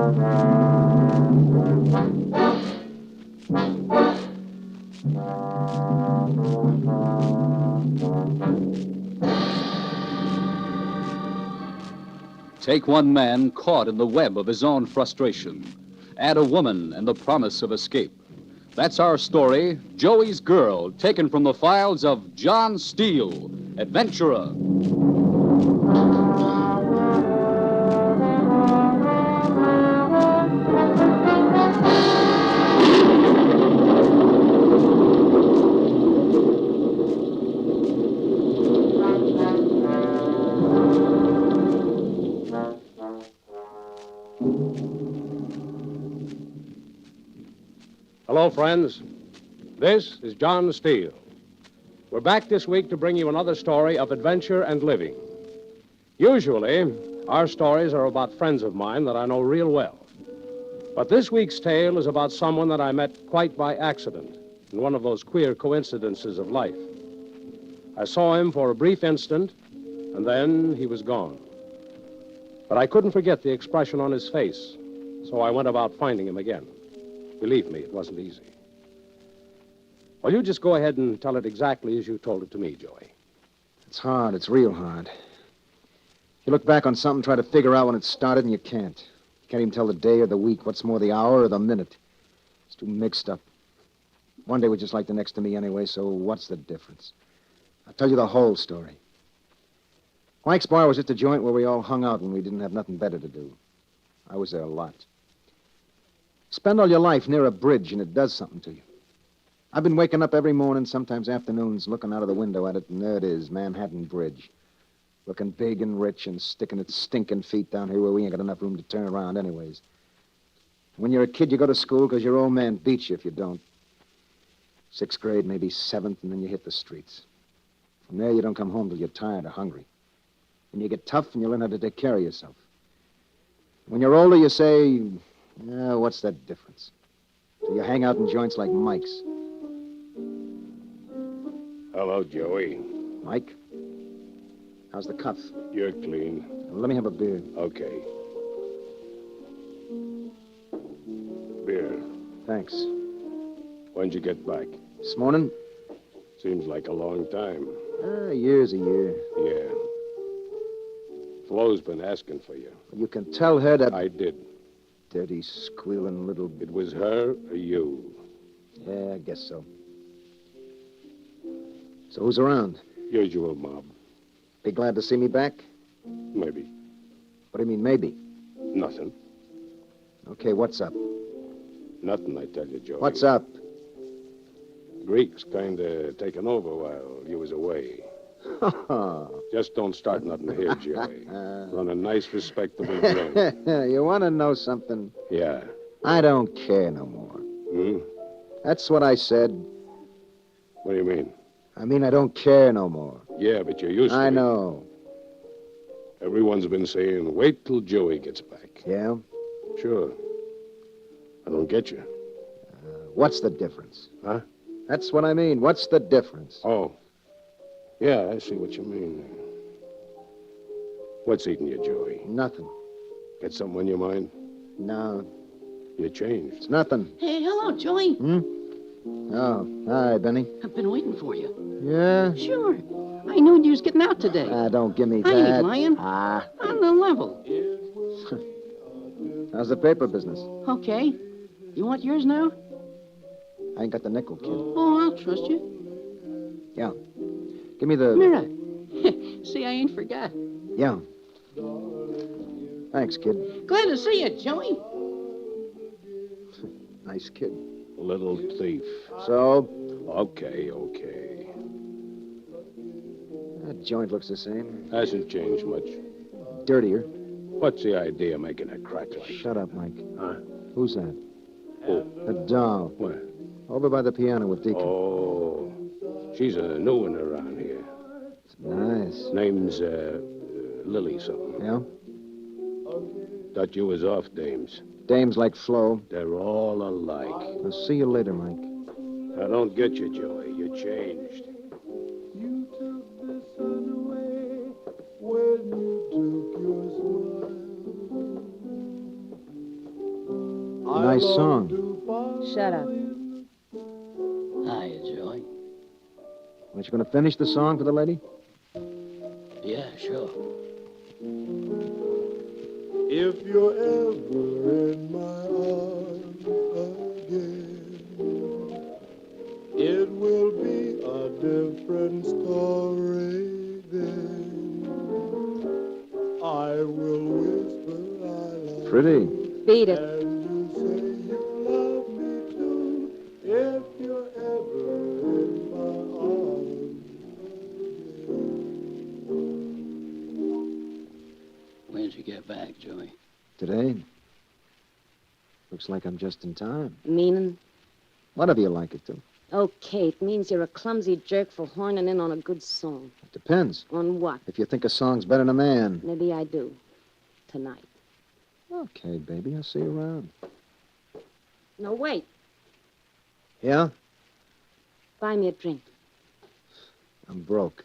Take one man caught in the web of his own frustration. Add a woman and the promise of escape. That's our story, Joey's Girl, taken from the files of John Steele, Adventurer. Hello, friends. This is John Steele. We're back this week to bring you another story of adventure and living. Usually, our stories are about friends of mine that I know real well. But this week's tale is about someone that I met quite by accident in one of those queer coincidences of life. I saw him for a brief instant, and then he was gone. But I couldn't forget the expression on his face, so I went about finding him again. Believe me, it wasn't easy. Well, you just go ahead and tell it exactly as you told it to me, Joey. It's hard. It's real hard. You look back on something, try to figure out when it started, and you can't. You can't even tell the day or the week, what's more, the hour or the minute. It's too mixed up. One day was just like the next to me anyway, so what's the difference? I'll tell you the whole story. Mike's bar was just a joint where we all hung out when we didn't have nothing better to do. I was there a lot. Spend all your life near a bridge, and it does something to you. I've been waking up every morning, sometimes afternoons, looking out of the window at it, and there it is, Manhattan Bridge. Looking big and rich and sticking its stinking feet down here where we ain't got enough room to turn around anyways. When you're a kid, you go to school because your old man beats you if you don't. 6th grade, maybe 7th, and then you hit the streets. From there, you don't come home till you're tired or hungry. And you get tough and you learn how to take care of yourself. When you're older, you say, what's that difference? So you hang out in joints like Mike's. Hello, Joey. Mike? How's the cuff? You're clean. Let me have a beer. Okay. Beer. Thanks. When'd you get back? This morning? Seems like a long time. A year's a year. Yeah. Flo's been asking for you. You can tell her that... I did. Dirty, squealing little... It was her or you? Yeah, I guess so. So who's around? Usual mob. Be glad to see me back? Maybe. What do you mean, maybe? Nothing. Okay, what's up? Nothing, I tell you, Joey. What's up? Greeks kind of taken over while you was away. Just don't start nothing here, Joey. Run a nice, respectable drink. You want to know something? Yeah. I don't care no more. Hmm? That's what I said. What do you mean? I mean, I don't care no more. Yeah, but you're used to it. I know. Everyone's been saying, wait till Joey gets back. Yeah? Sure. I don't get you. What's the difference? Huh? That's what I mean. What's the difference? Oh. Yeah, I see what you mean. What's eating you, Joey? Nothing. Got something on your mind? No. You changed. It's nothing. Hey, hello, Joey. Oh, hi, Benny. I've been waiting for you. Yeah? Sure. I knew you was getting out today. Don't give me I that. ain't lying. Ah. On the level. How's the paper business? Okay. You want yours now? I ain't got the nickel, kid. Oh, I'll trust you. Yeah. Give me the... Mirror. See, I ain't forgot. Yeah. Thanks, kid. Glad to see you, Joey. Nice kid. Little thief. So? Okay. That joint looks the same. Hasn't changed much. Dirtier. What's the idea of making a crack like that? Shut up, Mike. Huh? Who's that? Who? A doll. Where? Over by the piano with Deacon. Oh. She's a new one around here. It's nice. Name's, Lily something. Yeah? Thought you was off, dames. Dames like Flo. They're all alike. I'll see you later, Mike. I don't get you, Joey. You changed. You took the sun away when you took your smile. Nice song. Shut up. Hiya, Joey. Aren't you going to finish the song for the lady? Yeah, sure. If you're ever in my arms again, it will be a different story then. I will whisper I love Pretty. you, Beat it. and you say you love me too. If you're ever in my arms When'd you get back, Joey? Today? Looks like I'm just in time. Meaning? Whatever you like it to. Okay, it means you're a clumsy jerk for horning in on a good song. It depends. On what? If you think a song's better than a man. Maybe I do. Tonight. Okay, baby, I'll see you around. No, wait. Yeah? Buy me a drink. I'm broke.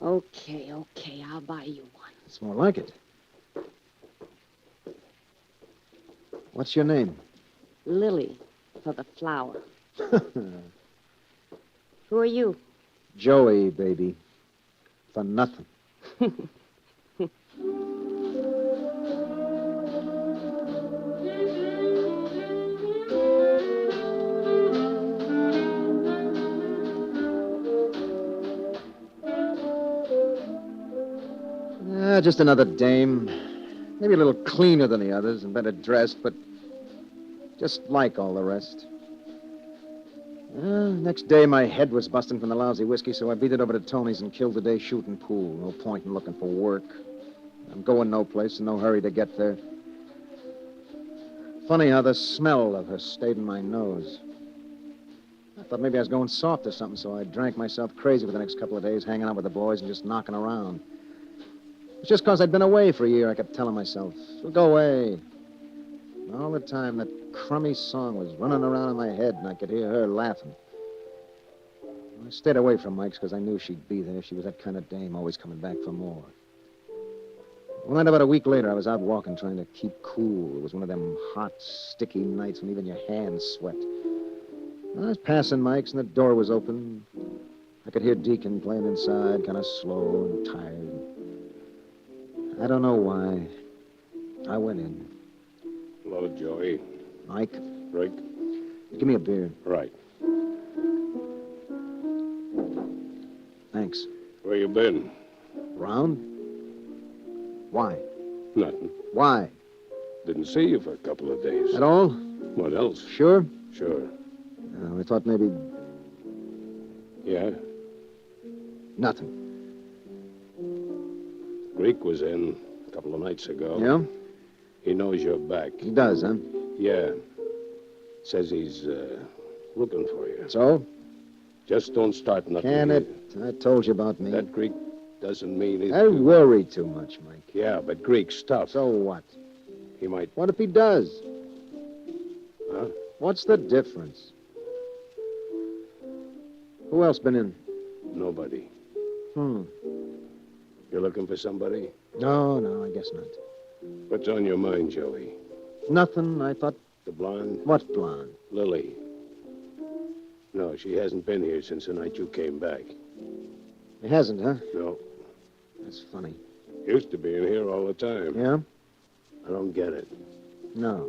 Okay, I'll buy you one. It's more like it. What's your name? Lily, for the flower. Who are you? Joey, baby. For nothing. Just another dame. Maybe a little cleaner than the others and better dressed, but just like all the rest. Next day, my head was busting from the lousy whiskey, so I beat it over to Tony's and killed the day shooting pool. No point in looking for work. I'm going no place, in no hurry to get there. Funny how the smell of her stayed in my nose. I thought maybe I was going soft or something, so I drank myself crazy for the next couple of days, hanging out with the boys and just knocking around. It's just because I'd been away for a year, I kept telling myself, she'll go away. And all the time, that crummy song was running around in my head, and I could hear her laughing. I stayed away from Mike's because I knew she'd be there. She was that kind of dame, always coming back for more. One night, about a week later, I was out walking, trying to keep cool. It was one of them hot, sticky nights when even your hands sweat. I was passing Mike's, and the door was open. I could hear Deacon playing inside, kind of slow and tired. I don't know why. I went in. Hello, Joey. Mike, Rick? give me a beer. Right. Thanks. Where you been? Round? Why? Nothing. Why? Didn't see you for a couple of days. At all? What else? Sure? Sure. I thought maybe Yeah? nothing. Greek was in a couple of nights ago. Yeah? He knows you're back. He does, huh? Yeah. Says he's looking for you. So? Just don't start nothing. Can it? I told you about me. That Greek doesn't mean it. I worry too much, Mike. Yeah, but Greek's tough. So what? He might... What if he does? Huh? What's the difference? Who else been in? Nobody. You You're looking for somebody? No, I guess not. What's on your mind, Joey? Nothing. I thought... The blonde? What blonde? Lily. No, she hasn't been here since the night you came back. He hasn't, huh? No. That's funny. Used to be in here all the time. Yeah? I don't get it. No.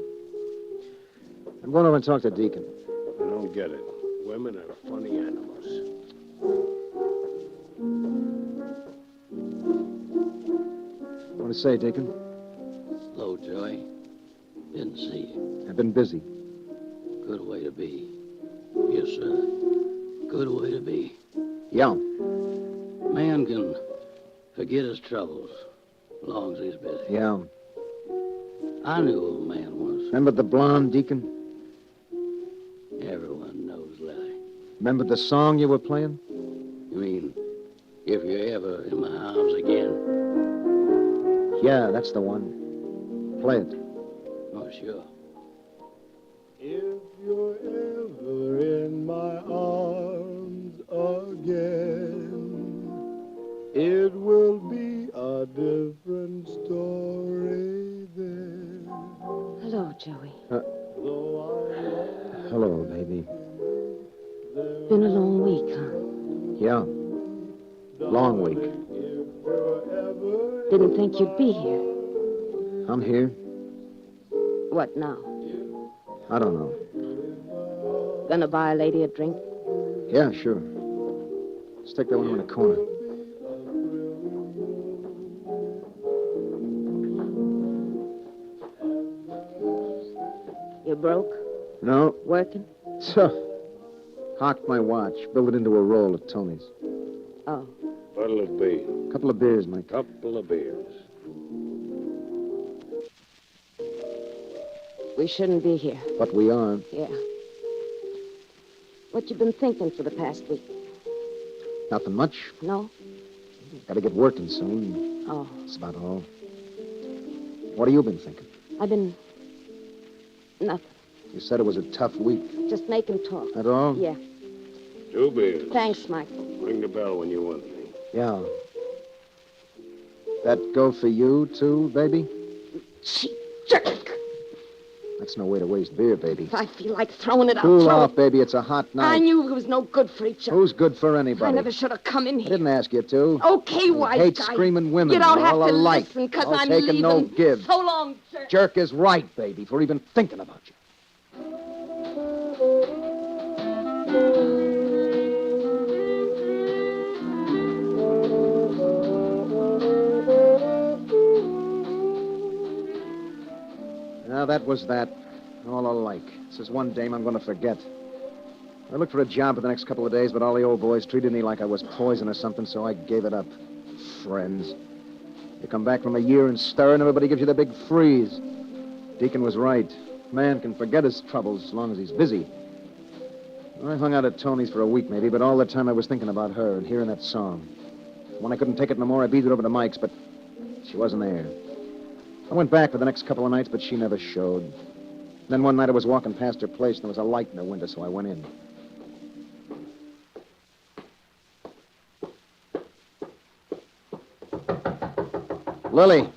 I'm going over and talk to Deacon. I don't get it. Women are funny animals. What to say, Deacon? Hello, Joey. Didn't see you. I've been busy. Good way to be. Yes, sir. Good way to be. Yeah. Man can forget his troubles as long as he's busy. Yeah. I knew who a man was. Remember the blonde, Deacon? Everyone knows Lily. Remember the song you were playing? You mean, if you're ever in my arms again? Yeah, that's the one. Play it. Oh, sure. If you're ever in my arms again, it will be a different story then. Hello, Joey. Hello, baby. Been a long week, huh? Yeah. Long week. Didn't think you'd be here. I'm here. What now? I don't know. Gonna buy a lady a drink? Yeah, sure. Stick that one in the corner. You broke? No. Working? So, hocked my watch, built it into a roll at Tony's. Oh. What'll it be? Couple of beers, Mike. Couple of beers. We shouldn't be here. But we are. Yeah. What you been thinking for the past week? Nothing much. No? Gotta get working soon. Oh. That's about all. What have you been thinking? I've been... Nothing. You said it was a tough week. Just making talk. At all? Yeah. 2 beers. Thanks, Mike. Ring the bell when you want me. Yeah. That go for you, too, baby? Cheap jerk. That's no way to waste beer, baby. If I feel like throwing it, I'll Cool throw off, it. baby. It's a hot night. I knew it was no good for each other. Who's good for anybody? I never should have come in I here. didn't ask you to. Okay, You wise hate guy. screaming women. You don't They're have all to alike. listen, because All I'm take and leaving. no give. So long, jerk. Jerk is right, baby, for even thinking about you. Now, that was that. All alike. This is one dame I'm going to forget. I looked for a job for the next couple of days, but all the old boys treated me like I was poison or something, so I gave it up. Friends. You come back from a year in stir, and everybody gives you the big freeze. Deacon was right. Man can forget his troubles as long as he's busy. I hung out at Tony's for a week, maybe, but all the time I was thinking about her and hearing that song. When I couldn't take it no more, I beat it over to Mike's, but she wasn't there. I went back for the next couple of nights, but she never showed. Then one night I was walking past her place, and there was a light in the window, so I went in. Lily,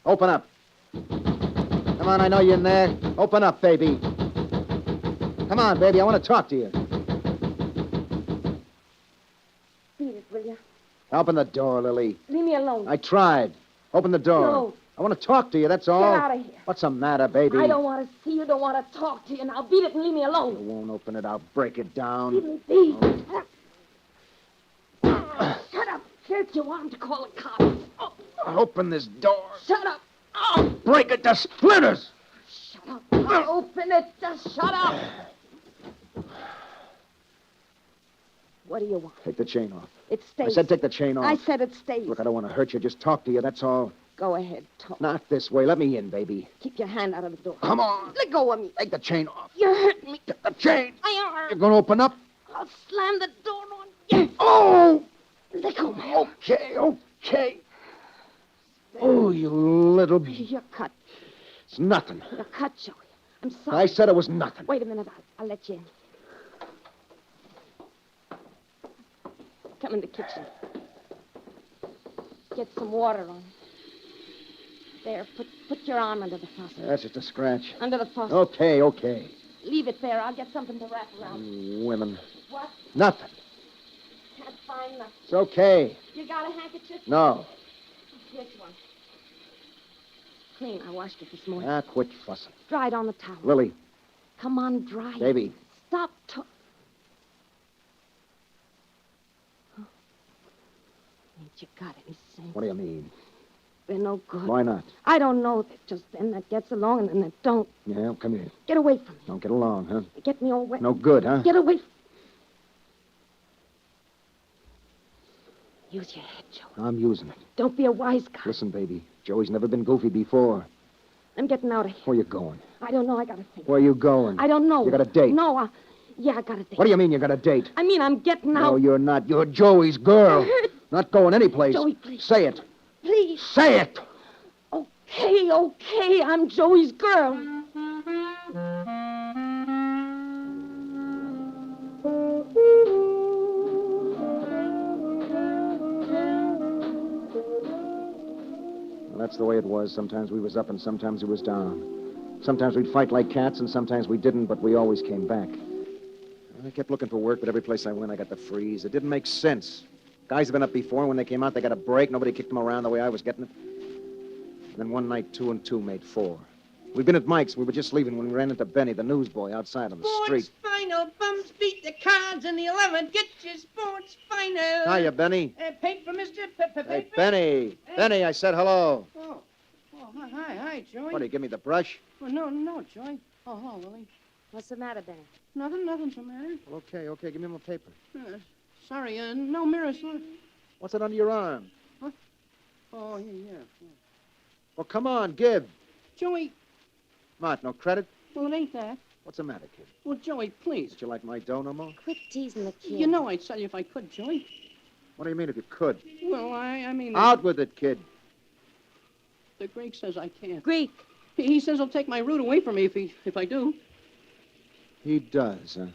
open up. Come on, I know you're in there. Open up, baby. Come on, baby, I want to talk to you. Beat it, will you? Open the door, Lily. Leave me alone. I tried. Open the door. No. I want to talk to you, that's all. Get out of here. What's the matter, baby? I don't want to see you, don't want to talk to you. Now beat it and leave me You alone. won't open it, I'll break it down. Leave me be. Shut up. Jerk, you want him to call the cops. Oh, Open this door. shut up. Oh, Break it to splinters. shut up. I'll open it. Just shut up. What do you want? Take the chain off. It stays. I said take the chain off. I said it stays. Look, I don't want to hurt you. Just talk to you, that's all. Go ahead, talk. Not this way. Let me in, baby. Keep your hand out of the door. Come on. Let go of me. Take the chain off. You're hurting me. Take the chain. I You're going to open up? I'll slam the door on you. Oh! Let go, man. Okay. Oh, you little... You're cut. It's nothing. You're cut, Joey. I'm sorry. I said it was nothing. Wait a minute. I'll let you in. Come in the kitchen. Get some water on. There, put your arm under the faucet. That's just a scratch. Under the faucet. Okay. Leave it there. I'll get something to wrap around. Women. What? Nothing. Can't find nothing. It's okay. You got a handkerchief? No. Here's one. Clean. I washed it this morning. Ah, quit fussing. Dried on the towel. Lily, Come on, dry it. baby. Stop talking. Ain't you got any sense? What do you mean? They're no good. Why not? I don't know. They're just them that gets along and them that don't. Yeah, come here. Get away from me. Don't get along, huh? They get me all wet. No good, huh? Get away from Use your head, Joey. I'm using it. Don't be a wise guy. Listen, baby. Joey's never been goofy before. I'm getting out of here. Where you going? I don't know. I gotta think. Where you going? I don't know. You got a date? No, yeah, I got a date. What do you mean you got a date? I mean, I'm getting out. No, you're not. You're Joey's girl. Not going anyplace. Joey, please. Say it. Please. Say it! Okay, I'm Joey's girl. Well, that's the way it was. Sometimes we was up and sometimes we was down. Sometimes we'd fight like cats, and sometimes we didn't, but we always came back. I kept looking for work, but every place I went, I got the freeze. It didn't make sense. Guys have been up before, and when they came out, they got a break. Nobody kicked them around the way I was getting it. And then one night, 2 and 2 made 4. We'd been at Mike's. We were just leaving when we ran into Benny, the newsboy, outside on the street. Sports final, bums beat the cards in the 11th. Get your sports final. Hiya, Benny. Paper, Mr. Paper. Hey, Benny. Benny, I said hello. Oh, hi, Joey. What, do you give me the brush? Oh, no, Joey. Oh, hello, Willie. What's the matter, Benny? Nothing's the matter. Well, okay, give me my paper. Sorry, no mirror, sir. What's it under your arm? What? Oh, yeah. Well, come on, give. Joey, Mart, no credit? well, it ain't that. What's the matter, kid? Well, Joey, please. Don't you like my dough no more? Quit teasing the kid. You know I'd sell you if I could, Joey. What do you mean if you could? Well, I mean... Out with it, kid. The Greek says I can't. Greek. He says he'll take my root away from me if I do. He does, huh?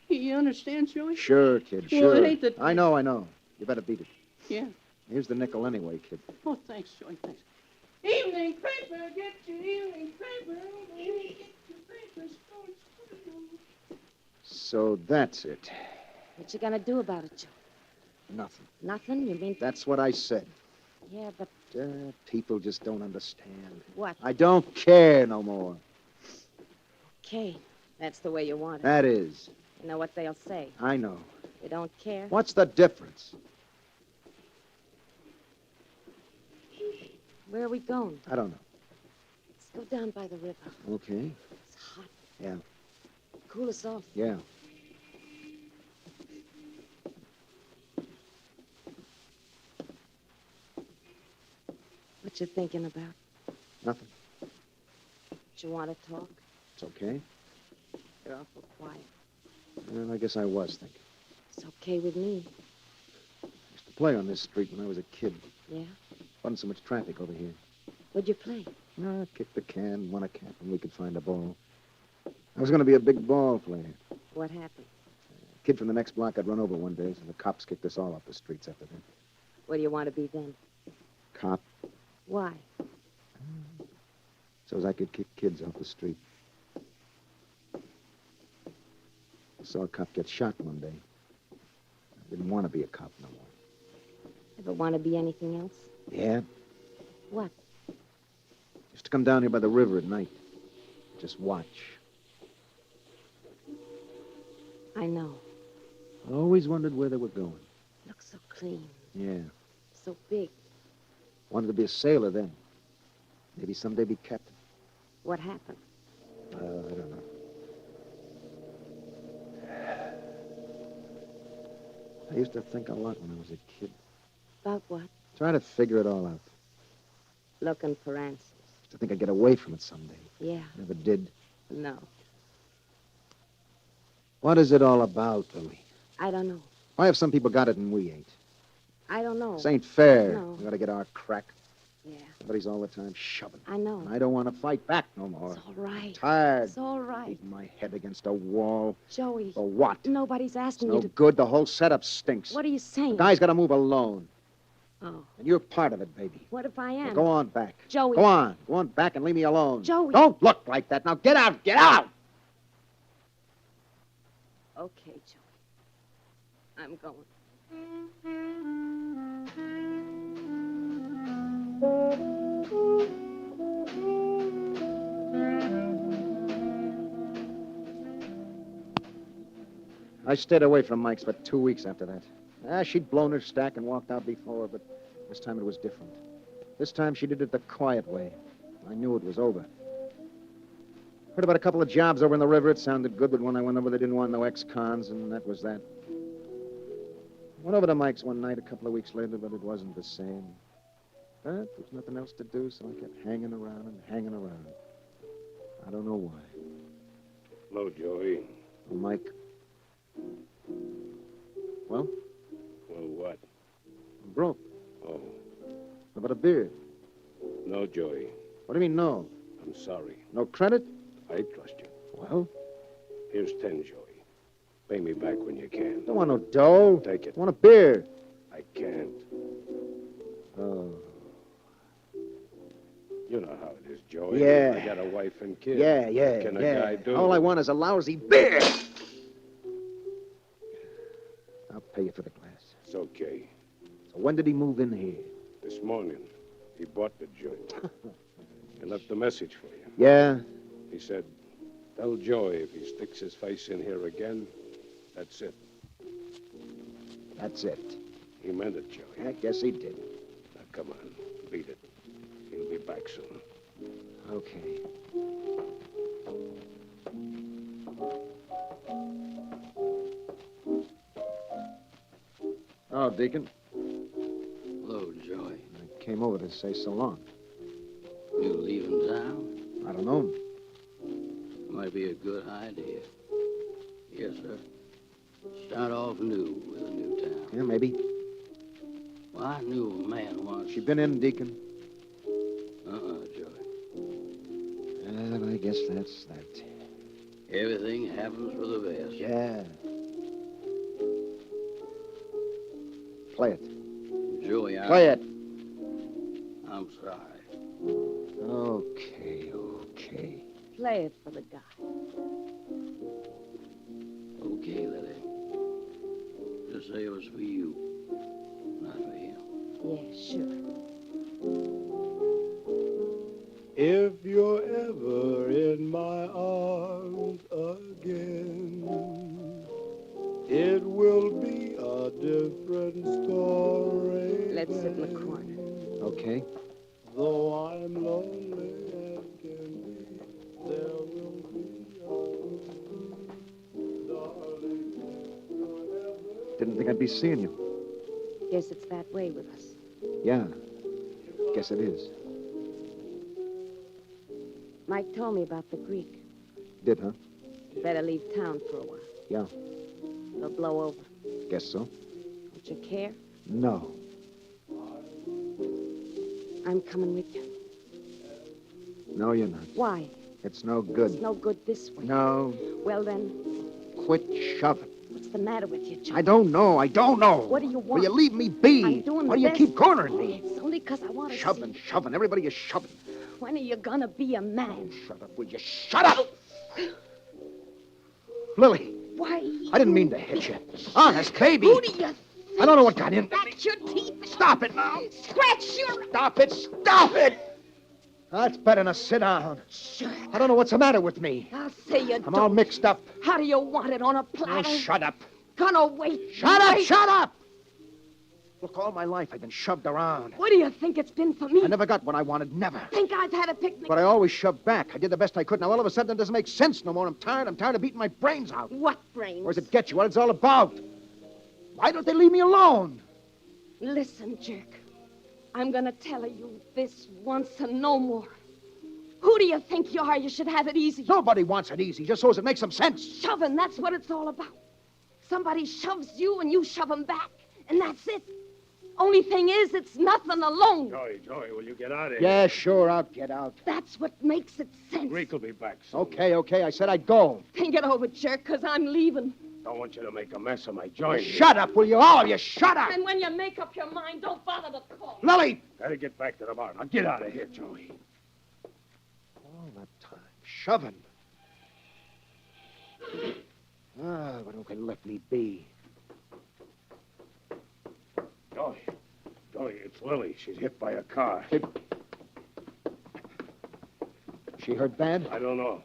You understand, Joey? Sure, kid, Well, sure. it ain't that- I know. You better beat it. Yeah. Here's the nickel anyway, kid. Oh, thanks, Joey, thanks. Evening paper, get your evening paper. Get your paper, sports final. So that's it. What you gonna do about it, Joe? Nothing. Nothing? You mean... That's what I said. Yeah, but People just don't understand. what? I don't care no more. Okay. That's the way you want it. That is. You know what they'll say. I know. You don't care. What's the difference? Where are we going? I don't know. Let's go down by the river. Okay. It's hot. Yeah. Cool us off. Yeah. What you thinking about? Nothing. You want to talk? It's okay. You're awful quiet. Well, I guess I was thinking. It's okay with me. I used to play on this street when I was a kid. Yeah? Wasn't so much traffic over here. What'd you play? Kicked the can, won a cap, and we could find a ball. I was going to be a big ball player. What happened? A kid from the next block got run over one day, so the cops kicked us all off the streets after that. What do you want to be then? Cop, Why? so as I could kick kids off the street. I saw a cop get shot one day. I didn't want to be a cop no more. Ever want to be anything else? Yeah? What? Used to come down here by the river at night. Just watch. I know. I always wondered where they were going. Looks so clean. Yeah. So big. Wanted to be a sailor then. Maybe someday be captain. What happened? I don't know. I used to think a lot when I was a kid. About what? Trying to figure it all out. Looking for answers. Used to think I'd get away from it someday. Yeah. Never did. No. What is it all about, Lily? I don't know. Why have some people got it and we ain't? I don't know. This ain't fair. No. We gotta get our crack. Yeah. Somebody's all the time shoving. I know. And I don't want to fight back no more. It's all right. Tired. It's all right. Beating my head against a wall. Joey. For what? Nobody's It's asking no you to... good. The whole setup stinks. What are you saying? The guy's got to move alone. Oh. And you're part of it, baby. What if I Now am? go on back. Joey. Go on. Go on back and leave me alone. Joey. Don't look like that. Now get out. Get out. Okay, Joey. I'm going. I stayed away from Mike's for 2 weeks after that. She'd blown her stack and walked out before, but this time it was different. This time she did it the quiet way. I knew it was over. Heard about a couple of jobs over in the river. It sounded good, but when I went over, they didn't want no ex-cons, and that was that. Went over to Mike's one night a couple of weeks later, but it wasn't the same. But there was nothing else to do, so I kept hanging around and hanging around. I don't know why. Hello, Joey. Mike. Well, Well, what? I'm broke. Oh, How about a beer? no, Joey. What do you mean, no? I'm sorry. No credit? I trust you. Well, Here's 10, Joey. Pay me back when you can. don't want no dough. Take it. Want a beer. I can't. Oh. You know how it is, Joey. Yeah. I got a wife and kids. Yeah, What can a guy do? All I want is a lousy beer. I'll pay you for the glass. It's okay. So when did he move in here? This morning, he bought the joint. He left a message for you. Yeah? He said, tell Joey if he sticks his face in here again, that's it. That's it. He meant it, Joey. I guess he did. Now, come on. Beat it. He'll be back soon. Okay. Oh, Deacon. Hello, Joey. I came over to say so long. You leaving town? I don't know. Might be a good idea. Yes, sir. Start off new with a new town. Yeah, maybe. Well, I knew a man once. She been in, Deacon? Joey. Well, I guess that's that. Everything happens for the best. Yeah. Play it. Joey, Play it. I'm sorry. Okay, okay. Play it for the guy. Okay, Lily. Just say it was for you, not for him. Yeah, sure. If you're ever in my arms again, it will be a different story. Let's sit in the corner. Okay. Though I'm lonely and can be, there will be a darling. If you're ever Didn't think I'd be seeing you. Guess it's that way with us. Yeah. Guess it is. Mike told me about the Greek. Did, huh? Better leave town for a while. Yeah. It'll blow over. Guess so. Don't you care? No. I'm coming with you. No, you're not. Why? It's no It's good. no good this way. No. Well, then, Quit shoving. what's the matter with you, John? I don't know. I don't know. What do you want? Will you leave me be? I'm doing Why the do you best. keep cornering me? It's only because I want to Shoving, shoving. Everybody is shoving. When are you gonna be a man? Shut up, will you? Shut up! Lily, Why? I didn't mean to hit you. Honest, baby. Who do you I don't know what got in. scratch your teeth? Stop it now. Scratch your... Stop it. Stop it. That's better than sit down. Sure. I don't know what's the matter with me. I'll say you I'm don't. all mixed up. How do you want it? On a Oh, platter? shut up. Gonna wait. Shut up, Wait. shut up. Look, all my life I've been shoved around. What do you think it's been for me? I never got what I wanted, never. Think I've had a picnic? But I always shoved back. I did the best I could. Now all of a sudden it doesn't make sense no more. I'm tired of beating my brains out. What brains? Where's it get you? What it's all about? Why don't they leave me alone? Listen, jerk. I'm gonna tell you this once and no more. Who do you think you are? You should have it easy. Nobody wants it easy, just so as it makes some sense. Shoving, that's what it's all about. Somebody shoves you and you shove them back, and that's it. Only thing is, it's nothing alone. Joey, will you get out of here? Yeah, sure, I'll get out. That's what makes it sense. Greek will be back soon. Okay, I said I'd go. Think it over, jerk, because I'm leaving. Don't want you to make a mess of my joint. Shut up, will you? All of you, shut up! And when you make up your mind, don't bother to call. Lily! Gotta get back to the bar. Now get out of here, Joey. All that time, shoving. Ah, why don't they let me be? Joey, it's Lily. She's hit by a car. She hurt bad? I don't know.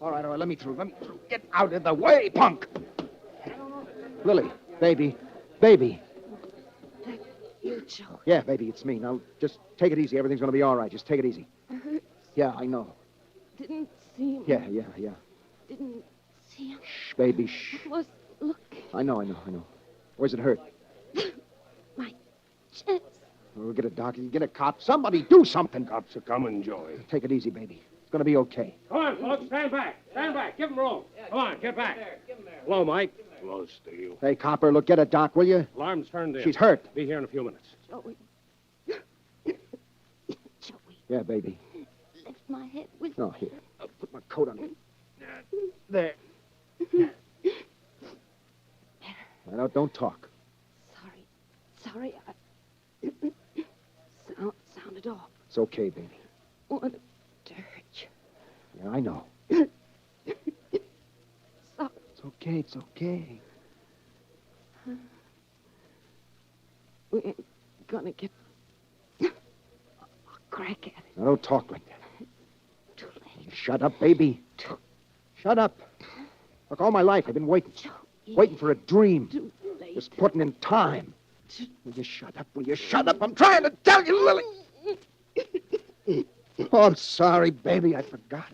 All right, let me through. Get out of the way, punk! Lily, baby. You, Joe. Yeah, baby, it's me. Now, just take it easy. Everything's gonna be all right. Just take it easy. Yeah, I know. Didn't see him. Yeah. Didn't see him. Shh, baby, shh. Was look. I know. Where's it hurt? My chest. We'll get a doctor, get a cop. Somebody do something. Cops are coming, Joey. Take it easy, baby. It's gonna be okay. Come on, folks. Stand back. Give him room. Come on, get back. Hello, Mike. Hello, Steele. Hey, copper, look, get a doc, will you? Alarm's turned in. She's hurt. Be here in a few minutes. Joey. Joey, Yeah, baby. lift my head with Oh, here. I'll put my coat on. There. Now, don't talk. Sorry. it off. It's okay, baby. Wanted to hurt you. Yeah, I know. Sorry. It's okay, it's okay. We ain't gonna get a crack at it. Now, don't talk like that. Too late. Shut up, baby. Shut up. Look, all my life I've been waiting. Waiting for a dream. Too late. Just putting in time. Will you shut up? Will you shut up? I'm trying to tell you, Lily. Oh, I'm sorry, baby. I forgot.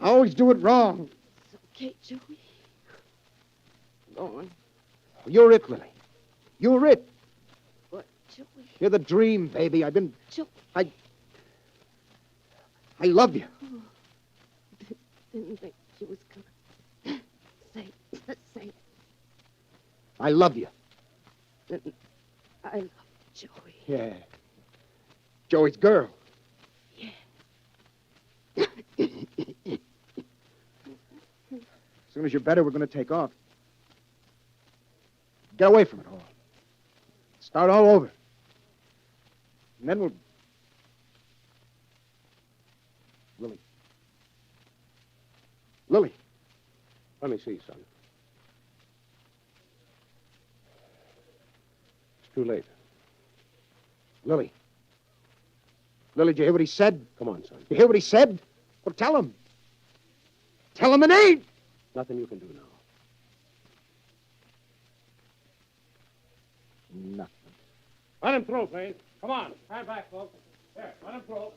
I always do it wrong. It's okay, Joey. Go on. You're it, Lily. You're it. What, Joey? You're the dream, baby. Joey. I love you. Didn't think you was gonna say it. I love you. I love Joey. Yeah. Joey's girl. Yeah. As soon as you're better, we're going to take off. Get away from it all. Start all over. And then we'll... Lily. Let me see, son. It's too late. Lily. Lily, did you hear what he said? Come on, son. You hear what he said? Well, tell him. Tell him it ain't. Nothing you can do now. Nothing. Let him through, please. Come on. Stand back, folks. There, let him through.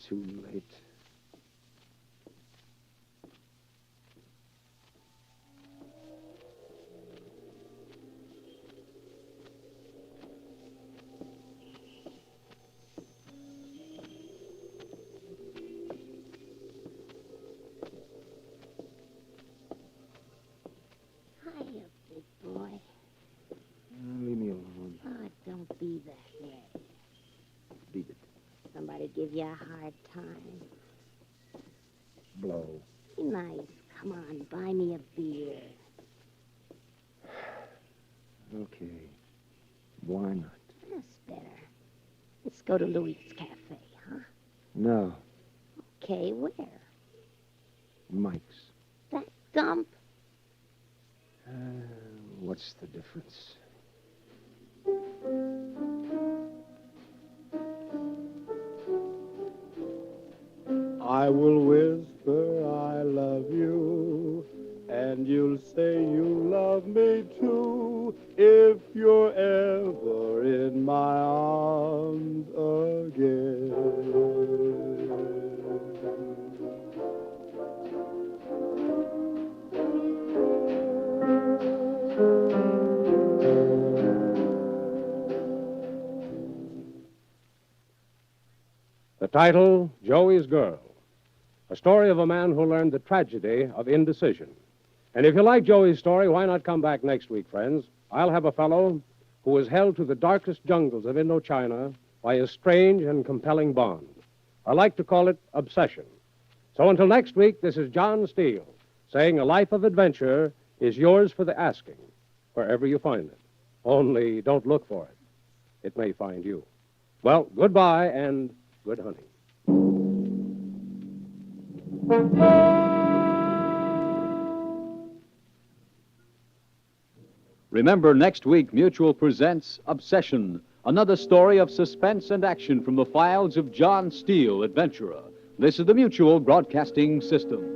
Too late. Hiya, big boy. Leave me alone. Oh, don't be that way. Beat it. Somebody give you a hard time. Blow. Be nice. Come on, buy me a beer. Okay. Why not? That's better. Let's go to Louis' Cafe, huh? No. Okay, where? Mike's. That dump? What's the difference? I will whisper I love you, and you'll say you love me too, if you're ever in my arms again. The title, Joey's Girl. A story of a man who learned the tragedy of indecision. And if you like Joey's story, why not come back next week, friends? I'll have a fellow who was held to the darkest jungles of Indochina by a strange and compelling bond. I like to call it obsession. So until next week, this is John Steele saying a life of adventure is yours for the asking, wherever you find it. Only don't look for it. It may find you. Well, goodbye and good hunting. Remember, next week, Mutual presents Obsession, another story of suspense and action from the files of John Steele, Adventurer. This is the Mutual Broadcasting System.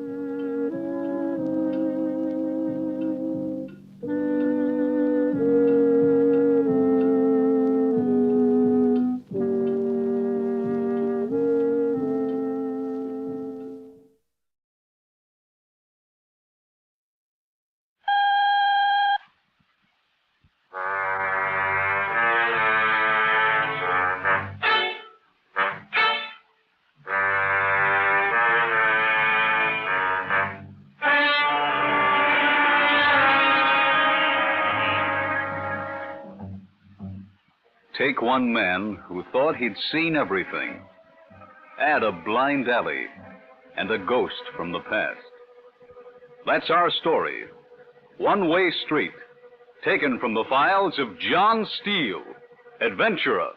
Take one man who thought he'd seen everything. Add a blind alley and a ghost from the past. That's our story. One-Way Street, taken from the files of John Steele, Adventurer.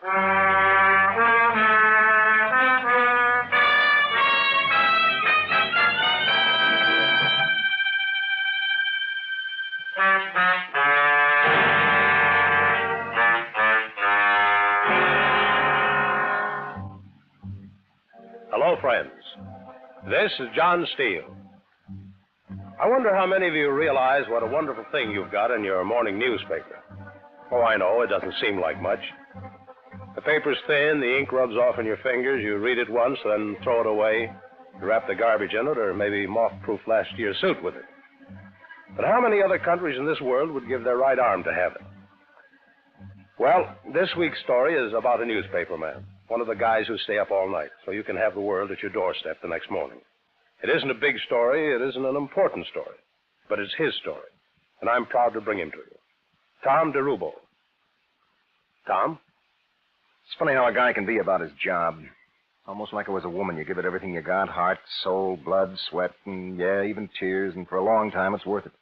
Hello, friends. This is John Steele. I wonder how many of you realize what a wonderful thing you've got in your morning newspaper. Oh, I know, it doesn't seem like much. The paper's thin, the ink rubs off on your fingers, you read it once, then throw it away, you wrap the garbage in it, or maybe moth-proof last year's suit with it. But how many other countries in this world would give their right arm to have it? Well, this week's story is about a newspaper man, one of the guys who stay up all night, so you can have the world at your doorstep the next morning. It isn't a big story, it isn't an important story, but it's his story, and I'm proud to bring him to you. Tom DeRubo. Tom? It's funny how a guy can be about his job. Almost like it was a woman. You give it everything you got, heart, soul, blood, sweat, and, yeah, even tears, and for a long time it's worth it.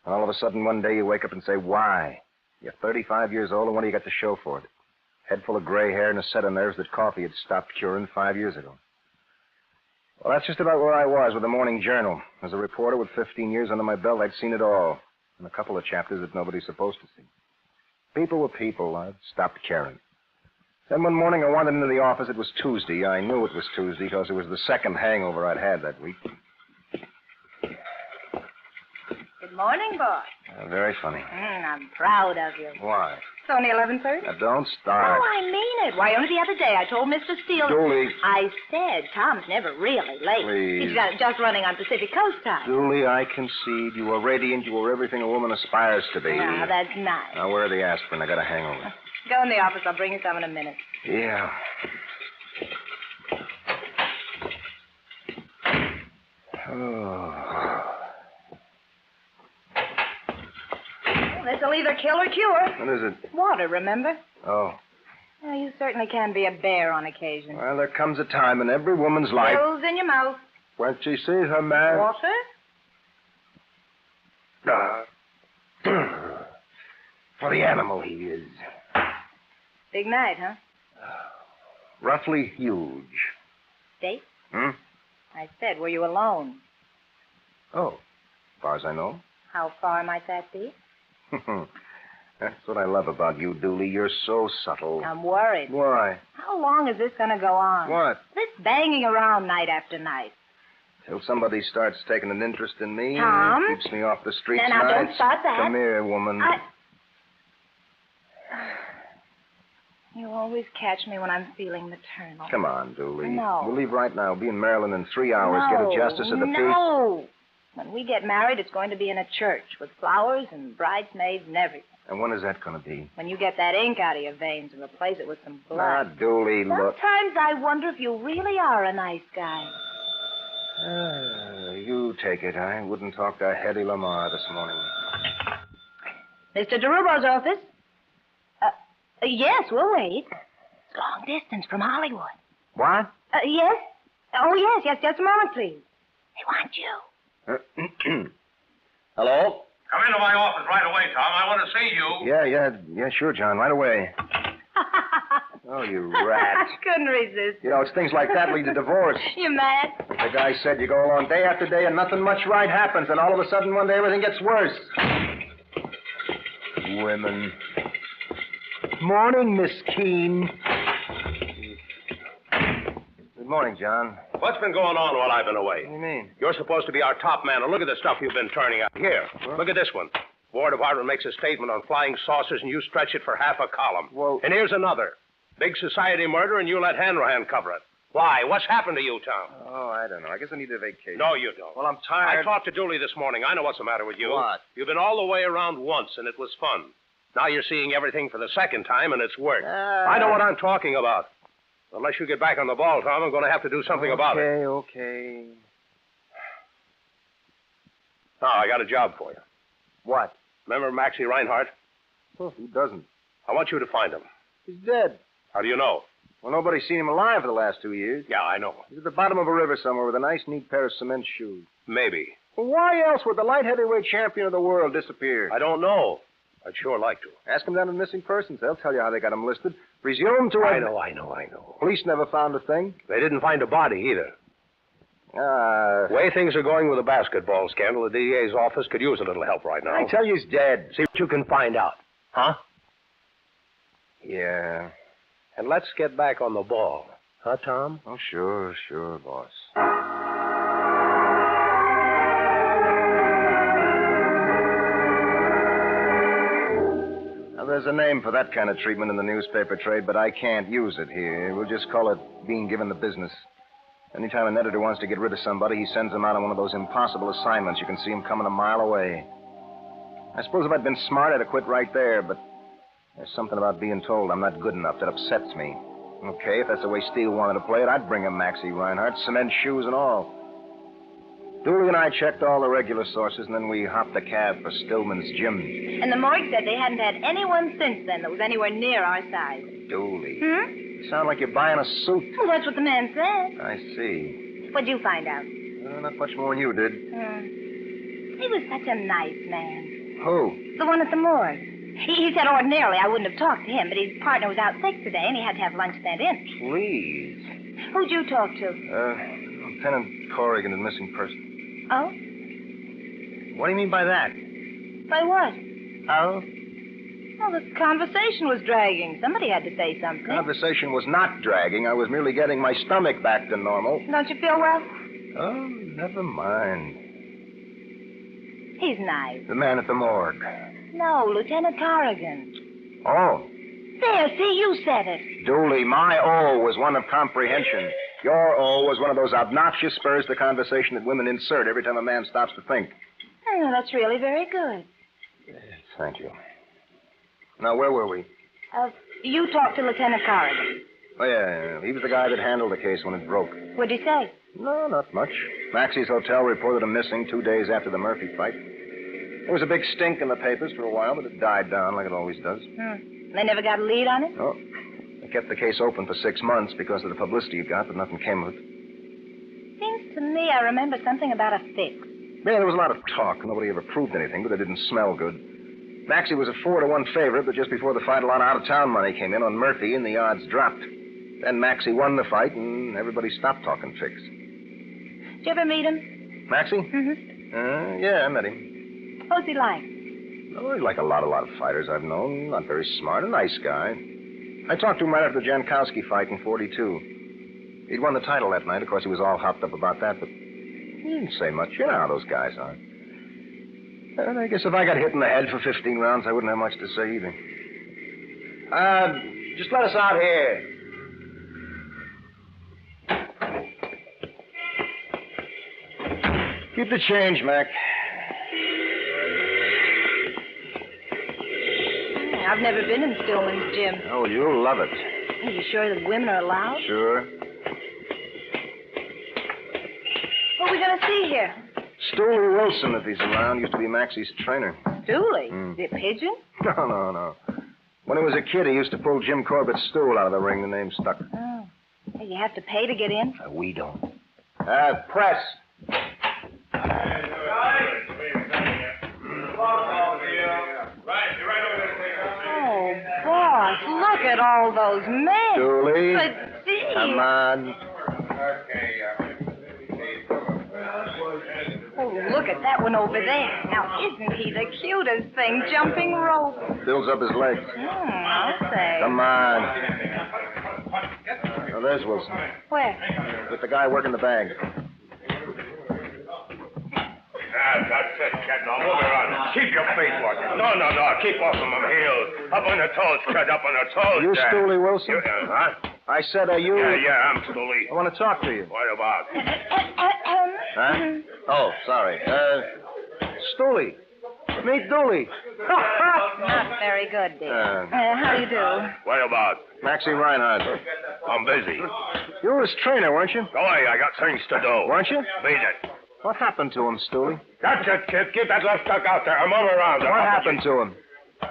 And all of a sudden, one day you wake up and say, why? You're 35 years old, and what do you got to show for it? Head full of gray hair and a set of nerves that coffee had stopped curing 5 years ago. Well, that's just about where I was with the Morning Journal. As a reporter with 15 years under my belt, I'd seen it all. And a couple of chapters that nobody's supposed to see. People were people. I'd stopped caring. Then one morning I wandered into the office. It was Tuesday. I knew it was Tuesday because it was the second hangover I'd had that week. Good morning, boy. Very funny. I'm proud of you. Why? It's only 11:30. Now, don't start. Oh, I mean it. Why, only the other day I told Mr. Steele... Dooley. I said Tom's never really late. Please. He's just running on Pacific Coast time. Dooley, I concede. You were radiant. You were everything a woman aspires to be. Now, that's nice. Now, where are the aspirin? I got a hangover. Go in the office. I'll bring you some in a minute. Yeah. Oh. This'll either kill or cure. What is it? Water, remember? Oh. Well, you certainly can be a bear on occasion. Well, there comes a time in every woman's life Pills in your mouth. when she sees her man. Water? For the animal he is. Big night, huh? Roughly huge. Date? Hmm? I said, were you alone? Oh. As far as I know. How far might that be? That's what I love about you, Dooley. You're so subtle. I'm worried. Why? How long is this going to go on? What? This banging around night after night. Till somebody starts taking an interest in me. Tom? And keeps me off the streets Now, nights. don't start that. Come here, woman. You always catch me when I'm feeling maternal. Come on, Dooley. No. We'll leave right now. Be in Maryland in 3 hours. No, Get a justice of the peace. No. When we get married, it's going to be in a church with flowers and bridesmaids and everything. And when is that going to be? When you get that ink out of your veins and replace it with some blood. Ah, Dooley, look. Sometimes I wonder if you really are a nice guy. You take it. I wouldn't talk to Hedy Lamar this morning. Mr. DeRubo's office? Yes, we'll wait. It's long distance from Hollywood. What? Yes? Oh, yes. Just a moment, please. They want you. Hello? Come into my office right away, Tom. I want to see you. Yeah, sure, John. Right away. Oh, you rat. I couldn't resist. You know, it's things like that lead to divorce. You mad? The guy said you go along day after day and nothing much right happens, and all of a sudden one day everything gets worse. Women. Morning, Miss Keene. Good morning, John. What's been going on while I've been away? What do you mean? You're supposed to be our top man, and look at the stuff you've been turning out. Here, look at this one. War Department makes a statement on flying saucers, and you stretch it for half a column. Well... And here's another. Big society murder, and you let Hanrahan cover it. Why? What's happened to you, Tom? Oh, I don't know. I guess I need a vacation. No, you don't. Well, I'm tired. I talked to Dooley this morning. I know what's the matter with you. What? You've been all the way around once, and it was fun. Now you're seeing everything for the second time, and it's worse. I know what I'm talking about. Unless you get back on the ball, Tom, I'm going to have to do something about it. Okay. Oh, I got a job for you. What? Remember Maxie Reinhardt? Well, who doesn't? I want you to find him. He's dead. How do you know? Well, nobody's seen him alive for the last 2 years. Yeah, I know. He's at the bottom of a river somewhere with a nice, neat pair of cement shoes. Maybe. Well, why else would the light heavyweight champion of the world disappear? I don't know. I'd sure like to. Ask them down at missing persons. They'll tell you how they got him listed. Presumed to have... I know. Police never found a thing. They didn't find a body either. The way things are going with the basketball scandal, the DA's office could use a little help right now. I tell you he's dead. See what you can find out. Huh? Yeah. And let's get back on the ball. Huh, Tom? Oh, sure, boss. Now, there's a name for that kind of treatment in the newspaper trade, but I can't use it here. We'll just call it being given the business. Anytime an editor wants to get rid of somebody, he sends them out on one of those impossible assignments. You can see him coming a mile away. I suppose if I'd been smart, I'd have quit right there, but there's something about being told I'm not good enough that upsets me. Okay, if that's the way Steele wanted to play it, I'd bring him Maxie Reinhardt, cement shoes and all. Dooley and I checked all the regular sources, and then we hopped a cab for Stillman's gym. And the morgue said they hadn't had anyone since then that was anywhere near our size. Dooley. Hmm? You sound like you're buying a suit. Well, that's what the man said. I see. What'd you find out? Not much more than you did. He was such a nice man. Who? The one at the morgue. He said ordinarily I wouldn't have talked to him, but his partner was out sick today, and he had to have lunch sent in. Please. Who'd you talk to? Lieutenant Corrigan and missing person. Oh? What do you mean by that? By what? Oh? Well, the conversation was dragging. Somebody had to say something. Conversation was not dragging. I was merely getting my stomach back to normal. Don't you feel well? Oh, never mind. He's nice. The man at the morgue. No, Lieutenant Corrigan. Oh. There, see, you said it. Dooley, my O was one of comprehension. Your O was one of those obnoxious spurs to conversation that women insert every time a man stops to think. Oh, that's really very good. Thank you. Now, where were we? You talked to Lieutenant Corrigan. Oh, yeah. He was the guy that handled the case when it broke. What'd he say? No, not much. Maxie's hotel reported him missing 2 days after the Murphy fight. There was a big stink in the papers for a while, but it died down like it always does. They never got a lead on it? No. They kept the case open for 6 months because of the publicity it got, but nothing came of it. Seems to me I remember something about a fix. Yeah, there was a lot of talk. Nobody ever proved anything, but it didn't smell good. Maxie was a 4-1 favorite, but just before the fight, a lot of out-of-town money came in on Murphy, and the odds dropped. Then Maxie won the fight, and everybody stopped talking fix. Did you ever meet him? Maxie? Mm-hmm. Yeah, I met him. What's he like? Oh, he's like a lot of fighters I've known. Not very smart, a nice guy. I talked to him right after the Jankowski fight in 42. He'd won the title that night. Of course, he was all hopped up about that, but he didn't say much. You know how those guys are. And I guess if I got hit in the head for 15 rounds, I wouldn't have much to say either. Just let us out here. Keep the change, Mac. I've never been in Stillman's gym. Oh, you'll love it. Are you sure that women are allowed? Sure. What are we going to see here? Steele Wilson, if he's around, used to be Maxie's trainer. Dooley? Is he a pigeon? No. When he was a kid, he used to pull Jim Corbett's stool out of the ring. The name stuck. Oh. Hey, you have to pay to get in? We don't. Press. Oh, boss, look at all those men. Dooley. But, see. Come on. Oh, look at that one over there. Now, isn't he the cutest thing, jumping rope? Builds up his legs. I'll say. Come on. Now, there's Wilson. Where? With the guy working the bag. That's it, kid. Now move around. Keep your feet working. No. Keep off of them heels. Up on the toes, kid. Up on the toes. You Steele Wilson? Huh? I said, are you... Yeah, I'm Steele. I want to talk to you. What about? Huh? Oh, sorry. Steele. Meet Dooley. Not very good, dear. How do you do? What about? Maxie Reinhardt. I'm busy. You were his trainer, weren't you? Go away. I got things to do. Weren't you? Beat it. What happened to him, Steele? That's it, kid. Keep that left tuck out there. I'm all around. What happened to him?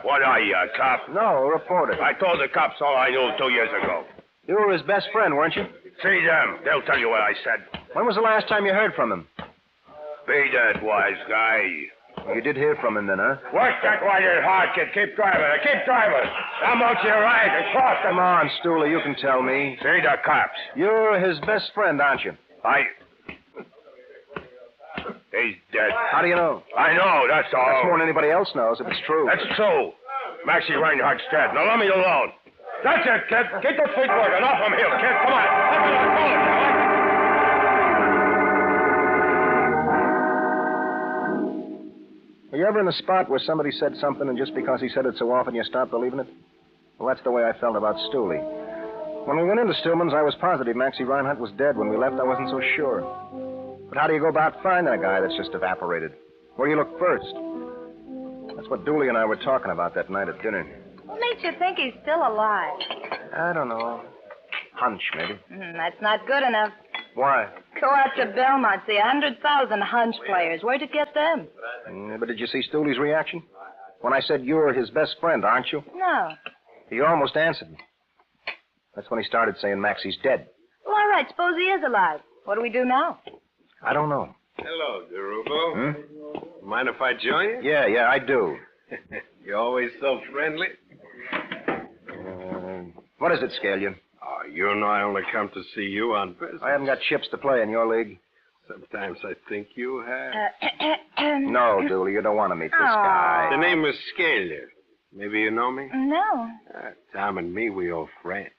What are you, a cop? No, a reporter. I told the cops all I knew 2 years ago. You were his best friend, weren't you? See them. They'll tell you what I said. When was the last time you heard from him? Be that wise guy. Well, you did hear from him then, huh? Work that while you're hard, kid. Keep driving. Keep driving. I'm out to your right and cross them. Come on, Steele, you can tell me. See the cops. You're his best friend, aren't you? He's dead. How do you know? I know, that's all. That's more than anybody else knows, if it's true. That's true. Maxie Reinhardt's dead. Now let me alone. That's it, kid. Get those feet working. Off from here, kid. Come on. Let me go. Were you ever in a spot where somebody said something and just because he said it so often you stopped believing it? Well, that's the way I felt about Steele. When we went into Stillman's, I was positive Maxie Reinhardt was dead. When we left, I wasn't so sure. But how do you go about finding a guy that's just evaporated? Where do you look first? That's what Dooley and I were talking about that night at dinner. What makes you think he's still alive? I don't know. Hunch, maybe. That's not good enough. Why? Go out to Belmont, see 100,000 hunch players. Where'd you get them? But did you see Stooly's reaction? When I said you're his best friend, aren't you? No. He almost answered me. That's when he started saying Maxie's dead. Well, all right, suppose he is alive. What do we do now? I don't know. Hello, DeRubo. Mind if I join you? Yeah, I do. You're always so friendly. What is it, Scalion? Oh, you know I only come to see you on business. I haven't got chips to play in your league. Sometimes I think you have. No, Dooley, you don't want to meet this guy. The name is Scalia. Maybe you know me? No. Tom and me, we old friends.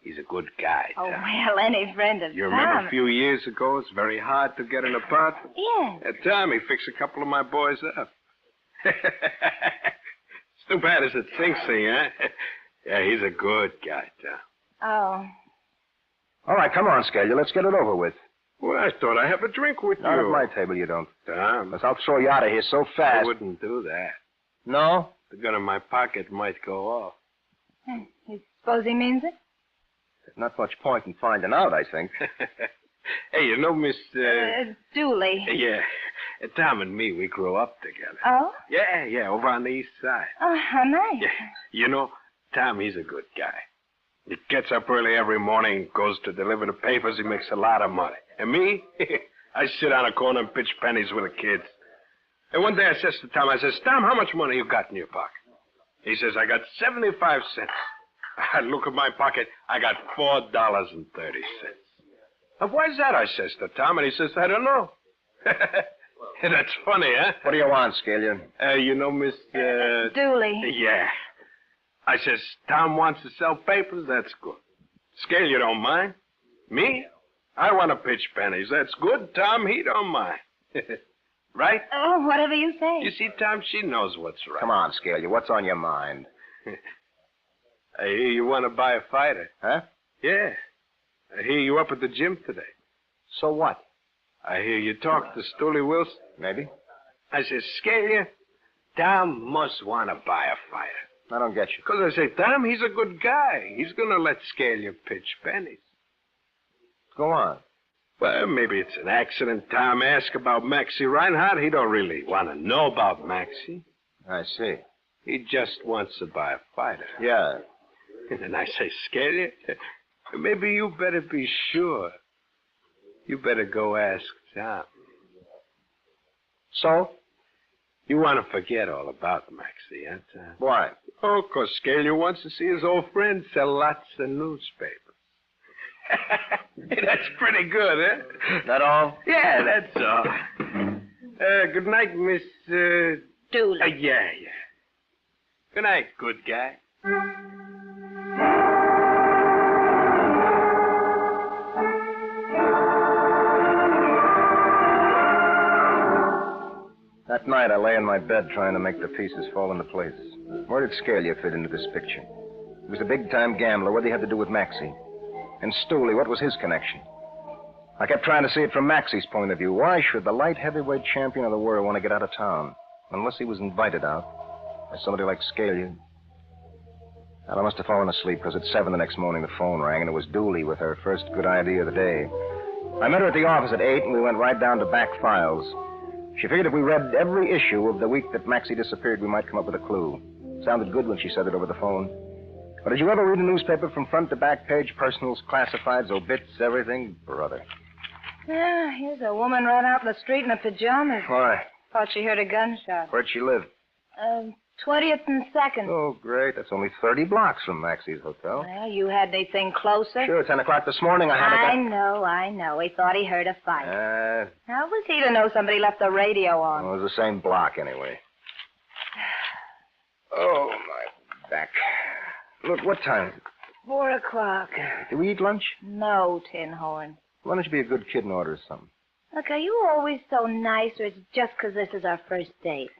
He's a good guy, Tom. Oh, well, any friend of You remember Tom. a few years ago, it's very hard to get an apartment? Yes. Tom, he fixed a couple of my boys up. It's too bad as it sinks, see, huh? Yeah, he's a good guy, Tom. Oh. All right, come on, Scalia. Let's get it over with. Well, I thought I'd have a drink with Not you. at my table, you don't. Tom. Because I'll throw you out of here so fast. I wouldn't do that. No? The gun in my pocket might go off. You suppose he means it? There's not much point in finding out, I think. Hey, you know, Miss... Dooley. Yeah. Tom and me, we grew up together. Oh? Yeah, over on the east side. Oh, how nice. Yeah. You know, Tom, he's a good guy. He gets up early every morning, goes to deliver the papers. He makes a lot of money. And me, I sit on a corner and pitch pennies with the kids. And one day I says to Tom, Tom, how much money you got in your pocket? He says, I got 75 cents. I look at my pocket, I got $4.30. Why's that, I says to Tom, and he says, I don't know. That's funny, huh? What do you want, Scalia? You know, Miss... Dooley. Yeah. I says, Tom wants to sell papers, that's good. Scale, you don't mind? Me? I want to pitch pennies. That's good. Tom, he don't mind. Right? Oh, whatever you say. You see, Tom, she knows what's right. Come on, Scalia. What's on your mind? I hear you want to buy a fighter. Huh? Yeah. I hear you up at the gym today. So what? I hear you talk to Stoolie Wilson. Maybe. I says, Scalia, Tom must want to buy a fighter. I don't get you. Because I say, Tom, he's a good guy. He's going to let Scalia pitch pennies. Go on. Well, maybe it's an accident. Tom asked about Maxie Reinhardt. He don't really want to know about Maxie. I see. He just wants to buy a fighter. Yeah. And I say, Scalia, maybe you better be sure. You better go ask Tom. So? You want to forget all about Maxie, huh, Tom? Why? Oh, because Scalia wants to see his old friend sell lots of newspapers. That's pretty good, huh? That all? Yeah, that's all. Good night, Miss... Dooley. Yeah. Good night, good guy. That night, I lay in my bed trying to make the pieces fall into place. Where did Scalia fit into this picture? He was a big-time gambler. What did he have to do with Maxie? And Stooley, what was his connection? I kept trying to see it from Maxie's point of view. Why should the light heavyweight champion of the world want to get out of town? Unless he was invited out by somebody like Scalia. Well, I must have fallen asleep because at 7 the next morning the phone rang, and it was Dooley with her first good idea of the day. I met her at the office at 8, and we went right down to back files. She figured if we read every issue of the week that Maxie disappeared, we might come up with a clue. Sounded good when she said it over the phone. But did you ever read a newspaper from front to back page, personals, classifieds, obits, everything? Brother. Yeah, here's a woman right out in the street in her pajamas. Why? Thought she heard a gunshot. Where'd she live? 20th and 2nd. Oh, great. That's only 30 blocks from Maxie's hotel. Well, you had anything closer? Sure, 10 o'clock this morning I had I know. He thought he heard a fight. How was he to know somebody left the radio on? Well, it was the same block anyway. Oh, my back. Look, what time is it? 4 o'clock. Did we eat lunch? No, Tin Horn. Why don't you be a good kid and order something? Look, are you always so nice, or it's just 'cause this is our first date?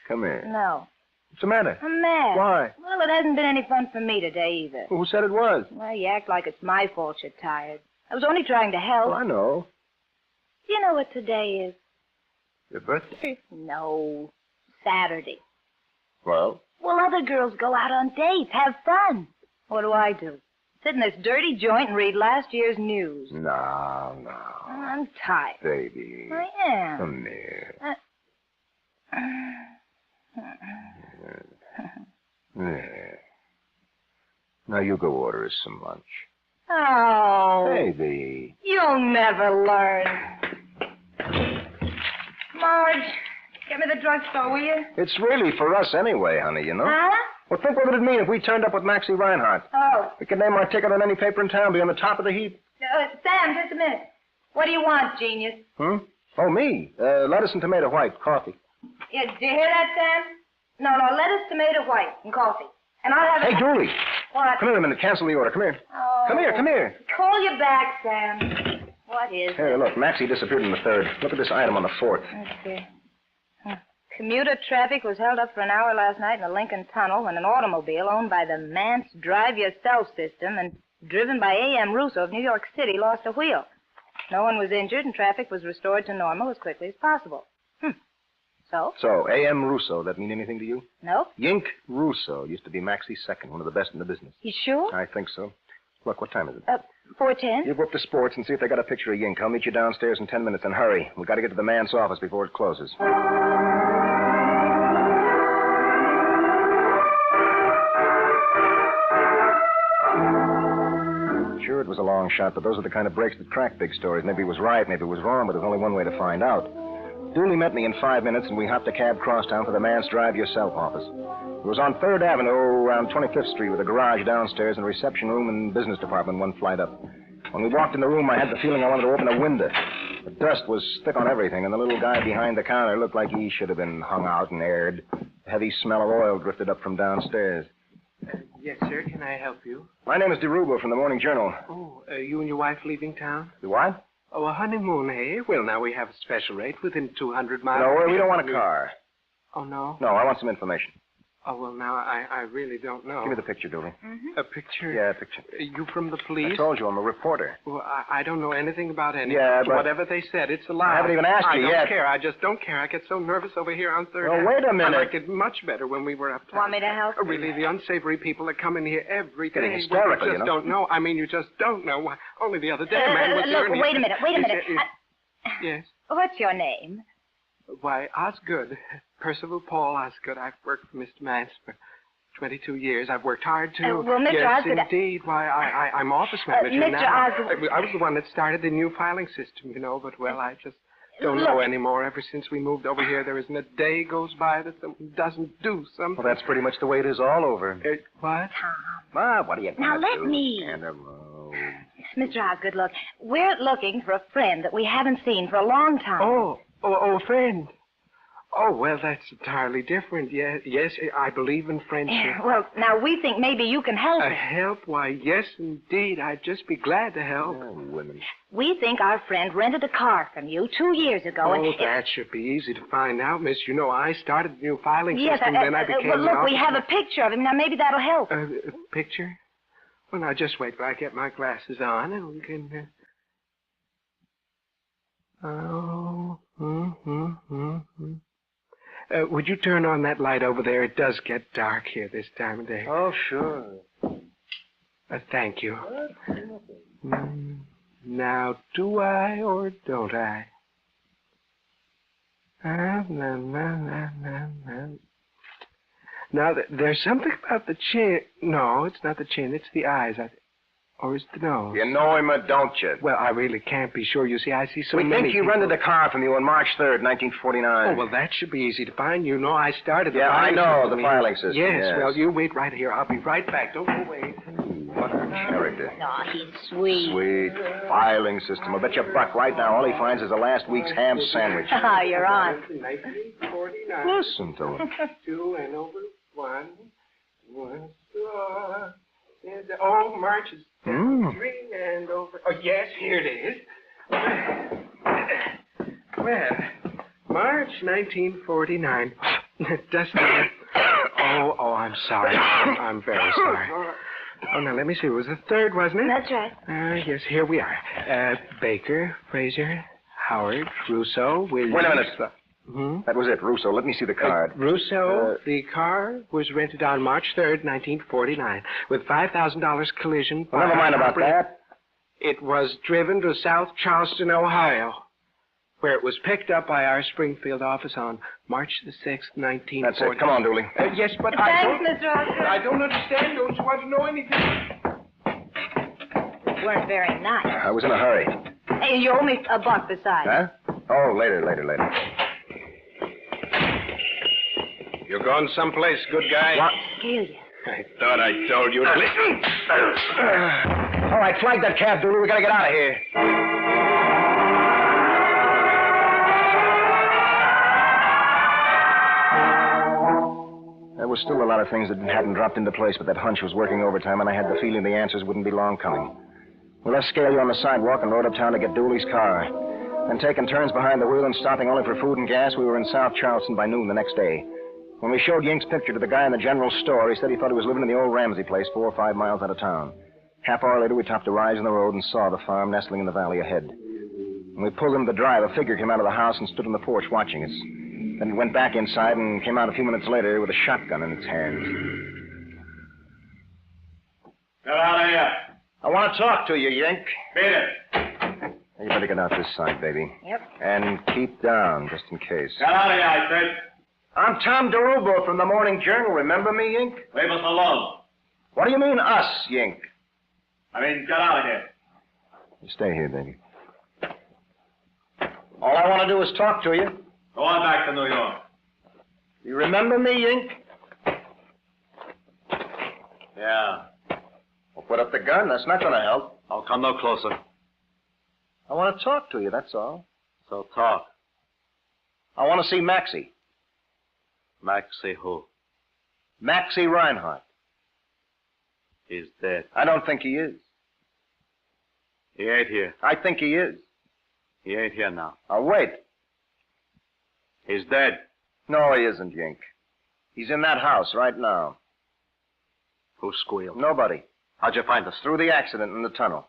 Come here. No. What's the matter? I'm mad. Why? Well, it hasn't been any fun for me today either. Who said it was? Well, you act like it's my fault you're tired. I was only trying to help. Well, I know. Do you know what today is? Your birthday? No. Saturday. Well? Well, other girls go out on dates, have fun. What do? Sit in this dirty joint and read last year's news. No. I'm tired. Baby. I am. Come here. There. Now you go order us some lunch. Oh. Baby. You'll never learn. Marge, get me the drugstore, will you? It's really for us anyway, honey, you know? Huh? Well, think what would it mean if we turned up with Maxie Reinhardt? Oh. We could name our ticket on any paper in town, be on the top of the heap. Sam, just a minute. What do you want, genius? Oh, me? Lettuce and tomato white, coffee. Yeah, did you hear that, Sam? No, lettuce, tomato, white, and coffee. And I'll have... Hey, Julie. What? Come here a minute. Cancel the order. Come here. Oh. Come here. Call you back, Sam. What is Here, look. Maxie disappeared in the 3rd. Look at this item on the 4th. Let's see. Commuter traffic was held up for an hour last night in the Lincoln Tunnel when an automobile owned by the Mance Drive Yourself system and driven by A.M. Russo of New York City lost a wheel. No one was injured and traffic was restored to normal as quickly as possible. So, A.M. Russo, that mean anything to you? No. Yink Russo used to be Maxie's second, one of the best in the business. You sure? I think so. Look, what time is it? 4:10. You go up to Sports and see if they got a picture of Yink. I'll meet you downstairs in 10 minutes, and hurry. We've got to get to the man's office before it closes. Sure, it was a long shot, but those are the kind of breaks that crack big stories. Maybe it was right, maybe it was wrong, but there's only one way to find out. Dooley met me in 5 minutes, and we hopped a cab crosstown for the Mance Drive Yourself office. It was on 3rd Avenue, around 25th Street, with a garage downstairs and a reception room and business department one flight up. When we walked in the room, I had the feeling I wanted to open a window. The dust was thick on everything, and the little guy behind the counter looked like he should have been hung out and aired. A heavy smell of oil drifted up from downstairs. Yes, sir. Can I help you? My name is DeRubo from the Morning Journal. Oh, you and your wife leaving town? The what? Oh, a honeymoon, eh? Well, now we have a special rate within 200 miles. No, we don't want a car. Oh, no? No, I want some information. Oh, well, now, I really don't know. Give me the picture, Dooley. A picture? Yeah, a picture. You from the police? I told you, I'm a reporter. Well, I don't know anything about anything. Yeah, but... Whatever they said, it's a lie. I haven't even asked you yet. I don't yet. care. I just don't care. I get so nervous over here on 3rd Well, wait a minute. I liked it much better when we were uptown. Want me to help? Really, the unsavory people that come in here every day. Getting hysterical, you just don't know. I mean, you just don't know. Why, only the other day, a man was here Look, and wait a minute. Yes? What's your name? Why, Osgood. Percival Paul Osgood. I've worked for Mr. Mance for 22 years. I've worked hard, too. Well, Mr. Yes, Osgood... indeed. Why, I'm office manager Mr. now. Osgood... I was the one that started the new filing system, you know, but, well, I just don't know anymore. Ever since we moved over here, there isn't a day goes by that someone doesn't do something. Well, that's pretty much the way it is all over. What? Ma, what are you Now, gonna let do? me. And alone. Mr. Osgood, look, we're looking for a friend that we haven't seen for a long time. Oh, a friend. Oh, well, that's entirely different. Yes, I believe in friendship. Well, now, we think maybe you can help us. Help? Why, yes, indeed. I'd just be glad to help. Oh, women. We think our friend rented a car from you 2 years ago. Oh, that should be easy to find out, miss. You know, I started the new filing system, then I became well, look, an we have a picture of him. Now, maybe that'll help. A picture? Well, now, just wait till I get my glasses on, and we can... Would you turn on that light over there? It does get dark here this time of day. Oh, sure. Thank you. Now, do I or don't I? Now, there's something about the chin. No, it's not the chin. It's the eyes. Or is it the nose? You know him or don't you? Well, I really can't be sure. You see, I see so we many think he people. rented a car from you on March 3rd, 1949. Oh, well, that should be easy to find. You know, I started the Yeah, I filing know, system. the filing system, yes. Well, you wait right here. I'll be right back. Don't go away. What a character. Oh, he's sweet. Sweet. Filing system. I'll bet you $1 right now all he finds is the last week's ham sandwich. Oh, you're on. 1949. Listen to him. 2 and over 1. 1 star. Oh, March is 3 and over. Oh, yes, here it is. Well, March 1949. Doesn't it? Oh, I'm sorry. I'm very sorry. Oh, now, let me see. It was the 3rd, wasn't it? That's right. Yes, here we are. Baker, Fraser, Howard, Russo, Williams. Wait a minute. That was it, Russo. Let me see the card. Russo, the car was rented on March 3rd, 1949, with $5,000 collision. Well, never mind about that. It was driven to South Charleston, Ohio, where it was picked up by our Springfield office on March the 6th, 1940. That's it. Come on, Dooley. Yes, but Thanks, Mr. Osgood. I don't understand. Don't you want to know anything? You weren't very nice. I was in a hurry. Hey, you owe me $1 besides. Huh? Oh, later. You're going someplace, good guy? What? Steele you. I thought I told you to listen. All right, flag that cab, Dooley. We gotta get out of here. There was still a lot of things that hadn't dropped into place, but that hunch was working overtime, and I had the feeling the answers wouldn't be long coming. We left Scalia on the sidewalk and rode uptown to get Dooley's car. Then, taking turns behind the wheel and stopping only for food and gas, we were in South Charleston by noon the next day. When we showed Yink's picture to the guy in the general store, he said he thought he was living in the old Ramsey place 4 or 5 miles out of town. Half hour later, we topped a rise in the road and saw the farm nestling in the valley ahead. When we pulled into the drive, a figure came out of the house and stood on the porch watching us. Then it went back inside and came out a few minutes later with a shotgun in its hands. Get out of here. I want to talk to you, Yink. Beat it. You better get out this side, baby. Yep. And keep down, just in case. Get out of here, I said. I'm Tom DeRubo from the Morning Journal. Remember me, Yink? Leave us alone. What do you mean, us, Yink? I mean, get out of here. You stay here, baby. All I want to do is talk to you. Go on back to New York. You remember me, Yink? Yeah. Well, put up the gun. That's not going to help. I'll come no closer. I want to talk to you, that's all. So talk. I want to see Maxie. Maxie who? Maxie Reinhardt. He's dead. I don't think he is. He ain't here. I think he is. He ain't here now. I'll wait. He's dead. No, he isn't, Yink. He's in that house right now. Who squealed? Nobody. How'd you find us? Through the accident in the tunnel.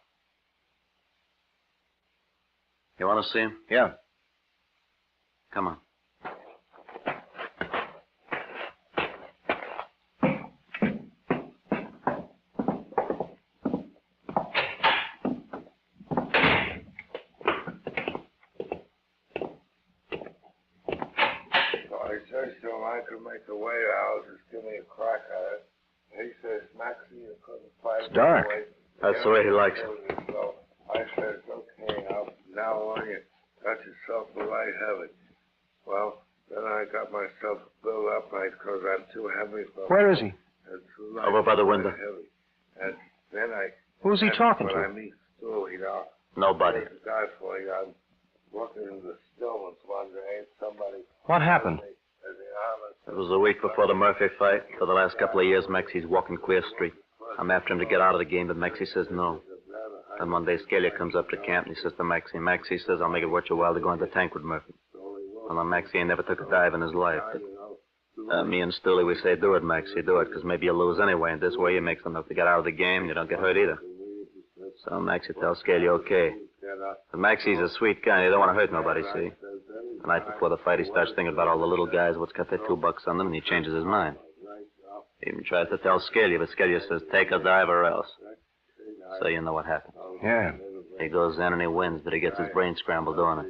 You want to see him? Yeah. Come on. I said to him I could make the way out, just give me a crack at it. He says, Maxie, you couldn't fight It's dark. away. That's the way he likes it. So I said, okay, now on you got yourself a light heavy. Well, then I got myself built up right because I'm too heavy for... Where is he? Over by the window. Heavy. And then Who's he talking when to? I meet Stu, you know... Nobody. There's a guy for you. I'm walking in the Stillman's wondering, ain't somebody... What happened? It was a week before the Murphy fight. For the last couple of years, Maxie's walking Queer Street. I'm after him to get out of the game, but Maxie says no. And one day, Scalia comes up to camp, and he says to Maxie says, I'll make it worth your while to go into the tank with Murphy. Well, now, Maxie ain't never took a dive in his life, but me and Steele, we say, do it, Maxie, do it, because maybe you'll lose anyway, and this way you make enough to get out of the game, and you don't get hurt either. So Maxie tells Scalia, okay. But Maxie's a sweet guy, and he don't want to hurt nobody, see? The night before the fight, he starts thinking about all the little guys, what's got their $2 on them, and he changes his mind. He even tries to tell Scalia, but Scalia says, take a dive or else. So you know what happened. Yeah. He goes in and he wins, but he gets his brain scrambled doing it.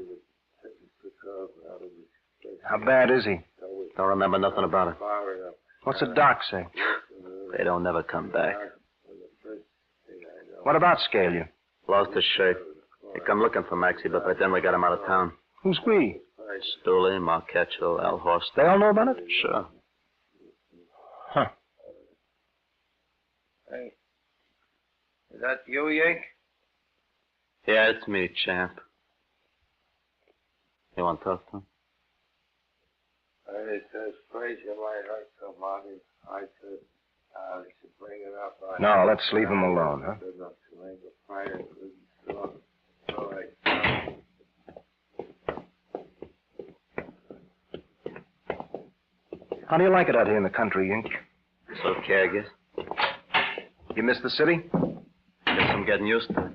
How bad is he? Don't remember nothing about it. Well, What's the doc say? They don't never come back. What about Scalia? Lost his shirt. They come looking for Maxie, but by then we got him out of town. Who's we? Steele, Mark Ketchel, Al Horst. They all know about it? Sure. Huh. Hey, is that you, Yank? Yeah, it's me, champ. You want to talk to him? It says Frazier might hurt somebody. I said, they should bring it up. No, let's leave him alone, huh? Good enough to make a fire. All right. How do you like it out here in the country, Ink? It's okay, I guess. You miss the city? Guess I'm getting used to it.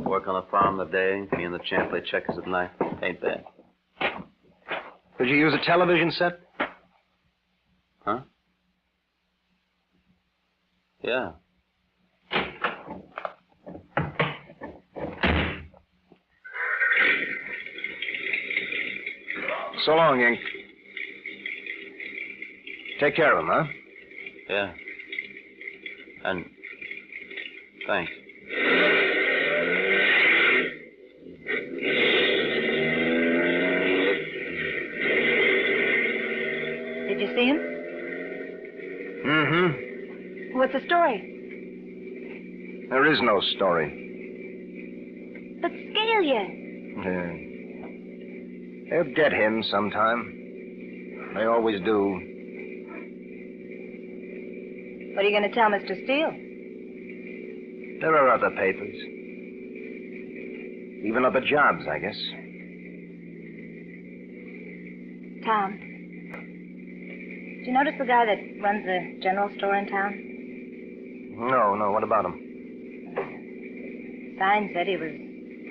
Work on a farm in the day, me and the champ play checkers at night. Ain't bad. Could you use a television set? Huh? Yeah. So long, Ink. Take care of him, huh? Yeah. And thanks. Did you see him? Mm-hmm. What's the story? There is no story. But Scalia. Yeah. They'll get him sometime. They always do. What are you going to tell Mr. Steele? There are other papers. Even other jobs, I guess. Tom, did you notice the guy that runs the general store in town? No, what about him? Sign said he was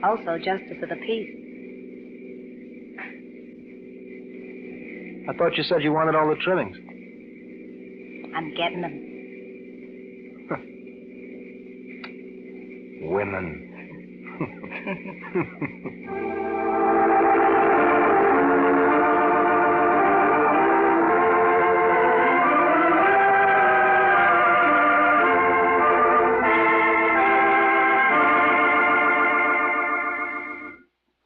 also Justice of the Peace. I thought you said you wanted all the trimmings. I'm getting them. Women.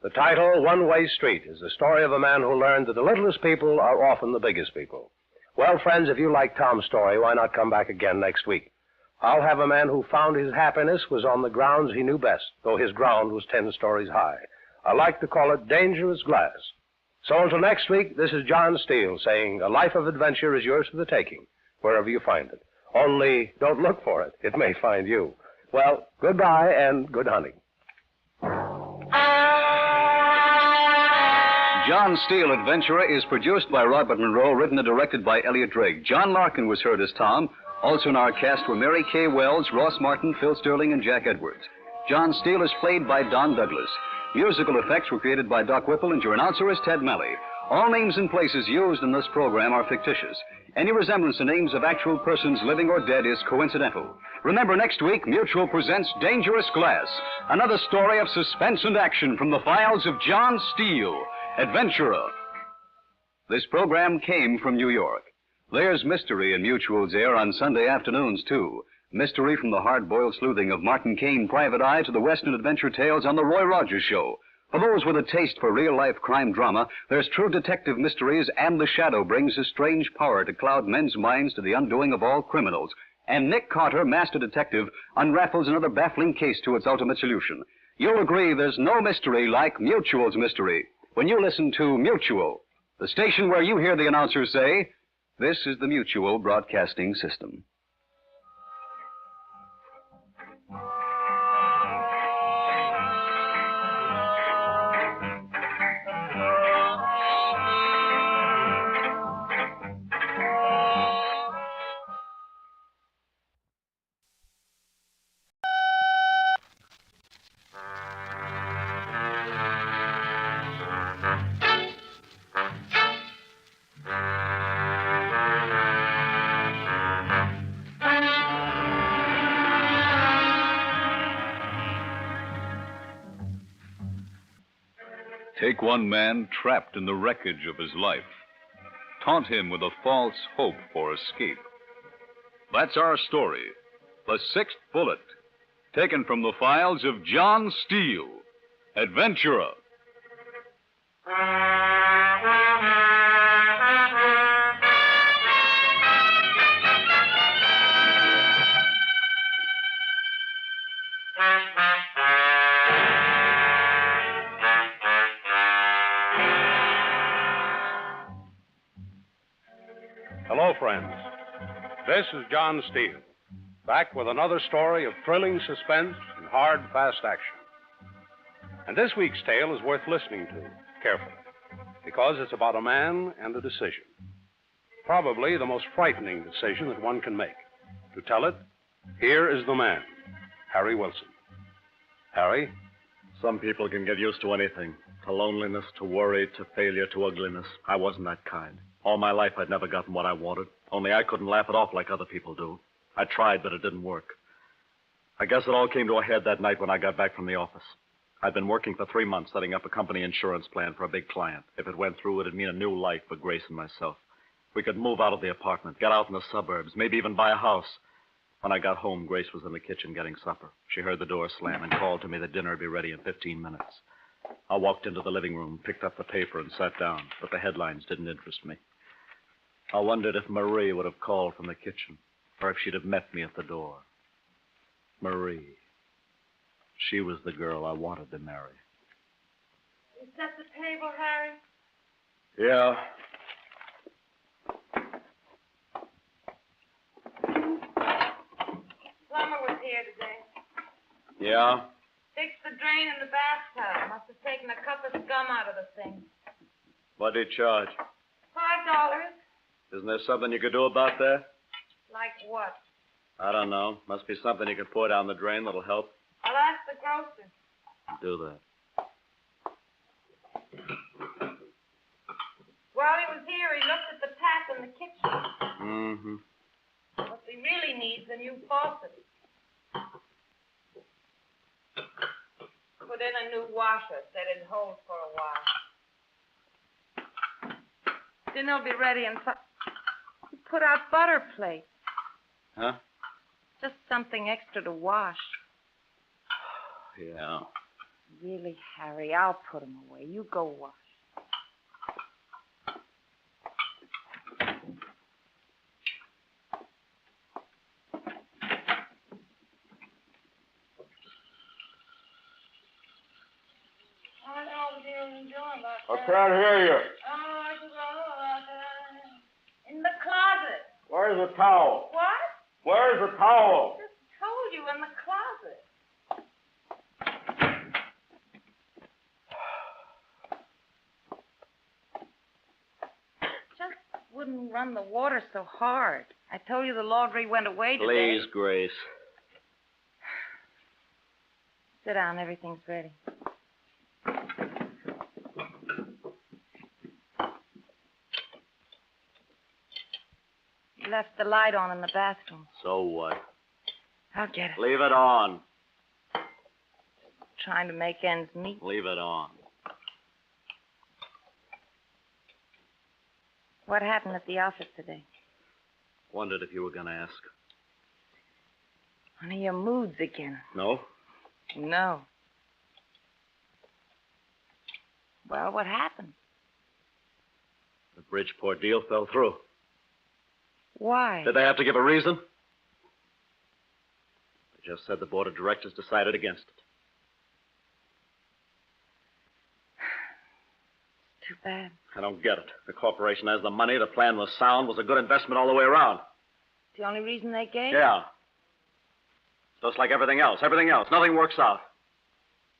The title, One Way Street, is the story of a man who learned that the littlest people are often the biggest people. Well, friends, if you like Tom's story, why not come back again next week? I'll have a man who found his happiness was on the grounds he knew best, though his ground was 10 stories high. I like to call it dangerous glass. So until next week, this is John Steele saying a life of adventure is yours for the taking, wherever you find it. Only don't look for it. It may find you. Well, goodbye and good hunting. John Steele Adventurer is produced by Robert Monroe, written and directed by Elliot Drake. John Larkin was heard as Tom. Also in our cast were Mary Kay Wells, Ross Martin, Phil Sterling, and Jack Edwards. John Steele is played by Don Douglas. Musical effects were created by Doc Whipple, and your announcer is Ted Malley. All names and places used in this program are fictitious. Any resemblance to names of actual persons living or dead is coincidental. Remember, next week, Mutual presents Dangerous Glass, another story of suspense and action from the files of John Steele, Adventurer. This program came from New York. There's mystery in Mutual's air on Sunday afternoons, too. Mystery from the hard-boiled sleuthing of Martin Caine, Private Eye, to the Western adventure tales on The Roy Rogers Show. For those with a taste for real-life crime drama, there's true detective mysteries, and The Shadow brings a strange power to cloud men's minds to the undoing of all criminals. And Nick Carter, master detective, unraffles another baffling case to its ultimate solution. You'll agree there's no mystery like Mutual's mystery when you listen to Mutual, the station where you hear the announcers say, "This is the Mutual Broadcasting System." Take one man trapped in the wreckage of his life. Taunt him with a false hope for escape. That's our story, The Sixth Bullet, taken from the files of John Steele, Adventurer. Hello, friends. This is John Steele, back with another story of thrilling suspense and hard, fast action. And this week's tale is worth listening to carefully, because it's about a man and a decision. Probably the most frightening decision that one can make. To tell it, here is the man, Harry Wilson. Harry? Some people can get used to anything. To loneliness, to worry, to failure, to ugliness. I wasn't that kind. All my life I'd never gotten what I wanted, only I couldn't laugh it off like other people do. I tried, but it didn't work. I guess it all came to a head that night when I got back from the office. I'd been working for 3 months setting up a company insurance plan for a big client. If it went through, it'd mean a new life for Grace and myself. We could move out of the apartment, get out in the suburbs, maybe even buy a house. When I got home, Grace was in the kitchen getting supper. She heard the door slam and called to me that dinner would be ready in 15 minutes. I walked into the living room, picked up the paper, and sat down, but the headlines didn't interest me. I wondered if Marie would have called from the kitchen, or if she'd have met me at the door. Marie. She was the girl I wanted to marry. You set the table, Harry? Yeah. Plumber was here today. Yeah? Fixed the drain in the bathtub. Must have taken a cup of scum out of the thing. What did he charge? $5. Isn't there something you could do about that? Like what? I don't know. Must be something you could pour down the drain that'll help. I'll ask the grocer. Do that. While he was here, he looked at the tap in the kitchen. Mm-hmm. What he really needs a new faucet. Put in a new washer. Said it'd hold for a while. Dinner'll be ready in Put out butter plates. Huh? Just something extra to wash. Yeah. Really, Harry, I'll put them away. You go wash. I can't hear you. In the closet. Where's the towel? What? Where's the towel? Just told you, in the closet. Just wouldn't run the water so hard. I told you the laundry went away today. Please, Grace. Sit down, everything's ready. Left the light on in the bathroom. So what? I'll get it. Leave it on. Trying to make ends meet. Leave it on. What happened at the office today? Wondered if you were going to ask. One of your moods again. No? No. Well, what happened? The Bridgeport deal fell through. Why? Did they have to give a reason? They just said the board of directors decided against it. Too bad. I don't get it. The corporation has the money, the plan was sound, was a good investment all the way around. The only reason they gave? Yeah. Just like everything else. Nothing works out.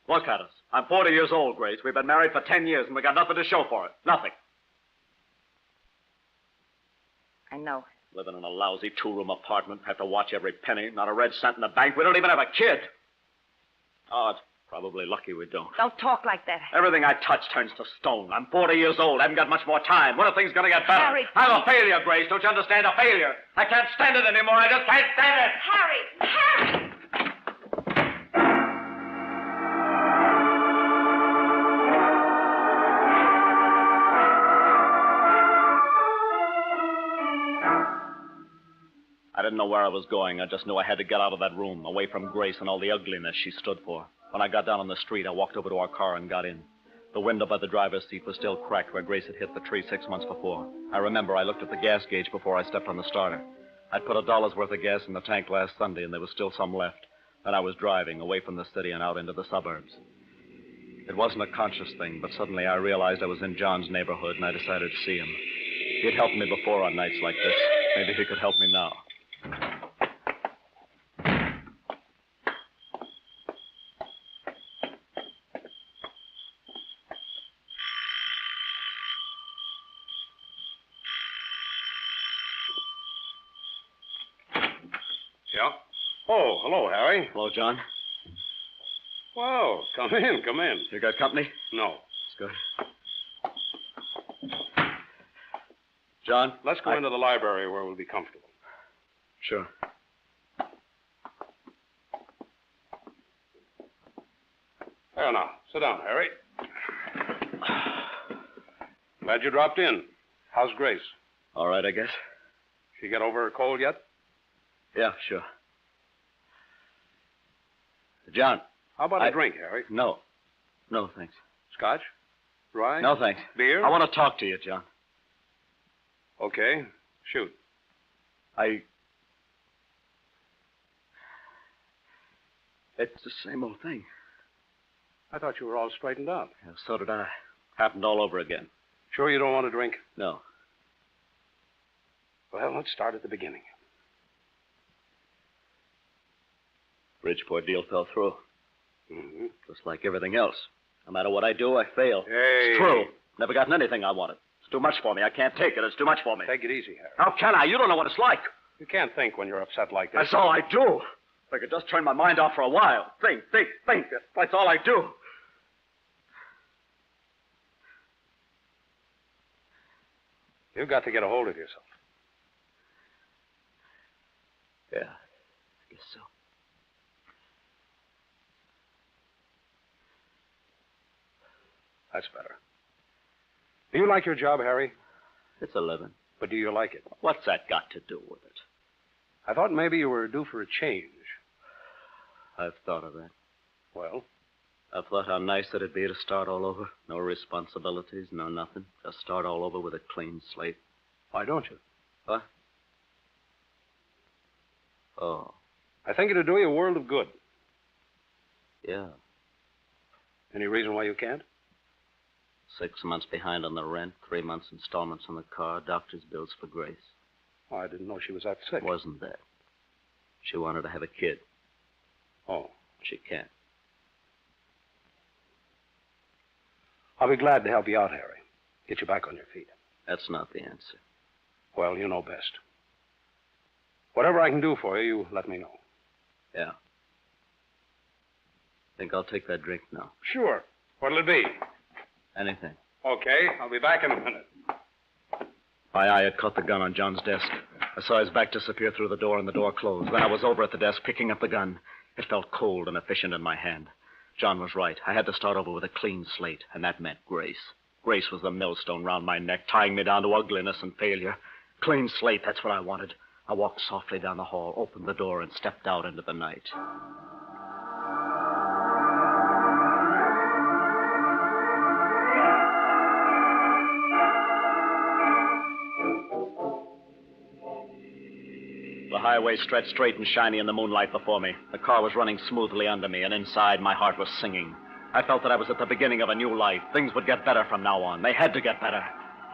Look at us. I'm 40 years old, Grace. We've been married for 10 years, and we got nothing to show for it. Nothing. I know. Living in a lousy two-room apartment. Have to watch every penny. Not a red cent in the bank. We don't even have a kid. Oh, it's probably lucky we don't. Don't talk like that. Everything I touch turns to stone. I'm 40 years old. I haven't got much more time. When are things going to get better? Harry, I'm a failure, Grace. Don't you understand? A failure. I can't stand it anymore. I just can't stand it. Harry! Harry! I didn't didn't know where I was going. I just knew I had to get out of that room, away from Grace and all the ugliness she stood for. When I got down on the street, I walked over to our car and got in. The window by the driver's seat was still cracked where Grace had hit the tree 6 months before. I remember I looked at the gas gauge before I stepped on the starter. I'd put $1 worth of gas in the tank last Sunday, and there was still some left. Then I was driving away from the city and out into the suburbs. It wasn't a conscious thing, but suddenly I realized I was in John's neighborhood, and I decided to see him. He had helped me before on nights like this. Maybe he could help me now. Yeah? Oh, hello, Harry. Hello, John. Well, come in, come in. You got company? No. That's good. John? Let's go into the library where we'll be comfortable. Sure. There now. Sit down, Harry. Glad you dropped in. How's Grace? All right, I guess. She get over her cold yet? Yeah, sure. John. How about a drink, Harry? No. No, thanks. Scotch? Rye? No, thanks. Beer? I want to talk to you, John. Okay. Shoot. It's the same old thing. I thought you were all straightened out. Yeah, so did I. Happened all over again. Sure you don't want a drink? No. Well, let's start at the beginning. Bridgeport deal fell through. Mm-hmm. Just like everything else. No matter what I do, I fail. Hey. It's true. Never gotten anything I wanted. It's too much for me. I can't take it. It's too much for me. Take it easy, Harry. How can I? You don't know what it's like. You can't think when you're upset like this. That's all I do. If I could just turn my mind off for a while. Think. That's all I do. You've got to get a hold of yourself. Yeah, I guess so. That's better. Do you like your job, Harry? It's a living. But do you like it? What's that got to do with it? I thought maybe you were due for a change. I've thought of that. Well? I've thought how nice it'd be to start all over. No responsibilities, no nothing. Just start all over with a clean slate. Why don't you? What? Oh. I think it'd do you a world of good. Yeah. Any reason why you can't? 6 months behind on the rent, 3 months installments on the car, doctor's bills for Grace. Oh, I didn't know she was that sick. Wasn't that. She wanted to have a kid. Oh. She can't. I'll be glad to help you out, Harry. Get you back on your feet. That's not the answer. Well, you know best. Whatever I can do for you, you let me know. Yeah. Think I'll take that drink now? Sure. What'll it be? Anything. Okay, I'll be back in a minute. My eye had caught the gun on John's desk. I saw his back disappear through the door and the door closed. Then I was over at the desk picking up the gun. It felt cold and efficient in my hand. John was right. I had to start over with a clean slate, and that meant Grace. Grace was the millstone round my neck, tying me down to ugliness and failure. Clean slate, that's what I wanted. I walked softly down the hall, opened the door, and stepped out into the night. The highway stretched straight and shiny in the moonlight before me. The car was running smoothly under me, and inside my heart was singing. I felt that I was at the beginning of a new life. Things would get better from now on. They had to get better.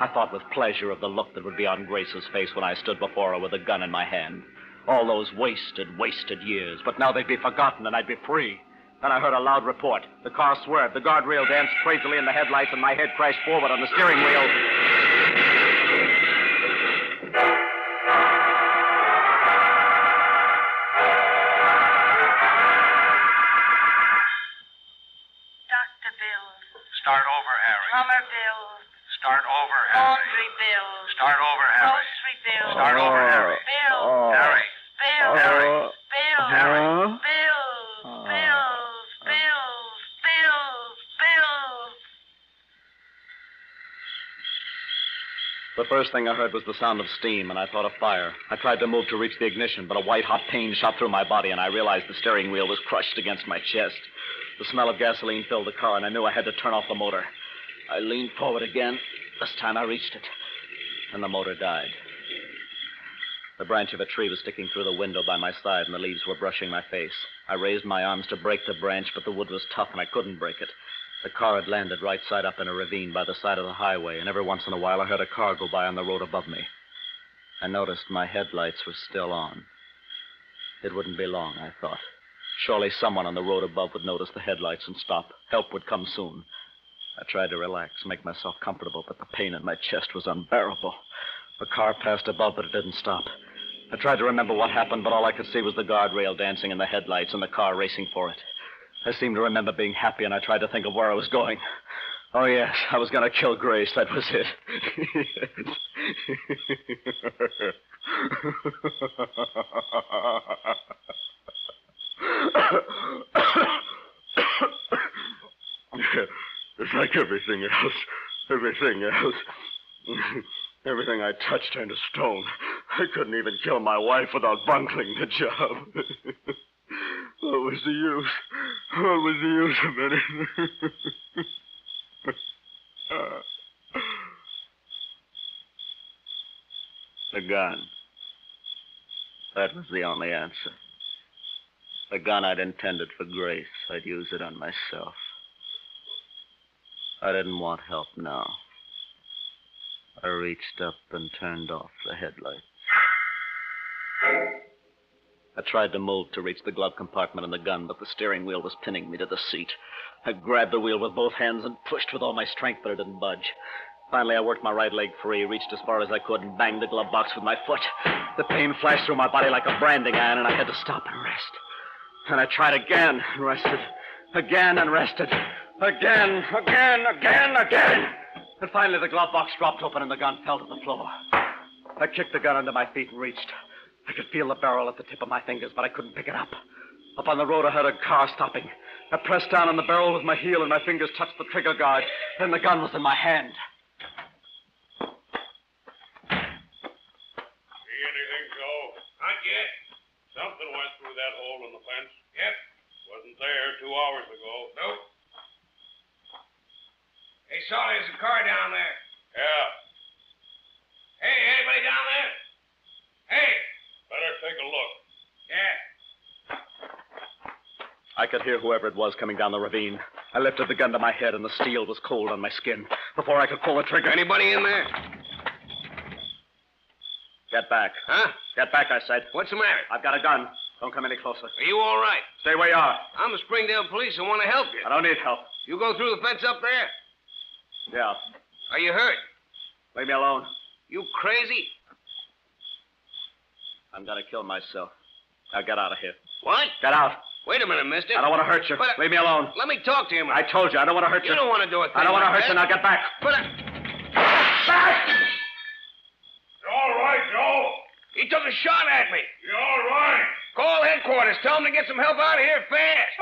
I thought with pleasure of the look that would be on Grace's face when I stood before her with a gun in my hand. All those wasted years. But now they'd be forgotten and I'd be free. Then I heard a loud report. The car swerved. The guardrail danced crazily in the headlights and my head crashed forward on the steering wheel. Dr. Bills. Start over, Harry. Plumber Bills. Start over, Harry. Laundry bills. Start over, Harry. Grocery bills. Start over, Harry. Bills. Harry. Bills. Harry. Bills. Harry. Bills. Bills. The The first thing I heard was the sound of steam, and I thought of fire. I tried to move to reach the ignition, but a white-hot pain shot through my body, and I realized the steering wheel was crushed against my chest. The smell of gasoline filled the car, and I knew I had to turn off the motor. I leaned forward again. This time I reached it, and the motor died. The branch of a tree was sticking through the window by my side, and the leaves were brushing my face. I raised my arms to break the branch, but the wood was tough, and I couldn't break it. The car had landed right side up in a ravine by the side of the highway, and every once in a while I heard a car go by on the road above me. I noticed my headlights were still on. It wouldn't be long, I thought. Surely someone on the road above would notice the headlights and stop. Help would come soon. I tried to relax, make myself comfortable, but the pain in my chest was unbearable. The car passed above, but it didn't stop. I tried to remember what happened, but all I could see was the guardrail dancing in the headlights and the car racing for it. I seemed to remember being happy, and I tried to think of where I was going. Oh, yes, I was going to kill Grace. That was it. It's like everything else. Everything else. Everything I touched turned to stone. I couldn't even kill my wife without bungling the job. What was the use? What was the use of anything? The gun. That was the only answer. The gun I'd intended for Grace. I'd use it on myself. I didn't want help now. I reached up and turned off the headlights. I tried to move to reach the glove compartment in the gun, but the steering wheel was pinning me to the seat. I grabbed the wheel with both hands and pushed with all my strength, but it didn't budge. Finally, I worked my right leg free, reached as far as I could, and banged the glove box with my foot. The pain flashed through my body like a branding iron, and I had to stop and rest. And I tried again and rested. Again and rested. Again. And finally, the glove box dropped open and the gun fell to the floor. I kicked the gun under my feet and reached. I could feel the barrel at the tip of my fingers, but I couldn't pick it up. Up on the road, I heard a car stopping. I pressed down on the barrel with my heel, and my fingers touched the trigger guard. Then the gun was in my hand. See anything, Joe? Not yet. Something went through that hole in the fence. Yep. Wasn't there 2 hours ago. Nope. Hey, Saul, there's a car down there. Yeah. Hey, anybody down there? Hey! Better take a look. Yeah. I could hear whoever it was coming down the ravine. I lifted the gun to my head, and the steel was cold on my skin. Before I could pull the trigger... Anybody in there? Get back. Huh? Get back, I said. What's the matter? I've got a gun. Don't come any closer. Are you all right? Stay where you are. I'm the Springdale police and want to help you. I don't need help. You go through the fence up there? Yeah. Are you hurt? Leave me alone. You crazy? I'm going to kill myself. Now get out of here. What? Get out. Wait a minute, mister. I don't want to hurt you. But, leave me alone. Let me talk to you, man. I told you, I don't want to hurt you. You don't want to do a thing I don't want to like hurt you. that. Now get back. But Back! You all right, Joe? He took a shot at me. You all right? Call headquarters. Tell them to get some help out of here fast.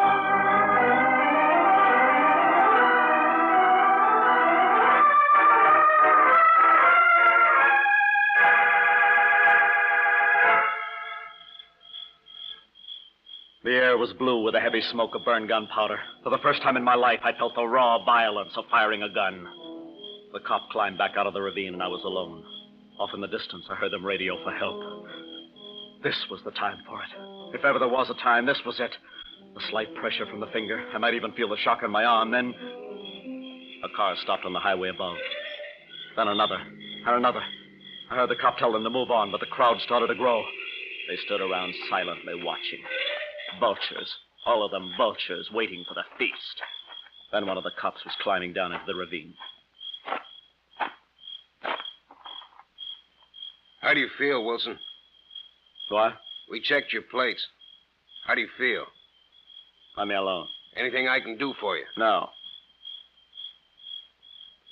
The air was blue with a heavy smoke of burned gunpowder. For the first time in my life, I felt the raw violence of firing a gun. The cop climbed back out of the ravine, and I was alone. Off in the distance, I heard them radio for help. This was the time for it. If ever there was a time, this was it. A slight pressure from the finger. I might even feel the shock in my arm. Then a car stopped on the highway above. Then another, and another. I heard the cop tell them to move on, but the crowd started to grow. They stood around silently watching. Vultures. All of them vultures waiting for the feast. Then one of the cops was climbing down into the ravine. How do you feel, Wilson? What? We checked your plates. How do you feel? Let me alone. Anything I can do for you? No.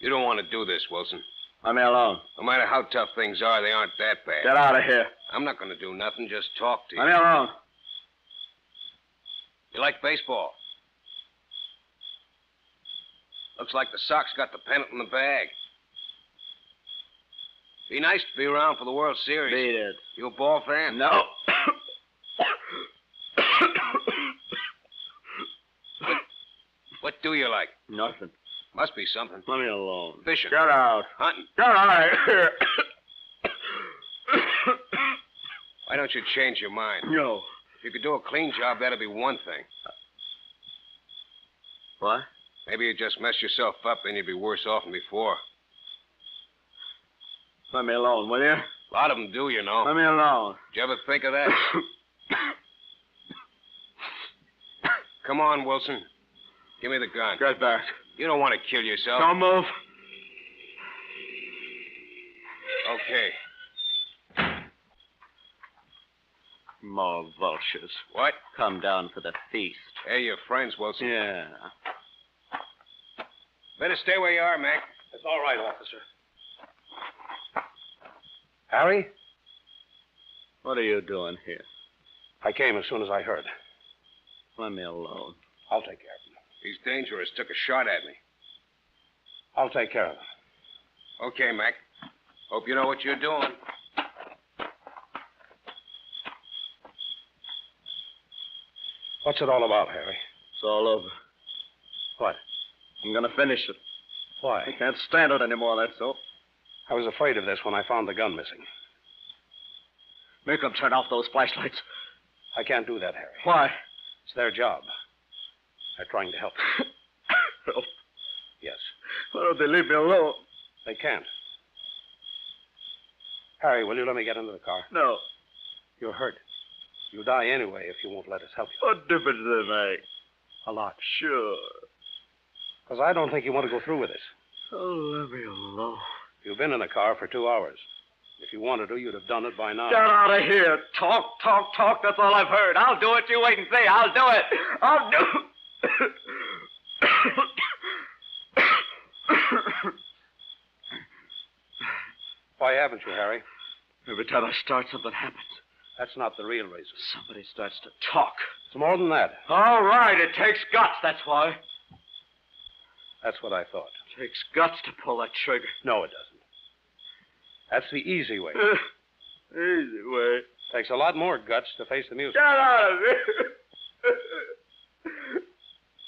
You don't want to do this, Wilson. Let me alone. No matter how tough things are, they aren't that bad. Get out of here. I'm not going to do nothing, just talk to you. Let me alone. You like baseball? Looks like the Sox got the pennant in the bag. Be nice to be around for the World Series. Beat it. You a ball fan? No. What do you like? Nothing. Must be something. Let me alone. Fishing. Get out. Hunting. Get out of here. Why don't you change your mind? No. If you could do a clean job, that'd be one thing. What? Maybe you just mess yourself up, then you'd be worse off than before. Let me alone, will you? A lot of them do, you know. Let me alone. Did you ever think of that? Come on, Wilson. Give me the gun. Get back. You don't want to kill yourself. Don't move. Okay. More vultures. What? Come down for the feast. Hey, you're friends, Wilson. Yeah. Better stay where you are, Mac. It's all right, officer. Harry? What are you doing here? I came as soon as I heard. Let me alone. I'll take care of him. He's dangerous. Took a shot at me. I'll take care of him. Okay, Mac. Hope you know what you're doing. What's it all about, Harry? It's all over. What? I'm going to finish it. Why? I can't stand it anymore, that's all. I was afraid of this when I found the gun missing. Make them turn off those flashlights. I can't do that, Harry. Why? It's their job. They're trying to help me. Help? Yes. Why don't they leave me alone? They can't. Harry, will you let me get into the car? No. You're hurt. You'll die anyway if you won't let us help you. What difference does it make? A lot. Sure. Because I don't think you want to go through with this. Oh, let me alone. You've been in the car for 2 hours. If you wanted to, you'd have done it by now. Get out of here. Talk, talk, talk. That's all I've heard. I'll do it. You wait and see. I'll do it. I'll do it. Why haven't you, Harry? Every time I start, something happens. That's not the real reason. Somebody starts to talk. It's more than that. All right. It takes guts. That's why. That's what I thought. It takes guts to pull that trigger. No, it doesn't. That's the easy way. Easy way. Takes a lot more guts to face the music. Get out of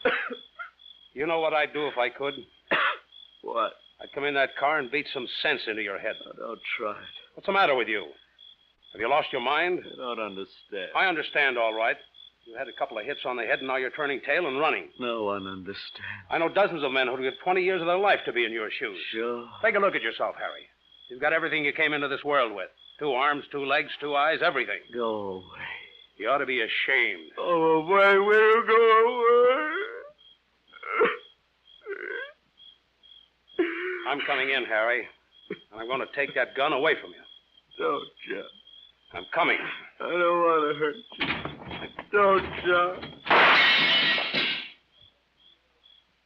here. You know what I'd do if I could? What? I'd come in that car and beat some sense into your head. Oh, don't try it. What's the matter with you? Have you lost your mind? I don't understand. I understand, all right. You had a couple of hits on the head, and now you're turning tail and running. No one understands. I know dozens of men who'd give 20 years of their life to be in your shoes. Sure. Take a look at yourself, Harry. You've got everything you came into this world with. 2 arms, 2 legs, 2 eyes, everything. Go away. You ought to be ashamed. Go away. Will go away. I'm coming in, Harry. And I'm going to take that gun away from you. Don't, John. I'm coming. I don't want to hurt you. Don't, John.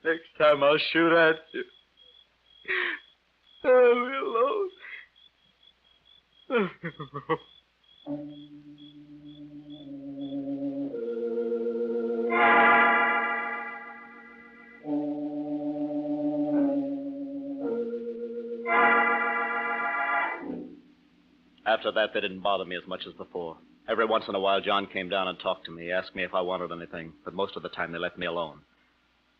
Next time I'll shoot at you. Leave me alone. After that, they didn't bother me as much as before. Every once in a while, John came down and talked to me, asked me if I wanted anything, but most of the time they left me alone.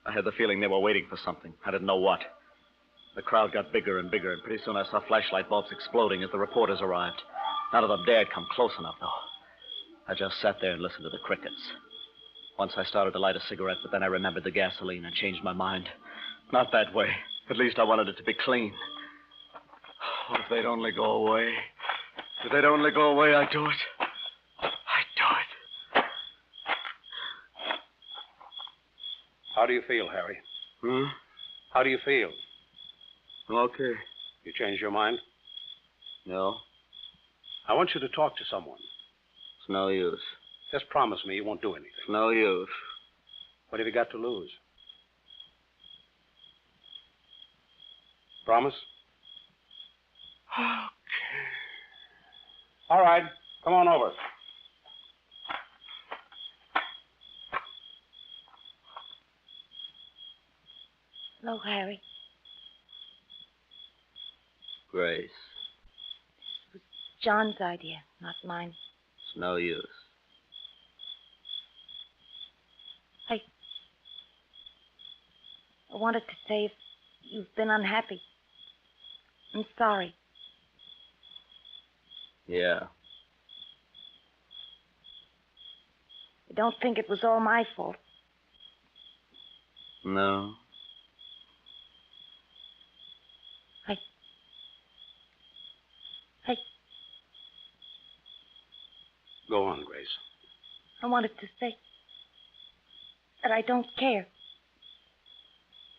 I had the feeling they were waiting for something. I didn't know what. The crowd got bigger and bigger, and pretty soon I saw flashlight bulbs exploding as the reporters arrived. None of them dared come close enough, though. I just sat there and listened to the crickets. Once I started to light a cigarette, but then I remembered the gasoline and changed my mind. Not that way. At least I wanted it to be clean. Oh, if they'd only go away. If they'd only go away, I'd do it. I'd do it. How do you feel, Harry? Hmm? How do you feel? Okay. You changed your mind? No. I want you to talk to someone. It's no use. Just promise me you won't do anything. It's no use. What have you got to lose? Promise? Okay. All right. Come on over. Hello, Harry. Grace. John's idea, not mine. It's no use. I wanted to say if you've been unhappy, I'm sorry. Yeah. I don't think it was all my fault. No. Go on, Grace. I wanted to say that I don't care.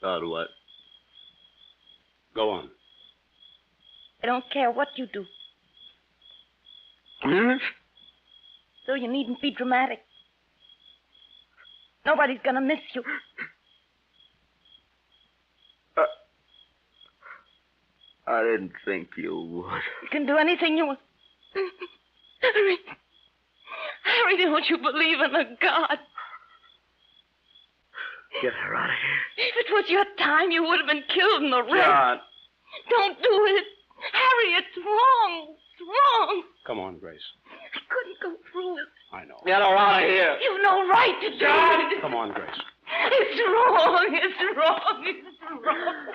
God, what? Go on. I don't care what you do. So you needn't be dramatic. Nobody's gonna miss you. I didn't think you would. You can do anything you want. Harry, don't you believe in a God? Get her out of here. If it was your time, you would have been killed in the wreck. John. Don't do it. Harry, it's wrong. It's wrong. Come on, Grace. I couldn't go through it. I know. Get her out of here. You've no right to do it. Come on, Grace. It's wrong. It's wrong. It's wrong.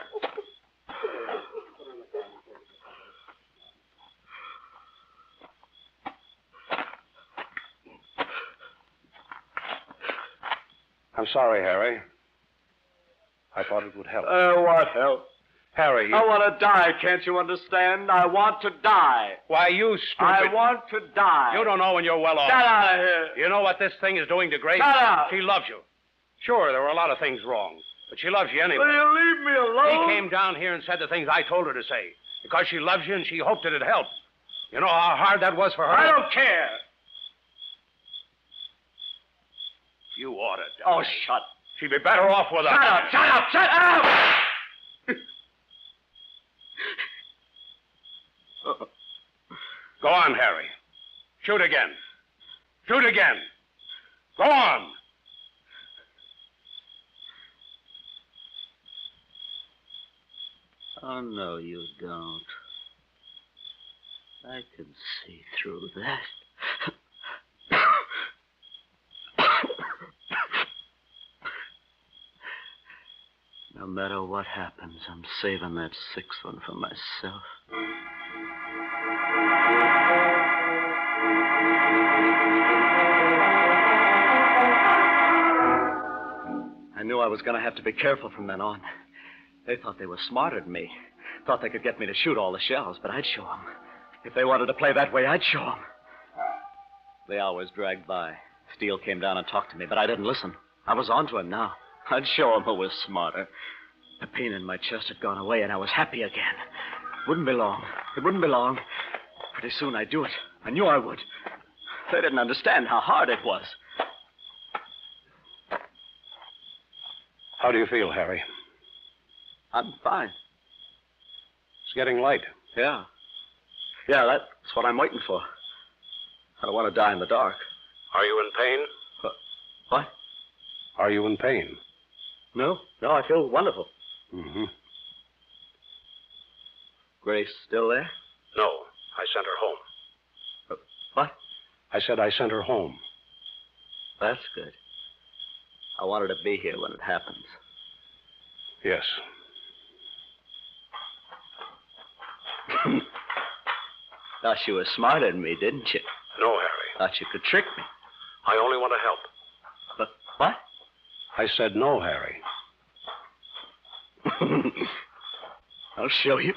I'm sorry, Harry. I thought it would help. What help? Harry, I want to die, can't you understand? I want to die. Why, you stupid. I want to die. You don't know when you're well off. Get out of here. You know what this thing is doing to Grace? Shut up. She loves you. Sure, there were a lot of things wrong, but she loves you anyway. Will you leave me alone? He came down here and said the things I told her to say, because she loves you and she hoped it'd help. You know how hard that was for her? I don't care. You ought to die. Oh, shut. She'd be better off with us. Shut up, shut up, shut up! Go on, Harry. Shoot again. Shoot again. Go on. Oh, no, you don't. I can see through that. No matter what happens, I'm saving that sixth one for myself. I knew I was going to have to be careful from then on. They thought they were smarter than me. Thought they could get me to shoot all the shells, but I'd show them. If they wanted to play that way, I'd show them. The hours dragged by. Steele came down and talked to me, but I didn't listen. I was on to him now. I'd show him who was smarter. The pain in my chest had gone away, and I was happy again. Wouldn't be long. It wouldn't be long. Pretty soon I'd do it. I knew I would. They didn't understand how hard it was. How do you feel, Harry? I'm fine. It's getting light. Yeah. Yeah, that's what I'm waiting for. I don't want to die in the dark. Are you in pain? What? Are you in pain? No, I feel wonderful. Mm-hmm. Grace still there? No, I sent her home. What? I said I sent her home. That's good. I want her to be here when it happens. Yes. Thought you were smarter than me, didn't you? No, Harry. Thought you could trick me. I only want to help. But what? I said no, Harry. I'll show you.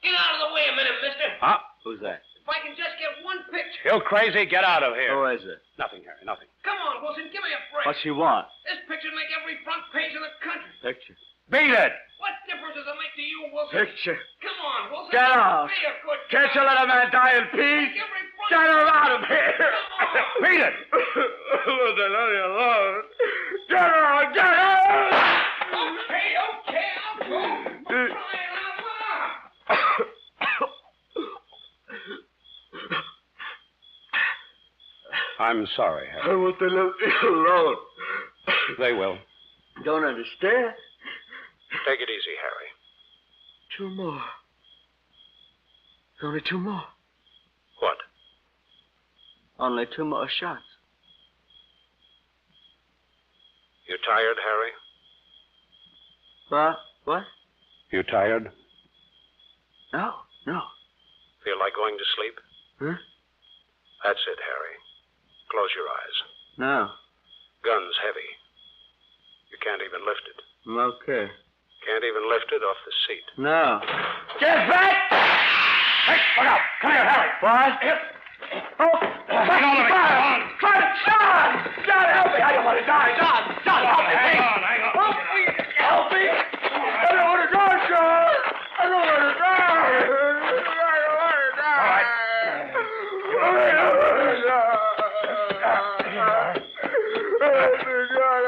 Get out of the way a minute, mister. Huh? Who's that? If I can just get one picture. You crazy? Get out of here. Who is it? Nothing, Harry, nothing. Come on, Wilson, give me a break. What's she want? This picture'd make every front page in the country. Picture. Beat it! What difference does it make to you, Wilson? Picture. Come on, Wilson. Get out. Be a good Can't you let a man die in peace? Make every front Get her out of here. Beat it! Then let me alone. Get her out. Get her. Okay, I'll go. I'm crying out loud. I'm sorry, Harry. I want them to let me alone. They will. Don't understand. Take it easy, Harry. 2 more. Only 2 more. What? Only 2 more shots. You tired, Harry? What? You tired? No. Feel like going to sleep? Huh? That's it, Harry. Close your eyes. No. Gun's heavy. You can't even lift it. Okay. Can't even lift it off the seat. No. Get back! Hey, look out! Come here, Harry! What? Hang on to me! John, help me! I don't want to die! John, help me! Hang on! Help me! I don't want to die, John! I don't want to die! All right.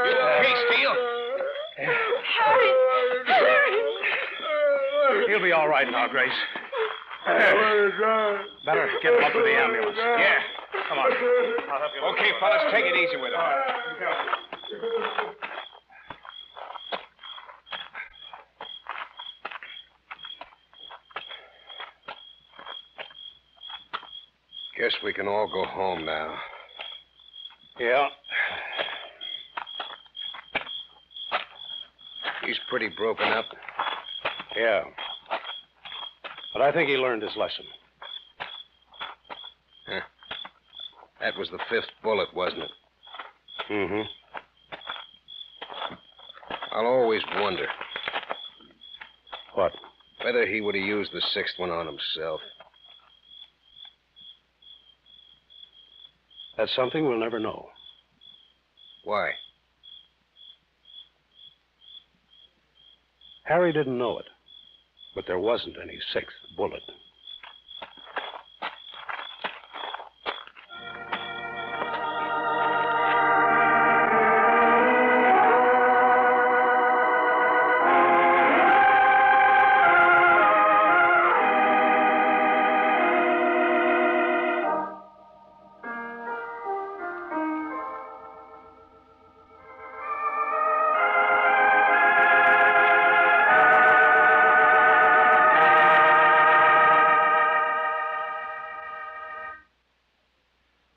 You okay, Steele? He'll be all right now, Grace. Better get him up to the ambulance. Yeah. Come on. I'll help you. Okay, fellas, take it easy with him. Guess we can all go home now. Yeah. He's pretty broken up. Yeah. But I think he learned his lesson. Huh. That was the 5th bullet, wasn't it? Mm-hmm. I'll always wonder. What? Whether he would have used the 6th one on himself. That's something we'll never know. Why? Harry didn't know it, but there wasn't any 6th bullet.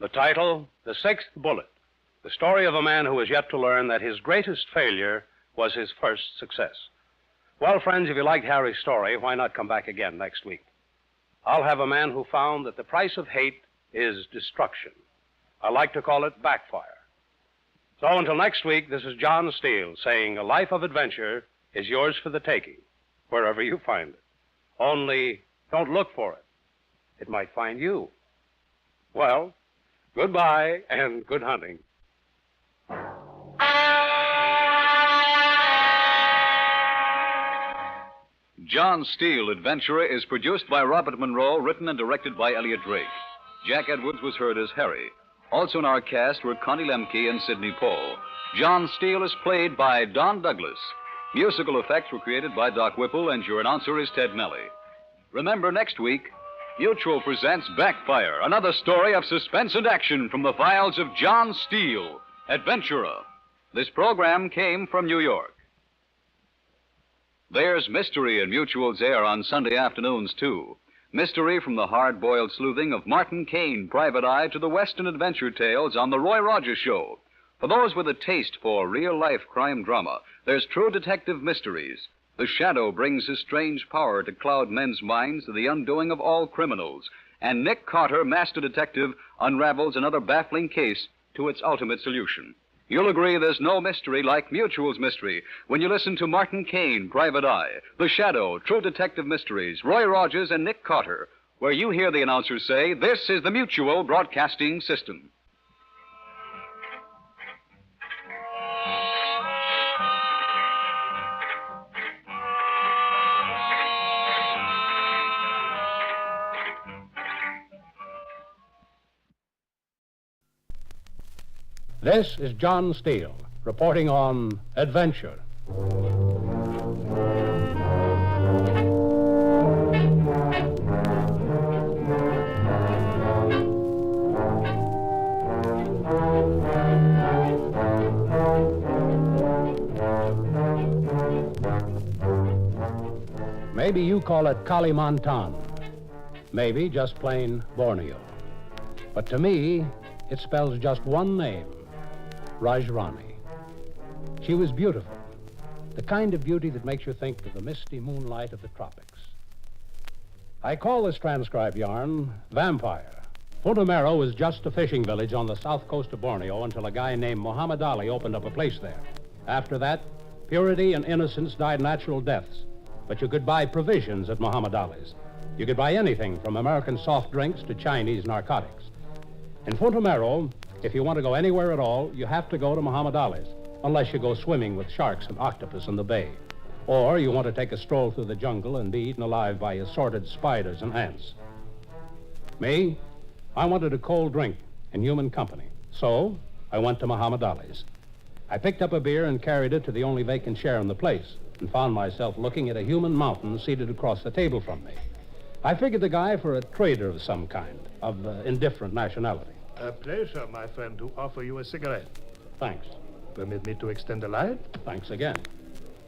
The title, The 6th Bullet, the story of a man who is yet to learn that his greatest failure was his first success. Well, friends, if you liked Harry's story, why not come back again next week? I'll have a man who found that the price of hate is destruction. I like to call it backfire. So until next week, this is John Steele saying a life of adventure is yours for the taking, wherever you find it. Only don't look for it. It might find you. Well, goodbye and good hunting. John Steele Adventurer is produced by Robert Monroe, written and directed by Elliot Drake. Jack Edwards was heard as Harry. Also in our cast were Connie Lemke and Sidney Paul. John Steele is played by Don Douglas. Musical effects were created by Doc Whipple, and your announcer is Ted Melly. Remember, next week, Mutual presents Backfire, another story of suspense and action from the files of John Steele, Adventurer. This program came from New York. There's mystery in Mutual's air on Sunday afternoons, too. Mystery from the hard-boiled sleuthing of Martin Caine, Private Eye, to the Western adventure tales on The Roy Rogers Show. For those with a taste for real-life crime drama, there's True Detective Mysteries. The Shadow brings his strange power to cloud men's minds to the undoing of all criminals. And Nick Carter, Master Detective, unravels another baffling case to its ultimate solution. You'll agree there's no mystery like Mutual's mystery when you listen to Martin Caine, Private Eye, The Shadow, True Detective Mysteries, Roy Rogers, and Nick Carter, where you hear the announcers say, "This is the Mutual Broadcasting System." This is John Steele, reporting on Adventure. Maybe you call it Kalimantan. Maybe just plain Borneo. But to me, it spells just one name, Rajani. She was beautiful, the kind of beauty that makes you think of the misty moonlight of the tropics. I call this transcribed yarn Vampire. Punta was just a fishing village on the south coast of Borneo until a guy named Muhammad Ali opened up a place there. After that, purity and innocence died natural deaths. But you could buy provisions at Muhammad Ali's. You could buy anything from American soft drinks to Chinese narcotics. In Punta, if you want to go anywhere at all, you have to go to Muhammad Ali's, unless you go swimming with sharks and octopus in the bay. Or you want to take a stroll through the jungle and be eaten alive by assorted spiders and ants. Me, I wanted a cold drink and human company. So I went to Muhammad Ali's. I picked up a beer and carried it to the only vacant chair in the place and found myself looking at a human mountain seated across the table from me. I figured the guy for a trader of some kind, of indifferent nationality. A pleasure, my friend, to offer you a cigarette. Thanks. Permit me to extend a light? Thanks again.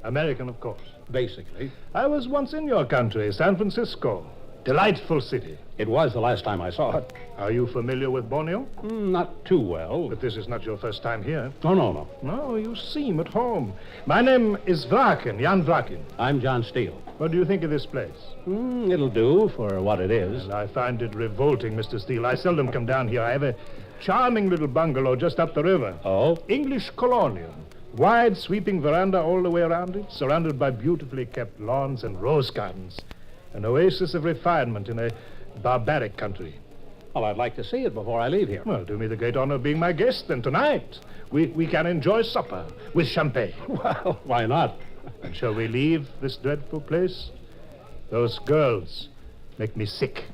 American, of course. Basically. I was once in your country, San Francisco. Delightful city. It was the last time I saw it. Are you familiar with Borneo? Not too well. But this is not your first time here. Oh, no. No, you seem at home. My name is Vraken, Jan Vraken. I'm John Steele. What do you think of this place? It'll do for what it is. Well, I find it revolting, Mr. Steele. I seldom come down here. I have a charming little bungalow just up the river. Oh? English colonial. Wide, sweeping veranda all the way around it, surrounded by beautifully kept lawns and rose gardens. An oasis of refinement in a barbaric country. Well, I'd like to see it before I leave here. Well, do me the great honor of being my guest, then tonight. We can enjoy supper with champagne. Well, why not? And shall we leave this dreadful place? Those girls make me sick.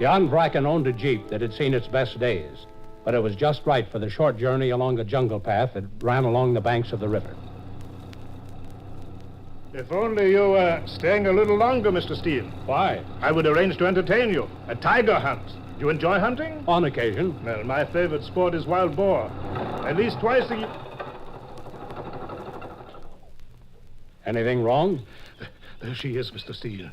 Jan Vraken owned a Jeep that had seen its best days, but it was just right for the short journey along a jungle path that ran along the banks of the river. If only you were staying a little longer, Mr. Steele. Why? I would arrange to entertain you. A tiger hunt. Do you enjoy hunting? On occasion. Well, my favorite sport is wild boar. At least twice a year. Anything wrong? There she is, Mr. Steele.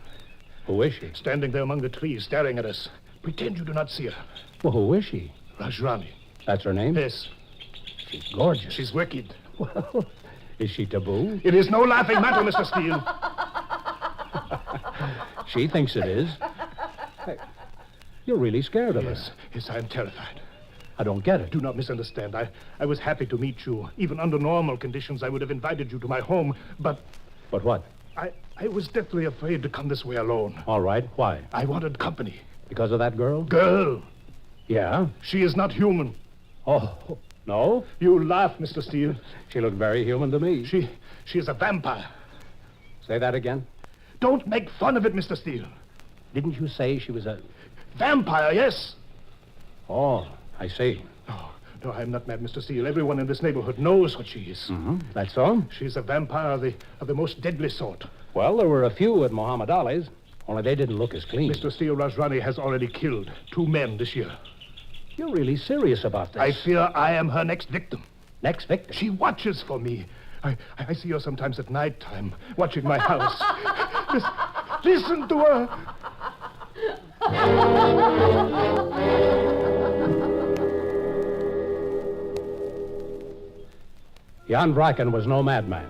Who is she? Standing there among the trees, staring at us. Pretend you do not see her. Well, who is she? Rajani. That's her name? Yes. She's gorgeous. She's wicked. Well, is she taboo? It is no laughing matter, Mr. Steele. She thinks it is. Hey, you're really scared of her. Yes, I am terrified. I don't get it. Do not misunderstand. I was happy to meet you. Even under normal conditions, I would have invited you to my home, but... But what? I was deathly afraid to come this way alone. All right. Why? I wanted company. Because of that girl? Girl. Yeah? She is not human. Oh, no? You laugh, Mr. Steele. She looked very human to me. She is a vampire. Say that again? Don't make fun of it, Mr. Steele. Didn't you say she was a... Vampire, yes. Oh, I see. No, I'm not mad, Mr. Steele. Everyone in this neighborhood knows what she is. Mm-hmm. That's so? She's a vampire of the most deadly sort. Well, there were a few at Muhammad Ali's, only they didn't look as clean. Mr. Steele, Rajani has already killed 2 men this year. You're really serious about this? I fear I am her next victim. Next victim? She watches for me. I see her sometimes at night time, watching my house. Listen to her. Jan Vraken was no madman.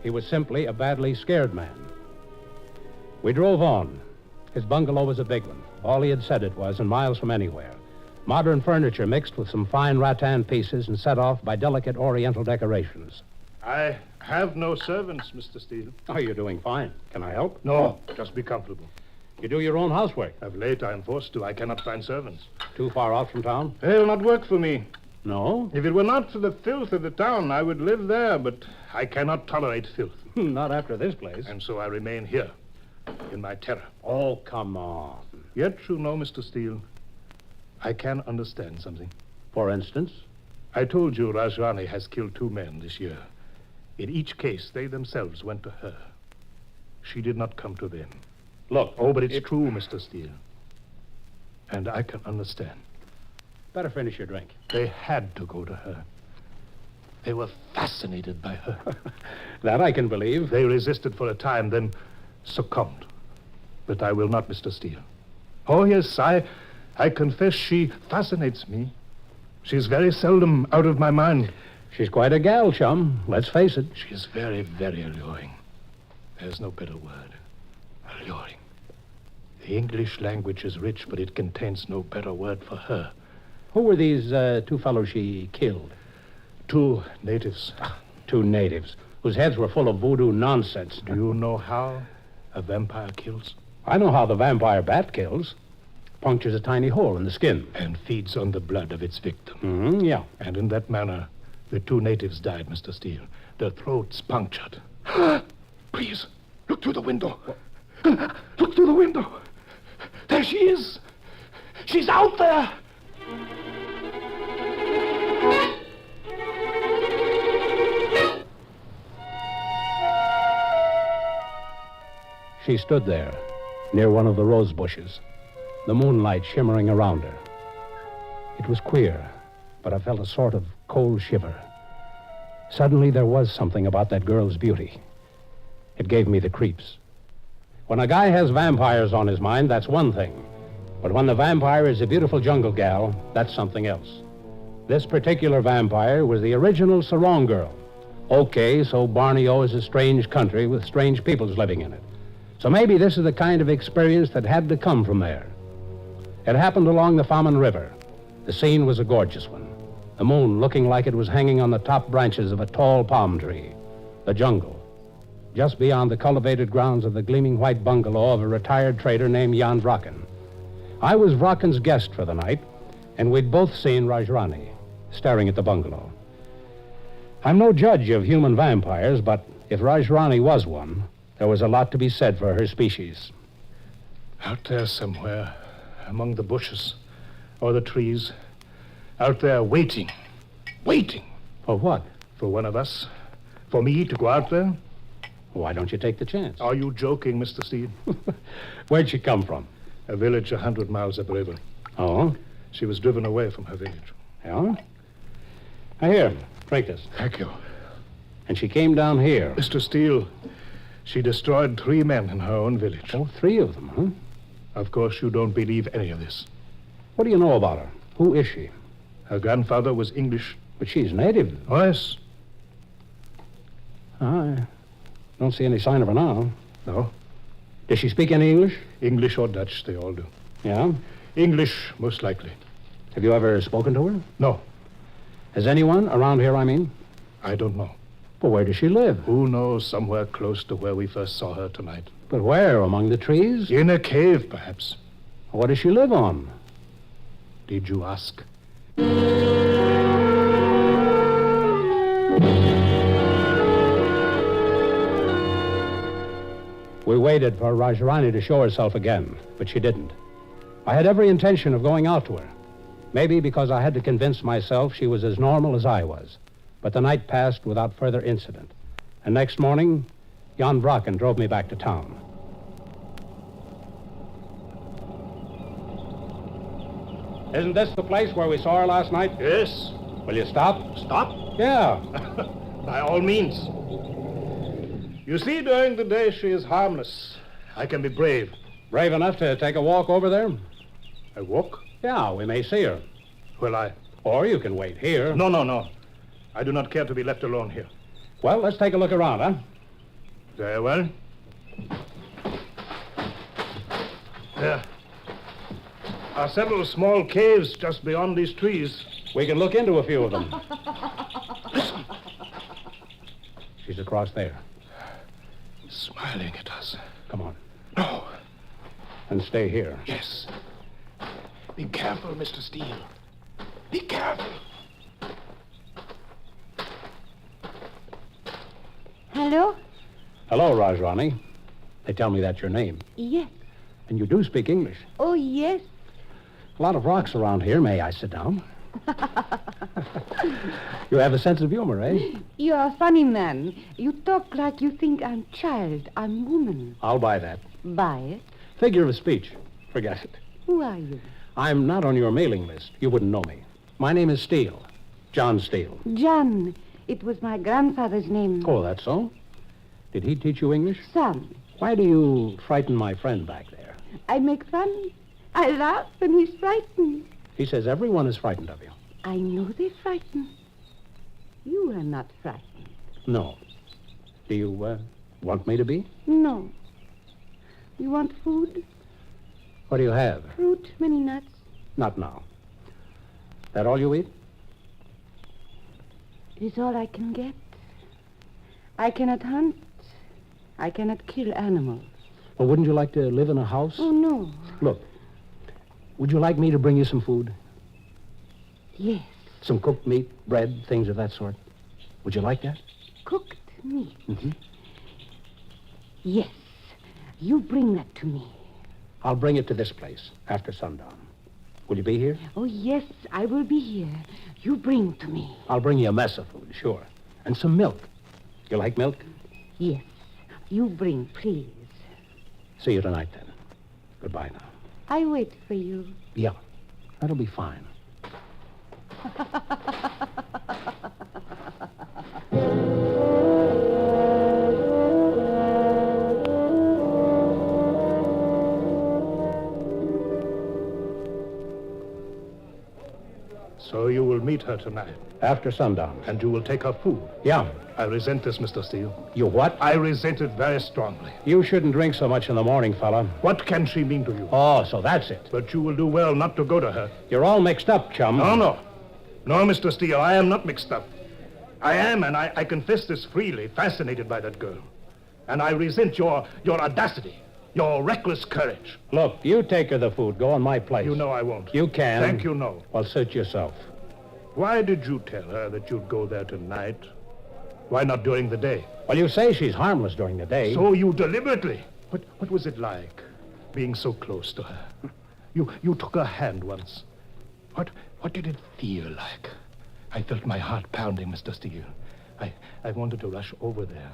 He was simply a badly scared man. We drove on. His bungalow was a big one. All he had said it was, and miles from anywhere. Modern furniture mixed with some fine rattan pieces and set off by delicate oriental decorations. I have no servants, Mr. Steele. Oh, you're doing fine. Can I help? No, just be comfortable. You do your own housework? Of late, I am forced to. I cannot find servants. Too far out from town? They'll not work for me. No? If it were not for the filth of the town, I would live there, but I cannot tolerate filth. Not after this place. And so I remain here, in my terror. Oh, come on. Yet, you know, Mr. Steele, I can understand something. For instance? I told you Rajani has killed 2 men this year. In each case, they themselves went to her. She did not come to them. Look. Oh, but it's true, Mr. Steele. And I can understand. Better finish your drink. They had to go to her. They were fascinated by her. That I can believe. They resisted for a time, then succumbed. But I will not, Mr. Steele. Oh, yes, I confess she fascinates me. She's very seldom out of my mind. She's quite a gal, chum. Let's face it. She is very, very alluring. There's no better word. Alluring. The English language is rich, but it contains no better word for her. Who were these two fellows she killed? 2 natives. 2 natives, whose heads were full of voodoo nonsense. Do you know how a vampire kills? I know how the vampire bat kills. Punctures a tiny hole in the skin. And feeds on the blood of its victim. Mm-hmm, yeah. And in that manner, the 2 natives died, Mr. Steele. Their throats punctured. Please, look through the window. Look through the window. There she is. She's out there. She stood there, near one of the rose bushes, the moonlight shimmering around her. It was queer, but I felt a sort of cold shiver. Suddenly, there was something about that girl's beauty. It gave me the creeps. When a guy has vampires on his mind, that's one thing. But when the vampire is a beautiful jungle gal, that's something else. This particular vampire was the original sarong girl. Okay, so Borneo is a strange country with strange peoples living in it. So maybe this is the kind of experience that had to come from there. It happened along the Faman River. The scene was a gorgeous one. The moon looking like it was hanging on the top branches of a tall palm tree. The jungle. Just beyond the cultivated grounds of the gleaming white bungalow of a retired trader named Jan Vraken. I was Vraken's guest for the night, and we'd both seen Rajani staring at the bungalow. I'm no judge of human vampires, but if Rajani was one, there was a lot to be said for her species. Out there somewhere, among the bushes or the trees, out there waiting. Waiting. For what? For one of us. For me to go out there. Why don't you take the chance? Are you joking, Mr. Steele? Where'd she come from? A village 100 miles upriver. Oh? She was driven away from her village. Yeah? Here, drink this. Thank you. And she came down here. Mr. Steele, she destroyed 3 men in her own village. Oh, 3 of them, huh? Of course, you don't believe any of this. What do you know about her? Who is she? Her grandfather was English. But she's native. Oh, yes. I don't see any sign of her now. No. Does she speak any English? English or Dutch, they all do. Yeah? English, most likely. Have you ever spoken to her? No. Has anyone around here, I mean? I don't know. But where does she live? Who knows? Somewhere close to where we first saw her tonight. But where? Among the trees? In a cave, perhaps. What does she live on? Did you ask? We waited for Rajani to show herself again, but she didn't. I had every intention of going out to her. Maybe because I had to convince myself she was as normal as I was. But the night passed without further incident. And next morning, Jan Vraken drove me back to town. Isn't this the place where we saw her last night? Yes. Will you stop? Stop? Yeah. By all means. You see, during the day, she is harmless. I can be brave. Brave enough to take a walk over there? A walk? Yeah, we may see her. Will I? Or you can wait here. No. I do not care to be left alone here. Well, let's take a look around, huh? Very well. There are several small caves just beyond these trees. We can look into a few of them. Listen. She's across there. Smiling at us. Come on. No. And stay here. Yes. Be careful, Mr. Steele. Be careful. Hello? Hello, Rajani. They tell me that's your name. Yes. And you do speak English. Oh, yes. A lot of rocks around here. May I sit down? You have a sense of humor, eh? You're a funny man. You talk like you think I'm child. I'm woman. I'll buy that. Buy it? Figure of speech. Forget it. Who are you? I'm not on your mailing list. You wouldn't know me. My name is Steele. John Steele. John. It was my grandfather's name. Oh, that's so? Did he teach you English? Some. Why do you frighten my friend back there? I make fun. I laugh when he's frightened. He says everyone is frightened of you. I know they're frightened. You are not frightened. No. Do you want me to be? No. You want food? What do you have? Fruit, many nuts. Not now. That all you eat? It is all I can get. I cannot hunt. I cannot kill animals. Well, wouldn't you like to live in a house? Oh, no. Look, would you like me to bring you some food? Yes. Some cooked meat, bread, things of that sort. Would you like that? Cooked meat. Mm-hmm. Yes. You bring that to me. I'll bring it to this place after sundown. Will you be here? Oh, yes, I will be here. You bring to me. I'll bring you a mess of food, sure. And some milk. You like milk? Yes. You bring, please. See you tonight, then. Goodbye now. I wait for you. Yeah, that'll be fine. So you will meet her tonight. After sundown. And you will take her food. Yeah. I resent this, Mr. Steele. You what? I resent it very strongly. You shouldn't drink so much in the morning, fella. What can she mean to you? Oh, so that's it. But you will do well not to go to her. You're all mixed up, chum. No, Mr. Steele, I am not mixed up. I am, and I confess this freely, fascinated by that girl. And I resent your audacity, your reckless courage. Look, you take her the food. Go on my place. You know I won't. You can. Thank you, no. Well, suit yourself. Why did you tell her that you'd go there tonight? Why not during the day? Well, you say she's harmless during the day. So you deliberately. What was it like, being so close to her? You took her hand once. What did it feel like? I felt my heart pounding, Mr. Steele. I wanted to rush over there,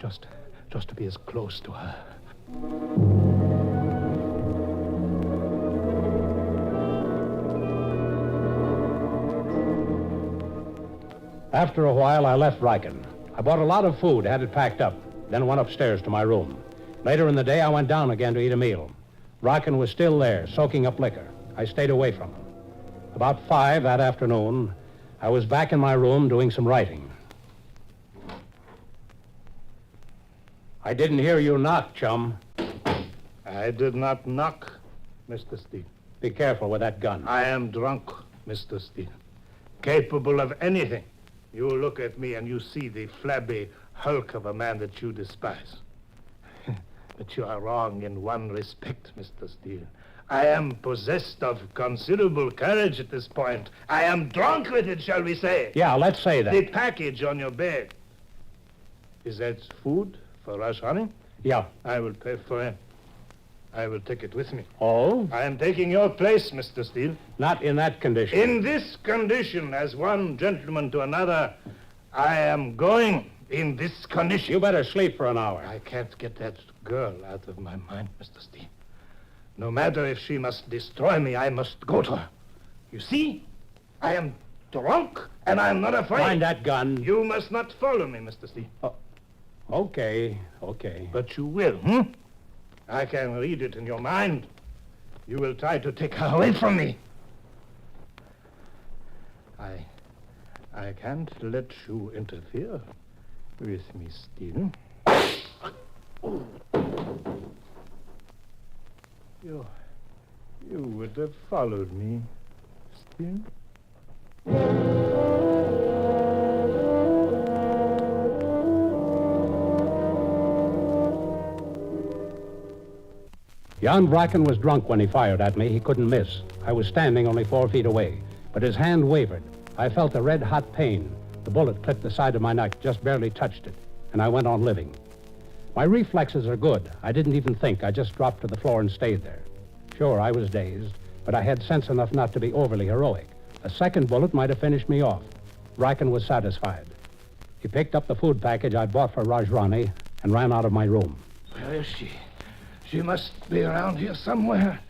just to be as close to her. After a while, I left Riken. I bought a lot of food, had it packed up, then went upstairs to my room. Later in the day, I went down again to eat a meal. Riken was still there, soaking up liquor. I stayed away from him. About 5 that afternoon, I was back in my room doing some writing. I didn't hear you knock, chum. I did not knock, Mr. Steele. Be careful with that gun. I am drunk, Mr. Steele. Capable of anything. You look at me and you see the flabby hulk of a man that you despise. But you are wrong in one respect, Mr. Steele. I am possessed of considerable courage at this point. I am drunk with it, shall we say? Yeah, let's say that. The package on your bed. Is that food for Rajani? Yeah. I will pay for it. I will take it with me. Oh? I am taking your place, Mr. Steele. Not in that condition. In this condition, as one gentleman to another, I am going in this condition. You better sleep for an hour. I can't get that girl out of my mind, Mr. Steele. No matter if she must destroy me, I must go to her. You see? I am drunk, and I am not afraid. Find that gun. You must not follow me, Mr. Steele. Oh. Okay. But you will, I can read it in your mind. You will try to take her away from me. I can't let you interfere with me, Steele. You would have followed me, Steele. Jan Bracken was drunk when he fired at me. He couldn't miss. I was standing only 4 feet away, but his hand wavered. I felt a red-hot pain. The bullet clipped the side of my neck, just barely touched it, and I went on living. My reflexes are good. I didn't even think. I just dropped to the floor and stayed there. Sure, I was dazed, but I had sense enough not to be overly heroic. A second bullet might have finished me off. Bracken was satisfied. He picked up the food package I'd bought for Rajani and ran out of my room. Where is she? She must be around here somewhere.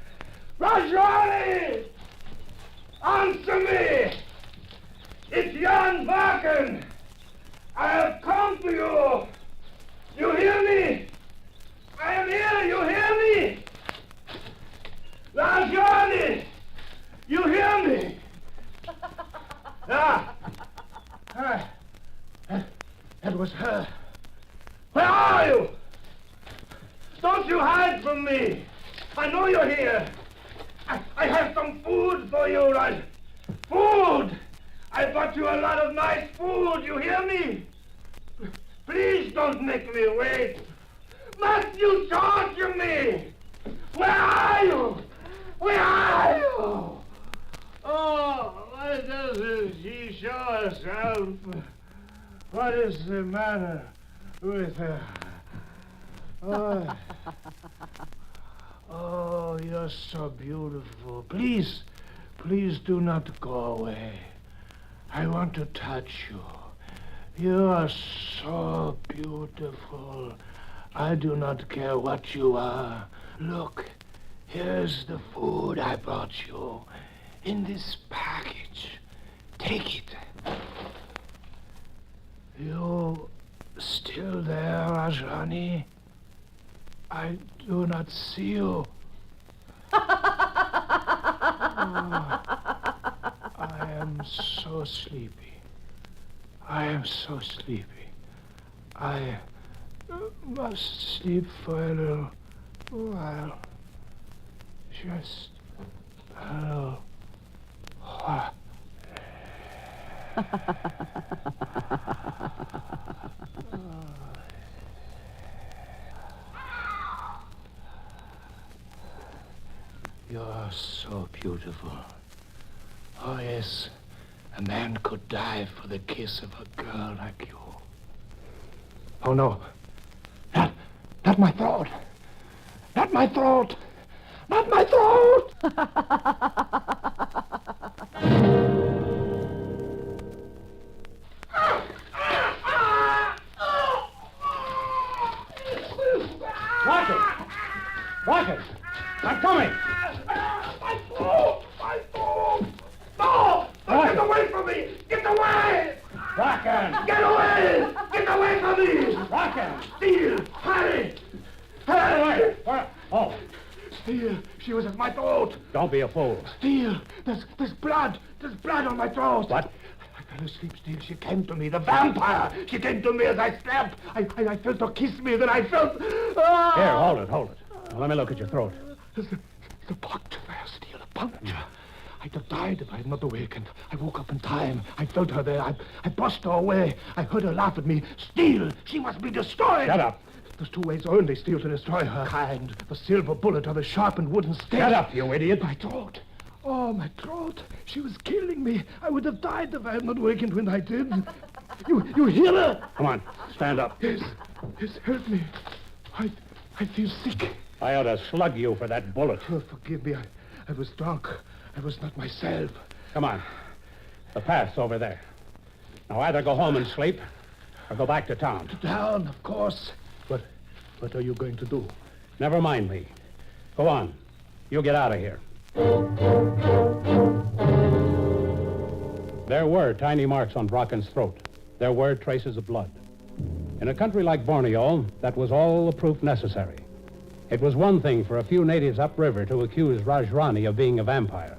Rajani! Answer me! It's Jan Bracken! belong to you. You hear me? I am here. You hear me? Rajani, you hear me? Ah. That was her. Where are you? Don't you hide from me. I know you're here. I have some food for you, Raj. Food! I brought you a lot of nice food. You hear me? Please don't make me wait. Must you torture me? Where are you? Where are you? Oh, why doesn't she show herself? What is the matter with her? Oh, oh, you're so beautiful. Please, please do not go away. I want to touch you. You are so beautiful. I do not care what you are. Look, here's the food I brought you in this package. Take it. You still there, Rajani? I do not see you. I am so sleepy. I am so sleepy. I must sleep for a little while. Just a little while. You're so beautiful. Oh, yes. A man could die for the kiss of a girl like you. Oh, no. Not my throat. Not my throat. Not my throat! Rocket! I'm coming! My throat! My throat! No! Get away from me! Get away! Rocket! Get away! Get away from me! Rocket! Steele! Hurry! Hurry! Oh. Steele, she was at my throat. Don't be a fool. Steele, there's blood. There's blood on my throat. What? I fell asleep, Steele. She came to me, the vampire. She came to me as I slept. I felt her kiss me, then I felt... Ah! Here, hold it. Now, let me look at your throat. There's a puncture there, Steele, a puncture. I'd have died if I had not awakened. I woke up in time. I felt her there. I brushed her away. I heard her laugh at me. Steele, she must be destroyed. Shut up. There's two ways only, Steele, to destroy her kind. The silver bullet or the sharpened wooden stake. Shut up, you idiot. My throat. Oh, my throat. She was killing me. I would have died if I had not awakened when I did. You hear her? Come on, stand up. Yes, help me. I feel sick. I ought to slug you for that bullet. Oh, forgive me. I was drunk. I was not myself. Come on. The path's over there. Now either go home and sleep or go back to town. To town, of course. What are you going to do? Never mind me. Go on. You get out of here. There were tiny marks on Brocken's throat. There were traces of blood. In a country like Borneo, that was all the proof necessary. It was one thing for a few natives upriver to accuse Rajani of being a vampire.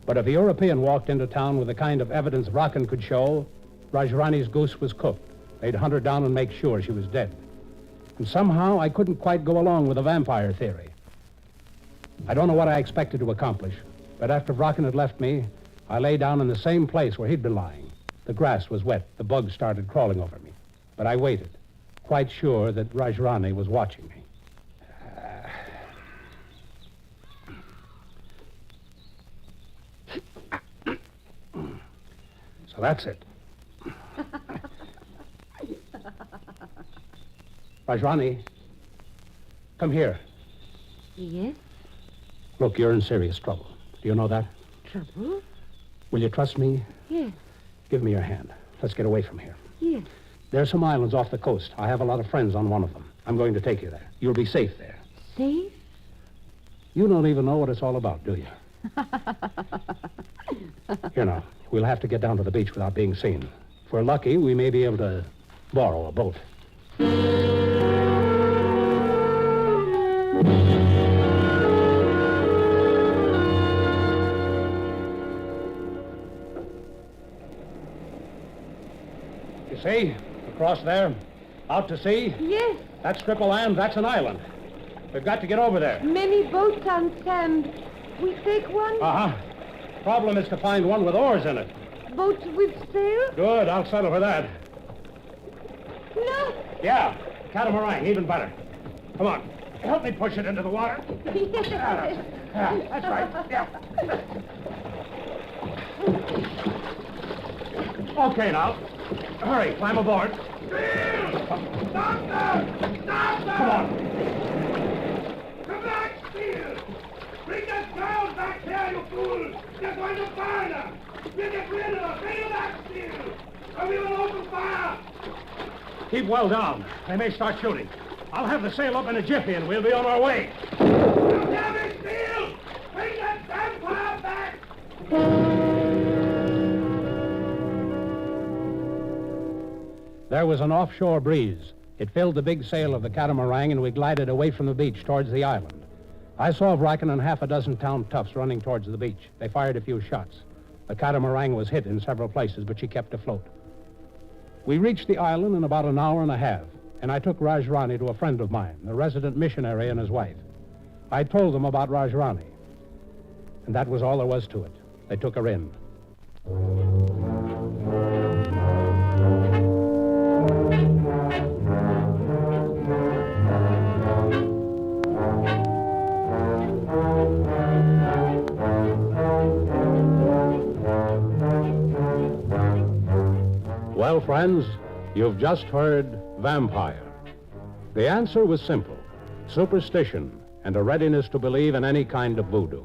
But if a European walked into town with the kind of evidence Brocken could show, Rajrani's goose was cooked. They'd hunt her down and make sure she was dead. And somehow I couldn't quite go along with the vampire theory. I don't know what I expected to accomplish, but after Brocken had left me, I lay down in the same place where he'd been lying. The grass was wet. The bugs started crawling over me. But I waited, quite sure that Rajrani was watching me. So that's it. Rajani, come here. Yes? Look, you're in serious trouble. Do you know that? Trouble? Will you trust me? Yes. Give me your hand. Let's get away from here. Yes. There are some islands off the coast. I have a lot of friends on one of them. I'm going to take you there. You'll be safe there. Safe? You don't even know what it's all about, do you? You know, we'll have to get down to the beach without being seen. If we're lucky, we may be able to borrow a boat. You see? Across there? Out to sea? Yes. That strip of land, that's an island. We've got to get over there. Many boats on sand. We take one? Uh-huh. Problem is to find one with oars in it. Boats with sail? Good, I'll settle for that. No. Yeah, catamaran, even better. Come on, help me push it into the water. Yes. That's right, yeah. Okay, now. Hurry, climb aboard. Stop them! Stop them! Come on. Come back, Steele! Bring that girl back here, you fool! They're going to burn her! You get rid of her! Bring her back, Steele! Or we will open fire! Keep well down. They may start shooting. I'll have the sail up in a jiffy and we'll be on our way. You hear me, Steele? Bring that vampire back! There was an offshore breeze. It filled the big sail of the catamaran, and we glided away from the beach towards the island. I saw Vraken and half a dozen town toughs running towards the beach. They fired a few shots. The catamaran was hit in several places, but she kept afloat. We reached the island in about an hour and a half, and I took Rajani to a friend of mine, the resident missionary and his wife. I told them about Rajani, and that was all there was to it. They took her in. Well, friends, you've just heard Vampire. The answer was simple: superstition and a readiness to believe in any kind of voodoo.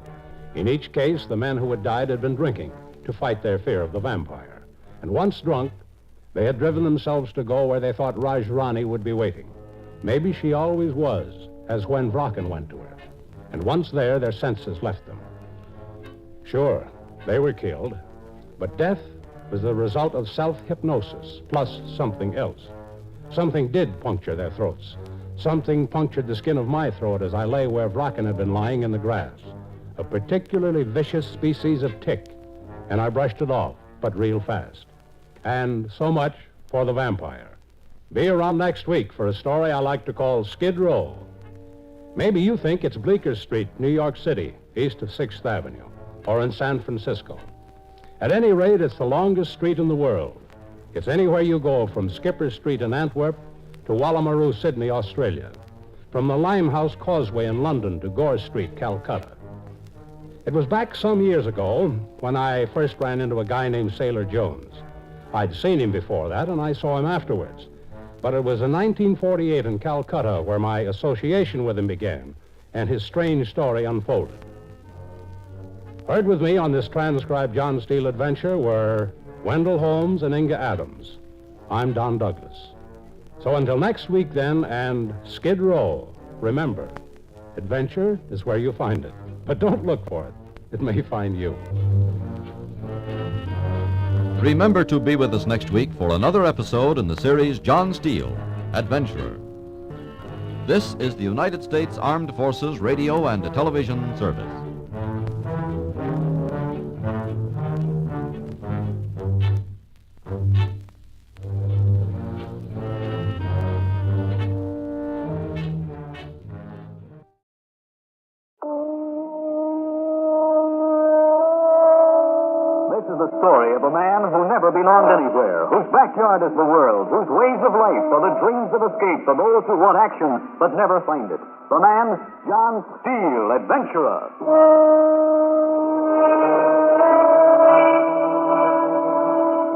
In each case, the men who had died had been drinking to fight their fear of the vampire. And once drunk, they had driven themselves to go where they thought Rajani would be waiting. Maybe she always was, as when Vraken went to her. And once there, their senses left them. Sure, they were killed, but death was the result of self-hypnosis, plus something else. Something did puncture their throats. Something punctured the skin of my throat as I lay where Vraken had been lying in the grass. A particularly vicious species of tick, and I brushed it off, but real fast. And so much for the vampire. Be around next week for a story I like to call Skid Row. Maybe you think it's Bleecker Street, New York City, east of 6th Avenue, or in San Francisco. At any rate, it's the longest street in the world. It's anywhere you go from Skipper Street in Antwerp to Wallaroo, Sydney, Australia. From the Limehouse Causeway in London to Gore Street, Calcutta. It was back some years ago when I first ran into a guy named Sailor Jones. I'd seen him before that, and I saw him afterwards. But it was in 1948 in Calcutta where my association with him began, and his strange story unfolded. Heard with me on this transcribed John Steele adventure were Wendell Holmes and Inga Adams. I'm Don Douglas. So until next week, then, and Skid Row, remember, adventure is where you find it. But don't look for it. It may find you. Remember to be with us next week for another episode in the series John Steele, Adventurer. This is the United States Armed Forces Radio and Television Service. The story of a man who never belonged anywhere, whose backyard is the world, whose ways of life are the dreams of escape for those who want action but never find it. The man, John Steele, Adventurer.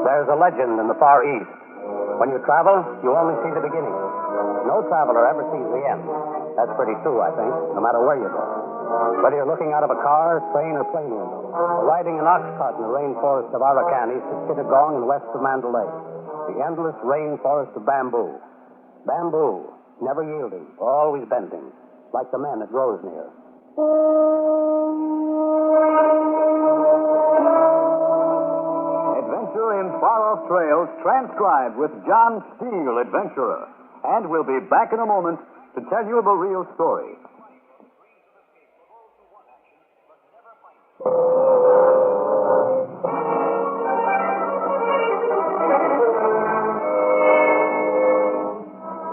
There's a legend in the Far East. When you travel, you only see the beginning. No traveler ever sees the end. That's pretty true, I think, no matter where you go. Whether you're looking out of a car, train, or plane window, or riding an ox cart in the rainforest of Araucanies to Chittagong and west of Mandalay, the endless rainforest of bamboo. Bamboo, never yielding, always bending, like the men it grows near. Adventure in far Far-Off Trails, transcribed with John Steele, Adventurer. And we'll be back in a moment to tell you the real story.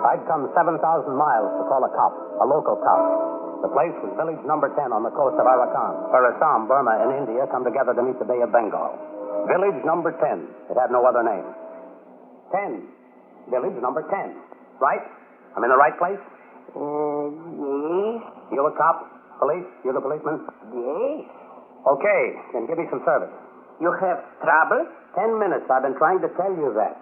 I'd come 7,000 miles to call a cop, a local cop. The place was village number 10 on the coast of Arakan, where Assam, Burma, and India come together to meet the Bay of Bengal. Village number 10. It had no other name. 10. Village number 10. Right? I'm in the right place? Yes. You a cop? Police? You the policeman? Yes. Okay, then give me some service. You have trouble? 10 minutes. I've been trying to tell you that.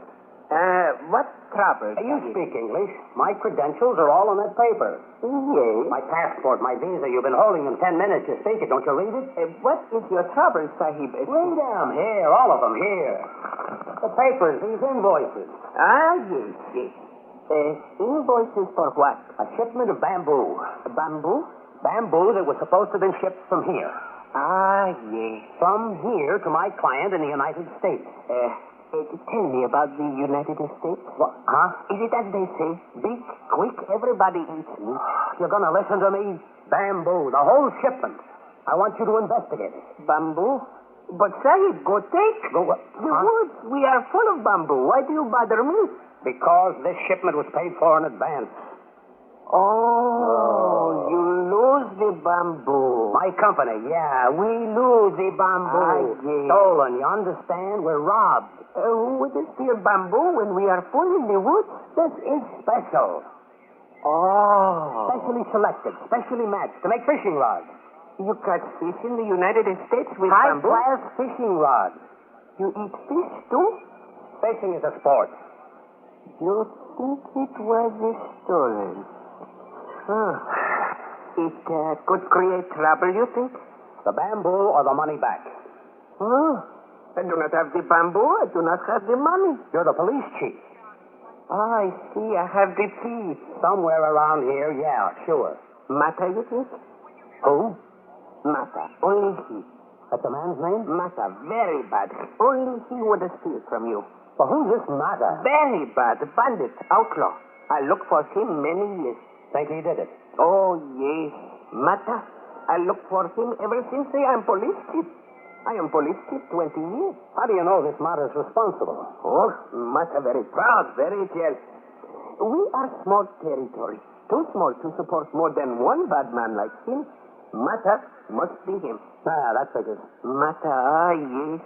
What trouble? You speak English. My credentials are all on that paper. Yes. My passport, my visa. You've been holding them 10 minutes. You speak it. Don't you read it? What is your trouble, Sahib? Read them. Here, all of them. Here. The papers, these invoices. Yes. Invoices for what? A shipment of bamboo. Bamboo? Bamboo that was supposed to have been shipped from here. Yes. From here to my client in the United States. Tell me about the United States. What? Huh? Is it as they say? Big, quick, everybody eats meat. You're going to listen to me? Bamboo, the whole shipment. I want you to investigate it. Bamboo? But Sahib, go take. Go what? The woods. We are full of bamboo. Why do you bother me? Because this shipment was paid for in advance. Oh, you lose the bamboo. My company, yeah, we lose the bamboo. Stolen, you understand? We're robbed. Who would steal bamboo when we are full in the woods? This is special. Oh. Specially selected, specially matched to make fishing rods. You catch fish in the United States with bamboo? High-class fishing rods. You eat fish, too? Fishing is a sport. You think it was stolen? It could create trouble, you think? The bamboo or the money back? I do not have the bamboo. I do not have the money. You're the police chief. I see. I have the key. Somewhere around here, yeah, sure. Mata, you think? Who? Mata. Only he. That's a man's name? Mata. Very bad. Only he would steal from you. Well, who's this Mata? Very bad. Bandit. Outlaw. I looked for him many years. Think he did it? Oh, yes. Mata. I looked for him ever since I am police chief. I am police chief 20 years. How do you know this Mata is responsible? Oh, Mata very proud, very jealous. We are small territory. Too small to support more than one bad man like him. Mata must be him. That figures. Mata, yes.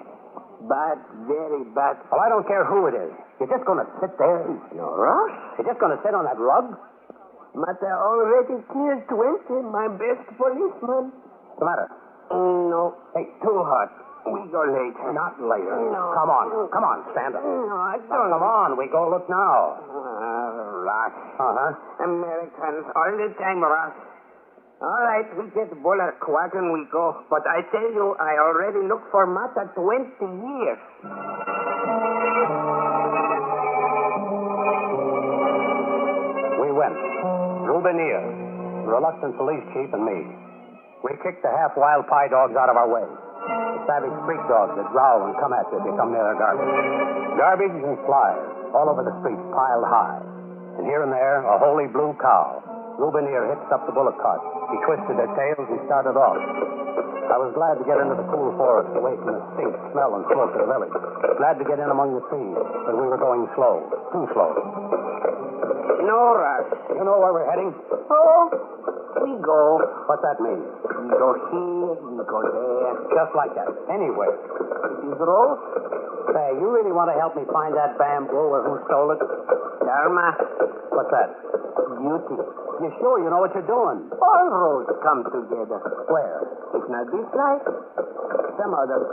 Bad, very bad. Well, I don't care who it is. You're just going to sit there? No rush. You're just going to sit on that rug? Mata already killed 20, my best policeman. What's the matter? No. Hey, too hot. We go later. Not later. No. Come on, stand up. No, I don't. Come on, we go look now. Rush. Americans all the time rush. All right, we get bullet wagon, we go. But I tell you, I already looked for Mata 20 years. We went. Rubinier, the reluctant police chief, and me. We kicked the half-wild pie dogs out of our way. The savage street dogs that growl and come at you if you come near their garbage. Garbage and flies all over the streets piled high. And here and there, a holy blue cow. Rubinier hitched up the bullock cart. He twisted their tails and started off. I was glad to get into the cool forest away from the stink, smell, and smoke of the village. Glad to get in among the trees, but we were going slow. Too slow. No rush. You know where we're heading? Oh, we go. What's that mean? We go here, we go there. Just like that. Anywhere. It is road. Say, you really want to help me find that bamboo or who stole it? Dharma. What's that? Beauty. You sure you know what you're doing? All roads come together. Where? If not this life, some other.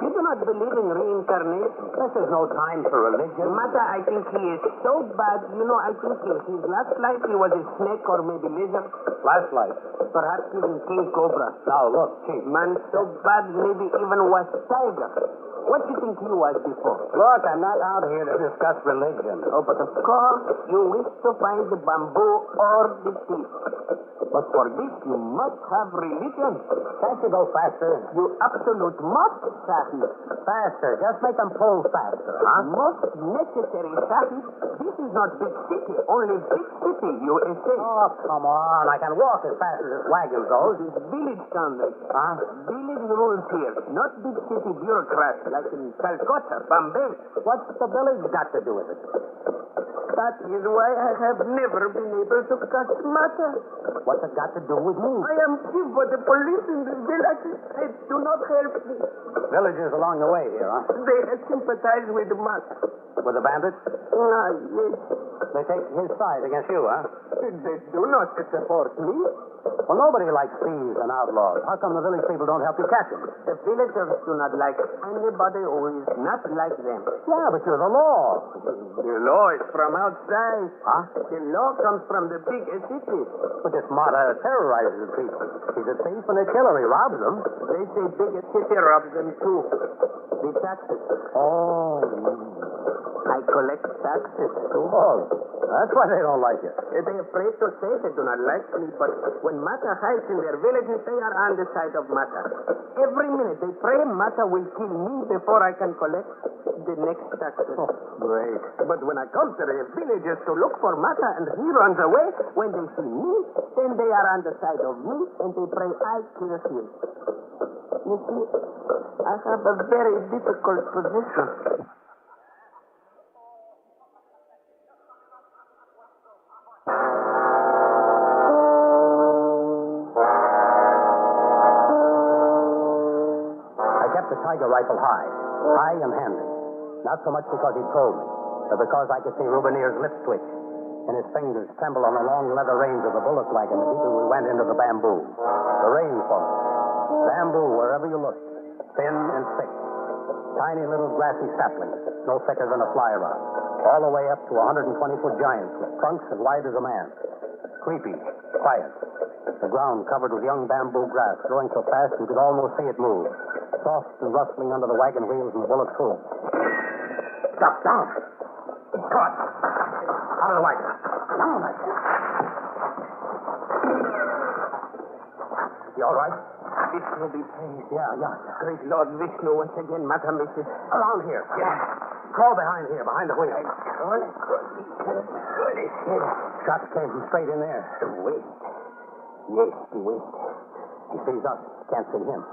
You do not believe in reincarnation? This is no time for religion. Mata, I think he is so bad. You know, I think in his last life he was a snake or maybe lizard. Flashlight. Perhaps even King Cobra. Now, look, Chief. Man so bad, maybe even was Tiger. What do you think you was before? Look, I'm not out here to discuss religion. Oh, but of course, you wish to find the bamboo or the thief. But for this, you must have religion. Can't you go faster? You absolute must, Sahib. Faster. Just make them pull faster, huh? Most necessary, Sahib. This is not big city, only big city, USA. Oh, come on. I can walk as fast as this wagon goes. This village standard. Huh? Village rules here, not big city bureaucrats like in Calcutta, Bombay. What's the village got to do with it? That is why I have never been able to catch matter. What's it got to do with me? I am chief of the police in the village. They do not help me. Villagers along the way here, huh? They sympathize with Matt. With the bandits? Yes. They take his side against you, huh? They do not support me. Well, nobody likes thieves and outlaws. How come the village people don't help you catch them? The villagers do not like anybody who is not like them. Yeah, but you're the law. The law is from outside. Huh? The law comes from the big city. But this Mata terrorizes people. He's a thief and a killer. He robs them. They say big city robs them too. The taxes. Oh. I collect taxes too. Oh, that's why they don't like you. They're afraid to say they do not like me, but when Mata hides in their villages, they are on the side of Mata. Every minute they pray Mata will kill me before I can collect the next taxes. Oh, great. But when I come to the villages to look for Mata and he runs away, when they see me, then they are on the side of me and they pray I kill him. You see, I have a very difficult position. The tiger rifle high and handy. Not so much because he told me, but because I could see Rubenier's lips twitch and his fingers tremble on the long leather reins of the bullock wagon the deeper we went into the bamboo. The rainforest. Bamboo wherever you looked. Thin and thick. Tiny little grassy saplings, no thicker than a fly rod. All the way up to 120-foot giants with trunks as wide as a man. Creepy. Quiet. The ground covered with young bamboo grass growing so fast you could almost see it move. Soft and rustling under the wagon wheels and the bullock's hooves. Stop, down. Come on. Out of the wagon. Down, I said. You all right? It will be paid. Yeah. Great Lord Vishnu, once again, Mata misses. Around here. Yeah. Crawl behind here, behind the wheel. Shots came from straight in there. Wait. Yes, wait. He sees us. Can't see him.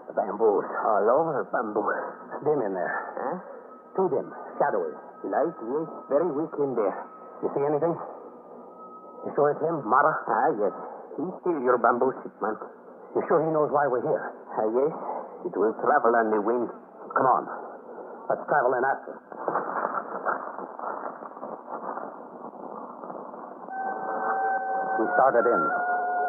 The bamboos. All over bamboo. Dim in there. Huh? Too dim. Shadowy. Light, yes. Very weak in there. You see anything? You sure it's him, Mata? Yes. He's still your bamboo shipment. You sure he knows why we're here? Yes. It will travel on the wind. Come on. Let's travel in after. We started in.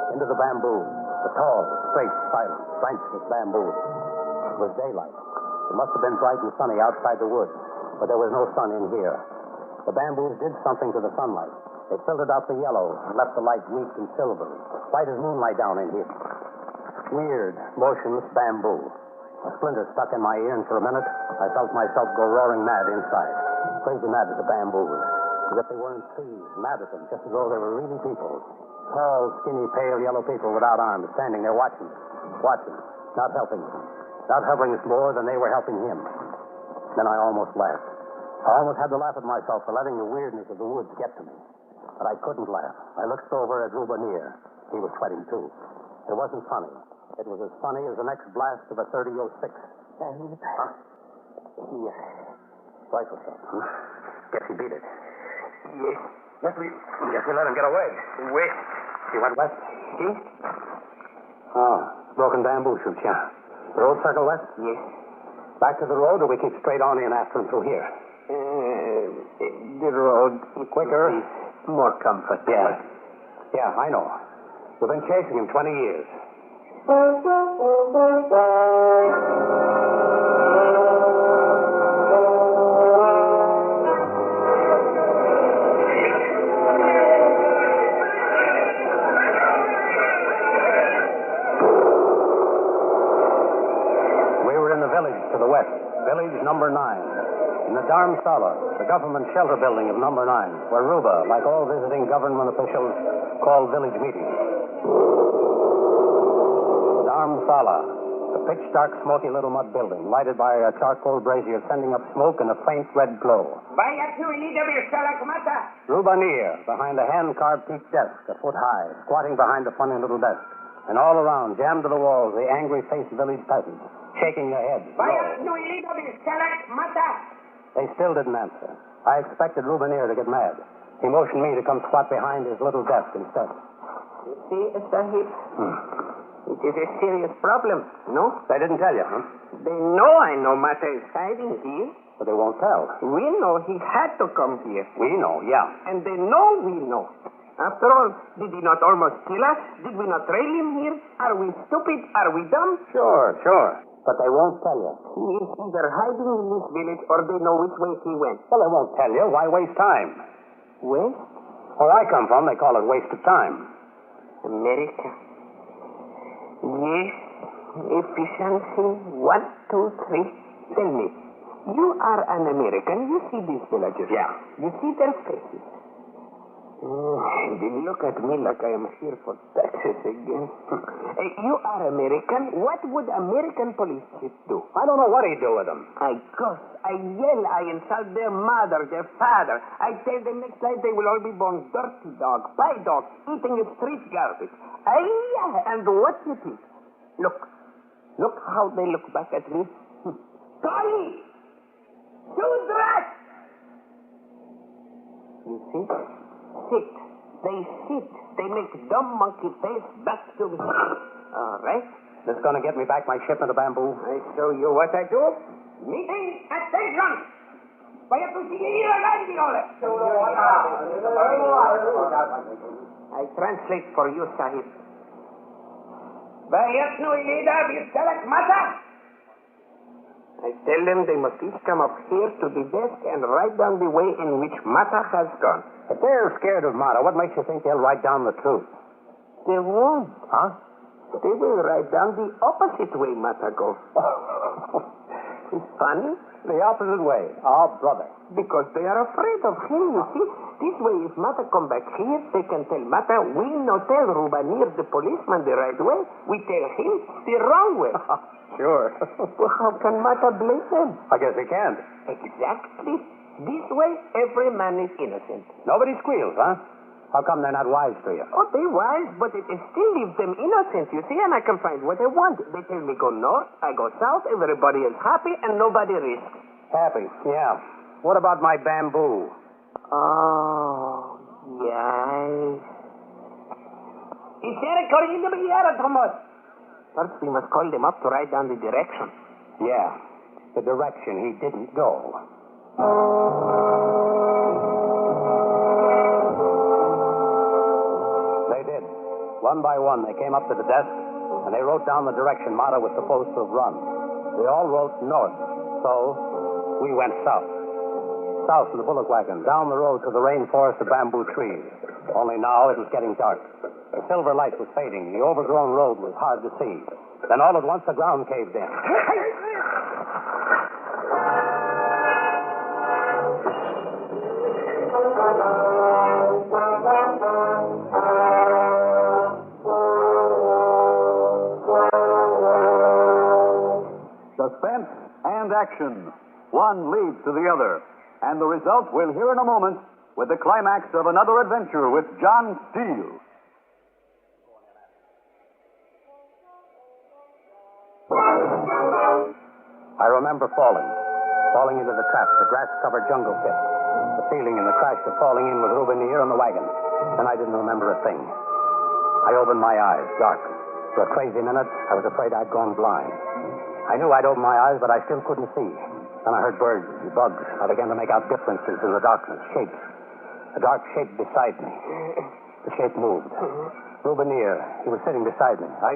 Into the bamboo. The tall, straight, silent, branchless bamboo. It was daylight. It must have been bright and sunny outside the woods, but there was no sun in here. The bamboos did something to the sunlight. They filtered out the yellow and left the light weak and silvery, white as moonlight down in here. Weird, motionless bamboo. A splinter stuck in my ear, and for a minute, I felt myself go roaring mad inside. Crazy mad at the bamboos. As if they weren't trees, mad at them, just as though they were really people. Tall, skinny, pale yellow people without arms, standing there watching, not helping us. Not helping us more than they were helping him. Then I almost laughed. I almost had to laugh at myself for letting the weirdness of the woods get to me. But I couldn't laugh. I looked over at Rubenier. He was sweating, too. It wasn't funny. It was as funny as the next blast of a 30-06. Here. Rifle shot. Guess he beat it. Yes. Guess we let him get away. West. He went west? East? Oh, broken bamboo shoots, yeah. The road circle west? Yes. Back to the road, or we keep straight on in after him through here? The road. Quicker? More comfortable. Yeah, I know. We've been chasing him 20 years. village to the west, village number 9. In the Dharamsala, the government shelter building of number 9, where Ruba, like all visiting government officials, called village meetings. Dharamsala, a pitch-dark, smoky little mud building, lighted by a charcoal brazier sending up smoke and a faint red glow. Ruba near, behind a hand-carved teak desk, a foot high, squatting behind a funny little desk. And all around, jammed to the walls, the angry-faced village peasants, shaking their heads. They still didn't answer. I expected Rubenir to get mad. He motioned me to come squat behind his little desk instead. You see, Sahib, it is a serious problem, no? They didn't tell you, huh? They know I know Mata is hiding here. But they won't tell. We know he had to come here. We know, yeah. And they know we know. After all, did he not almost kill us? Did we not trail him here? Are we stupid? Are we dumb? Sure. But they won't tell you. He is either hiding in this village or they know which way he went. Well, they won't tell you. Why waste time? Waste? Where I come from, they call it waste of time. America. Yes. Efficiency. 1, 2, 3. Tell me, you are an American. You see these villagers. Yeah. You see their faces. They look at me like I am here for taxes again. You are American. What would American police chief do? I don't know what he'd do with them. I curse, I yell, I insult their mother, their father. I tell them next life they will all be born dirty dogs, by dogs, eating street garbage. And what you think? Look how they look back at me. Sorry! Too dressed! You see? Sit. They sit. They make dumb monkey face back to me. All right. This is going to get me back my shipment of bamboo. I show you what I do. Meeting attention. Vaya tu seguir I translate for you, Sahib. Vaya tu ilida biselak mata. I tell them they must each come up here to the desk and write down the way in which Mata has gone. If they're scared of Mata, what makes you think they'll write down the truth? They won't. Huh? They will write down the opposite way Mata goes. It's funny. The opposite way. Our brother. Because they are afraid of him, you see. This way, if Mata come back here, they can tell Mata, we no tell Rubanir the policeman the right way. We tell him the wrong way. Sure. Well, how can Mata blame them? I guess they can't. Exactly. This way, every man is innocent. Nobody squeals, huh? How come they're not wise to you? Oh, they're wise, but it still leaves them innocent, you see, and I can find what I want. They tell me go north, I go south, everybody is happy, and nobody risks. Happy, yeah. What about my bamboo? Oh, yes. First, we must call them up to write down the direction. Yeah, the direction he didn't go. They did. One by one, they came up to the desk, and they wrote down the direction Mata was supposed to have run. They all wrote north, so we went south. South in the bullock wagon, down the road to the rainforest of bamboo trees. Only now it was getting dark. The silver light was fading. The overgrown road was hard to see. Then all at once the ground caved in. Suspense and action. One leads to the other. And the result we'll hear in a moment with the climax of another adventure with John Steele. I remember falling into the trap, the grass-covered jungle pit. The feeling and the crash of falling in with Rubenir on the wagon. And I didn't remember a thing. I opened my eyes, dark. For a crazy minute, I was afraid I'd gone blind. I knew I'd opened my eyes, but I still couldn't see. Then I heard birds and bugs. I began to make out differences in the darkness, shapes. A dark shape beside me. The shape moved. Rubenir, he was sitting beside me. I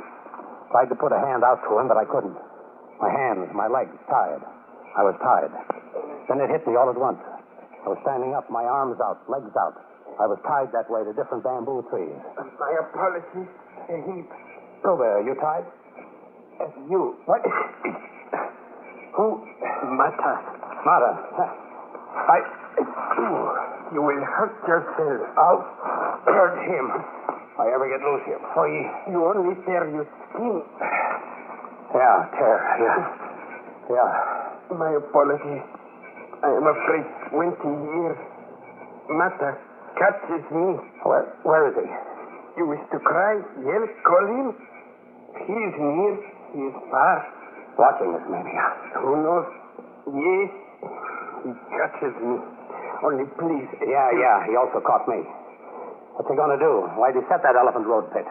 tried to put a hand out to him, but I couldn't. My hands, my legs, tied. I was tied. Then it hit me all at once. I was standing up, my arms out, legs out. I was tied that way to different bamboo trees. My apologies. A heap. Ruba, are you tied? You. What? Who? Mata. Mata. You will hurt yourself. I'll hurt him. If I ever get loose here, free. You only tear your skin. Yeah, tear. Yeah. My apology. I am afraid 20 years. Mata catches me. Where is he? You wish to cry, yell, call him? He is near. He is far. Watching us, maybe. Who knows? Yes. He catches me. Only please. Yeah. He also caught me. What's he going to do? Why'd he set that elephant road pit?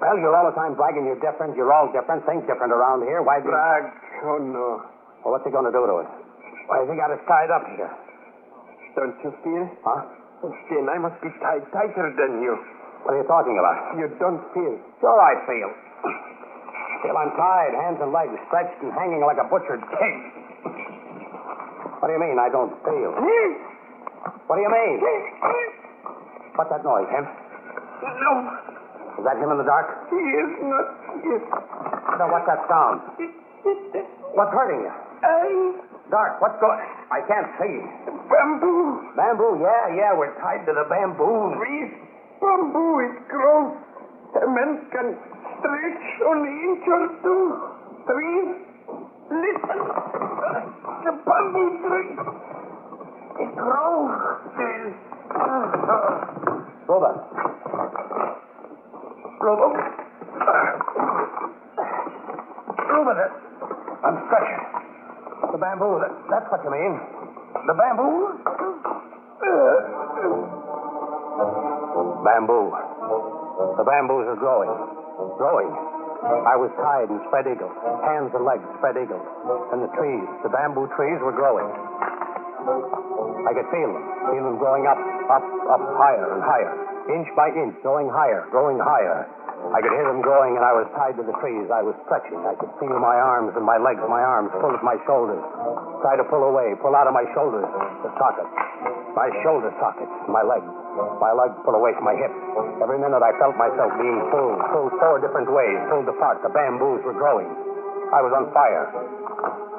Well, you're all the time bragging you're different. You're all different. Things different around here. Why'd you... Brag? Oh, no. Well, what's he going to do to us? Why has he got us tied up here? Don't you feel? Huh? Then I must be tied tighter than you. What are you talking about? You don't feel. Sure I feel. Feel I'm tied, hands and legs stretched and hanging like a butchered pig. What do you mean, I don't feel? What do you mean? What's that noise, him? No. Is that him in the dark? He is not. Yes. No, what's that sound? What's hurting you? Dark, what's going... I can't see. Bamboo. Bamboo, yeah, we're tied to the bamboo. Trees. Bamboo is grown. A man can stretch only inch or two. Trees. Listen. The bamboo tree. It grows. Robert. Robert, I'm stretching. The bamboo, that's what you mean. The bamboo? Bamboo. The bamboos are growing. I was tied and spread eagle. Hands and legs spread eagle. And the trees, the bamboo trees were growing. I could feel them growing up, higher and higher. Inch by inch, growing higher. I could hear them growing, and I was tied to the trees. I was stretching. I could feel my arms and my legs, my arms pull at my shoulders. Try to pull away, pull out of my shoulders, the sockets. My shoulder sockets, my legs. My legs pull away from my hips. Every minute I felt myself being pulled 4 different ways, pulled apart. The bamboos were growing. I was on fire.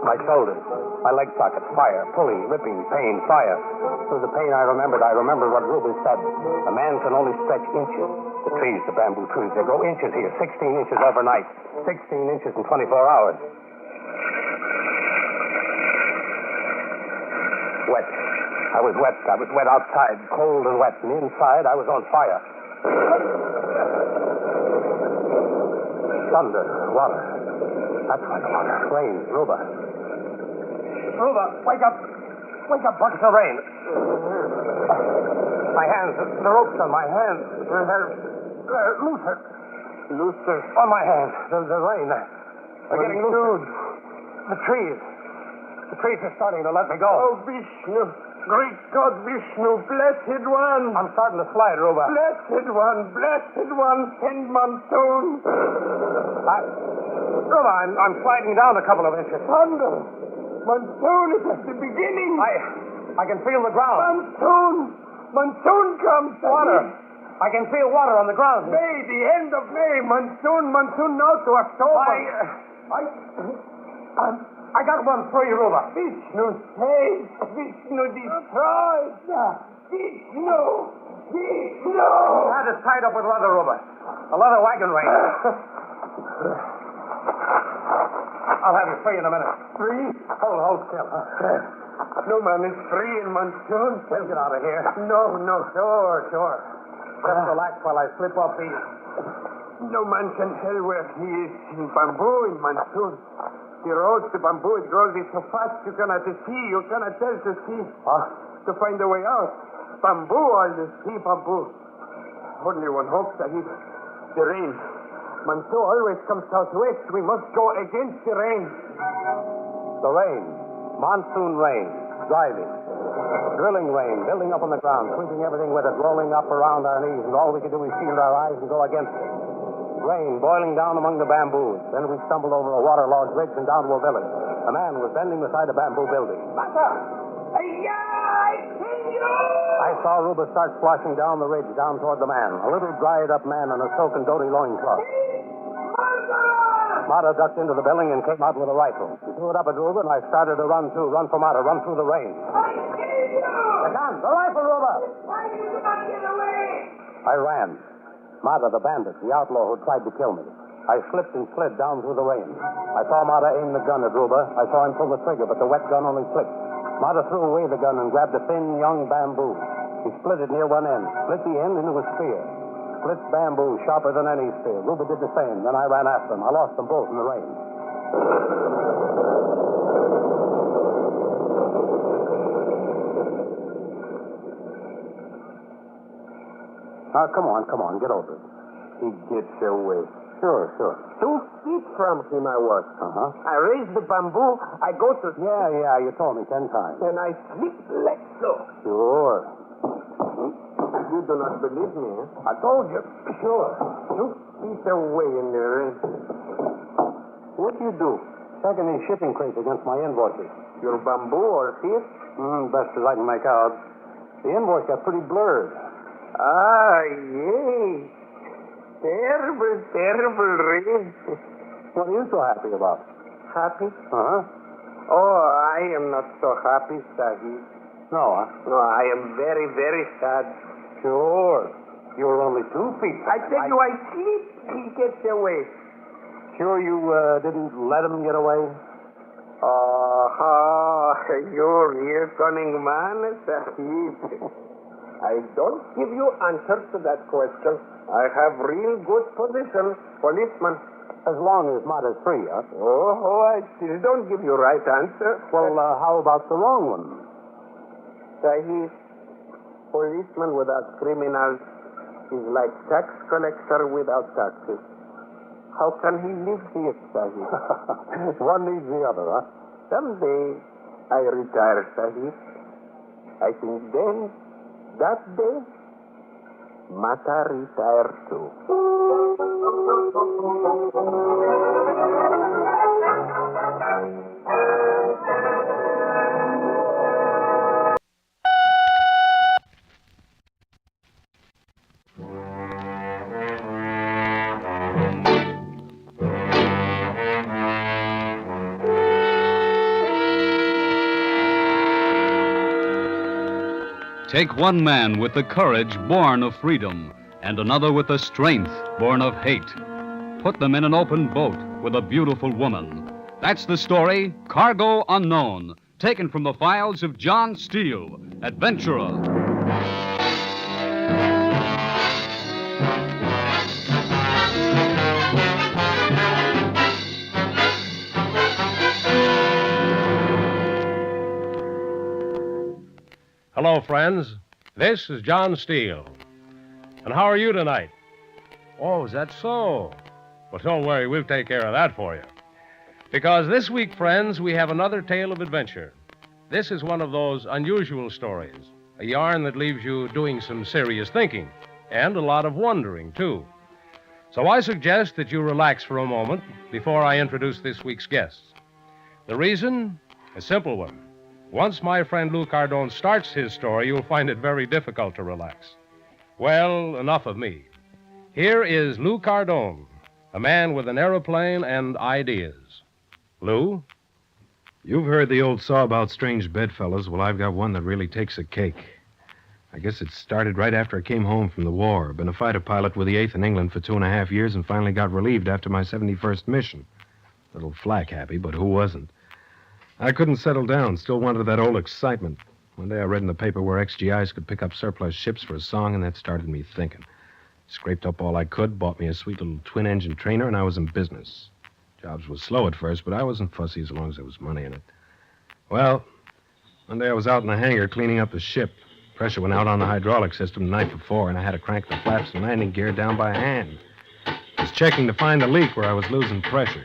My shoulders, my leg sockets, fire, pulling, ripping, pain, fire. Through the pain I remembered what Rubens said. A man can only stretch inches. The trees, the bamboo trees, they grow inches here, 16 inches overnight, 16 inches in 24 hours. Wet. I was wet outside, cold and wet, and inside I was on fire. Thunder, water. That's right, water. Rain, Ruba, wake up. Wake up, buckets of rain. My hands, the ropes on my hands. Looser. On my hands. The rain. They're getting looser. The trees are starting to let me go. Oh, Vishnu. Great God, Vishnu, blessed one. I'm starting to slide, Ruba. Blessed one, send monsoon. Ruba, I'm sliding down a couple of inches. Thunder. Monsoon is at the beginning. I can feel the ground. Monsoon comes. Water. I can feel water on the ground. May, the end of May. Monsoon now to October. I got one for you, Ruba. Vishnu saves. Vishnu destroys. Vishnu. That is tied up with leather, Ruba. A leather wagon rein. I'll have you free in a minute. Free? Hold still. No man is free in monsoon. We'll get out of here. No. Sure. Just relax while I slip off these. No man can tell where he is in bamboo in monsoon. The roads, the bamboo, it grows so fast you cannot see. You cannot tell to see. To find a way out. Bamboo, all the sea bamboo. Only one hope, Sahib. The rain. Monsoon always comes southwest. We must go against the rain. The rain. Monsoon rain. Driving. Drilling rain. Building up on the ground. Sweeping everything with it. Rolling up around our knees. And all we can do is shield our eyes and go against it. Rain boiling down among the bamboos. Then we stumbled over a waterlogged ridge and down to a village. A man was bending beside a bamboo building. I saw Ruba start splashing down the ridge, down toward the man. A little dried-up man in a silk and dhoti loincloth. Mata ducked into the building and came out with a rifle. She threw it up at Ruba, and I started to run, too. Run for Mata, run through the rain. The gun! The rifle, Ruba! Why did you not get away? I ran. Mata, the bandit, the outlaw who tried to kill me. I slipped and slid down through the rain. I saw Mata aim the gun at Ruba. I saw him pull the trigger, but the wet gun only slipped. Mata threw away the gun and grabbed a thin, young bamboo. He split it near one end, split the end into a spear. Split bamboo, sharper than any spear. Ruba did the same. Then I ran after him. I lost them both in the rain. Now, come on, get over it. He gets away. Sure. 2 feet from him I was. Uh-huh. I raised the bamboo. I go to... Yeah, you told me 10 times. And I slip like so. Sure. You do not believe me, eh? I told you. Sure. 2 feet away in the rain. What do you do? Checking these shipping crates against my invoices. Your bamboo or his? Best as I can make out. The invoice got pretty blurred. Yay. Terrible rain. What are you so happy about? Happy? Uh-huh. Oh, I am not so happy, Sahib. No, huh? No, I am very, very sad. Sure. You were only 2 feet. I tell you, I sleep. He gets away. Sure you didn't let him get away? You're a cunning man, Sahib. I don't give you answer to that question. I have real good position, policeman. As long as Mata's free, huh? I still don't give you right answer. Well, how about the wrong one? Sahib, policeman without criminals is like tax collector without taxes. How can he live here, Sahib? One needs the other, huh? Someday I retire, Sahib. I think then, that day, Mata retire too. Take one man with the courage born of freedom, and another with the strength born of hate. Put them in an open boat with a beautiful woman. That's the story, Cargo Unknown, taken from the files of John Steele, Adventurer. Hello, friends. This is John Steele. And how are you tonight? Oh, is that so? Well, don't worry, we'll take care of that for you. Because this week, friends, we have another tale of adventure. This is one of those unusual stories, a yarn that leaves you doing some serious thinking, and a lot of wondering, too. So I suggest that you relax for a moment before I introduce this week's guests. The reason? A simple one. Once my friend Lou Cardone starts his story, you'll find it very difficult to relax. Well, enough of me. Here is Lou Cardone, a man with an aeroplane and ideas. Lou? You've heard the old saw about strange bedfellows. Well, I've got one that really takes a cake. I guess it started right after I came home from the war. Been a fighter pilot with the 8th in England for 2.5 years and finally got relieved after my 71st mission. A little flak happy, but who wasn't? I couldn't settle down, still wanted that old excitement. One day I read in the paper where XGIs could pick up surplus ships for a song, and that started me thinking. Scraped up all I could, bought me a sweet little twin-engine trainer, and I was in business. Jobs was slow at first, but I wasn't fussy as long as there was money in it. Well, one day I was out in the hangar cleaning up the ship. Pressure went out on the hydraulic system the night before, and I had to crank the flaps and landing gear down by hand. I was checking to find the leak where I was losing pressure.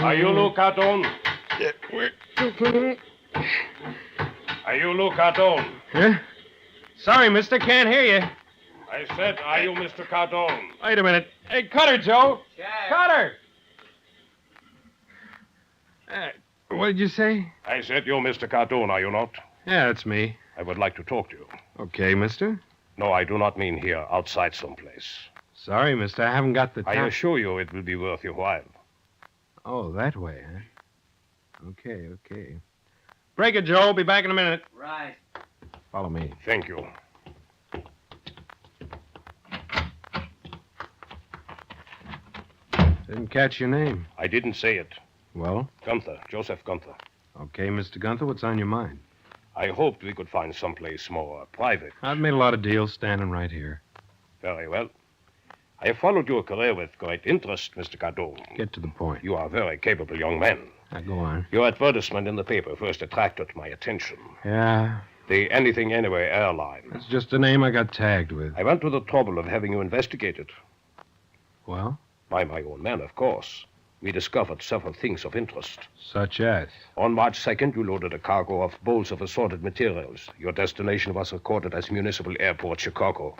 Are you Lou Cardone? Are you Lou Cardone? Huh? Sorry, mister, can't hear you. I said, are you Mr. Cardone? Wait a minute. Hey, Cutter, Joe. Cutter! What did you say? I said, you're Mr. Cardone, are you not? Yeah, that's me. I would like to talk to you. Okay, mister. No, I do not mean here. Outside someplace. Sorry, mister. I haven't got the I time. assure you it will be worth your while. Oh, that way, huh? Okay. Break it, Joe. Be back in a minute. Right. Follow me. Thank you. Didn't catch your name. I didn't say it. Well? Gunther. Joseph Gunther. Okay, Mr. Gunther, what's on your mind? I hoped we could find someplace more private. I've made a lot of deals standing right here. Very well. I have followed your career with great interest, Mr. Cardone. Get to the point. You are a very capable young man. Now, go on. Your advertisement in the paper first attracted my attention. Yeah, The Anything Anyway airline. that's just a name I got tagged with. I went to the trouble of having you investigated. Well? By my own man, of course. We discovered several things of interest. Such as? On March 2nd, you loaded a cargo of bowls of assorted materials. Your destination was recorded as Municipal Airport, Chicago.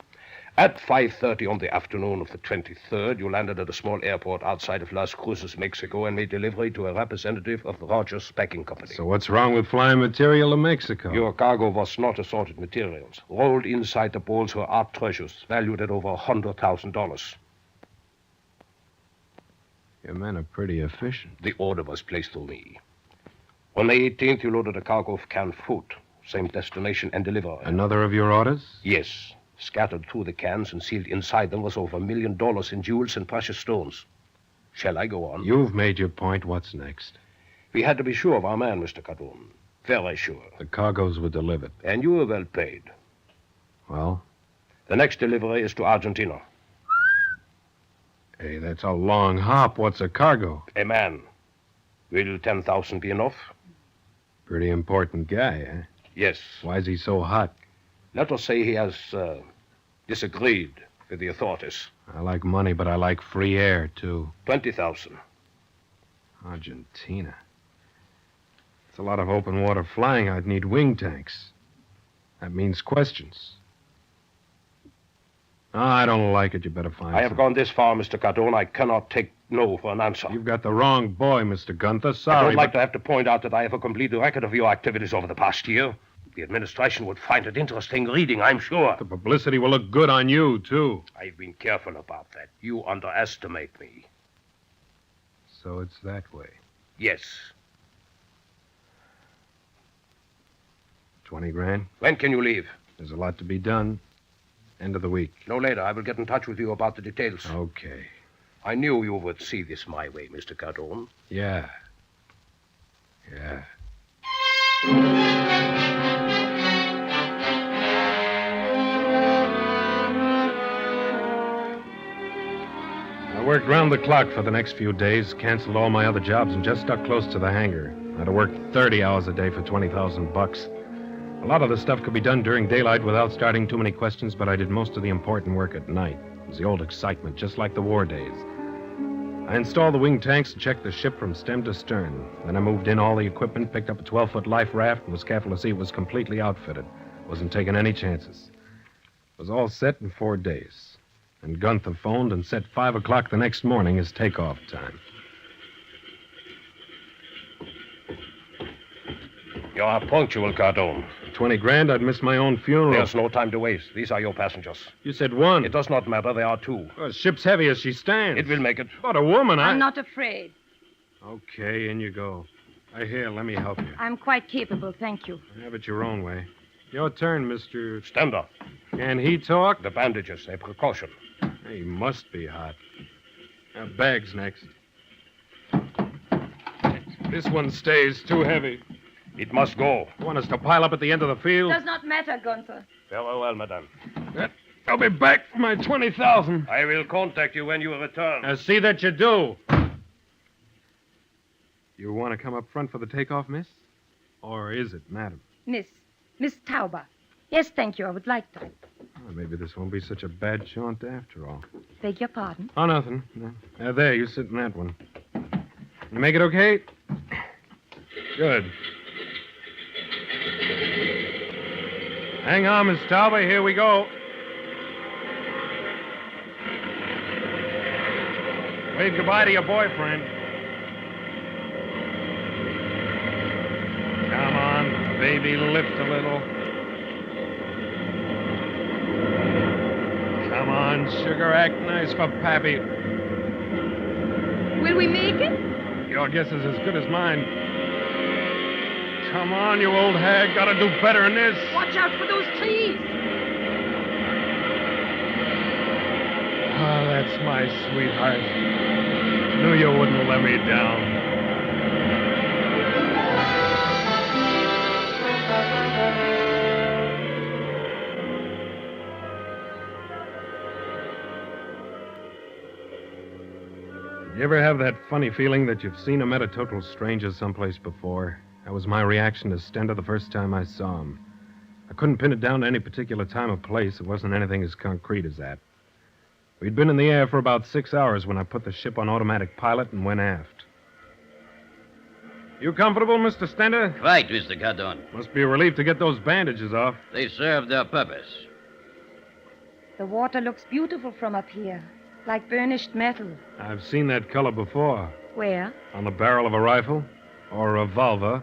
At 5:30 on the afternoon of the 23rd, you landed at a small airport outside of Las Cruces, Mexico, and made delivery to a representative of Rogers Packing Company. So what's wrong with flying material to Mexico? Your cargo was not assorted materials. Rolled inside the bowls were art treasures, valued at over $100,000. Your men are pretty efficient. The order was placed to me. On the 18th, you loaded a cargo of canned food. Same destination and delivery. Another of your orders? Yes. Scattered through the cans and sealed inside them was over $1 million in jewels and precious stones. Shall I go on? You've made your point. What's next? We had to be sure of our man, Mr. Cardone. Very sure. The cargoes were delivered. And you were well paid. Well? The next delivery is to Argentina. Hey, that's a long hop. What's a cargo? A man. Will 10,000 be enough? Pretty important guy, eh? Yes. Why's he so hot? Let us say he has disagreed with the authorities. I like money, but I like free air, too. 20,000. Argentina. It's a lot of open water flying. I'd need wing tanks. That means questions. I don't like it. You better find I have gone this far, Mr. Cardone. I cannot take no for an answer. You've got the wrong boy, Mr. Gunther. Sorry, I don't like to have to point out that I have a complete record of your activities over the past year. The administration would find it interesting reading, I'm sure. The publicity will look good on you, too. I've been careful about that. You underestimate me. So it's that way. Yes. 20 grand? When can you leave? There's a lot to be done. End of the week. No later. I will get in touch with you about the details. Okay. I knew you would see this my way, Mr. Cardone. Yeah. I worked round the clock for the next few days, canceled all my other jobs, and just stuck close to the hangar. I'd have worked 30 hours a day for $20,000. A lot of the stuff could be done during daylight without starting too many questions, but I did most of the important work at night. It was the old excitement, just like the war days. I installed the wing tanks and checked the ship from stem to stern. Then I moved in all the equipment, picked up a 12-foot life raft, and was careful to see it was completely outfitted. Wasn't taking any chances. It was all set in 4 days. And Gunther phoned and set 5 o'clock the next morning as takeoff time. You are punctual, Cardone. 20 grand, I'd miss my own funeral. There's no time to waste. These are your passengers. You said one. It does not matter. There are 2. Well, the ship's heavy as she stands. It will make it. But a woman, I'm not afraid. Okay, in you go. Here, let me help you. I'm quite capable, thank you. Have it your own way. Your turn, Mr. Stand up. Can he talk? The bandages, a precaution. He must be hot. Bags next. This one stays too heavy. It must go. You want us to pile up at the end of the field? Does not matter, Gunther. Very well, madame. I'll be back for my 20,000. I will contact you when you return. See that you do. You want to come up front for the takeoff, miss? Or is it, madam? Miss Tauber. Yes, thank you. I would like that. Oh, maybe this won't be such a bad jaunt after all. Beg your pardon? Oh, nothing. There, you sit in that one. You make it okay? Good. Hang on, Miss Tauber. Here we go. Wave goodbye to your boyfriend. Come on, baby, lift a little. on, sugar. Act nice for Pappy. Will we make it? Your guess is as good as mine. Come on, you old hag. Gotta do better than this. Watch out for those trees. Oh, that's my sweetheart. Knew you wouldn't let me down. You ever have that funny feeling that you've seen or met a total stranger someplace before? That was my reaction to Stender the first time I saw him. I couldn't pin it down to any particular time or place. It wasn't anything as concrete as that. We'd been in the air for about 6 hours when I put the ship on automatic pilot and went aft. You comfortable, Mr. Stender? Right, Mr. Cardon. Must be a relief to get those bandages off. They serve their purpose. The water looks beautiful from up here, like burnished metal. I've seen that color before. Where? On the barrel of a rifle or a revolver,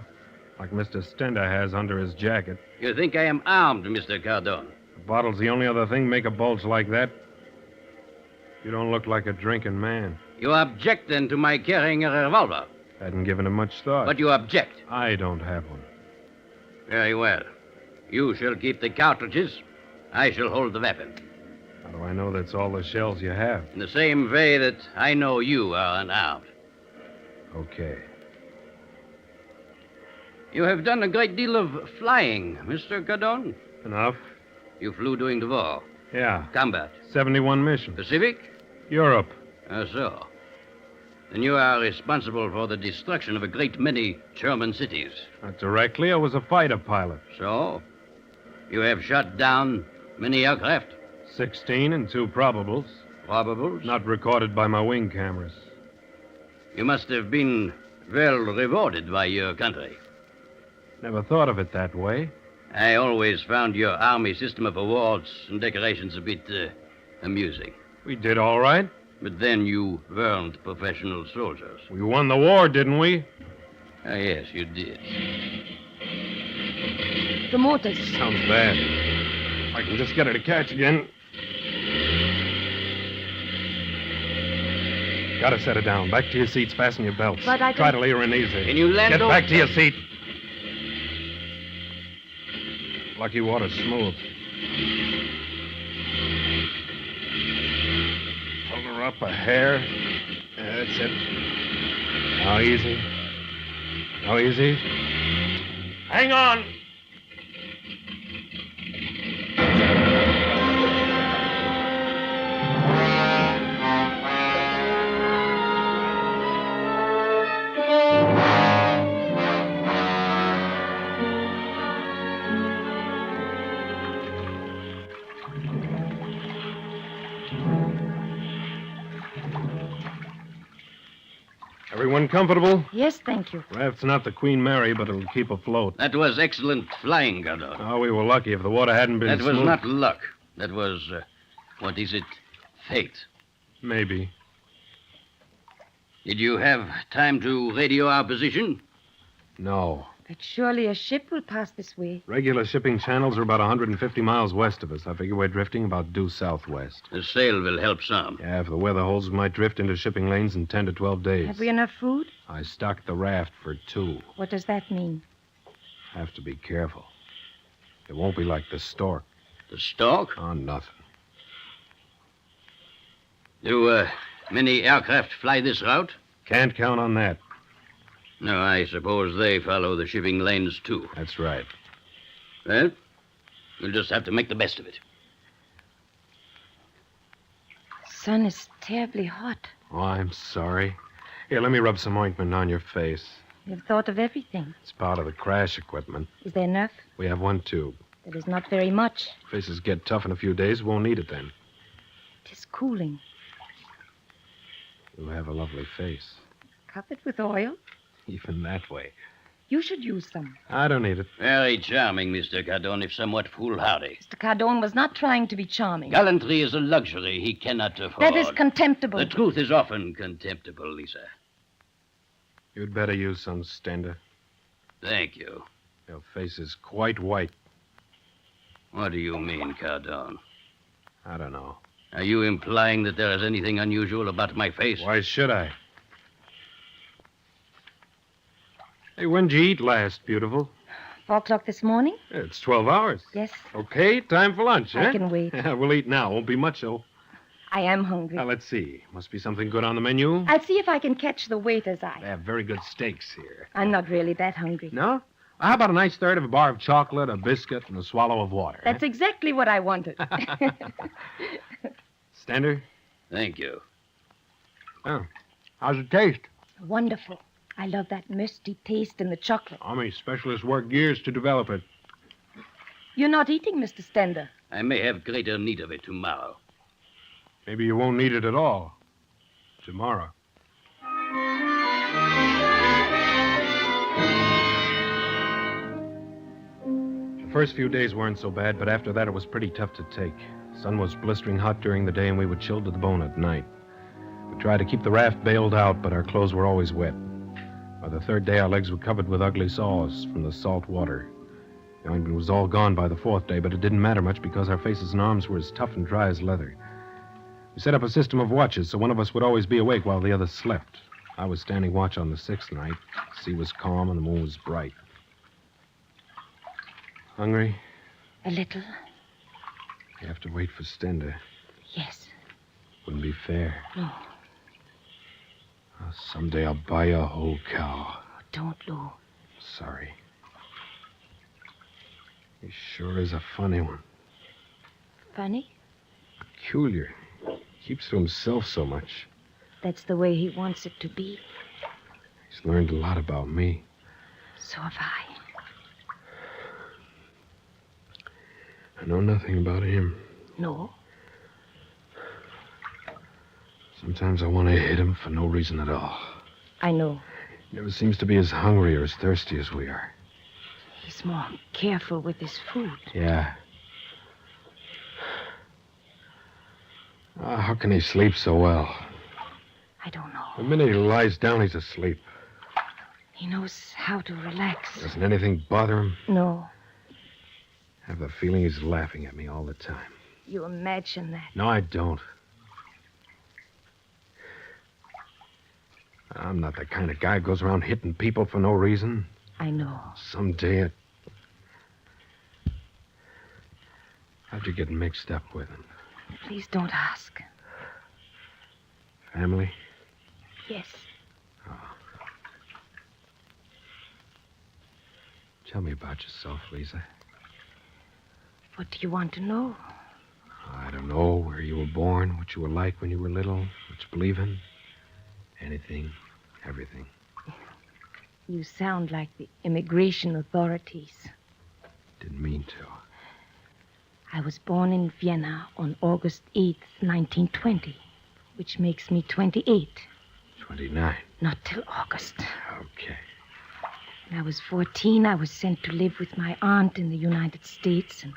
like Mr. Stender has under his jacket. You think I am armed, Mr. Cardon? The bottle's the only other thing make a bulge like that. You don't look like a drinking man. You object, then, to my carrying a revolver? Hadn't given it much thought. But you object? I don't have one. Very well. You shall keep the cartridges. I shall hold the weapon. How do I know that's all the shells you have? In the same way that I know you are unarmed. Okay. You have done a great deal of flying, Mr. Cardon. Enough. You flew during the war. Yeah. Combat. 71 missions. Pacific? Europe. So. Then you are responsible for the destruction of a great many German cities. Not directly. I was a fighter pilot. So? You have shot down many aircraft? 16 and 2 probables. Probables? Not recorded by my wing cameras. You must have been well rewarded by your country. Never thought of it that way. I always found your army system of awards and decorations a bit amusing. We did all right. But then you weren't professional soldiers. We won the war, didn't we? Yes, you did. The motors. Sounds bad. If I can just get her to catch again. Gotta set her down. Back to your seats. Fasten your belts. But I Try don't... to lay her in easy. Can you land Get over? back to your seat. Lucky water's smooth. Hold her up a hair. That's it. Now easy. Now easy. Hang on. Everyone comfortable? Yes, thank you. Raft's not the Queen Mary, but it'll keep afloat. That was excellent flying, Cardon. Oh, we were lucky. If the water hadn't been That was smooth... not luck. That was, what is it? Fate. Maybe. Did you have time to radio our position? No. But surely a ship will pass this way. Regular shipping channels are about 150 miles west of us. I figure we're drifting about due southwest. The sail will help some. Yeah, if the weather holds, we might drift into shipping lanes in 10 to 12 days. Have we enough food? I stocked the raft for 2. What does that mean? Have to be careful. It won't be like the stork. The stork? Oh, nothing. Do many aircraft fly this route? Can't count on that. No, I suppose they follow the shipping lanes, too. That's right. Well, we'll just have to make the best of it. Sun is terribly hot. Oh, I'm sorry. Here, let me rub some ointment on your face. You've thought of everything. It's part of the crash equipment. Is there enough? We have 1 tube. That is not very much. Faces get tough in a few days. Won't need it then. It is cooling. You have a lovely face. Covered with oil. Even that way. You should use some. I don't need it. Very charming, Mr. Cardon, if somewhat foolhardy. Mr. Cardon was not trying to be charming. Gallantry is a luxury he cannot afford. That is contemptible. The truth is often contemptible, Lisa. You'd better use some, Stender. Thank you. Your face is quite white. What do you mean, Cardon? I don't know. Are you implying that there is anything unusual about my face? Why should I? Hey, when'd you eat last, beautiful? 4 o'clock this morning? It's 12 hours. Yes. Okay, time for lunch, I huh? can wait. We'll eat now. Won't be much, though. I am hungry. Now, let's see. Must be something good on the menu. I'll see if I can catch the waiter's eye. They have very good steaks here. I'm not really that hungry. No? How about a nice third of a bar of chocolate, a biscuit, and a swallow of water? That's exactly what I wanted. Stender? Thank you. Oh. How's it taste? Wonderful. I love that musty taste in the chocolate. Army specialists work years to develop it. You're not eating, Mr. Stender. I may have greater need of it tomorrow. Maybe you won't need it at all. Tomorrow. The first few days weren't so bad, but after that it was pretty tough to take. The sun was blistering hot during the day, and we were chilled to the bone at night. We tried to keep the raft bailed out, but our clothes were always wet. By the third day, our legs were covered with ugly sores from the salt water. The ointment was all gone by the fourth day, but it didn't matter much because our faces and arms were as tough and dry as leather. We set up a system of watches, so one of us would always be awake while the others slept. I was standing watch on the 6th night. The sea was calm and the moon was bright. Hungry? A little. You have to wait for Stender. Yes. Wouldn't be fair. No. Someday I'll buy you a whole cow. Don't, Lou. Sorry. He sure is a funny one. Funny? Peculiar. Keeps to himself so much. That's the way he wants it to be. He's learned a lot about me. So have I. I know nothing about him. No. Sometimes I want to hit him for no reason at all. I know. He never seems to be as hungry or as thirsty as we are. He's more careful with his food. Yeah. How can he sleep so well? I don't know. The minute he lies down, he's asleep. He knows how to relax. Doesn't anything bother him? No. I have the feeling he's laughing at me all the time. You imagine that. No, I don't. I'm not the kind of guy who goes around hitting people for no reason. I know. Someday how'd you get mixed up with him? Please don't ask. Family? Yes. Oh. Tell me about yourself, Lisa. What do you want to know? I don't know where you were born, what you were like when you were little, what you believe in. Anything, everything. You sound like the immigration authorities. Didn't mean to. I was born in Vienna on August 8th, 1920, which makes me 28. 29. Not till August. Okay. When I was 14, I was sent to live with my aunt in the United States and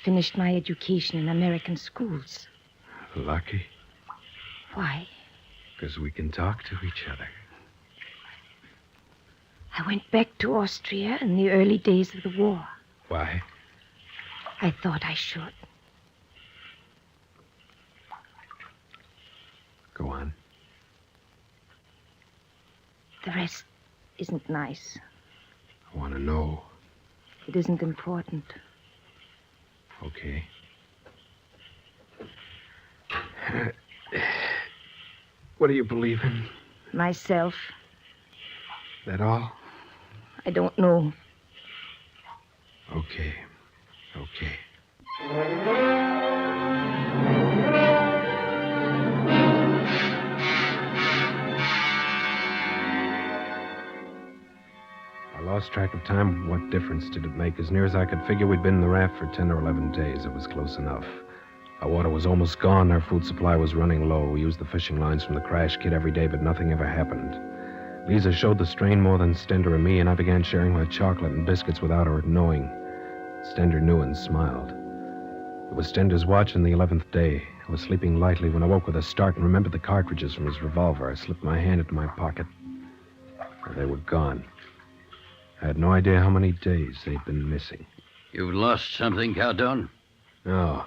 finished my education in American schools. Lucky. Why? Because we can talk to each other. I went back to Austria in the early days of the war. Why? I thought I should. Go on. The rest isn't nice. I want to know. It isn't important. Okay. What do you believe in? Myself. That all? I don't know. Okay. Okay. I lost track of time. What difference did it make? As near as I could figure, we'd been in the raft for 10 or 11 days. It was close enough. Our water was almost gone. Our food supply was running low. We used the fishing lines from the crash kit every day, but nothing ever happened. Lisa showed the strain more than Stender and me, and I began sharing my chocolate and biscuits without her knowing. Stender knew and smiled. It was Stender's watch on the 11th day. I was sleeping lightly when I woke with a start and remembered the cartridges from his revolver. I slipped my hand into my pocket. Well, they were gone. I had no idea how many days they'd been missing. You've lost something, Caldon? No.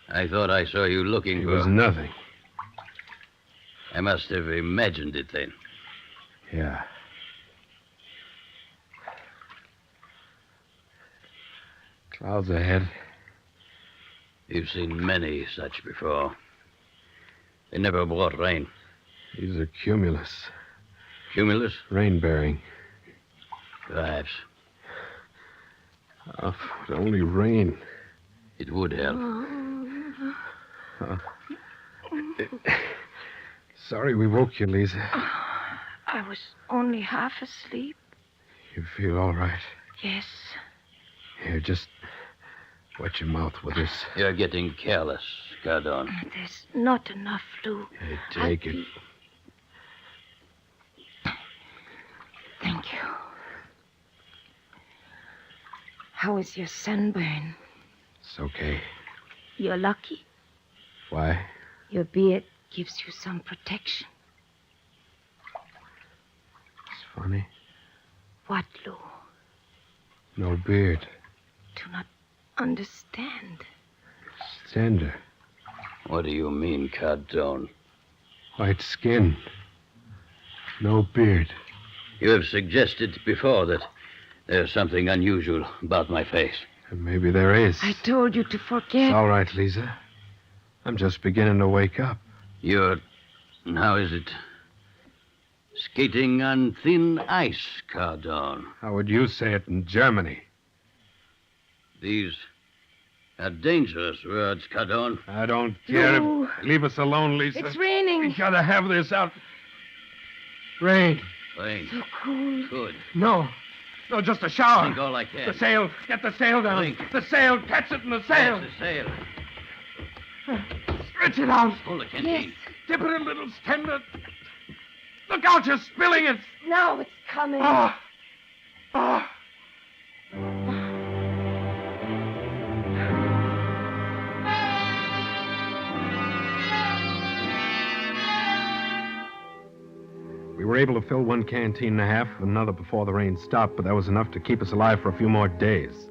I thought I saw you looking It for... was nothing. I must have imagined it then. Yeah. Clouds ahead. You've seen many such before. They never brought rain. These are cumulus. Cumulus? Rain-bearing. Perhaps. Oh, if it only rain. It would help. Sorry we woke you, Lisa. I was only half asleep. You feel all right? Yes. Here, just wet your mouth with this. You're getting careless, Cardon. There's not enough flu. Hey, take it. Thank you. How is your sunburn? It's okay. You're lucky. Why? Your beard gives you some protection. It's funny. What, Lou? No beard. Do not understand. It's tender. What do you mean, Cardon? White skin. No beard. You have suggested before that there's something unusual about my face. And maybe there is. I told you to forget. It's all right, Lisa. I'm just beginning to wake up. You're... How is it? Skating on thin ice, Cardon. How would you say it in Germany? These are dangerous words, Cardon. I don't care. No. Leave us alone, Lisa. It's raining. We gotta have this out. Rain. Rain. So cool. Good. No. No, just a shower. Think all I can. The sail. Get the sail down. Think. The sail. Catch it in the sail. That's the sail. Stretch it out. Pull the canteen. Yes. Dip it a little, tender. Look out, you're spilling it. Now it's coming. Ah. Ah. We were able to fill one canteen and a half, another before the rain stopped, but that was enough to keep us alive for a few more days.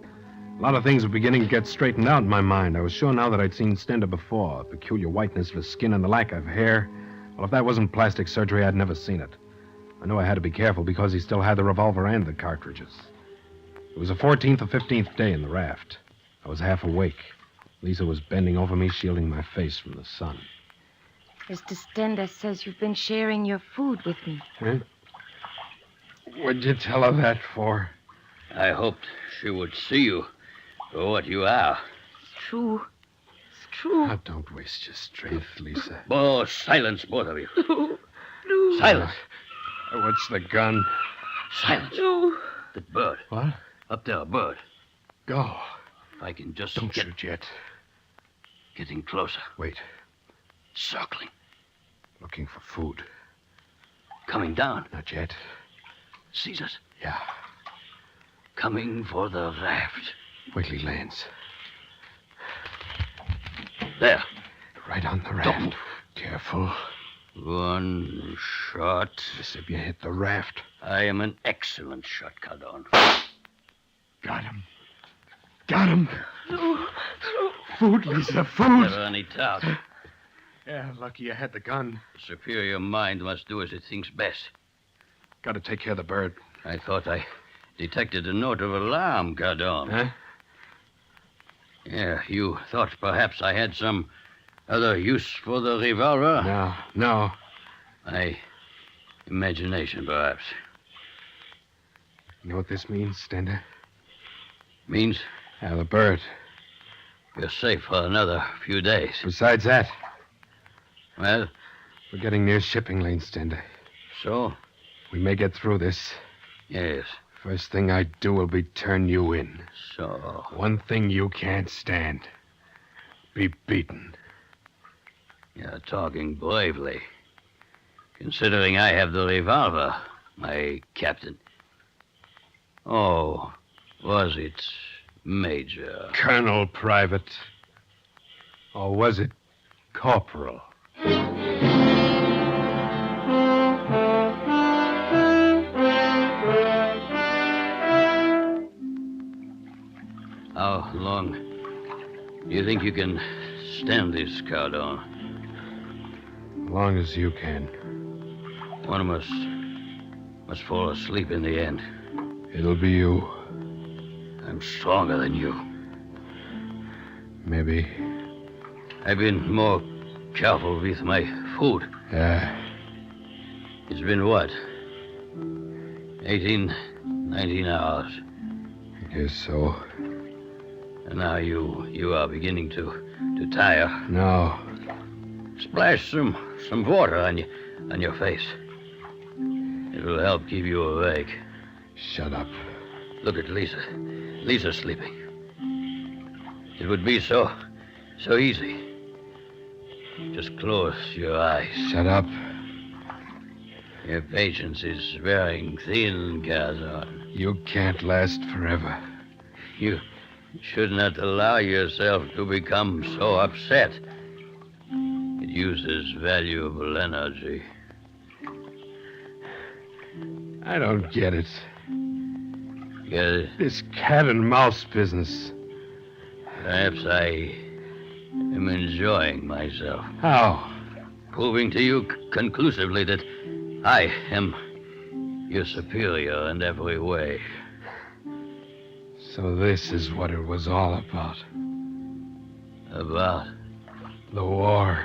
A lot of things were beginning to get straightened out in my mind. I was sure now that I'd seen Stender before. The peculiar whiteness of his skin and the lack of hair. Well, if that wasn't plastic surgery, I'd never seen it. I knew I had to be careful because he still had the revolver and the cartridges. It was the 14th or 15th day in the raft. I was half awake. Lisa was bending over me, shielding my face from the sun. Mr. Stender says you've been sharing your food with me. Huh? What'd you tell her that for? I hoped she would see you for what you are. It's true. It's true. Now, don't waste your strength, Lisa. Oh, silence, both of you. Lou. Silence. What's the gun? Silence. Lou. That bird. What? Up there, a bird. Go. If I can just Don't shoot yet. Getting closer. Wait. Circling. Looking for food. Coming down. Not yet. Sees us. Yeah. Coming for the raft. Wait till he lands. There. Right on the raft. Don't. Careful. One shot. Miss if you hit the raft. I am an excellent shot, Cardon. Got him. Got him. Lou. Food, Lisa, food. Never any doubt. Yeah, lucky you had the gun. The superior mind must do as it thinks best. Got to take care of the bird. I thought I detected a note of alarm, Cardon. Huh? Yeah, you thought perhaps I had some other use for the revolver? No. My imagination, perhaps. You know what this means, Stender? Means? Yeah, the bird. You're safe for another few days. Besides that, Well? we're getting near shipping lane, Stender. So? We may get through this. Yes. First thing I do will be turn you in. So? One thing you can't stand. Be beaten. You're talking bravely. Considering I have the revolver, my captain. Oh, was it Major? Colonel Private. Or was it Corporal? How long do you think you can stand this, Cardone? As long as you can. One of us must fall asleep in the end. It'll be you. I'm stronger than you. Maybe. I've been more careful with my food. Yeah. It's been what? 18, 19 hours. I guess so. And now you are beginning to tire. No. Splash some water on your face. It will help keep you awake. Shut up. Look at Lisa. Lisa's sleeping. It would be so easy. Just close your eyes. Shut up. Your patience is wearing thin, Cardone. You can't last forever. You should not allow yourself to become so upset. It uses valuable energy. I don't get it. Get it? This cat and mouse business. Perhaps I am enjoying myself. How? Proving to you conclusively that I am your superior in every way. So this is what it was all about. About? The war.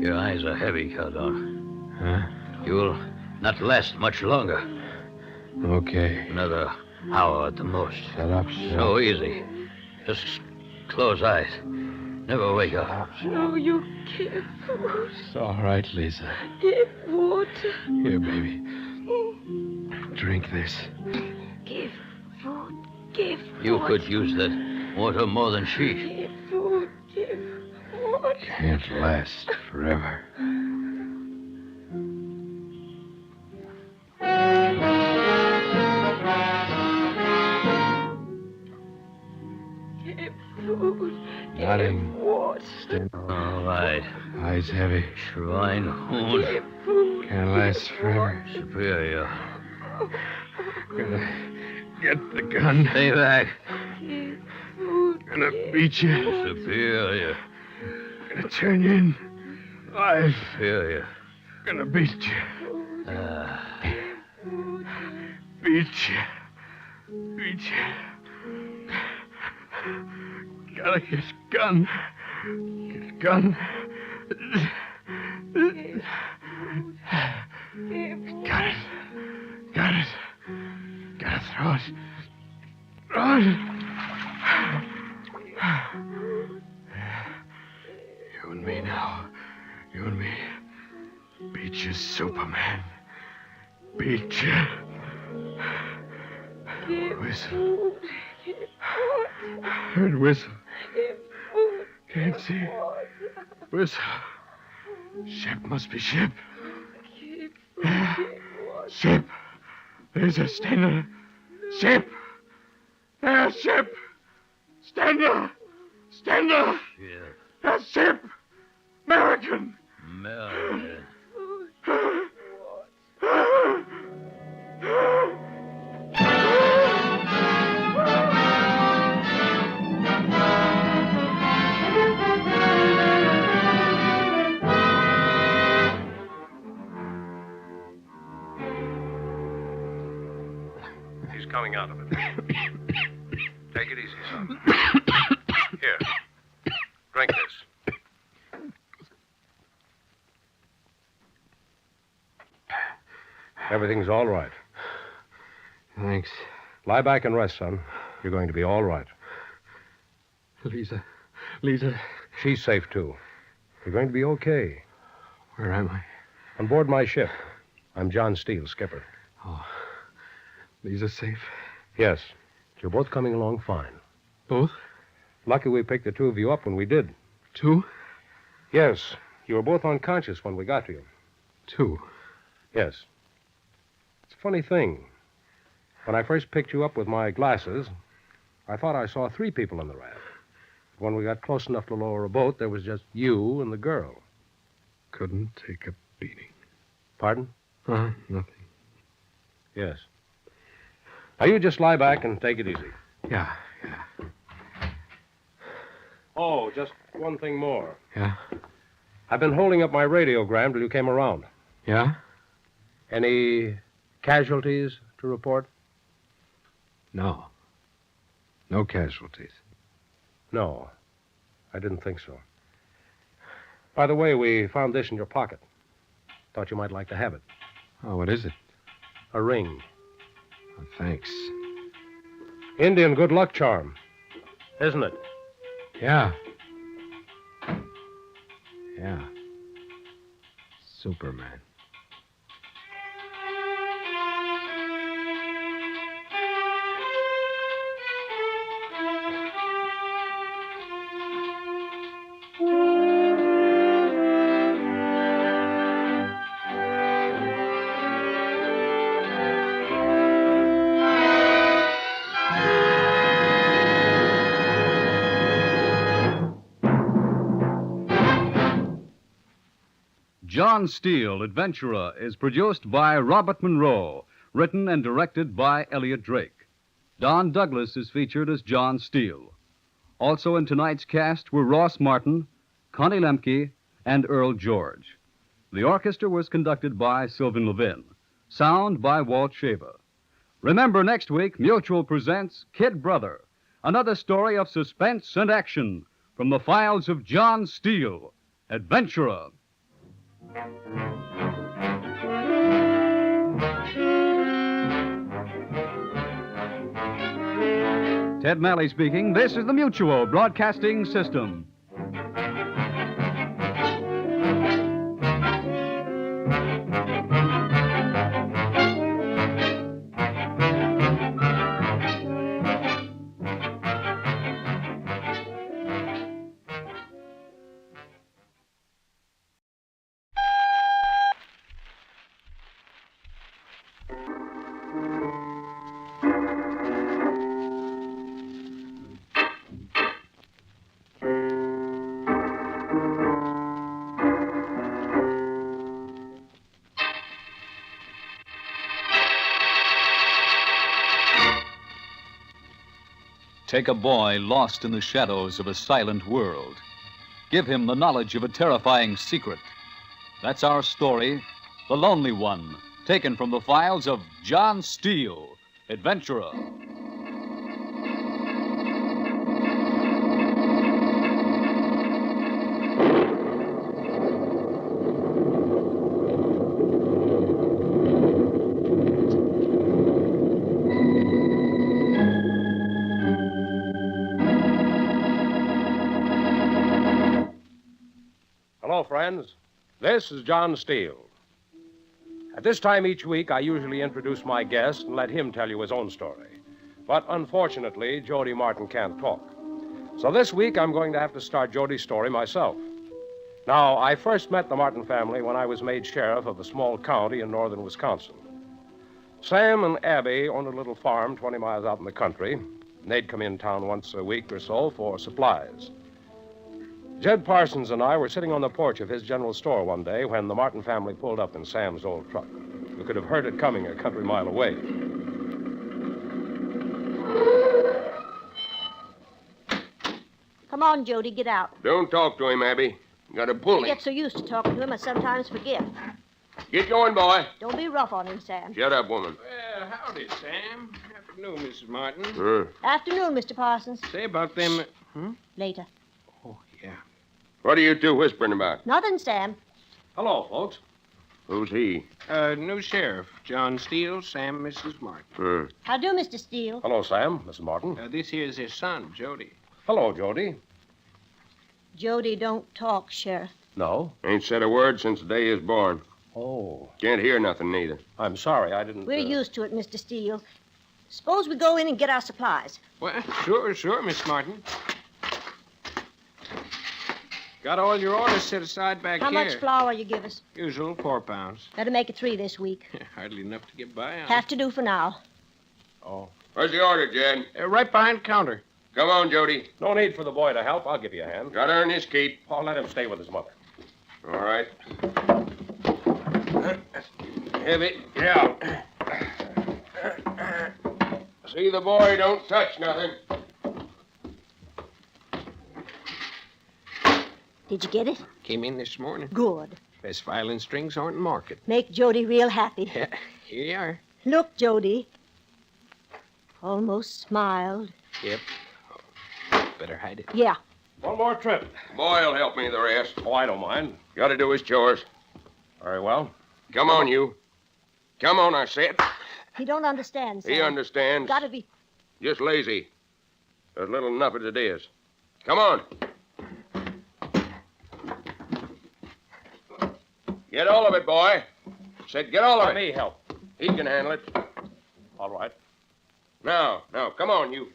Your eyes are heavy, Cardone. Huh? You will not last much longer. Okay. Another hour at the most. Shut up. So easy. Just close eyes. Never wake up. No, you give food. It's all right, Lisa. Give water. Here, baby. Drink this. Give food. Give You water. could use that water more than she. Give food. Give water. Can't last forever. Give food. Got Give him. water. All right. Eyes heavy. Schweinhund. Give food. Can't last forever. Superior. Gonna get the gun. Stay back. Give food. Gonna beat you. Superior. Gonna turn you in. Life. Superior. Gonna beat you. Beat you. Beat you. Gotta get gun. Get gun. Got it. Got it. Gotta throw it. Throw it. You and me now. You and me. Beat you, Superman. Beat you. Whistle. Heard whistle. Can't see. Whistle. Ship must be ship. Ship. There's a Stender. Ship. There's ship. Stender. Stender. Ship. That's ship. American. American. He's coming out of it. Take it easy, son. Here. Drink this. Everything's all right. Thanks. Lie back and rest, son. You're going to be all right. Lisa. She's safe, too. You're going to be okay. Where am I? On board my ship. I'm John Steele, skipper. Oh. Lisa's safe? Yes. You're both coming along fine. Both? Lucky we picked the two of you up when we did. Two? Yes. You were both unconscious when we got to you. Two? Yes. It's a funny thing. When I first picked you up with my glasses, I thought I saw 3 people in the raft. When we got close enough to lower a boat, there was just you and the girl. Couldn't take a beating. Pardon? Nothing. Yes. Now, you just lie back and take it easy. Yeah. Oh, just one thing more. Yeah? I've been holding up my radiogram till you came around. Yeah? Any casualties to report? No. No casualties. No, I didn't think so. By the way, we found this in your pocket. Thought you might like to have it. Oh, what is it? A ring. Oh, thanks. Indian good luck charm, isn't it? Yeah. Yeah. Superman. John Steele, Adventurer, is produced by Robert Monroe, written and directed by Elliot Drake. Don Douglas is featured as John Steele. Also in tonight's cast were Ross Martin, Connie Lemke, and Earl George. The orchestra was conducted by Sylvan Levin. Sound by Walt Shaver. Remember, next week, Mutual presents Kid Brother, another story of suspense and action from the files of John Steele, Adventurer. Ted Malley speaking. This is the Mutual Broadcasting System. Take a boy lost in the shadows of a silent world. Give him the knowledge of a terrifying secret. That's our story, The Lonely One, taken from the files of John Steele, Adventurer. Hello, friends. This is John Steele. At this time each week, I usually introduce my guest and let him tell you his own story. But unfortunately, Jody Martin can't talk. So this week, I'm going to have to start Jody's story myself. Now, I first met the Martin family when I was made sheriff of a small county in northern Wisconsin. Sam and Abby owned a little farm 20 miles out in the country, and they'd come in town once a week or so for supplies. Jed Parsons and I were sitting on the porch of his general store one day when the Martin family pulled up in Sam's old truck. We could have heard it coming a country mile away. Come on, Jody, get out. Don't talk to him, Abby. You got to pull I him. get so used to talking to him, I sometimes forget. Get going, boy. Don't be rough on him, Sam. Shut up, woman. Well, howdy, Sam. Afternoon, Mrs. Martin. Afternoon, Mr. Parsons. Say about them... Later. What are you two whispering about? Nothing, Sam. Hello, folks. Who's he? New sheriff, John Steele, Sam, Mrs. Martin. How do, Mr. Steele? Hello, Sam, Mrs. Martin. This here's his son, Jody. Hello, Jody. Jody don't talk, Sheriff. No? Ain't said a word since the day he was born. Oh. Can't hear nothing, neither. I'm sorry, I didn't... We're used to it, Mr. Steele. Suppose we go in and get our supplies. Well, sure, Miss Martin. Got all your orders set aside back How here. much flour you give us? Usual 4 pounds. Better make it 3 this week. Hardly enough to get by on. Have to do for now. Oh. Where's the order, Jed? Right behind the counter. Come on, Jody. No need for the boy to help. I'll give you a hand. Gotta earn his keep. I'll let him stay with his mother. All right. Heavy. Yeah. See the boy don't touch nothing. Did you get it? Came in this morning. Good. Best violin strings aren't in market. Make Jody real happy. Yeah, here you are. Look, Jody. Almost smiled. Yep. Better hide it. Yeah. One more trip. Boy'll help me the rest. Oh, I don't mind. Gotta do his chores. Very well. Come on, you. Come on, I said. He don't understand, Sam. He understands. Gotta be... Just lazy. There's little enough as it is. Come on. Get all of it, boy. Said get all of it. Let me help. He can handle it. All right. Now, come on, you.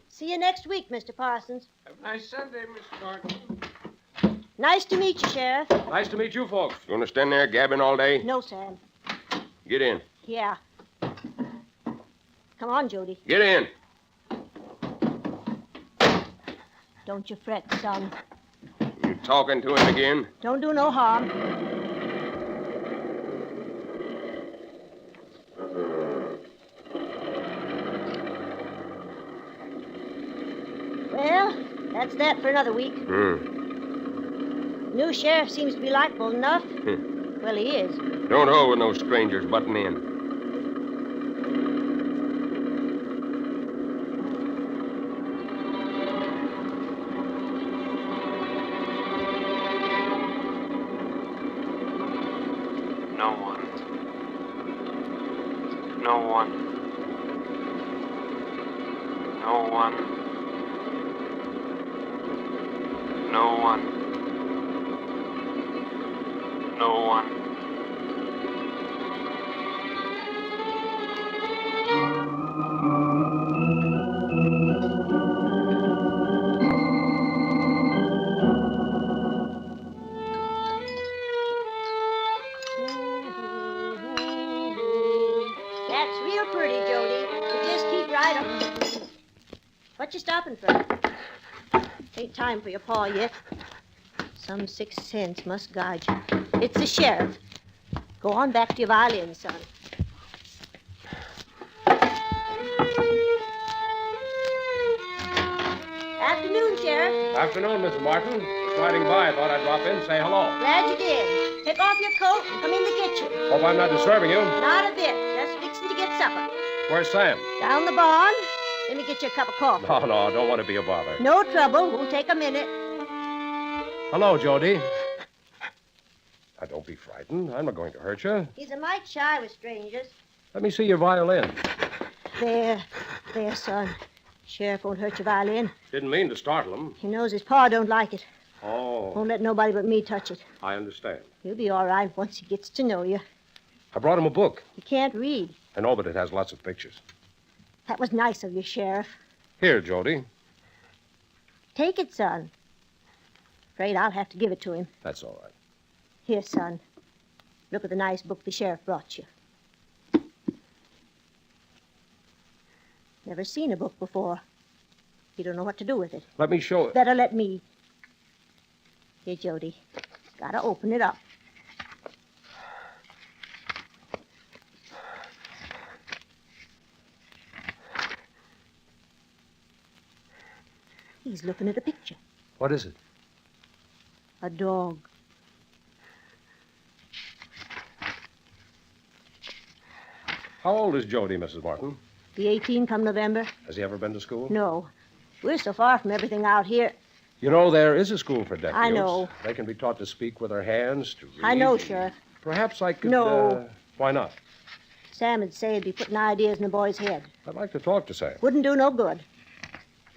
See you next week, Mr. Parsons. Have a nice Sunday, Mr. Martin. Nice to meet you, Sheriff. Nice to meet you folks. You gonna stand there gabbing all day? No, Sam. Get in. Yeah. Come on, Jody. Get in. Don't you fret, son. You talking to him again? Don't do no harm. Well, that's that for another week. New sheriff seems to be likable enough. Well, he is. Don't hold with no strangers butting in. That's real pretty, Jody. You just keep right on. What you stopping for? Ain't time for your paw yet. Some sixth sense must guide you. It's the sheriff. Go on back to your violin, son. Afternoon, Sheriff. Afternoon, Mrs. Martin. Just riding by. Thought I'd drop in and say hello. Glad you did. Take off your coat and come in the kitchen. Hope I'm not disturbing you. Not a bit. Just fixing to get supper. Where's Sam? Down the barn. Let me get you a cup of coffee. No, don't want to be a bother. No trouble. Won't take a minute. Hello, Jody. Now, don't be frightened. I'm not going to hurt you. He's a mite shy with strangers. Let me see your violin. There, son. Sheriff won't hurt your violin. Didn't mean to startle him. He knows his pa don't like it. Oh. Won't let nobody but me touch it. I understand. He'll be all right once he gets to know you. I brought him a book. He can't read. I know, but it has lots of pictures. That was nice of you, Sheriff. Here, Jody. Take it, son. Afraid I'll have to give it to him. That's all right. Here, son. Look at the nice book the sheriff brought you. Never seen a book before. You don't know what to do with it. Let me show it. Better let me. Here, Jody. Gotta open it up. He's looking at a picture. What is it? A dog. How old is Jody, Mrs. Martin? Be 18 come November? Has he ever been to school? No. We're so far from everything out here. You know, there is a school for deaf I mutes. know. They can be taught to speak with their hands, to read. I know, Sheriff. Perhaps I could... No. Why not? Sam would say he'd be putting ideas in the boy's head. I'd like to talk to Sam. Wouldn't do no good.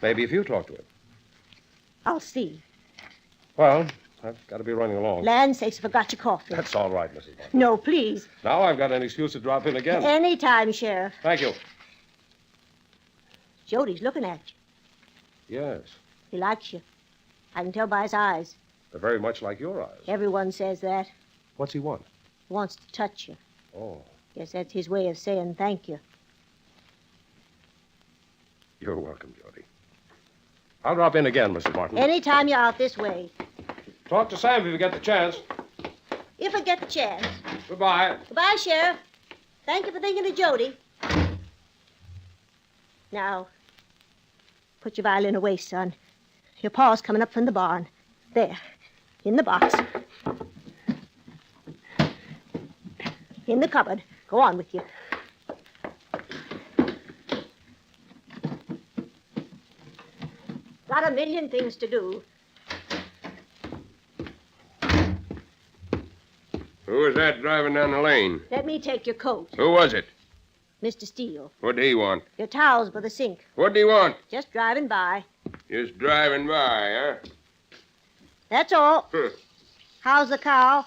Maybe if you talk to him. I'll see. Well, I've got to be running along. Land sakes, I forgot your coffee. That's all right, Mrs. Martin. No, please. Now I've got an excuse to drop in again. Any time, Sheriff. Thank you. Jody's looking at you. Yes. He likes you. I can tell by his eyes. They're very much like your eyes. Everyone says that. What's he want? He wants to touch you. Oh. Guess that's his way of saying thank you. You're welcome, Jody. I'll drop in again, Mrs. Martin. Any time you're out this way. Talk to Sam if you get the chance. if I get the chance. Goodbye. Goodbye, Sheriff. Thank you for thinking of Jody. Now, put your violin away, son. Your pa's coming up from the barn. There, in the box. In the cupboard. Go on with you. Got a million things to do. Who was that driving down the lane? Let me take your coat. Who was it? Mr. Steele. What did he want? Your towels by the sink. What did he want? Just driving by. Just driving by, huh? That's all. How's the cow?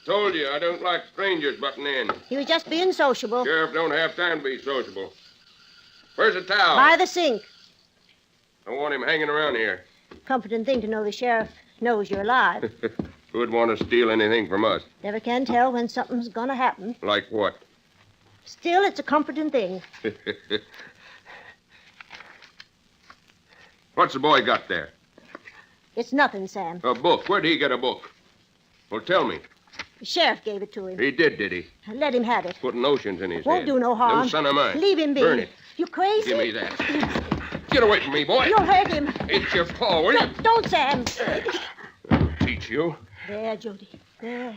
Told you, I don't like strangers butting in. He was just being sociable. Sheriff don't have time to be sociable. Where's the towel? By the sink. I want him hanging around here. Comforting thing to know the sheriff knows you're alive. Who'd want to steal anything from us? Never can tell when something's gonna happen. Like what? Still, it's a comforting thing. What's the boy got there? It's nothing, Sam. A book. Where'd he get a book? Well, tell me. The sheriff gave it to him. He did he? Let him have it. Putting notions in his Won't head. do no harm. No son of mine. Leave him be. Burn it. You crazy? Give me that. Get away from me, boy. You'll hurt him. It's your paw, will you? Don't, Sam. Teach you. There, Jody. There.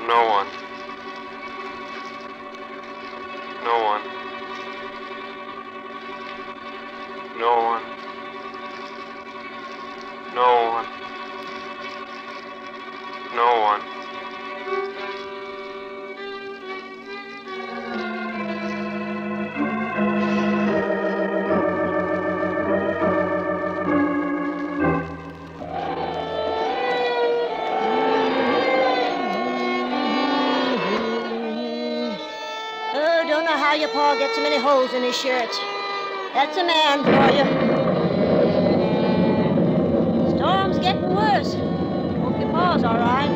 No one. No one. No one. No one. No one. Oh, don't know how your pa gets so many holes in his shirt. That's a man for you. Storm's getting worse. Hope your pa's all right.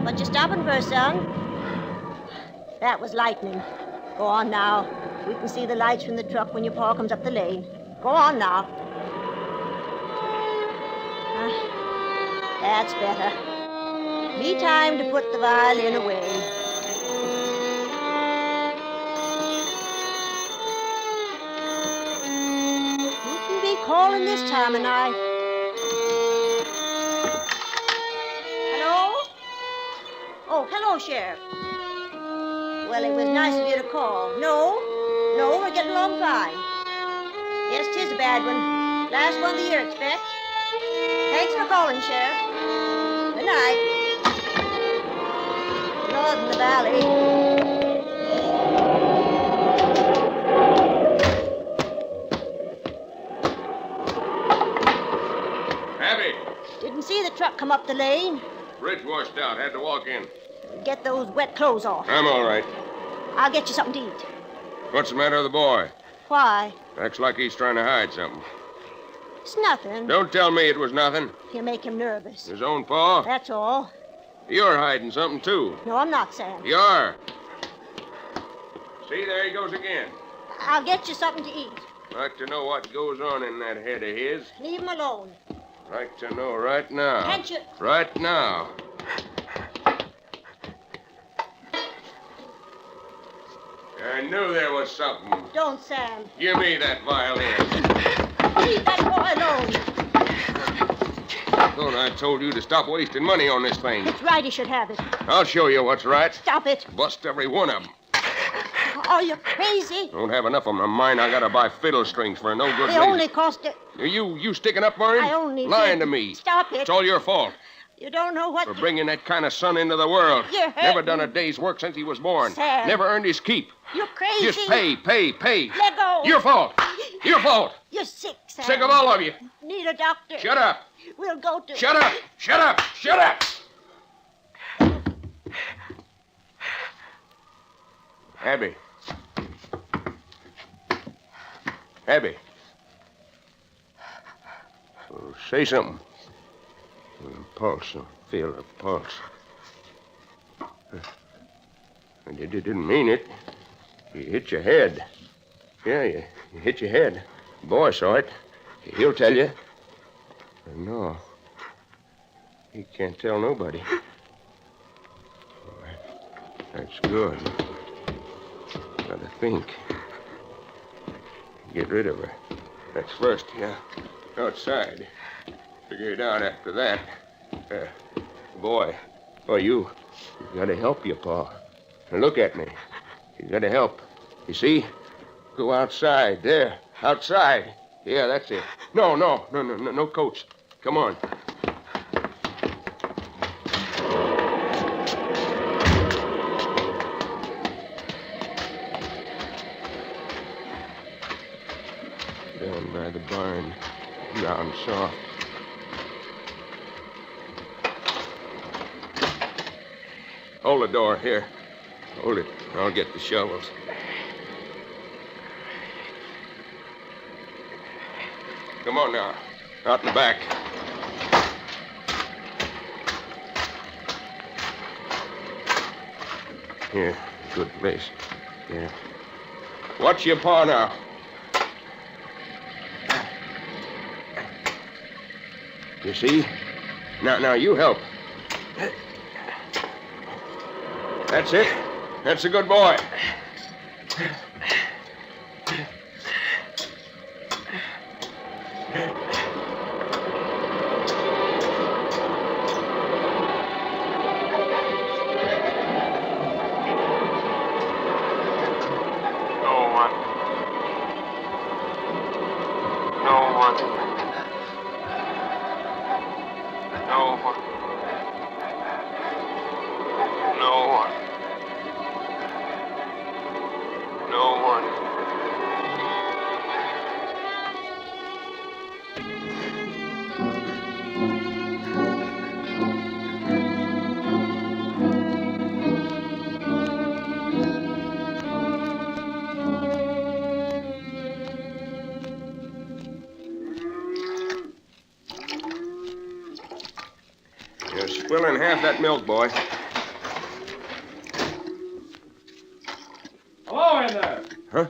What you stopping for, son? That was lightning. Go on now. We can see the lights from the truck when your pa comes up the lane. Go on now. That's better. Be time to put the violin away. Calling this time of night. Hello? Oh, hello, Sheriff. Well, it was nice of you to call. No, we're getting along fine. Yes, 'tis a bad one. Last one of the year, expect. Thanks for calling, Sheriff. Good night. North in the valley. Didn't see the truck come up the lane. Bridge washed out. Had to walk in. Get those wet clothes off. I'm all right. I'll get you something to eat. What's the matter with the boy? Why? Acts like he's trying to hide something. It's nothing. Don't tell me it was nothing. You make him nervous. His own paw? That's all. You're hiding something, too. No, I'm not, Sam. You are. See, there he goes again. I'll get you something to eat. Like to know what goes on in that head of his. Leave him alone. Like to know right now. Can't you? Right now. I knew there was something. Don't, Sam. Give me that violin. Leave that boy alone. I thought I told you to stop wasting money on this thing. It's right he should have it. I'll show you what's right. Stop it. Bust every one of them. Oh, you're crazy. Don't have enough of them. Mine, I gotta buy fiddle strings for a no good They reason. only cost it. You sticking up for him? I only Lying did. to me. Stop it. It's all your fault. You don't know what... For bringing that kind of son into the world. You're hurting. Never done a day's work since he was born. Sam. Never earned his keep. You're crazy. Just pay. Let go. Your fault. Your fault. You're sick, Sam. Sick of all of you. Need a doctor. Shut up. We'll go to... Shut up. Shut up. Shut up. Abby. Abby. Oh, Say something. Pulse. Feel the pulse. You didn't mean it. You hit your head. Yeah, you hit your head. The boy saw it. He'll tell you. No. He can't tell nobody. That's good. Gotta think. Get rid of her. That's first, yeah. Outside. Figure it out after that. Boy, you gotta help your pa. Now look at me. You gotta help. You see? Go outside. There. Outside. Yeah, that's it. No coats. Come on. Down by the barn. Down soft. Hold the door. Here. Hold it. I'll get the shovels. Come on now. Out in the back. Here. Good place. Yeah. Watch your paw now. You see? Now you help. That's it. That's a good boy. You're spilling half that milk, boy. Hello in there. Huh?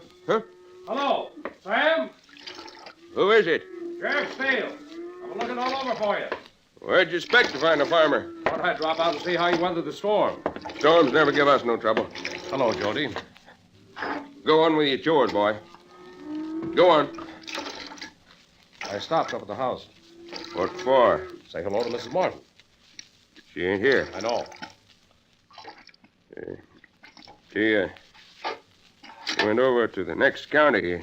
Hello. Sam? Who is it? Sheriff Steele. I'm looking all over for you. Where'd you expect to find a farmer? Thought I'd drop out and see how you weathered the storm. Storms never give us no trouble. Hello, Jody. Go on with your chores, boy. Go on. I stopped up at the house. What for? Say hello to Mrs. Martin. She ain't here. I know. She went over to the next county.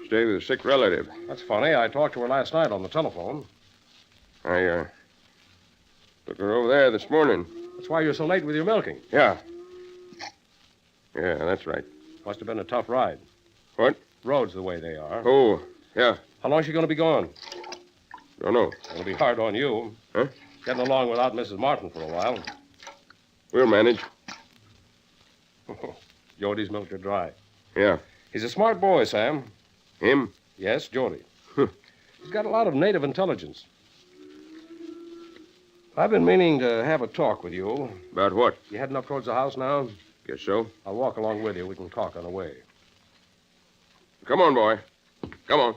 Stay with a sick relative. That's funny. I talked to her last night on the telephone. I took her over there this morning. That's why you're so late with your milking. Yeah, that's right. Must have been a tough ride. What? Roads the way they are. Oh, yeah. How long is she going to be gone? Don't know. It'll be hard on you. Huh? Getting along without Mrs. Martin for a while. We'll manage. Jody's milked her dry. Yeah. He's a smart boy, Sam. Him? Yes, Jody. He's got a lot of native intelligence. I've been meaning to have a talk with you. About what? You heading up towards the house now? Guess so. I'll walk along with you. We can talk on the way. Come on, boy. Come on.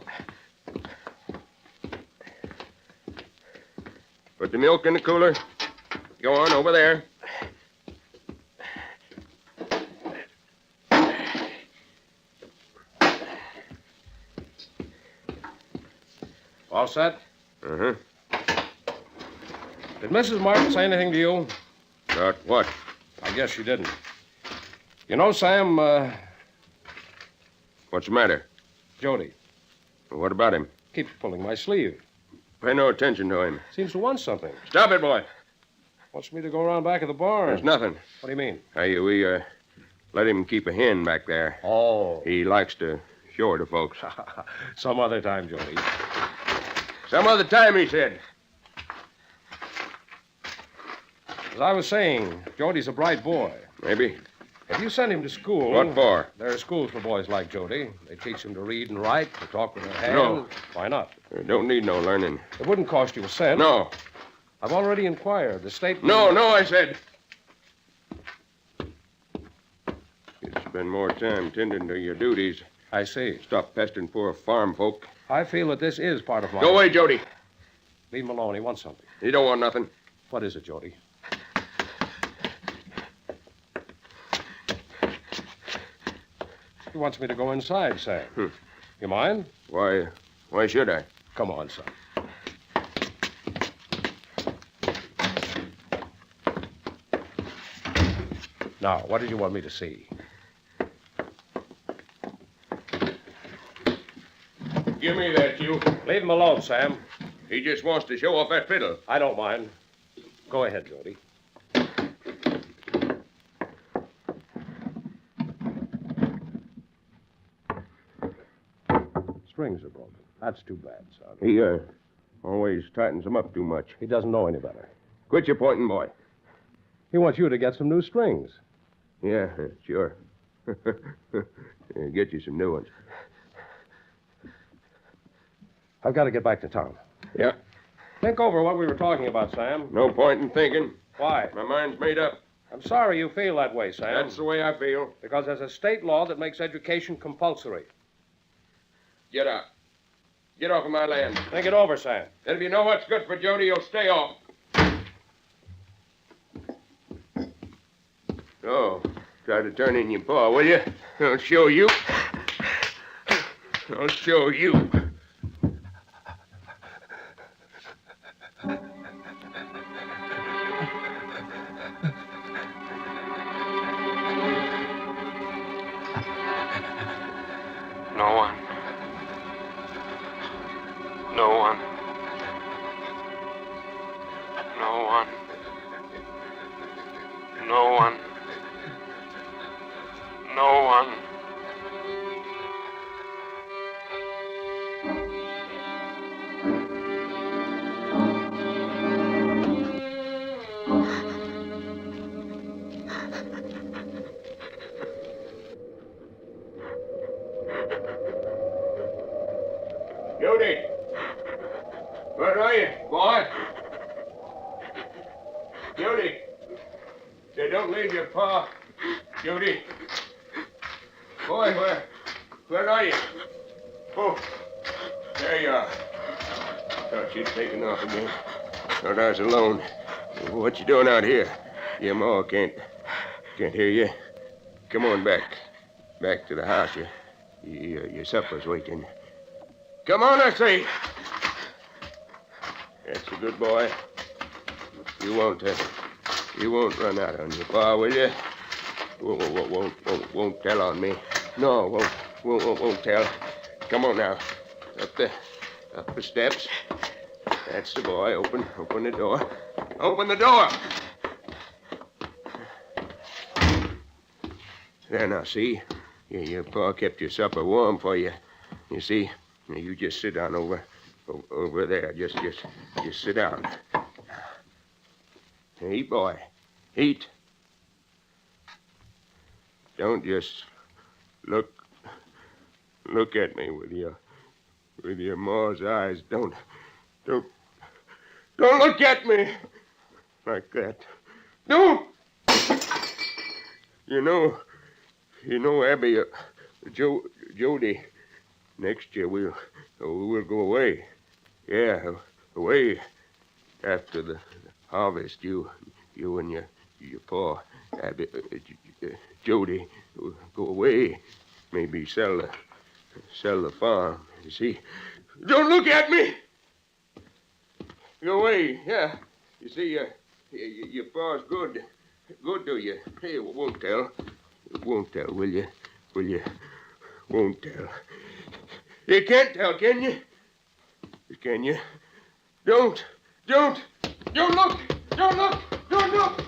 Put the milk in the cooler. Go on, over there. All set? Uh-huh. Did Mrs. Martin say anything to you? About what? I guess she didn't. You know, Sam, What's the matter? Jody. What about him? Keeps pulling my sleeve. Pay no attention to him. Seems to want something. Stop it, boy. Wants me to go around back of the barn. There's nothing. What do you mean? We let him keep a hen back there. Oh. He likes to show her to folks. Some other time, Jody. Some other time, he said. As I was saying, Jody's a bright boy. Maybe. If you send him to school... What for? There are schools for boys like Jody. They teach them to read and write, to talk with their hands. No. Why not? Don't need no learning. It wouldn't cost you a cent. No. I've already inquired. The state... No, I said. You spend more time tending to your duties. I see. Stop pestering poor farm folk. I feel that this is part of my... Go away, Jody. Leave him alone. He wants something. He don't want nothing. What is it, Jody? He wants me to go inside, Sam. You mind? Why should I? Come on, son. Now, what did you want me to see? Give me that, you. Leave him alone, Sam. He just wants to show off that fiddle. I don't mind. Go ahead, Jody. Strings are broken. That's too bad, son. He, always tightens them up too much. He doesn't know any better. Quit your pointing, boy. He wants you to get some new strings. Yeah, sure. Get you some new ones. I've got to get back to town. Yeah. Think over what we were talking about, Sam. No point in thinking. Why? My mind's made up. I'm sorry you feel that way, Sam. That's the way I feel. Because there's a state law that makes education compulsory. Get out. Get off of my land. Think it over, Sam. And if you know what's good for Jody, you'll stay off. Oh, try to turn in your paw, will you? I'll show you. I'll show you. No one. No one. No one. No one. No one. Jody! Where are you, boy? Jody! Say, don't leave your paw. Jody! Boy, where are you? Oh, there you are. Thought you'd taken off again. Thought I was alone. What you doing out here? Your ma can't hear you. Come on back to the house. Your supper's waiting. Come on, I say. That's a good boy. You won't run out on your pa, will you? Won't tell on me. No, won't tell. Come on now. Up the steps. That's the boy. Open the door. Open the door. There now, see? Your pa kept your supper warm for you. You see? You just sit down over there. Just sit down. Eat, boy. Eat. Don't just look at me with your ma's eyes. Don't look at me like that. Don't. You know, Abby, Jody. Next year we'll go away. Yeah, away after the harvest. You and your pa, Abby, Jody, will go away. Maybe sell the farm. You see? Don't look at me. Go away. Yeah. You see, your pa's good to you. Hey, won't tell. Won't tell, will you? Will you? Won't tell. You can't tell, can you? Can you? Don't look! Don't look! Don't look! Don't look!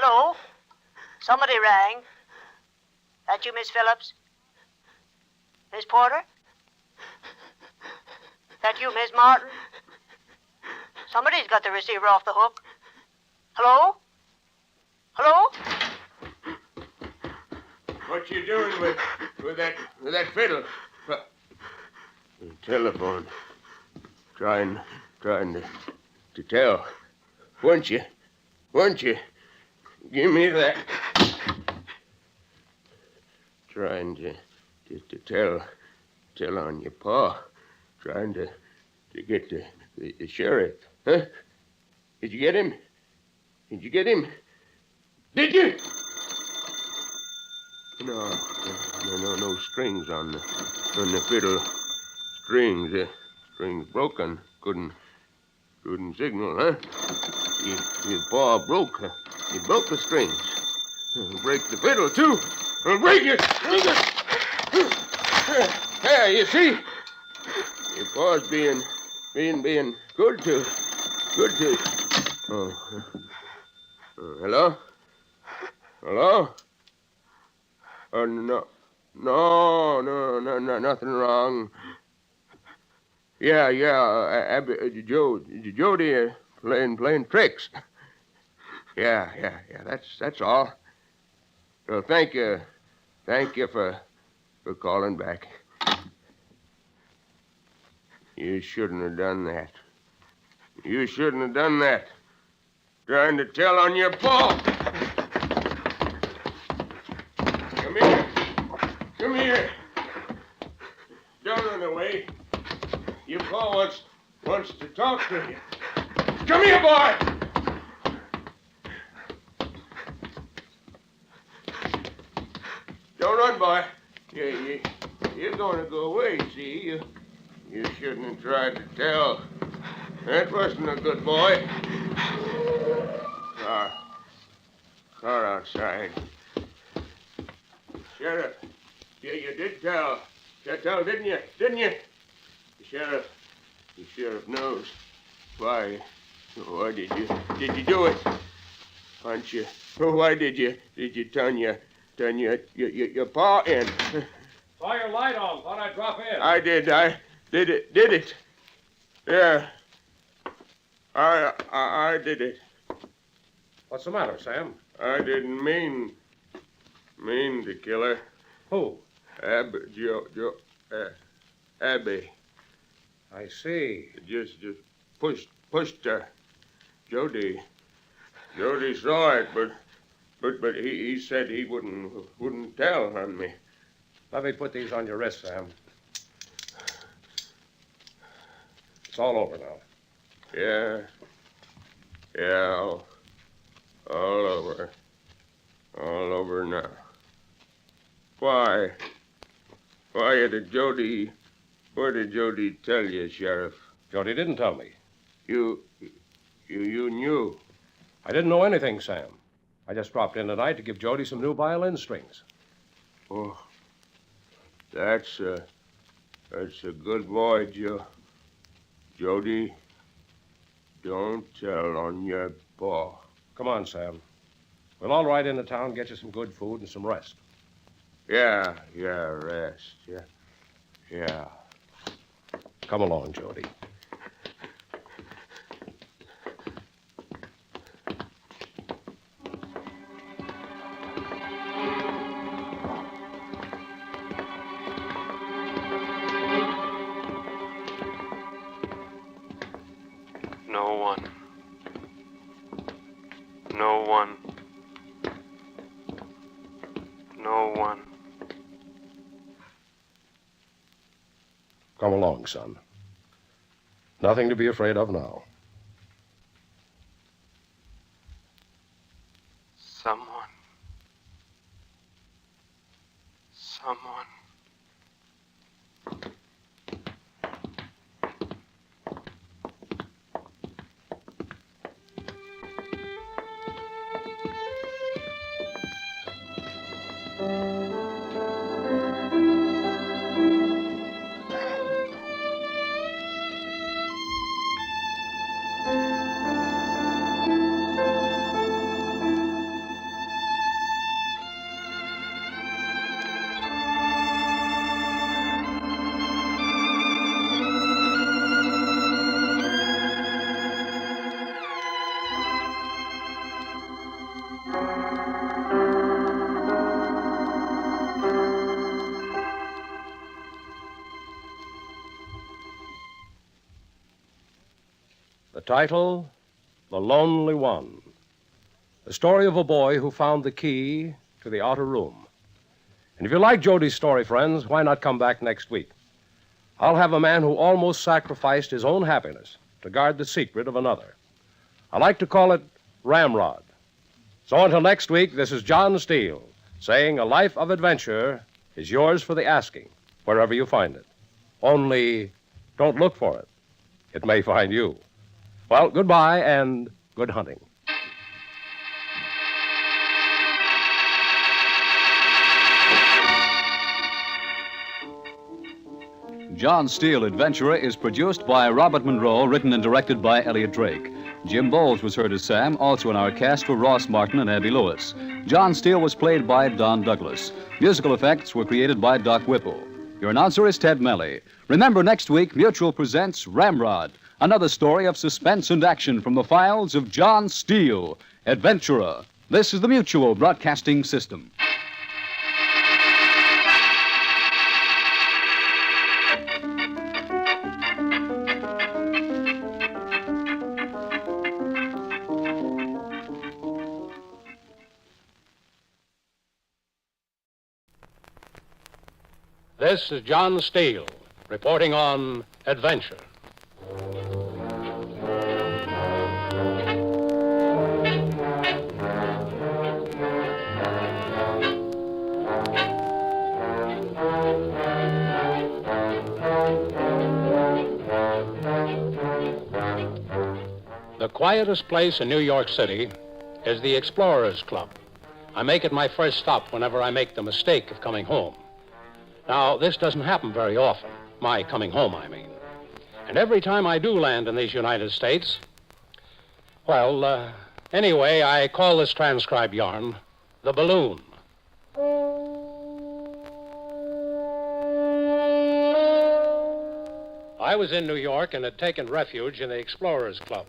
Hello? Somebody rang. That you, Miss Phillips? Miss Porter? That you, Miss Martin? Somebody's got the receiver off the hook. Hello? Hello? What you doing with that fiddle? Telephone. Trying to tell. Weren't you? Give me that. Trying to tell on your pa. Trying to get the sheriff. Huh? Did you get him? Did Did you? No strings on the fiddle. Strings broken. Couldn't signal, huh? Your paw broke. He broke the strings. Break the fiddle too. Break it. There, you see? Your paw's being good to. Oh. Hello? Oh, no, nothing wrong. Yeah, Jody playing tricks. Yeah, that's all. So thank you for calling back. You shouldn't have done that. Trying to tell on your paw. Come here. Don't run away. Your paw wants to talk to you. Come here, boy. Don't run, boy. You're going to go away, see? You shouldn't have tried to tell. That wasn't a good boy. Car outside. Sheriff, you did tell. Didn't you? The sheriff knows. Why did you do it? Aren't you? Why did you turn your paw in? Saw your light on. Thought I'd drop in. I did it. Yeah. I did it. What's the matter, Sam? I didn't mean to kill her. Who? Abby. I see. Just pushed her. Jody saw it, but he said he wouldn't tell on me. Let me put these on your wrist, Sam. It's all over now. Yeah, all over. All over now. Why did Jody... What did Jody tell you, Sheriff? Jody didn't tell me. You knew? I didn't know anything, Sam. I just dropped in tonight to give Jody some new violin strings. Oh, that's a good boy, Jody. Don't tell on your paw. Come on, Sam. We'll all ride into town, get you some good food and some rest. Yeah, rest. Yeah. Come along, Jody. No one. Come along, son. Nothing to be afraid of now. Someone. The title, The Lonely One. The story of a boy who found the key to the outer room. And if you like Jody's story, friends, why not come back next week? I'll have a man who almost sacrificed his own happiness to guard the secret of another. I like to call it Ramrod. So until next week, this is John Steele saying a life of adventure is yours for the asking, wherever you find it. Only don't look for it. It may find you. Well, goodbye and good hunting. John Steele Adventurer is produced by Robert Monroe, written and directed by Elliot Drake. Jim Bowles was heard as Sam. Also in our cast were Ross Martin and Abby Lewis. John Steele was played by Don Douglas. Musical effects were created by Doc Whipple. Your announcer is Ted Melly. Remember, next week, Mutual presents Ramrod, another story of suspense and action from the files of John Steele, Adventurer. This is the Mutual Broadcasting System. This is John Steele, reporting on Adventure. The quietest place in New York City is the Explorers Club. I make it my first stop whenever I make the mistake of coming home. Now, this doesn't happen very often, my coming home, I mean. And every time I do land in these United States, well, anyway, I call this transcribed yarn the balloon. I was in New York and had taken refuge in the Explorers Club.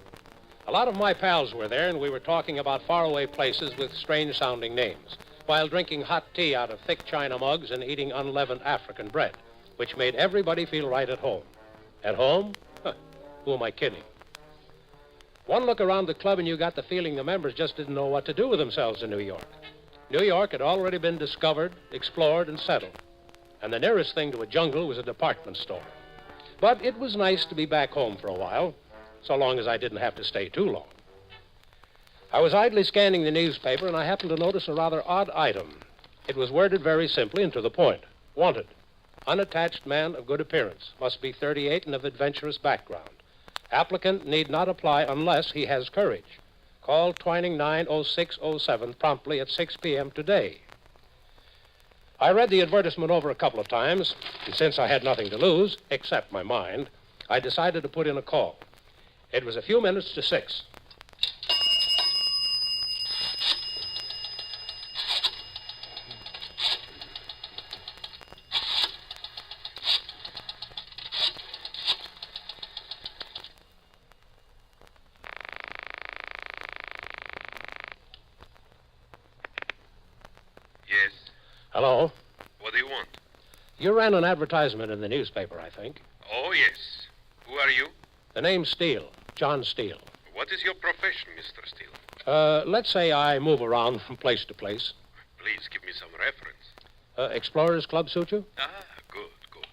A lot of my pals were there, and we were talking about faraway places with strange-sounding names, while drinking hot tea out of thick china mugs and eating unleavened African bread, which made everybody feel right at home. At home? Huh, who am I kidding? One look around the club and you got the feeling the members just didn't know what to do with themselves in New York. New York had already been discovered, explored, and settled, and the nearest thing to a jungle was a department store. But it was nice to be back home for a while, so long as I didn't have to stay too long. I was idly scanning the newspaper, and I happened to notice a rather odd item. It was worded very simply and to the point. Wanted. Unattached man of good appearance. Must be 38 and of adventurous background. Applicant need not apply unless he has courage. Call Twining 90607 promptly at 6 p.m. today. I read the advertisement over a couple of times, and since I had nothing to lose, except my mind, I decided to put in a call. It was a few minutes to 6. Hello? What do you want? You ran an advertisement in the newspaper, I think. Oh, yes. Who are you? The name's Steele, John Steele. What is your profession, Mr. Steele? Let's say I move around from place to place. Please give me some reference. Explorers Club suit you? Ah, good, good.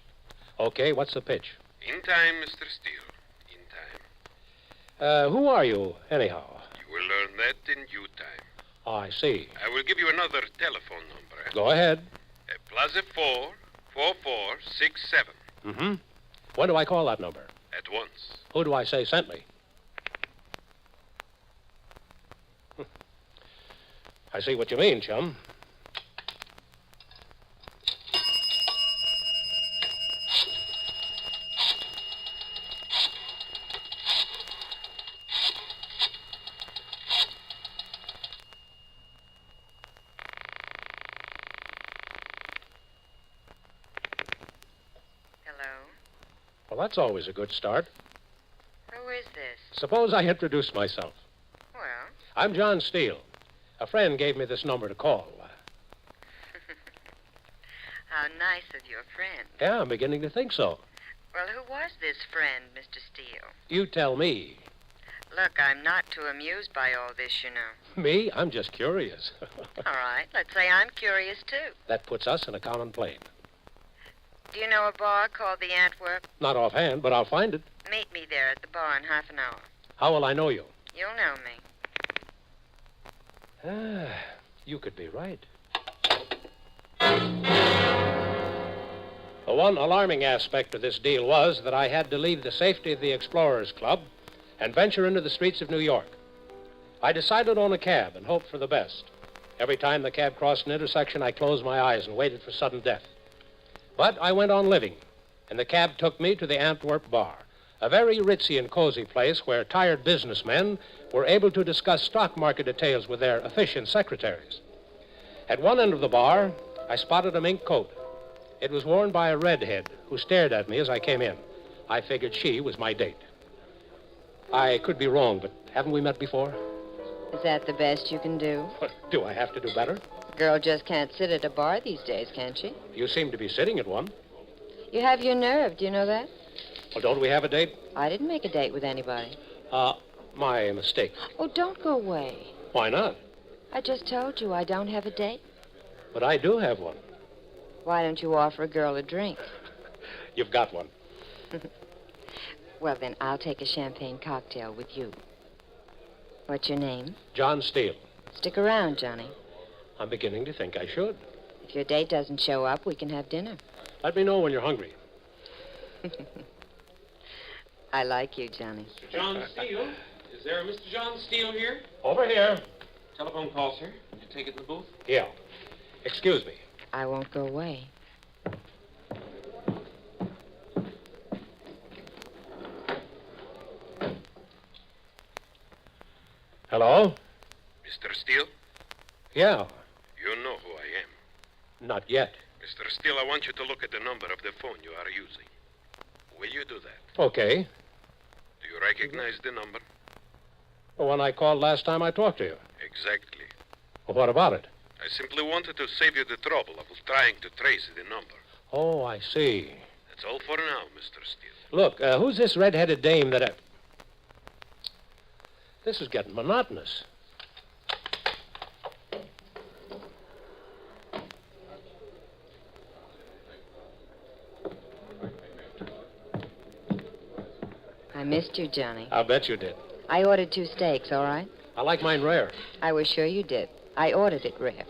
Okay, what's the pitch? In time, Mr. Steele. In time. Who are you, anyhow? You will learn that in due time. Oh, I see. I will give you another telephone number. Go ahead. +4 4467. Mm-hmm. When do I call that number? At once. Who do I say sent me? I see what you mean, chum. Well, that's always a good start. Who is this? Suppose I introduce myself. Well? I'm John Steele. A friend gave me this number to call. How nice of your friend. Yeah, I'm beginning to think so. Well, who was this friend, Mr. Steele? You tell me. Look, I'm not too amused by all this, you know. Me? I'm just curious. All right, let's say I'm curious, too. That puts us in a common plane. Do you know a bar called the Antwerp? Not offhand, but I'll find it. Meet me there at the bar in half an hour. How will I know you? You'll know me. You could be right. The one alarming aspect of this deal was that I had to leave the safety of the Explorers Club and venture into the streets of New York. I decided on a cab and hoped for the best. Every time the cab crossed an intersection, I closed my eyes and waited for sudden death. But I went on living, and the cab took me to the Antwerp bar, a very ritzy and cozy place where tired businessmen were able to discuss stock market details with their efficient secretaries. At one end of the bar, I spotted a mink coat. It was worn by a redhead who stared at me as I came in. I figured she was my date. I could be wrong, but haven't we met before? Is that the best you can do? Do I have to do better? A girl just can't sit at a bar these days, can she? You seem to be sitting at one. You have your nerve, do you know that? Well, don't we have a date? I didn't make a date with anybody. My mistake. Oh, don't go away. Why not? I just told you I don't have a date. But I do have one. Why don't you offer a girl a drink? You've got one. Well, then I'll take a champagne cocktail with you. What's your name? John Steele. Stick around, Johnny. I'm beginning to think I should. If your date doesn't show up, we can have dinner. Let me know when you're hungry. I like you, Johnny. Mr. John Steele? Is there a Mr. John Steele here? Over here. Telephone call, sir. Did you take it in the booth? Yeah. Excuse me. I won't go away. Hello? Mr. Steele? Yeah. You know who I am. Not yet. Mr. Steele, I want you to look at the number of the phone you are using. Will you do that? Okay. Do you recognize the number? The one I called last time I talked to you. Exactly. Well, what about it? I simply wanted to save you the trouble of trying to trace the number. Oh, I see. That's all for now, Mr. Steele. Look, who's this red-headed dame that This is getting monotonous. I missed you, Johnny. I'll bet you did. I ordered 2 steaks, all right? I like mine rare. I was sure you did. I ordered it rare.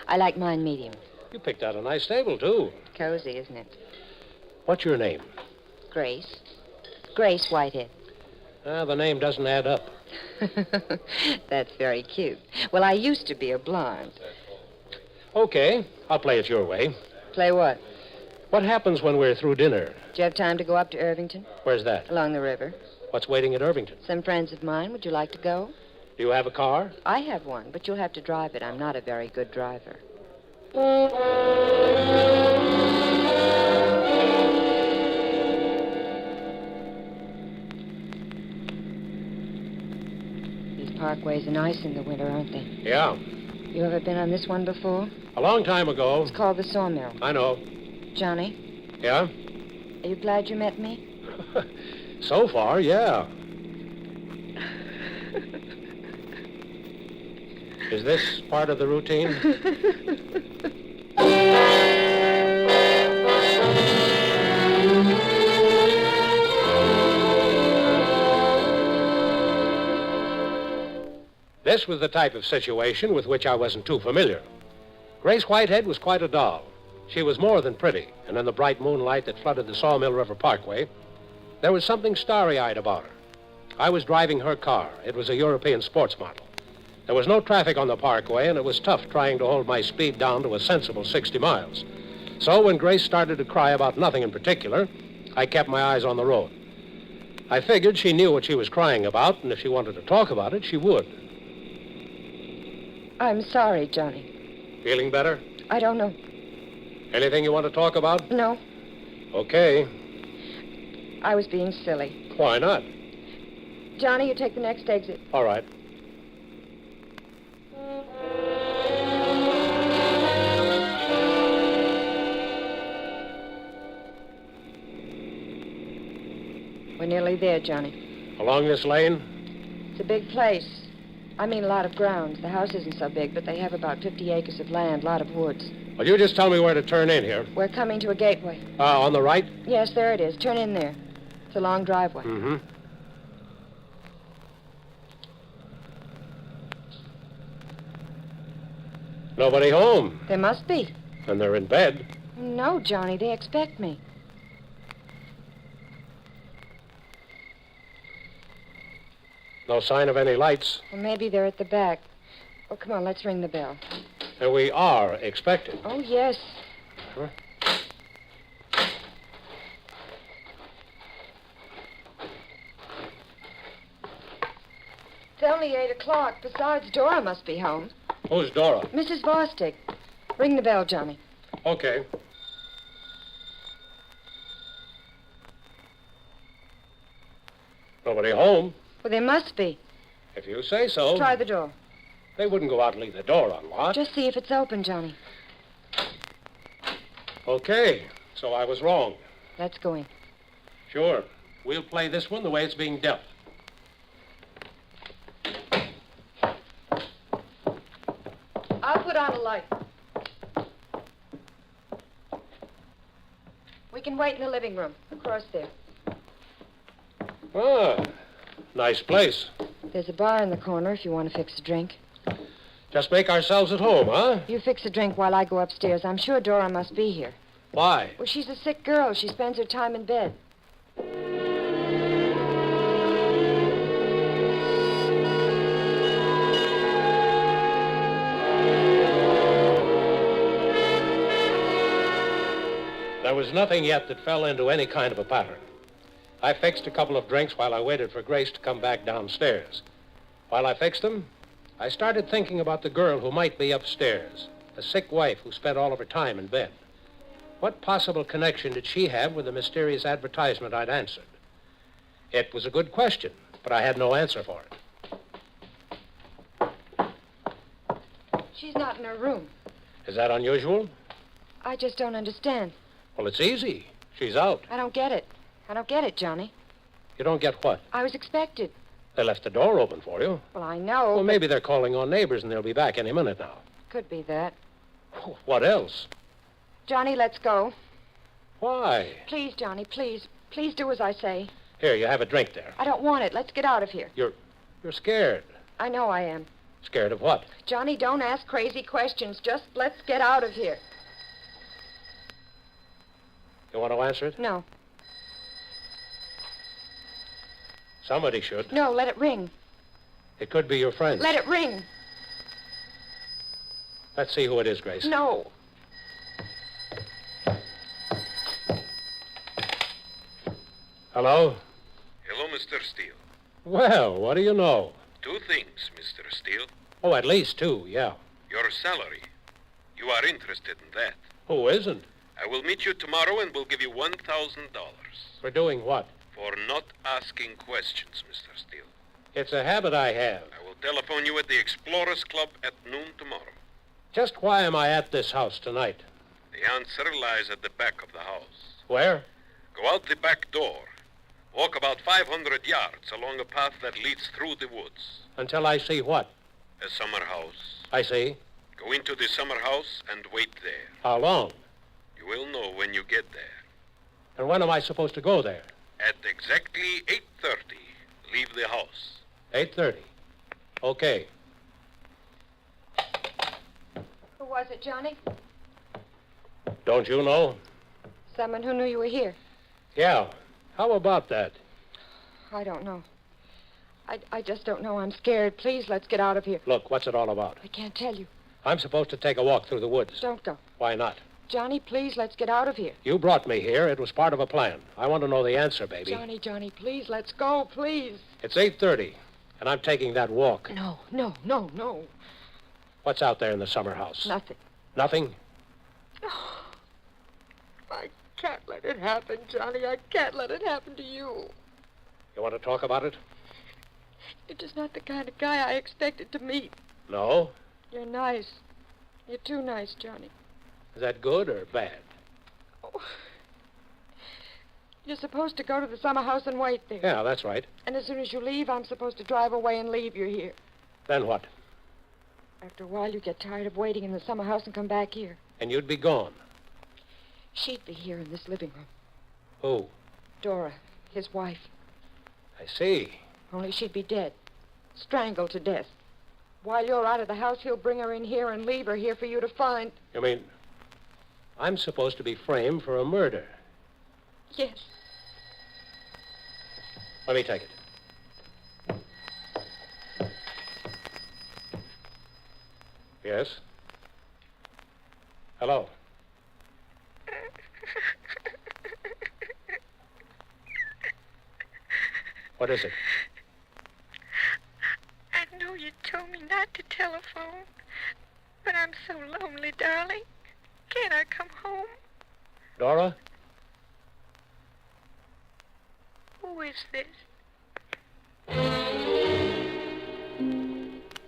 I like mine medium. You picked out a nice table, too. Cozy, isn't it? What's your name? Grace. Grace Whitehead. The name doesn't add up. That's very cute. Well, I used to be a blonde. Okay, I'll play it your way. Play what? What happens when we're through dinner? Do you have time to go up to Irvington? Where's that? Along the river. What's waiting at Irvington? Some friends of mine. Would you like to go? Do you have a car? I have one, but you'll have to drive it. I'm not a very good driver. These parkways are nice in the winter, aren't they? Yeah. You ever been on this one before? A long time ago. It's called the Sawmill. I know. Johnny? Yeah? Are you glad you met me? So far, yeah. Is this part of the routine? This was the type of situation with which I wasn't too familiar. Grace Whitehead was quite a doll. She was more than pretty, and in the bright moonlight that flooded the Sawmill River Parkway, there was something starry-eyed about her. I was driving her car. It was a European sports model. There was no traffic on the parkway, and it was tough trying to hold my speed down to a sensible 60 miles. So when Grace started to cry about nothing in particular, I kept my eyes on the road. I figured she knew what she was crying about, and if she wanted to talk about it, she would. I'm sorry, Johnny. Feeling better? I don't know. Anything you want to talk about? No. Okay. I was being silly. Why not? Johnny, you take the next exit. All right. nearly there, Johnny. Along this lane? It's a big place. I mean, a lot of grounds. The house isn't so big, but they have about 50 acres of land, a lot of woods. Well, you just tell me where to turn in here. We're coming to a gateway. On the right? Yes, there it is. Turn in there. It's a long driveway. Mm-hmm. Nobody home. There must be. And they're in bed. No, Johnny, they expect me. No sign of any lights. Well, maybe they're at the back. Oh, come on, let's ring the bell. And we are expected. Oh, yes. Huh? It's only 8 o'clock. Besides, Dora must be home. Who's Dora? Mrs. Vostick. Ring the bell, Johnny. Okay. Nobody home. Well, there must be. If you say so. Try the door. They wouldn't go out and leave the door unlocked. Just see if it's open, Johnny. Okay, so I was wrong. Let's go in. Sure. We'll play this one the way it's being dealt. I'll put on a light. We can wait in the living room, across there. Ah, nice place. There's a bar in the corner if you want to fix a drink. Just make ourselves at home, huh? You fix a drink while I go upstairs. I'm sure Dora must be here. Why? Well, she's a sick girl. She spends her time in bed. There was nothing yet that fell into any kind of a pattern. I fixed a couple of drinks while I waited for Grace to come back downstairs. While I fixed them, I started thinking about the girl who might be upstairs, a sick wife who spent all of her time in bed. What possible connection did she have with the mysterious advertisement I'd answered? It was a good question, but I had no answer for it. She's not in her room. Is that unusual? I just don't understand. Well, it's easy. She's out. I don't get it. I don't get it, Johnny. You don't get what? I was expected. They left the door open for you. Well, I know. Well, maybe they're calling on neighbors and they'll be back any minute now. Could be that. What else? Johnny, let's go. Why? Please, Johnny, please. Please do as I say. Here, you have a drink there. I don't want it. Let's get out of here. You're scared. I know I am. Scared of what? Johnny, don't ask crazy questions. Just let's get out of here. You want to answer it? No. Somebody should. No, let it ring. It could be your friend. Let it ring. Let's see who it is, Grace. No. Hello? Hello, Mr. Steele. Well, what do you know? 2 things, Mr. Steele. Oh, at least 2, yeah. Your salary. You are interested in that. Who isn't? I will meet you tomorrow and will give you $1,000. For doing what? For not asking questions, Mr. Steele. It's a habit I have. I will telephone you at the Explorers Club at noon tomorrow. Just why am I at this house tonight? The answer lies at the back of the house. Where? Go out the back door. Walk about 500 yards along a path that leads through the woods. Until I see what? A summer house. I see. Go into the summer house and wait there. How long? You will know when you get there. And when am I supposed to go there? At exactly 8:30, leave the house. 8:30. Okay. Who was it, Johnny? Don't you know? Someone who knew you were here. Yeah. How about that? I don't know. I just don't know. I'm scared. Please, let's get out of here. Look, what's it all about? I can't tell you. I'm supposed to take a walk through the woods. Don't go. Why not? Johnny, please, let's get out of here. You brought me here. It was part of a plan. I want to know the answer, baby. Johnny, please, let's go, please. It's 8:30, and I'm taking that walk. No. What's out there in the summer house? Nothing. Nothing? I can't let it happen, Johnny. I can't let it happen to you. You want to talk about it? You're just not the kind of guy I expected to meet. No? You're nice. You're too nice, Johnny. Is that good or bad? Oh. You're supposed to go to the summer house and wait there. Yeah, that's right. And as soon as you leave, I'm supposed to drive away and leave you here. Then what? After a while, you get tired of waiting in the summer house and come back here. And you'd be gone. She'd be here in this living room. Who? Dora, his wife. I see. Only she'd be dead. Strangled to death. While you're out of the house, he'll bring her in here and leave her here for you to find. You mean I'm supposed to be framed for a murder? Yes. Let me take it. Yes? Hello? What is it? I know you told me not to telephone, but I'm so lonely, darling. Can't I come home? Dora? Who is this?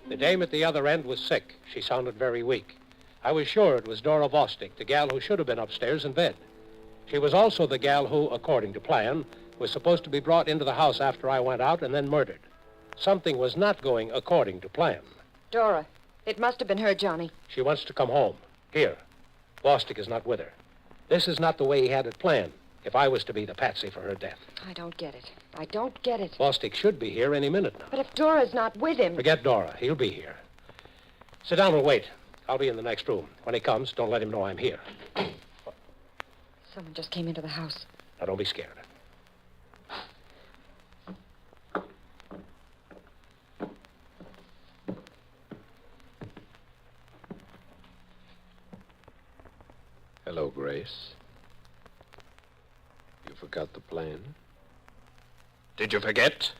The dame at the other end was sick. She sounded very weak. I was sure it was Dora Vostik, the gal who should have been upstairs in bed. She was also the gal who, according to plan, was supposed to be brought into the house after I went out and then murdered. Something was not going according to plan. Dora, it must have been her, Johnny. She wants to come home. Here. Vostik is not with her. This is not the way he had it planned, if I was to be the patsy for her death. I don't get it. I don't get it. Vostik should be here any minute now. But if Dora's not with him... Forget Dora. He'll be here. Sit down and wait. I'll be in the next room. When he comes, don't let him know I'm here. Someone just came into the house. Now, don't be scared. Hello, Grace. You forgot the plan? Did you forget?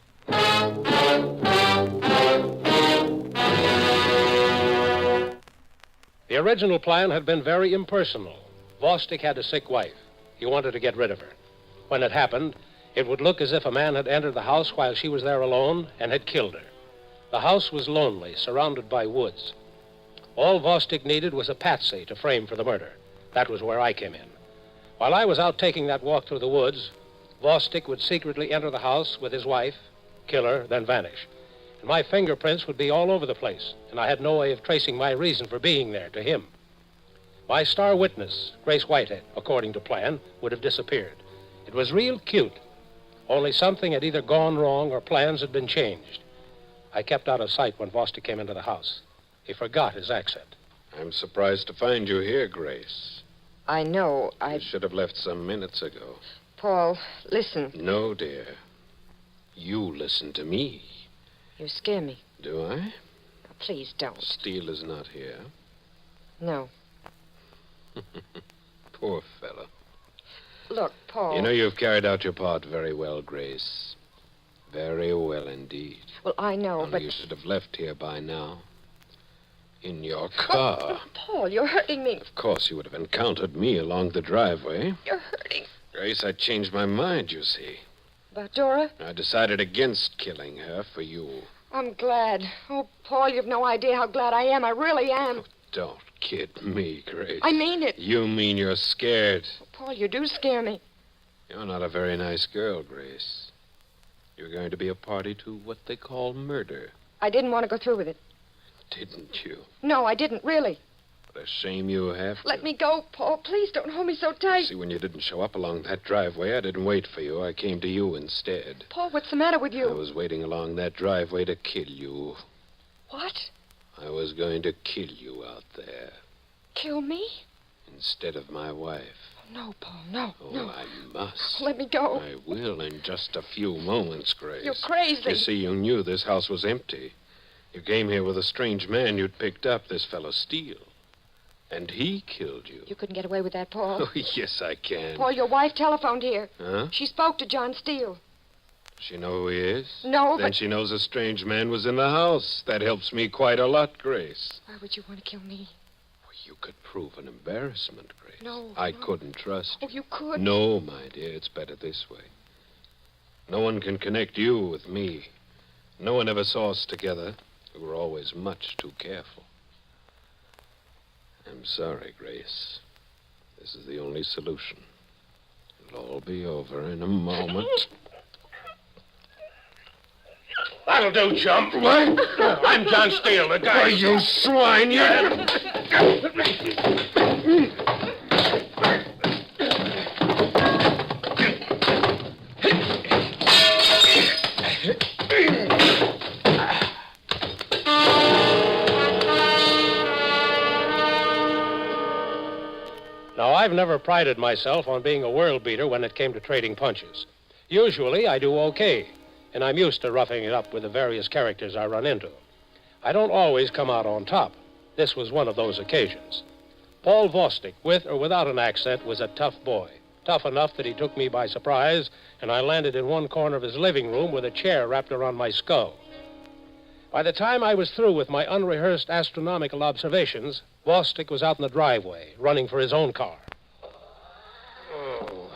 The original plan had been very impersonal. Vostik had a sick wife. He wanted to get rid of her. When it happened, it would look as if a man had entered the house while she was there alone and had killed her. The house was lonely, surrounded by woods. All Vostik needed was a patsy to frame for the murder. That was where I came in. While I was out taking that walk through the woods, Vostik would secretly enter the house with his wife, kill her, then vanish. And my fingerprints would be all over the place, and I had no way of tracing my reason for being there to him. My star witness, Grace Whitehead, according to plan, would have disappeared. It was real cute. Only something had either gone wrong or plans had been changed. I kept out of sight when Vostik came into the house. He forgot his accent. I'm surprised to find you here, Grace. I know. You should have left some minutes ago. Paul, listen. No, dear. You listen to me. You scare me. Do I? Please don't. Steele is not here. No. Poor fellow. Look, Paul. You know, you've carried out your part very well, Grace. Very well indeed. Well, I know, Only but... you should have left here by now. In your car. Oh, Paul, you're hurting me. Of course, you would have encountered me along the driveway. You're hurting. Grace, I changed my mind, you see. About Dora? I decided against killing her for you. I'm glad. Oh, Paul, you've no idea how glad I am. I really am. Oh, don't kid me, Grace. I mean it. You mean you're scared. Oh, Paul, you do scare me. You're not a very nice girl, Grace. You're going to be a party to what they call murder. I didn't want to go through with it. Didn't you? No, I didn't, really. What a shame you have to. Let me go, Paul. Please don't hold me so tight. See, when you didn't show up along that driveway, I didn't wait for you. I came to you instead. Paul, what's the matter with you? I was waiting along that driveway to kill you. What? I was going to kill you out there. Kill me? Instead of my wife. No, Paul, no. Oh, no. I must. Let me go. I will in just a few moments, Grace. You're crazy. You see, you knew this house was empty. You came here with a strange man you'd picked up, this fellow Steele. And he killed you. You couldn't get away with that, Paul. Oh, yes, I can. Paul, your wife telephoned here. Huh? She spoke to John Steele. Does she know who he is? No, Then but... she knows a strange man was in the house. That helps me quite a lot, Grace. Why would you want to kill me? Well, you could prove an embarrassment, Grace. No, I no. couldn't trust you. Oh, you could. No, my dear, it's better this way. No one can connect you with me. No one ever saw us together. We were always much too careful. I'm sorry, Grace. This is the only solution. It'll all be over in a moment. That'll do, chump. What? I'm John Steele, the guy. Oh, you swine, you... Now, I've never prided myself on being a world beater when it came to trading punches. Usually, I do okay, and I'm used to roughing it up with the various characters I run into. I don't always come out on top. This was one of those occasions. Paul Vostik, with or without an accent, was a tough boy. Tough enough that he took me by surprise, and I landed in one corner of his living room with a chair wrapped around my skull. By the time I was through with my unrehearsed astronomical observations, Vostik was out in the driveway, running for his own car. Oh.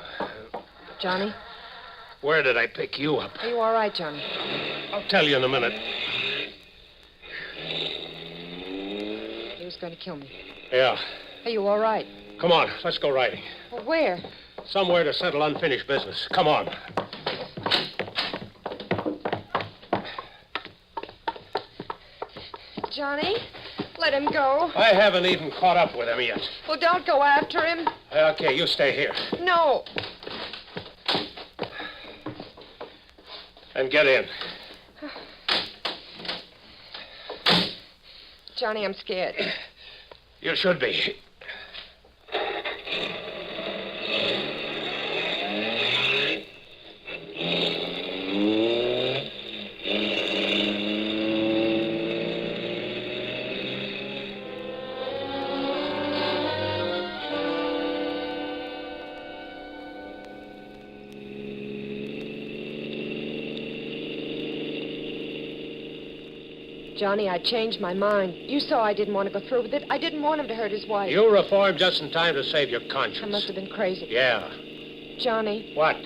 Johnny? Where did I pick you up? Are you all right, Johnny? I'll tell you in a minute. He was going to kill me. Yeah. Are you all right? Come on, let's go riding. Well, where? Somewhere to settle unfinished business. Come on. Johnny, let him go. I haven't even caught up with him yet. Well, don't go after him. Okay, you stay here. No. And get in. Johnny, I'm scared. You should be. Johnny, I changed my mind. You saw I didn't want to go through with it. I didn't want him to hurt his wife. You reformed just in time to save your conscience. I must have been crazy. Yeah. Johnny. What?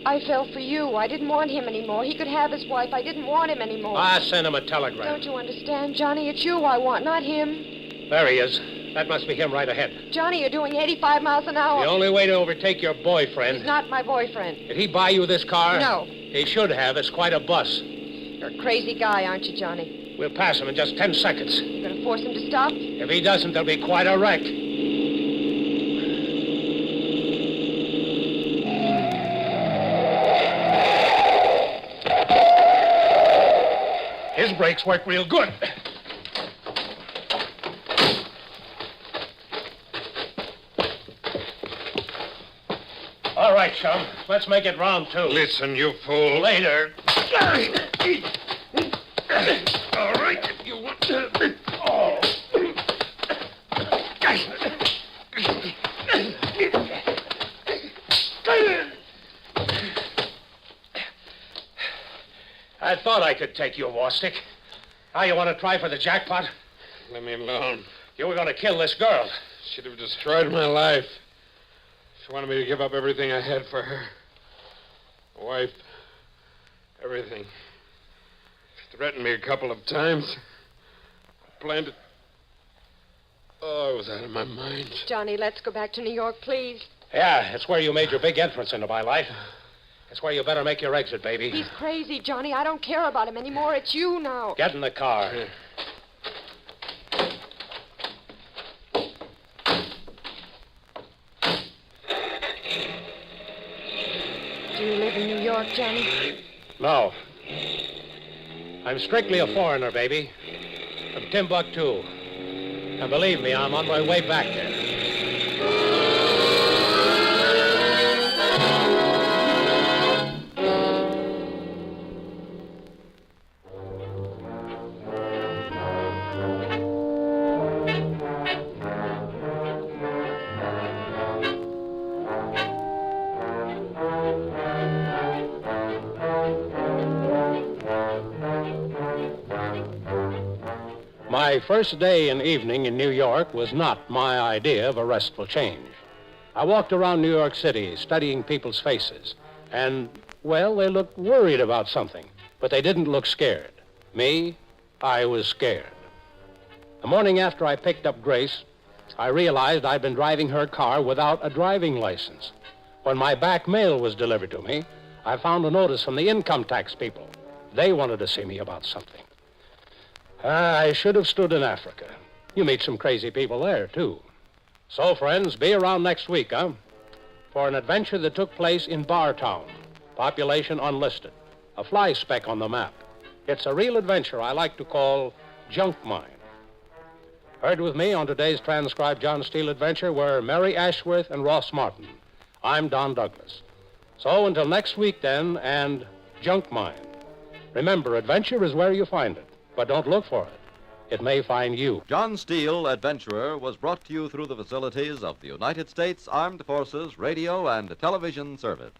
I fell for you. I didn't want him anymore. He could have his wife. I didn't want him anymore. I sent him a telegram. Don't you understand, Johnny? It's you I want, not him. There he is. That must be him right ahead. Johnny, you're doing 85 miles an hour. The only way to overtake your boyfriend... He's not my boyfriend. Did he buy you this car? No. He should have. It's quite a bus. You're a crazy guy, aren't you, Johnny? We'll pass him in just 10 seconds. You gonna force him to stop? If he doesn't, there'll be quite a wreck. His brakes work real good. All right, chum. Let's make it round two. Listen, you fool. Later. All right, if you want to. Oh. I thought I could take you, Vostik. Now you want to try for the jackpot? Let me alone. You were going to kill this girl. She'd have destroyed my life. She wanted me to give up everything I had for her. A wife. Everything. She threatened me a couple of times. I planned to... Oh, I was out of my mind. Johnny, let's go back to New York, please. Yeah, it's where you made your big entrance into my life. It's where you better make your exit, baby. He's crazy, Johnny. I don't care about him anymore. It's you now. Get in the car. Do you live in New York, Johnny? No. I'm strictly a foreigner, baby. From Timbuktu. And believe me, I'm on my way back there. My first day and evening in New York was not my idea of a restful change. I walked around New York City studying people's faces, and, well, they looked worried about something, but they didn't look scared. Me, I was scared. The morning after I picked up Grace, I realized I'd been driving her car without a driving license. When my back mail was delivered to me, I found a notice from the income tax people. They wanted to see me about something. I should have stood in Africa. You meet some crazy people there, too. So, friends, be around next week, huh? For an adventure that took place in Bartown. Population unlisted. A fly speck on the map. It's a real adventure I like to call Junk Mine. Heard with me on today's transcribed John Steele adventure were Mary Ashworth and Ross Martin. I'm Don Douglas. So until next week, then, and Junk Mine. Remember, adventure is where you find it, but don't look for it. It may find you. John Steele, Adventurer, was brought to you through the facilities of the United States Armed Forces Radio and Television Service.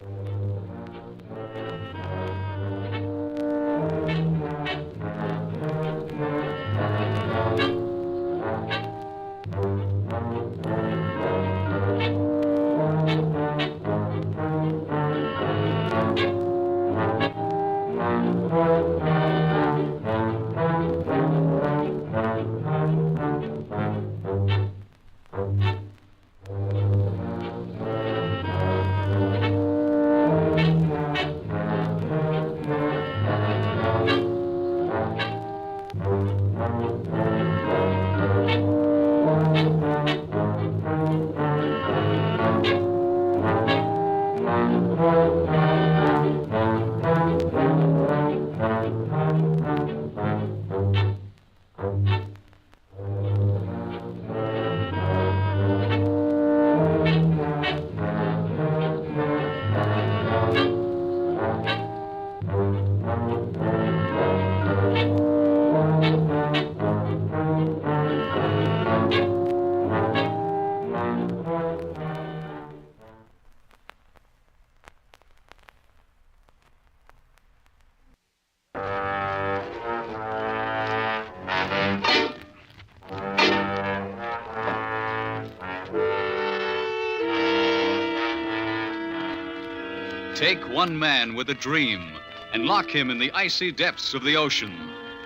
Take one man with a dream and lock him in the icy depths of the ocean.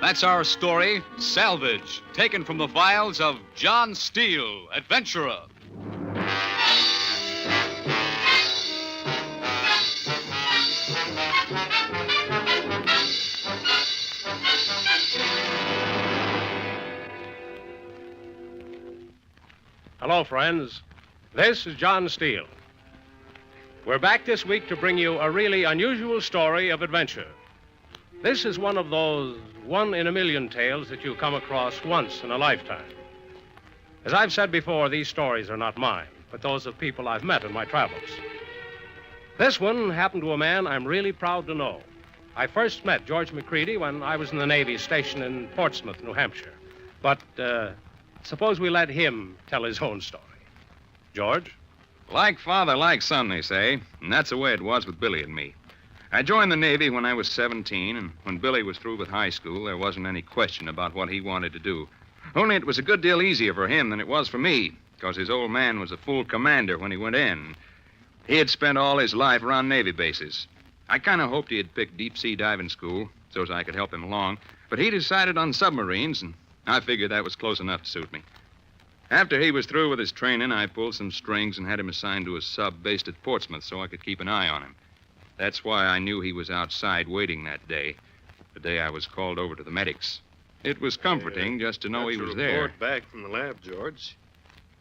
That's our story, Salvage, taken from the files of John Steele, Adventurer. Hello, friends. This is John Steele. We're back this week to bring you a really unusual story of adventure. This is one of those one-in-a-million tales that you come across once in a lifetime. As I've said before, these stories are not mine, but those of people I've met in my travels. This one happened to a man I'm really proud to know. I first met George McCready when I was in the Navy station in Portsmouth, New Hampshire. But suppose we let him tell his own story. George? Like father, like son, they say. And that's the way it was with Billy and me. I joined the Navy when I was 17, and when Billy was through with high school, there wasn't any question about what he wanted to do. Only it was a good deal easier for him than it was for me, because his old man was a full commander when he went in. He had spent all his life around Navy bases. I kind of hoped he had picked deep-sea diving school so as I could help him along, but he decided on submarines, and I figured that was close enough to suit me. After he was through with his training, I pulled some strings and had him assigned to a sub based at Portsmouth so I could keep an eye on him. That's why I knew he was outside waiting that day, the day I was called over to the medics. It was comforting just to know he was there. Report back from the lab, George.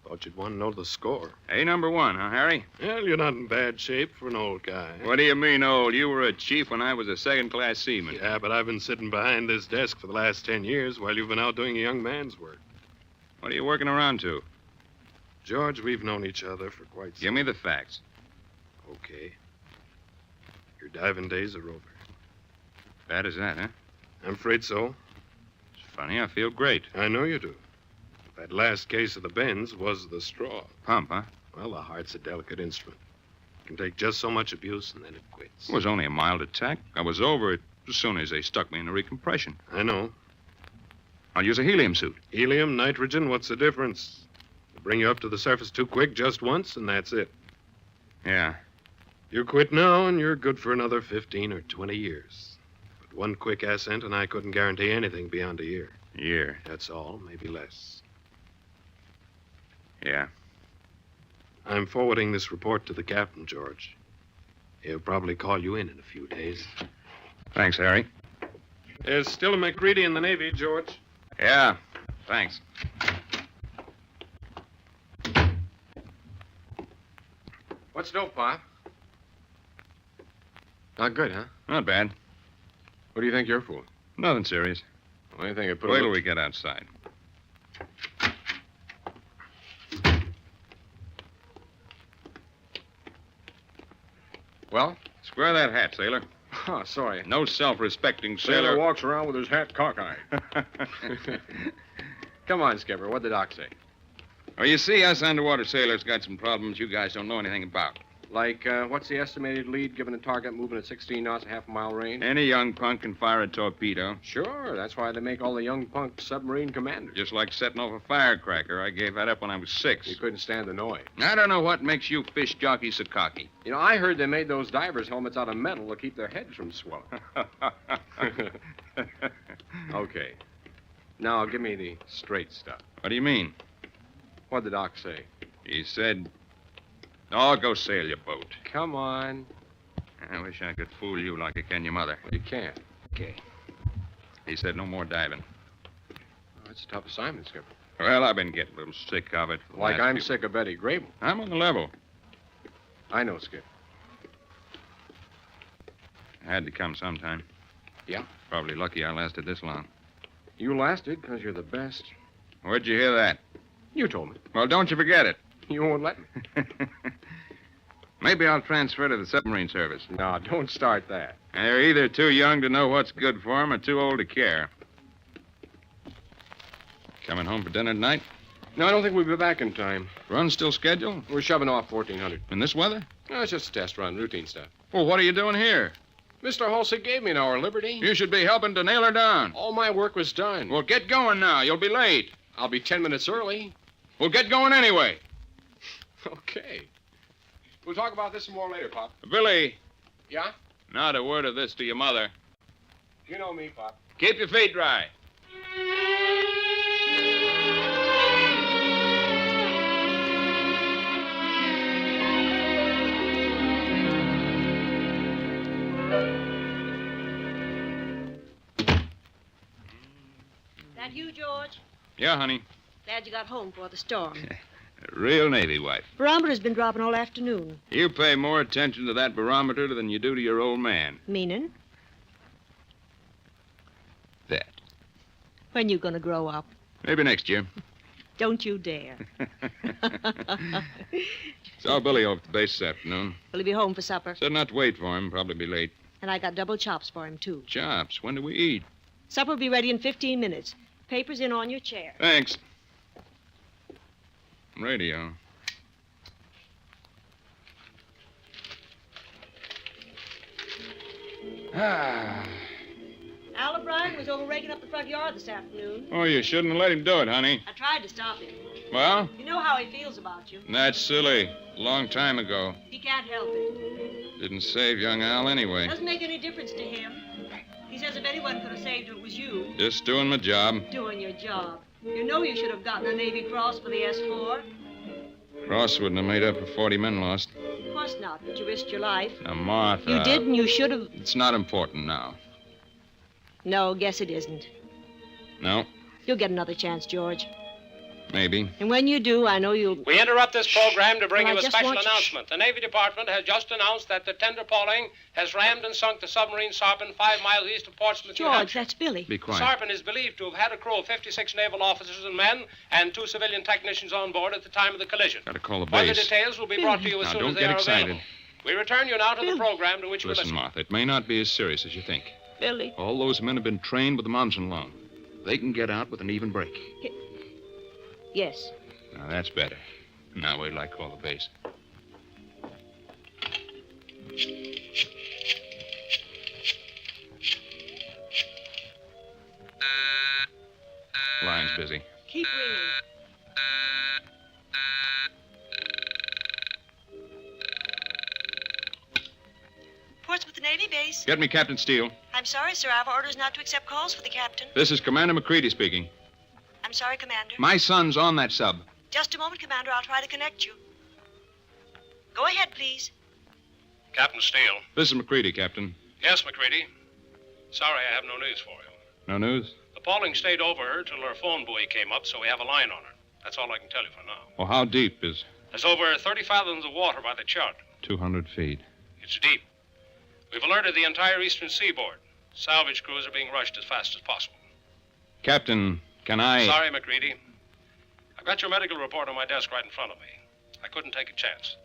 Thought you'd want to know the score. Hey, number one, huh, Harry? Well, you're not in bad shape for an old guy. What do you mean, old? You were a chief when I was a second-class seaman. Yeah, but I've been sitting behind this desk for the last 10 years while you've been out doing a young man's work. What are you working around to? George, we've known each other for quite some... Give me the facts. Okay. Your diving days are over. Bad as that, huh? I'm afraid so. It's funny, I feel great. I know you do. That last case of the bends was the straw. Pump, huh? Well, the heart's a delicate instrument. It can take just so much abuse, and then it quits. It was only a mild attack. I was over it as soon as they stuck me in the recompression. I know. I'll use a helium suit. Helium, nitrogen, what's the difference? They'll bring you up to the surface too quick just once, and that's it. Yeah. You quit now, and you're good for another 15 or 20 years. But one quick ascent, and I couldn't guarantee anything beyond a year. A year? That's all, maybe less. Yeah. I'm forwarding this report to the captain, George. He'll probably call you in a few days. Thanks, Harry. Is still a McCready in the Navy, George? Yeah, thanks. What's dope, Pop? Not good, huh? Not bad. What do you think you're for? Nothing serious. Well, you think it put Wait a till little... we get outside. Well? Square that hat, sailor. Oh, sorry. No self-respecting Sailor sailor. walks around with his hat cockeyed. Come on, Skipper. What'd the doc say? Well, you see, us underwater sailors got some problems you guys don't know anything about. Like, what's the estimated lead given a target moving at 16 knots, half-mile range? Any young punk can fire a torpedo. Sure. That's why they make all the young punks submarine commanders. Just like setting off a firecracker. I gave that up when I was 6. You couldn't stand the noise. I don't know what makes you fish jockeys so cocky. You know, I heard they made those divers' helmets out of metal to keep their heads from swelling. Okay. Now, give me the straight stuff. What do you mean? What'd the doc say? He said, "Oh, go sail your boat." Come on. I wish I could fool you like I can your mother. Well, you can't. Okay. He said no more diving. Oh, it's a tough assignment, Skipper. Well, I've been getting a little sick of it. for the Like last I'm few- sick of Betty Grable. I'm on the level. I know, Skip. I had to come sometime. Yeah? Probably lucky I lasted this long. You lasted because you're the best. Where'd you hear that? You told me. Well, don't you forget it. You won't let me. Maybe I'll transfer to the submarine service. No, don't start that. And they're either too young to know what's good for 'em or too old to care. Coming home for dinner tonight? No, I don't think we'll be back in time. Run still scheduled? We're shoving off 1400. In this weather? No, it's just a test run, routine stuff. Well, what are you doing here? Mr. Halsey gave me an hour liberty. You should be helping to nail her down. All my work was done. Well, get going now. You'll be late. I'll be 10 minutes early. Well, get going anyway. Okay. We'll talk about this some more later, Pop. Billy, Yeah? not a word of this to your mother. You know me, Pop. Keep your feet dry. That you, George? Yeah, honey. Glad you got home before the storm. A real Navy wife. Barometer's been dropping all afternoon. You pay more attention to that barometer than you do to your old man. Meaning? That. When you gonna grow up? Maybe next year. Don't you dare. Saw Billy over at the base this afternoon. Will he be home for supper? Said not to wait for him. Probably be late. And I got double chops for him, too. Chops. When do we eat? Supper will be ready in 15 minutes. Paper's in on your chair. Thanks. Radio. Ah. Al O'Brien was over raking up the front yard this afternoon. Oh, you shouldn't have let him do it, honey. I tried to stop him. Well, You know how he feels about you. that's silly. Long time ago. He can't help it. Didn't save young Al anyway. Doesn't make any difference to him. He says if anyone could have saved her, it was you. Just doing my job. Doing your job. You know you should have gotten a Navy Cross for the S4. Cross wouldn't have made up for 40 men lost. Of course not, but you risked your life. Now, Martha. You did, and you should have. It's not important now. No, guess it isn't. No, You'll get another chance, George. maybe. And when you do, I know you'll. We interrupt this program to bring Well, I you a just special want you- announcement. The Navy Department has just announced that the tender Pauling has rammed and sunk the submarine Sarpent 5 miles east of Portsmouth, New George, Hampshire. that's Billy. Be quiet. Sarpent is believed to have had a crew of 56 naval officers and men and 2 civilian technicians on board at the time of the collision. Gotta call the Further base. details will be brought to you as Now, soon don't as they get are excited. available. We return you now to the program to which we Listen, listen. Martha, it may not be as serious as you think. Billy. All those men have been trained with the Monson loan. They can get out with an even break. Yes. Now, that's better. Now, wait till I call the base. Line's busy. Keep ringing. Portsmouth Navy Base. Get me Captain Steele. I'm sorry, sir. I have orders not to accept calls for the captain. This is Commander McCready speaking. I'm sorry, Commander. My son's on that sub. Just a moment, Commander. I'll try to connect you. Go ahead, please. Captain Steele. This is McCready, Captain. Yes, McCready. Sorry, I have no news for you. No news? The Pauling stayed over her till her phone buoy came up, so we have a line on her. That's all I can tell you for now. Well, how deep is There's over 30 fathoms of water by the chart. 200 feet? It's deep. We've alerted the entire eastern seaboard. Salvage crews are being rushed as fast as possible. Captain, can I... Sorry, McCready. I've got your medical report on my desk right in front of me. I couldn't take a chance.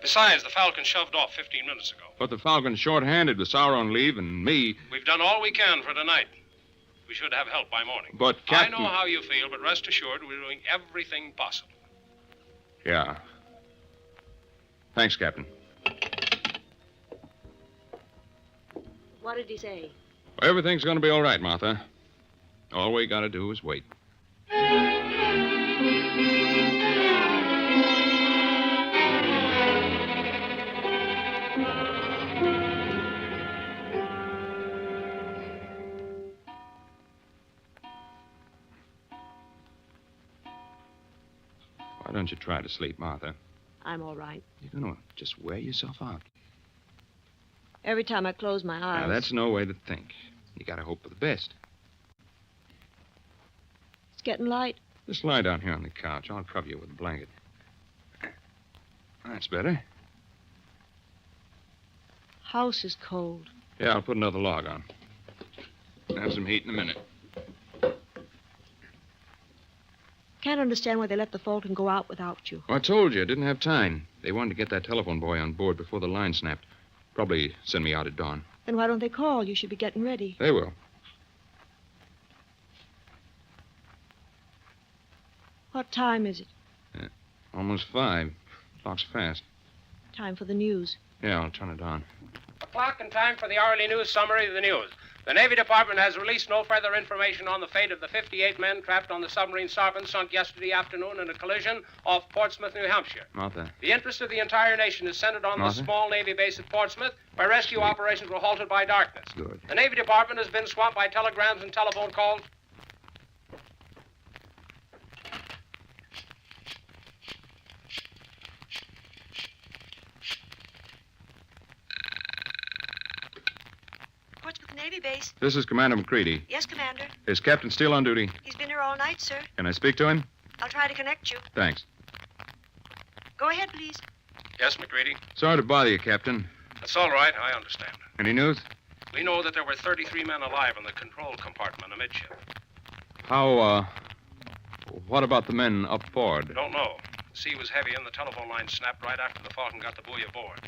Besides, the Falcon shoved off 15 minutes ago. But the Falcon's short-handed with Sauer on leave and me... We've done all we can for tonight. We should have help by morning. But, Captain... I know how you feel, but rest assured we're doing everything possible. Yeah. Thanks, Captain. What did he say? Well, everything's going to be all right, Martha. All we got to do is wait. Why don't you try to sleep, Martha? I'm all right. You're going to just wear yourself out. Every time I close my eyes. Now, that's no way to think. You got to hope for the best. It's getting light. Just lie down here on the couch. I'll cover you with a blanket. That's better. House is cold. Yeah, I'll put another log on. Have some heat in a minute. Can't understand why they let the Falcon go out without you. Well, I told you, I didn't have time. They wanted to get that telephone boy on board before the line snapped. Probably send me out at dawn. Then why don't they call? You should be getting ready. They will. What time is it? Almost 5. Clock's fast. Time for the news. Yeah, I'll turn it on. O'clock and time for the hourly news summary of the news. The Navy Department has released no further information on the fate of the 58 men trapped on the submarine Sarpent sunk yesterday afternoon in a collision off Portsmouth, New Hampshire. Martha. The interest of the entire nation is centered on Martha? the small Navy base at Portsmouth, where rescue operations were halted by darkness. Good. The Navy Department has been swamped by telegrams and telephone calls. Portsmouth Navy base. This is Commander McCready. Yes, Commander. Is Captain Steele on duty? He's been here all night, sir. Can I speak to him? I'll try to connect you. Thanks. Go ahead, please. Yes, McCready? Sorry to bother you, Captain. That's all right. I understand. Any news? We know that there were 33 men alive in the control compartment amidship. What about the men up forward? Don't know. The sea was heavy and the telephone line snapped right after the Falcon got the buoy aboard.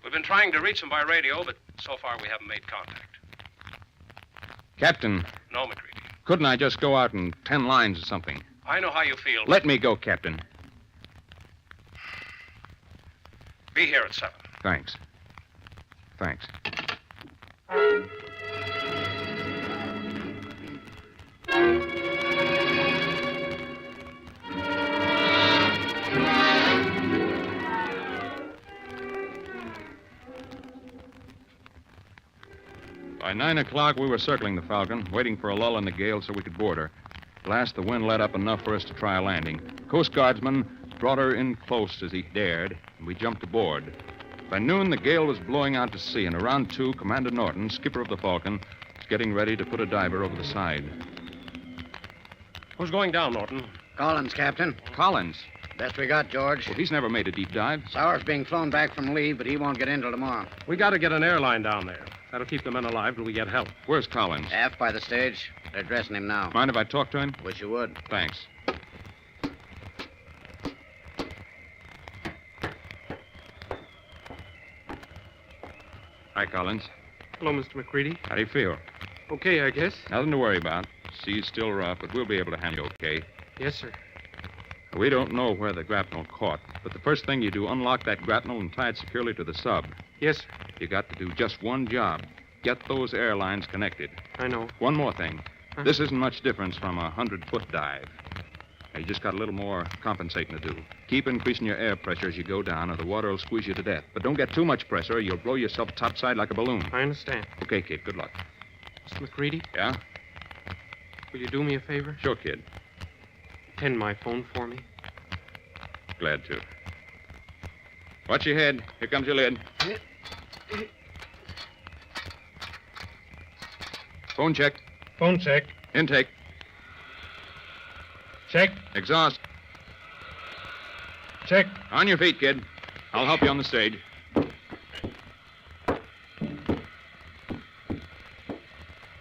We've been trying to reach them by radio, but so far we haven't made contact. Captain. No, McCready. Couldn't I just go out in 10 lines or something? I know how you feel. Let me go, Captain. Be here at 7. Thanks. Thanks. By 9 o'clock, we were circling the Falcon, waiting for a lull in the gale so we could board her. At last, the wind let up enough for us to try a landing. Coast Guardsman brought her in close as he dared, and we jumped aboard. By noon, the gale was blowing out to sea, and around 2, Commander Norton, skipper of the Falcon, was getting ready to put a diver over the side. Who's going down, Norton? Collins, Captain. Collins? Best we got, George. Well, he's never made a deep dive. Sauer's being flown back from leave, but he won't get in till tomorrow. We got to get an airline down there. That'll keep the men alive till we get help. Where's Collins? Aft by the stage. They're dressing him now. Mind if I talk to him? Wish you would. Thanks. Hi, Collins. Hello, Mr. McCready. How do you feel? Okay, I guess. Nothing to worry about. Sea's still rough, but we'll be able to handle you okay. Yes, sir. We don't know where the grapnel caught, but the first thing you do, unlock that grapnel and tie it securely to the sub. Yes, sir. You got to do just one job. Get those airlines connected. I know. One more thing. This isn't much difference from a 100-foot dive. You just got a little more compensating to do. Keep increasing your air pressure as you go down, or the water will squeeze you to death. But don't get too much pressure, or you'll blow yourself topside like a balloon. I understand. Okay, kid. Good luck. Mr. McCready? Yeah? Will you do me a favor? Sure, kid. Tend my phone for me. Glad to. Watch your head. Here comes your lid. Phone check. Phone check. Intake. Check. Exhaust. Check. On your feet, kid. I'll help you on the stage.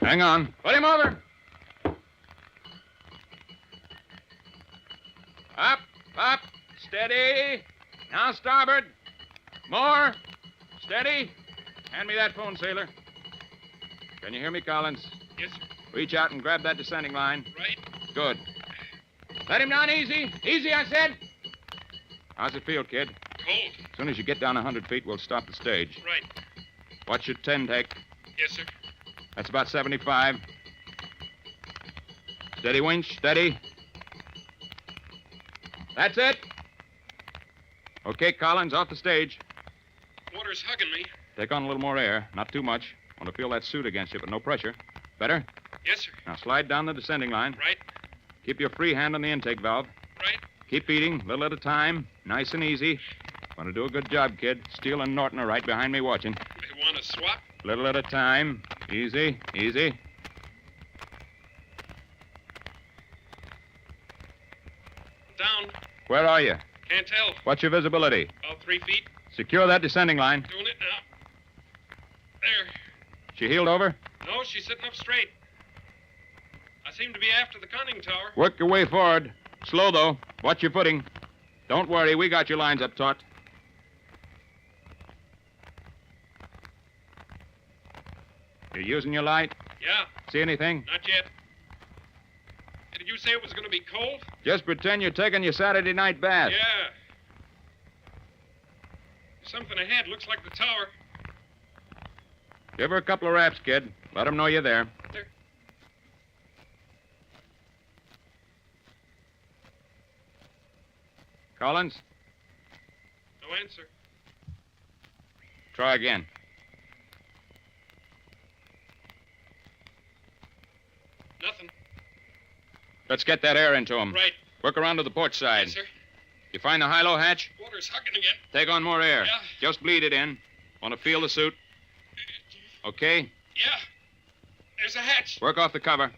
Hang on. Put him over. Up, up. Steady. Now starboard. More. Steady. Hand me that phone, sailor. Can you hear me, Collins? Yes, sir. Reach out and grab that descending line. Right. Good. Let him down easy. Easy, I said. How's it feel, kid? Cold. As soon as you get down 100 feet, we'll stop the stage. Right. What's your 10 take? Yes, sir. That's about 75. Steady, winch. Steady. That's it. Okay, Collins, off the stage. Water's hugging me. Take on a little more air. Not too much. Want to feel that suit against you, but no pressure. Better? Yes, sir. Now slide down the descending line. Right. Keep your free hand on the intake valve. Right. Keep feeding, little at a time. Nice and easy. Want to do a good job, kid. Steele and Norton are right behind me watching. They want to swap? Little at a time. Easy, easy. Down. Where are you? Can't tell. What's your visibility? About 3 feet. Secure that descending line. Doing it now. There. She heeled over? No, she's sitting up straight. I seem to be after the conning tower. Work your way forward. Slow, though. Watch your footing. Don't worry, we got your lines up taut. You using your light? Yeah. See anything? Not yet. Did you say it was going to be cold? Just pretend you're taking your Saturday night bath. Yeah. Something ahead. Looks like the tower. Give her a couple of raps, kid. Let them know you're there. There. Collins, No answer. try again. Nothing. Let's get that air into him. Right. Work around to the port side. Yes, sir. You find the high-low hatch? Water's hugging again. Take on more air. Yeah. Just bleed it in. Want to feel the suit? Okay. Yeah. There's a hatch. Work off the cover.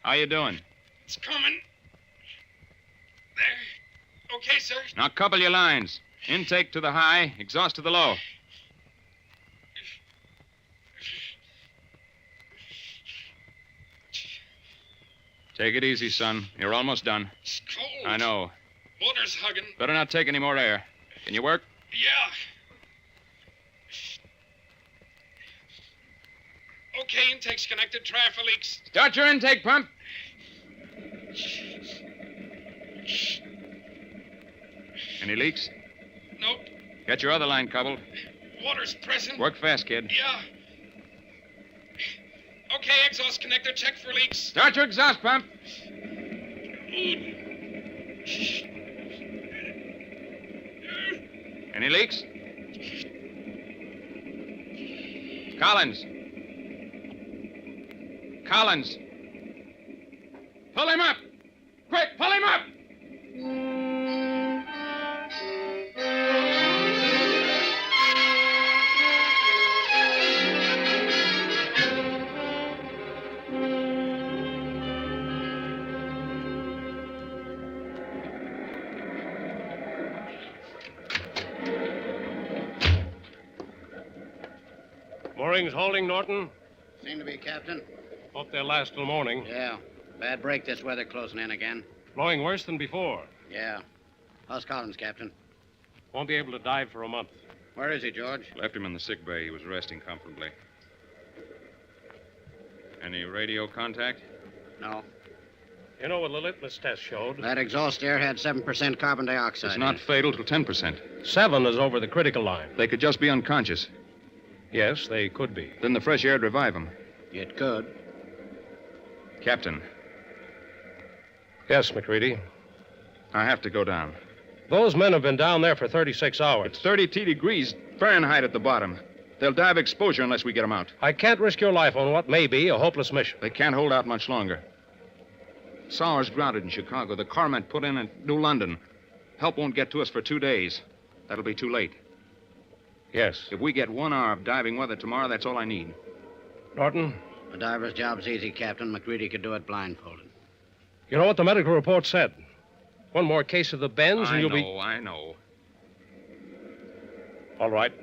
How you doing? It's coming. There. Okay, sir. Now couple your lines. Intake to the high, exhaust to the low. Take it easy, son. You're almost done. It's cold. I know. Water's hugging. Better not take any more air. Can you work? Yeah. Okay, intake's connected. Try for leaks. Start your intake pump. Any leaks? Nope. Get your other line coupled. Water's pressing. Work fast, kid. Yeah. Okay, exhaust connector. Check for leaks. Start your exhaust pump. Any leaks? Collins. Collins. Pull him up. Quick, pull him up. Moorings holding, Norton? Seem to be, Captain. Hope they'll last till morning. Yeah. Bad break this weather closing in again. Blowing worse than before. Yeah. How's Collins, Captain? Won't be able to dive for a month. Where is he, George? Left him in the sick bay. He was resting comfortably. Any radio contact? No. You know what the litmus test showed? That exhaust air had 7% carbon dioxide. It's not fatal till 10%. 7 is over the critical line. They could just be unconscious. Yes, they could be. Then the fresh air'd revive them. It could. Captain. Yes, McCready. I have to go down. Those men have been down there for 36 hours. It's 32 degrees Fahrenheit at the bottom. They'll die of exposure unless we get them out. I can't risk your life on what may be a hopeless mission. They can't hold out much longer. Sour's grounded in Chicago. The carman put in at New London. Help won't get to us for 2 days. That'll be too late. Yes. If we get 1 hour of diving weather tomorrow, that's all I need. Norton? The diver's job's easy, Captain. McCready could do it blindfolded. You know what the medical report said? 1 more case of the bends and you'll be... I know. All right.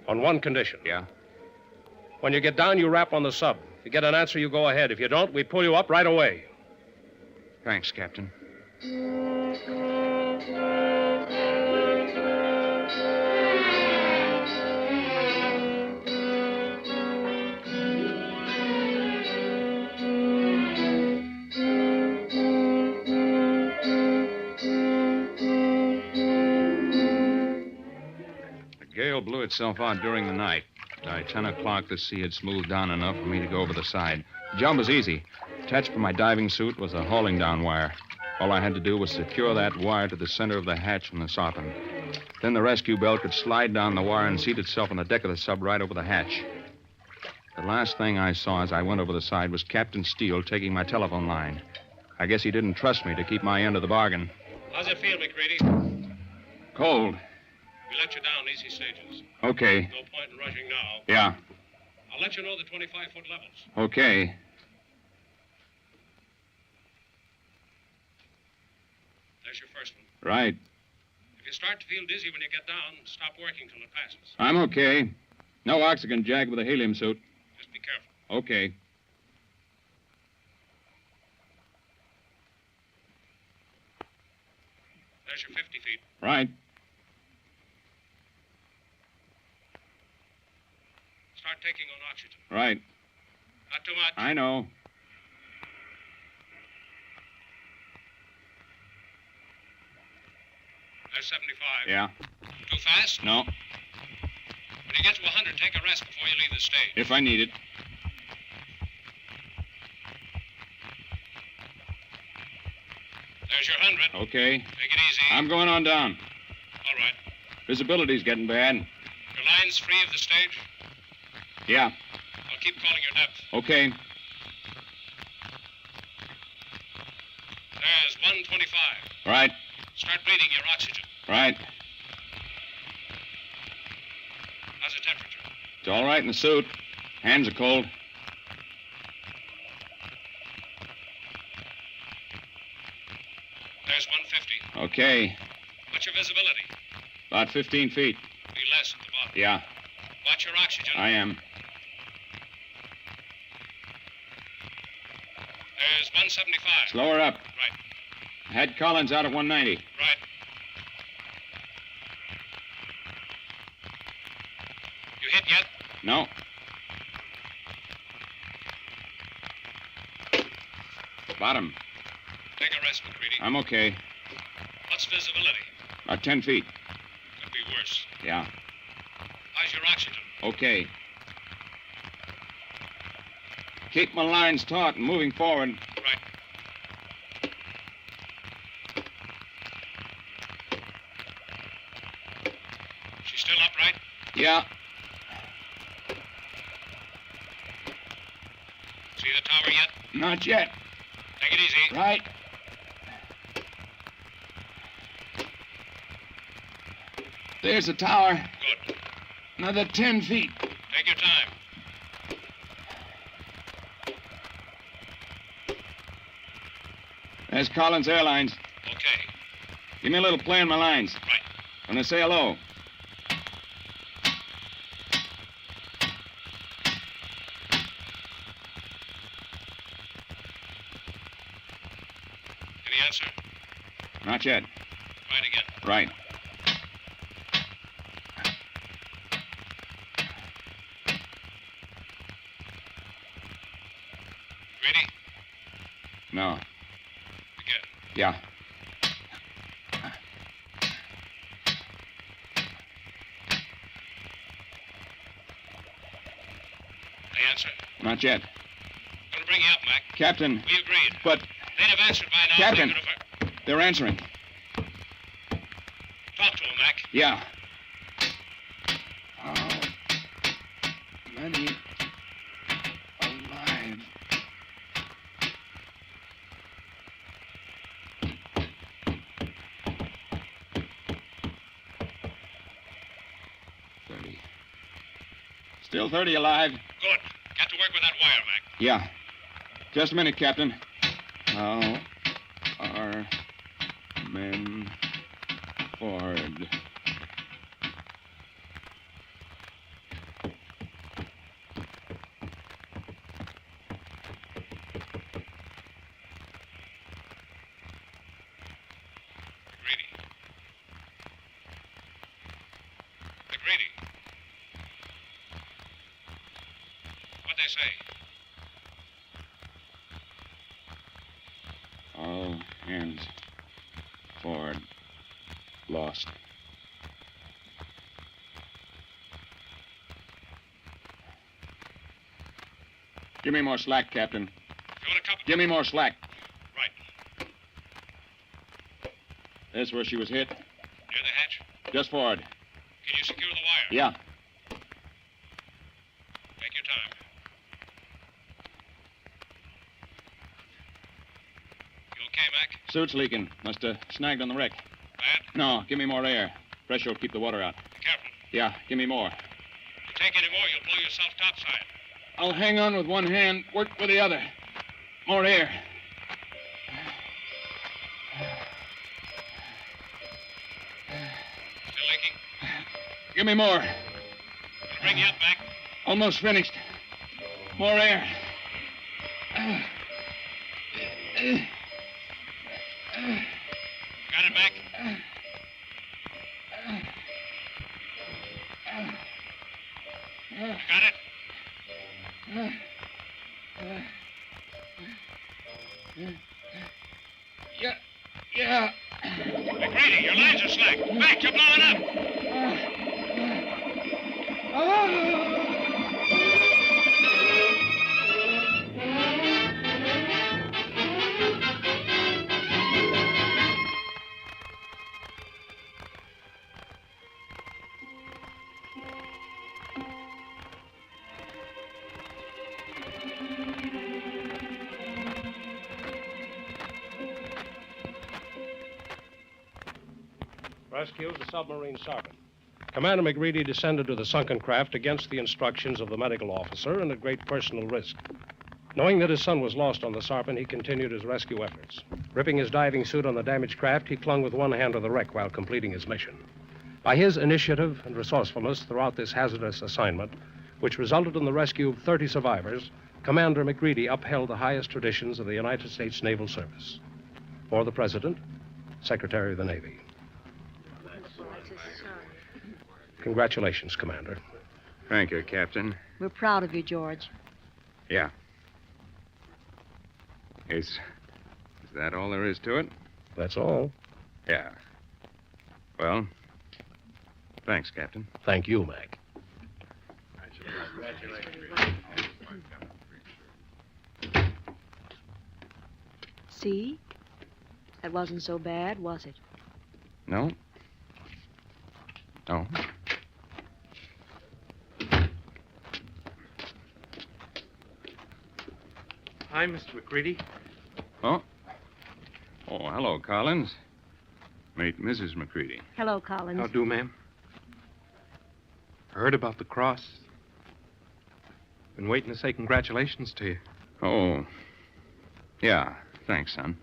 On 1 condition. Yeah? When you get down, you rap on the sub. If you get an answer, you go ahead. If you don't, we pull you up right away. Thanks, Captain. The gale blew itself out during the night. By 10 o'clock, the sea had smoothed down enough for me to go over the side. The job was easy. Attached to my diving suit was a hauling down wire. All I had to do was secure that wire to the center of the hatch from the sopping. Then the rescue belt could slide down the wire and seat itself on the deck of the sub right over the hatch. The last thing I saw as I went over the side was Captain Steele taking my telephone line. I guess he didn't trust me to keep my end of the bargain. How's it feel, McCready? Cold. We let you down easy stages. Okay. No point in rushing now. Yeah. I'll let you know the 25-foot levels. Okay. There's your first one. Right. If you start to feel dizzy when you get down, stop working till it passes. I'm okay. No oxygen jag with a helium suit. Just be careful. Okay. There's your 50 feet. Right. Start taking on oxygen. Right. Not too much. I know. There's 75. Yeah. Too fast? No. When you get to 100, take a rest before you leave the stage. If I need it. There's your 100. Okay. Take it easy. I'm going on down. All right. Visibility's getting bad. Your line's free of the stage? Yeah. I'll keep calling your depth. Okay. There's 125. Right. Start bleeding your oxygen. Right. How's the temperature? It's all right in the suit. Hands are cold. There's 150. Okay. What's your visibility? About 15 feet. Be less at the bottom. Yeah. Watch your oxygen. I am. There's 175. Slower up. Right. Had Collins out at 190. Right. You hit yet? No. Bottom. Take a rest, McCready. I'm okay. What's visibility? About 10 feet. Could be worse. Yeah. How's your oxygen? Okay. Keep my lines taut and moving forward. Right. She's still upright? Yeah. See the tower yet? Not yet. Take it easy. Right. There's the tower. Good. Another 10 feet. Take your time. There's Collins Airlines. Okay. Give me a little play on my lines. Right. When I say hello. Any answer? Not yet. Try it again. Right. Ready? No. Again. Yeah. Any answer? Not yet. Gonna bring you up, Mac. Captain. We agreed. But, They'd have answered by now. Captain. They could have... they're answering. Talk to him, Mac. Yeah. How many alive Still 30 alive. Good. Get to work with that wire, Mac. Yeah. Just a minute, Captain. How are men forward? What'd they say? All hands forward. Lost. Give me more slack, Captain. You want a cup? Give me more slack. Right. That's where she was hit. Near the hatch? Just forward. Can you secure the wire? Yeah. Take your time. You okay, Mac? Suit's leaking. Must have snagged on the wreck. Bad? No, give me more air. Pressure will keep the water out. Be careful. Yeah, give me more. You take any more, you'll blow yourself topside. I'll hang on with one hand, work with the other. More air. Still leaking? Give me more. It'll bring you up, Mac. Almost finished. More air. Got it, Mac? Got it? Yeah. Yeah. McGrady, your lines are slack. Mac, you're blowing up. Rescue of the submarine Sarpent. Commander McGreedy descended to the sunken craft against the instructions of the medical officer and at great personal risk. Knowing that his son was lost on the Sarpent, he continued his rescue efforts. Ripping his diving suit on the damaged craft, he clung with one hand to the wreck while completing his mission. By his initiative and resourcefulness throughout this hazardous assignment, which resulted in the rescue of 30 survivors, Commander McGreedy upheld the highest traditions of the United States Naval Service. For the President, Secretary of the Navy. Congratulations, Commander. Thank you, Captain. We're proud of you, George. Yeah. Is that all there is to it? That's all. Yeah. Well, thanks, Captain. Thank you, Mac. See? That wasn't so bad, was it? No? No. Hi, Mr. McGreedy. Oh. Oh, hello, Collins. Meet Mrs. McCready. Hello, Collins. How do, ma'am? Heard about the cross. Been waiting to say congratulations to you. Oh. Yeah. Thanks, son.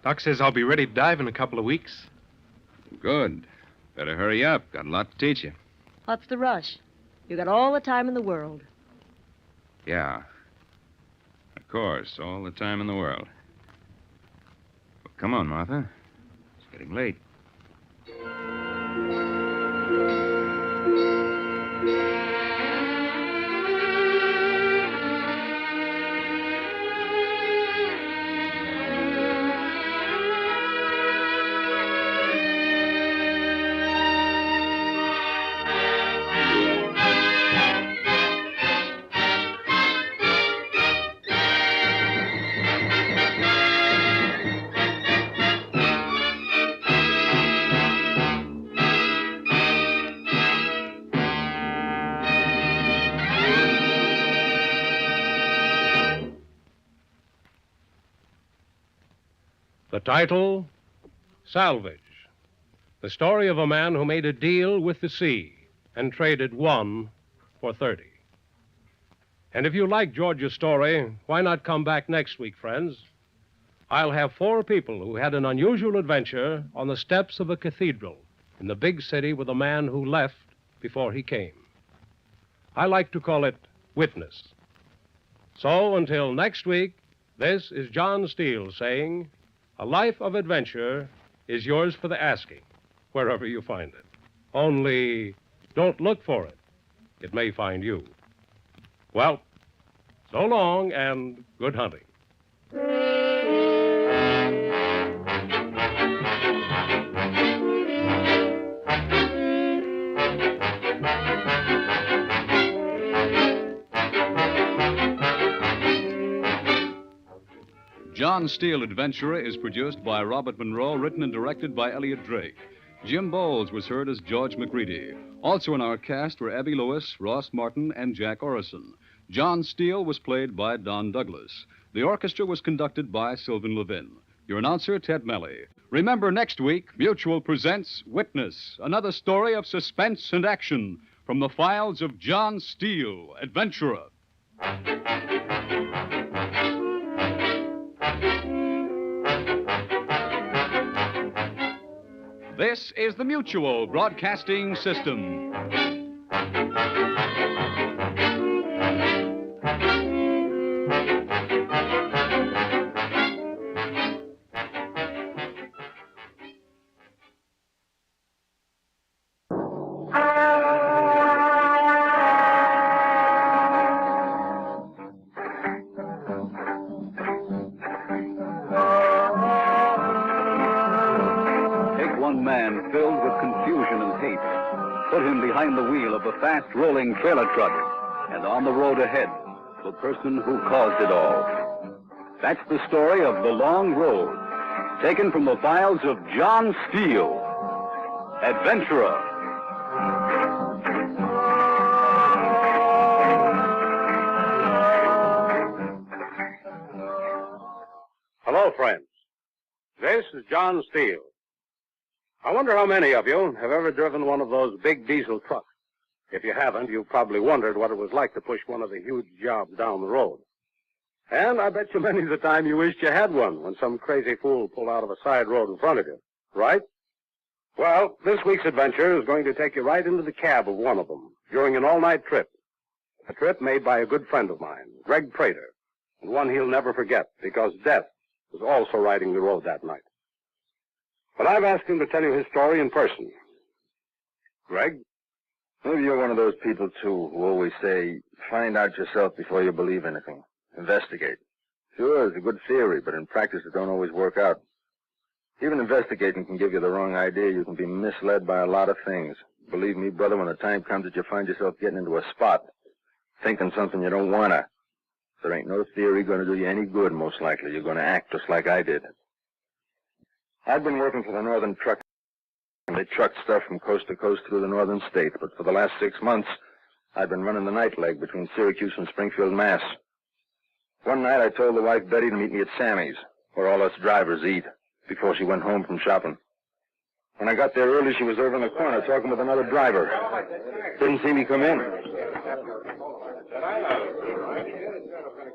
Doc says I'll be ready to dive in a couple of weeks. Good. Better hurry up. Got a lot to teach you. What's the rush? You got all the time in the world. Yeah. Of course, all the time in the world. Well, come on, Martha. It's getting late. The title, Salvage. The story of a man who made a deal with the sea and traded 1 for 30. And if you like George's story, why not come back next week, friends? I'll have 4 people who had an unusual adventure on the steps of a cathedral in the big city with a man who left before he came. I like to call it Witness. So until next week, this is John Steele saying, a life of adventure is yours for the asking, wherever you find it. Only don't look for it. It may find you. Well, so long and good hunting. John Steele Adventurer is produced by Robert Monroe, written and directed by Elliot Drake. Jim Bowles was heard as George McCready. Also in our cast were Abby Lewis, Ross Martin, and Jack Orison. John Steele was played by Don Douglas. The orchestra was conducted by Sylvan Levin. Your announcer, Ted Melly. Remember, next week, Mutual presents Witness, another story of suspense and action from the files of John Steele, Adventurer. This is the Mutual Broadcasting System. Filled with confusion and hate, put him behind the wheel of a fast-rolling trailer truck, and on the road ahead, the person who caused it all. That's the story of The Long Road, taken from the files of John Steele, Adventurer. Hello, friends. This is John Steele. I wonder how many of you have ever driven one of those big diesel trucks. If you haven't, you've probably wondered what it was like to push one of the huge jobs down the road. And I bet you many's the time you wished you had one when some crazy fool pulled out of a side road in front of you, right? Well, this week's adventure is going to take you right into the cab of one of them during an all-night trip. A trip made by a good friend of mine, Greg Prater, and one he'll never forget because Death was also riding the road that night. But I've asked him to tell you his story in person. Greg? Maybe you're one of those people, too, who always say, find out yourself before you believe anything. Investigate. Sure, it's a good theory, but in practice it don't always work out. Even investigating can give you the wrong idea. You can be misled by a lot of things. Believe me, brother, when the time comes that you find yourself getting into a spot, thinking something you don't wanna, there ain't no theory gonna do you any good, most likely. You're gonna act just like I did. I've been working for the Northern Truck. They trucked stuff from coast to coast through the northern states, but for the last 6 months, I've been running the night leg between Syracuse and Springfield, Mass. One night, I told the wife, Betty, to meet me at Sammy's, where all us drivers eat, before she went home from shopping. When I got there early, she was over in the corner talking with another driver. Didn't see me come in.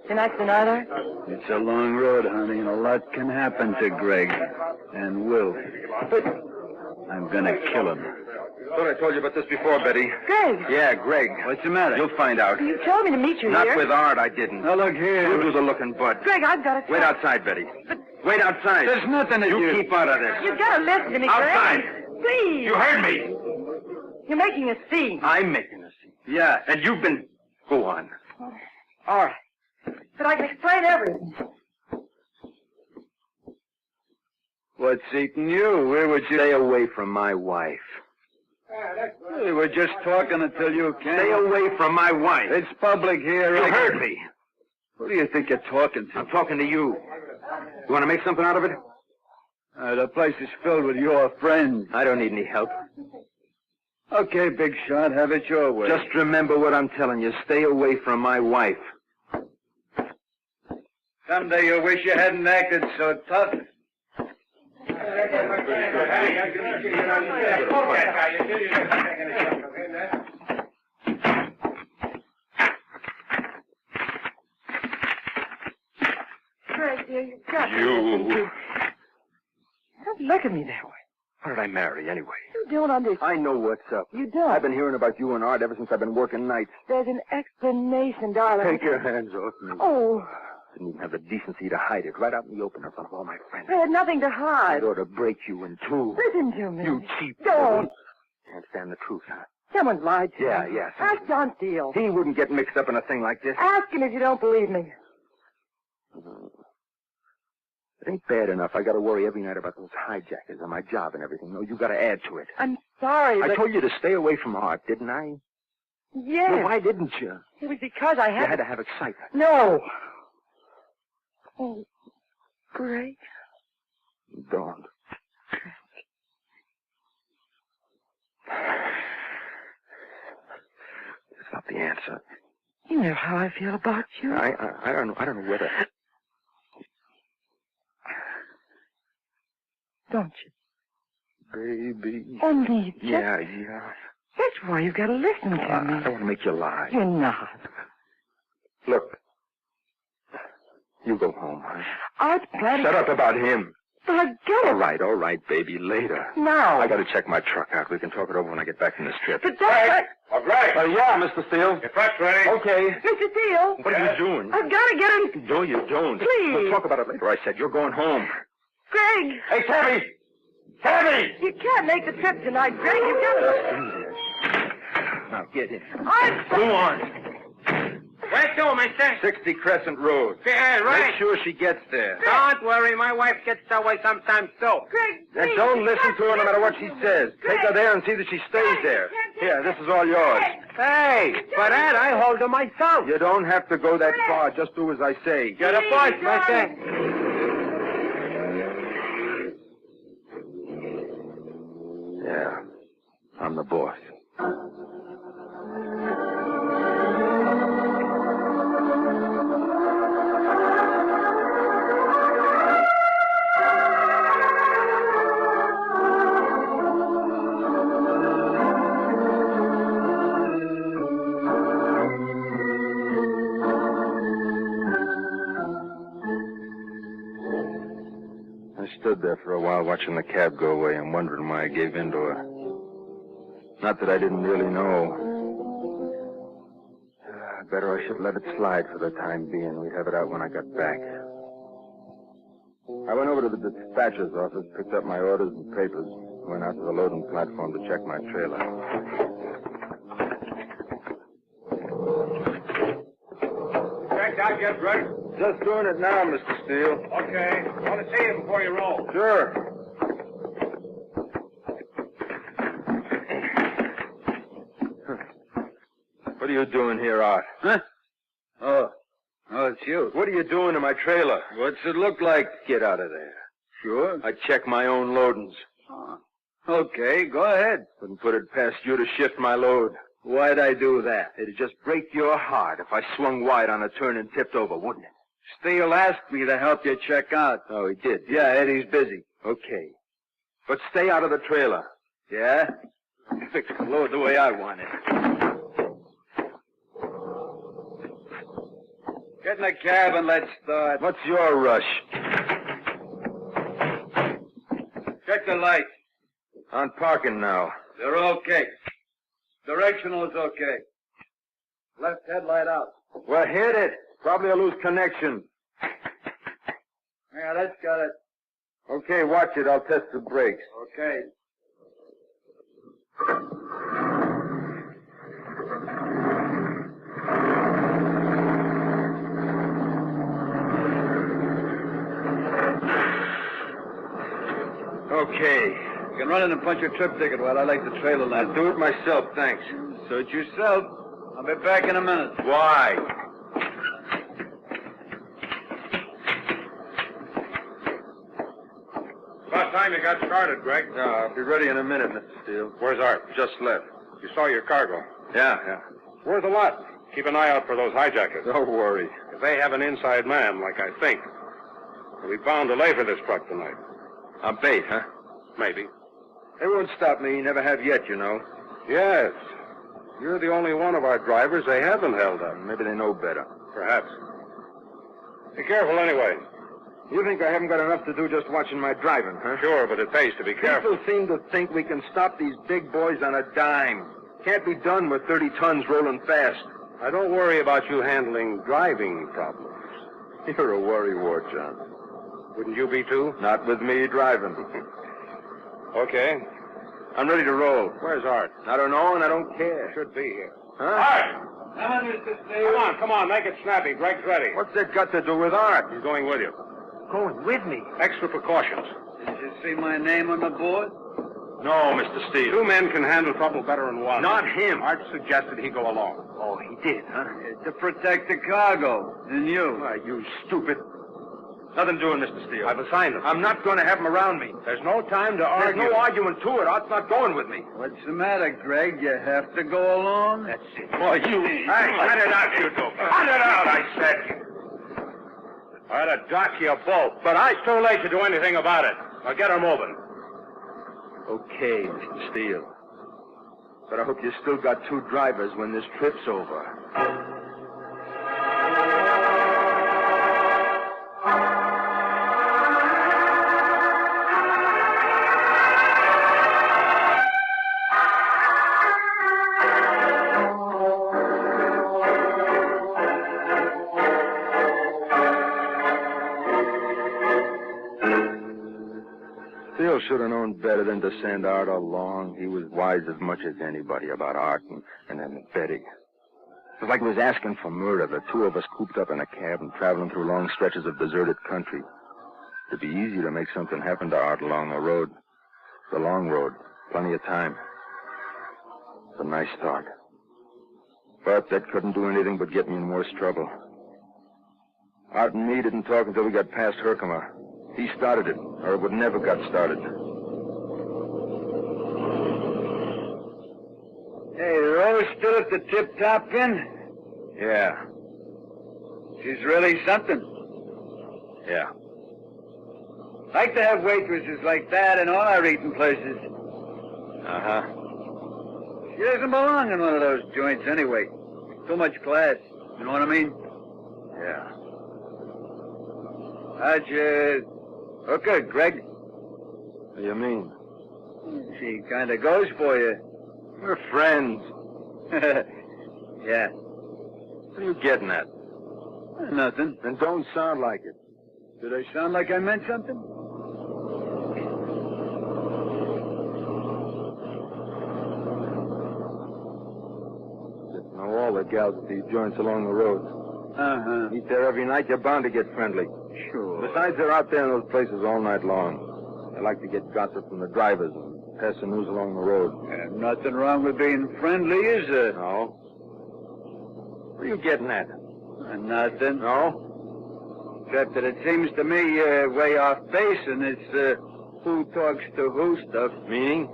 Tonight's the night, Art? It's a long road, honey, and a lot can happen to Greg. And will. I'm gonna kill him. Thought I told you about this before, Betty. Greg! Yeah, Greg. What's the matter? You'll find out. You told me to meet you Not here. with Art, I didn't. Now, look here. You do the looking, bud. Greg, I've got to Wait outside, Betty. Wait outside. There's nothing that you keep out of this. You've got to listen to me, Outside. Greg. Please. You heard me. You're making a scene. I'm making a scene. Yeah, and you've been... Go on. All right. But I can explain everything. What's eating you? Where would you... Stay away from my wife. We were just talking until you came. Stay away from my wife. It's public here. You heard me. Who do you think you're talking to? I'm talking to you. You want to make something out of it? The place is filled with your friends. I don't need any help. Okay, big shot, have it your way. Just remember what I'm telling you. Stay away from my wife. Someday you'll wish you hadn't acted so tough. Greg, dear, you've got to You. listen to... Don't look at me that way. Why did I marry anyway? You don't understand. I know what's up. You don't. I've been hearing about you and Art ever since I've been working nights. There's an explanation, darling. Take your hands off me. Oh, Didn't even have the decency to hide it right out in the open in front of all my friends. I had nothing to hide. I'd ought to break you in two. Listen to me. You cheap. Don't. Can't stand the truth, huh? Someone lied to Yeah, you. yeah. Ask John Steele. He wouldn't get mixed up in a thing like this. Ask him if you don't believe me. It ain't bad enough. I got to worry every night about those hijackers and my job and everything. No, you got to add to it. I'm sorry, but... I told you to stay away from Art, didn't I? Yes. Well, why didn't you? It was because I had... You had to have excitement. No. Oh, Greg. Don't. It's not the answer. You know how I feel about you. I don't know whether. Don't you? Baby. Only just... Yeah. That's why you've got to listen to me. I don't want to make you lie. You're not. Look. You go home, huh? Art's planning... Shut up about him. But I've got to... All right, baby. Later. Now. I got to check my truck out. We can talk it over when I get back from this trip. But that's... Oh, Greg. Yeah, Mr. Steele. Your truck's ready. Okay. Mr. Steele. What are you doing? I've got to get him... No, you don't. Please. We'll talk about it later. I said you're going home. Greg. Hey, Tammy! Tammy! You can't make the trip tonight, Greg. You've got to... Now, get in. Art... Go on. Where to, mister? 60 Crescent Road. Yeah, right. Make sure she gets there. Don't worry, my wife gets that way sometimes, too. Greg, Then please, don't listen to her no matter what she says. Take her there and see that she stays there. Here, this is all yours. Hey, for that, I hold to myself. You don't have to go that far. Just do as I say. You're the boss, mister. Yeah, I'm the boss. I stood there for a while watching the cab go away and wondering why I gave in to her. Not that I didn't really know. Better I should let it slide for the time being. We'd have it out when I got back. I went over to the dispatcher's office, picked up my orders and papers, went out to the loading platform to check my trailer. Checked out yet, Greg? Just doing it now, Mr. Steele. Okay. I want to see you before you roll. Sure. What are you doing here, Art? Huh? Oh, it's you. What are you doing to my trailer? What's it look like? Get out of there. Sure. I check my own loadings. Oh. Okay, go ahead. Wouldn't put it past you to shift my load. Why'd I do that? It'd just break your heart if I swung wide on a turn and tipped over, wouldn't it? Steele asked me to help you check out. Oh, he did? Yeah, Eddie's busy. Okay. But stay out of the trailer. Yeah? Fix the load the way I want it. Get in the cab and let's start. What's your rush? Check the lights. On parking now. They're okay. Directional is okay. Left headlight out. Well, hit it. Probably I'll lose connection. Yeah, that's got it. Okay, watch it. I'll test the brakes. Okay. Okay. You can run in and punch your trip ticket while I like the trailer line. I'll do it myself, thanks. Suit yourself. I'll be back in a minute. Why? About time you got started, Greg. No, I'll be ready in a minute, Mr. Steele. Where's Art? Just left. You saw your cargo. Yeah. Where's the lot? Keep an eye out for those hijackers. Don't worry. If they have an inside man, like I think, we'll be bound to lay for this truck tonight. I'm bait, huh? Maybe. They won't stop me. Never have yet, you know. Yes. You're the only one of our drivers they haven't held up. Maybe they know better. Perhaps. Be careful anyway. You think I haven't got enough to do just watching my driving, huh? Sure, but it pays to be careful. People seem to think we can stop these big boys on a dime. Can't be done with 30 tons rolling fast. I don't worry about you handling driving problems. You're a worrywart, John. Wouldn't you be too? Not with me driving. Okay. I'm ready to roll. Where's Art? I don't know, and I don't care. Should be here. Huh? Art! Come on, Mr. Steele. Come on, make it snappy. Greg's ready. What's that got to do with Art? He's going with you. Going with me? Extra precautions. Did you see my name on the board? No, Mr. Steele. 2 men can handle trouble better than one. Not him. Art suggested he go along. Oh, he did, huh? To protect the cargo. And you. Why, you stupid. Nothing doing, Mr. Steele. I've assigned him. I'm not going to have him around me. There's no time to argue. There's no arguing to it. Art's not going with me. What's the matter, Greg? You have to go along? That's it. Boy, you... Hey, cut it out, you two. Cut it out, I said. I ought to dock you both, but it's too late to do anything about it. Now get her moving. Okay, Mr. Steele. But I hope you still got 2 drivers when this trip's over. Steele should have known better than to send Art along. He was wise as much as anybody about Art and then Betty. It was like he was asking for murder, the 2 of us cooped up in a cab and traveling through long stretches of deserted country. It'd be easy to make something happen to Art along the road. The long road. Plenty of time. It's a nice thought. But that couldn't do anything but get me in worse trouble. Art and me didn't talk until we got past Herkimer. He started it, or it would never got started. Hey, Rose still at the Tip-Top Inn? Yeah. She's really something. Yeah. Like to have waitresses like that in all our eating places. Uh-huh. She doesn't belong in one of those joints anyway. Too much class. You know what I mean? Yeah. How'd you hook her, Greg? What do you mean? She kind of goes for you. We're friends. Yeah. What are you getting at? Nothing. Then don't sound like it. Did I sound like I meant something? Know all the gals at these joints along the road. Uh-huh. Meet there every night, you're bound to get friendly. Sure. Besides, they're out there in those places all night long. They like to get gossip from the drivers and pass the news along the road. Nothing wrong with being friendly, is there? No. What are you getting at? Nothing. No? Except that it seems to me you're way off base, and it's who talks to who stuff. Meaning?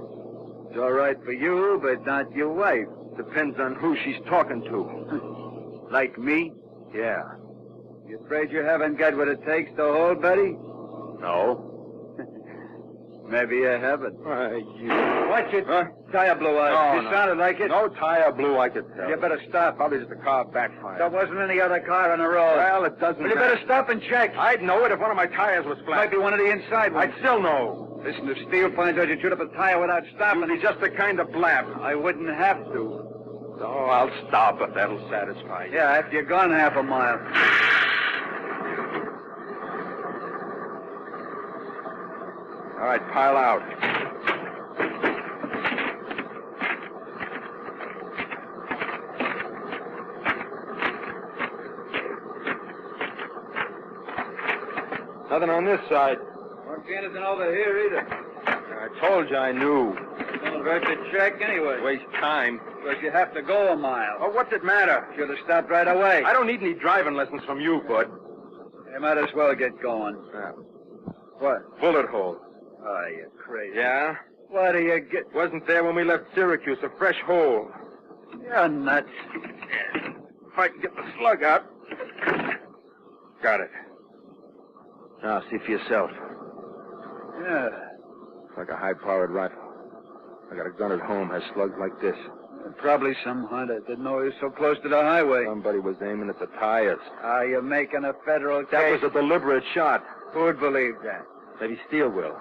It's all right for you, but not your wife. Depends on who she's talking to. Like me? Yeah. You afraid you haven't got what it takes to hold Betty? No. Maybe you haven't. You... Watch it. Huh? Tire blew out. No, You sounded like it. No tire blew, I could tell. You better stop. Probably just a car backfired. There wasn't any other car on the road. Well, it doesn't Well, you matter. better stop and check. I'd know it if one of my tires was flat. Might be one of the inside ones. I'd still know. Listen, if Steele finds out you chewed up a tire without stopping... You'd be just the kind of blab. I wouldn't have to. Oh, I'll stop if that'll satisfy you. Yeah, after you're gone half a mile. All right, pile out. Nothing on this side. Won't be anything over here either. I told you I knew. Don't hurt to check anyway. Waste time. Because you have to go a mile. Oh, what's it matter? Should have stopped right away. I don't need any driving lessons from you, Bud. You might as well get going. Yeah. What? Bullet hole. Oh, you're crazy. Yeah? What do you get? Wasn't there when we left Syracuse, a fresh hole. You're nuts. If I can get the slug out. Got it. Now, see for yourself. Yeah. It's like a high-powered rifle. I got a gun at home, has slugs like this. Probably some hunter didn't know he was so close to the highway. Somebody was aiming at the tires. You're making a federal case. That was a deliberate shot. Who would believe that? Maybe Steele will.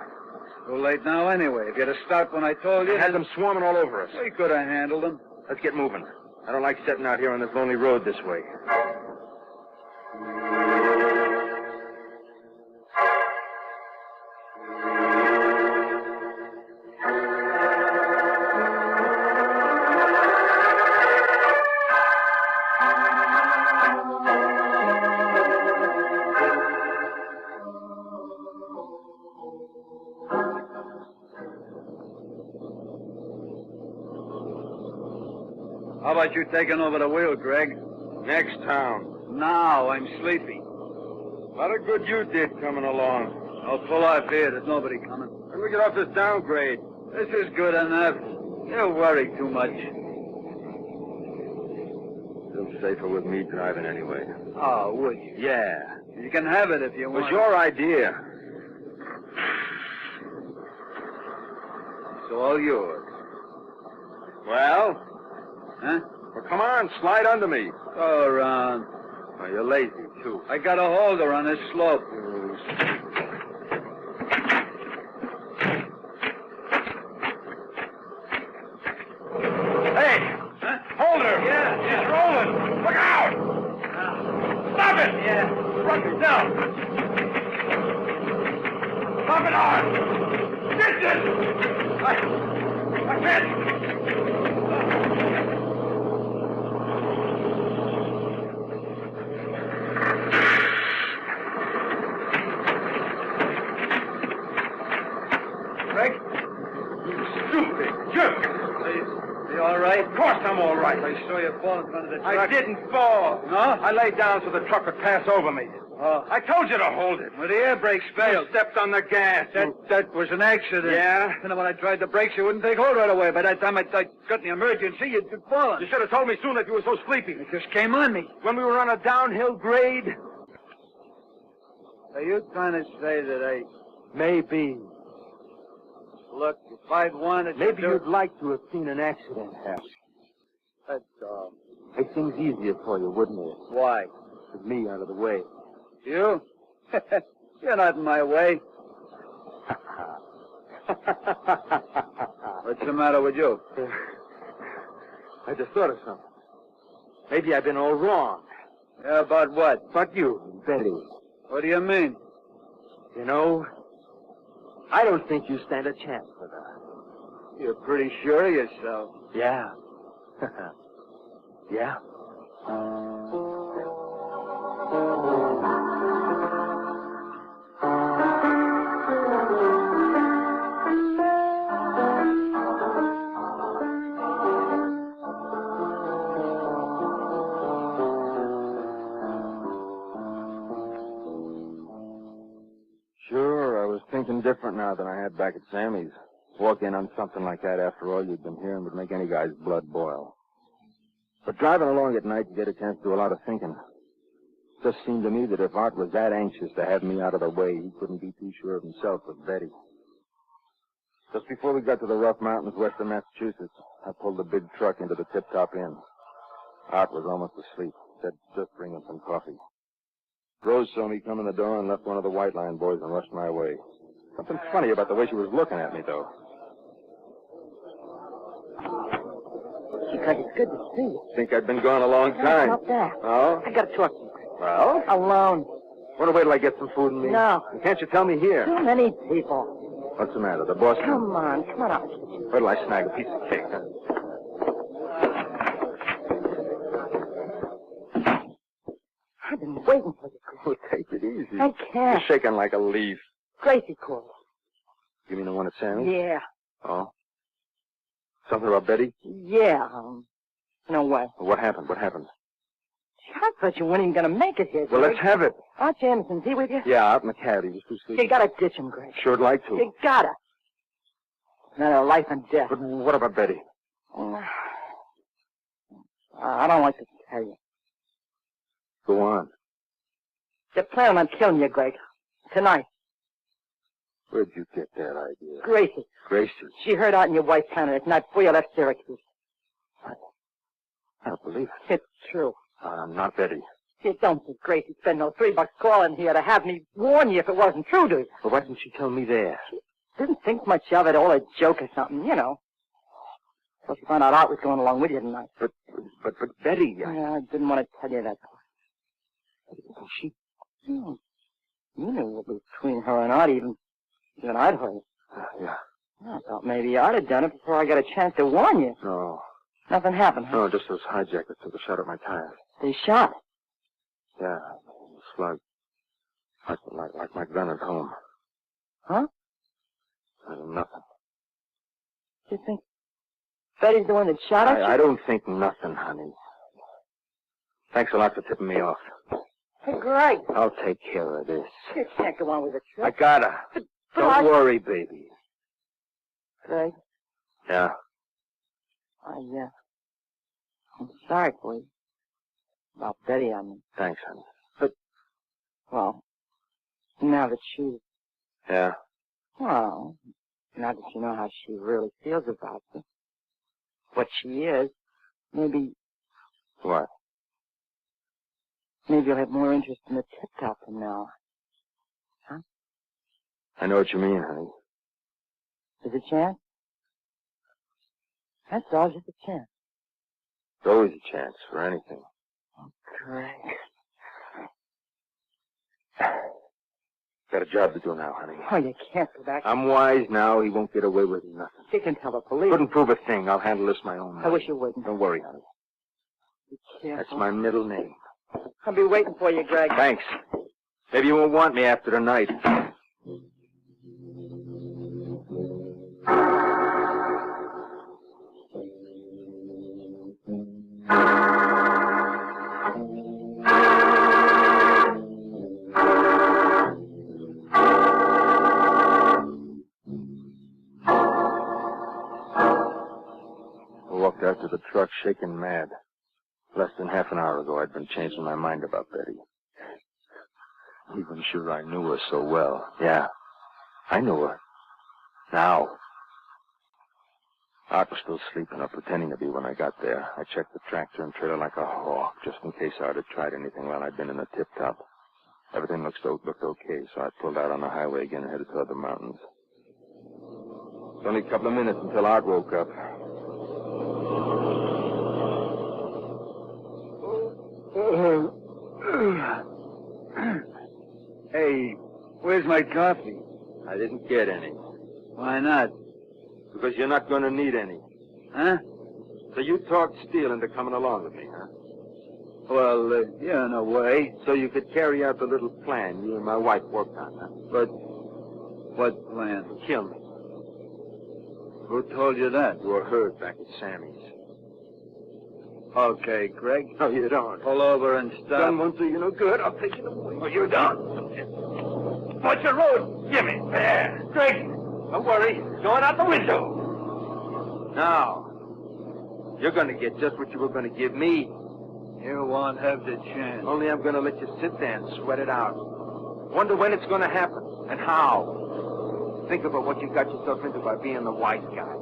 Too late now anyway. If you'd have stopped when I told you... You had them swarming all over us. We could have handled them. Let's get moving. I don't like sitting out here on this lonely road this way. How about you taking over the wheel, Greg? Next town. Now, I'm sleepy. A lot of good you did coming along. I'll pull off here. There's nobody coming. When we get off this downgrade. This is good enough. You worry too much. Still safer with me driving anyway. Oh, would you? Yeah. You can have it if you It want. was your idea. It's all yours. Well? Huh? Well, come on, slide under me. Go around. Oh, you're lazy, too. I got a holder on this slope. Hey! Huh? Hold her! Yeah. She's rolling! Look out! Stop it! Yeah. Run it down! Stop it on! Distance! I can't... Greg? You stupid jerk! You all right? Of course I'm all right. I saw you fall in front of the truck. I didn't fall. No? I laid down so the truck would pass over me. Oh. I told you to hold it. Well, the air brakes failed. You stepped on the gas. That was an accident. Yeah? And when I tried the brakes, you wouldn't take hold right away. By that time I got in the emergency, you'd fallen. You should have told me soon that you were so sleepy. It just came on me. When we were on a downhill grade. Are you trying to say that I... Maybe. Look, if I'd wanted to Maybe do... you'd like to have seen an accident happen. That's Make things easier for you, wouldn't it? Why? With me out of the way. You? You're not in my way. What's the matter with you? I just thought of something. Maybe I've been all wrong. Yeah, about what? About you, Betty. What do you mean? You know, I don't think you stand a chance with her. You're pretty sure of yourself. Yeah. Yeah. Sure, I was thinking different now than I had back at Sammy's. Walk in on something like that after all you'd been hearing would make any guy's blood boil. But driving along at night, you get a chance to do a lot of thinking. It just seemed to me that if Art was that anxious to have me out of the way, he couldn't be too sure of himself with Betty. Just before we got to the rough mountains west of Massachusetts, I pulled the big truck into the Tip-Top Inn. Art was almost asleep. Said, just bring him some coffee. Rose saw me come in the door and left one of the White Line boys and rushed my way. Something funny about the way she was looking at me, though. Gee, Greg, it's good to see you. Think I'd been gone a long time. Not that. Oh? I got to talk to you. Well? Alone. Wanna wait till I get some food and me? No. Can't you tell me here? Too many people. What's the matter? The boss... Come on out. Where till I snag a piece of cake, huh? I've been waiting for you, Greg. Oh, take it easy. I can't. You're shaking like a leaf. Gracie called. You mean the one at Sammy's? Yeah. Oh? Something about Betty? Yeah. No way. What happened? What happened? I thought you weren't even going to make it here, Well, Greg. let's have it. Art Jameson's he with you? Yeah, out in the cab. He was too sleepy. You got to ditch him, Greg. Sure'd like to. You got to. Matter of life and death. But what about Betty? I don't like to tell you. Go on. They're planning on killing you, Greg. Tonight. Where'd you get that idea? Gracie. Gracie? She heard out in your White Planet at night before you left Syracuse. I don't believe it. It's true. Not Betty. You don't think Gracie'd spend no $3 calling here to have me warn you if it wasn't true, do you? Well, why didn't she tell me there? Didn't think much of it, all a joke or something, you know. So she found out Art was going along with you tonight. But Betty... Yeah, I didn't want to tell you that. She... You knew what was between her and Art, even I'd heard. Yeah. I thought maybe Art had done it before I got a chance to warn you. No. Nothing happened, huh? No, just those hijackers took a shot at my tires. They shot? Yeah, slug. Like my gun at home. Huh? Nothing. You think Betty's the one that shot at you? I don't think nothing, honey. Thanks a lot for tipping me off. Hey, Greg. I'll take care of this. You can't go on with the trip. I gotta. Don't worry, baby. Greg? Yeah? I'm sorry for you. About Betty, I mean. Thanks, honey. Well, now that she's... Yeah? Well, now that you know how she really feels about you, what she is, maybe... What? Maybe you'll have more interest in the tip-top from now. Huh? I know what you mean, honey. There's a chance? That's all, just a chance. There's always a chance for anything. Greg. Got a job to do now, honey. Oh, you can't go back. I'm wise now. He won't get away with nothing. You can tell the police. Couldn't prove a thing. I'll handle this my own way. I wish you wouldn't. Don't worry, honey. Be careful. That's my middle name. I'll be waiting for you, Greg. Thanks. Maybe you won't want me after tonight. After the truck, shaking mad. Less than half an hour ago, I'd been changing my mind about Betty. Even sure I knew her so well. Yeah, I knew her. Now. Art was still sleeping or pretending to be when I got there. I checked the tractor and trailer like a hawk, just in case Art had tried anything while I'd been in the tip-top. Everything looked okay, so I pulled out on the highway again and headed toward the mountains. It's only a couple of minutes until Art woke up. Hey, where's my coffee? I didn't get any. Why not? Because you're not going to need any. Huh? So you talked Steele into coming along with me, huh? Well, yeah, in a way. So you could carry out the little plan you and my wife worked on, huh? But what plan? Kill me. Who told you that? You were heard back at Sammy's. Okay, Greg. No, you don't. Pull over and stop. Gun won't do you no good. I'll take it away. Oh, you don't. Watch the road. Gimme. There. Greg. Don't worry. Going out the window. Now, you're going to get just what you were going to give me. You won't have the chance. Only I'm going to let you sit there and sweat it out. Wonder when it's going to happen and how. Think about what you got yourself into by being the wise guy.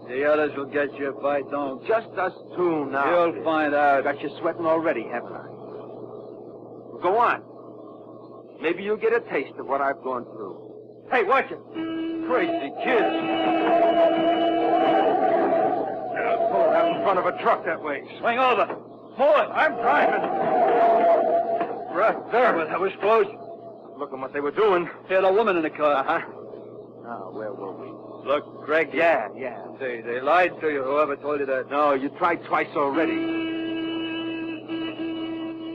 The others will get you if I don't. Just us two now. You'll find out. Got you sweating already, haven't I? Go on. Maybe you'll get a taste of what I've gone through. Hey, watch it. Crazy kid. Pull out in front of a truck that way. Swing over. Pull it. I'm driving. Right there. Well, that was close. Look at what they were doing. They had a woman in the car. Uh-huh. Now, where were we? Look, Greg. Yeah. They lied to you, whoever told you that. No, you tried twice already.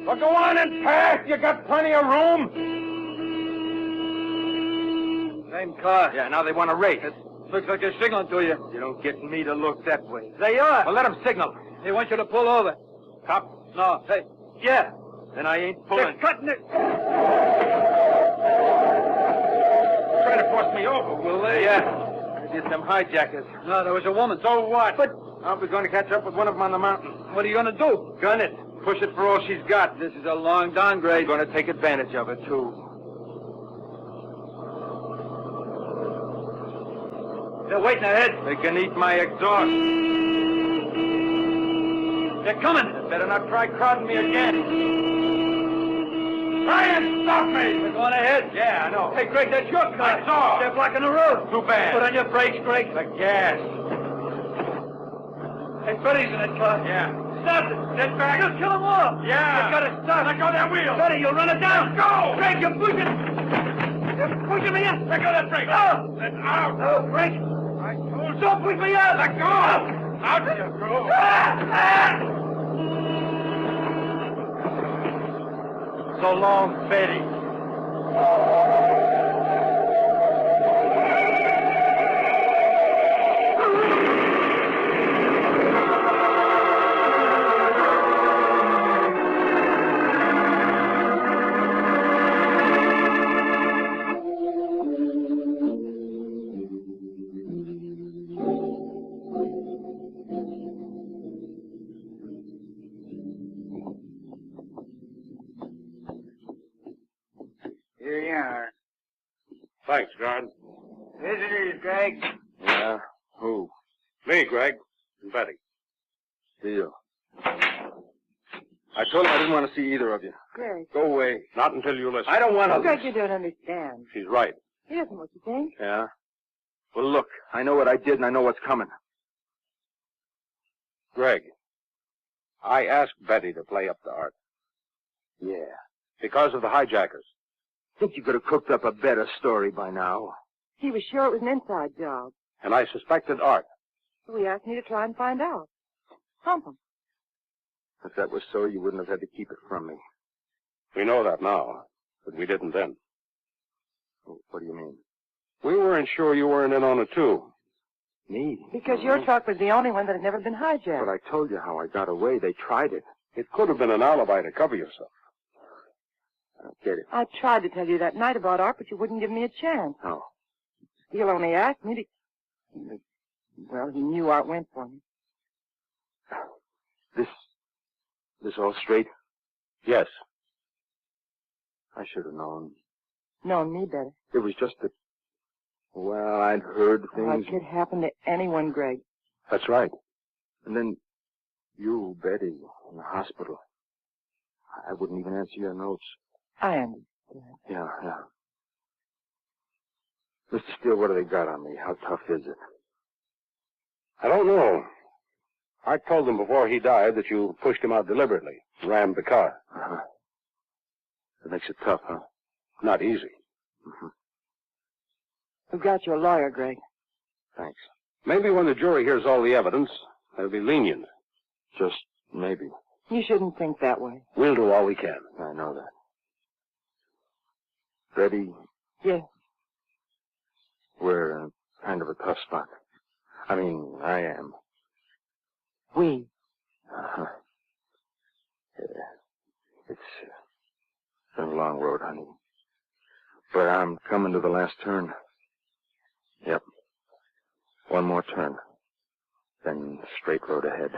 Well, go on and pass. You got plenty of room. Same car. Yeah, now they want to race. It looks like they're signaling to you. You don't get me to look that way. They are. Well, let them signal. They want you to pull over. Cop? No. Hey. Yeah. Then I ain't pulling. They're cutting it. Trying to force me over, will they? Yeah. It's them hijackers. No, there was a woman. So what? But I'll be going to catch up with one of them on the mountain. What are you going to do? Gun it. Push it for all she's got. This is a long downgrade. I'm going to take advantage of it, too. They're waiting ahead. They can eat my exhaust. They're coming. They better not try crowding me again. Try and stop me! Go on ahead. Yeah, I know. Hey, Greg, that's your car. I saw. They're blocking the road. Too bad. Put on your brakes, Greg. The gas. Hey, Betty's in that car. Yeah. Stop it. Get back. You'll kill them all. Yeah. You gotta stop. Let go of that wheel. Betty, you'll run it down. Let go. Greg, you're pushing. You're pushing me in. Let go of that brake. Oh. Let out. Oh, Greg. I told you. Don't push me out. Let go. Out you go. So long, Betty. Here you are. Thanks, guard. Visitors, Greg. Yeah? Who? Me, Greg, and Betty. Steele. I told him I didn't want to see either of you. Greg. Go away. Not until you listen. I don't want to. Greg, you don't understand. She's right. He doesn't know what you think. Yeah? Well, look, I know what I did and I know what's coming. Greg, I asked Betty to play up to Art. Yeah. Because of the hijackers. Think you could have cooked up a better story by now. He was sure it was an inside job. And I suspected Art. So he asked me to try and find out. Hump him. If that was so, you wouldn't have had to keep it from me. We know that now, but we didn't then. What do you mean? We weren't sure you weren't in on it, too. Me? Because your truck was the only one that had never been hijacked. But I told you how I got away. They tried it. It could have been an alibi to cover yourself. I don't get it. I tried to tell you that night about Art, but you wouldn't give me a chance. Oh. Steele only asked me to... Well, he knew Art went for me. This all straight? Yes. I should have known. Known me better. It was just that... Well, I'd heard things... It could happen to anyone, Greg. That's right. And then you, Betty, in the hospital. I wouldn't even answer your notes. I understand. Yeah. Mr. Steele, what do they got on me? How tough is it? I don't know. I told them before he died that you pushed him out deliberately, rammed the car. Uh-huh. That makes it tough, huh? Not easy. Mm-hmm. We've got you a lawyer, Greg. Thanks. Maybe when the jury hears all the evidence, they'll be lenient. Just maybe. You shouldn't think that way. We'll do all we can. I know that. Betty? Yes. We're in kind of a tough spot. I mean, I am. We? Uh-huh. Yeah. It's been a long road, honey. But I'm coming to the last turn. Yep. One more turn. Then straight road ahead.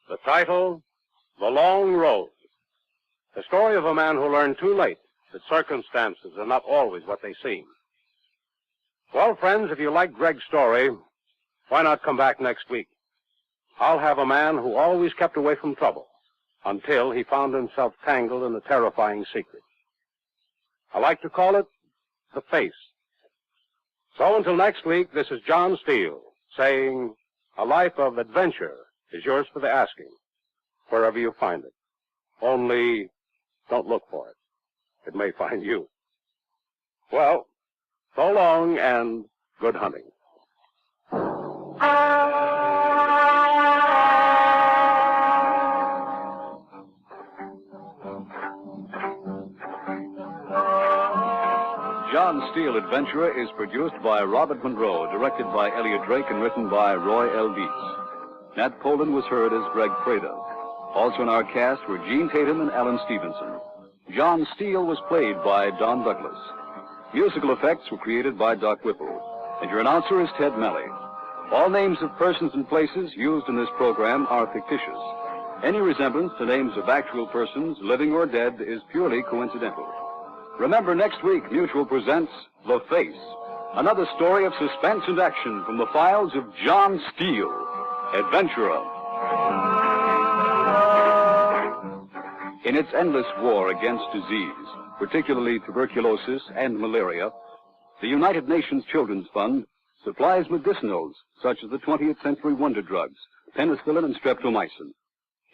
The title, The Long Road. The story of a man who learned too late that circumstances are not always what they seem. Well, friends, if you like Greg's story, why not come back next week? I'll have a man who always kept away from trouble until he found himself tangled in a terrifying secret. I like to call it The Face. So until next week, this is John Steele saying, a life of adventure is yours for the asking, wherever you find it. Only don't look for it. It may find you. Well, so long and good hunting. John Steele Adventurer is produced by Robert Monroe, directed by Elliot Drake, and written by Roy L. Dietz. Nat Poland was heard as Greg Prada. Also in our cast were Gene Tatum and Alan Stevenson. John Steele was played by Don Douglas. Musical effects were created by Doc Whipple. And your announcer is Ted Malley. All names of persons and places used in this program are fictitious. Any resemblance to names of actual persons, living or dead, is purely coincidental. Remember, next week, Mutual presents The Face, another story of suspense and action from the files of John Steele, Adventurer. In its endless war against disease, particularly tuberculosis and malaria, the United Nations Children's Fund supplies medicinals such as the 20th century wonder drugs, penicillin and streptomycin.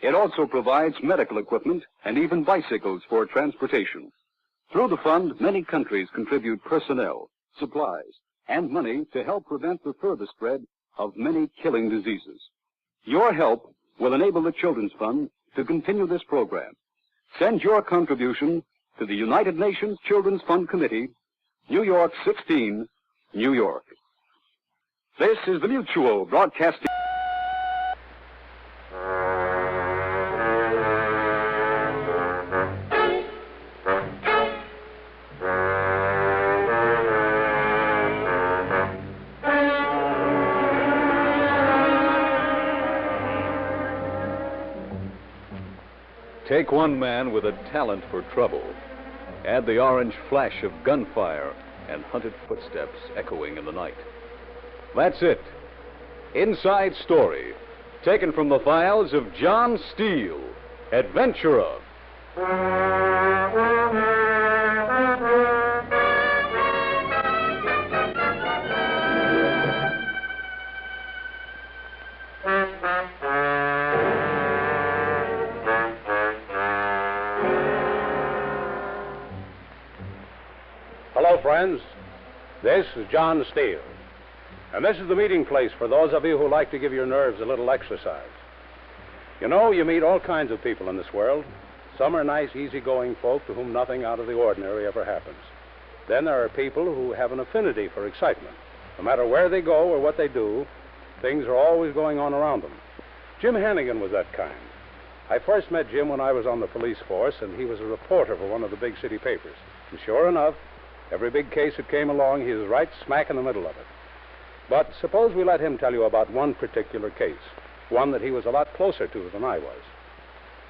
It also provides medical equipment and even bicycles for transportation. Through the fund, many countries contribute personnel, supplies, and money to help prevent the further spread of many killing diseases. Your help will enable the Children's Fund to continue this program. Send your contribution to the United Nations Children's Fund Committee, New York 16, New York. This is the Mutual Broadcasting. Take one man with a talent for trouble. Add the orange flash of gunfire and hunted footsteps echoing in the night. That's it. Inside Story, taken from the files of John Steele, Adventurer. Hello, friends. This is John Steele. And this is the meeting place for those of you who like to give your nerves a little exercise. You know, you meet all kinds of people in this world. Some are nice, easygoing folk to whom nothing out of the ordinary ever happens. Then there are people who have an affinity for excitement. No matter where they go or what they do, things are always going on around them. Jim Hannigan was that kind. I first met Jim when I was on the police force, and he was a reporter for one of the big city papers. And sure enough, every big case that came along, he was right smack in the middle of it. But suppose we let him tell you about one particular case, one that he was a lot closer to than I was.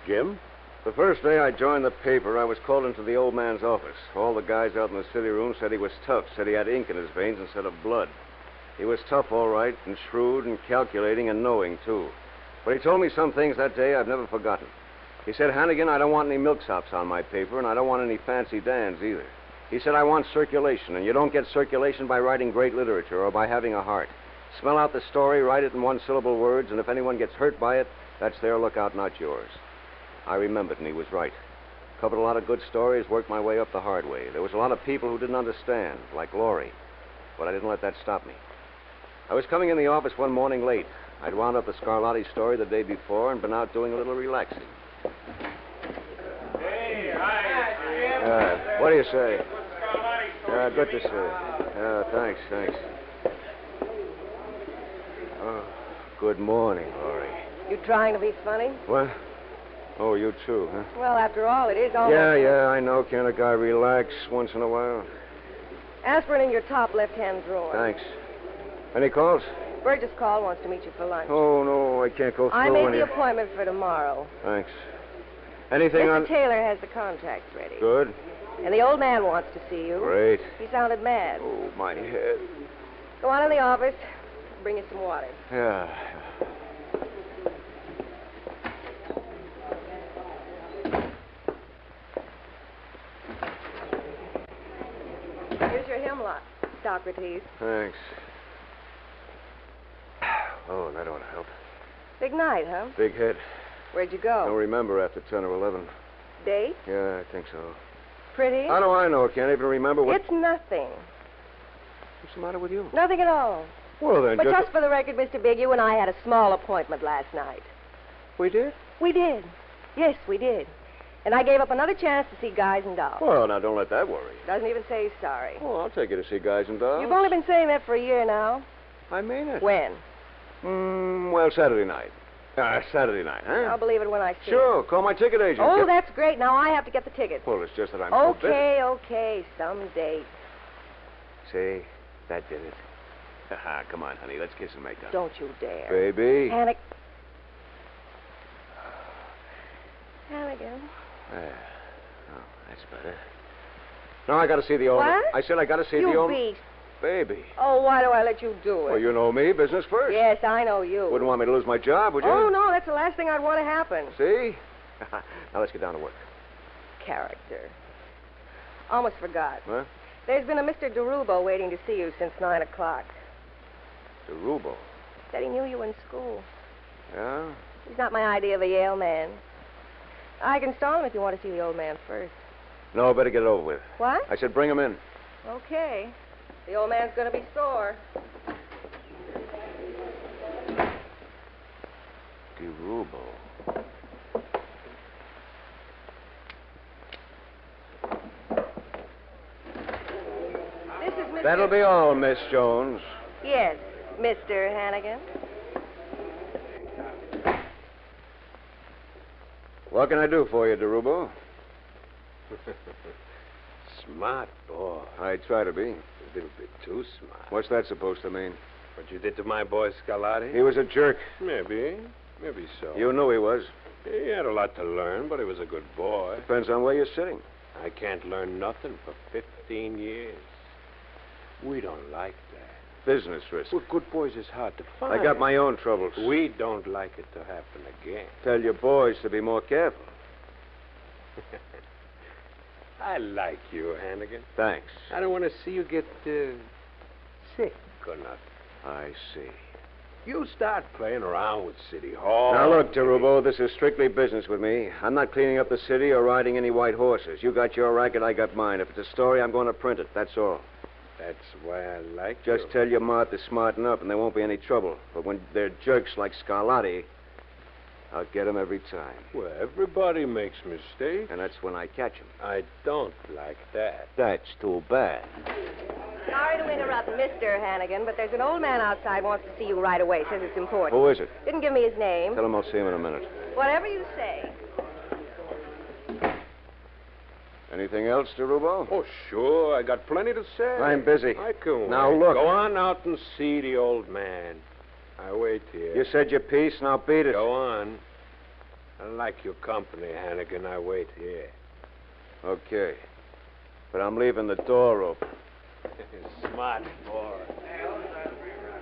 Jim? The first day I joined the paper, I was called into the old man's office. All the guys out in the city room said he was tough, said he had ink in his veins instead of blood. He was tough, all right, and shrewd and calculating and knowing, too. But he told me some things that day I've never forgotten. He said, Hannigan, I don't want any milksops on my paper, and I don't want any fancy Dans either. He said, I want circulation, and you don't get circulation by writing great literature or by having a heart. Smell out the story, write it in one-syllable words, and if anyone gets hurt by it, that's their lookout, not yours. I remembered, and he was right. Covered a lot of good stories, worked my way up the hard way. There was a lot of people who didn't understand, like Laurie. But I didn't let that stop me. I was coming in the office one morning late. I'd wound up the Scarlatti story the day before and been out doing a little relaxing. Hey, hi. What do you say? Good to see you. Thanks. Oh, good morning, Laurie. You trying to be funny? What? Oh, you too, huh? Well, after all, it is almost... Yeah, I know. Can't a guy relax once in a while? Aspirin in your top left-hand drawer. Thanks. Any calls? Burgess called, wants to meet you for lunch. Oh, no, I can't go through I made when the you... appointment for tomorrow. Thanks. Anything Mr. on... Taylor has the contracts ready. Good. And the old man wants to see you. Great. He sounded mad. Oh, my head. Go on in the office. I'll bring you some water. Yeah. Here's your hemlock, Socrates. Thanks. Oh, that ought to help. Big night, huh? Big hit. Where'd you Don't go? remember after 10 or 11. date? Yeah, I think so. Pretty? How do I know? Can't even remember what... It's nothing. What's the matter with you? Nothing at all. Well, then, But just for the record, Mr. Big, you and I had a small appointment last night. We did? We did. Yes, we did. And I gave up another chance to see Guys and Dolls. Well, now, don't let that worry. Doesn't even say he's sorry. Oh, I'll take you to see Guys and Dolls. You've only been saying that for a year now. I mean it. When? Well, Saturday night. Saturday night, huh? I'll believe it when I see Sure, it. call my ticket agent. Oh, Get- that's great. Now I have to get the tickets. Well, it's just that I'm so busy. Okay, some date. See, that did it. Come on, honey, let's kiss and make up. Don't you dare. Baby. Hannigan. Hannigan. Oh, that's better. No, I got to see the old... What? I said I got to see You the old... beast. Baby. Oh, why do I let you do it? Well, you know me, business first. Yes, I know you. Wouldn't want me to lose my job, would you? Oh, no, that's the last thing I'd want to happen. See? Now let's get down to work. Character. Almost forgot. What? There's been a Mr. DeRubo waiting to see you since 9 o'clock. DeRubo. Said he knew you in school. Yeah? He's not my idea of a Yale man. I can stall him if you want to see the old man first. No, better get it over with. What? I said bring him in. Okay. The old man's going to be sore. DeRubo. This is Mr. That'll be all, Miss Jones. Yes, Mr. Hannigan. What can I do for you, DeRubo? Smart boy. I try to be. A little bit too smart. What's that supposed to mean? What you did to my boy Scarlatti? He was a jerk. Maybe so. You knew he was. He had a lot to learn, but he was a good boy. Depends on where you're sitting. I can't learn nothing for 15 years. We don't like that. Business risk. Well, good boys is hard to find. I got my own troubles. We don't like it to happen again. Tell your boys to be more careful. I like you, Hannigan. Thanks. I don't want to see you get sick or nothing. I see. You start playing around with City Hall. Now, look, DeRubo, this is strictly business with me. I'm not cleaning up the city or riding any white horses. You got your racket, I got mine. If it's a story, I'm going to print it. That's all. That's why I like Just tell your ma to smarten up, and there won't be any trouble. But when they're jerks like Scarlatti, I'll get 'em every time. Well, everybody makes mistakes. And that's when I catch 'em. I don't like that. That's too bad. Sorry to interrupt, Mr. Hannigan, but there's an old man outside wants to see you right away. Says it's important. Who is it? Didn't give me his name. Tell him I'll see him in a minute. Whatever you say. Anything else, DeRubo? Oh, sure. I got plenty to say. I'm busy. I can Now, wait. look. Go on out and see the old man. I wait here. You said your piece, now beat it. Go on. I like your company, Hannigan. I wait here. Okay. But I'm leaving the door open. Smart boy.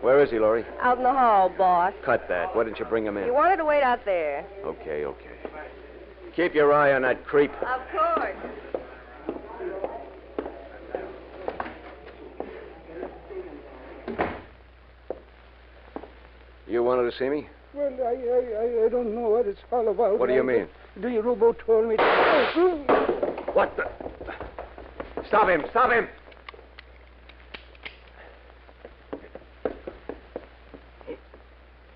Where is he, Laurie? Out in the hall, boss. Cut that. Why didn't you bring him in? You wanted to wait out there. Okay. Keep your eye on that creep. Of course. You wanted to see me? Well, I don't know what it's all about. What do you mean? The DeRubo told me to... What the... Stop him!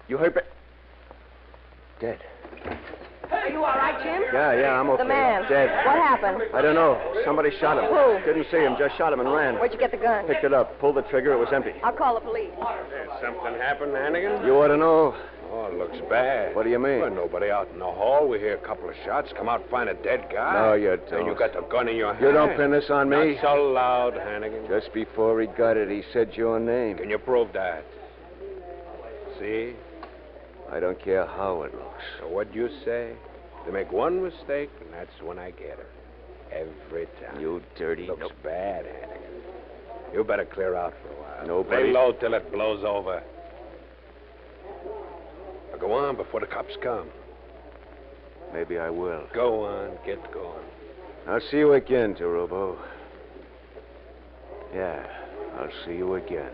You hurt me? Dead. Are you all right, Jim? Yeah, I'm okay. The man. Dead. What happened? I don't know. Somebody shot him. Who? Didn't see him. Just shot him and ran. Where'd you get the gun? Picked it up. Pulled the trigger. It was empty. I'll call the police. Something happened, Hannigan? You ought to know. Oh, it looks bad. What do you mean? Well, nobody out in the hall. We hear a couple of shots. Come out, find a dead guy. No, you don't. And you got the gun in your hand. You don't pin this on me. Not so loud, Hannigan. Just before he got it, he said your name. Can you prove that? See? I don't care how it looks. So what you say? They make one mistake, and that's when I get her. Every time. You dirty... Looks bad, Hannigan. You better clear out for a while. Nobody... Lay low till it blows over. Now go on before the cops come. Maybe I will. Go on. Get going. I'll see you again, DeRubo. Yeah, I'll see you again.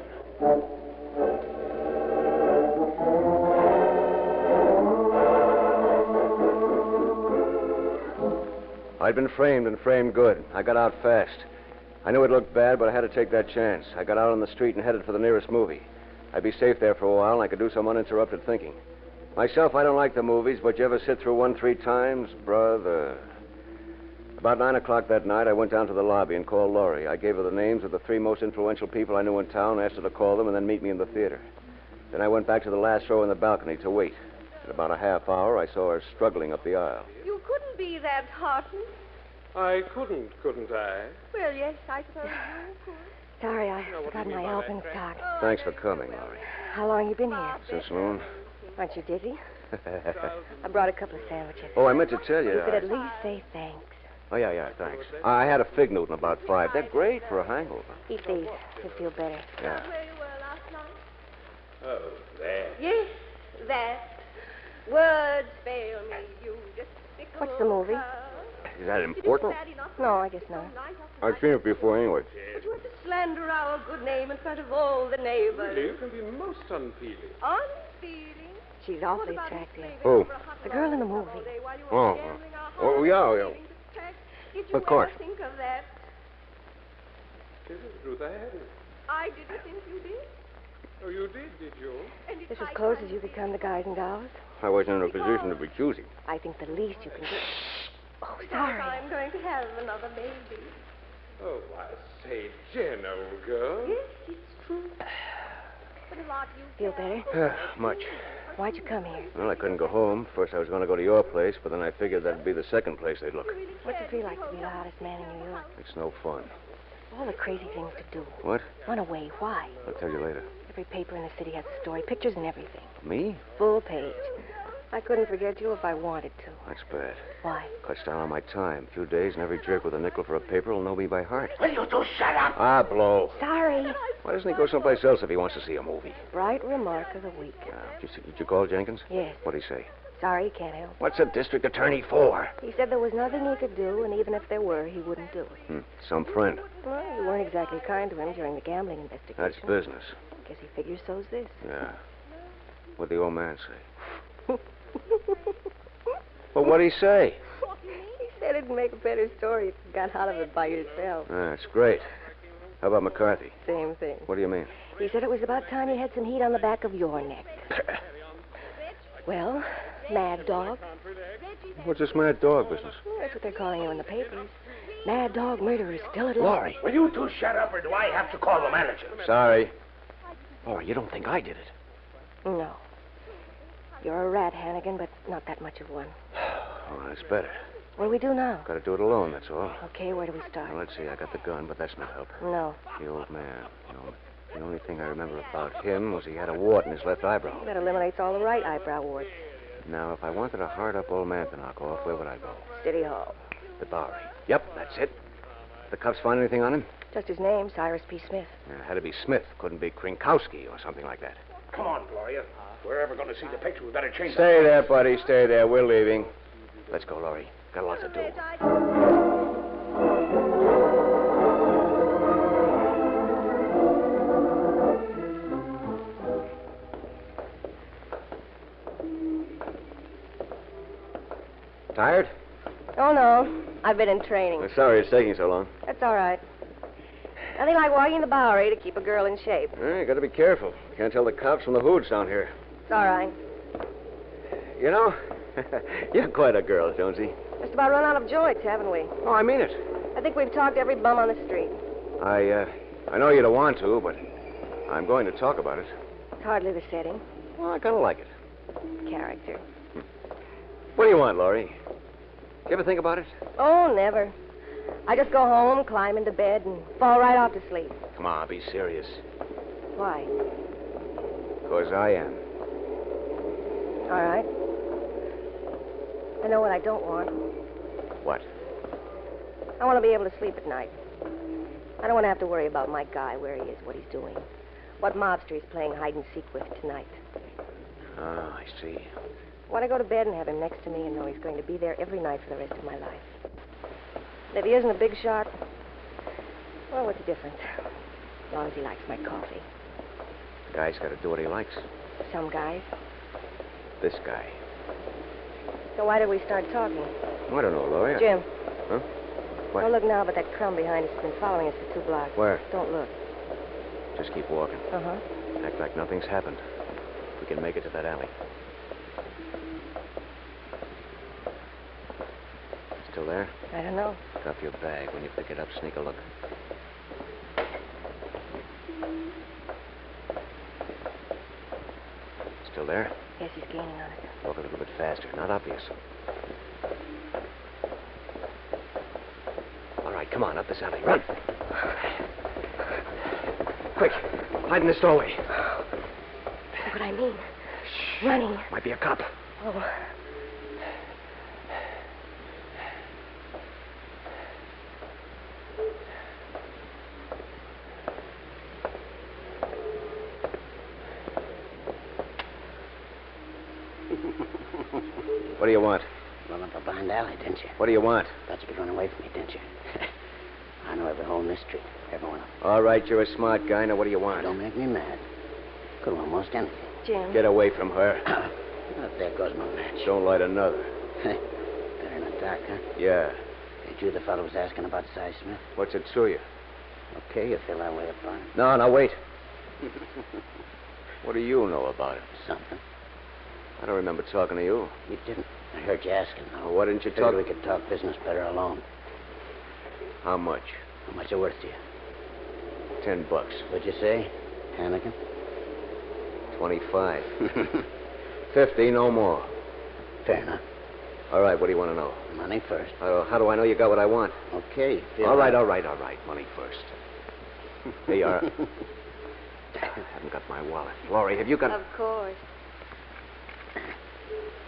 I'd been framed and framed good. I got out fast. I knew it looked bad, but I had to take that chance. I got out on the street and headed for the nearest movie. I'd be safe there for a while, and I could do some uninterrupted thinking. Myself, I don't like the movies, but you ever sit through one 3 times? Brother. About 9 o'clock that night, I went down to the lobby and called Laurie. I gave her the names of the 3 most influential people I knew in town, asked her to call them, and then meet me in the theater. Then I went back to the last row in the balcony to wait. In about a half hour, I saw her struggling up the aisle. You couldn't be that heartened. I couldn't I? Well, yes, I suppose you could. Sorry, I forgot my alpenstock. Thanks for coming, Laurie. How long you been here? Since noon. Aren't you dizzy? I brought a couple of sandwiches. Oh, I meant to tell you. You could at least say thanks. Oh, yeah, thanks. I had a fig Newton about 5. They're great for a hangover. Eat these. You'll feel better. Yeah. Where you were last night? Oh, there. Yes, that. Words fail me. You just What's the movie? Is that important? No, I guess not. I've seen it before anyway. But you have to slander our good name in front of all the neighbors. Really, you can be most unfeeling. Unfeeling? She's awfully attractive. Who? The girl in the movie. Oh, yeah. Of course. Think of that. This is Ruth. I hadn't. I didn't think you did. Oh, you did you? This as close as you could come to guys and dolls. I wasn't in a position to recuse him. I think the least you can do. Oh, Because sorry. I'm going to have another baby. Oh, I say, Jen, old girl. Yes, it's true. But a lot you Feel better? Much. Why'd you come here? Well, I couldn't go home. First, I was going to go to your place, but then I figured that'd be the second place they'd look. What's it feel like to be the hottest man in New York? It's no fun. All the crazy things to do. What? Run away. Why? I'll tell you later. Every paper in the city has a story, pictures and everything. Me? Full page. I couldn't forget you if I wanted to. That's bad. Why? Cuts down on my time. A few days, and every jerk with a nickel for a paper will know me by heart. Will you two shut up? Ah, blow. Sorry. Why doesn't he go someplace else if he wants to see a movie? Bright remark of the week. Did you call Jenkins? Yes. What'd he say? Sorry, he can't help. What's a district attorney for? He said there was nothing he could do, and even if there were, he wouldn't do it. Some friend. Well, you weren't exactly kind to him during the gambling investigation. That's business. Guess he figures so's this. Yeah. What'd the old man say? Well, what'd he say? He said it'd make a better story if you got out of it by yourself. That's great. How about McCarthy? Same thing. What do you mean? He said it was about time you had some heat on the back of your neck. Well, Mad Dog. What's this Mad Dog business? That's what they're calling you in the papers. Mad Dog murderer still at large. Laurie. Will you two shut up, or do I have to call the manager? Sorry. Laurie, you don't think I did it? No. You're a rat, Hannigan, but not that much of one. Oh, that's better. What do we do now? Got to do it alone, that's all. Okay, where do we start? Now, let's see. I got the gun, but that's no help. No. The old man. The only thing I remember about him was he had a wart in his left eyebrow. That eliminates all the right eyebrow warts. Now, if I wanted a hard-up old man to knock off, where would I go? City Hall. The Bowery. Yep, that's it. The cops find anything on him? Just his name, Cyrus P. Smith. Yeah, had to be Smith. Couldn't be Krinkowski or something like that. Come on, Gloria. If we're ever going to see the picture, we better change Stay there, buddy. Stay there. We're leaving. Let's go, Laurie. Got a lot to do. Tired? Oh, no. I've been in training. I'm sorry it's taking so long. That's all right. Nothing like walking the Bowery to keep a girl in shape. You got to be careful. Can't tell the cops from the hoods down here. It's all right. You know, you're quite a girl, Jonesy. Just about run out of joints, haven't we? Oh, I mean it. I think we've talked to every bum on the street. I know you don't want to, but I'm going to talk about it. It's hardly the setting. Well, I kind of like it. Character. What do you want, Laurie? You ever think about it? Oh, never. I just go home, climb into bed, and fall right off to sleep. Come on, be serious. Why? 'Cause I am. All right. I know what I don't want. What? I want to be able to sleep at night. I don't want to have to worry about my guy, where he is, what he's doing, what mobster he's playing hide and seek with tonight. Oh, I see. I want to go to bed and have him next to me and know he's going to be there every night for the rest of my life. And if he isn't a big shot, well, what's the difference? As long as he likes my coffee. The guy's got to do what he likes. Some guys. This guy. So why did we start talking? I don't know, Laurie. Jim. Huh? What? Don't look now, but that crumb behind us has been following us for 2 blocks. Where? Don't look. Just keep walking. Uh-huh. Act like nothing's happened. We can make it to that alley. Still there? I don't know. Drop your bag. When you pick it up, sneak a look. Still there? Yes, he's gaining on us. Walk a little bit faster. Not obvious. All right, come on, up this alley. Run. Quick, hide in this doorway. That's what I mean. Running. Might be a cop. Oh. What do you want? Run up a blind alley, didn't you? What do you want? Thought you could run away from me, didn't you? I know every hole in this street. Every one of them. All right, you're a smart guy. Now, what do you want? Don't make me mad. Could have almost anything. Jim. Get away from her. Oh, there goes my match. Don't light another. Better in the dark, huh? Yeah. Ain't you the fellow was asking about Cy Smith? What's it to you? Okay, you feel that way about him. No, wait. What do you know about it? Something. I don't remember talking to you. You didn't. I heard you asking, though. Well, why didn't you Figured talk? we could talk business better alone. How much? How much it worth to you? $10. What'd you say, Hannigan? 25. 50, no more. Fair enough. All right, what do you want to know? Money first. How do I know you got what I want? Okay. All right. Money first. Here you are. I haven't got my wallet. Laurie, have you got... Of course.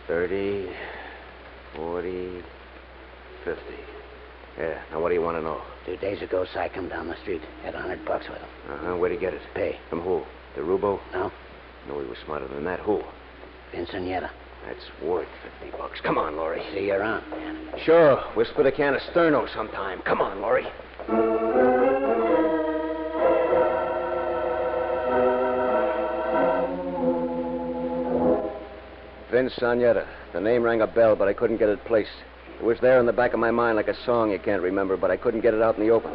30, 40, 50. Yeah, now what do you want to know? 2 days ago, Cy come down the street. Had $100 with him. Uh-huh, where'd he get it? Pay. From who? The Rubo? No. No, he was smarter than that. Who? Vincentietta. That's worth $50. Come on, Laurie. See you around. Sure. We'll split a can of Sterno sometime. Come on, Laurie. Vincentietta. The name rang a bell, but I couldn't get it placed. It was there in the back of my mind like a song you can't remember, but I couldn't get it out in the open.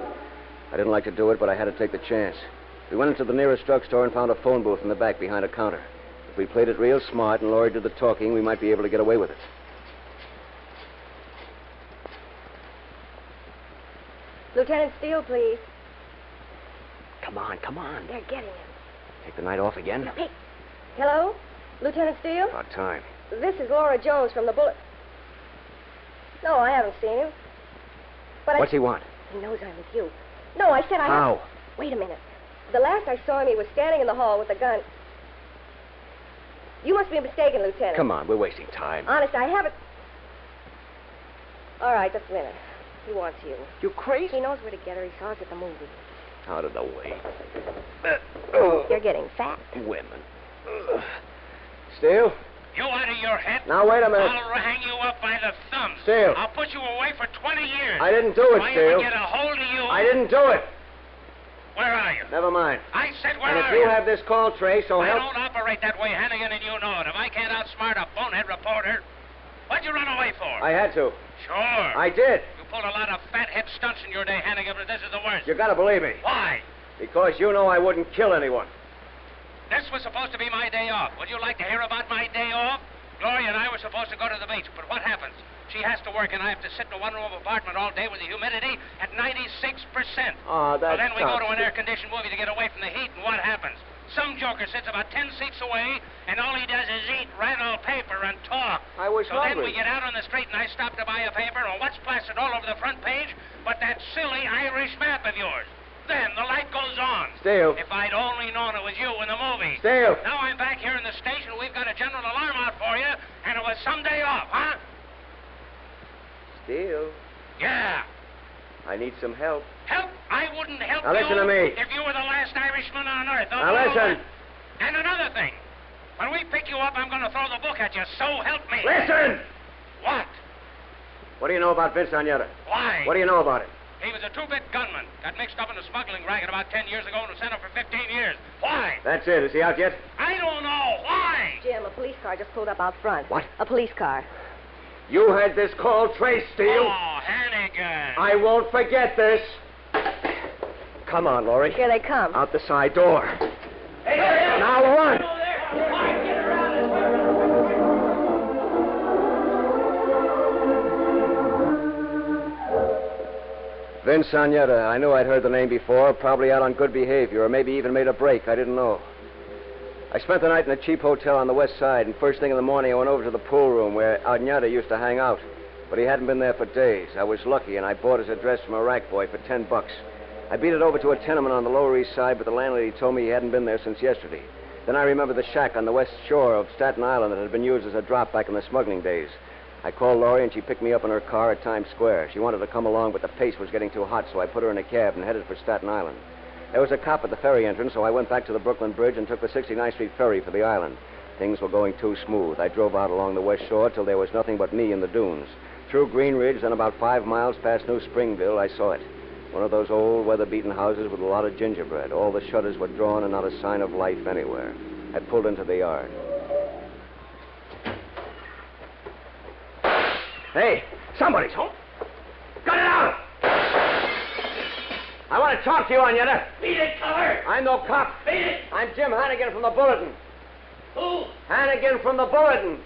I didn't like to do it, but I had to take the chance. We went into the nearest drugstore and found a phone booth in the back behind a counter. If we played it real smart and Laurie did the talking, we might be able to get away with it. Lieutenant Steele, please. Come on. They're getting him. Take the night off again? Hey. Hello? Lieutenant Steele? About time. This is Laura Jones from the Bullet. No, I haven't seen him. But What's he want? He knows I'm with you. No, I said I How? haven't. Wait a minute. The last I saw him, he was standing in the hall with a gun. You must be mistaken, Lieutenant. Come on, we're wasting time. Honest, I haven't... All right, just a minute. He wants you. You crazy? He knows where to get her. He saw us at the movie. Out of the way. You're getting fat. Women. Steele? You out of your head? Now, wait a minute. I'll hang you up by the thumbs. Steele. I'll put you away for 20 years. I didn't do it, if I Steele. ever get a hold of you... I didn't do it. Where are you? Never mind. I said where And are if you have this call trace, so I help... don't operate that way, Hannigan, and you know it. If I can't outsmart a bonehead reporter, what'd you run away for? I had to. Sure. I did. You pulled a lot of fathead stunts in your day, Hannigan, but this is the worst. You gotta believe me. Why? Because you know I wouldn't kill anyone. This was supposed to be my day off. Would you like to hear about my day off? Gloria and I were supposed to go to the beach, but what happens? She has to work, and I have to sit in a one-room apartment all day with the humidity at 96%. Oh, that's Well, then we go to an air-conditioned movie to get away from the heat, and what happens? Some joker sits about 10 seats away, and all he does is eat Randall paper and talk. I was so hungry. Then we get out on the street, and I stop to buy a paper, and what's plastered all over the front page but that silly Irish map of yours? Then the light goes on. Steele. If I'd only known it was you in the movie. Steele. Now I'm back here in the station. We've got a general alarm out for you, and it was some day off, huh? Steele. Yeah. I need some help. Help? I wouldn't help Now you listen to me. if you were the last Irishman on earth. Now listen. And another thing. When we pick you up, I'm going to throw the book at you, so help me. Listen! What? What do you know about Vincentietta? Why? What do you know about him? He was a two-bit gunman. Got mixed up in a smuggling racket about 10 years ago and was sent up for 15 years. Why? That's it. Is he out yet? I don't know. Why? Jim, a police car just pulled up out front. What? A police car. You had this call traced, Steele. Oh, Hannigan. guy. I won't forget this. Come on, Laurie. Here they come. Out the side door. Now run. Vince Agnetta. I knew I'd heard the name before, probably out on good behavior, or maybe even made a break. I didn't know. I spent the night in a cheap hotel on the west side, and first thing in the morning I went over to the pool room where Agnetta used to hang out. But he hadn't been there for days. I was lucky, and I bought his address from a rack boy for $10. I beat it over to a tenement on the Lower East Side, but the landlady told me he hadn't been there since yesterday. Then I remembered the shack on the west shore of Staten Island that had been used as a drop back in the smuggling days. I called Laurie, and she picked me up in her car at Times Square. She wanted to come along, but the pace was getting too hot, so I put her in a cab and headed for Staten Island. There was a cop at the ferry entrance, so I went back to the Brooklyn Bridge and took the 69th Street ferry for the island. Things were going too smooth. I drove out along the west shore till there was nothing but me in the dunes. Through Green Ridge, then about 5 miles past New Springville, I saw it. One of those old, weather-beaten houses with a lot of gingerbread. All the shutters were drawn and not a sign of life anywhere. I pulled into the yard. Hey, somebody's home. Got it out! I want to talk to you, Agnetta. Beat it, cover! I'm no cop. Beat it! I'm Jim Hannigan from the Bulletin. Who? Hannigan from the Bulletin.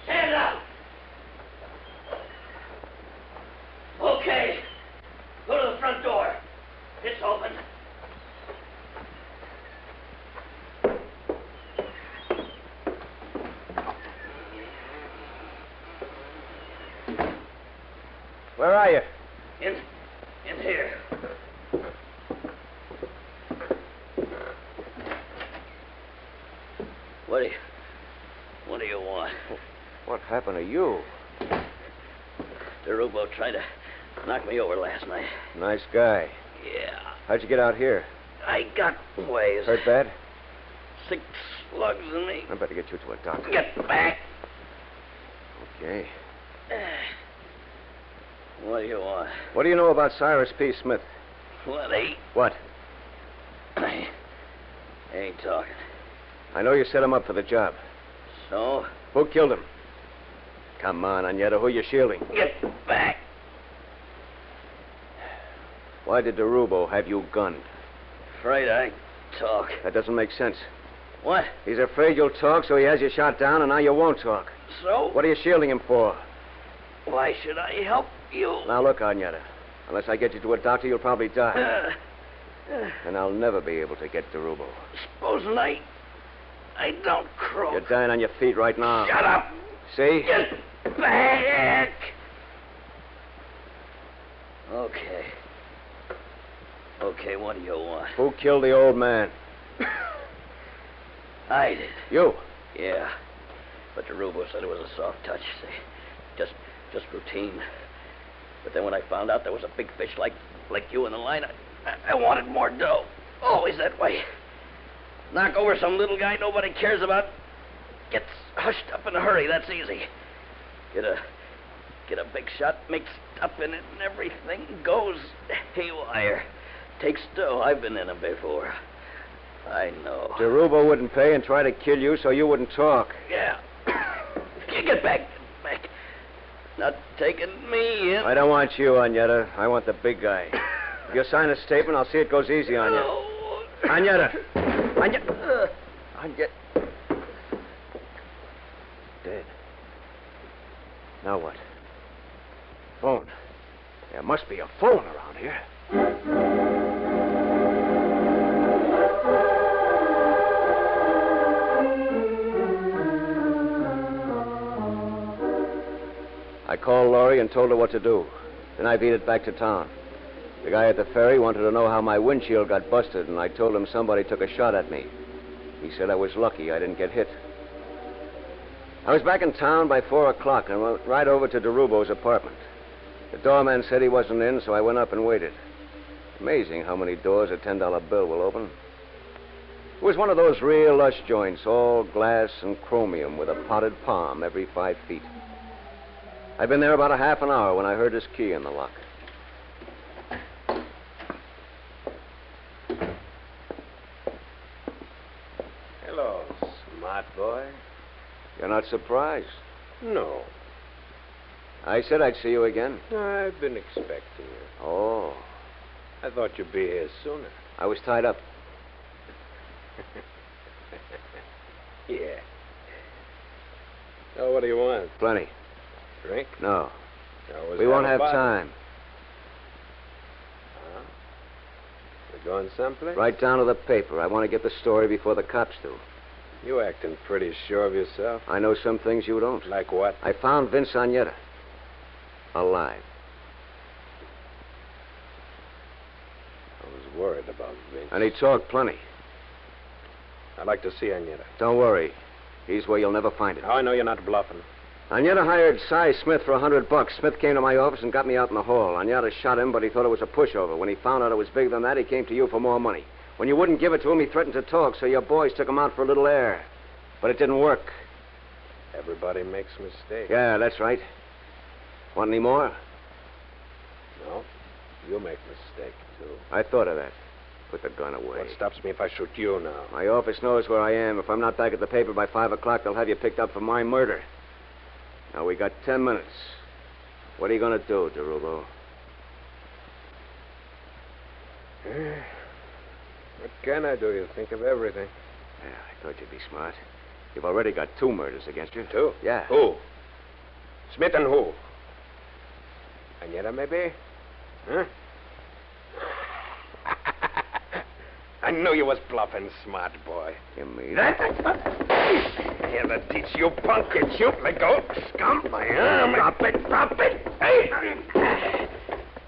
Stand up! Okay. Go to the front door. It's open. Where are you? In here. What do you want? What happened to you? DeRubo tried to knock me over last night. Nice guy. Yeah. How'd you get out here? I got ways. Hurt bad? 6 slugs in me. I better get you to a doctor. Get back. Okay. What do you want? What do you know about Cyrus P. Smith? What? I ain't talking. I know you set him up for the job. So? Who killed him? Come on, Agnetta. Who you shielding? Get back. Why did DeRubo have you gunned? Afraid I talk. That doesn't make sense. What? He's afraid you'll talk, so he has you shot down, and now you won't talk. So? What are you shielding him for? Why should I help you? Now, look, Agnetta. Unless I get you to a doctor, you'll probably die. And I'll never be able to get DeRubo. Supposing I don't croak. You're dying on your feet right now. Shut up. See? Get back. Okay. Okay, what do you want? Who killed the old man? I did. You? Yeah. But DeRubo said it was a soft touch, see? Just routine. But then when I found out there was a big fish like you in the line, I wanted more dough. Always that way. Knock over some little guy nobody cares about. Gets hushed up in a hurry, that's easy. Get a big shot mixed up in it, and everything goes haywire. Takes dough. I've been in them before. I know. DeRubo wouldn't pay and try to kill you so you wouldn't talk. Yeah. Get back. Not taking me in. I don't want you, Agnetta. I want the big guy. If you sign a statement, I'll see it goes easy on you. No. Agnetta! Agnetta! Dead. Now what? Phone. There must be a phone around here. I called Laurie and told her what to do. Then I beat it back to town. The guy at the ferry wanted to know how my windshield got busted, and I told him somebody took a shot at me. He said I was lucky I didn't get hit. I was back in town by 4 o'clock and went right over to DeRubo's apartment. The doorman said he wasn't in, so I went up and waited. Amazing how many doors a $10 bill will open. It was one of those real lush joints, all glass and chromium with a potted palm every 5 feet. I'd been there about a half an hour when I heard his key in the lock. Hello, smart boy. You're not surprised? No. I said I'd see you again. I've been expecting you. Oh. I thought you'd be here sooner. I was tied up. Yeah. Oh, what do you want? Plenty. Drink? No. Always We won't have a bottle. time. Huh? We're going someplace? Right down to the paper. I want to get the story before the cops do. You acting pretty sure of yourself. I know some things you don't. Like what? I found Vince Agnetta. Alive. I was worried about Vince. And he talked plenty. I'd like to see Agnetta. Don't worry. He's where you'll never find him. How I know you're not bluffing? Agnetta hired Cy Smith for $100. Smith came to my office and got me out in the hall. Agnetta shot him, but he thought it was a pushover. When he found out it was bigger than that, he came to you for more money. When you wouldn't give it to him, he threatened to talk, so your boys took him out for a little air. But it didn't work. Everybody makes mistakes. Yeah, that's right. Want any more? No. You make mistakes, too. I thought of that. Put the gun away. What stops me if I shoot you now? My office knows where I am. If I'm not back at the paper by 5 o'clock, they'll have you picked up for my murder. Now, we got 10 minutes. What are you going to do, DeRubo? What can I do? You think of everything. Yeah, I thought you'd be smart. You've already got 2 murders against you. 2? Yeah. Who? Smith and who? Agnetta, maybe? Huh? I knew you was bluffing, smart boy. You mean? Here, that teach you, punk. It's you. Let go. Scum. My arm. Drop it. Drop it. Hey.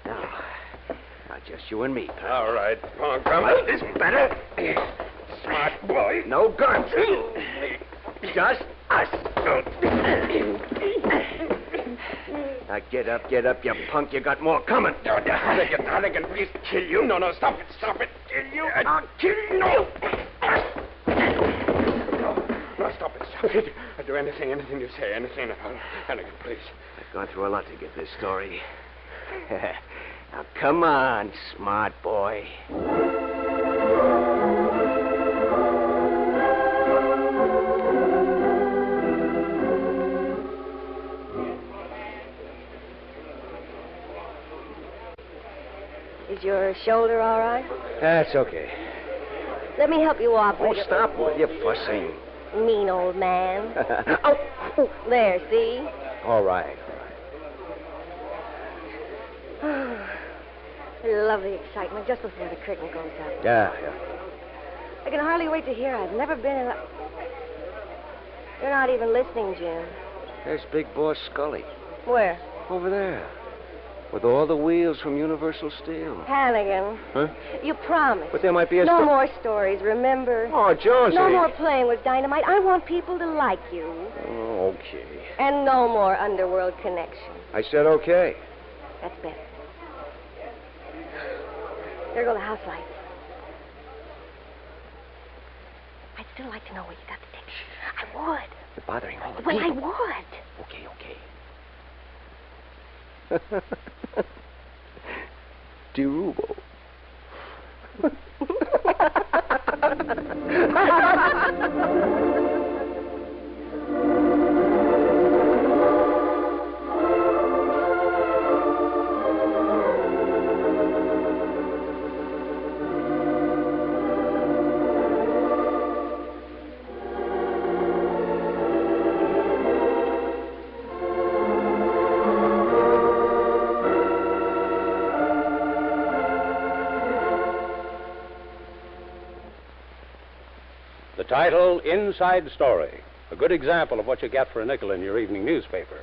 Now, just you and me. All right, punk. This better. Smart boy. No guns. Just us. Now, get up, you punk. You got more coming. Hannigan, please kill you. No, stop it. Kill you. I'll kill you. No, stop it. I'll do anything you say. Anything at all. Hannigan, please. I've gone through a lot to get this story. Now, come on, smart boy. Is your shoulder all right? That's okay. Let me help you off. Oh, with your- stop with your fussing. Mean old man. Oh, there, see? All right. I love the excitement just before the curtain goes up. Yeah. I can hardly wait to hear. I've never been in a... You're not even listening, Jim. There's Big Boss Scully. Where? Over there. With all the wheels from Universal Steel. Hannigan. Huh? You promised. But there might be a... No more stories, remember? Oh, Jonesy. No more playing with dynamite. I want people to like you. Oh, okay. And no more underworld connection. I said okay. That's better. There go the house lights. I'd still like to know where you got the ticket. I would. You're bothering all the Well, I people. would. Okay. DeRubo. The title, Inside Story. A good example of what you get for a nickel in your evening newspaper.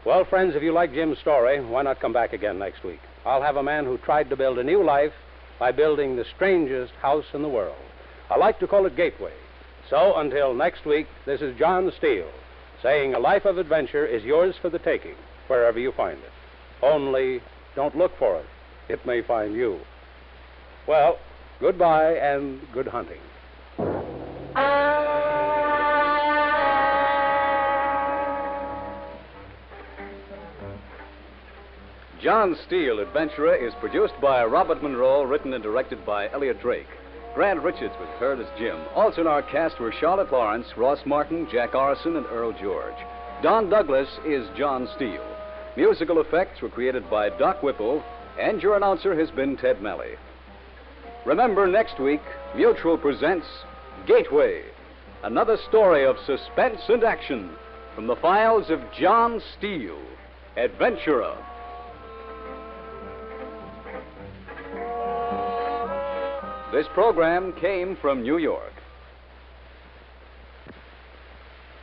Well, friends, if you like Jim's story, why not come back again next week? I'll have a man who tried to build a new life by building the strangest house in the world. I like to call it Gateway. So, until next week, this is John Steele, saying a life of adventure is yours for the taking, wherever you find it. Only, don't look for it. It may find you. Well, goodbye and good hunting. John Steele Adventurer is produced by Robert Monroe, written and directed by Elliot Drake. Grant Richards was heard as Jim. Also in our cast were Charlotte Lawrence, Ross Martin, Jack Orison, and Earl George. Don Douglas is John Steele. Musical effects were created by Doc Whipple, and your announcer has been Ted Malley. Remember, next week, Mutual presents Gateway, another story of suspense and action from the files of John Steele, Adventurer. This program came from New York.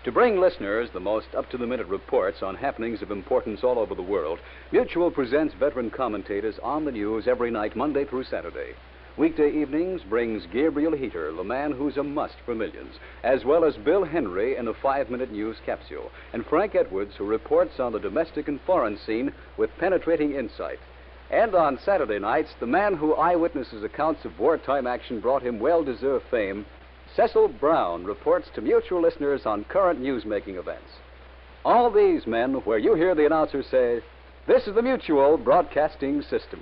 To bring listeners the most up-to-the-minute reports on happenings of importance all over the world, Mutual presents veteran commentators on the news every night, Monday through Saturday. Weekday evenings brings Gabriel Heater, the man who's a must for millions, as well as Bill Henry in a 5-minute news capsule, and Frank Edwards, who reports on the domestic and foreign scene with penetrating insight. And on Saturday nights, the man who eyewitnesses accounts of wartime action brought him well-deserved fame, Cecil Brown, reports to Mutual listeners on current news-making events. All these men, where you hear the announcer say, "This is the Mutual Broadcasting System."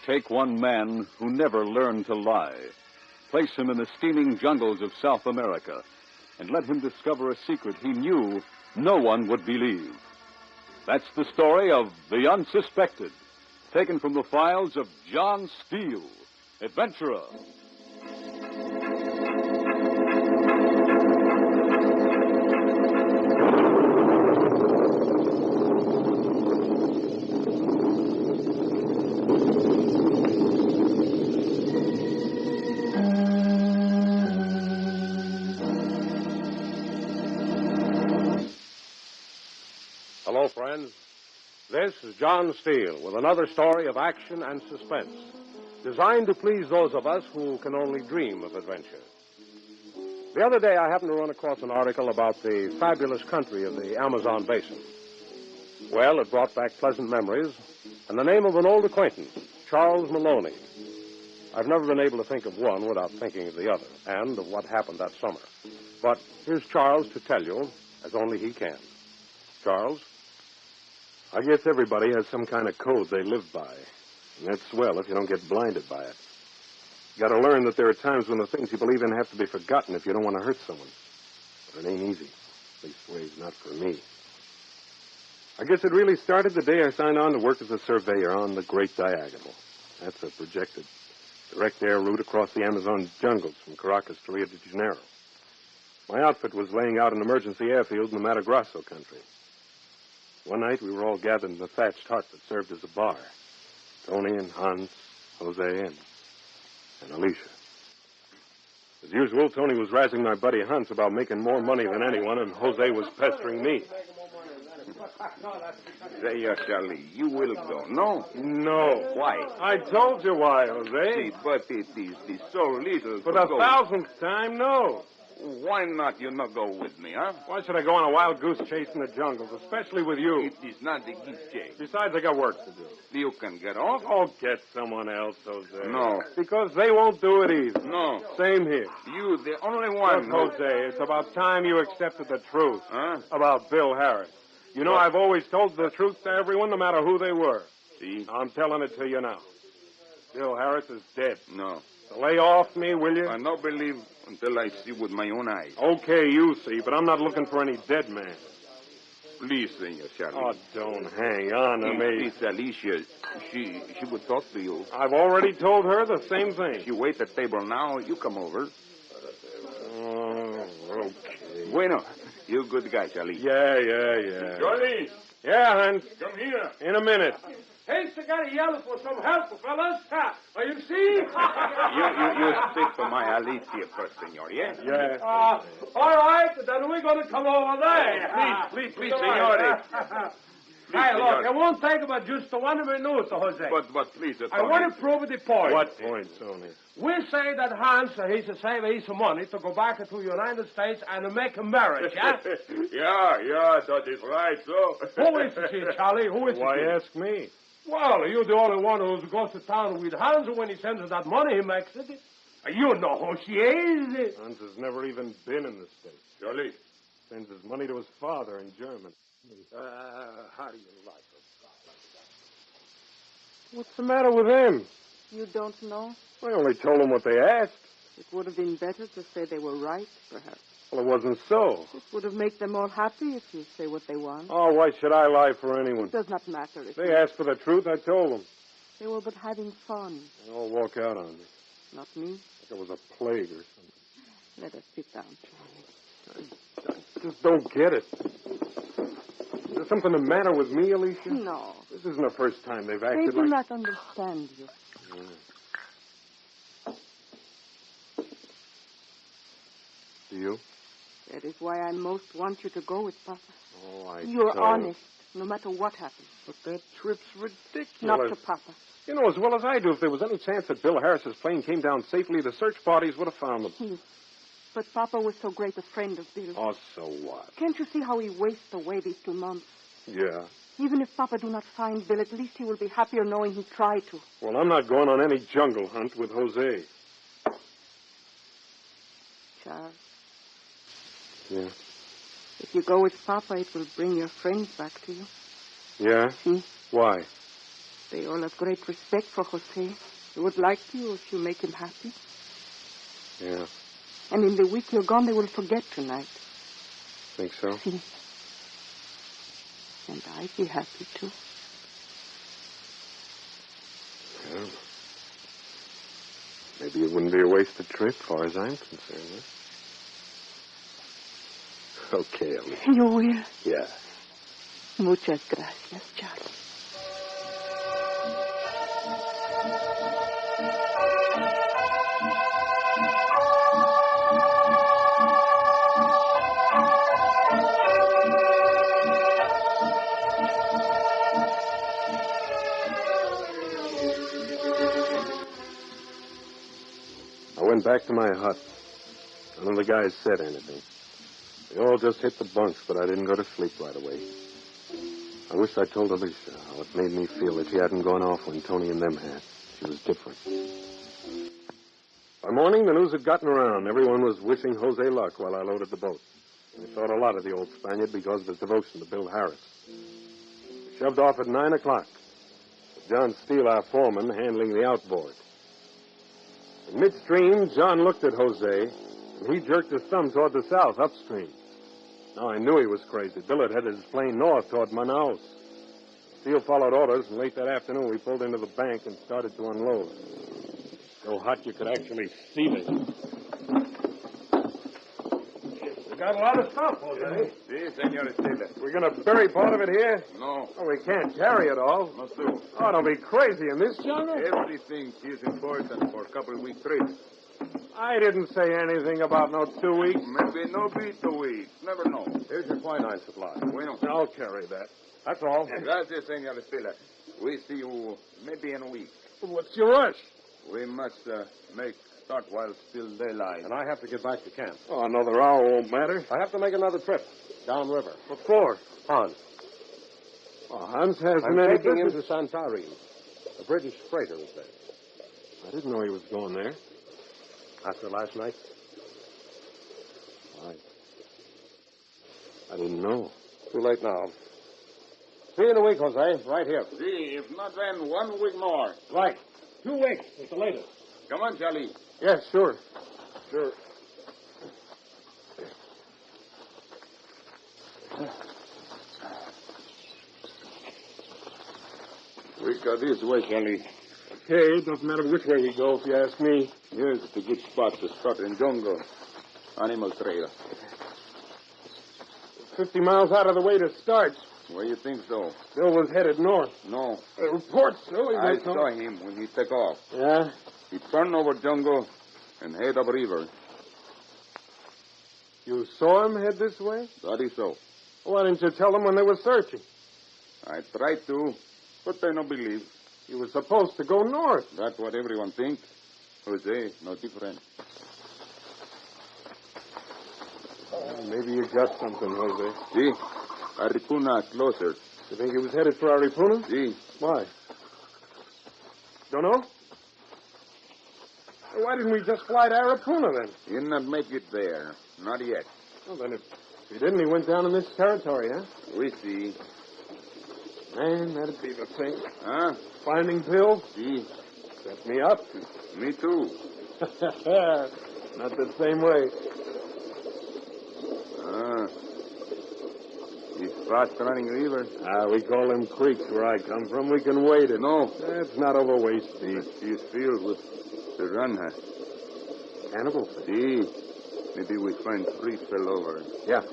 Take one man who never learned to lie. Place him in the steaming jungles of South America, and let him discover a secret he knew no one would believe. That's the story of The Unsuspected, taken from the files of John Steele, Adventurer. Hello, friends. This is John Steele with another story of action and suspense, designed to please those of us who can only dream of adventure. The other day, I happened to run across an article about the fabulous country of the Amazon basin. Well, it brought back pleasant memories and the name of an old acquaintance, Charles Maloney. I've never been able to think of one without thinking of the other and of what happened that summer. But here's Charles to tell you as only he can. Charles? I guess everybody has some kind of code they live by. And that's swell if you don't get blinded by it. You gotta learn that there are times when the things you believe in have to be forgotten if you don't want to hurt someone. But it ain't easy. Leastways, not for me. I guess it really started the day I signed on to work as a surveyor on the Great Diagonal. That's a projected direct air route across the Amazon jungles from Caracas to Rio de Janeiro. My outfit was laying out an emergency airfield in the Mato Grosso country. One night, we were all gathered in the thatched hut that served as a bar. Tony and Hans, Jose, and Alicia. As usual, Tony was razzing my buddy Hans about making more money than anyone, and Jose was pestering me. Say, Charlie, you will go, no? No. Why? I told you why, Jose. See, but it is so little. For the 1000th time, no. Why not you not go with me, huh? Why should I go on a wild goose chase in the jungles, especially with you? It is not the goose chase. Besides, I got work to do. You can get off. Oh, get someone else, Jose. No. Because they won't do it either. No. Same here. You, the only one. Look, Jose, it's about time you accepted the truth. Huh? About Bill Harris. You know, I've always told the truth to everyone, no matter who they were. See? I'm telling it to you now. Bill Harris is dead. No. So lay off me, will you? I don't believe until I see with my own eyes. Okay, you see, but I'm not looking for any dead man. Please, Senor Charlie. Oh, don't hang on to me. Miss Alicia, she would talk to you. I've already told her the same thing. You wait at table now. You come over. Okay. Bueno. You good guy, Charlie. Yeah. Charlie! Yeah, Hans. Come here. In a minute. Hey, I gotta yell for some help, fellas. You see? You speak to my Alicia first, senor, yeah? Yeah. All right, then we're going to come over there. Please, senor. Hey, look, senor. it won't take but just 1 minute, Jose. But please, I want to prove the point. What point, Tony? We say that Hans, he's to save his money to go back to the United States and make a marriage, yeah? Yeah, that is right, so. Who is she, Charlie? Who is Why she? ask me? Well, you're the only one who goes to town with Hans when he sends us that money he makes it. You know who she is. Hans has never even been in the States. Charlie. Sends his money to his father in Germany. How do you like it? What's the matter with him? You don't know? I only told him what they asked. It would have been better to say they were right, perhaps. Well, it wasn't so. It would have made them all happy if you say what they want. Oh, why should I lie for anyone? It does not matter if They asked for the truth, I told them. They were but having fun. They all walk out on me. Not me. Like it was a plague or something. Let us sit down, Charlie. I just don't get it. Is there something the matter with me, Alicia? No. This isn't the first time they've They acted do like... not understand you. Do you? That is why I most want you to go with Papa. Oh, You're don't. honest, no matter what happens. But that trip's ridiculous. Not to Papa. You know as well as I do, if there was any chance that Bill Harris's plane came down safely, the search parties would have found them. But Papa was so great a friend of Bill's. Oh, so what? Can't you see how he wastes away these 2 months? Yeah. Even if Papa do not find Bill, at least he will be happier knowing he tried to. Well, I'm not going on any jungle hunt with Jose. Charles, Yeah. if you go with Papa, it will bring your friends back to you. Yeah? See? Why? They all have great respect for Jose. They would like you if you make him happy. Yeah. And in the week you're gone, they will forget tonight. Think so? See? And I'd be happy, too. Yeah. Maybe it wouldn't be a wasted trip, as far as I'm concerned. Huh? Okay, Alicia. You will. Yeah. Muchas gracias, Charlie. I went back to my hut. None of the guys said anything. They all just hit the bunks, but I didn't go to sleep right away. I wish I told Alicia how it made me feel that she hadn't gone off when Tony and them had. She was different. By morning, the news had gotten around. Everyone was wishing Jose luck while I loaded the boat. They thought a lot of the old Spaniard because of his devotion to Bill Harris. We shoved off at 9 o'clock, with John Steele, our foreman, handling the outboard. In midstream, John looked at Jose, and he jerked his thumb toward the south, upstream. Now I knew he was crazy. Bill had headed his plane north toward Manaus. Steele followed orders, and late that afternoon we pulled into the bank and started to unload. So hot you could actually see them. We got a lot of stuff, Jose. Si, Senor Steele. We're going to bury part of it here? No. Oh, we can't carry it all. Must do. Oh, don't be crazy in this jungle. Everything is important for a couple-week trip. I didn't say anything about no 2 weeks. Maybe no be 2 weeks. Never know. Here's your quinine supply. Bueno. I'll carry that. That's all. Gracias, Senor Steele. We see you maybe in a week. What's your rush? We must make start while still daylight. And I have to get back to camp. Oh, another hour won't matter. I have to make another trip downriver. What for? Hans. Oh, Hans hasn't I'm any taking him business. to Santarine. A British freighter is there. I didn't know he was going there. After last night? I didn't know. Too late now. See you in a week, Jose. Right here. See, if not then, 1 week more. Right. 2 weeks at the latest. Come on, Charlie. Yes, sure. Sure. We go this way, Charlie. Okay, it doesn't matter which way we go, if you ask me. Here's a good spot to start in jungle. Animal trail. 50 miles out of the way to start. Where you think so? Bill was headed north. No. Reports, so I saw him when he took off. Yeah? He turned over jungle and head up river. You saw him head this way? That is so. Why didn't you tell them when they were searching? I tried to, but I don't believe. You were supposed to go north. That's what everyone thinks. Jose, no different. Maybe you got something, Jose. See? Aripuna closer. You think he was headed for Aripuna? See. Why? Don't know? Well, why didn't we just fly to Aripuna then? He did not make it there. Not yet. Well, then if he didn't, he went down in this territory, huh? We see. Man, that'd be the thing. Huh? Finding pills? See. Set me up. Me too. Not the same way. These fast-running rivers. We call them creeks where I come from. We can wade it. No. That's not overweight speed. She's filled with piranha. Cannibals? See. Maybe we find 3 fell over. Yeah.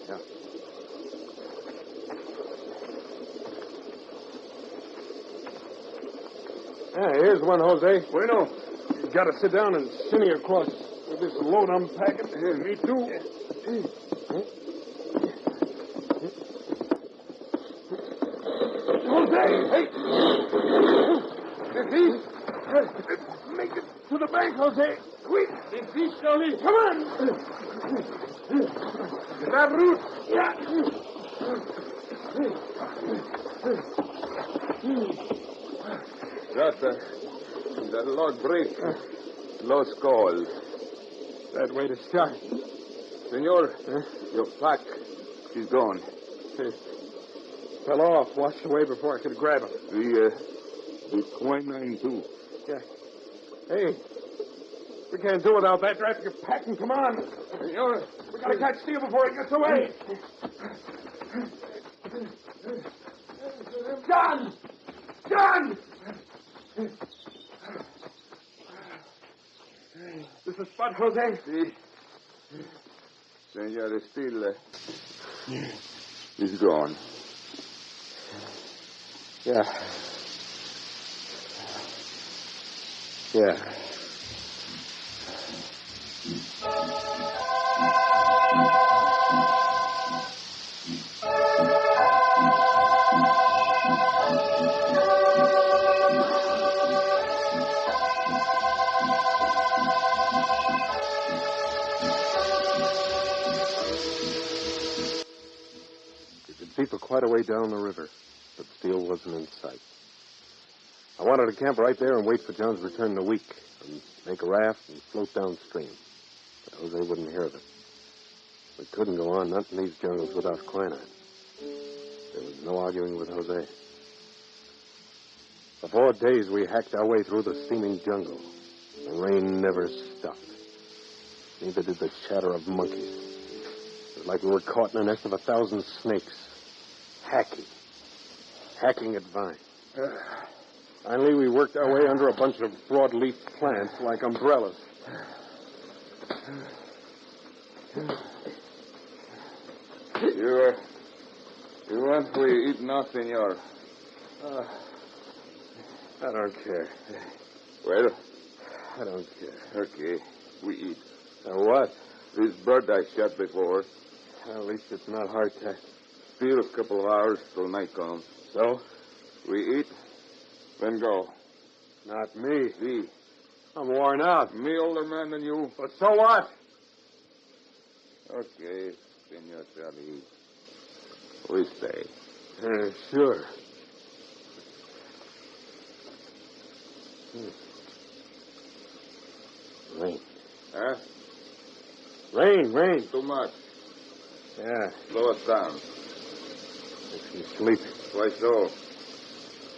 Here's one, Jose. Bueno. You gotta sit down and shinny across with this load I'm packing. Me too. Jose! Hey! The thief! Make it to the bank, Jose! Quick! The thief shall leave. Come on! That route! Yeah! That log break. Lost call. That way to start. Senor, your pack is gone. Fell off, washed away before I could grab him. The quinine, too. Yeah. Hey, we can't do without that. Draft your packing. Come on. Senor. We gotta catch Steele before he gets away. John! John! This is Spud, Jose. See. Senor Steele is gone. Yeah. You could see for quite a way down the river, but Steele wasn't in sight. I wanted to camp right there and wait for John's return in a week and make a raft and float downstream. But Jose wouldn't hear of it. We couldn't go on, not in these jungles without quinine. There was no arguing with Jose. For 4 days, we hacked our way through the steaming jungle. The rain never stopped. Neither did the chatter of monkeys. It was like we were caught in a nest of 1,000 snakes. Hacking at vine. Finally, we worked our way under a bunch of broadleaf plants like umbrellas. You want we eat now, senor? I don't care. Well? I don't care. Okay, we eat. What? This bird I shot before. At least it's not hardtack. Still a couple of hours till night comes. So? We eat, then go. Not me. See. I'm worn out. Me older man than you. But so what? Okay, Senor Charlie. We stay. Sure. Rain. Huh? Rain. Too much. Yeah. Slow us down. Makes me sleepy. Why so?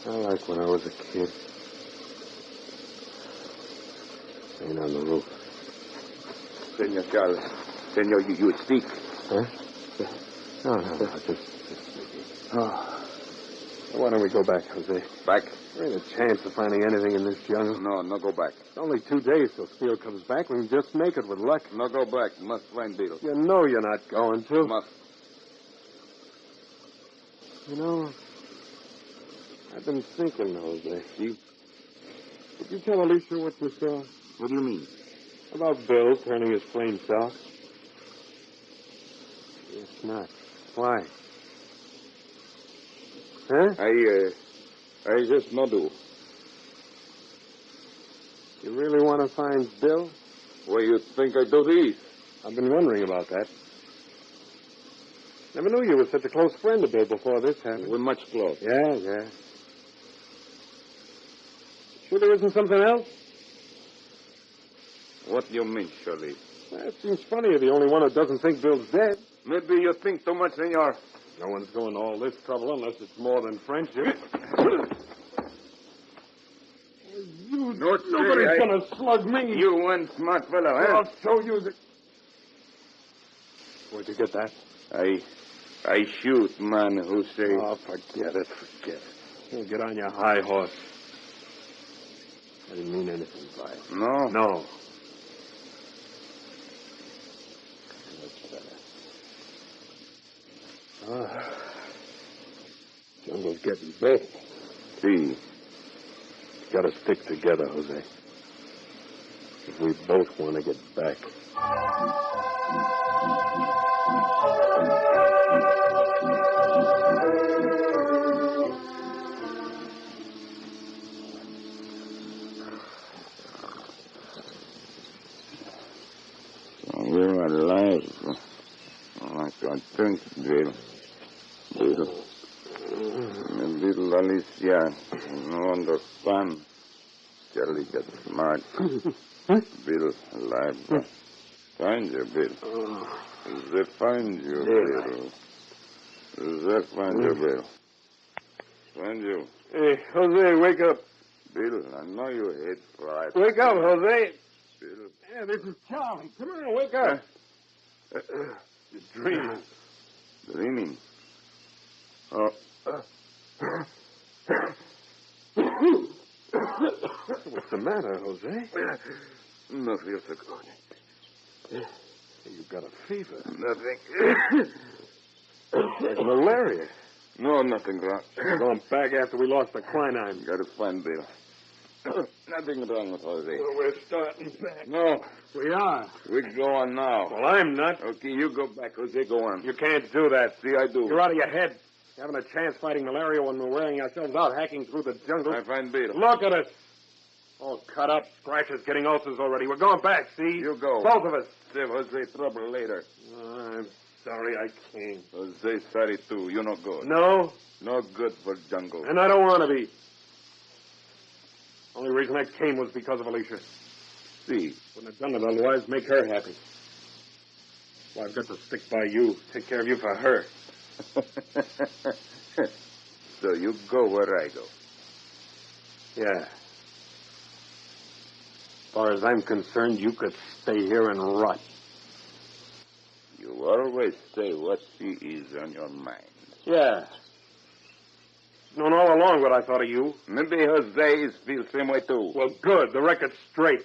I like when I was a kid. Rain on the roof. Senor Charlie. Senor, you speak. Huh? No, just Oh. Why don't we go back, Jose? Back? There ain't a chance of finding anything in this jungle. No go back. It's only 2 days till Steele comes back. We can just make it with luck. No go back. Must find Beetle. You know you're not going to. Must. You know, I've been thinking, Jose. You? Did you tell Alicia what you saw? What do you mean? About Bill turning his flame south. It's not. Why? Huh? I just no do. You really want to find Bill? Why you think I do this? I've been wondering about that. Never knew you were such a close friend of Bill before this happened. We're much close. Yeah. Sure there isn't something else? What do you mean, Shirley? That seems funny. You're the only one who doesn't think Bill's dead. Maybe you think too much, senor. No one's going to all this trouble unless it's more than friendship. Nobody's going to slug me. You one smart fellow, huh? I'll show you that. Where'd you get that? I shoot man who say... Oh, forget it. You get on your high horse. I didn't mean anything by it. No? No. Jungle's getting big. See. Gotta stick together, Jose. If we both want to get back. We're alive. Like I think, Bill. Little Alicia, no understand. Charlie gets smart. Bill alive. Find you, Bill. They find you, Bill. They find you, Bill. Find you. Hey, Jose, wake up. Bill, I know you hate pride. Wake up, Jose. Bill. Yeah, this is Charlie. Come on, wake up. You're dreaming. Dreaming? Oh. What's the matter, Jose? No feel so good. You've got a fever. Nothing. Like malaria. No, nothing wrong. We're going back after we lost the quinine. Got to find Bill. Nothing wrong with Jose. Well, we're starting back. No. We are. We go on now. Well, I'm not. Okay, you go back, Jose. Go on. You can't do that. See, I do. You're out of your head. You haven't a chance fighting malaria when we're wearing ourselves out, hacking through the jungle. I find Bill. Look at us. All cut up, scratches, getting ulcers already. We're going back, see? You go. Both of us. Save Jose trouble later. I'm sorry I came. Jose sorry, too. You're no good. No? No good for jungle. And I don't want to be. Only reason I came was because of Alicia. See. Wouldn't have done it otherwise. Make her happy. Well, I've got to stick by you. Take care of you for her. So you go where I go. Yeah. As far as I'm concerned, you could stay here and rot. You always say what is on your mind. Yeah. Known all along what I thought of you. Maybe Jose feels same way, too. Well, good. The record's straight.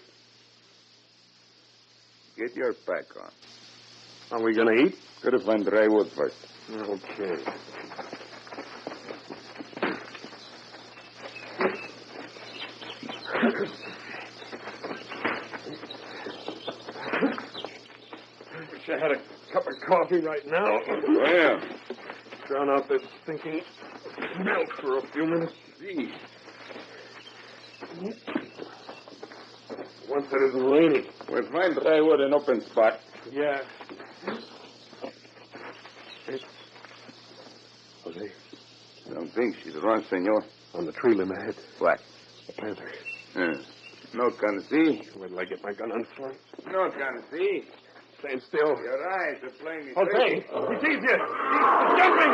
Get your pack on. Are we going to eat? Gotta find dry wood first. Okay. Wish I had a cup of coffee right now. Oh, yeah. Drown out this stinking milk for a few minutes. See. Once it isn't raining. We'll find dry wood in open spot. Yeah. Jose. Don't think she's wrong, senor. On the tree limb ahead. What? A panther. No can see. Wait till I get my gun unslung. No can see. Stand still. Your eyes are playing me. Jose! He sees you! He's jumping!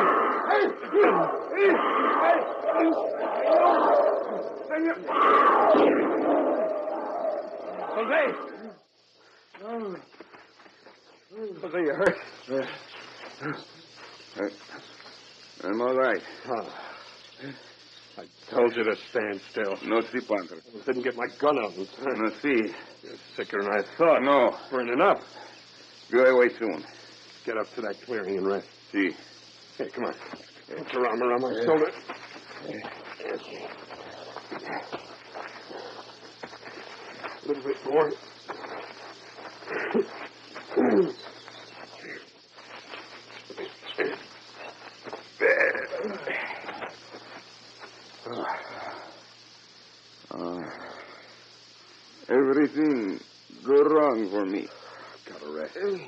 Jose! Jose, you hurt? I'm all right. Oh. I told you to stand still. No see, Panther. I didn't get my gun out. No see. You're sicker than I thought. No. Burning up. Be away soon. Get up to that clearing and rest. See. Hey, come on. Put your arm around my shoulder. A little bit more. Everything go wrong for me. Got a rest. It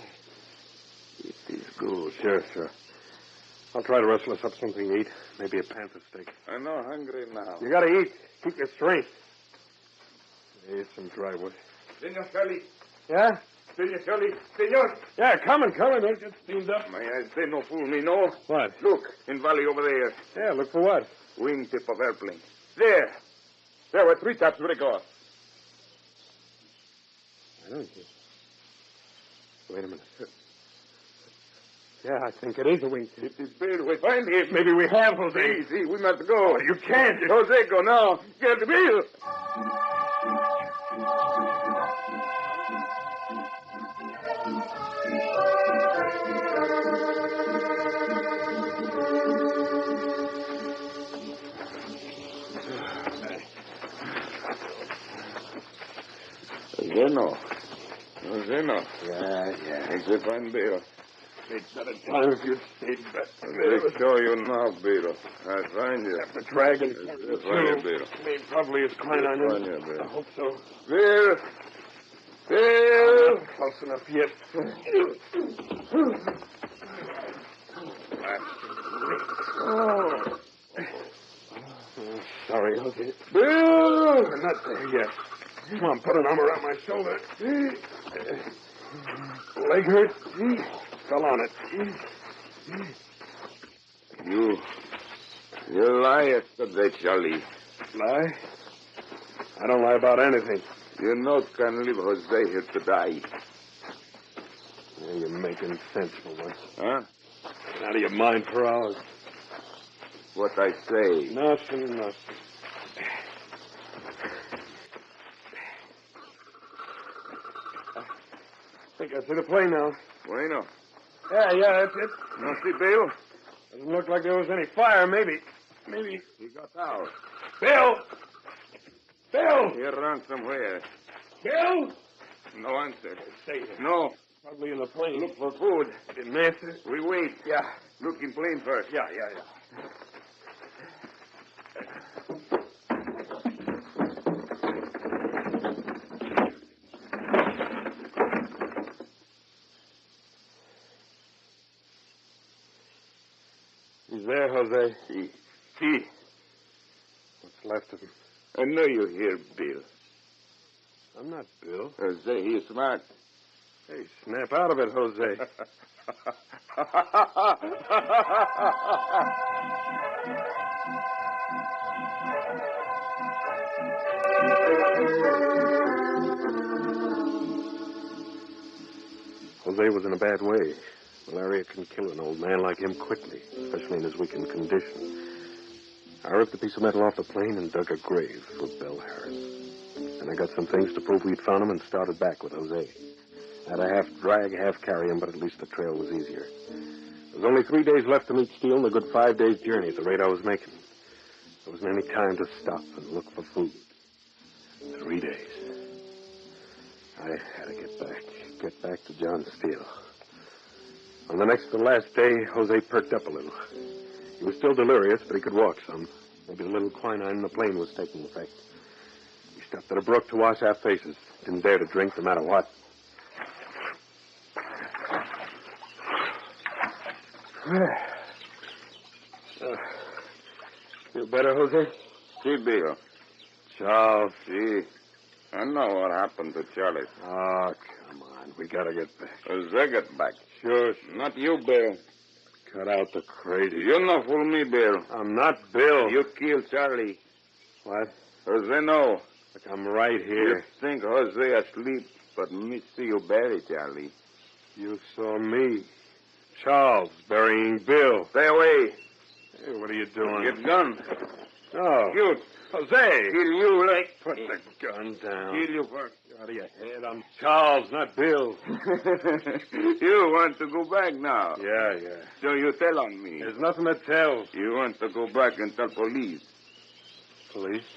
is good. Sure. I'll try to rustle us up something to eat. Maybe a panther steak. I'm not hungry now. You gotta eat. Keep your strength. Here's some dry wood. Senor Charlie. Yeah? Senor Charlie. Senor. Yeah, coming. Don't get steamed up. My eyes, they no fool me, no. What? Look, in valley over there. Yeah, look for what? Wingtip of airplane. There. There were three tops break off. I don't see. Wait a minute. Yeah, I think it is a wingtip. It is Bill. We find him. Maybe we have, Jose. See, we must go. Oh, you can't. Jose, go now. Get Bill. Zeno. Yeah. Except find Bill. It's not a time if you'd stayed back. They show you now, Bill. I find you. The dragon. I find you, Bill. He probably is quite on Find you, Bill. I hope so. Bill! Bill! Close enough yet. Oh, sorry, Jose. Bill! We're not there yet. Come on, put an arm around my shoulder. Leg hurt? Fell on it. You lie yesterday, Charlie. Lie? I don't lie about anything. You know can leave Jose here to die. Yeah, you're making sense for once. Huh? Out of your mind for hours. What I say. Nothing. I think I see the plane now. Bueno. Yeah, that's it. No see Bill? Doesn't look like there was any fire. Maybe. He got out. Bill! He ran somewhere. Bill! No answer. Stay here. No. Probably in the plane. Look for food. Didn't answer? We wait. Yeah. Look in plane first. Yeah. He's there, Jose. See. What's left of him? I know you're here, Bill. I'm not Bill. Jose, he's smart. Hey, snap out of it, Jose. Jose was in a bad way. Malaria can kill an old man like him quickly, especially in his weakened condition. I ripped a piece of metal off the plane and dug a grave for Bill Harris. And I got some things to prove we'd found him and started back with Jose. I had to half drag, half carry him, but at least the trail was easier. There was only 3 days left to meet Steele and a good 5 days' journey at the rate I was making. There wasn't any time to stop and look for food. 3 days. I had to get back to John Steele. On the next to last day, Jose perked up a little. He was still delirious, but he could walk some. Maybe the little quinine in the plane was taking effect. We stopped at a brook to wash our faces. Didn't dare to drink no matter what. Feel better, Jose? See, Bill. Charles. See. I know what happened to Charlie. Oh, come on. We gotta get back. Jose get back. Sure. Not you, Bill. Cut out the crazy. You not fool me, Bill. I'm not Bill. You killed Charlie. What? Jose know. Look, I'm right here. You think Jose asleep, but me see you bury Charlie. You saw me. Charles burying Bill. Stay away. Hey, what are you doing? Get gun. No. Shoot. Jose. Kill you like... Put the gun down. Kill you first. You're out of your head. I'm Charles, not Bill. You want to go back now? Yeah. So you tell on me. There's nothing to tell. You want to go back and tell police? Police?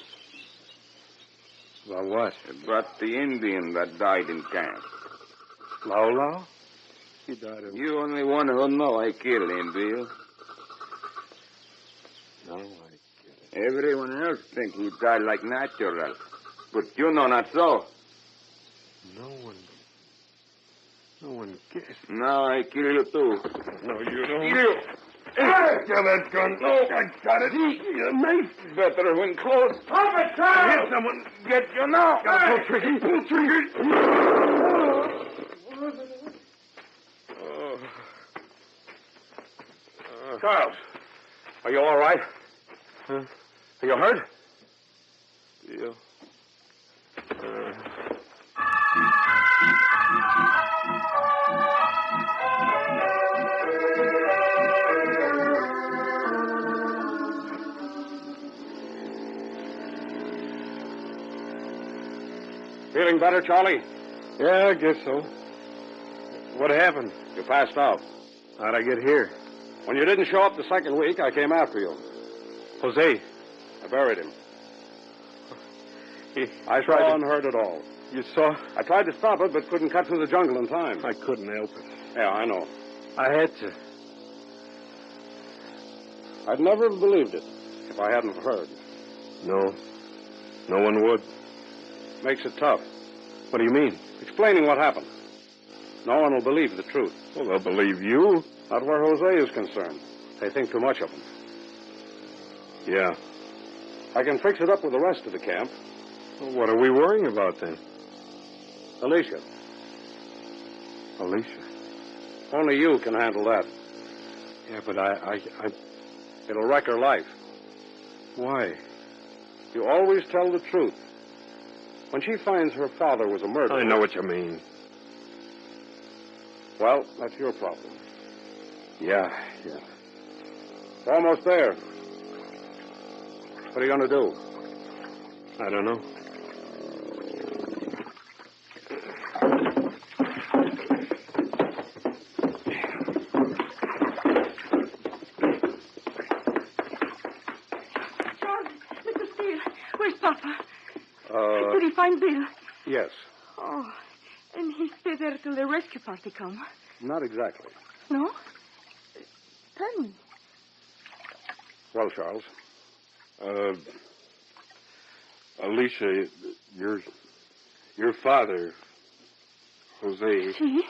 About what? About the Indian that died in camp. Lolo? He died in... You only one who know I killed him, Bill. No, I get it. Everyone else think he died like natural. But you know not so. No one guessed. Now I kill you too. No, you don't. You! Give that gun. No, I got it. You knife. Better when close. Stop it, Charles! Hit someone. Get you now. Hey! Pull trigger. Pull trigger. Charles, are you all right? Huh? Are you hurt? Yeah. Feeling better, Charlie? Yeah, I guess so. What happened? You passed out. How'd I get here? When you didn't show up the second week, I came after you. Jose. I buried him. I tried saw to- and heard it all. You saw? I tried to stop it, but couldn't cut through the jungle in time. I couldn't help it. Yeah, I know. I had to. I'd never have believed it if I hadn't heard. No. No one would. Makes it tough. What do you mean? Explaining what happened. No one will believe the truth. Well, they'll believe you. Not where Jose is concerned. They think too much of him. Yeah. I can fix it up with the rest of the camp. Well, what are we worrying about then? Alicia. Alicia? Only you can handle that. Yeah, but It'll wreck her life. Why? You always tell the truth. When she finds her father was a murderer... I know what you mean. Well, that's your problem. Yeah. We're almost there. What are you going to do? I don't know. Mr. Steele, where's Papa? Did he find Bill? Yes. Oh, and he stay there till the rescue party come. Not exactly. No? Tell me. Well, Charles. Alicia, your father, Jose. See?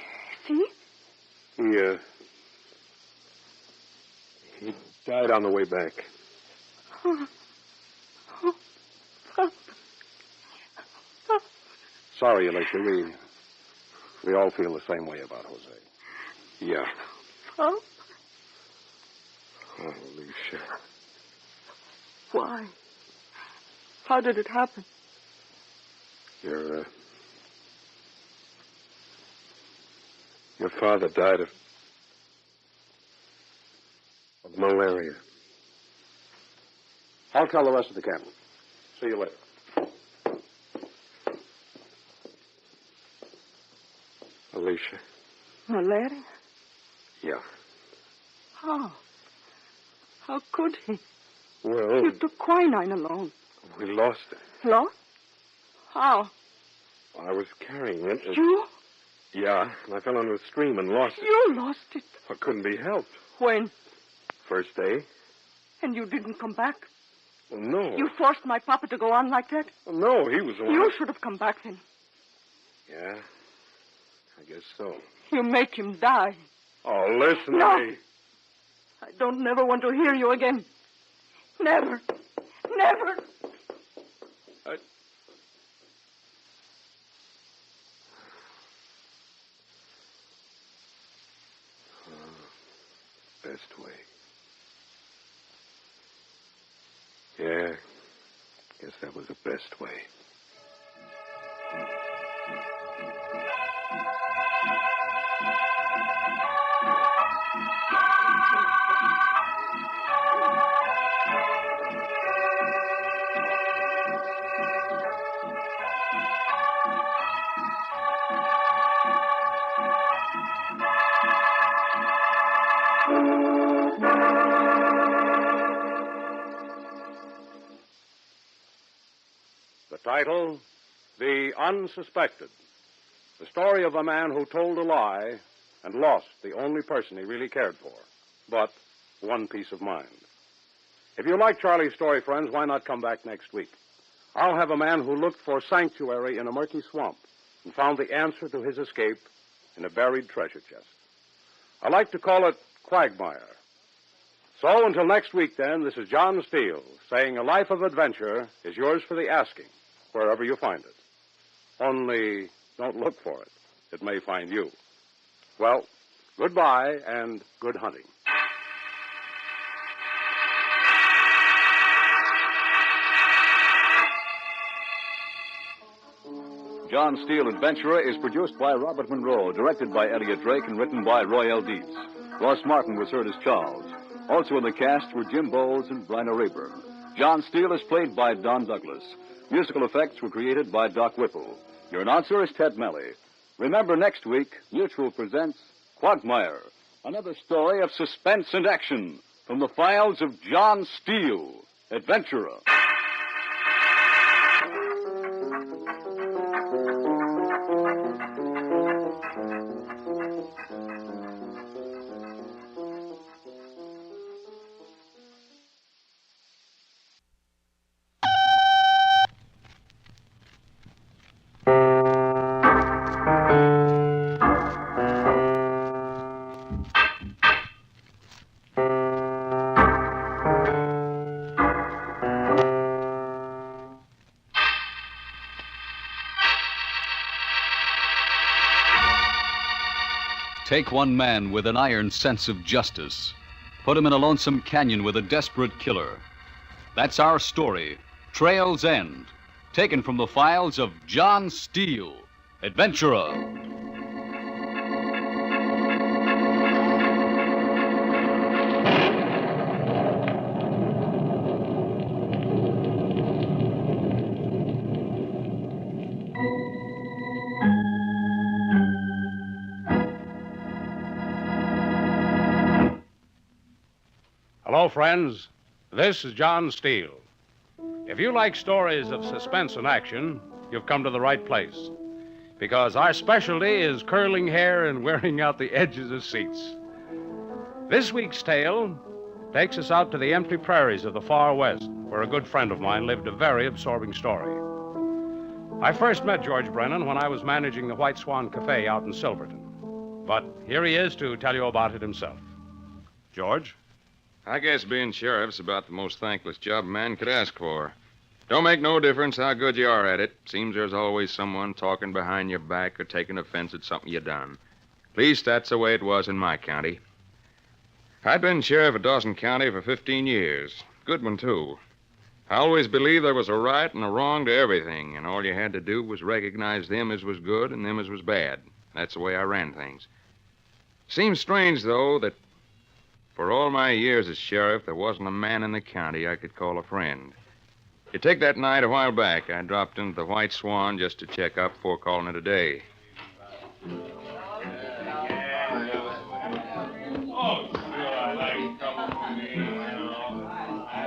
He died on the way back. Oh, Papa. Sorry, Alicia. We all feel the same way about Jose. Yeah. Papa. Oh, Alicia. Why? How did it happen? Your father died of malaria. I'll tell the rest of the camp. See you later. Alicia. Malaria? Yeah. How? How could he? Well, You took quinine alone. we lost it. Lost? How? I was carrying it. You? Yeah, and I fell into a stream and lost it. You lost it. I couldn't be helped. When? First day. And you didn't come back? Well, no. You forced my papa to go on like that? Well, no, he was the one. You should have come back then. Yeah, I guess so. You make him die. Oh, listen No. to me. I don't never want to hear you again. Never. Never. Best way. Yeah, guess that was the best way. The title, The Unsuspected. The story of a man who told a lie and lost the only person he really cared for, but one peace of mind. If you like Charlie's story, friends, why not come back next week? I'll have a man who looked for sanctuary in a murky swamp, and found the answer to his escape in a buried treasure chest. I like to call it quagmire. So until next week, then, this is John Steele saying a life of adventure is yours for the asking, wherever you find it. Only don't look for it. It may find you. Well, goodbye and good hunting. John Steele Adventurer is produced by Robert Monroe, directed by Elliot Drake, and written by Roy L. Dietz. Ross Martin was heard as Charles. Also in the cast were Jim Bowles and Bryna Rayburn. John Steele is played by Don Douglas. Musical effects were created by Doc Whipple. Your announcer is Ted Melly. Remember, next week, Mutual presents Quagmire, another story of suspense and action from the files of John Steele, Adventurer. Take one man with an iron sense of justice. Put him in a lonesome canyon with a desperate killer. That's our story, Trail's End, taken from the files of John Steele, Adventurer. Hello, friends. This is John Steele. If you like stories of suspense and action, you've come to the right place. Because our specialty is curling hair and wearing out the edges of seats. This week's tale takes us out to the empty prairies of the far west, where a good friend of mine lived a very absorbing story. I first met George Brennan when I was managing the White Swan Cafe out in Silverton. But here he is to tell you about it himself. George? I guess being sheriff's about the most thankless job a man could ask for. Don't make no difference how good you are at it. Seems there's always someone talking behind your back or taking offense at something you done. At least that's the way it was in my county. I'd been sheriff of Dawson County for 15 years. Good one, too. I always believed there was a right and a wrong to everything, and all you had to do was recognize them as was good and them as was bad. That's the way I ran things. Seems strange, though, that for all my years as sheriff, there wasn't a man in the county I could call a friend. You take that night a while back, I dropped into the White Swan just to check up before calling it a day.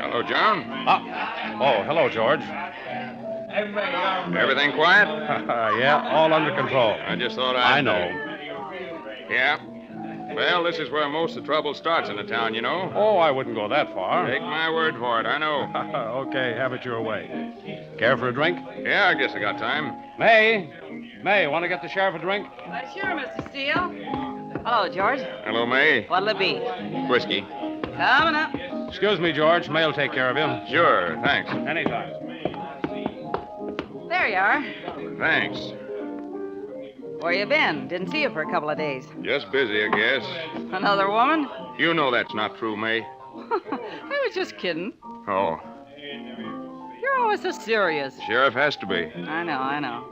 Hello, John. Hello, George. Everything quiet? Yeah, all under control. I just thought I know. Yeah? Well, this is where most of the trouble starts in the town, you know. Oh, I wouldn't go that far. Take my word for it, I know. Okay, have it your way. Care for a drink? Yeah, I guess I got time. May, want to get the sheriff a drink? Sure, Mr. Steele. Hello, George. Hello, May. What'll it be? Whiskey. Coming up. Excuse me, George. May'll take care of you. Sure, thanks. Anytime. There you are. Thanks. Where you been? Didn't see you for a couple of days. Just busy, I guess. Another woman? You know that's not true, May. I was just kidding. Oh. You're always so serious. Sheriff has to be. I know.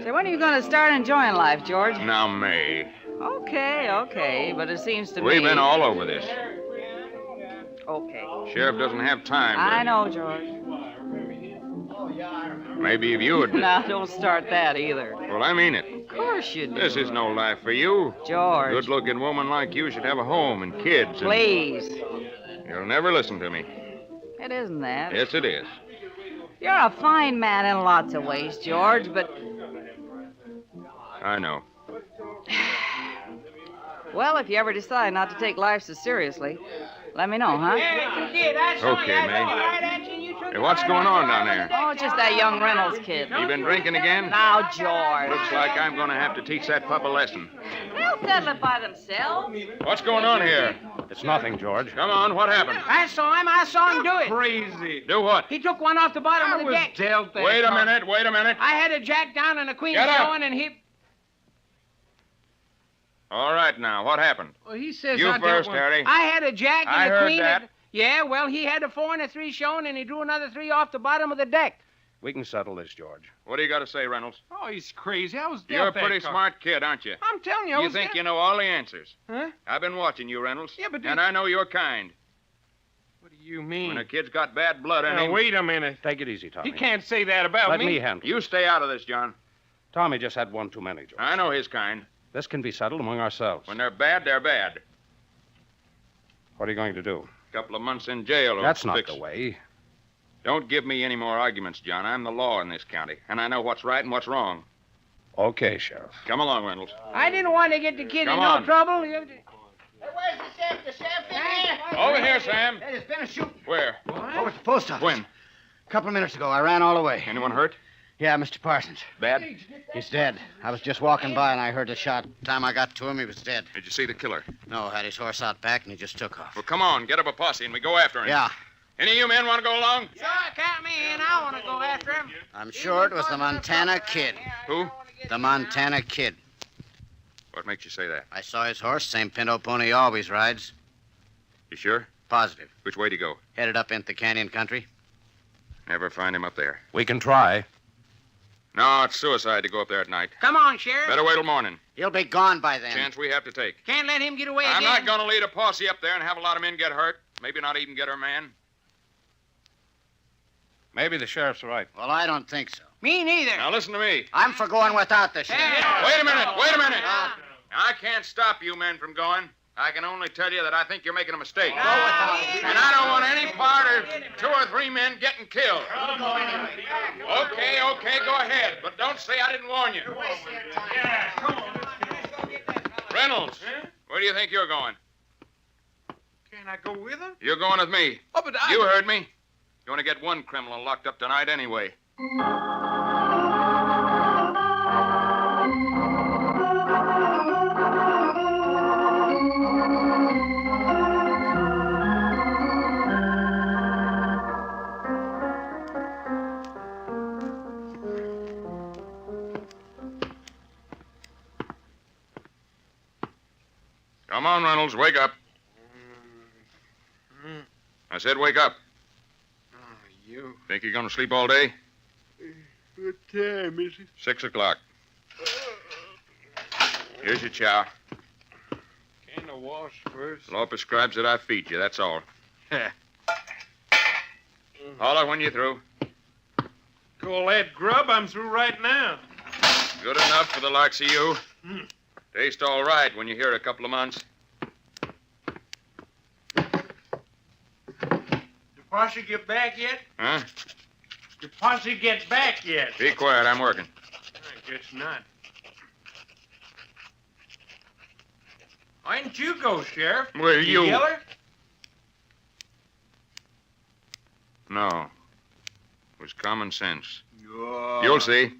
So when are you going to start enjoying life, George? Now, May. Okay, but it seems to me... We've been all over this. Okay. Sheriff doesn't have time. I know, George. Maybe if you would... Now, don't start that either. Well, I mean it. Of course you do. This is no life for you. George. A good-looking woman like you should have a home and kids. Please. You'll never listen to me. It isn't that. Yes, it is. You're a fine man in lots of ways, George, but... I know. Well, if you ever decide not to take life so seriously, let me know, huh? Okay, May. Hey, what's going on down there? Oh, just that young Reynolds kid. You been drinking again? Now, George. Looks like I'm going to have to teach that pup a lesson. They'll settle it by themselves. What's going on here? It's nothing, George. Come on, what happened? I saw him do it. Crazy. Do what? He took one off the bottom of the deck. Dealt that. Wait a minute. I had a jack down and a queen Get up. showing, and he... All right, now, what happened? Well, he says You I dealt first, one. Harry. I had a jack and I a heard queen. that. Yeah, well, he had a 4 and a 3 showing, and he drew another 3 off the bottom of the deck. We can settle this, George. What do you got to say, Reynolds? Oh, he's crazy. I was You're a dealt that pretty card. smart kid, aren't you? I'm telling you, I You was think dealt- you know all the answers. Huh? I've been watching you, Reynolds. Yeah, but... And I know you're kind. What do you mean? When a kid's got bad blood in Now, him... wait a minute. Take it easy, Tommy. He can't say that about Let me. me handle it. You stay out of this, John. Tommy just had one too many, George. I know his kind. This can be settled among ourselves. When they're bad, they're bad. What are you going to do? A couple of months in jail. will That's not fix the it. way. Don't give me any more arguments, John. I'm the law in this county, and I know what's right and what's wrong. Okay, Sheriff. Come along, Reynolds. I didn't want to get the kid Come in on. no trouble. Hey, where's the sheriff? The sheriff in here? Over here, Sam. Hey, there's been a shooting. Where? Over at the post office. When? A couple of minutes ago. I ran all the way. Anyone hurt? Yeah, Mr. Parsons. Bad? He's dead. I was just walking by and I heard a shot. Time I got to him, he was dead. Did you see the killer? No, had his horse out back and he just took off. Well, come on. Get up a posse and we go after him. Yeah. Any of you men want to go along? Sure, count me in. I want to go after him. I'm sure it was the Montana Kid. Who? The Montana Kid. What makes you say that? I saw his horse, same pinto pony he always rides. You sure? Positive. Which way to go? Headed up into the canyon country. Never find him up there. We can try. No, it's suicide to go up there at night. Come on, Sheriff. Better wait till morning. He'll be gone by then. Chance we have to take. Can't let him get away I'm again. not going to lead a posse up there and have a lot of men get hurt. Maybe not even get her man. Maybe the sheriff's right. Well, I don't think so. Me neither. Now listen to me. I'm for going without the sheriff. Wait a minute. Now, I can't stop you men from going. I can only tell you that I think you're making a mistake. And I don't want any part of 2 or 3 men getting killed. Okay, go ahead. But don't say I didn't warn you. Reynolds, where do you think you're going? Can I go with him? You're going with me. Oh, but You heard me. You want to get one criminal locked up tonight anyway. Come on, Reynolds, wake up. I said wake up. You. Think you're going to sleep all day? What time is it? 6 o'clock. Here's your chow. Can I wash first? Law prescribes that I feed you, that's all. Holler when you're through. Call that grub? I'm through right now. Good enough for the likes of you. Taste all right when you're here a couple of months. Did Posse get back yet? Huh? Did Posse get back yet? Be quiet, I'm working. I guess not. Why didn't you go, Sheriff? Well, you- Yeller? No. It was common sense. Oh. You'll see.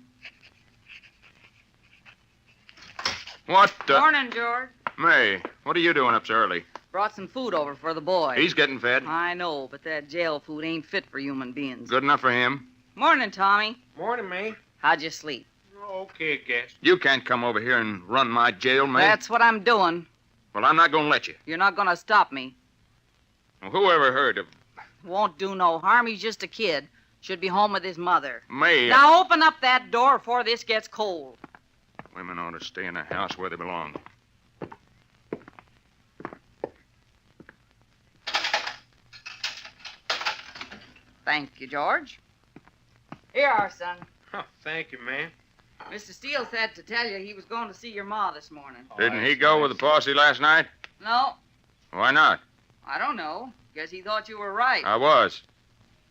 What the... Morning, George. May, what are you doing up so early? Brought some food over for the boy. He's getting fed. I know, but that jail food ain't fit for human beings. Good enough for him. Morning, Tommy. Morning, May. How'd you sleep? Okay, guess. You can't come over here and run my jail, May. That's what I'm doing. Well, I'm not going to let you. You're not gonna stop me. Well, who ever heard of Won't do no harm. He's just a kid. Should be home with his mother. May? Now open up that door before this gets cold. Women ought to stay in the house where they belong. Thank you, George. Here are, son. Oh, thank you, man. Mr. Steele said to tell you he was going to see your ma this morning. Didn't he go with the posse last night? No, Why not? I don't know. Guess he thought you were right. I was.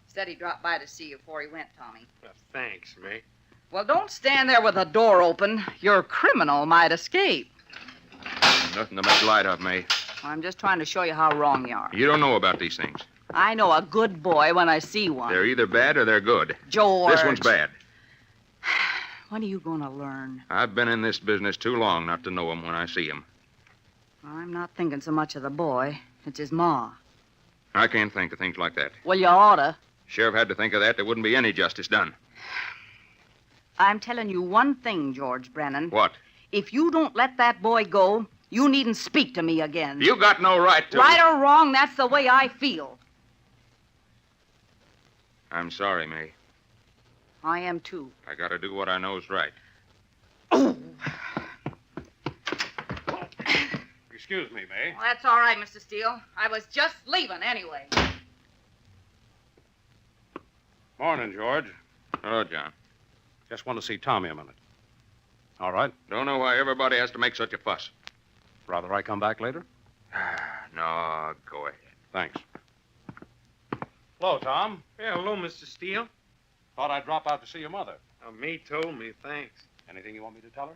Said he dropped by to see you before he went, Tommy. Well, thanks, May. Well, don't stand there with the door open. Your criminal might escape. Nothing to make light of, May. I'm just trying to show you how wrong you are. You don't know about these things. I know a good boy when I see one. They're either bad or they're good. George. This one's bad. When are you going to learn? I've been in this business too long not to know him when I see him. I'm not thinking so much of the boy. It's his ma. I can't think of things like that. Well, you oughta. Sheriff had to think of that. There wouldn't be any justice done. I'm telling you one thing, George Brennan. What? If you don't let that boy go, you needn't speak to me again. You got no right to. Right or wrong, that's the way I feel. I'm sorry, May. I am, too. I gotta do what I know's right. Excuse me, May. Well, that's all right, Mr. Steele. I was just leaving anyway. Morning, George. Hello, John. Just want to see Tommy a minute. All right? Don't know why everybody has to make such a fuss. Rather I come back later? No, go ahead. Thanks. Hello, Tom. Yeah, hello, Mr. Steele. Thought I'd drop out to see your mother. May told me, thanks. Anything you want me to tell her?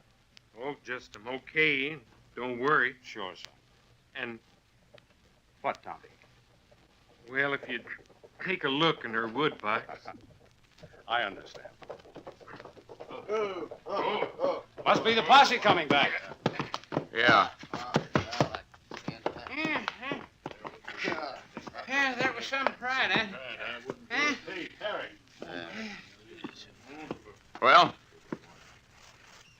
Oh, just I'm okay. Don't worry. Sure, son. And, What, Tommy? well, if you'd take a look in her woodbox. I understand. Must be the posse coming back. Yeah. Yeah, that was some pride, eh? Huh? Well?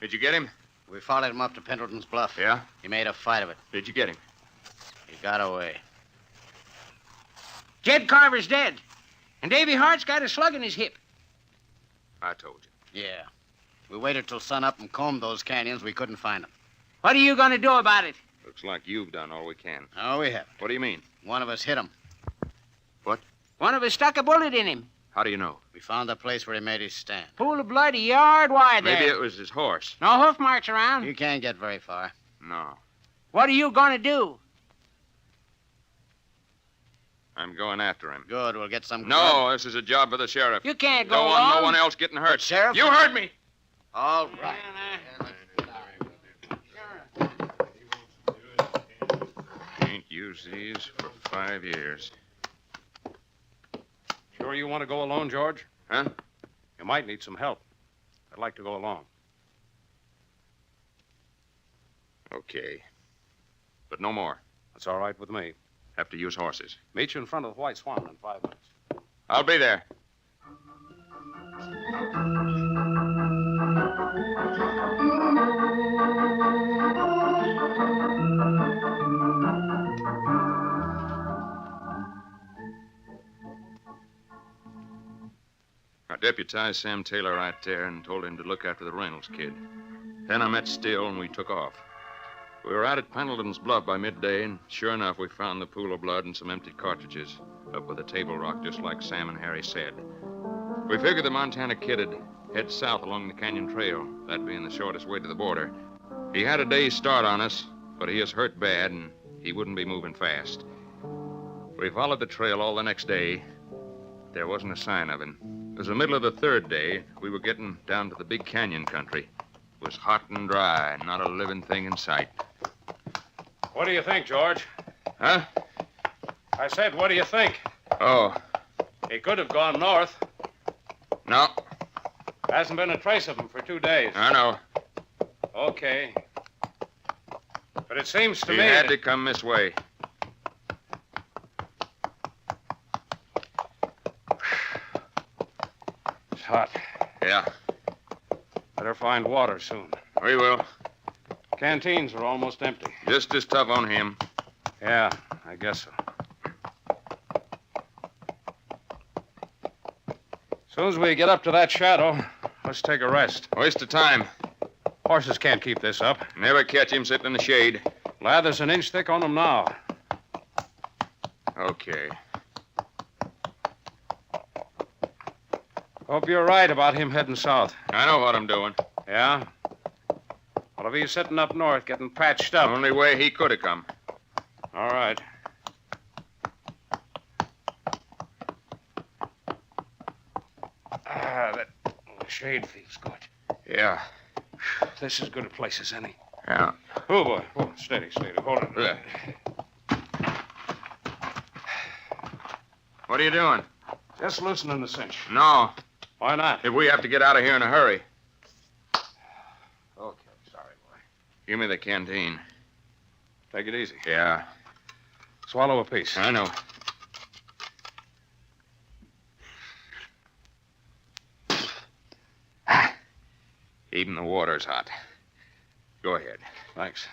Did you get him? We followed him up to Pendleton's Bluff. Yeah? He made a fight of it. Did you get him? He got away. Jed Carver's dead. And Davy Hart's got a slug in his hip. I told you. Yeah. We waited till sunup and combed those canyons. We couldn't find him. What are you going to do about it? Looks like you've done all we can. No, we haven't. What do you mean? One of us hit him. What? One of us stuck a bullet in him. How do you know? We found the place where he made his stand. Pool of blood a yard wide there. Maybe it was his horse. No hoof marks around. You can't get very far. No. What are you going to do? I'm going after him. Good, we'll get some... No, this is a job for the sheriff. You can't go Don't want alone. no one else getting hurt. But, Sheriff... You heard me. All right. Ain't used these for 5 years. Sure you want to go alone, George? Huh? You might need some help. I'd like to go along. Okay. But no more. That's all right with me. Have to use horses. Meet you in front of the White Swan in 5 minutes. I'll be there. I deputized Sam Taylor right there and told him to look after the Reynolds kid. Then I met Steele and we took off. We were out at Pendleton's Bluff by midday, and sure enough, we found the pool of blood and some empty cartridges up with a table rock, just like Sam and Harry said. We figured the Montana kid would head south along the canyon trail, that being the shortest way to the border. He had a day's start on us, but he is hurt bad, and he wouldn't be moving fast. We followed the trail all the next day. There wasn't a sign of him. It was the middle of the third day. We were getting down to the big canyon country. It was hot and dry, and not a living thing in sight. What do you think, George? Huh? I said, what do you think? Oh. He could have gone north. No. Hasn't been a trace of him for 2 days. I know. Okay. But it seems to He me had that... to come this way. It's hot. Yeah. Better find water soon. We will. Canteens are almost empty. Just as tough on him. Yeah, I guess so. As soon as we get up to that shadow, let's take a rest. Waste of time. Horses can't keep this up. Never catch him sitting in the shade. Lather's an inch thick on them now. Okay. Hope you're right about him heading south. I know what I'm doing. Yeah? Well, if he's sitting up north getting patched up... Only way he could have come. All right. That shade feels good. Yeah. This is as good a place as any. Yeah. Oh, boy. Oh, steady. Hold it. Yeah. What are you doing? Just loosening the cinch. No. Why not? If we have to get out of here in a hurry. Okay, sorry, boy. Give me the canteen. Take it easy. Yeah. Swallow a piece. I know. Even the water's hot. Go ahead. Thanks.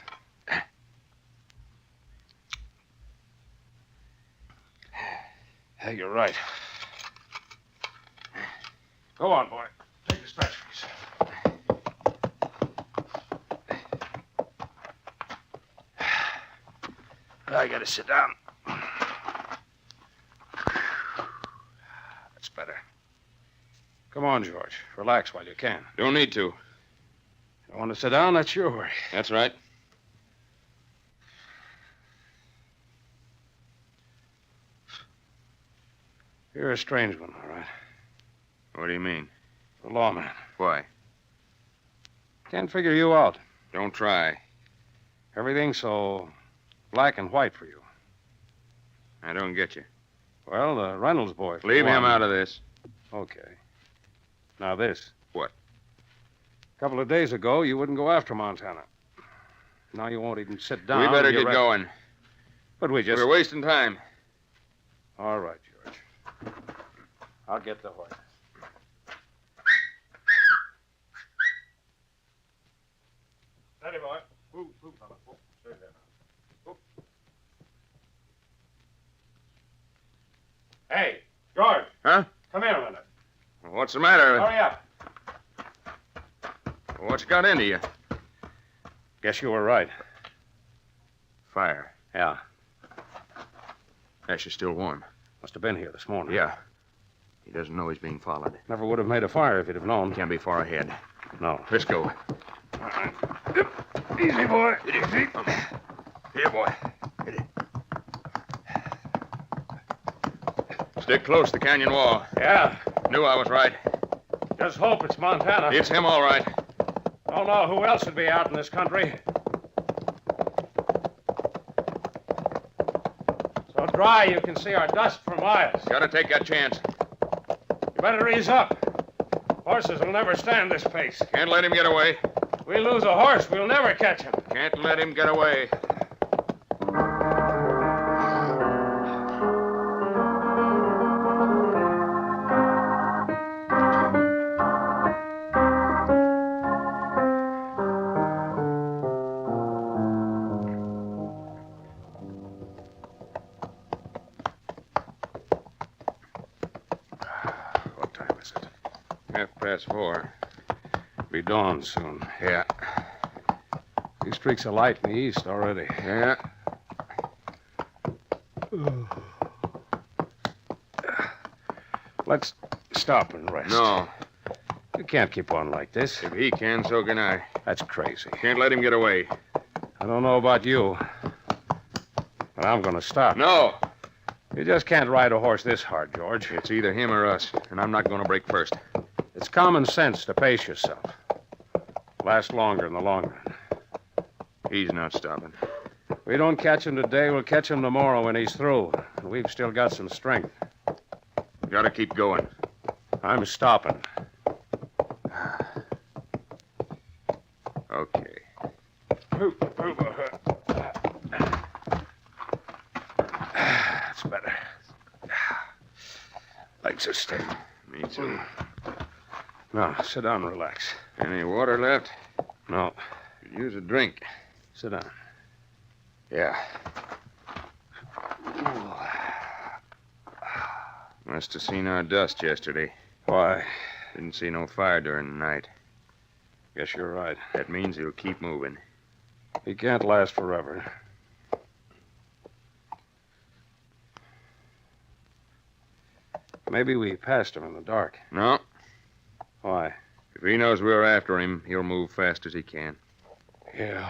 Hey, you're right. Go on, boy. Take the stretch piece. I gotta sit down. That's better. Come on, George. Relax while you can. Don't need to. You want to sit down? That's your worry. That's right. You're a strange one, all right. What do you mean? A lawman. Why? Can't figure you out. Don't try. Everything's so black and white for you. I don't get you. Well, the Reynolds boy. Leave him out of this. Okay. Now this. What? A couple of days ago, you wouldn't go after Montana. Now you won't even sit down. We better get going. But we just... We're wasting time. All right, George. I'll get the horse. Steady, boy. Move, fella. Stay there now. Hey, George. Huh? Come here a minute. What's the matter? Hurry up. What's got into you? Guess you were right. Fire. Yeah. Ashes still warm. Must have been here this morning. Yeah. He doesn't know he's being followed. Never would have made a fire if he'd have known. Can't be far ahead. No. Let's go. All right. Easy, boy. Easy. Here, boy. Stick close to the canyon wall. Yeah. Knew I was right. Just hope it's Montana. It's him, all right. Don't know who else would be out in this country. So dry you can see our dust for miles. Gotta take that chance. You better ease up. Horses will never stand this pace. Can't let him get away. We lose a horse, we'll never catch him. Can't let him get away. What time is it? 4:30. Be dawn soon. Yeah. These streaks of light in the east already. Yeah. Let's stop and rest. No. You can't keep on like this. If he can, so can I. That's crazy. Can't let him get away. I don't know about you, but I'm going to stop. No. You just can't ride a horse this hard, George. It's either him or us, and I'm not going to break first. It's common sense to pace yourself. Last longer in the long run. He's not stopping. If we don't catch him today, we'll catch him tomorrow when he's through. And we've still got some strength. Gotta keep going. I'm stopping. Okay. That's better. Legs are steady. Me too. Now, sit down and relax. Any water left? No. Could use a drink. Sit down. Yeah. Must have seen our dust yesterday. Why? Didn't see no fire during the night. Guess you're right. That means he'll keep moving. He can't last forever. Maybe we passed him in the dark. No. Why? If he knows we're after him, he'll move fast as he can. Yeah.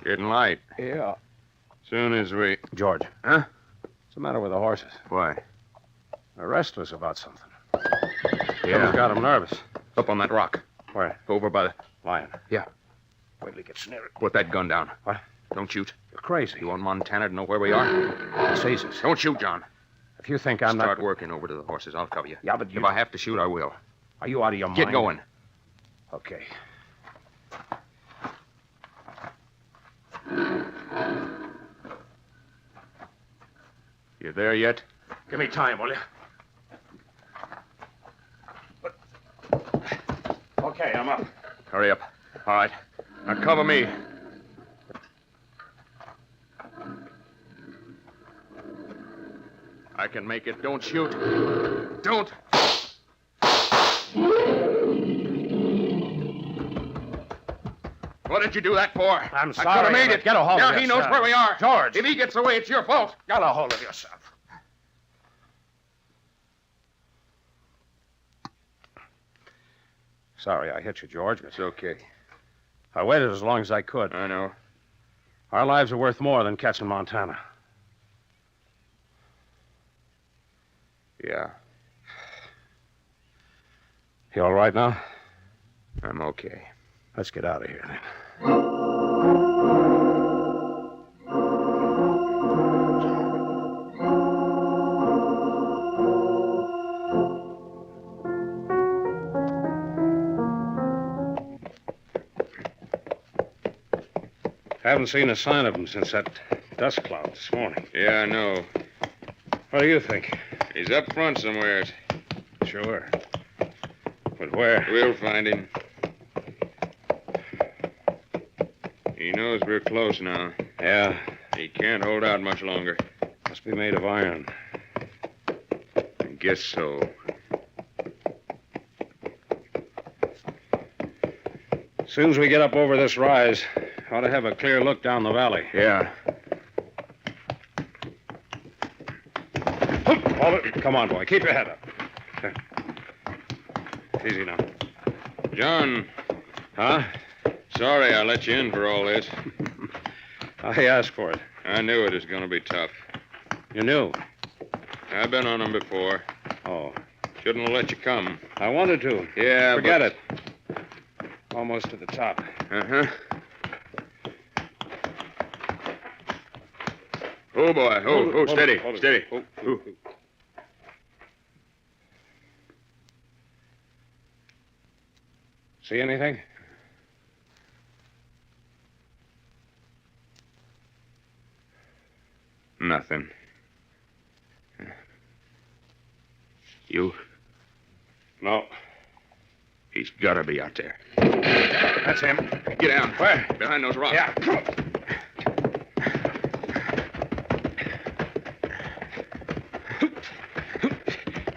Getting light. Yeah. Soon as we... George. Huh? What's the matter with the horses? Why? They're restless about something. Yeah. Something's got them nervous. Up on that rock. Where? Over by the... Lion. Yeah. Wait till he gets near it. Put that gun down. What? Don't shoot. You're crazy. You want Montana to know where we are? Jesus. Don't shoot, John. If you think I'm Start not... working over to the horses. I'll cover you. Yeah, but you... If I have to shoot, I will. Are you out of your mind? Get going. Okay. You there yet? Give me time, will you? Okay, I'm up. Hurry up. All right. Now cover me. I can make it. Don't shoot. Don't. What did you do that for? I'm sorry. I could have made it. Get a hold now of he yourself. knows where we are. George. If he gets away, it's your fault. Get a hold of yourself. Sorry I hit you, George. It's okay. I waited as long as I could. I know. Our lives are worth more than catching Montana. Yeah. You all right now? I'm okay. Let's get out of here, then. Haven't seen a sign of him since that dust cloud this morning. Yeah, I know. What do you think? He's up front somewheres. Sure. But where? We'll find him. He knows we're close now. Yeah. He can't hold out much longer. Must be made of iron. I guess so. As soon as we get up over this rise, ought to have a clear look down the valley. Yeah. Hold it. Come on, boy. Keep your head up. Easy now. John. Huh? Sorry I let you in for all this. I asked for it. I knew it was going to be tough. You knew? I've been on them before. Oh. Shouldn't have let you come. I wanted to. Yeah, Forget it. Almost to the top. Uh-huh. Oh, boy. Oh, steady. Steady. Oh. See anything? Nothing. You? No. He's got to be out there. That's him. Get down. Where? Behind those rocks. Yeah.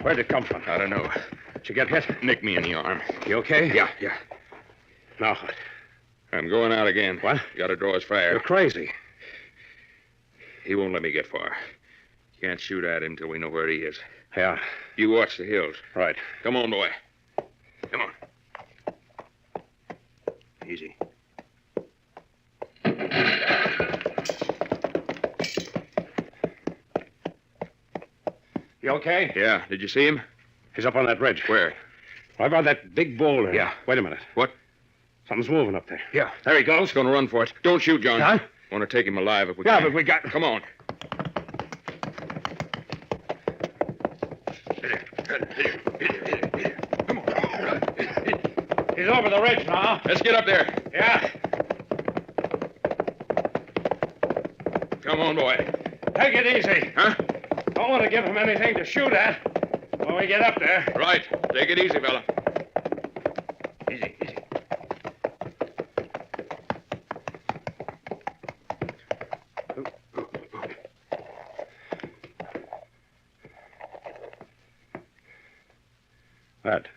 Where'd it come from? I don't know. Did you get hit? Nicked me in the arm. You okay? Yeah. Now what? I'm going out again. What? Got to draw his fire. You're crazy. He won't let me get far. Can't shoot at him till we know where he is. Yeah. You watch the hills. Right. Come on, boy. Come on. Easy. You okay? Yeah. Did you see him? He's up on that ridge. Where? Right by that big boulder. Yeah. Wait a minute. What? Something's moving up there. Yeah. There he goes. He's going to run for it. Don't shoot, John. Huh? Want to take him alive if we Yeah, can. but we got... Come on. Come on. He's over the ridge now. Let's get up there. Yeah. Come on, boy. Take it easy. Huh? Don't want to give him anything to shoot at when we get up there. Right. Take it easy, fella. Easy. That.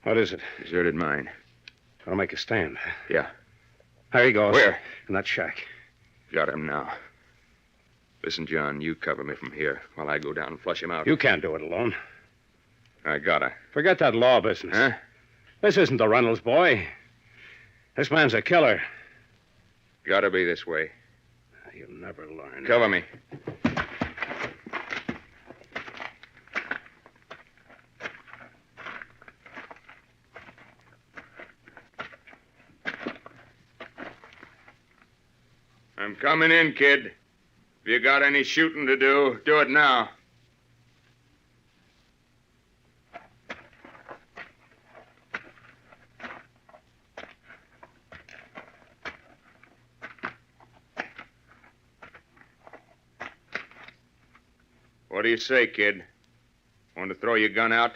What is it? Deserted mine. I'll make a stand. Yeah. There he goes. Where? In that shack. Got him now. Listen, John, you cover me from here while I go down and flush him out. You can't do it alone. I gotta. Forget that law business. Huh? This isn't the Reynolds boy. This man's a killer. Gotta be this way. You'll never learn. Cover me. I'm coming in, kid. If you got any shooting to do, do it now. What do you say, kid? Want to throw your gun out?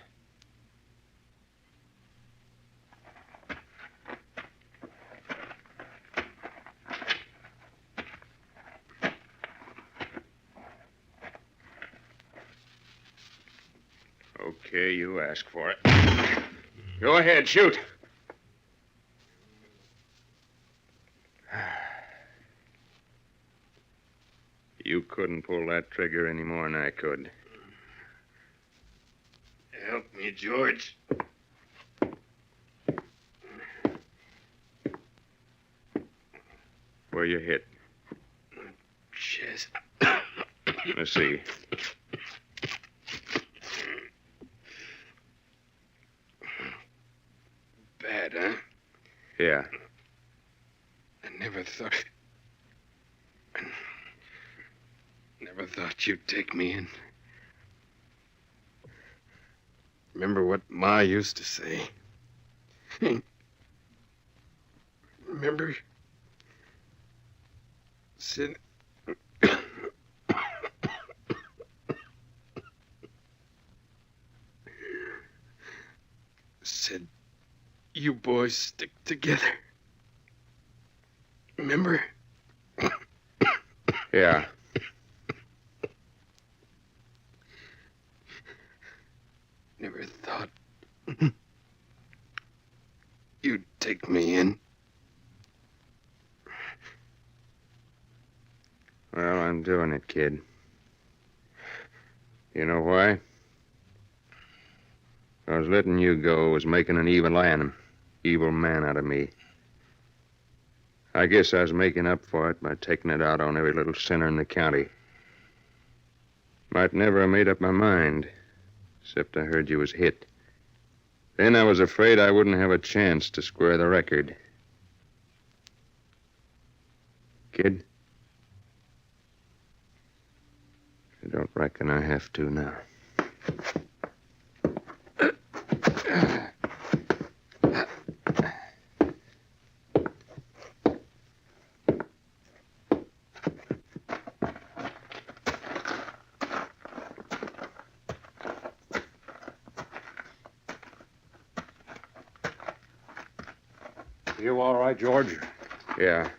Okay, you asked for it. Go ahead, shoot. You couldn't pull that trigger any more than I could. Help me, George. Where you hit? Chest. Let's see. Bad, huh? Yeah. I never thought you'd take me in. Remember what Ma used to say? Remember? Sid. Said, you boys stick together. Remember? Yeah. Never thought you'd take me in. Well, I'm doing it, kid. You know why? I was letting you go was making an evil man out of me. I guess I was making up for it by taking it out on every little sinner in the county. Might never have made up my mind, except I heard you was hit. Then I was afraid I wouldn't have a chance to square the record. Kid? I don't reckon I have to now. You all right, George? Yeah.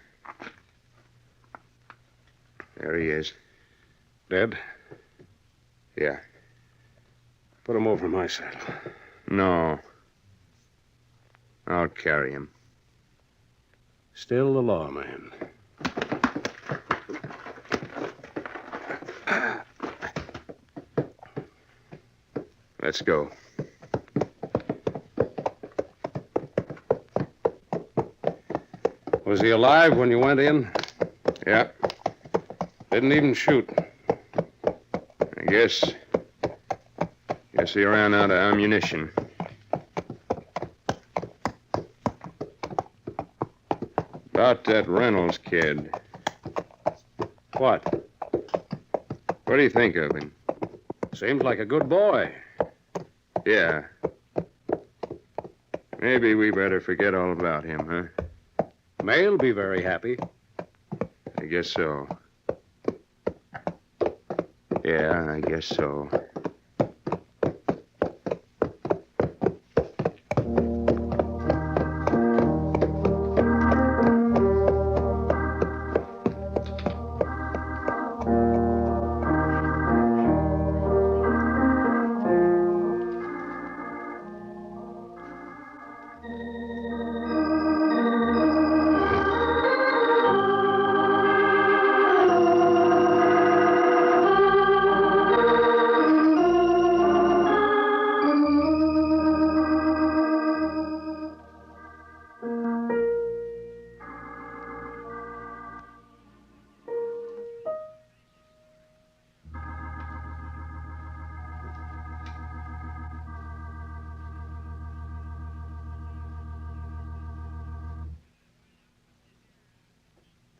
There he is. Dead? Yeah. Put him over my saddle. No. I'll carry him. Still the law, man. Let's go. Was he alive when you went in? Yeah. Didn't even shoot. I guess he ran out of ammunition. About that Reynolds kid. What? What do you think of him? Seems like a good boy. Yeah. Maybe we better forget all about him, huh? May'll be very happy. I guess so. Yeah, I guess so.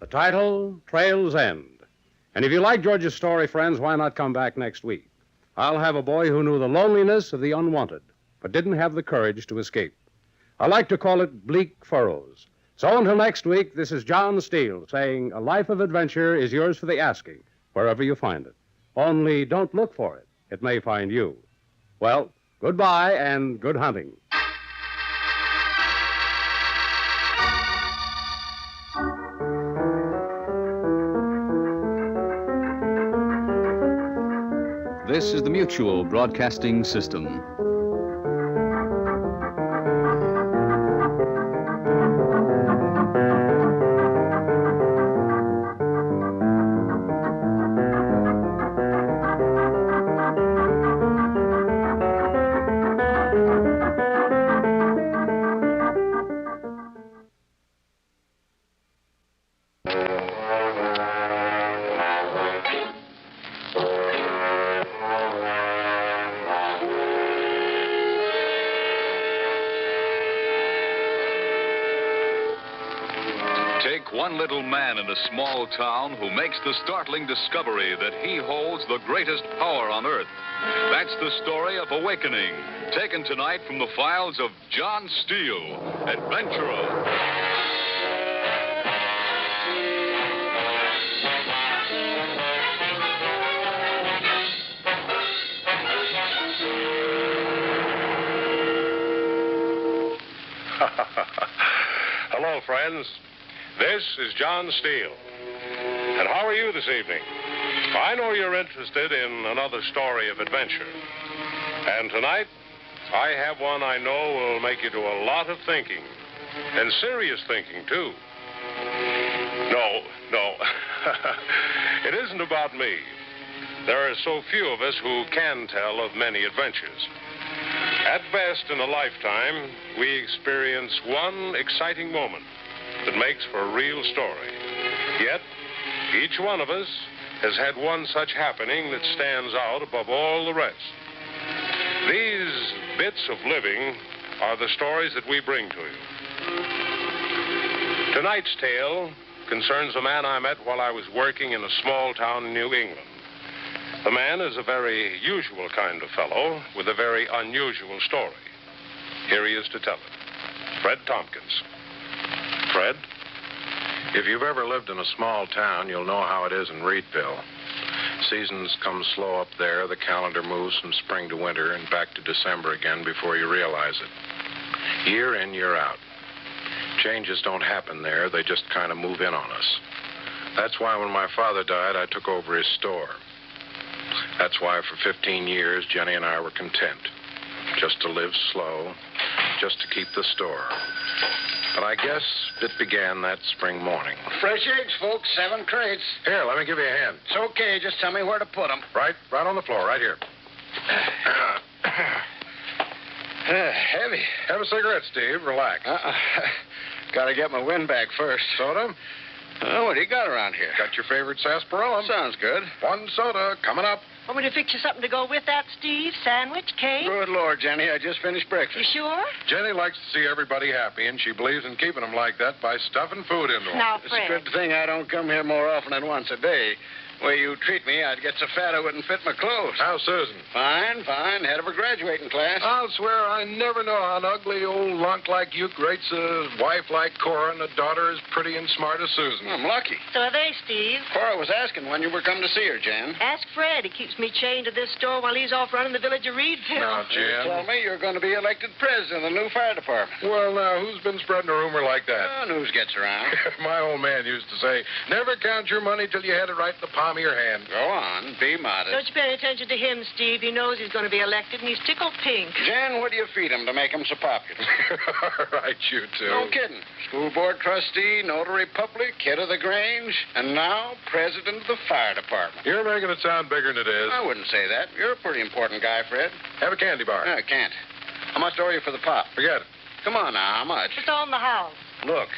The title, Trail's End. And if you like George's story, friends, why not come back next week? I'll have a boy who knew the loneliness of the unwanted, but didn't have the courage to escape. I like to call it Bleak Furrows. So until next week, this is John Steele saying a life of adventure is yours for the asking, wherever you find it. Only don't look for it. It may find you. Well, goodbye and good hunting. This is the Mutual Broadcasting System. One little man in a small town who makes the startling discovery that he holds the greatest power on earth. That's the story of Awakening, taken tonight from the files of John Steele, Adventurer. Hello, friends. This is John Steele. And how are you this evening? I know you're interested in another story of adventure. And tonight, I have one I know will make you do a lot of thinking. And serious thinking, too. No. It isn't about me. There are so few of us who can tell of many adventures. At best, in a lifetime, we experience one exciting moment that makes for a real story. Yet, each one of us has had one such happening that stands out above all the rest. These bits of living are the stories that we bring to you. Tonight's tale concerns a man I met while I was working in a small town in New England. The man is a very usual kind of fellow with a very unusual story. Here he is to tell it. Fred Tompkins. Fred? If you've ever lived in a small town, you'll know how it is in Reedville. Seasons come slow up there. The calendar moves from spring to winter and back to December again before you realize it. Year in, year out. Changes don't happen there. They just kind of move in on us. That's why when my father died, I took over his store. That's why for 15 years, Jenny and I were content. Just to live slow, just to keep the store. But I guess it began that spring morning. Fresh eggs, folks. 7 crates. Here, let me give you a hand. It's okay. Just tell me where to put them. Right on the floor, right here. Heavy. Have a cigarette, Steve. Relax. Gotta get my wind back first. Soda? Oh, what do you got around here? Got your favorite sarsaparilla. Sounds good. 1 soda coming up. Want me to fix you something to go with that, Steve? Sandwich, cake? Good Lord, Jenny, I just finished breakfast. You sure? Jenny likes to see everybody happy, and she believes in keeping them like that by stuffing food into them. Now, It's Fred. a good thing I don't come here more often than once a day. The way you treat me, I'd get so fat I wouldn't fit my clothes. How's Susan? Fine. Head of her graduating class. I'll swear I never know how an ugly old lunk like you creates a wife like Cora and a daughter as pretty and smart as Susan. I'm lucky. So are they, Steve. Cora was asking when you were coming to see her, Jan. Ask Fred. He keeps me chained to this store while he's off running the village of Reedville. Now, Jan. They tell me you're going to be elected president of the new fire department. Well, now, who's been spreading a rumor like that? News gets around. My old man used to say, never count your money till you had it right in the palm of your hand. Go on. Be modest. Don't you pay any attention to him, Steve. He knows he's going to be elected, and he's tickled pink. Jan, what do you feed him to make him so popular? All right, you two. No kidding. School board trustee, notary public, head of the Grange, and now president of the fire department. You're making it sound bigger than it is. I wouldn't say that. You're a pretty important guy, Fred. Have a candy bar. No, I can't. How much do I owe you for the pop? Forget it. Come on now, how much? It's on the house. Look,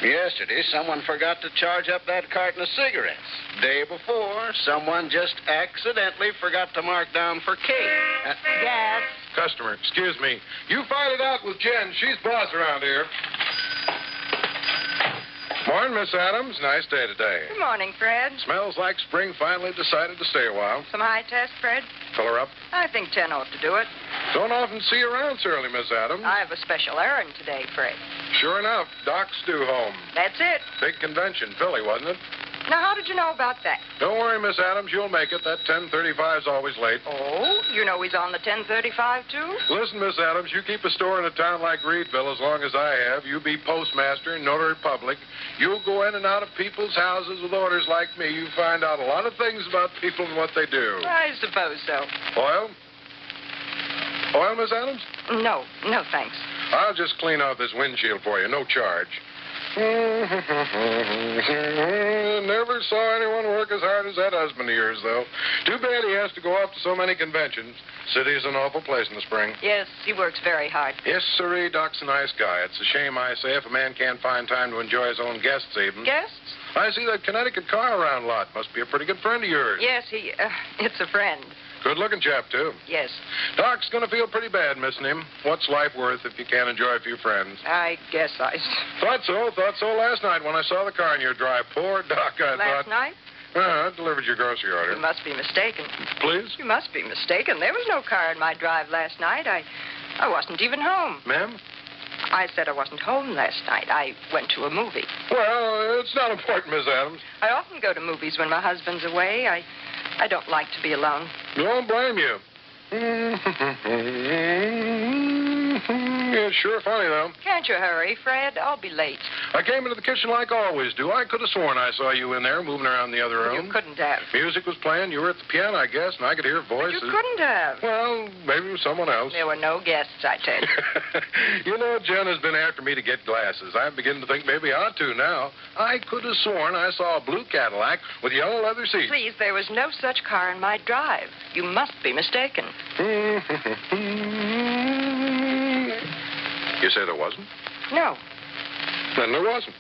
yesterday someone forgot to charge up that carton of cigarettes. Day before, someone just accidentally forgot to mark down for cake. Gas. Customer, excuse me. You fight it out with Jen. She's boss around here. Morning, Miss Adams. Nice day today. Good morning, Fred. Smells like spring finally decided to stay a while. Some high test, Fred? Fill her up. I think 10 ought to do it. Don't often see you around so early, Miss Adams. I have a special errand today, Fred. Sure enough, Doc's due home. That's it. Big convention, Philly, wasn't it? Now, how did you know about that? Don't worry, Miss Adams. You'll make it. That 10:35's always late. Oh, you know he's on the 10:35, too? Listen, Miss Adams, you keep a store in a town like Reedville as long as I have. You be postmaster, notary public. You'll go in and out of people's houses with orders like me. You find out a lot of things about people and what they do. I suppose so. Oil? Oil, Miss Adams? No, thanks. I'll just clean off this windshield for you. No charge. Never saw anyone work as hard as that husband of yours, though. Too bad he has to go off to so many conventions. City's an awful place in the spring. Yes, he works very hard. Yes, sirree, Doc's a nice guy. It's a shame, I say, if a man can't find time to enjoy his own guests even. Guests? I see that Connecticut car around a lot. Must be a pretty good friend of yours. Yes, it's a friend. Good-looking chap, too. Yes. Doc's going to feel pretty bad missing him. What's life worth if you can't enjoy a few friends? I guess I... Thought so last night when I saw the car in your drive. Poor Doc, I thought. Last night? I delivered your grocery order. You must be mistaken. Please? You must be mistaken. There was no car in my drive last night. I wasn't even home. Ma'am? I said I wasn't home last night. I went to a movie. Well, it's not important, Miss Adams. I often go to movies when my husband's away. I don't like to be alone. Don't blame you. It's sure funny, though. Can't you hurry, Fred? I'll be late. I came into the kitchen like I always do. I could have sworn I saw you in there moving around the other room. You couldn't have. Music was playing. You were at the piano, I guess, and I could hear voices. But you couldn't have. Well, maybe it was someone else. There were no guests, I tell you. You know, Jen has been after me to get glasses. I'm beginning to think maybe I ought to now. I could have sworn I saw a blue Cadillac with yellow leather seats. Please, there was no such car in my drive. You must be mistaken. You say there wasn't? No. Then there wasn't.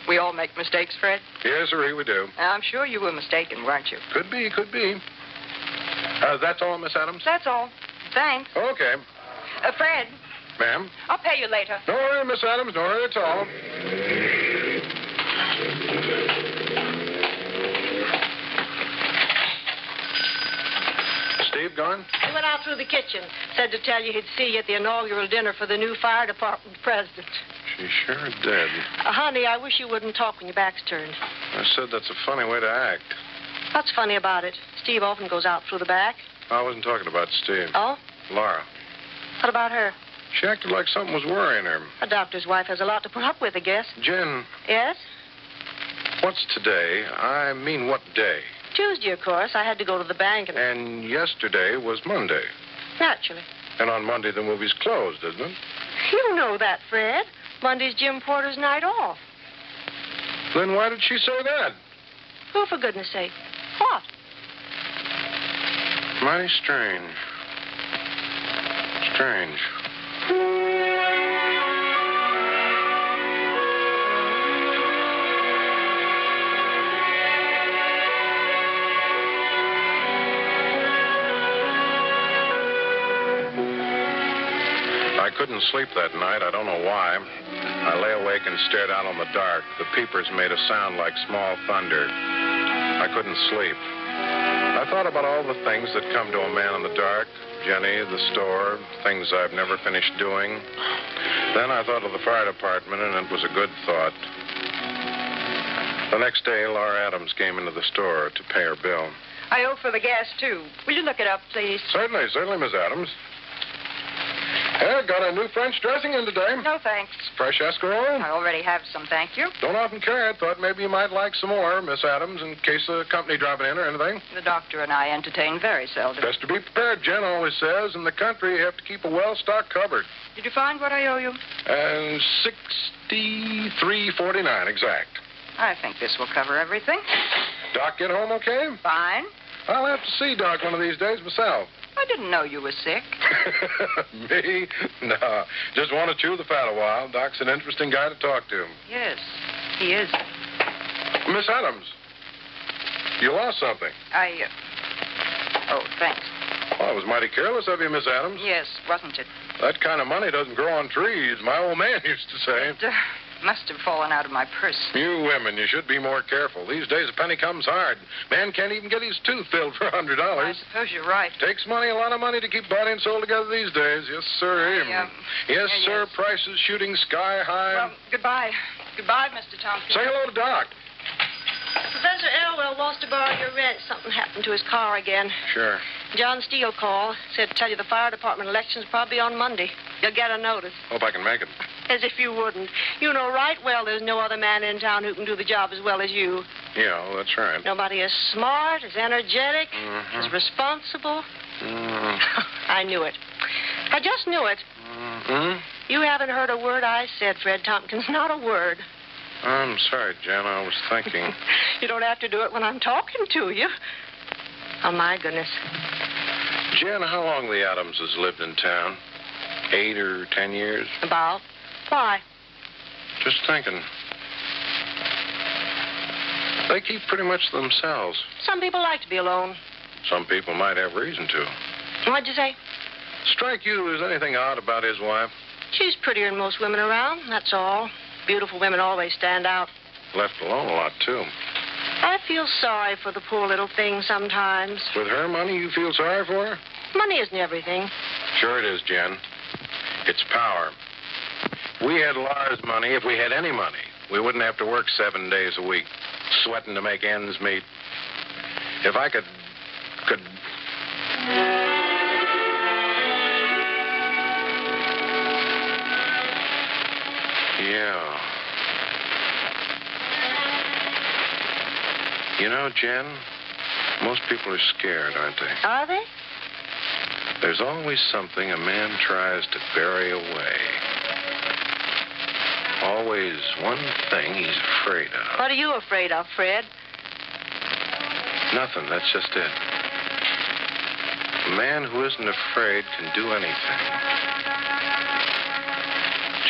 We all make mistakes, Fred? Yes, sir, we do. I'm sure you were mistaken, weren't you? Could be. That's all, Miss Adams? That's all. Thanks. Okay. Fred. Ma'am? I'll pay you later. Don't worry, Miss Adams. Don't worry at all. Steve gone? He went out through the kitchen. Said to tell you he'd see you at the inaugural dinner for the new fire department president. She sure did. Honey, I wish you wouldn't talk when your back's turned. I said that's a funny way to act. What's funny about it? Steve often goes out through the back. I wasn't talking about Steve. Oh? Laura. What about her? She acted like something was worrying her. A doctor's wife has a lot to put up with, I guess. Jen. Yes? What's today? I mean, what day? Tuesday, of course. I had to go to the bank and... And yesterday was Monday. Naturally. And on Monday, the movie's closed, isn't it? You know that, Fred. Monday's Jim Porter's night off. Then why did she say that? Oh, for goodness sake. What? Mighty strange. Strange. I couldn't sleep that night. I don't know why. I lay awake and stared out on the dark. The peepers made a sound like small thunder. I couldn't sleep. I thought about all the things that come to a man in the dark. Jenny, the store, things I've never finished doing. Then I thought of the fire department, and it was a good thought. The next day, Laura Adams came into the store to pay her bill. I owe for the gas, too. Will you look it up, please? Certainly, Miss Adams. Yeah, got a new French dressing in today. No, thanks. Fresh escarole? I already have some, thank you. Don't often carry it. Thought maybe you might like some more, Miss Adams, in case the company dropping in or anything. The doctor and I entertain very seldom. Best to be prepared, Jen always says. In the country, you have to keep a well-stocked cupboard. Did you find what I owe you? And $63.49 exact. I think this will cover everything. Doc get home okay? Fine. I'll have to see Doc one of these days myself. I didn't know you were sick. Me? No. Just want to chew the fat a while. Doc's an interesting guy to talk to. Yes, he is. Miss Adams, you lost something. Oh, thanks. Well, it was mighty careless of you, Miss Adams. Yes, wasn't it? That kind of money doesn't grow on trees, my old man used to say. Must have fallen out of my purse. You women, you should be more careful. These days, a penny comes hard. Man can't even get his tooth filled for $100. I suppose you're right. Takes money, a lot of money, to keep body and soul together these days. Yes, sir. Yes, sir. Yes. Prices shooting sky high. Well, goodbye. Goodbye, Mr. Tompkins. Say hello to Doc. Professor Elwell wants to borrow your wrench. Something happened to his car again. Sure. John Steele called. Said to tell you the fire department election's probably on Monday. You'll get a notice. Hope I can make it. As if you wouldn't. You know right well there's no other man in town who can do the job as well as you. Yeah, well, that's right. Nobody as smart, as energetic, as responsible. I knew it. I just knew it. You haven't heard a word I said, Fred Tompkins. Not a word. I'm sorry, Jen. I was thinking. You don't have to do it when I'm talking to you. Oh, my goodness. Jen, how long the Adamses lived in town? 8 or 10 years? About. Why? Just thinking. They keep pretty much to themselves. Some people like to be alone. Some people might have reason to. What'd you say? Strike you there's anything odd about his wife? She's prettier than most women around, that's all. Beautiful women always stand out. Left alone a lot, too. I feel sorry for the poor little thing sometimes. With her money, you feel sorry for her? Money isn't everything. Sure it is, Jen. It's power. If we had Laura's money, if we had any money, we wouldn't have to work 7 days a week, sweating to make ends meet. If I could... Yeah. You know, Jen, most people are scared, aren't they? Are they? There's always something a man tries to bury away. Always one thing he's afraid of. What are you afraid of, Fred? Nothing, that's just it. A man who isn't afraid can do anything.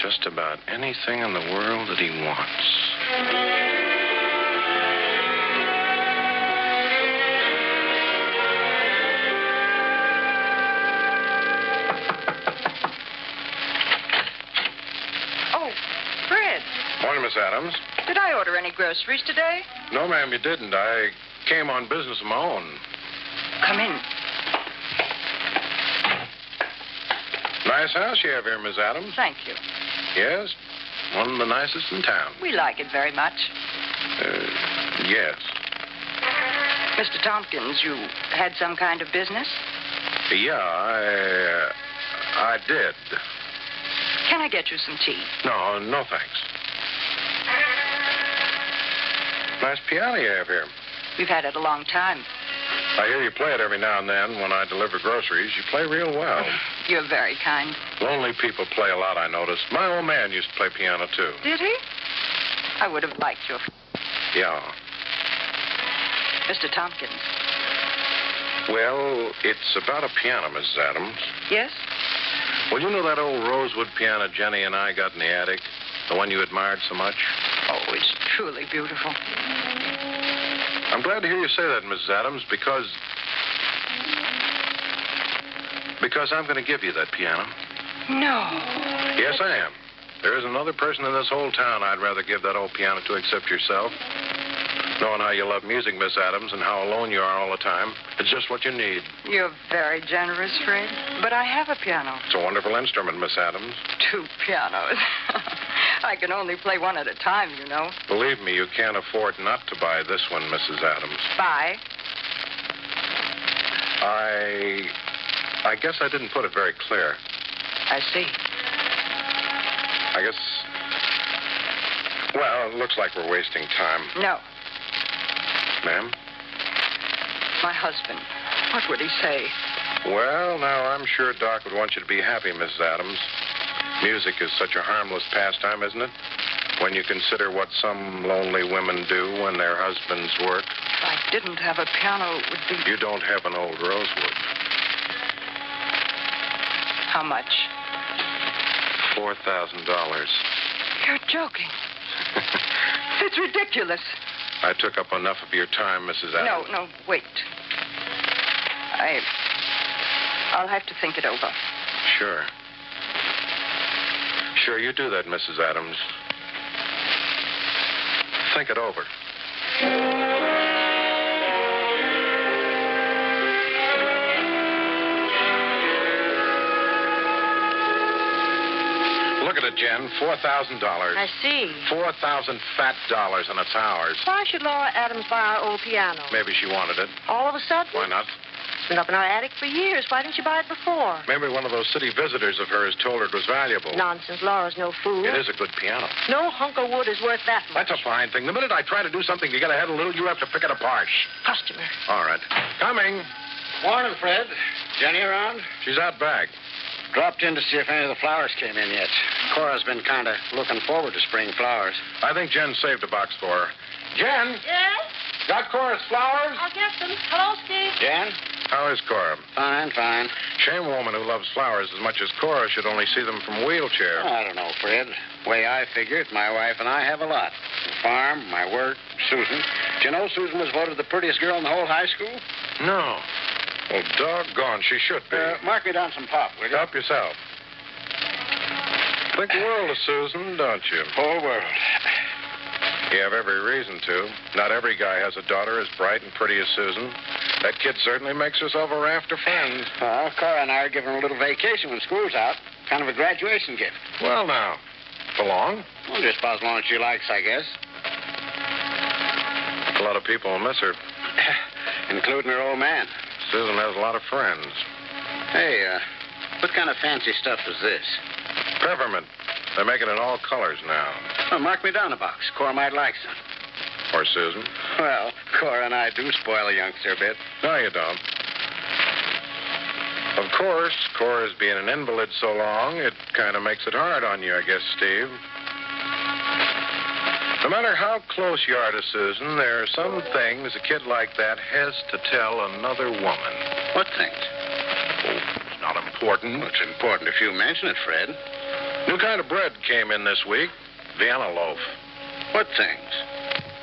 Just about anything in the world that he wants. Morning, Miss Adams. Did I order any groceries today? No, ma'am, you didn't. I came on business of my own. Come in. Nice house you have here, Miss Adams. Thank you. Yes? One of the nicest in town. We like it very much. Yes. Mr. Tompkins, you had some kind of business? Yeah, I did. Can I get you some tea? No, thanks. Nice piano you have here. We've had it a long time. I hear you play it every now and then when I deliver groceries. You play real well. You're very kind. Lonely people play a lot, I noticed. My old man used to play piano, too. Did he? I would have liked you. Yeah. Mr. Tompkins. Well, it's about a piano, Mrs. Adams. Yes? Well, you know that old rosewood piano Jenny and I got in the attic? The one you admired so much? Oh, it's truly beautiful. I'm glad to hear you say that, Mrs. Adams, because I'm going to give you that piano. No. Yes, I am. There isn't another person in this whole town I'd rather give that old piano to except yourself. Knowing how you love music, Miss Adams, and how alone you are all the time, it's just what you need. You're very generous, Fred. But I have a piano. It's a wonderful instrument, Miss Adams. 2 pianos. I can only play one at a time, you know. Believe me, you can't afford not to buy this one, Mrs. Adams. Buy? I guess I didn't put it very clear. I see. I guess... Well, it looks like we're wasting time. No. Ma'am? My husband. What would he say? Well, now, I'm sure Doc would want you to be happy, Mrs. Adams. Music is such a harmless pastime, isn't it? When you consider what some lonely women do when their husbands work. If I didn't have a piano, it would be... You don't have an old rosewood. How much? $4,000. You're joking. It's ridiculous. I took up enough of your time, Mrs. Adams. No, wait. I'll have to think it over. Sure. Sure, you do that, Mrs. Adams. Think it over. Look at it, Jen. $4,000. I see. 4,000 fat dollars, and it's ours. Why should Laura Adams buy our old piano? Maybe she wanted it. All of a sudden? Why not? It's been up in our attic for years. Why didn't you buy it before? Maybe one of those city visitors of hers told her it was valuable. Nonsense. Laura's no fool. It is a good piano. No hunk of wood is worth that much. That's a fine thing. The minute I try to do something to get ahead a little, you have to pick it apart. Customer. All right. Coming. Morning, Fred. Jenny around? She's out back. Dropped in to see if any of the flowers came in yet. Cora's been kind of looking forward to spring flowers. I think Jen saved a box for her. Jen? Yes? Got Cora's flowers? I'll get them. Hello, Steve. Jen? How is Cora? Fine, fine. Shame a woman who loves flowers as much as Cora should only see them from a wheelchair. I don't know, Fred. The way I figure it, my wife and I have a lot. The farm, my work, Susan. Do you know Susan was voted the prettiest girl in the whole high school? No. Well, doggone, she should be. Mark me down some pop, will you? Help yourself. Think the world of Susan, don't you? Whole world. You have every reason to. Not every guy has a daughter as bright and pretty as Susan. That kid certainly makes herself a raft of friends. Well, Cora and I are giving her a little vacation when school's out. Kind of a graduation gift. Well, now. For long? Well, just about as long as she likes, I guess. A lot of people will miss her. Including her old man. Susan has a lot of friends. Hey, what kind of fancy stuff is this? Peppermint. They're making it in all colors now. Well, mark me down a box. Cora might like some. Or Susan. Well, Cora and I do spoil a youngster a bit. No, you don't. Of course, Cora's being an invalid so long, it kind of makes it hard on you, I guess, Steve. No matter how close you are to Susan, there are some things a kid like that has to tell another woman. What things? Oh, it's not important. Well, it's important if you mention it, Fred. New kind of bread came in this week. Vienna loaf. What things?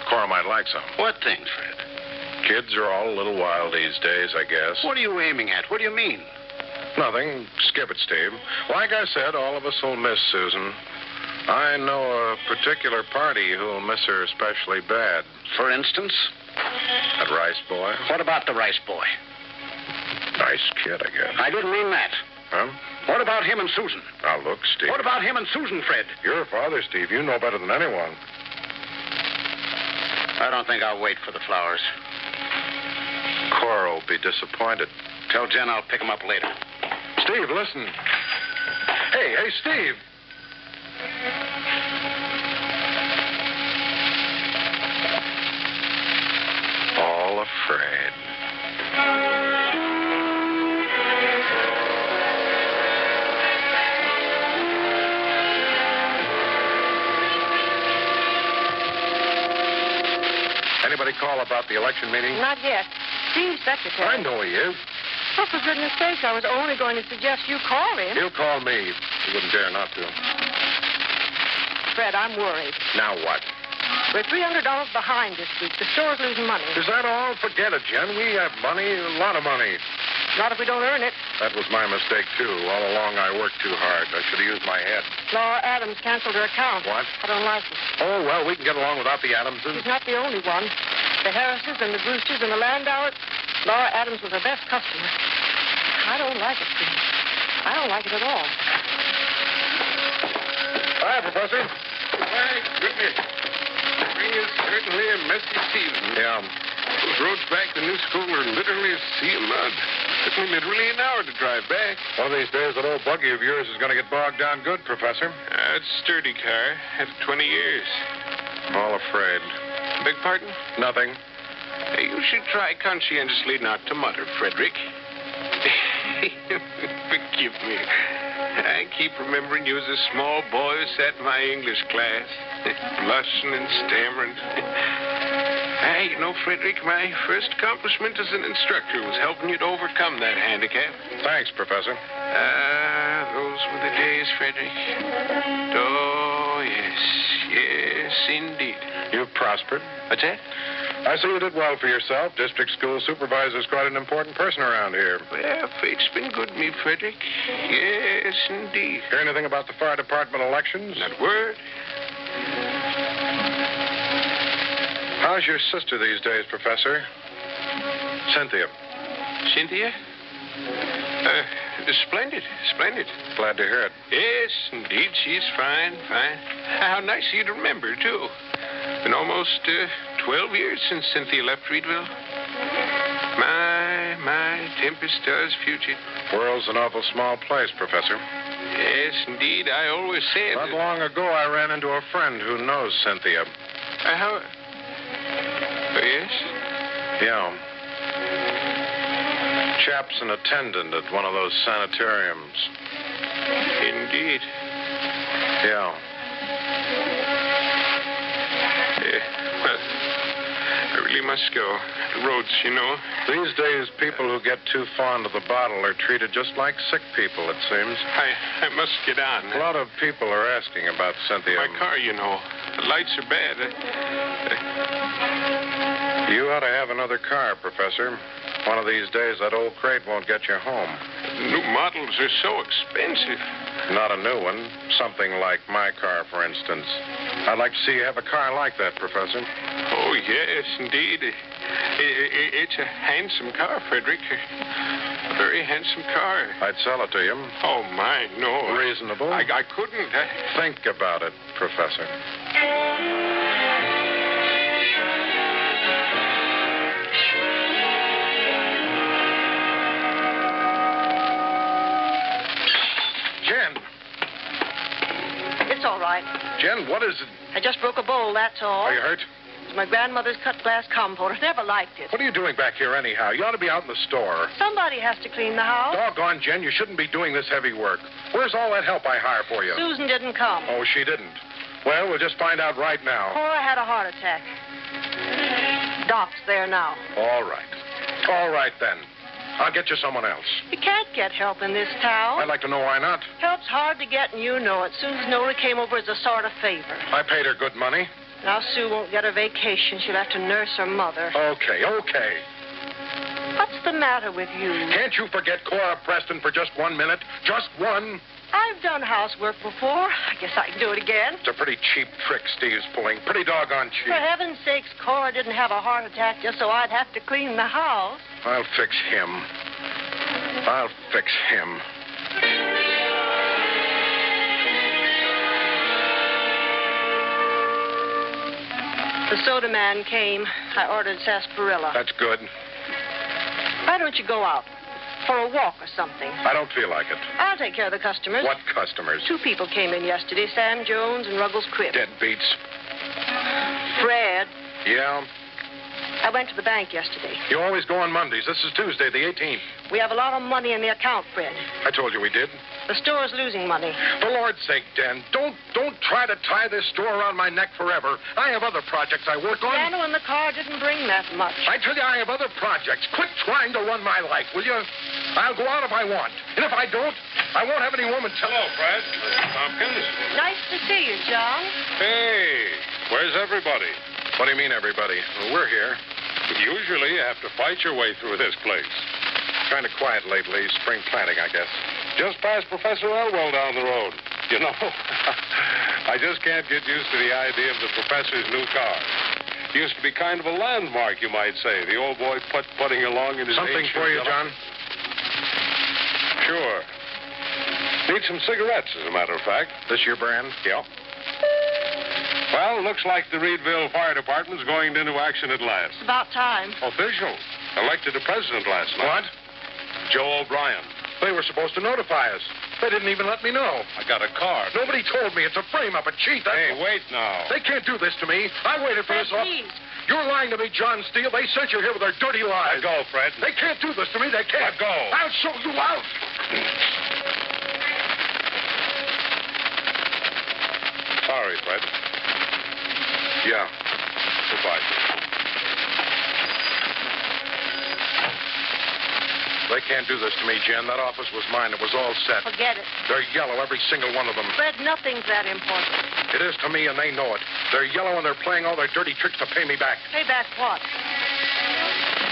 Cora might like some. What things, Fred? Kids are all a little wild these days, I guess. What are you aiming at? What do you mean? Nothing. Skip it, Steve. Like I said, all of us will miss Susan. I know a particular party who'll miss her especially bad. For instance? That Rice boy. What about the Rice boy? Nice kid, I guess. I didn't mean that. Huh? What about him and Susan? Now, look, Steve. What about him and Susan, Fred? You're a father, Steve. You know better than anyone. I don't think I'll wait for the flowers. Cora will be disappointed. Tell Jen I'll pick him up later. Steve, listen. Hey, Steve. All afraid. Anybody call about the election meeting? Not yet. Steve's secretary. I know he is. Oh, for goodness sake, I was only going to suggest you call him. He'll call me. He wouldn't dare not to. Fred, I'm worried. Now what? We're $300 behind this week. The store's losing money. Is that all? Forget it, Jen. We have money, a lot of money. Not if we don't earn it. That was my mistake, too. All along, I worked too hard. I should have used my head. Laura Adams canceled her account. What? I don't like it. Oh, well, we can get along without the Adamses. She's not the only one. The Harrises and the Brewsters and the Landauers. Laura Adams was her best customer. I don't like it, Steve. I don't like it at all. Hi, Professor. My goodness. Spring is certainly a messy season. Yeah. Those roads back to New School are literally a sea of mud. Took me literally an hour to drive back. One of these days, that old buggy of yours is going to get bogged down good, Professor. It's a sturdy car. Had it 20 years. All afraid. Beg pardon? Nothing. You should try conscientiously not to mutter, Frederick. Forgive me. I keep remembering you as a small boy who sat in my English class, blushing and stammering. You know, Frederick, my first accomplishment as an instructor was helping you to overcome that handicap. Thanks, Professor. Those were the days, Frederick. Oh, yes, indeed. You've prospered. What's that? I see you did well for yourself. District school supervisor's quite an important person around here. Well, fate's been good to me, Frederick. Yes, indeed. Hear anything about the fire department elections? Not a word. How's your sister these days, Professor? Cynthia. Cynthia? Splendid, splendid. Glad to hear it. Yes, indeed, she's fine, fine. How nice of you to remember, too. Been almost 12 years since Cynthia left Reedville. My, Tempest does future. World's an awful small place, Professor. Yes, indeed, I always said. Not long ago, I ran into a friend who knows Cynthia. How? Yes? Yeah. Chap's an attendant at one of those sanitariums. Indeed. Yeah. Well, I really must go. The roads, you know. These days, people who get too fond of the bottle are treated just like sick people, it seems. I must get on. A lot of people are asking about Cynthia. My car, you know. The lights are bad. You ought to have another car, Professor. One of these days, that old crate won't get you home. New models are so expensive. Not a new one. Something like my car, for instance. I'd like to see you have a car like that, Professor. Oh, yes, indeed. It's a handsome car, Frederick. A very handsome car. I'd sell it to you. Oh, my, no. Reasonable? I couldn't. Think about it, Professor. All right. Jen, what is it? I just broke a bowl, that's all. Are you hurt? It's my grandmother's cut glass compote. I never liked it. What are you doing back here anyhow? You ought to be out in the store. Somebody has to clean the house. Doggone, Jen, you shouldn't be doing this heavy work. Where's all that help I hire for you? Susan didn't come. Oh, she didn't. Well, we'll just find out right now. Cora had a heart attack. Doc's there now. All right. All right, then. I'll get you someone else. You can't get help in this town. I'd like to know why not. Help's hard to get, and you know it. Susan only came over as a sort of favor. I paid her good money. Now Sue won't get her vacation. She'll have to nurse her mother. Okay. What's the matter with you? Can't you forget Cora Preston for just 1 minute? Just one? I've done housework before. I guess I can do it again. It's a pretty cheap trick Steve's pulling. Pretty doggone cheap. For heaven's sakes, Cora didn't have a heart attack just so I'd have to clean the house. I'll fix him. The soda man came. I ordered sarsaparilla. That's good. Why don't you go out? For a walk or something. I don't feel like it. I'll take care of the customers. What customers? 2 people came in yesterday, Sam Jones and Ruggles Cribb. Deadbeats. Fred. Yeah? I went to the bank yesterday. You always go on Mondays. This is Tuesday, the 18th. We have a lot of money in the account, Fred. I told you we did. The store's losing money. For Lord's sake, Dan, don't try to tie this store around my neck forever. I have other projects I work on. Piano in the car didn't bring that much. I tell you, I have other projects. Quit trying to run my life, will you? I'll go out if I want. And if I don't, I won't have any woman tell. Hello, Fred. Tompkins. Nice to see you, John. Hey, where's everybody? What do you mean, everybody? Well, we're here. Usually you have to fight your way through this place. Kind of quiet lately. Spring planting, I guess. Just past Professor Elwell down the road. You know, I just can't get used to the idea of the professor's new car. Used to be kind of a landmark, you might say. The old boy putting along in his Something for you, John? Sure. Need some cigarettes, as a matter of fact. This your brand? Yeah. Well, looks like the Reedville Fire Department's going into action at last. It's about time. Official. Elected a president last night. What? Joe O'Brien. They were supposed to notify us. They didn't even let me know. I got a card. Nobody told me. It's a frame-up, a cheat. Hey, wait now. They can't do this to me. I waited for this. Please. You're lying to me, John Steele. They sent you here with their dirty lies. Let go, Fred. They can't do this to me. They can't. Let go. I'll show you out. Sorry, Fred. Yeah. Goodbye. They can't do this to me, Jen. That office was mine. It was all set. Forget it. They're yellow, every single one of them. Fred, nothing's that important. It is to me, and they know it. They're yellow, and they're playing all their dirty tricks to pay me back. Pay back what?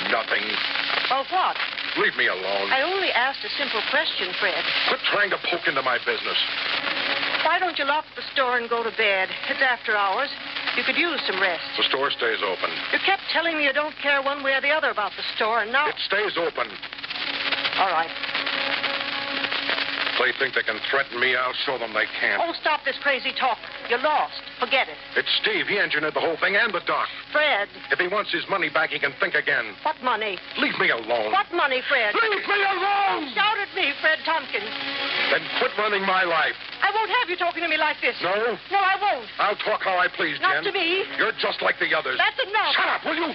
Nothing. Well, what? Leave me alone. I only asked a simple question, Fred. Quit trying to poke into my business. Why don't you lock the store and go to bed? It's after hours. You could use some rest. The store stays open. You kept telling me you don't care one way or the other about the store, and now... It stays open. All right. If they think they can threaten me, I'll show them they can't. Oh, stop this crazy talk. You're lost. Forget it. It's Steve. He engineered the whole thing and the doc. Fred. If he wants his money back, he can think again. What money? Leave me alone. What money, Fred? Leave me alone! Shout at me, Fred Tompkins. Then quit running my life. I won't have you talking to me like this. No? No, I won't. I'll talk how I please, Not Jen. to me. You're just like the others. That's enough. Shut up, will you?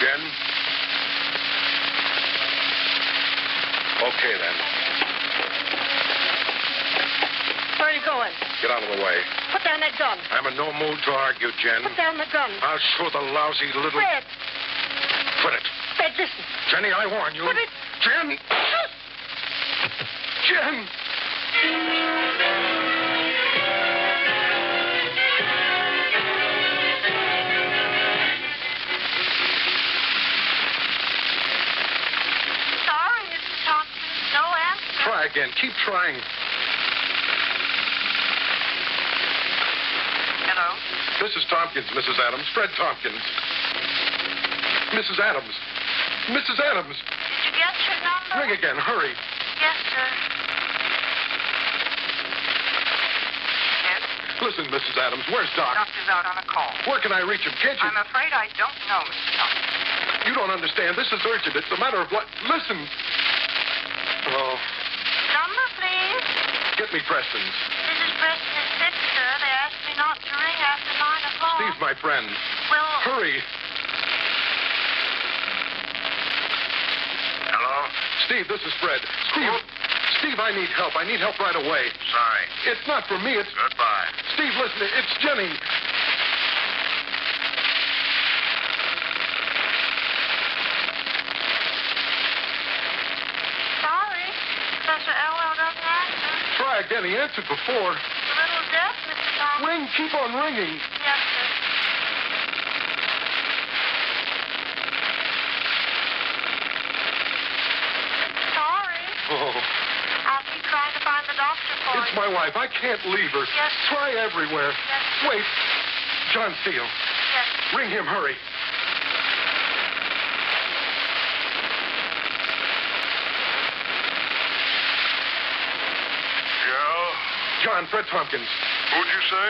Jen? Okay, then. Where are you going? Get out of the way. Put down that gun. I'm in no mood to argue, Jen. Put down the gun. I'll show the lousy little... Fred. Quit it. Fred, listen. Jenny, I warn you. Put it... Jen! Jen! Sorry, Mr. Tompkins. No answer. Try again. Keep trying. Hello? Mrs. Tompkins, Mrs. Adams. Fred Tompkins. Mrs. Adams. Mrs. Adams. Did you get your number? Ring again. Hurry. Yes, sir. Yes? Listen, Mrs. Adams. Where's Doc? Doctor's out on a call. Where can I reach him? Can't you? I'm afraid I don't know, Mr. Tompkins. You don't understand. This is urgent. It's a matter of what... Listen. Oh. Number, please. Get me Preston's. Mrs. Preston is sick, sir. They asked me not to ring after 9 o'clock. Steve's my friend. Well... Hurry. Hello? Steve, this is Fred. Steve, I need help. I need help right away. Sorry. It's not for me. It's... Goodbye. Steve, listen. It's Jenny. Sorry. Professor Elwell doesn't answer. Try again. He answered before. A little deaf, Mr. Tompkins. Ring. Keep on ringing. Yes, sir. Sorry. Oh. I'll keep trying to find the doctor for It's you. my wife. I can't leave her. Yes. Try everywhere. Yes. Wait. John Steele. Yes. Ring him. Hurry. Yeah? John, Fred Tompkins. Who'd you say?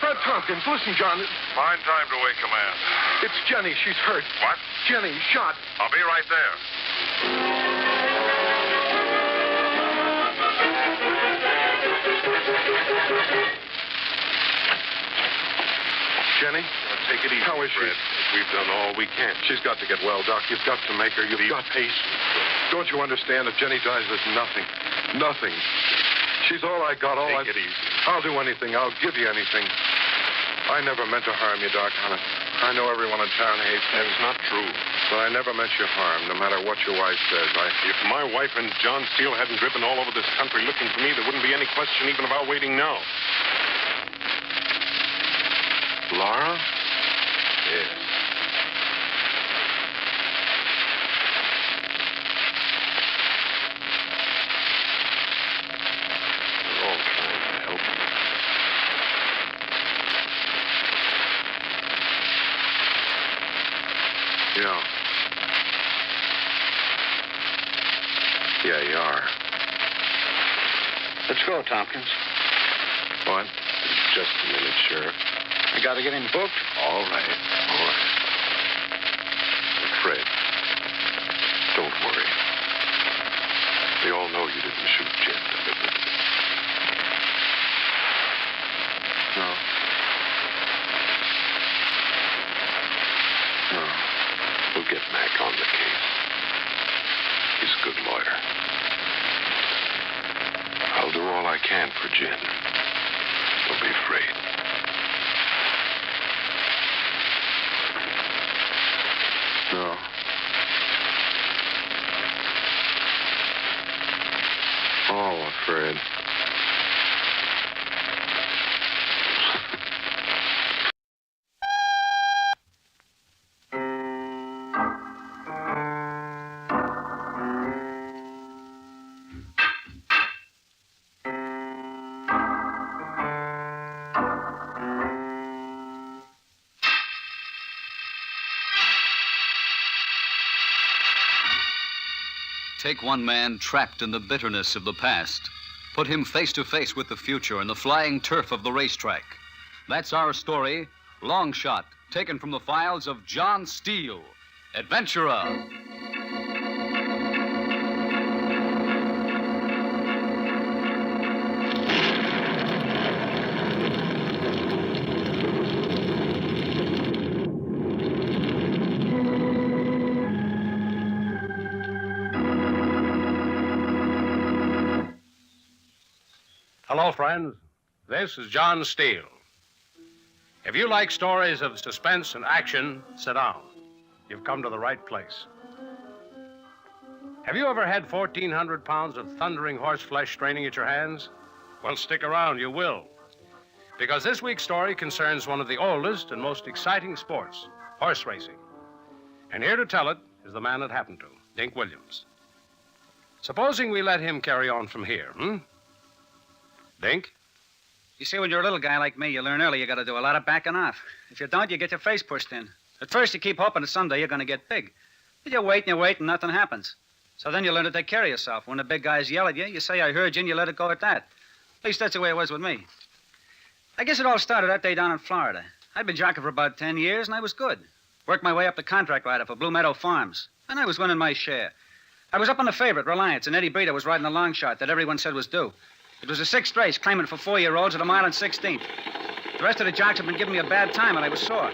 Fred Tompkins. Listen, John. Fine time to wake command. It's Jenny. She's hurt. What? Jenny, shot. I'll be right there. Jenny? Take it easy, How is Fred. she? We've done all we can. She's got to get well, Doc. You've got to make her. You've Be got... patient. Don't you understand? If Jenny dies, there's nothing. Nothing. She's all I got. Take it easy. I'll do anything. I'll give you anything. I never meant to harm you, Doc. I know everyone in town hates me. That's not true. But I never meant you harm, no matter what your wife says. If my wife and John Steele hadn't driven all over this country looking for me, there wouldn't be any question even about waiting now. Laura? Yes. We're all trying to help. Yeah. Yeah, you are. Let's go, Tompkins. What? Just a minute, Sheriff. I gotta get him booked. All right. All right. Fred, don't worry. We all know you didn't shoot Jen deliberately. No. No. We'll get Mac on the case. He's a good lawyer. I'll do all I can for Jen. Don't be afraid. No. Oh, Fred. Take one man trapped in the bitterness of the past. Put him face to face with the future and the flying turf of the racetrack. That's our story, Long Shot, taken from the files of John Steele, Adventurer. Hello, friends. This is John Steele. If you like stories of suspense and action, sit down. You've come to the right place. Have you ever had 1,400 pounds of thundering horse flesh straining at your hands? Well, stick around, you will. Because this week's story concerns one of the oldest and most exciting sports, horse racing. And here to tell it is the man it happened to, Dink Williams. Supposing we let him carry on from here, Dink? You see, when you're a little guy like me, you learn early you got to do a lot of backing off. If you don't, you get your face pushed in. At first, you keep hoping that someday you're going to get big. But you wait and nothing happens. So then you learn to take care of yourself. When the big guys yell at you, you say, I heard you, and you let it go at that. At least that's the way it was with me. I guess it all started that day down in Florida. I'd been jockeying for about 10 years, and I was good. Worked my way up to contract rider for Blue Meadow Farms. And I was winning my share. I was up on the favorite, Reliance, and Eddie Breeder was riding the long shot that everyone said was due. It was a sixth race, claiming for 4-year-olds at 1 mile and 16th. The rest of the jocks had been giving me a bad time, and I was sore.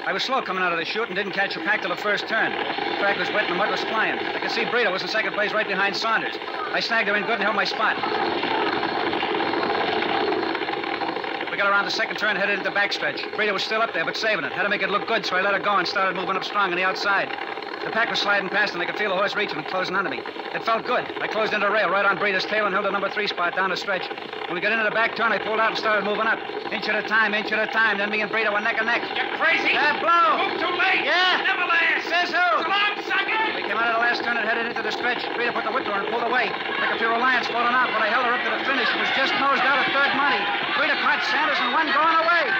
I was slow coming out of the chute and didn't catch a pack till the first turn. The track was wet and the mud was flying. I could see Breeder was in second place right behind Saunders. I snagged her in good and held my spot. We got around the second turn, headed into the backstretch. Breeder was still up there, but saving it. Had to make it look good, so I let her go and started moving up strong on the outside. The pack was sliding past, and I could feel the horse reaching and closing onto me. It felt good. I closed into the rail right on Breeder's tail and held the number 3 spot down the stretch. When we got into the back turn, I pulled out and started moving up. Inch at a time. Then me and Breeder were neck and neck. You're crazy? Yeah, blow. Move too late. Yeah. Never last. Says who? So long, sucker. We came out of the last turn and headed into the stretch. Breeder put the whip to her and pulled away. I could feel Reliance falling out, but I held her up to the finish. She was just nosed out at third money. Breeder caught Sanders and one going away.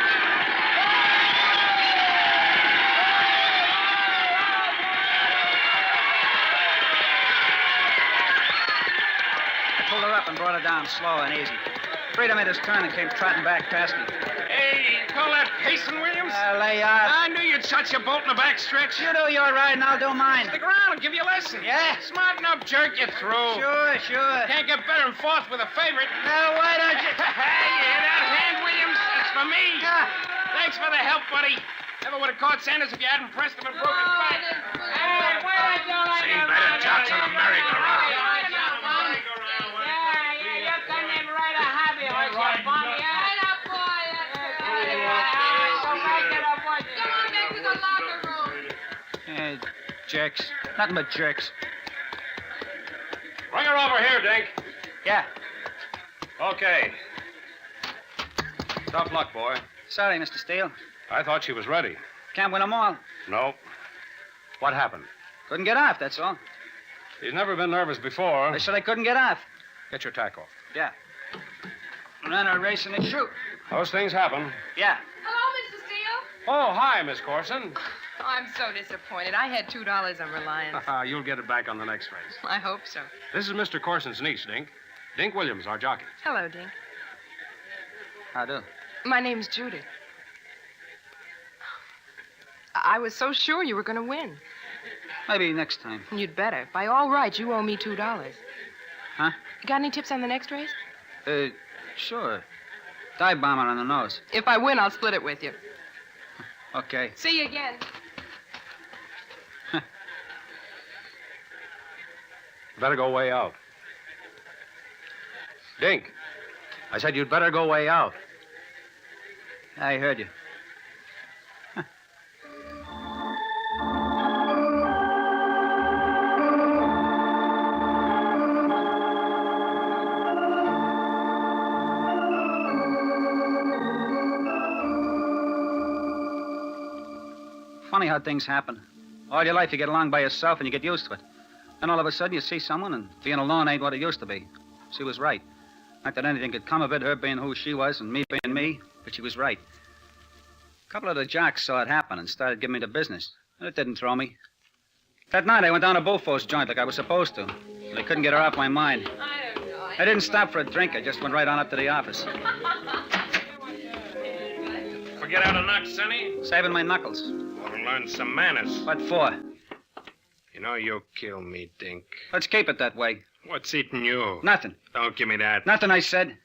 Pulled her up and brought her down slow and easy. Breeder made his turn and came trotting back past me. Hey, you call that pacing, Williams? Lay off. I knew you'd shut your bolt in the back stretch. You do your ride and I'll do mine. Stick around, I'll give you a lesson. Yeah? Smarten up, jerk, you're through. Sure. Can't get better than fourth with a favorite. Now, why don't you... Hey, you hear that hand, Williams? That's for me. Yeah. Thanks for the help, buddy. Never would have caught Sanders if you hadn't pressed him and broken back. Hey, why don't you like Seen better jocks on a merry-go-round. Jerks. Nothing but jerks. Bring her over here, Dink. Yeah. Okay. Tough luck, boy. Sorry, Mr. Steele. I thought she was ready. Can't win them all. No. What happened? Couldn't get off, that's all. He's never been nervous before. I said I couldn't get off. Get your tack off. Yeah. Run a race and a shoot. Those things happen. Yeah. Hello, Mr. Steele. Oh, hi, Miss Corson. Oh, I'm so disappointed. I had $2 on Reliance. You'll get it back on the next race. I hope so. This is Mr. Corson's niece, Dink. Dink Williams, our jockey. Hello, Dink. How do? My name's Judy. I was so sure you were going to win. Maybe next time. You'd better. By all rights, you owe me $2. Huh? Got any tips on the next race? Sure. Dive bomber on the nose. If I win, I'll split it with you. Okay. See you again. Better go way out. Dink, I said you'd better go way out. I heard you. Funny how things happen. All your life you get along by yourself and you get used to it. Then all of a sudden you see someone and being alone ain't what it used to be. She was right. Not that anything could come of it, her being who she was and me being me, but she was right. A couple of the jocks saw it happen and started giving me the business. It didn't throw me. That night I went down to Bullfo's joint like I was supposed to. But I couldn't get her off my mind. I didn't stop for a drink. I just went right on up to the office. Forget how to knock, Sonny? Saving my knuckles. Want to learn some manners. What for? You know, you'll kill me, Dink. Let's keep it that way. What's eating you? Nothing. Don't give me that. Nothing, I said.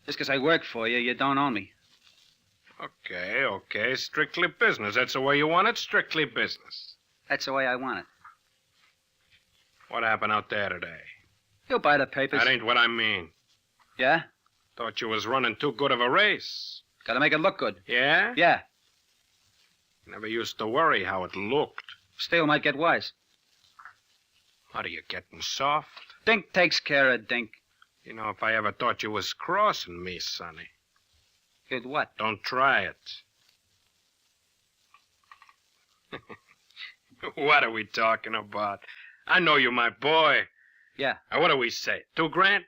Just because I work for you, you don't own me. Okay. Strictly business. That's the way you want it? Strictly business. That's the way I want it. What happened out there today? You'll buy the papers. That ain't what I mean. Yeah? Thought you was running too good of a race. Gotta make it look good. Yeah? Yeah. Never used to worry how it looked. Steele might get wise. What are you getting soft? Dink takes care of Dink. You know, if I ever thought you was crossing me, Sonny. Did what? Don't try it. What are we talking about? I know you're my boy. Yeah. Now, what do we say? $2,000?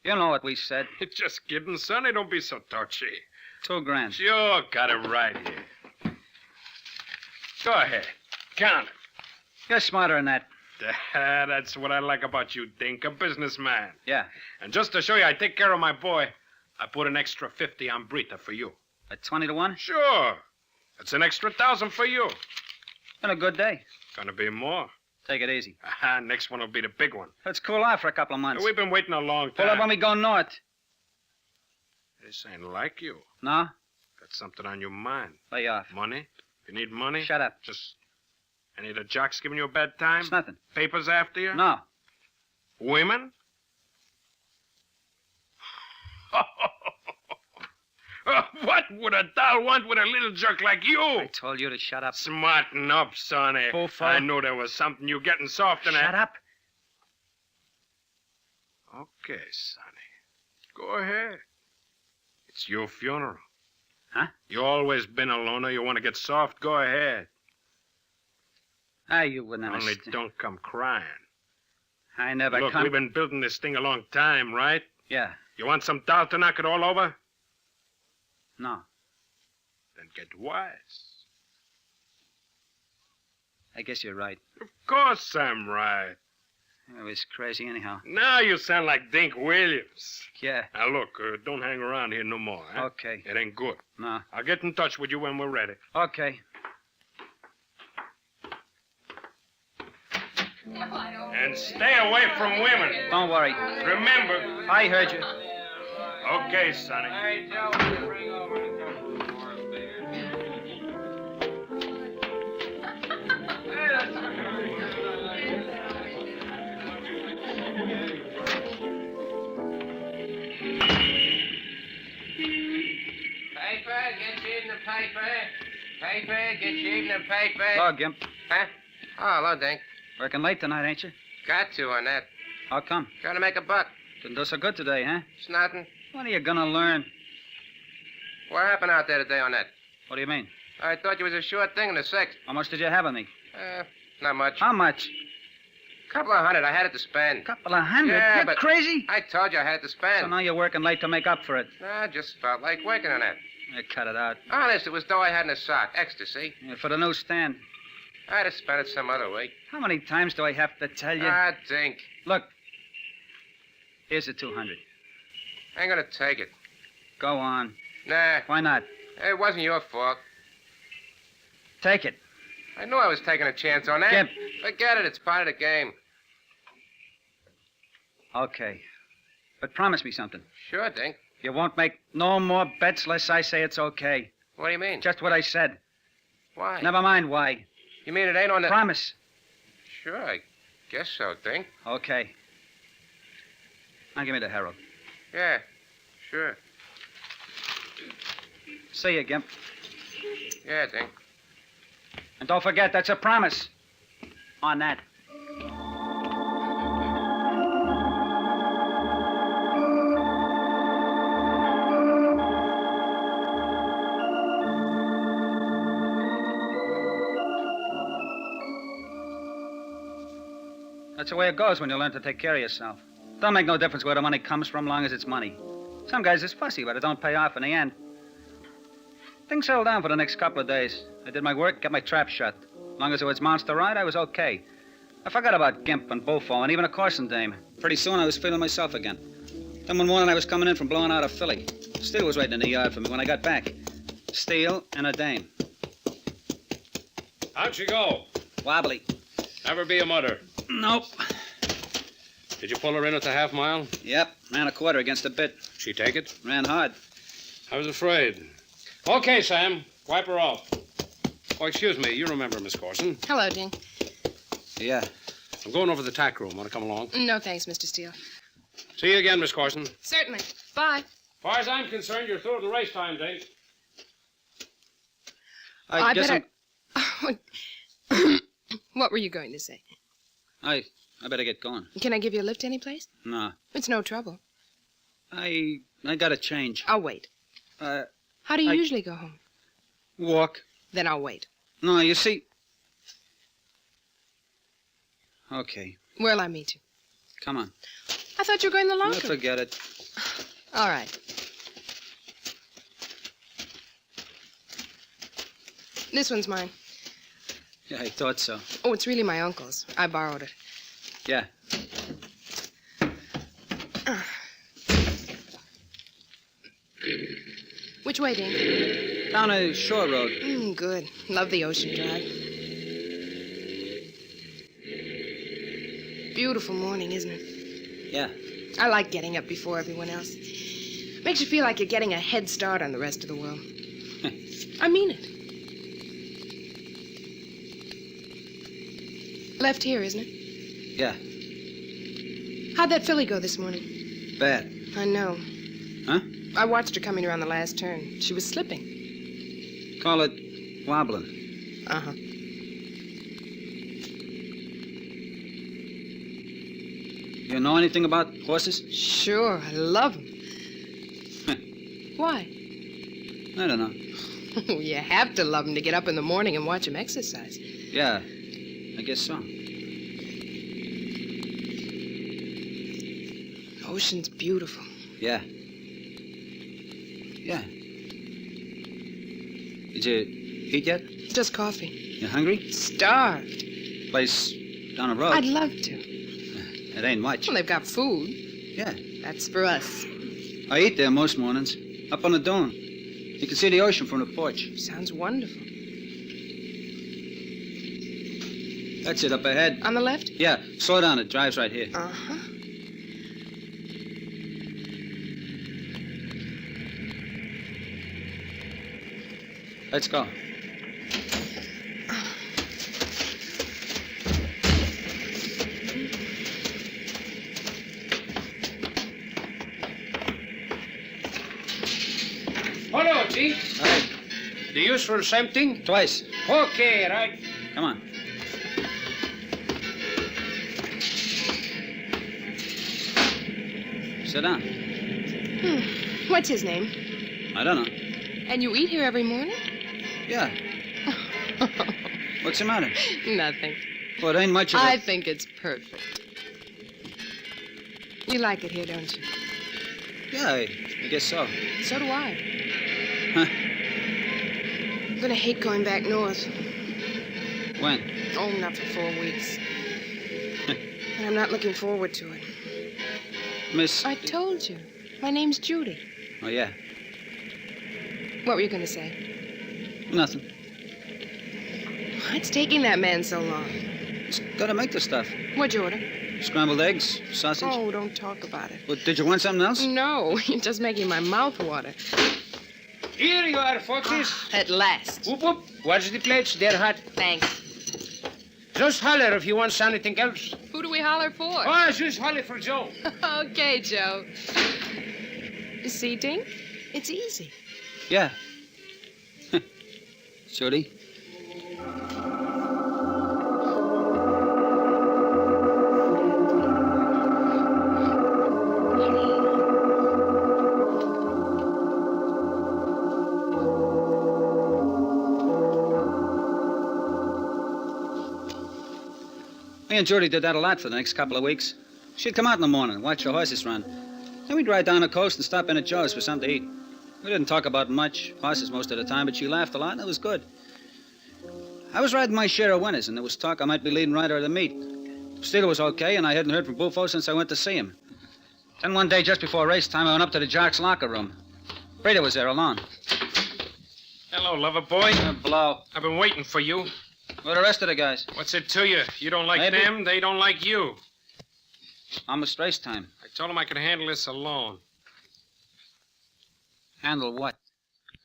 You know what we said. Just kidding, Sonny. Don't be so touchy. $2,000. Sure, got it right here. Go ahead. Count it. You're smarter than that. That's what I like about you, Dink, a businessman. Yeah. And just to show you I take care of my boy, I put an extra 50 on Brita for you. At 20 to 1? Sure. That's an extra 1,000 for you. Been a good day. Gonna be more. Take it easy. Next one will be the big one. Let's cool off for a couple of months. We've been waiting a long time. Pull up when we go north. This ain't like you. No? Got something on your mind. Lay off. Money? If you need money? Shut up. Just any of the jocks giving you a bad time? It's nothing. Papers after you? No. Women? What would a doll want with a little jerk like you? I told you to shut up. Smarten up, Sonny. Fofo. I knew there was something you getting soft in that. Shut up. Okay, Sonny. Go ahead. It's your funeral. Huh? You always been a loner. You want to get soft? Go ahead. You wouldn't Only don't come crying. I never Look, come. we've been building this thing a long time, right? Yeah. You want some doll to knock it all over? No. Then get wise. I guess you're right. Of course I'm right. It was crazy anyhow. Now you sound like Dink Williams. Yeah. Now, look, don't hang around here no more, huh? Okay. It ain't good. No. I'll get in touch with you when we're ready. Okay. And stay away from women. Don't worry. Remember. I heard you. Okay, Sonny. Hey, Joe, what you bring over to Paper, get you even the paper. Paper, get you even the paper. Hello, Gimp. Huh? Oh, hello, Dink. Working late tonight, ain't you? Got to on that. How come? Trying to make a buck. Didn't do so good today, huh? It's nothing. When are you gonna learn? What happened out there today on that? What do you mean? I thought you was a sure thing in the sixth. How much did you have of me? Not much. How much? Couple of hundred. I had it to spend. Couple of hundred? Yeah, You're but crazy? I told you I had it to spend. So now you're working late to make up for it. I just felt like working on that. Cut it out. Honest, it was dough I had in a sock. Ecstasy. Yeah, for the new stand. I'd have spent it some other way. How many times do I have to tell you? Dink. Look. Here's the 200. I ain't gonna take it. Go on. Nah. Why not? It wasn't your fault. Take it. I knew I was taking a chance on that. Gimp. Forget it. It's part of the game. Okay. But promise me something. Sure, Dink. You won't make no more bets unless I say it's okay. What do you mean? Just what I said. Why? Never mind why. You mean it ain't on the... Promise. Sure, I guess so, Dink. Okay. Now give me the Herald. Yeah, sure. See you, Gimp. Yeah, Dink. And don't forget, that's a promise. On that. That's the way it goes when you learn to take care of yourself. Don't make no difference where the money comes from, long as it's money. Some guys is fussy, but it don't pay off in the end. Things settled down for the next couple of days. I did my work, got my trap shut. Long as it was monster ride, I was okay. I forgot about Gimp and Bullfo and even a Carson dame. Pretty soon I was feeling myself again. Then one morning I was coming in from blowing out a filly. Steele was waiting in the yard for me when I got back. Steele and a dame. How'd she go? Wobbly. Never be a mother. Nope. Did you pull her in at the half mile? Yep. Ran a quarter against the bit. She take it? Ran hard. I was afraid. Okay, Sam. Wipe her off. Oh, excuse me. You remember Miss Corson? Hello, Ding. Yeah. I'm going over to the tack room. Want to come along? No, thanks, Mr. Steele. See you again, Miss Corson. Certainly. Bye. As far as I'm concerned, you're through the race time, Dave. I guess better... What were you going to say? I better get going. Can I give you a lift anyplace? No. It's no trouble. I gotta change. I'll wait. How do you usually go home? Walk. Then I'll wait. No, you see... Okay. Where'll I meet you? Come on. I thought you were going to the laundry. Forget it. All right. This one's mine. Yeah, I thought so. Oh, it's really my uncle's. I borrowed it. Yeah. Which way, Dean? Down a shore road. Good. Love the ocean drive. Beautiful morning, isn't it? Yeah. I like getting up before everyone else. Makes you feel like you're getting a head start on the rest of the world. I mean it. Left here, isn't it? Yeah. How'd that filly go this morning? Bad. I know. Huh? I watched her coming around the last turn. She was slipping. Call it wobbling. Uh-huh. You know anything about horses? Sure, I love them. Why? I don't know. You have to love them to get up in the morning and watch them exercise. Yeah, I guess so. Ocean's beautiful. Yeah. Yeah. Did you eat yet? Just coffee. You hungry? Starved. Place down the road. I'd love to. It ain't much. Well, they've got food. Yeah. That's for us. I eat there most mornings. Up on the dune. You can see the ocean from the porch. Sounds wonderful. That's it, up ahead. On the left? Yeah. Slow down. It drives right here. Uh-huh. Let's go. Hello, G. Hi. Do you use for the same thing? Twice. Okay, right. Come on. Sit down. What's his name? I don't know. And you eat here every morning? Yeah. What's the matter? Nothing. Well, it ain't much of I think it's perfect. You like it here, don't you? Yeah, I guess so. So do I. Huh? I'm gonna hate going back north. When? Oh, not for 4 weeks. And I'm not looking forward to it. Miss... I told you. My name's Judy. Oh, yeah. What were you gonna say? Nothing. What's taking that man so long? Just gotta make the stuff. What'd you order? Scrambled eggs, sausage. Oh, don't talk about it. Well, did you want something else? No, you're just making my mouth water. Here you are, foxes. At last. Whoop, whoop. Watch the plates. They're hot. Thanks. Just holler if you want anything else. Who do we holler for? Oh, just holler for Joe. Okay, Joe. See, Dink? It's easy. Yeah. Judy? Me and Judy did that a lot for the next couple of weeks. She'd come out in the morning and watch the horses run. Then we'd ride down the coast and stop in at Joe's for something to eat. We didn't talk about much, horses most of the time, but she laughed a lot, and it was good. I was riding my share of winners, and there was talk I might be leading rider of the meet. Steele was okay, and I hadn't heard from Bufo since I went to see him. Then one day, just before race time, I went up to the jock's locker room. Frida was there alone. Hello, lover boy. Blow. I've been waiting for you. Where are the rest of the guys? What's it to you? You don't like Maybe. them, they don't like you. Almost race time. I told them I could handle this alone. Handle what?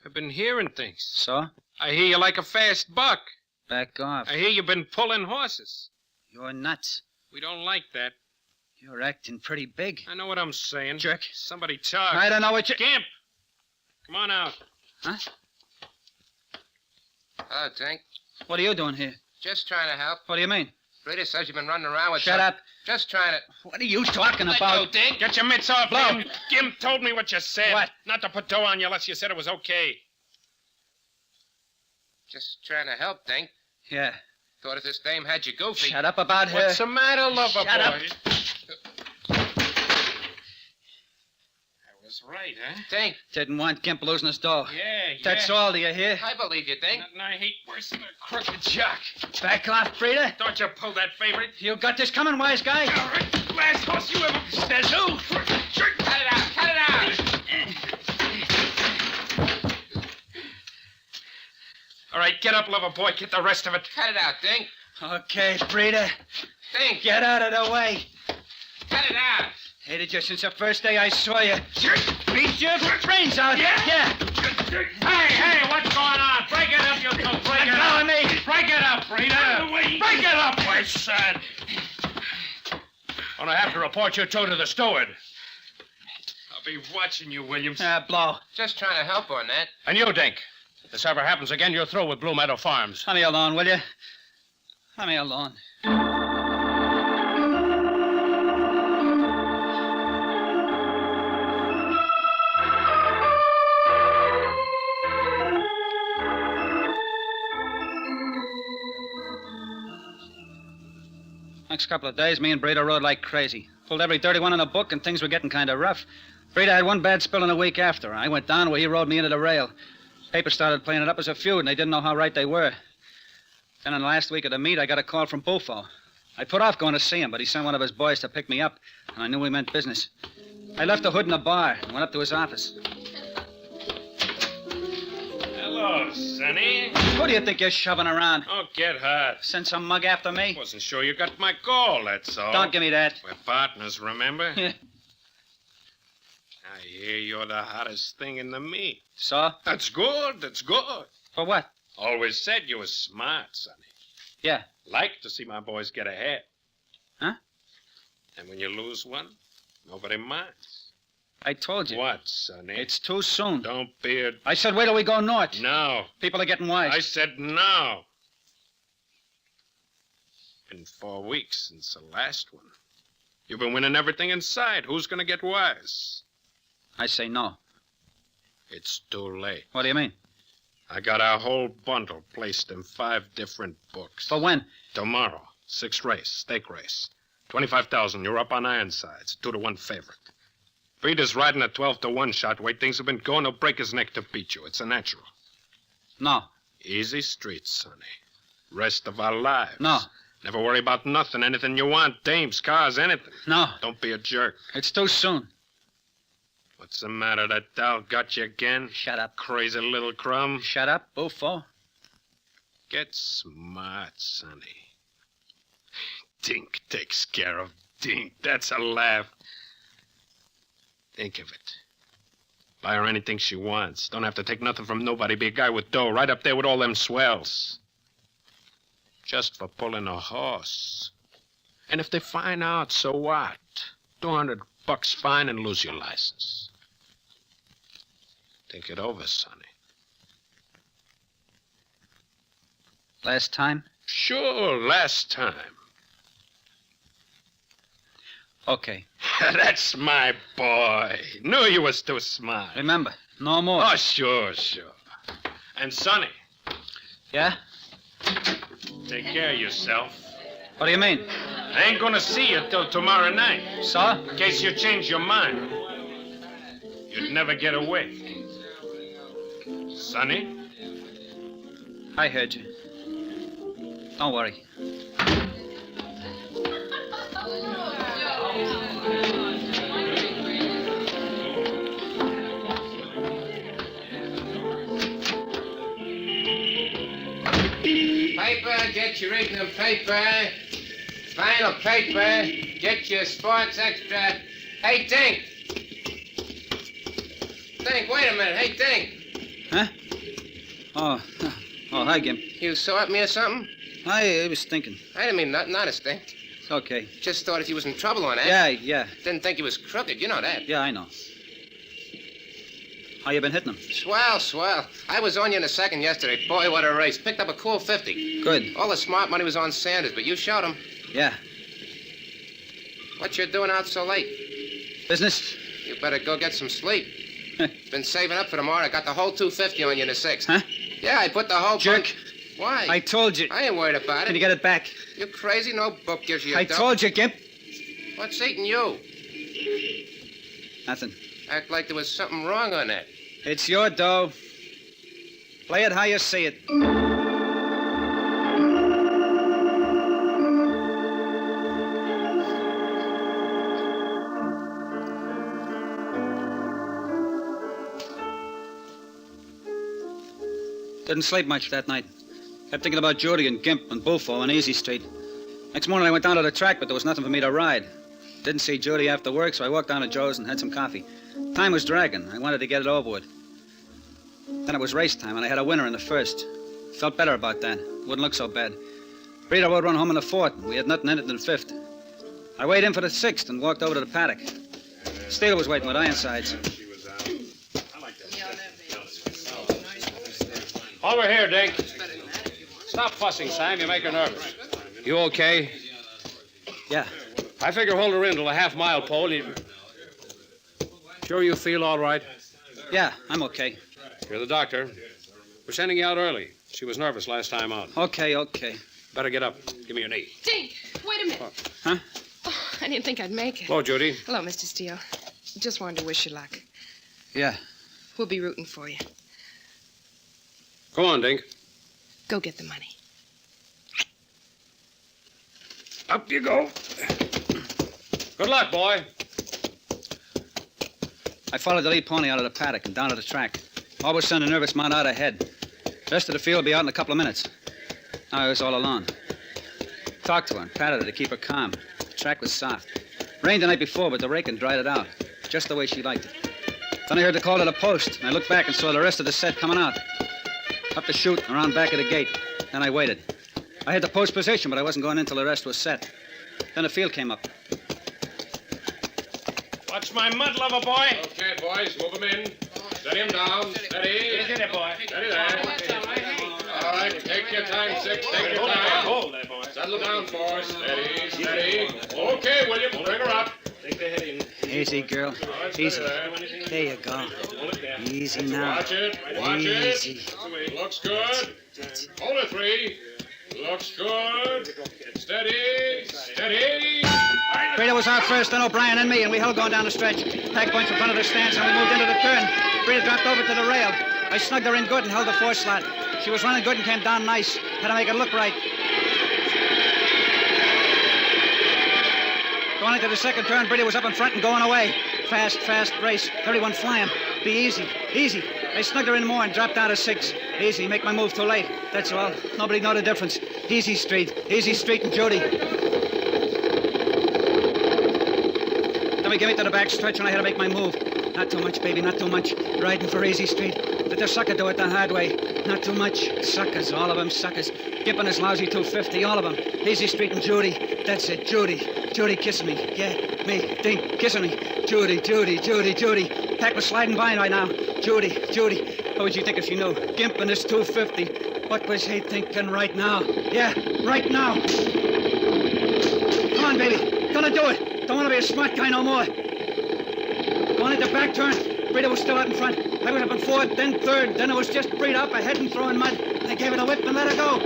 I've been hearing things. So? I hear you like a fast buck. Back off. I hear you've been pulling horses. You're nuts. We don't like that. You're acting pretty big. I know what I'm saying. Jerk. Somebody talk. I don't know what you... Gimp! Come on out. Huh? Hello, Tank. What are you doing here? Just trying to help. What do you mean? Rita says you've been running around with Shut up. Just trying to... What are you talking Let about? go, Dink. Get your mitts off, Blow. Gimp. Gimp told me what you said. What? Not to put dough on you unless you said it was okay. Just trying to help, Tank. Yeah. Thought if this dame had you goofy... Shut up about her. What's the matter, lover Shut boy? up. I was right, huh? Tank. Didn't want Gimp losing his dough. Yeah. That's all, do you hear? I believe you, Tank. Nothing I hate worse than a crooked jock. Back off, Frida. Don't you pull that favorite. You got this coming, wise guy? All right. Last horse you ever... Says who? Cut it out. Cut it out. All right, get up, lover boy. Get the rest of it. Cut it out, Dink. Okay, Frida. Dink. Get out of the way. Cut it out. Hated you since the first day I saw you. Beat your brains out. Yeah. Hey, what's going on? Break it up, you two. Break it up. Me. Break it up, Rita. Break it up, my son. I'm gonna have to report you two to the steward. I'll be watching you, Williams. Blow. Just trying to help on that. And you, Dink. If this ever happens again, you're through with Blue Meadow Farms. Let me alone, will you? Let me alone. Next couple of days, me and Breda rode like crazy. Pulled every dirty one in the book, and things were getting kind of rough. Breda had one bad spill in a week after. I went down where he rode me into the rail. Paper started playing it up as a feud, and they didn't know how right they were. Then in the last week of the meet, I got a call from Bufo. I put off going to see him, but he sent one of his boys to pick me up, and I knew we meant business. I left the hood in the bar and went up to his office. Hello, Sonny. Who do you think you're shoving around? Oh, get hot. Send some mug after me? Wasn't sure you got my call, that's all. Don't give me that. We're partners, remember? Yeah. I hear you're the hottest thing in the meet. So? That's good, that's good. For what? Always said you was smart, Sonny. Yeah. Like to see my boys get ahead. Huh? And when you lose one, nobody minds. I told you. What, Sonny? It's too soon. Don't be a... I said wait till we go north. No. People are getting wise. I said no. Been 4 weeks since the last one. You've been winning everything in sight. Who's going to get wise? I say no. It's too late. What do you mean? I got a whole bundle placed in 5 different books. For when? Tomorrow. 6th race, stake race. 25,000. You're up on Ironsides. 2-1 favorite. Breeder's riding a 12-1 shot. Way things have been going, he'll break his neck to beat you. It's a natural. No. Easy streets, Sonny. Rest of our lives. No. Never worry about nothing. Anything you want. Dames, cars, anything. No. Don't be a jerk. It's too soon. What's the matter? That doll got you again? Shut up. Crazy little crumb. Shut up, Bufo. Get smart, Sonny. Dink takes care of Dink. That's a laugh. Think of it. Buy her anything she wants. Don't have to take nothing from nobody. Be a guy with dough right up there with all them swells. Just for pulling a horse. And if they find out, so what? $200 fine and lose your license. Think it over, Sonny. Last time? Sure, last time. Okay. That's my boy. Knew you was too smart. Remember, no more. Oh, sure. And Sonny. Yeah? Take care of yourself. What do you mean? I ain't gonna see you till tomorrow night. So? In case you change your mind. You'd never get away. Sonny? I heard you. Don't worry. paper, get your evening paper. Final paper, get your sports extra. Hey, Dink. Dink, wait a minute. Hey, Dink. Huh? Oh, hi, Gimp. You saw at me or something? I was thinking. I didn't mean nothing, honest, Dink. It's okay. Just thought if you was in trouble on that. Yeah. Didn't think you was crooked, you know that. Yeah, I know. How you been hitting them? Swell. I was on you in a second yesterday. Boy, what a race. Picked up a cool 50. Good. All the smart money was on Sanders, but you showed him. Yeah. What you doing out so late? Business? You better go get some sleep. Been saving up for tomorrow. I got the whole 250 on you in the sixth. Huh? Yeah, I put the whole... Jerk. Why? I told you. I ain't worried about it. Can you get it back? You crazy? No book gives you a I dope. told you, Gimp. What's eating you? Nothing. Act like there was something wrong on that. It's your dough. Play it how you see it. Didn't sleep much that night. Kept thinking about Judy and Gimp and Bullfo on Easy Street. Next morning I went down to the track, but there was nothing for me to ride. Didn't see Judy after work, so I walked down to Joe's and had some coffee. Time was dragging. I wanted to get it over with. Then it was race time, and I had a winner in the first. Felt better about that. Wouldn't look so bad. Brito would run home in the fourth. We had nothing in it in the fifth. I weighed in for the sixth and walked over to the paddock. Steele was waiting with Ironsides. Over here, Dink. Stop fussing, Sam. You make her nervous. You okay? Yeah. I figure hold her in till the half-mile pole. Sure you feel all right? Yeah, I'm okay. You're the doctor. We're sending you out early. She was nervous last time out. Okay. Better get up. Give me your knee. Dink, wait a minute. Huh? Oh, I didn't think I'd make it. Hello, Judy. Hello, Mr. Steele. Just wanted to wish you luck. Yeah. We'll be rooting for you. Go on, Dink. Go get the money. Up you go. Good luck, boy. I followed the lead pony out of the paddock and down to the track. Always sent a nervous mount out ahead. The rest of the field will be out in a couple of minutes. Now I was all alone. Talked to her and patted her to keep her calm. The track was soft. Rained the night before, but the raking dried it out. Just the way she liked it. Then I heard the call to the post, and I looked back and saw the rest of the set coming out. Up the chute, around back of the gate. Then I waited. I had the post position, but I wasn't going in till the rest was set. Then the field came up. Watch my mud, lover boy. Okay, boys, move him in. Steady him down. Steady. Get it, boy. Steady there. All right, take your time, Six. Take your time. Hold there, boy. Settle down, four. Steady. Okay, William, bring her up. Take the heading. Easy, girl. Easy. There you go. Easy now. Watch it. Easy. Looks good. Hold it, 3. Looks good. Steady. Brito was out first, then O'Brien and me, and we held going down the stretch. Pack points in front of the stance, and we moved into the turn. Brito dropped over to the rail. I snugged her in good and held the 4 slot. She was running good and came down nice. Had to make it look right. Going into the second turn, Brito was up in front and going away. Fast race. Everyone flying. Be easy. I snugged her in more and dropped down to 6. Easy, make my move too late. That's all. Nobody know the difference. Easy Street and Judy. Then we came into the back stretch and I had to make my move. Not too much, baby, not too much. Riding for Easy Street. Let the sucker do it the hard way. Not too much. Suckers, all of them suckers. Gipping his lousy 250, all of them. Easy Street and Judy. That's it, Judy kissing me. Yeah, me, Dink, kissing me. Judy. Pack was sliding by right now. Judy. What would you think if you knew? Gimp in his 250. What was he thinking right now? Yeah, right now. Come on, baby. Gonna do it. Don't want to be a smart guy no more. Going into back turn. Brito was still out in front. I was up in 4th, then 3rd. Then it was just Brito up ahead and throwing mud. I gave it a whip and let her go.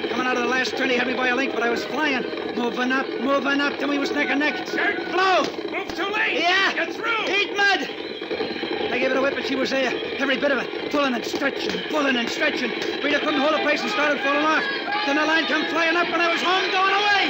Coming out of the last turn, he had me by a length, but I was flying. Moving up, till we was neck and neck. Blow! Move too late! Yeah! Get through! Eat mud! I gave it a whip and she was there. Every bit of it. Pulling and stretching. Brito couldn't hold a place and started falling off. Then the line come flying up and I was home going away.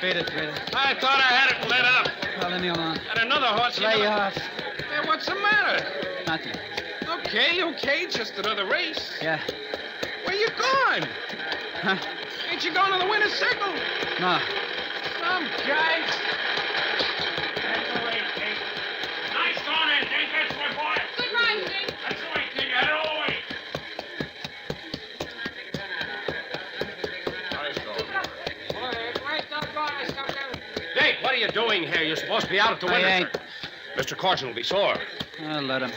Beat it, Peter. I thought I had it lit up. Well, leave me alone. And another horse. Lay off. Hey, what's the matter? Nothing. Okay, just another race. Yeah. Where you going? Huh? Ain't you going to the winner's circle? No. Some guys. Nice going in, Dink. That's my boy. Good run, Dink. That's the way, kid. You had it all the way. Nice going. Dink, what are you doing here? You're supposed to be out at the I window. ain't. Mr. Corson will be sore. I'll let him.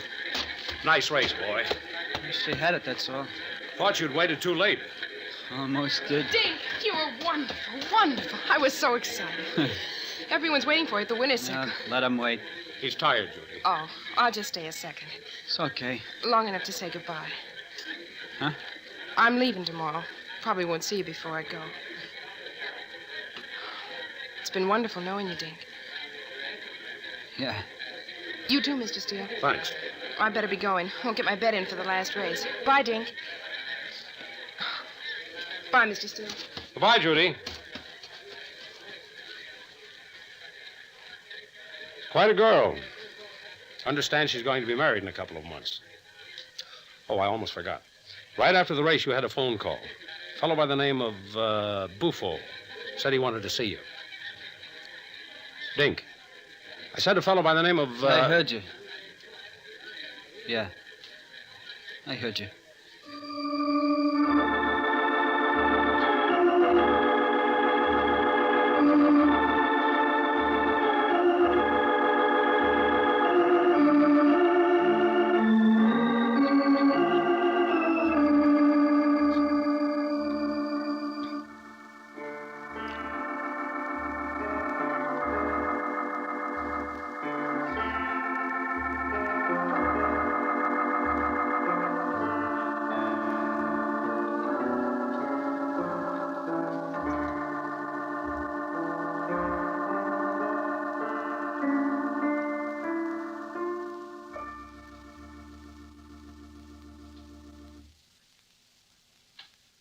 Nice race, boy. Wish they had it, that's all. Thought you'd waited too late. Almost did. Dink, you were wonderful, wonderful. I was so excited. Everyone's waiting for you at the winner's circle. Let him wait. He's tired, Judy. Oh, I'll just stay a second. It's okay. Long enough to say goodbye. Huh? I'm leaving tomorrow. Probably won't see you before I go. It's been wonderful knowing you, Dink. Yeah. You too, Mr. Steele. Thanks. I better be going. Won't get my bet in for the last race. Bye, Dink. Bye, Mr. Steele. Goodbye, Judy. Quite a girl. Understand she's going to be married in a couple of months. Oh, I almost forgot. Right after the race, you had a phone call. A fellow by the name of Buffo said he wanted to see you. Dink. I said a fellow by the name of... I heard you. Yeah. I heard you.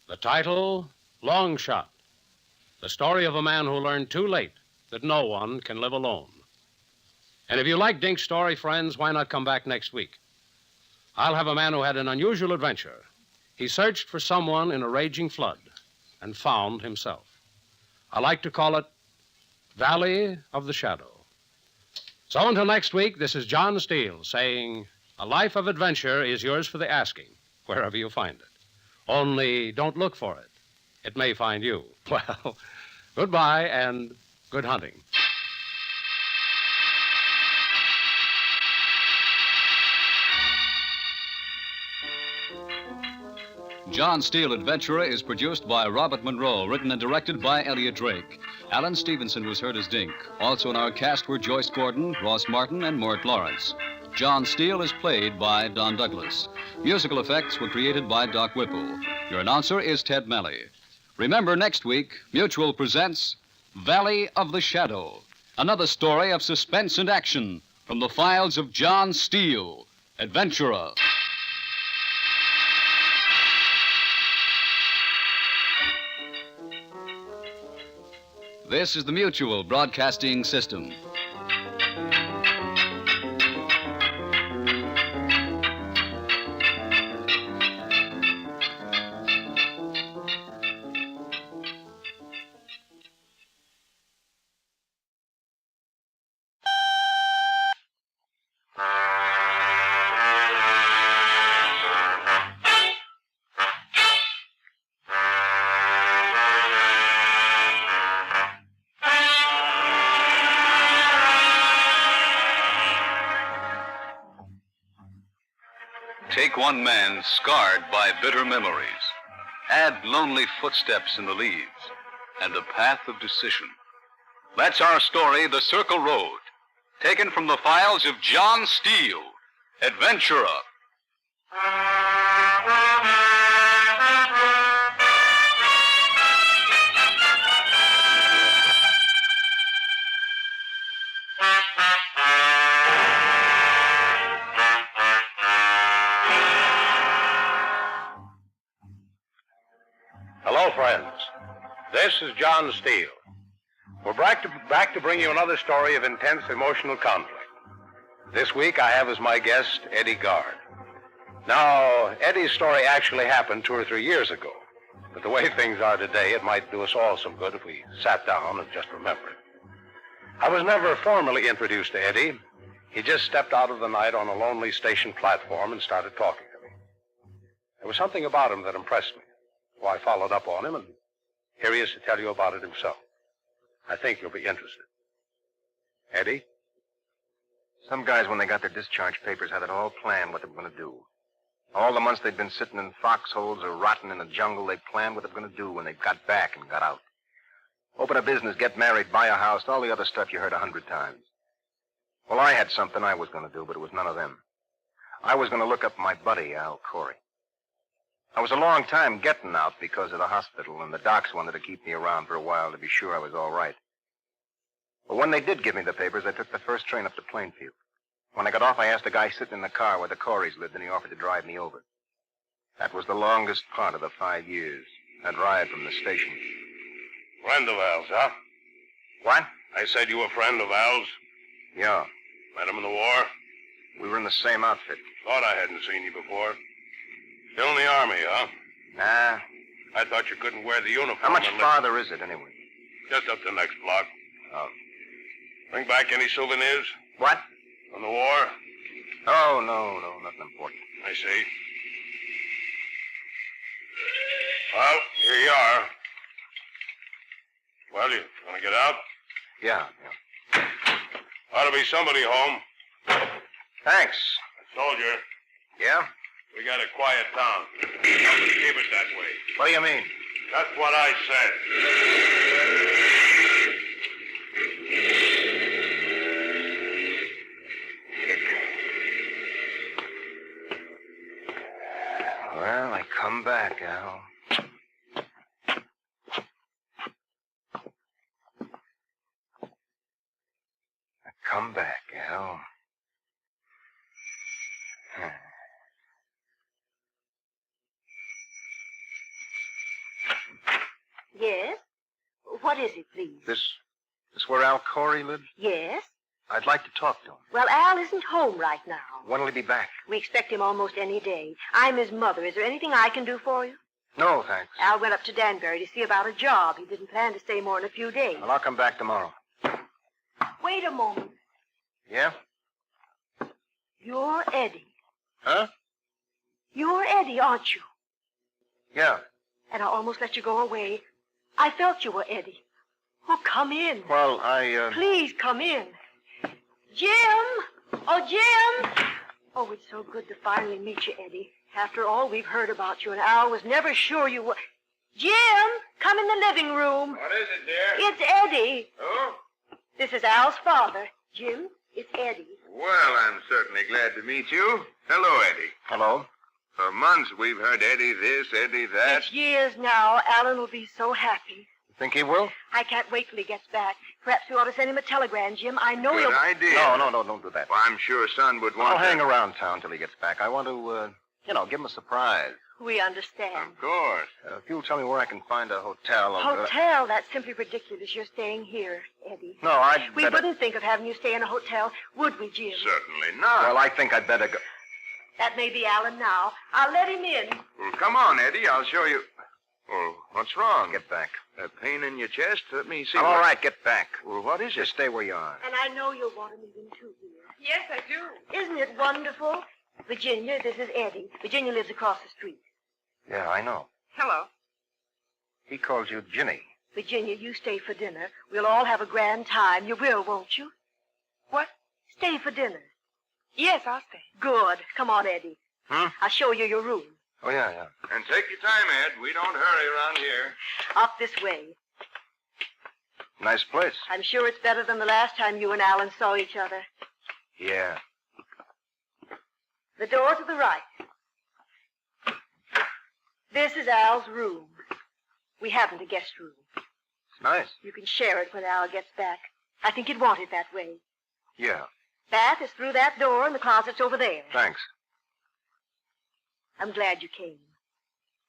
The title, Long Shot. The story of a man who learned too late that no one can live alone. And if you like Dink's story, friends, why not come back next week? I'll have a man who had an unusual adventure. He searched for someone in a raging flood and found himself. I like to call it Valley of the Shadow. So until next week, this is John Steele saying, a life of adventure is yours for the asking, wherever you find it. Only don't look for it. It may find you. Well, goodbye and good hunting. John Steele Adventurer is produced by Robert Monroe, written and directed by Elliot Drake. Alan Stevenson was heard as Dink. Also in our cast were Joyce Gordon, Ross Martin, and Mort Lawrence. John Steele is played by Don Douglas. Musical effects were created by Doc Whipple. Your announcer is Ted Malley. Remember, next week, Mutual presents Valley of the Shadow, another story of suspense and action from the files of John Steele, Adventurer. This is the Mutual Broadcasting System. Take one man scarred by bitter memories. Add lonely footsteps in the leaves and a path of decision. That's our story, The Circle Road, taken from the files of John Steele, Adventurer. Hello, friends. This is John Steele. We're back to bring you another story of intense emotional conflict. This week I have as my guest Eddie Gard. Now, Eddie's story actually happened 2 or 3 years ago. But the way things are today, it might do us all some good if we sat down and just remembered. I was never formally introduced to Eddie. He just stepped out of the night on a lonely station platform and started talking to me. There was something about him that impressed me. So I followed up on him, and here he is to tell you about it himself. I think you'll be interested. Eddie? Some guys, when they got their discharge papers, had it all planned what they were going to do. All the months they'd been sitting in foxholes or rotting in the jungle, they planned what they were going to do when they got back and got out. Open a business, get married, buy a house, all the other stuff you heard 100 times. Well, I had something I was going to do, but it was none of them. I was going to look up my buddy, Al Corey. I was a long time getting out because of the hospital, and the docs wanted to keep me around for a while to be sure I was all right. But when they did give me the papers, I took the first train up to Plainfield. When I got off, I asked a guy sitting in the car where the Coreys lived, and he offered to drive me over. That was the longest part of the 5 years, that ride from the station. Friend of Al's, huh? What? I said you were a friend of Al's? Yeah. Met him in the war? We were in the same outfit. Thought I hadn't seen you before. Still in the Army, huh? Nah. I thought you couldn't wear the uniform. How much farther is it, anyway? Just up the next block. Oh. Bring back any souvenirs? What? From the war? Oh, no, nothing important. I see. Well, here you are. Well, you want to get out? Yeah. Ought to be somebody home. Thanks. Soldier. Yeah? We got a quiet town. Let's keep it that way. What do you mean? That's what I said. Well, I come back, Al. Come back, Al. Yes? What is it, please? This where Al Corey lives? Yes? I'd like to talk to him. Well, Al isn't home right now. When'll he be back? We expect him almost any day. I'm his mother. Is there anything I can do for you? No, thanks. Al went up to Danbury to see about a job. He didn't plan to stay more than a few days. Well, I'll come back tomorrow. Wait a moment. Yeah? You're Eddie. Huh? You're Eddie, aren't you? Yeah. And I almost let you go away. I felt you were Eddie. Oh, come in. Well, Please, come in. Jim! Oh, Jim! Oh, it's so good to finally meet you, Eddie. After all we've heard about you, and Al was never sure you were... Jim! Come in the living room. What is it, dear? It's Eddie. Oh? This is Al's father. Jim, it's Eddie. Well, I'm certainly glad to meet you. Hello, Eddie. Hello. For months we've heard Eddie this, Eddie that. It's years now. Alan will be so happy. Think he will? I can't wait till he gets back. Perhaps we ought to send him a telegram, Jim. I know Good he'll... idea. No, don't do that. Well, I'm sure son would want I'll to... hang around town till he gets back. I want to, give him a surprise. We understand. Of course. If you'll tell me where I can find a hotel... Hotel? That's simply ridiculous. You're staying here, Eddie. No, We wouldn't think of having you stay in a hotel, would we, Jim? Certainly not. Well, I think I'd better go... That may be Alan now. I'll let him in. Well, come on, Eddie. I'll show you... Well, what's wrong? Get back. A pain in your chest? Let me see. I'm all right. Get back. Well, what is it? Just stay where you are. And I know you'll want to meet him, too, dear. Yes, I do. Isn't it wonderful? Virginia, this is Eddie. Virginia lives across the street. Yeah, I know. Hello. He calls you Ginny. Virginia, you stay for dinner. We'll all have a grand time. You will, won't you? What? Stay for dinner. Yes, I'll stay. Good. Come on, Eddie. I'll show you your room. Oh, yeah. And take your time, Ed. We don't hurry around here. Up this way. Nice place. I'm sure it's better than the last time you and Alan saw each other. Yeah. The door to the right. This is Al's room. We haven't a guest room. It's nice. You can share it when Al gets back. I think you'd want it that way. Yeah. Bath is through that door and the closet's over there. Thanks. I'm glad you came.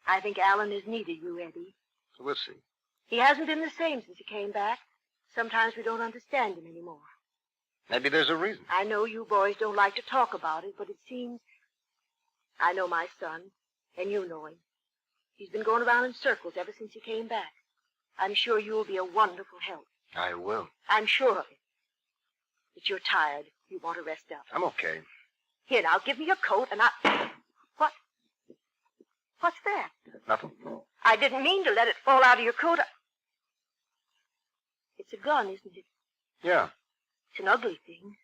I think Alan has needed you, Eddie. We'll see. He hasn't been the same since he came back. Sometimes we don't understand him anymore. Maybe there's a reason. I know you boys don't like to talk about it, but it seems... I know my son, and you know him. He's been going around in circles ever since he came back. I'm sure you'll be a wonderful help. I will. I'm sure of it. But you're tired. You want to rest up. I'm okay. Here, now, give me your coat, and I... What? What's that? Nothing. I didn't mean to let it fall out of your coat. It's a gun, isn't it? Yeah. It's an ugly thing.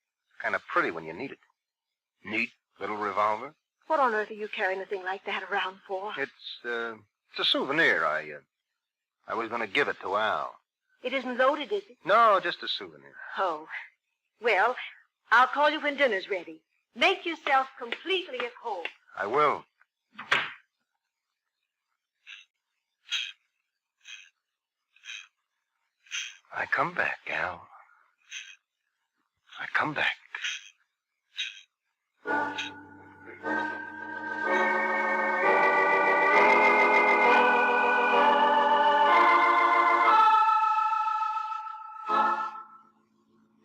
Kind of pretty when you need it. Neat little revolver. What on earth are you carrying a thing like that around for? It's a souvenir. I was going to give it to Al. It isn't loaded, is it? No, just a souvenir. Oh. Well, I'll call you when dinner's ready. Make yourself completely at home. I will. I come back, Al. I come back.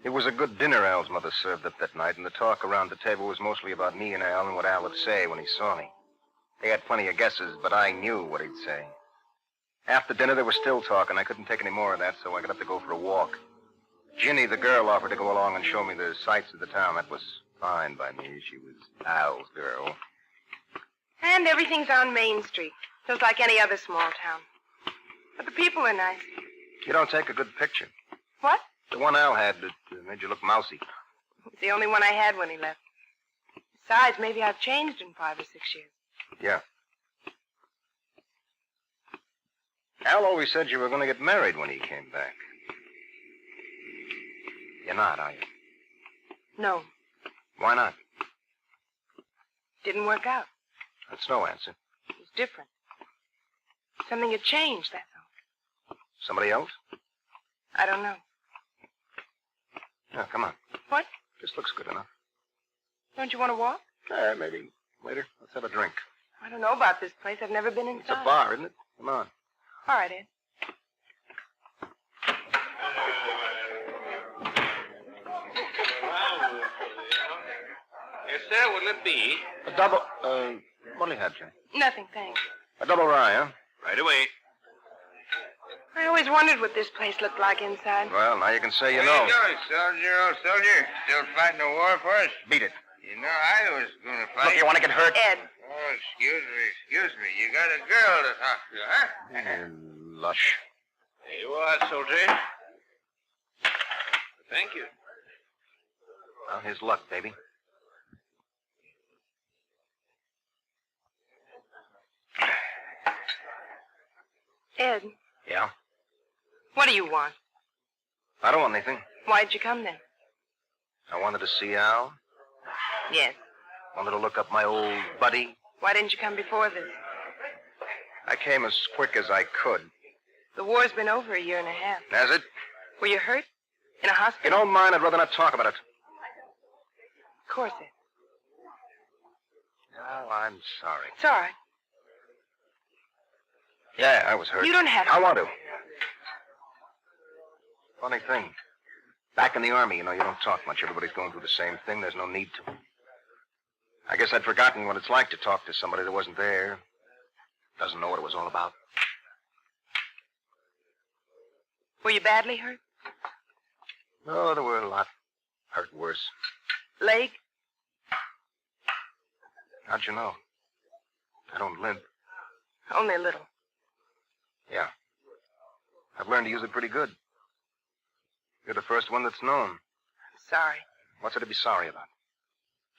It was a good dinner Al's mother served up that night, and the talk around the table was mostly about me and Al and what Al would say when he saw me. They had plenty of guesses, but I knew what he'd say. After dinner, there was still talk, and I couldn't take any more of that, so I got up to go for a walk. Ginny, the girl, offered to go along and show me the sights of the town. That was fine by me. She was Al's girl. And everything's on Main Street, just like any other small town. But the people are nice. You don't take a good picture. What? The one Al had that made you look mousy. It's the only one I had when he left. Besides, maybe I've changed in 5 or 6 years. Yeah. Al always said you were going to get married when he came back. You're not, are you? No, Why not? didn't work out. That's no answer. It was different. Something had changed, that's all. Somebody else? I don't know. Yeah, come on. What? This looks good enough. Don't you want to walk? Maybe later. Let's have a drink. I don't know about this place. I've never been inside. It's a bar, isn't it? Come on. All right, Ed. Yes, sir. What'll it be? A double, what'll you have, Jim? Nothing, thanks. A double rye, huh? Right away. I always wondered what this place looked like inside. Well, now you can say you Where know. you going, soldier, old soldier? Still fighting the war for us? Beat it. You know, I was going to fight. Look, you want to get hurt? Ed. Oh, excuse me. You got a girl to talk to, huh? Lush. There you are, soldier. Thank you. Well, here's luck, baby. Ed, Yeah? what do you want? I don't want anything. Why'd you come then? I wanted to see Al. Yes. Wanted to look up my old buddy. Why didn't you come before this? I came as quick as I could. The war's been over 1.5 years. Has it? Were you hurt? In a If you hospital? don't mind, I'd rather not talk about it. Of course, Ed. Oh, I'm sorry. It's all right. Yeah, I was hurt. You don't have to. I want to. Funny thing. Back in the Army, you don't talk much. Everybody's going through the same thing. There's no need to. I guess I'd forgotten what it's like to talk to somebody that wasn't there. Doesn't know what it was all about. Were you badly hurt? Oh, there were a lot hurt worse. Leg? How'd you know? I don't limp. Only a little. Yeah. I've learned to use it pretty good. You're the first one that's known. Sorry. What's there to be sorry about?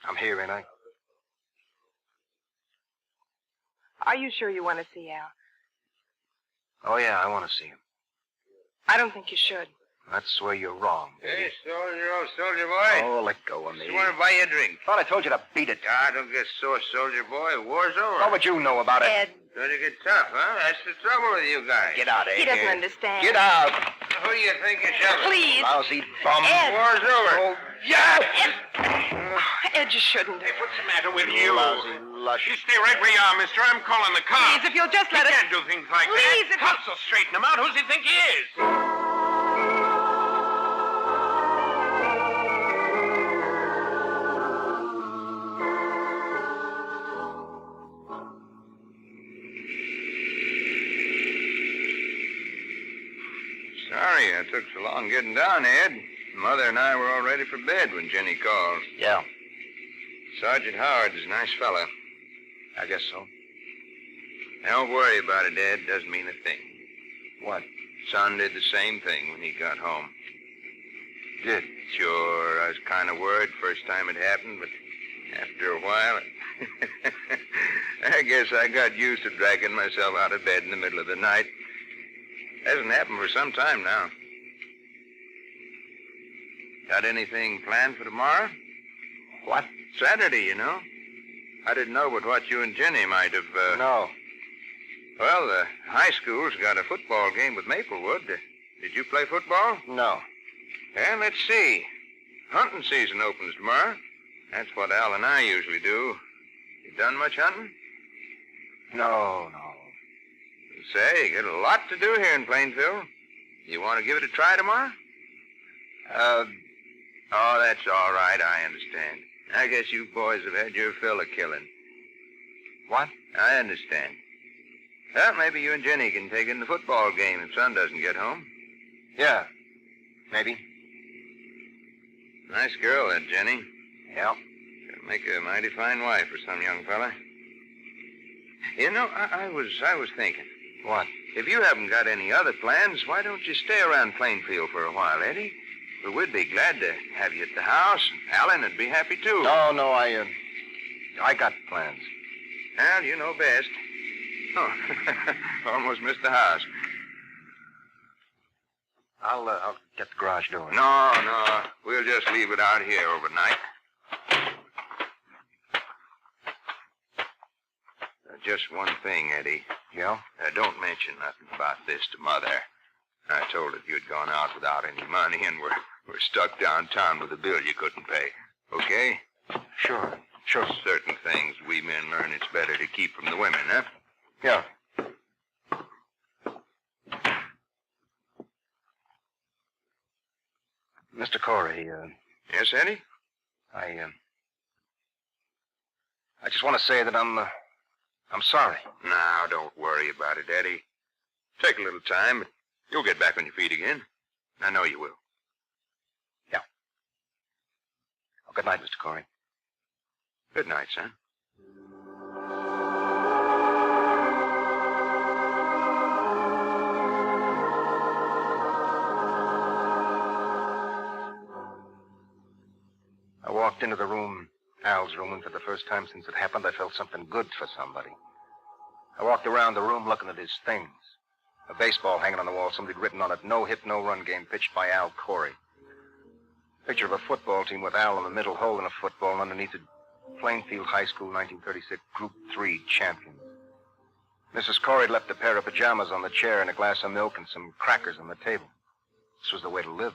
I'm here, ain't I? Are you sure you want to see Al? Oh, yeah, I want to see him. I don't think you should. That's where you're wrong. Hey, soldier boy. Oh, let go of me. Just want to buy you a drink. Thought I told you to beat it. Ah, don't get sore, soldier boy. War's over. What would you know about it? Ed. Going to get tough, huh? That's the trouble with you guys. Get out of He here. doesn't understand. Get out. Who do you think you're shoving? Please. Lousy bum. Ed. War's over. Oh, yeah. Ed, you shouldn't. Hey, what's the matter with you? Lousy lush. You stay right where you are, mister. I'm calling the cops. Please, if you'll just let He us... can't do things like Please, that. if Cops will straighten him out. Who's he think he is? Sorry I took so long getting down, Ed. Mother and I were all ready for bed when Jenny called. Yeah. Sergeant Howard is a nice fella. I guess so. Don't worry about it, Ed. Doesn't mean a thing. What? Son did the same thing when he got home. Did? Sure, I was kind of worried first time it happened, but after a while, I guess I got used to dragging myself out of bed in the middle of the night. Hasn't happened for some time now. Got anything planned for tomorrow? What? Saturday, you know. I didn't know but what you and Jenny might have, No. Well, the high school's got a football game with Maplewood. Did you play football? No. Well, let's see. Hunting season opens tomorrow. That's what Al and I usually do. You done much hunting? No. Say, you got a lot to do here in Plainville. You want to give it a try tomorrow? Oh, that's all right. I understand. I guess you boys have had your fill of killing. What? I understand. Well, maybe you and Jenny can take in the football game if Son doesn't get home. Yeah. Maybe. Nice girl, that Jenny. Yeah. Could make a mighty fine wife for some young fella. You know, I was thinking. What? If you haven't got any other plans, why don't you stay around Plainfield for a while, Eddie? Well, we'd be glad to have you at the house. Alan would be happy, too. No, I got plans. Well, you know best. Oh, almost missed the house. I'll get the garage door. No. We'll just leave it out here overnight. Just one thing, Eddie. Yeah? Don't mention nothing about this to Mother. I told her you'd gone out without any money, and we're stuck downtown with a bill you couldn't pay. Okay? Sure. Certain things we men learn it's better to keep from the women, huh? Yeah. Mr. Corey, Yes, Eddie? I just want to say that I'm sorry. Now, don't worry about it, Eddie. Take a little time, but you'll get back on your feet again. I know you will. Yeah. Oh, good night, Mr. Corey. Good night, son. I walked into the room, Al's room, and for the first time since it happened, I felt something good for somebody. I walked around the room looking at his things. A baseball hanging on the wall, somebody had written on it, "No hit, no run game, pitched by Al Corey." Picture of a football team with Al in the middle holding a football, and underneath it, Plainfield High School 1936 Group 3 champions. Mrs. Corey had left a pair of pajamas on the chair and a glass of milk and some crackers on the table. This was the way to live.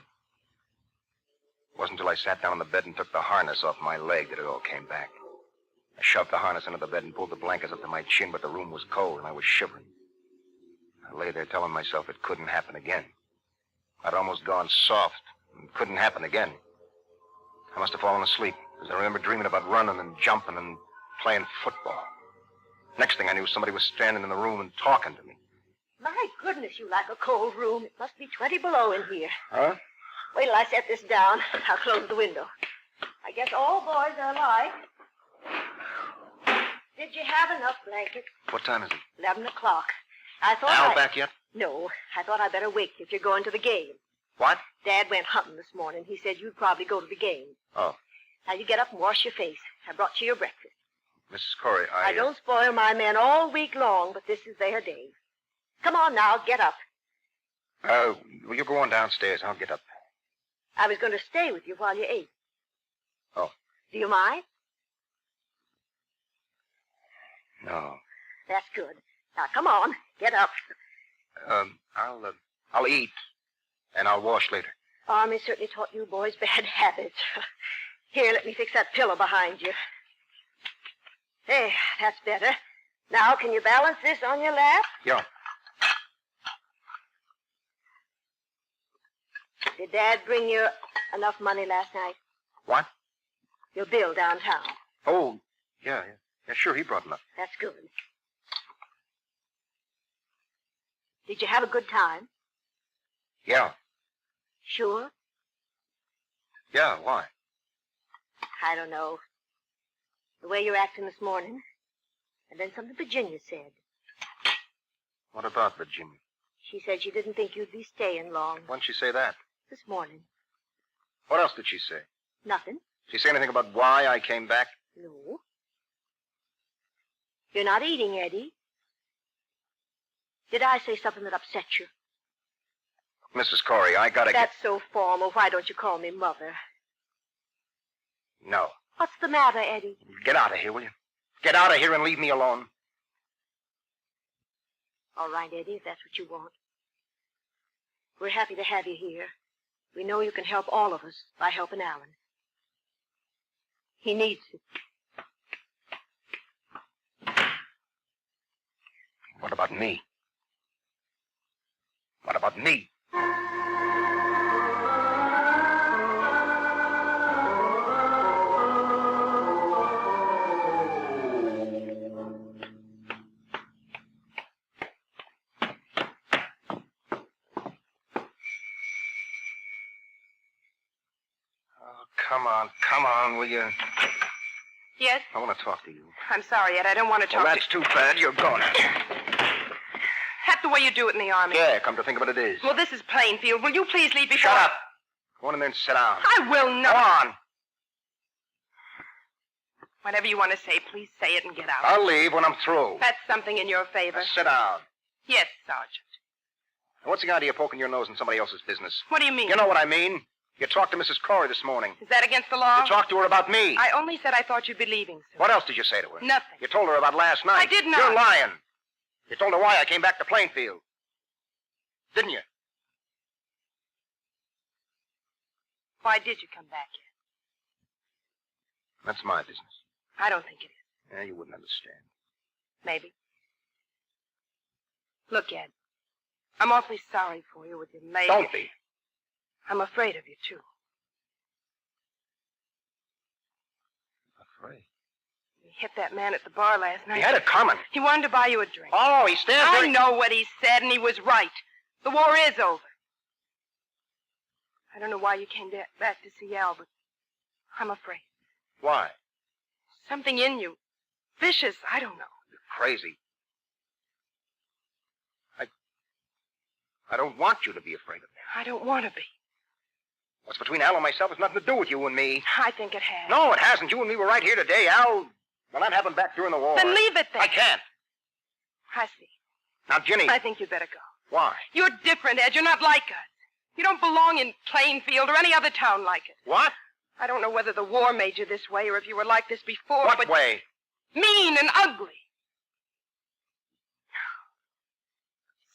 It wasn't until I sat down on the bed and took the harness off my leg that it all came back. I shoved the harness into the bed and pulled the blankets up to my chin, but the room was cold and I was shivering. I lay there telling myself it couldn't happen again. I'd almost gone soft and it couldn't happen again. I must have fallen asleep, because I remember dreaming about running and jumping and playing football. Next thing I knew, somebody was standing in the room and talking to me. My goodness, you like a cold room. It must be 20 below in here. Huh? Wait till I set this down. I'll close the window. I guess all boys are alike. Did you have enough blankets? What time is it? 11 o'clock. I thought Al back yet? No, I thought I'd better wake you if you're going to the game. What? Dad went hunting this morning. He said you'd probably go to the game. Oh. Now you get up and wash your face. I brought you your breakfast. Mrs. Corey, I don't spoil my men all week long, but this is their day. Come on now, get up. Will you go on downstairs? I'll get up. I was going to stay with you while you ate. Oh. Do you mind? No. That's good. Now, come on, get up. I'll eat, and I'll wash later. Army certainly taught you boys bad habits. Here, let me fix that pillow behind you. There, that's better. Now, can you balance this on your lap? Yeah. Did Dad bring you enough money last night? What? Your bill downtown. Oh, yeah, sure, he brought enough. That's good. Did you have a good time? Yeah. Sure? Yeah, why? I don't know. The way you're acting this morning. And then something Virginia said. What about Virginia? She said she didn't think you'd be staying long. When'd she say that? This morning. What else did she say? Nothing. Did she say anything about why I came back? No. You're not eating, Eddie. Did I say something that upset you? Mrs. Corey, I gotta That's so formal. Why don't you call me Mother? No. What's the matter, Eddie? Get out of here, will you? Get out of here and leave me alone. All right, Eddie, if that's what you want. We're happy to have you here. We know you can help all of us by helping Alan. He needs it. What about me? What about me? Come on, will you? Yes? I want to talk to you. I'm sorry, Ed. I don't want to talk Well, that's too bad. You're gonna. That's the way you do it in the Army. Yeah, come to think of it, it is. Well, this is Plainfield. Will you please leave before... Shut up. Go on in there and sit down. I will not. Go on. Whatever you want to say, please say it and get out. I'll leave when I'm through. That's something in your favor. Now, sit down. Yes, Sergeant. What's the idea of poking your nose in somebody else's business? What do you mean? You know what I mean. You talked to Mrs. Corey this morning. Is that against the law? You talked to her about me. I only said I thought you'd be leaving soon. What else did you say to her? Nothing. You told her about last night. I did not. You're lying. You told her why I came back to Plainfield. Didn't you? Why did you come back here? That's my business. I don't think it is. Yeah, you wouldn't understand. Maybe. Look, Ed. I'm awfully sorry for you with your leg. Don't be. I'm afraid of you, too. Afraid? You hit that man at the bar last night. He had it coming. He wanted to buy you a drink. Oh, he stands there. I know what he said, and he was right. The war is over. I don't know why you came back to see Al, but I'm afraid. Why? Something in you. Vicious, I don't know. You're crazy. I don't want you to be afraid of me. I don't want to be. What's between Al and myself has nothing to do with you and me. I think it has. No, it hasn't. You and me were right here today. Al, well, that happened back during the war. Then leave it there. I can't. I see. Now, Ginny. I think you'd better go. Why? You're different, Ed. You're not like us. You don't belong in Plainfield or any other town like it. What? I don't know whether the war made you this way or if you were like this before, What but... way? Mean and ugly.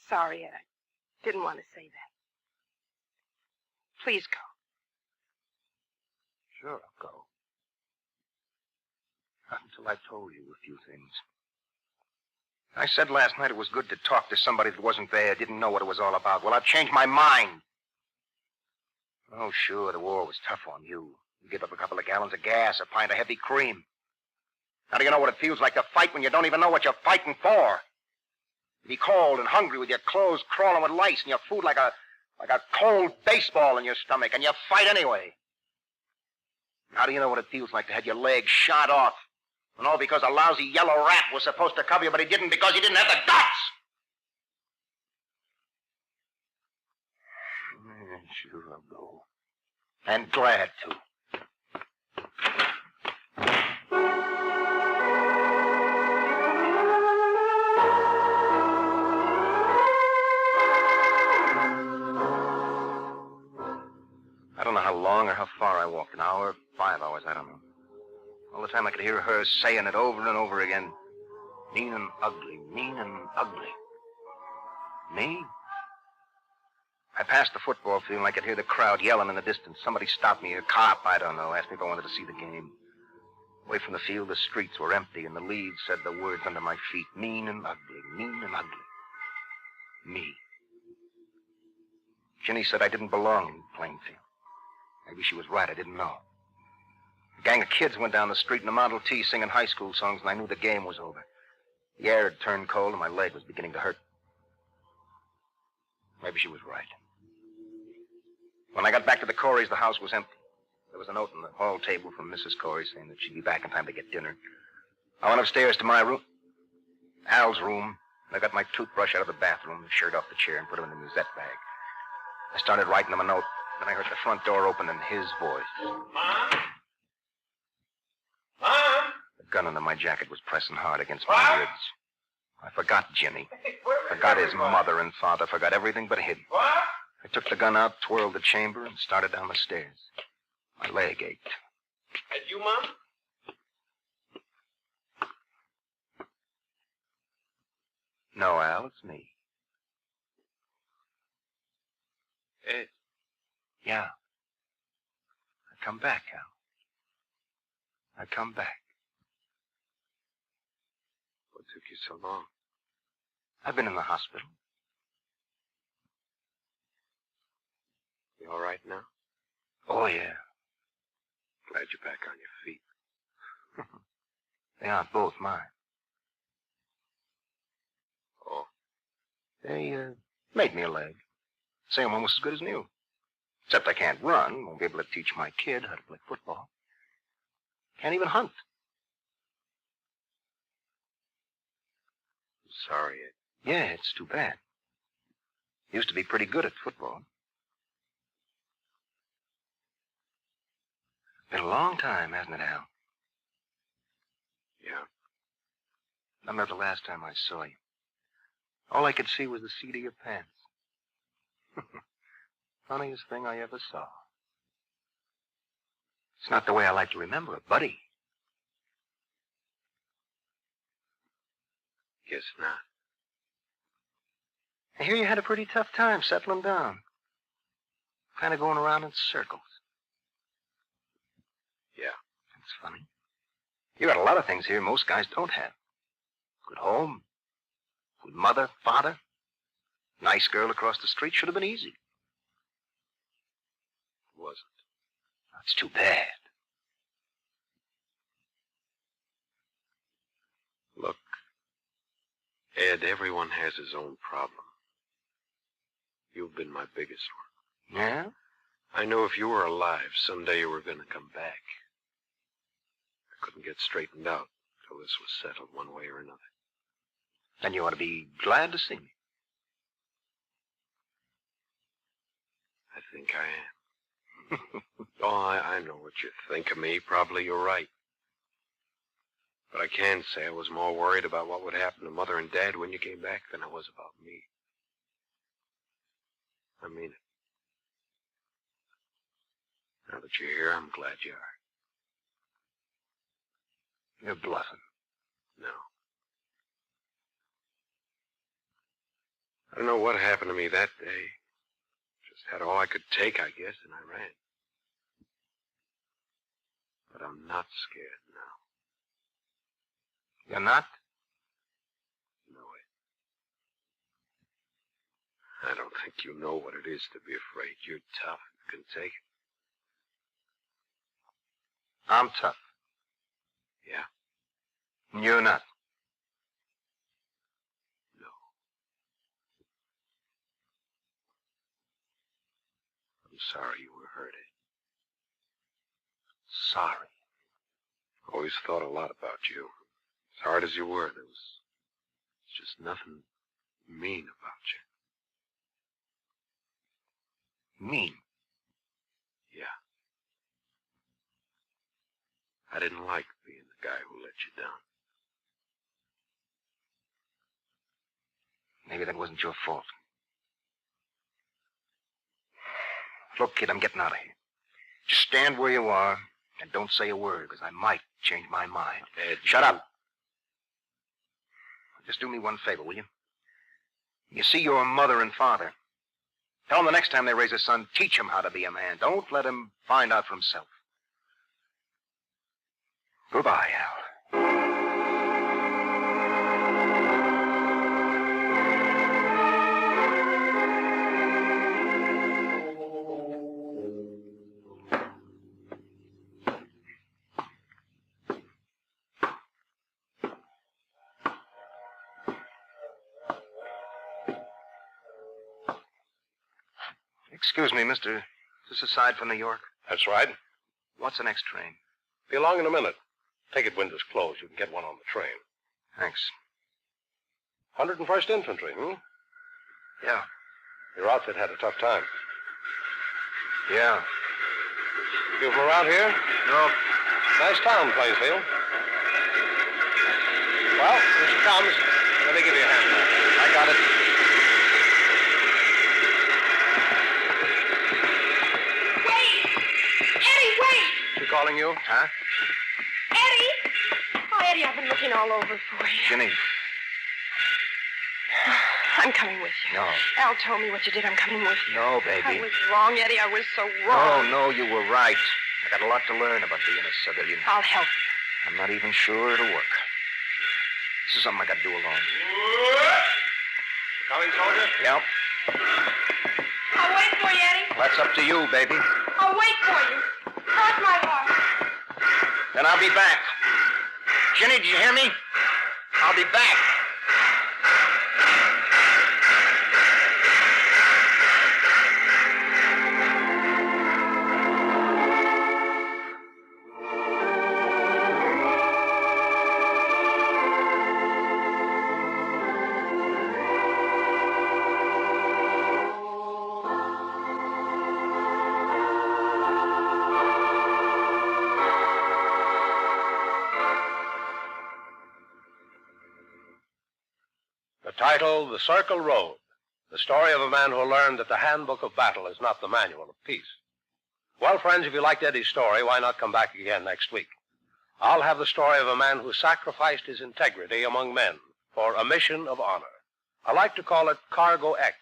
Sorry, Ed. I didn't want to say that. Please go. Sure, I'll go. Not until I've told you a few things. I said last night it was good to talk to somebody that wasn't there, didn't know what it was all about. Well, I've changed my mind. Oh, sure, the war was tough on you. You give up a couple of gallons of gas, a pint of heavy cream. How do you know what it feels like to fight when you don't even know what you're fighting for? You be cold and hungry with your clothes crawling with lice and your food like a cold baseball in your stomach, and you fight anyway. How do you know what it feels like to have your leg shot off? And all because a lousy yellow rat was supposed to cover you, but he didn't because he didn't have the guts! Sure, I'll go. And glad to. I don't know how long or how far I walked. An hour, 5 hours, I don't know. All the time I could hear her saying it over and over again. Mean and ugly, mean and ugly. Me? I passed the football field and I could hear the crowd yelling in the distance. Somebody stopped me, a cop, I don't know, asked me if I wanted to see the game. Away from the field, the streets were empty, and the leaves said the words under my feet. Mean and ugly, mean and ugly. Me. Ginny said I didn't belong in Plainfield. Maybe she was right, I didn't know. A gang of kids went down the street in a Model T singing high school songs, and I knew the game was over. The air had turned cold, and my leg was beginning to hurt. Maybe she was right. When I got back to the Coreys, the house was empty. There was a note on the hall table from Mrs. Corey saying that she'd be back in time to get dinner. I went upstairs to my room, Al's room, and I got my toothbrush out of the bathroom, the shirt off the chair, and put it in the musette bag. I started writing him a note. Then I heard the front door open and his voice. Mom? Mom? The gun under my jacket was pressing hard against my ribs. I forgot Jimmy. Forgot his mother and father. Forgot everything but him. What? I took the gun out, twirled the chamber, and started down the stairs. My leg ached. That you, Mom? No, Al, it's me. Ed. Yeah. I come back, Al. I come back. What took you so long? I've been in the hospital. You all right now? Oh, yeah. Glad you're back on your feet. They aren't both mine. Oh. They made me a leg. Same almost as good as new. Except I can't run. Won't be able to teach my kid how to play football. Can't even hunt. I'm sorry, Ed. Yeah, it's too bad. Used to be pretty good at football. Been a long time, hasn't it, Al? Yeah. I remember the last time I saw you. All I could see was the seat of your pants. Funniest thing I ever saw. It's not the way I like to remember it, buddy. Guess not. I hear you had a pretty tough time settling down. Kind of going around in circles. Yeah. That's funny. You got a lot of things here most guys don't have. Good home. Good mother, father. Nice girl across the street. Should have been easy. It wasn't. That's too bad. Look, Ed, everyone has his own problem. You've been my biggest one. Yeah? I knew if you were alive, someday you were going to come back. I couldn't get straightened out till this was settled one way or another. Then you ought to be glad to see me. I think I am. Oh, I know what you think of me. Probably you're right. But I can say I was more worried about what would happen to Mother and Dad when you came back than I was about me. I mean it. Now that you're here, I'm glad you are. You're bluffing. No. I don't know what happened to me that day. Just had all I could take, I guess, and I ran. But I'm not scared now. You're not? No, Ed. I don't think you know what it is to be afraid. You're tough. You can take it. I'm tough. Yeah? And you're not. No. I'm sorry you were hurt, Ed. Sorry. Always thought a lot about you. As hard as you were, there was just nothing mean about you. Mean? Yeah. I didn't like being the guy who let you down. Maybe that wasn't your fault. Look, kid, I'm getting out of here. Just stand where you are and don't say a word, because I might change my mind. Ed, shut up. Just do me one favor, will you? You see your mother and father. Tell them the next time they raise a son, teach him how to be a man. Don't let him find out for himself. Goodbye, Al. Excuse me, Mr. This aside from New York? That's right. What's the next train? Be along in a minute. Ticket window's closed. You can get one on the train. Thanks. 101st Infantry, Yeah. Your outfit had a tough time. Yeah. You from around here? No. Nice town, Plainfield. Well, here she comes. Let me give you a hand. I got it. Eddie, wait! She calling you? Huh? Eddie! Oh, Eddie, I've been looking all over for you. Ginny. I'm coming with you. No. Al told me what you did. I'm coming with you. No, baby. I was wrong, Eddie. I was so wrong. No, you were right. I got a lot to learn about being a civilian. I'll help you. I'm not even sure it'll work. This is something I got to do alone. Coming, soldier? Yep. I'll wait for you, Eddie. That's up to you, baby. I'll wait for you. Cross my heart. Then I'll be back. Ginny, did you hear me? I'll be back. Title, The Circle Road. The story of a man who learned that the handbook of battle is not the manual of peace. Well, friends, if you liked Eddie's story, why not come back again next week? I'll have the story of a man who sacrificed his integrity among men for a mission of honor. I like to call it Cargo X.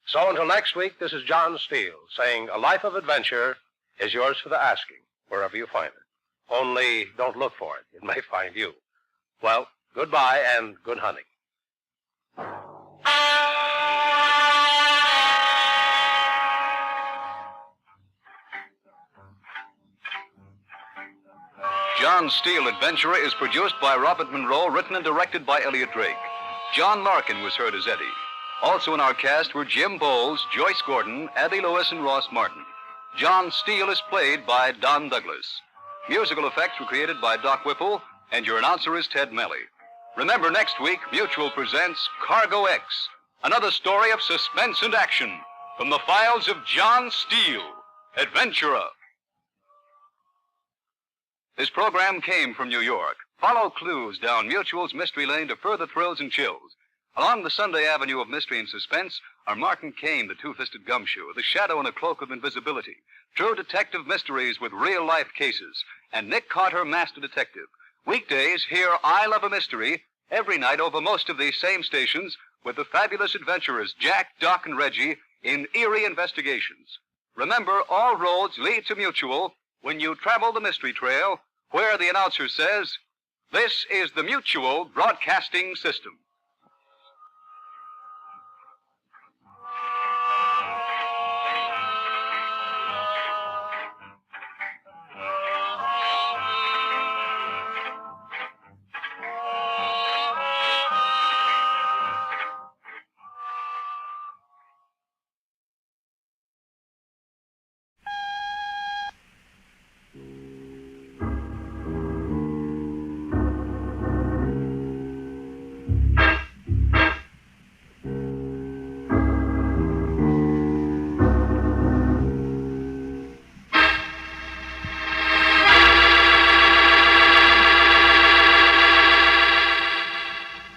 So until next week, this is John Steele saying a life of adventure is yours for the asking, wherever you find it. Only don't look for it. It may find you. Well, goodbye and good hunting. John Steele Adventurer is produced by Robert Monroe, written and directed by Elliot Drake. John Larkin was heard as Eddie. Also in our cast were Jim Bowles, Joyce Gordon, Abby Lewis, and Ross Martin. John Steele is played by Don Douglas. Musical effects were created by Doc Whipple, and your announcer is Ted Melly. Remember, next week, Mutual presents Cargo X, another story of suspense and action from the files of John Steele, Adventurer. This program came from New York. Follow clues down Mutual's mystery lane to further thrills and chills. Along the Sunday avenue of mystery and suspense are Martin Kane, the two-fisted gumshoe, the shadow in a cloak of invisibility, true detective mysteries with real-life cases, and Nick Carter, master detective. Weekdays, hear I Love a Mystery every night over most of these same stations with the fabulous adventurers Jack, Doc, and Reggie in eerie investigations. Remember, all roads lead to Mutual when you travel the mystery trail, where the announcer says, "This is the Mutual Broadcasting System."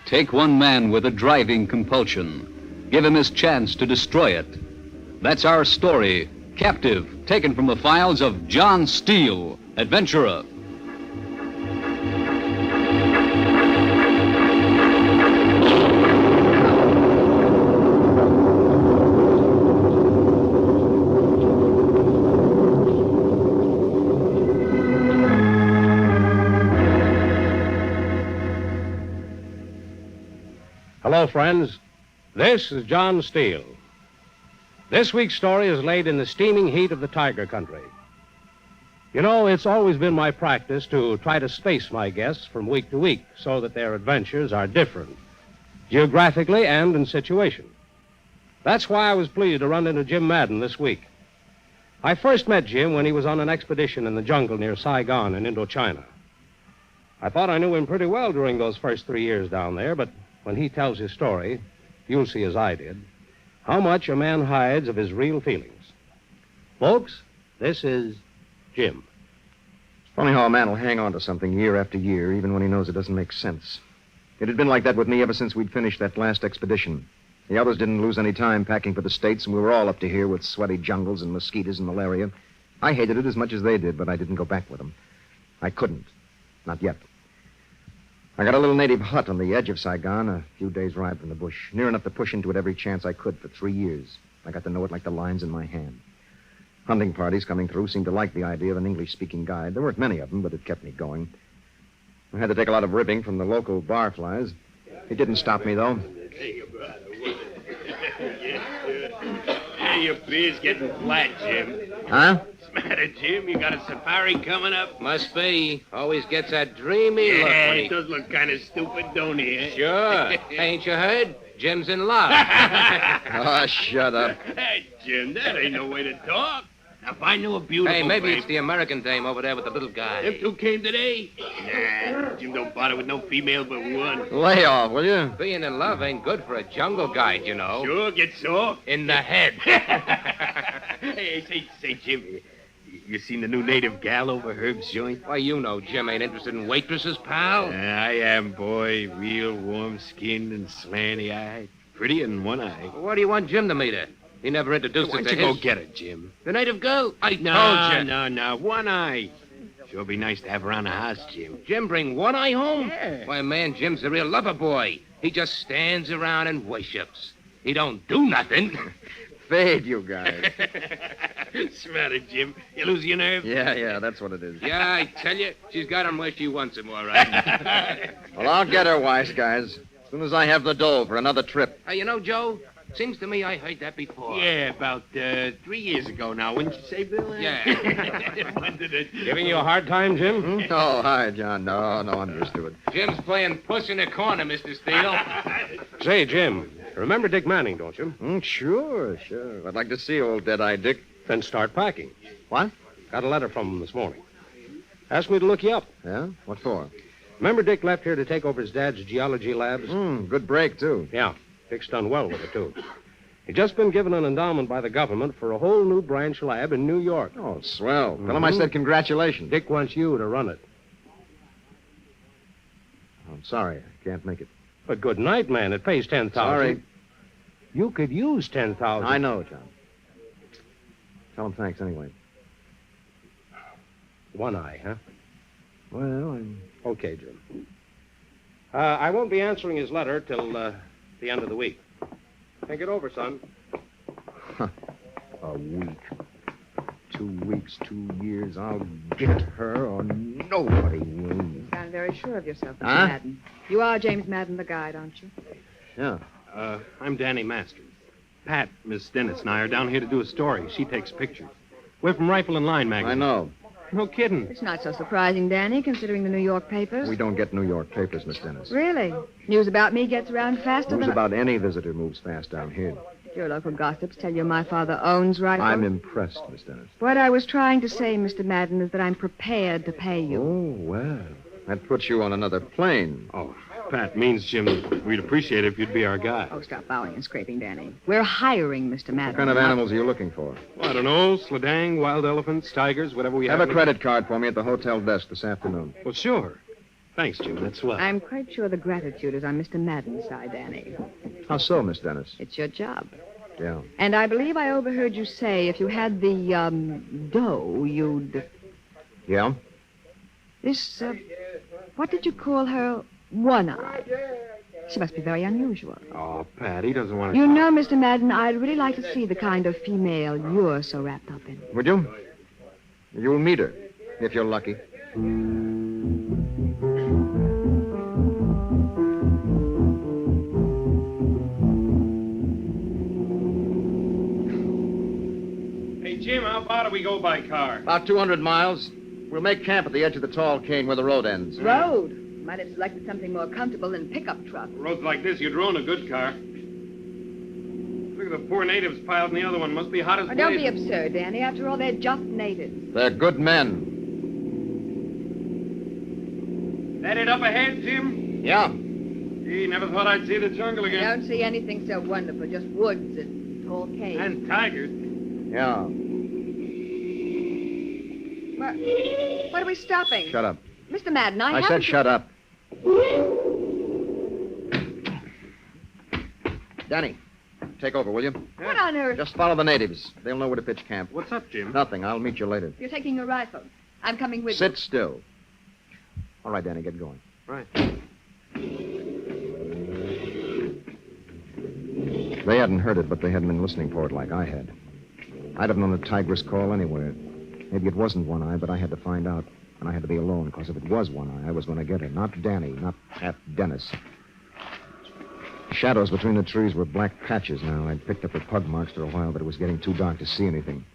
Take one man with a driving compulsion. Give him his chance to destroy it. That's our story, Captive, taken from the files of John Steele, Adventurer. Hello, friends. This is John Steele. This week's story is laid in the steaming heat of the Tiger Country. You know, it's always been my practice to try to space my guests from week to week so that their adventures are different, geographically and in situation. That's why I was pleased to run into Jim Madden this week. I first met Jim when he was on an expedition in the jungle near Saigon in Indochina. I thought I knew him pretty well during those first 3 years down there, but when he tells his story, you'll see as I did, how much a man hides of his real feelings. Folks, this is Jim. Funny how a man will hang on to something year after year, even when he knows it doesn't make sense. It had been like that with me ever since we'd finished that last expedition. The others didn't lose any time packing for the States, and we were all up to here with sweaty jungles and mosquitoes and malaria. I hated it as much as they did, but I didn't go back with them. I couldn't. Not yet. I got a little native hut on the edge of Saigon, a few days' ride from the bush, near enough to push into it every chance I could for 3 years. I got to know it like the lines in my hand. Hunting parties coming through seemed to like the idea of an English-speaking guide. There weren't many of them, but it kept me going. I had to take a lot of ribbing from the local barflies. It didn't stop me, though. Hey, your beard's getting flat, Jim. Huh? What's the matter, Jim? You got a safari coming up? Must be. Always gets that dreamy look. Yeah, When it does look kind of stupid, don't he? Sure. Ain't you heard? Jim's in love. Oh, shut up. Hey, Jim, that ain't no way to talk. Now, if I knew a beautiful Hey, maybe babe- it's the American dame over there with the little guy. Them two came today? Nah, Jim don't bother with no female but one. Lay off, will you? Being in love ain't good for a jungle guide, you know. Sure, get soft. In the head. Hey, say, Jim, you seen the new native gal over Herb's joint? Why, you know Jim ain't interested in waitresses, pal. I am, boy. Real warm-skinned and slanty-eyed. Pretty in one eye. What do you want Jim to meet her? He never introduced Why her don't to you go his... get her, Jim? The native girl? I told you. No. One eye. Sure be nice to have around the house, Jim. Jim bring one eye home? Yeah. Why, man, Jim's a real lover boy. He just stands around and worships. He don't do nothing. Fade, you guys. What's the matter, Jim? You lose your nerve? Yeah, that's what it is. Yeah, I tell you, she's got him where she wants him, all right. Well, I'll get her, wise guys, as soon as I have the dough for another trip. Hey, you know, Joe, seems to me I heard that before. Yeah, about 3 years ago now, wouldn't you say, Bill? Yeah. When did it... Giving you a hard time, Jim? Oh, hi, John. No, I'm used to it. Jim's playing puss in the corner, Mr. Steele. Say, Jim, remember Dick Manning, don't you? Sure. I'd like to see old Dead-Eye Dick. Then start packing. What? Got a letter from him this morning. Asked me to look you up. Yeah? What for? Remember Dick left here to take over his dad's geology labs? Good break, too. Yeah. Dick's done well with it, too. He'd just been given an endowment by the government for a whole new branch lab in New York. Oh, swell. Tell him I said congratulations. Dick wants you to run it. I'm sorry. I can't make it. But good night, man. It pays $10,000. Sorry. You could use $10,000. I know, John. Tell him thanks anyway. One eye, huh? Well, I'm... Okay, Jim. I won't be answering his letter till the end of the week. Think it over, son. A week. 2 weeks, 2 years. I'll get her or nobody will. You sound very sure of yourself, Mr. Huh? Madden. You are James Madden, the guide, aren't you? Yeah. I'm Danny Masters. Pat, Miss Dennis, and I are down here to do a story. She takes pictures. We're from Rifle and Line magazine. I know. No kidding. It's not so surprising, Danny, considering the New York papers. We don't get New York papers, Miss Dennis. Really? News about me gets around faster News than... about any visitor moves fast down here. Your local gossips tell you my father owns Rifle. I'm impressed, Miss Dennis. What I was trying to say, Mr. Madden, is that I'm prepared to pay you. Oh, well. That puts you on another plane. Oh, Pat means, Jim, we'd appreciate it if you'd be our guy. Oh, stop bowing and scraping, Danny. We're hiring Mr. Madden. What kind of animals are you looking for? Well, I don't know, sladang, wild elephants, tigers, whatever we have. Have a credit card for me at the hotel desk this afternoon. Well, sure. Thanks, Jim. That's swell. I'm quite sure the gratitude is on Mr. Madden's side, Danny. How so, Miss Dennis? It's your job. Yeah. And I believe I overheard you say if you had the, dough, you'd... Yeah? This, what did you call her? One-eyed. She must be very unusual. Oh, Pat, he doesn't want to... You know, Mr. Madden, I'd really like to see the kind of female you're so wrapped up in. Would you? You'll meet her, if you're lucky. Hey, Jim, how far do we go by car? About 200 miles. We'll make camp at the edge of the tall cane where the road ends. Road. Might have selected something more comfortable than pickup truck. Roads like this, you'd ruin a good car. Look at The poor natives piled in the other one. Must be hot as Oh, don't be blazes. absurd, Danny. After all, they're just natives. They're good men. That it up ahead, Jim? Yeah. Gee, never thought I'd see the jungle I again. don't see anything so wonderful, just woods and tall caves. And tigers. Yeah. What are we stopping? Shut up. Mr. Madden, I I haven't... said shut up. Danny, take over, will you? What on earth? Just follow the natives. They'll know where to pitch camp. What's up, Jim? Nothing. I'll meet you later. You're taking a rifle. I'm coming with you. Sit still. All right, Danny, get going. Right. They hadn't heard it, but they hadn't been listening for it like I had. I'd have known a tigress call anywhere. Maybe it wasn't One Eye, but I had to find out. And I had to be alone, because if it was One Eye, I was going to get her. Not Danny, not Pat Dennis. Shadows between the trees were black patches now. I'd picked up her pug marks for a while, but it was getting too dark to see anything.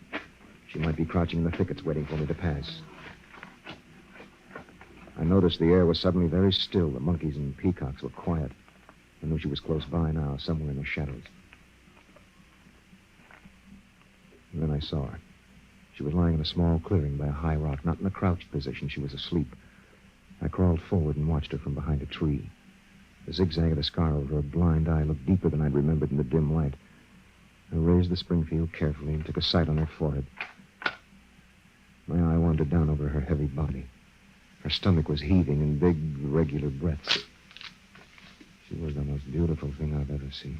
She might be crouching in the thickets waiting for me to pass. I noticed the air was suddenly very still. The monkeys and peacocks were quiet. I knew she was close by now, somewhere in the shadows. And then I saw her. She was lying in a small clearing by a high rock, not in a crouched position. She was asleep. I crawled forward and watched her from behind a tree. The zigzag of the scar over her blind eye looked deeper than I'd remembered in the dim light. I raised the Springfield carefully and took a sight on her forehead. My eye wandered down over her heavy body. Her stomach was heaving in big, regular breaths. She was the most beautiful thing I've ever seen.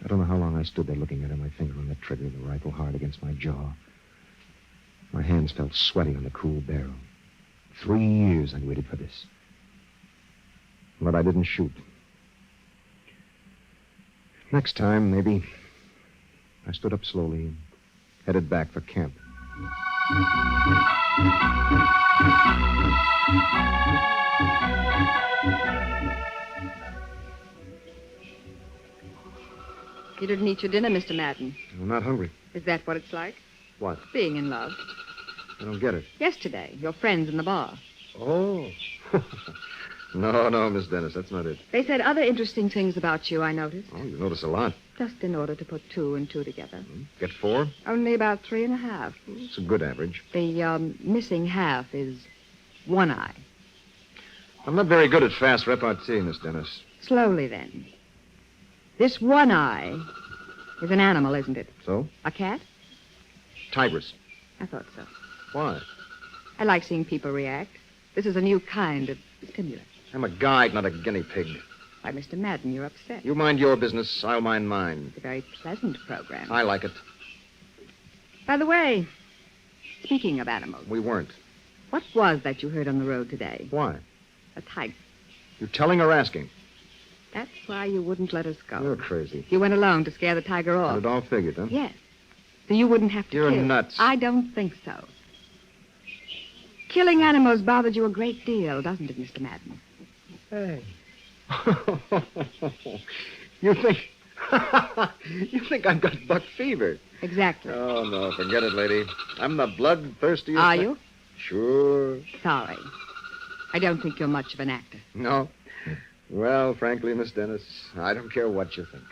I don't know how long I stood there looking at her, my finger on the trigger of the rifle hard against my jaw. My hands felt sweaty on the cool barrel. 3 years I'd waited for this. But I didn't shoot. Next time, maybe. I stood up slowly and headed back for camp. You didn't eat your dinner, Mr. Madden. I'm not hungry. Is that what it's like? What? Being in love. I don't get it. Yesterday, your friends in the bar. Oh. No, Miss Dennis, that's not it. They said other interesting things about you, I noticed. Oh, you notice a lot. Just in order to put 2 and 2 together. Get 4? Only about 3.5. It's a good average. The missing half is One Eye. I'm not very good at fast repartee, Miss Dennis. Slowly, then. This One Eye is an animal, isn't it? So? A cat? Tigress. I thought so. Why? I like seeing people react. This is a new kind of stimulant. I'm a guide, not a guinea pig. Why, Mr. Madden, you're upset. You mind your business, I'll mind mine. It's a very pleasant program. I like it. By the way, speaking of animals, We weren't. what was that you heard on the road today? Why? A tiger. You telling or asking? That's why you wouldn't let us go. You're crazy. You went alone to scare the tiger off. It all figured, huh? Yes. So you wouldn't have to You're kill. nuts. I don't think so. Killing animals bothered you a great deal, doesn't it, Mr. Madden? Hey. You think... you think I've got buck fever? Exactly. Oh, no, forget it, lady. I'm the bloodthirstiest... Are you? Sure. Sorry. I don't think you're much of an actor. No? Well, frankly, Miss Dennis, I don't care what you think.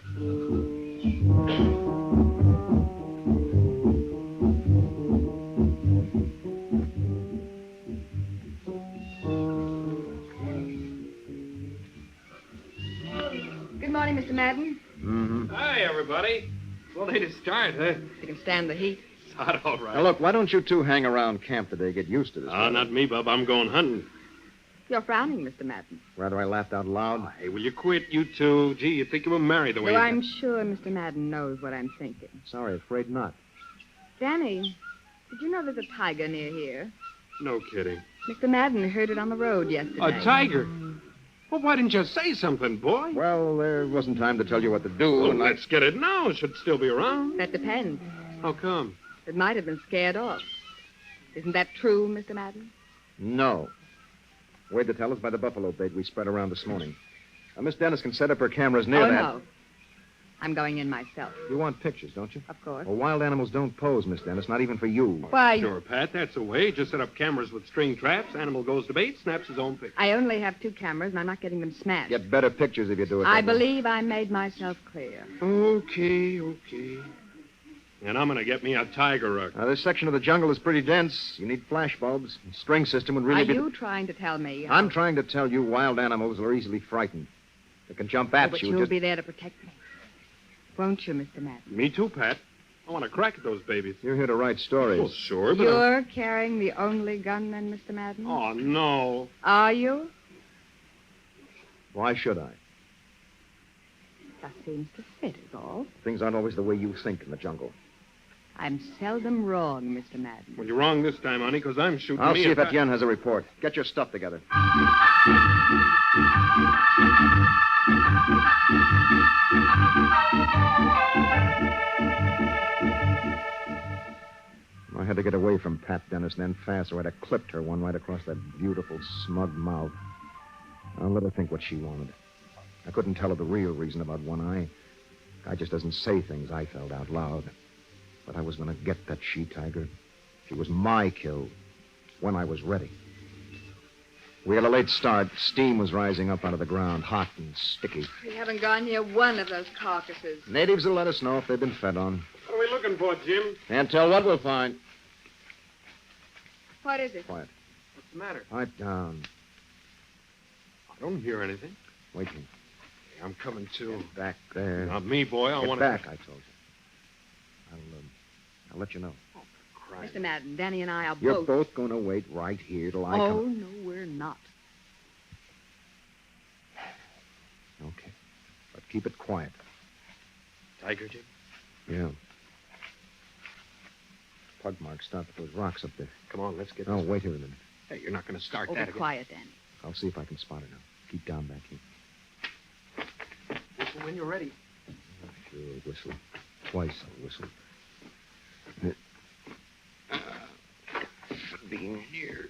Good morning, Mr. Madden. Mm-hmm. Hi, everybody. Well, they to start, huh? You can stand the heat. It's hot, all right. Now, look, why don't you two hang around camp today, get used to this? Oh, not me, Bub. I'm going hunting. You're frowning, Mr. Madden. Rather I laughed out loud? Hey, will you quit, you two? Gee, you'd think you were married the way Though you... I'm sure Mr. Madden knows what I'm thinking. Sorry, afraid not. Danny, did you know there's a tiger near here? No kidding. Mr. Madden heard it on the road yesterday. A tiger? Well, why didn't you say something, boy? Well, there wasn't time to tell you what to do, Well, and let's get it now. It should still be around. That depends. How come? It might have been scared off. Isn't that true, Mr. Madden? No. Way to tell us by the buffalo bait we spread around this morning. Now, Miss Dennis can set up her cameras near that. No. I'm going in myself. You want pictures, don't you? Of course. Well, wild animals don't pose, Miss Dennis, not even for you. Why? Sure, Pat, that's the way. Just set up cameras with string traps. Animal goes to bait, snaps his own picture. I only have 2 cameras, and I'm not getting them smashed. Get better pictures if you do it. I that way. believe I made myself clear. Okay. And I'm going to get me a tiger rug. Now, this section of the jungle is pretty dense. You need flash bulbs. A string system would really Are be... you trying to tell me? I'm trying to tell you wild animals are easily frightened. They can jump at but you. you'll just... be there to protect me. Won't you, Mr. Madden? Me too, Pat. I want to crack at those babies. You're here to write stories. Well, sure, but... You're carrying the only gun, then, Mr. Madden? Oh, no. Are you? Why should I? That seems to fit, is all. Things aren't always the way you think in the jungle. I'm seldom wrong, Mr. Madden. Well, you're wrong this time, honey, because I'm shooting I'll me see a if Pat. Etienne has a report. Get your stuff together. I had to get away from Pat Dennis then fast, or I'd have clipped her one right across that beautiful, smug mouth. I'll let her think what she wanted. I couldn't tell her the real reason about One Eye. Guy just doesn't say things I felt out loud. But I was going to get that she-tiger. She was my kill when I was ready. We had a late start. Steam was rising up out of the ground, hot and sticky. We haven't gone near one of those carcasses. Natives will let us know if they've been fed on. What are we looking for, Jim? Can't tell what we'll find. What is it? Quiet. What's the matter? Pipe down. I don't hear anything. Wait here. I'm coming to. Back there. Not me, boy. I Get want back, I told you. I'll let you know. Mr. Madden, Danny and I are You're both... both going to wait right here till I Oh, come. no, we're not. Okay. But keep it quiet. Tiger, Jim? Yeah. Pug marks stop at those rocks up there. Come on, let's get Oh, this. wait here a minute. Hey, you're not going to start Oh, that be again. quiet, Danny. I'll see if I can spot her now. Keep down back here. Whistle when you're ready. Sure, whistle. Twice I'll whistle. Should be in here.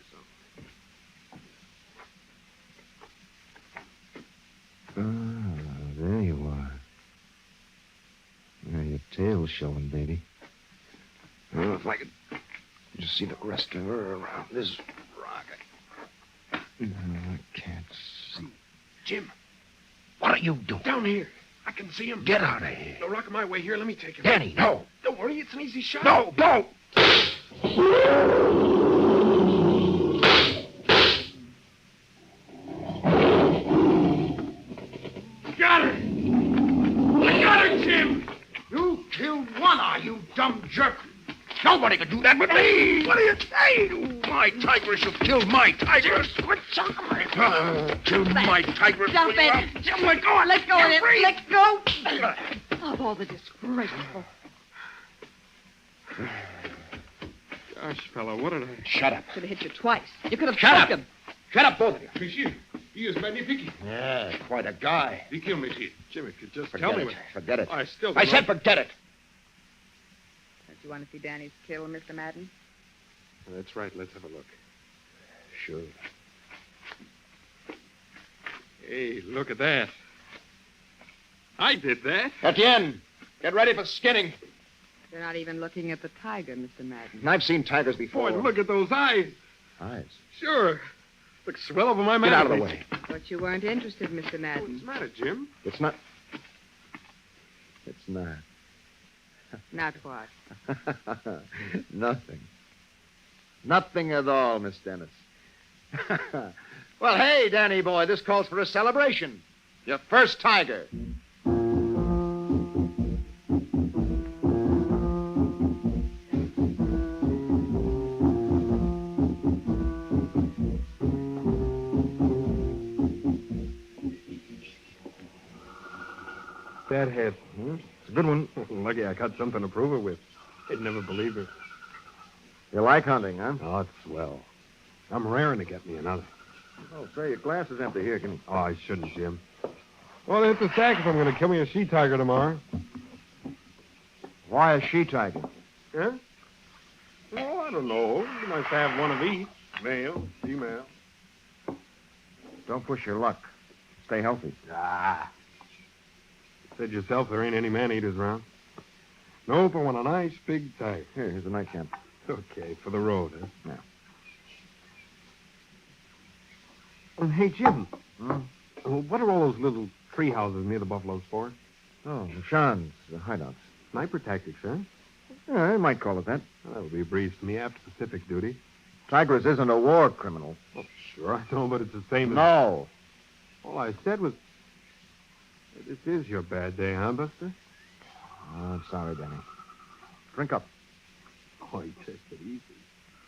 There you are. There, your tail's showing, baby. Well, if I could just see the rest of her around this rock. No, I can't see. Jim. What are you doing? Down here. I can see him. Get out of here. No, rock my way here. Let me take him. Danny, no. Don't worry. It's an easy shot. No, don't. Got her. I got her, Jim. You killed One Eye, you dumb jerk. Nobody could do that but me. What are you saying? My tigress, you killed my tigress. Quit talking about killed my tigress. Stop it. Jim, let go. Let go of it. Free. Let go. Of all the disgraceful. Gosh, fella, what did I... Shut up. Should have hit you twice. You could have Shut choked up. him. Shut up, both of you. Monsieur, he is magnifique. Yeah, quite a guy. He killed me, Jim, if you just Forget tell me it. what... Forget it. I still I said forget it. Don't you want to see Danny's kill, Mr. Madden? That's right. Let's have a look. Sure. Hey, look at that. I did that. Etienne, get ready for skinning. You're not even looking at the tiger, Mr. Madden. And I've seen tigers before. Boy, look at those eyes. Eyes? Sure. Look swell over my mouth. Get out of the way. But you weren't interested, Mr. Madden. What's the matter, Jim? It's not. It's not. Not what? Nothing. Nothing at all, Miss Dennis. Well, hey, Danny boy, this calls for a celebration. Your first tiger. That head. It's a good one. Lucky I got something to prove it with. I'd never believe it. You like hunting, huh? Oh, it's swell. I'm raring to get me another. Oh, say, your glass is empty. Here, can you... Oh, I shouldn't, Jim. Well, I have to stack if I'm going to kill me a she-tiger tomorrow. Why a she-tiger? Huh? Oh, I don't know. You might have one of each. Male, female. Don't push your luck. Stay healthy. Ah. Said yourself there ain't any man-eaters around. Nope, I want a nice big tiger. Here's the nightcap. Okay, for the road, huh? Yeah. Hey, Jim. What are all those little tree houses near the buffaloes for? Oh, Sean's hideouts. Sniper tactics, huh? Yeah, you might call it that. Well, that would be a breeze to me after Pacific duty. Tigris isn't a war criminal. Oh, sure, I know, but it's the same as... No. All I said was... This is your bad day, huh, Buster? Oh, I'm sorry, Danny. Drink up. Oh, you take it easy.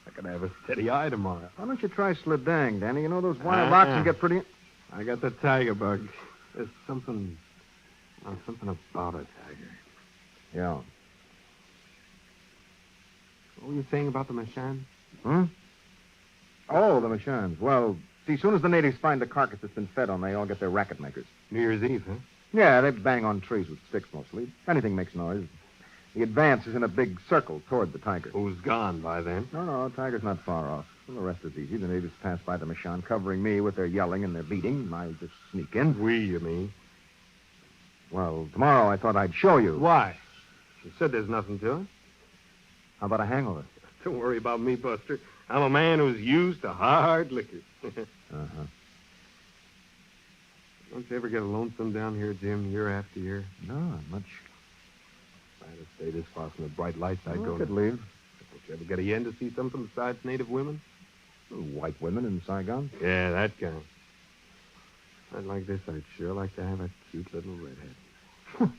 I can have a steady eye tomorrow. Why don't you try Slidang, Danny? You know those wild rocks can get pretty... I got the tiger bug. There's something about a tiger. Yeah. What were you saying about the Machan? Hmm? Oh, the Machans. Well, see, as soon as the natives find the carcass that's been fed on, they all get their racket makers. New Year's Eve, huh? Yeah, they bang on trees with sticks mostly. If anything makes noise. The advance is in a big circle toward the tiger. Who's gone by then? No, tiger's not far off. Well, the rest is easy. The natives pass by the Machan, covering me with their yelling and their beating, and I just sneak in. We, you mean? Well, tomorrow I thought I'd show you. Why? You said there's nothing to it. How about a hangover? Don't worry about me, Buster. I'm a man who's used to hard liquor. Uh-huh. Don't you ever get lonesome down here, Jim, year after year? No, not much. If I had to stay this far from the bright lights, I'd I go could to... leave. Don't you ever get a yen to see something besides native women? White women in Saigon? Yeah, that kind. I'd like this. I'd sure like to have a cute little redhead.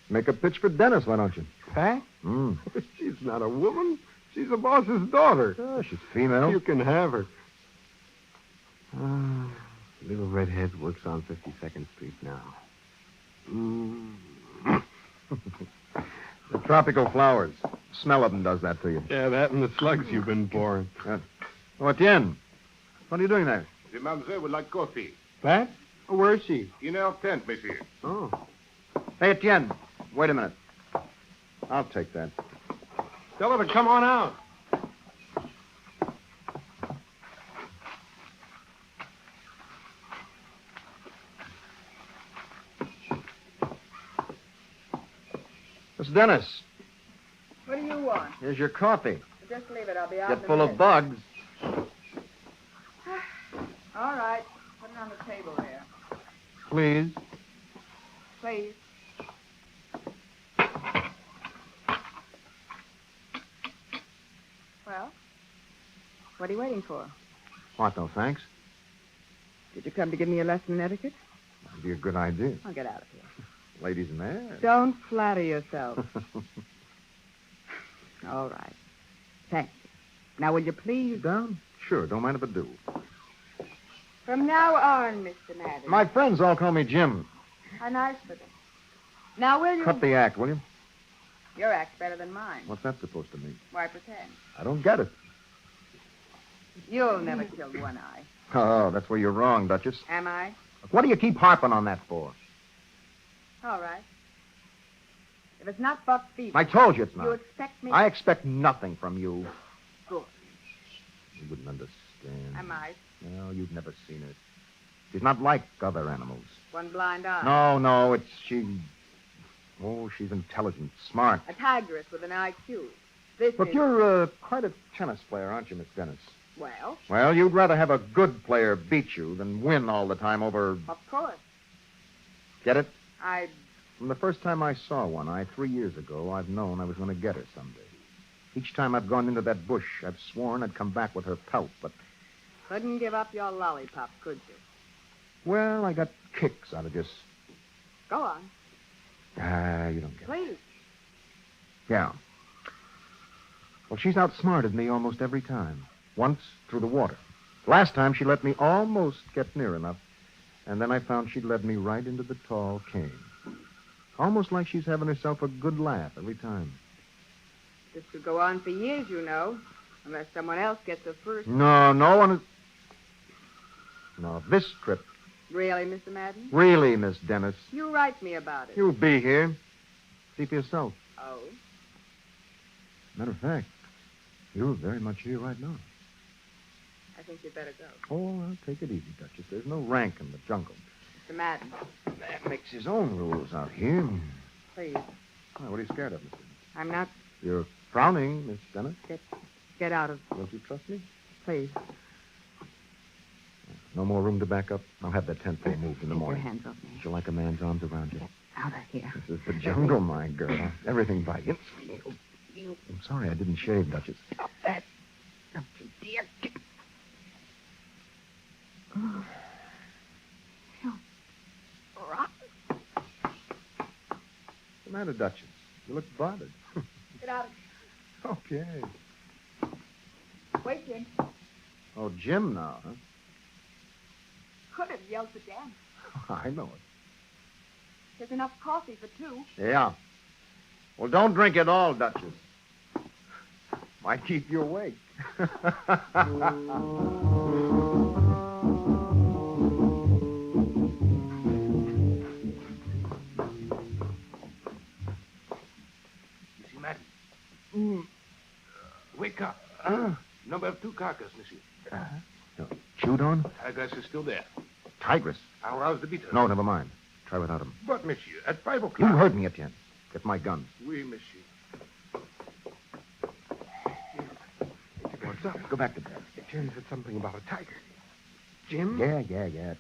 Make a pitch for Dennis, why don't you? Pat? Hmm. She's not a woman. She's a boss's daughter. Oh, she's female. You can have her. Little redhead works on 52nd Street now. The tropical flowers. Smell of them does that to you. Yeah, that and the slugs you've been pouring. Oh, Etienne. What are you doing there? The mademoiselle would like coffee. Pat? Oh, where is she? In our tent, monsieur. Oh. Hey, Etienne. Wait a minute. I'll take that. Tell her to come on out. Mr. Dennis, What do you want? here's your coffee. Just leave it. I'll be out Get in a full minute. of bugs. All right. Put it on the table there. Please. Please. Well, what are you waiting for? What, no thanks? Did you come to give me a lesson in etiquette? That'd be a good idea. I'll get out of here. Ladies in there. Don't flatter yourself. All right. Thank you. Now, will you please... Down? Sure, don't mind if I do. From now on, Mr. Madden. My friends all call me Jim. How nice for them. Now, will you... Cut the act, will you? Your act's better than mine. What's that supposed to mean? Why pretend? I don't get it. You'll never kill One Eye. Oh, that's where you're wrong, Duchess. Am I? What do you keep harping on that for? All right. If it's not buck fever... I told you it's not. You expect me... I expect nothing from you. Good. You wouldn't understand. I might. No, you've never seen her. She's not like other animals. One blind eye. No, it's she... Oh, she's intelligent, smart. A tigress with an IQ. This Look, is... you're quite a tennis player, aren't you, Miss Dennis? Well, Well, you'd rather have a good player beat you than win all the time over... of course. Get it? From the first time I saw One Eye 3 years ago, I've known I was going to get her someday. Each time I've gone into that bush, I've sworn I'd come back with her pelt, but... Couldn't give up your lollipop, could you? Well, I got kicks out of just... Go on. You don't get it. Please. Yeah. Well, she's outsmarted me almost every time. Once, through the water. Last time, she let me almost get near enough. And then I found she'd led me right into the tall cane. Almost like she's having herself a good laugh every time. This could go on for years, you know. Unless someone else gets the first. No one is... No, this trip... Really, Mr. Madden? Really, Miss Dennis. You write me about it. You'll be here. See for yourself. Oh? Matter of fact, you're very much here right now. I think you'd better go. Oh, well, take it easy, Duchess. There's no rank in the jungle. Mr. Madden. Man makes his own rules out here. Please. Oh, what are you scared of, Mr.? I'm not. You're frowning, Miss Bennett. Get out of. Don't you trust me? Please. No more room to back up. I'll have that tent pole moved in the Take morning. your hands off me. Would you like a man's arms around you? Out of here. This is the jungle, my girl. Everything by instinct. I'm sorry I didn't shave, Duchess. Stop that. Don't you dare. Oh. You rotten. What's the matter, Duchess? You look bothered. Get out of Okay. here. Wait, Jim. Oh, Jim now, huh? Could have yelled for Dan. I know it. There's enough coffee for two. Yeah. Well, don't drink it all, Duchess. Might keep you awake. Wake up. Number 2 carcass, monsieur. Chewed on? Tigress is still there. Tigress? I'll rouse the beater. No, never mind. Try without him. But, monsieur, at 5 You o'clock. heard me, Etienne. Get my gun. Oui, monsieur. What's up? Go back to bed. Etienne said something about a tiger. Jim? Yeah.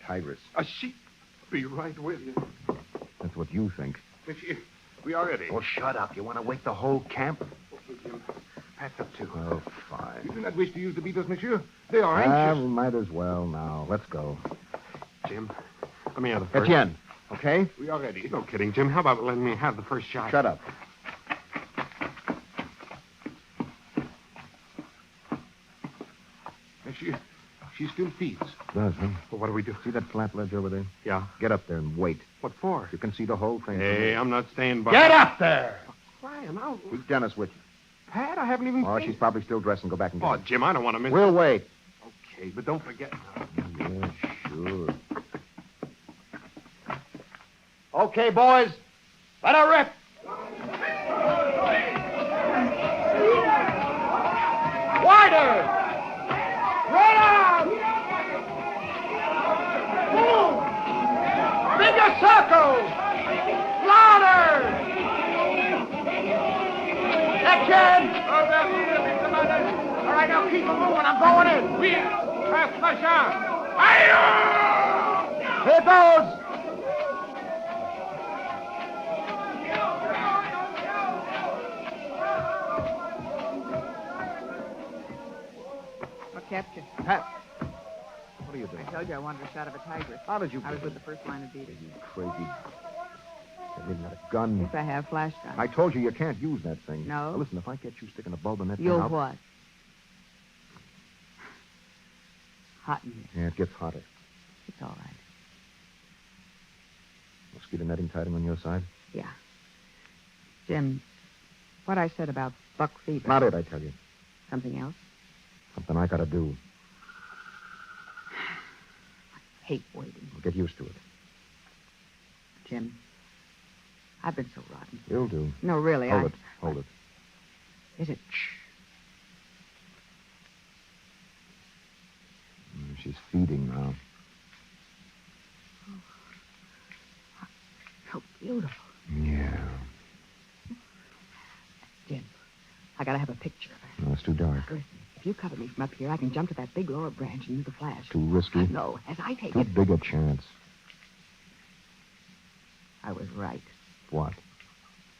Tigress. A sheep. Be right with you. That's what you think. Monsieur, we are ready. Oh, shut up. You want to wake the whole camp? Okay, Jim. Pass up too. Oh, fine. You do not wish to use the beaters, monsieur? They are anxious. We might as well now. Let's go. Jim, let me have the first. Etienne, okay? We are ready. No kidding, Jim. How about letting me have the first shot? Shut up. Monsieur, she still feeds. Does, huh? Well, what do we do? See that flat ledge over there? Yeah. Get up there and wait. What for? You can see the whole thing. Hey, I'm not staying by. Get up there! Crying out. Who's Dennis with you? Pat, I haven't even Oh, seen. she's probably still dressing. Go back and get Oh, her. Jim, I don't want to miss. We'll wait. Okay, but don't forget now. Yeah, sure. Okay, boys. Let her rip. Wider! Run out! Boom! Bigger circle! Louder! Action! All right, now keep them moving. I'm going in. Fast pressure! Here goes! What kept you? Pat. What are you doing? I told you I wanted a shot of a tigress. How did you... I was with the first line of beaters. You crazy... You haven't got a gun. Yes, I have flash gun. I told you can't use that thing. No? Now, listen, if I get you sticking a bulb in that You'll thing, I'll... what? Hot in here. Yeah, it gets hotter. It's all right. Mosquito netting tied him on your side? Yeah. Jim, what I said about buck fever. Not it, I tell you. Something else? Something I gotta do. I hate waiting. I'll get used to it. Jim, I've been so rotten. You'll do. No, really, Hold it. Is it? She's feeding now. So beautiful. Yeah. Jim, I gotta have a picture of her. No, it's too dark. Listen, if you cover me from up here, I can jump to that big lower branch and use the flash. Too risky? No, as I take Too it. big a chance. I was right. What?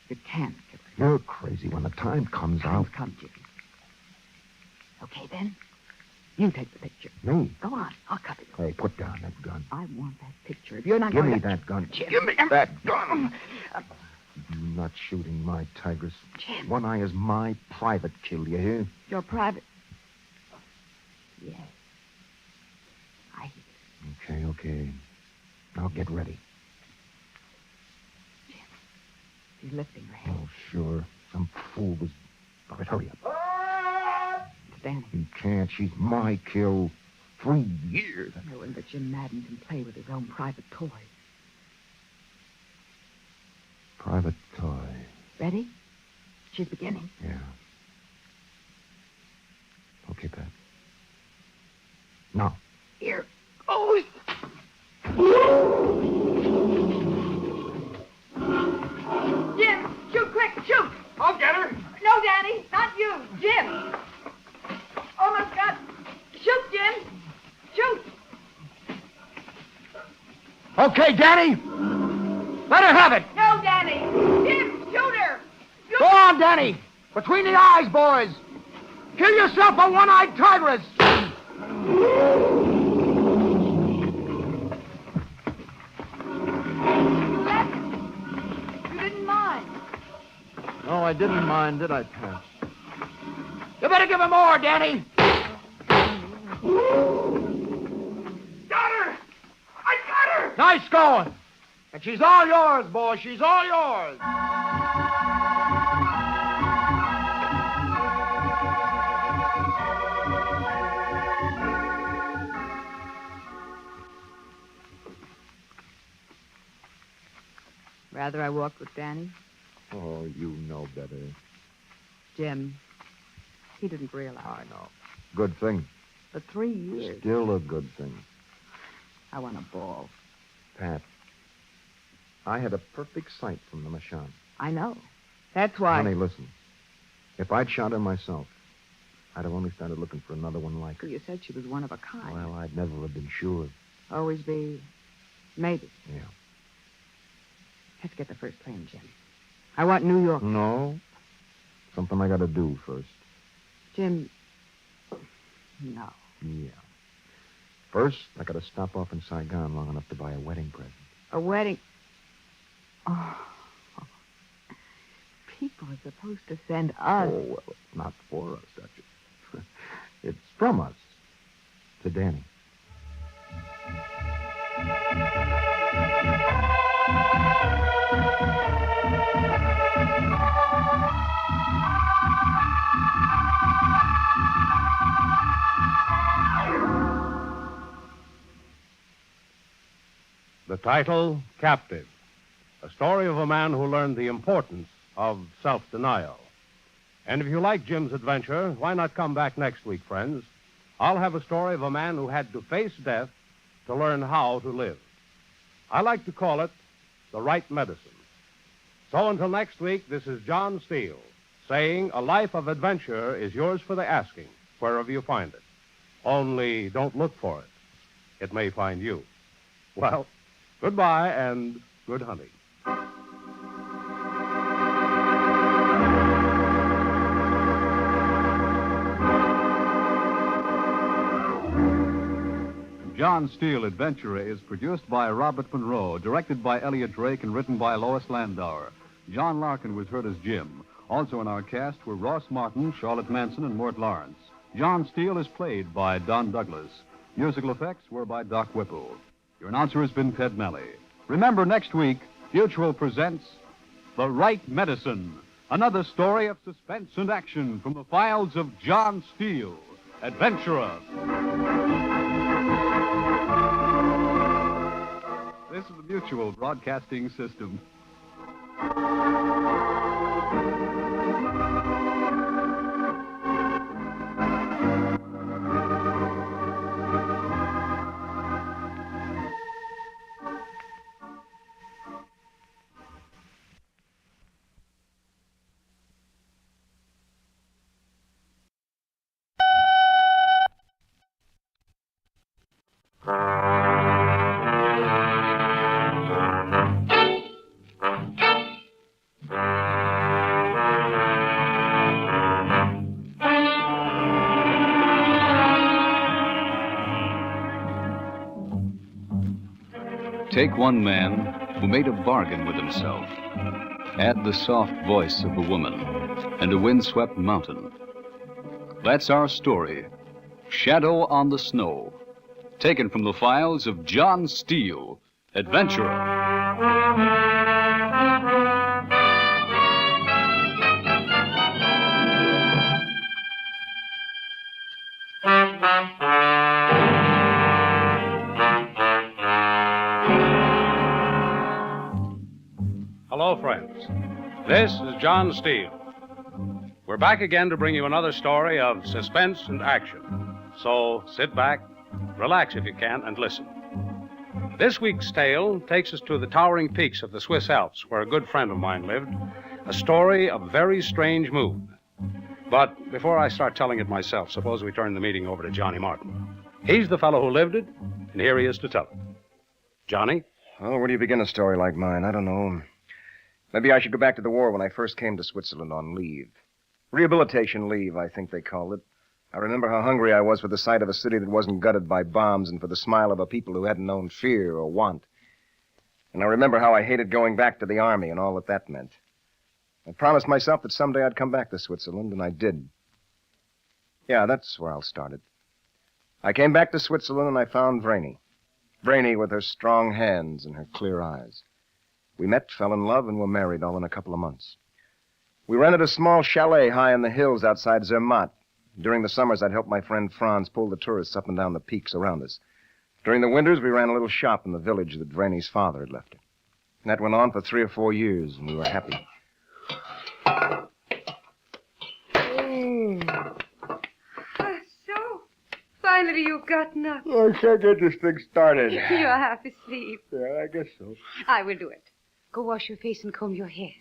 You can't kill her. You're crazy. When the time comes out... Time's come, Jim. Okay, then. You take the picture. Me? Go on. I'll cover you. Hey, put down that gun. I want that picture. If you're not Give going me to... that gun. Jim. Give me that gun. You're not shooting my tigress. Jim. One Eye is my private kill, you hear? Your private... Yes. I hear Okay. Now get ready. She's lifting her head. Oh, sure. Some fool was... All right, hurry up. Standing. You can't. She's my kill. 3 years. Knowing that Jim Madden can play with his own private toy. Private toy. Ready? She's beginning. Yeah. Okay, Pat. Now. Here goes. Okay, Danny. Let her have it. No, Danny. Jim, shoot her. Go on, Danny. Between the eyes, boys. Kill yourself a one-eyed tigress. You didn't mind. No, I didn't mind, did I, Pat? You better give him more, Danny. Got her. I got her. Nice going. And she's all yours, boy. She's all yours. Rather I walked with Danny? Oh, you know better. Jim, he didn't realize. I know. Good thing. For 3 years. Still a good thing. I want a ball. Pat, I had a perfect sight from the Machan. I know. That's why. Honey, listen. If I'd shot her myself, I'd have only started looking for another one like her. You said she was one of a kind. Well, I'd never have been sure. Always be maybe. Yeah. Let's get the first plane, Jim. I want New York. No. Something I gotta do first. Jim. No. Yeah. First, I gotta stop off in Saigon long enough to buy a wedding present. A wedding. Oh. People are supposed to send us. Oh, well, it's not for us, Duchess. It's from us. To Danny. The title, Captive. A story of a man who learned the importance of self-denial. And if you like Jim's adventure, why not come back next week, friends? I'll have a story of a man who had to face death to learn how to live. I like to call it the right medicine. So until next week, this is John Steele saying a life of adventure is yours for the asking, wherever you find it. Only don't look for it. It may find you. Well, goodbye and good hunting. John Steele Adventurer is produced by Robert Monroe, directed by Elliot Drake, and written by Lois Landauer. John Larkin was heard as Jim. Also in our cast were Ross Martin, Charlotte Manson, and Mort Lawrence. John Steele is played by Don Douglas. Musical effects were by Doc Whipple. Your announcer has been Ted Melly. Remember, next week, Mutual presents The Right Medicine, another story of suspense and action from the files of John Steele, Adventurer. This is the Mutual Broadcasting System. Take one man who made a bargain with himself. Add the soft voice of a woman and a windswept mountain. That's our story, Shadow on the Snow, taken from the files of John Steele, Adventurer. Hello, friends. This is John Steele. We're back again to bring you another story of suspense and action. So sit back, relax if you can, and listen. This week's tale takes us to the towering peaks of the Swiss Alps, where a good friend of mine lived, a story of very strange mood. But before I start telling it myself, suppose we turn the meeting over to Johnny Martin. He's the fellow who lived it, and here he is to tell it. Johnny? Well, where do you begin a story like mine? I don't know. Maybe I should go back to the war when I first came to Switzerland on leave. Rehabilitation leave, I think they called it. I remember how hungry I was for the sight of a city that wasn't gutted by bombs and for the smile of a people who hadn't known fear or want. And I remember how I hated going back to the army and all that that meant. I promised myself that someday I'd come back to Switzerland, and I did. Yeah, that's where I'll start it. I came back to Switzerland and I found Vreni. Vreni with her strong hands and her clear eyes. We met, fell in love, and were married all in a couple of months. We rented a small chalet high in the hills outside Zermatt. During the summers, I'd help my friend Franz pull the tourists up and down the peaks around us. During the winters, we ran a little shop in the village that Vreni's father had left her. And that went on for 3 or 4 years, and we were happy. So, finally you've gotten up. I can't get this thing started. You're half asleep. Yeah, I guess so. I will do it. Go wash your face and comb your hair.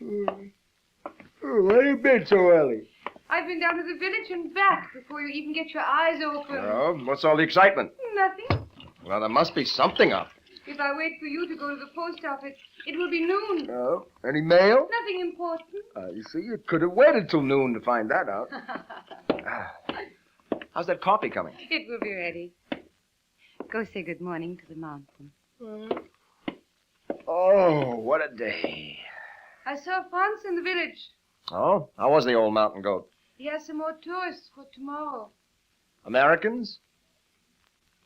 Where you been so early? I've been down to the village and back before you even get your eyes open. Oh, what's all the excitement? Nothing. Well, there must be something up. If I wait for you to go to the post office, it will be noon. Oh, any mail? Nothing important. You see, you could have waited till noon to find that out. How's that coffee coming? It will be ready. Go say good morning to the mountain. Oh, what a day. I saw Franz in the village. Oh, how was the old mountain goat? He has some more tourists for tomorrow. Americans?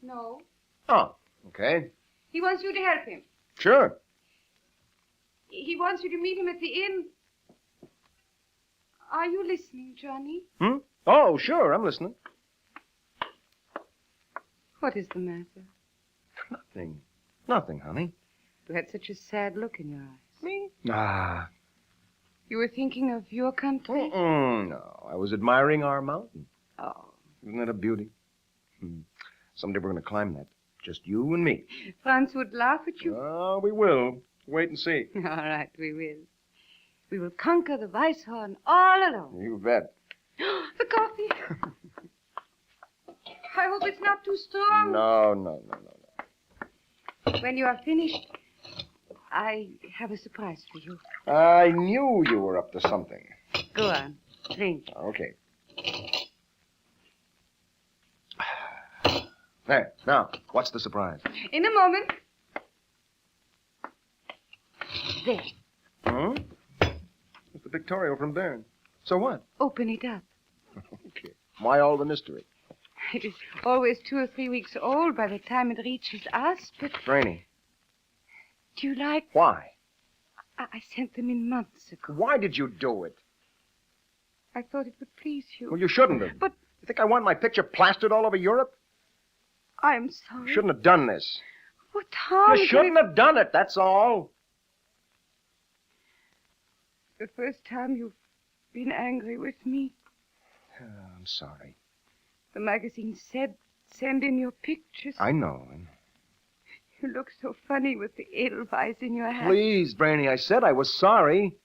No. Oh, okay. He wants you to help him. Sure. He wants you to meet him at the inn. Are you listening, Johnny? Oh, sure, I'm listening. What is the matter? Nothing. Nothing, honey. You had such a sad look in your eyes. Me? Ah. You were thinking of your country? No, I was admiring our mountain. Oh. Isn't that a beauty? Someday we're going to climb that. Just you and me. Franz would laugh at you. Oh, we will. Wait and see. All right, we will. We will conquer the Weisshorn all alone. You bet. The coffee. I hope it's not too strong. No. When you are finished, I have a surprise for you. I knew you were up to something. Go on. Drink. Okay. There. Now, what's the surprise? In a moment. There. It's the Victoria from Bern. So what? Open it up. Okay. Why all the mystery? It is always 2 or 3 weeks old by the time it reaches us, but... Brainy. Do you like... Why? I sent them in months ago. Why did you do it? I thought it would please you. Well, you shouldn't have. But... You think I want my picture plastered all over Europe? I'm sorry. You shouldn't have done this. What harm? You shouldn't have done it, that's all. The first time you've been angry with me. I'm sorry. The magazine said, send in your pictures. I know. You look so funny with the edelweiss in your hat. Please, Brainy, I said I was sorry.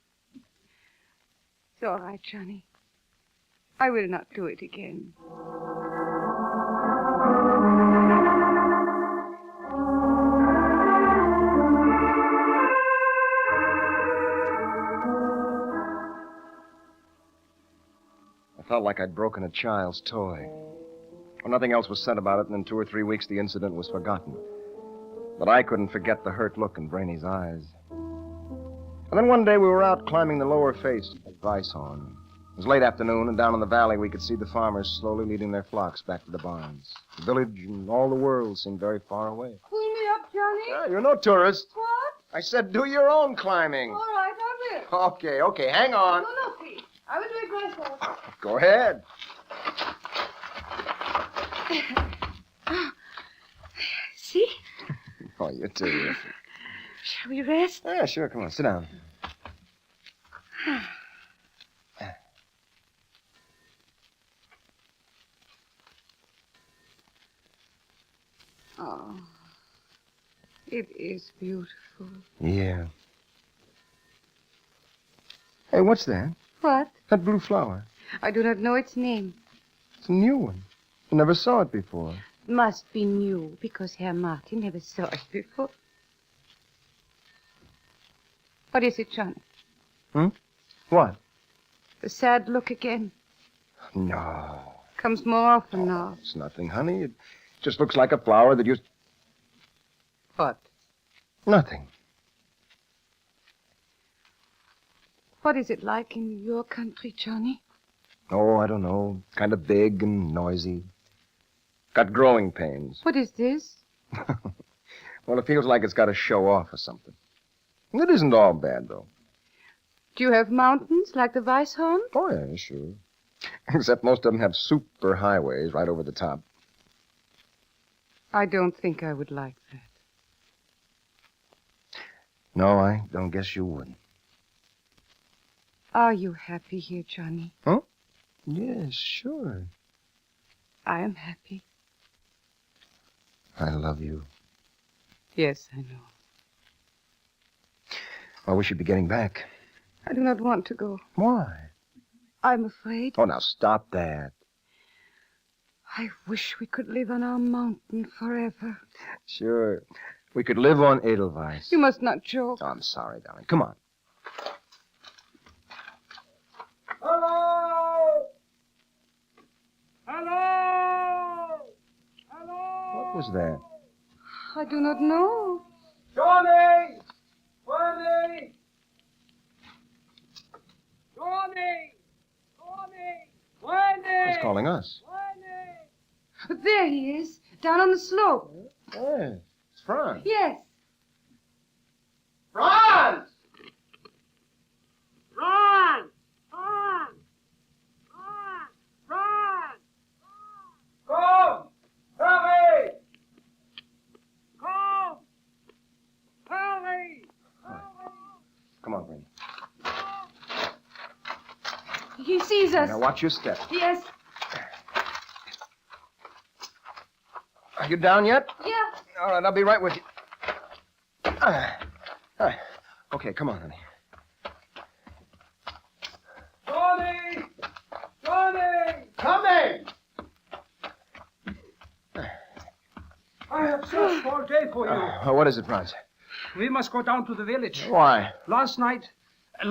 It's all right, Johnny. I will not do it again. I felt like I'd broken a child's toy. Well, nothing else was said about it, and in 2 or 3 weeks the incident was forgotten. But I couldn't forget the hurt look in Brainy's eyes. And then one day we were out climbing the lower face of Weisshorn. It was late afternoon, and down in the valley we could see the farmers slowly leading their flocks back to the barns. The village and all the world seemed very far away. Pull me up, Johnny. Yeah, you're no tourist. What? I said do your own climbing. All right, I will. Okay, hang on. No, please. I will do it myself. Go ahead. See? Oh, you're terrific. Shall we rest? Yeah, sure. Come on, sit down. Oh, it is beautiful. Yeah. Hey, what's that? What? That blue flower. I do not know its name. It's a new one. I never saw it before. Must be new, because Herr Martin never saw it before. What is it, Johnny? What? The sad look again. No. Comes more often now. It's nothing, honey. It just looks like a flower that used... What? Nothing. What is it like in your country, Johnny? Oh, I don't know. Kind of big and noisy. Got growing pains. What is this? Well, it feels like it's got to show off or something. It isn't all bad, though. Do you have mountains like the Weisshorn? Oh, yeah, sure. Except most of them have super highways right over the top. I don't think I would like that. No, I don't guess you would. Are you happy here, Johnny? Huh? Yes, sure. I am happy. I love you. Yes, I know. Well, we should be getting back. I do not want to go. Why? I'm afraid. Oh, now stop that. I wish we could live on our mountain forever. Sure. We could live on Edelweiss. You must not joke. Oh, I'm sorry, darling. Come on. Hello! Hello! What was that? I do not know. Johnny! Johnny! Johnny! Johnny! Johnny! He's calling us. There he is, down on the slope. Yeah, it's Franz. Yes. Franz! Franz! Franz! Franz! Come! Hurry! Come! Hurry! Come on, Brady. He sees us. Now watch your step. Yes. Are you down yet? Yeah. All right, I'll be right with you. Okay, come on, honey. Johnny! Johnny! Coming! I have searched all day for you. What is it, Franz? We must go down to the village. Why? Last night on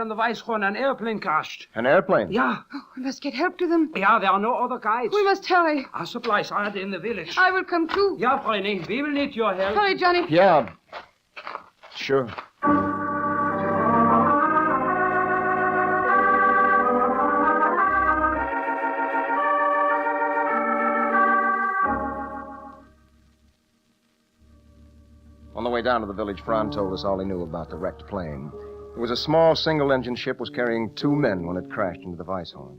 the Weisshorn, an airplane crashed. An airplane? Yeah. We must get help to them. Yeah, there are no other guides. We must hurry. Our supplies are in the village. I will come too. Yeah, Freundin, we will need your help. Hurry, Johnny. Yeah. Sure. On the way down to the village, Franz told us all he knew about the wrecked plane. It was a small single-engine ship was carrying 2 men when it crashed into the Weisshorn.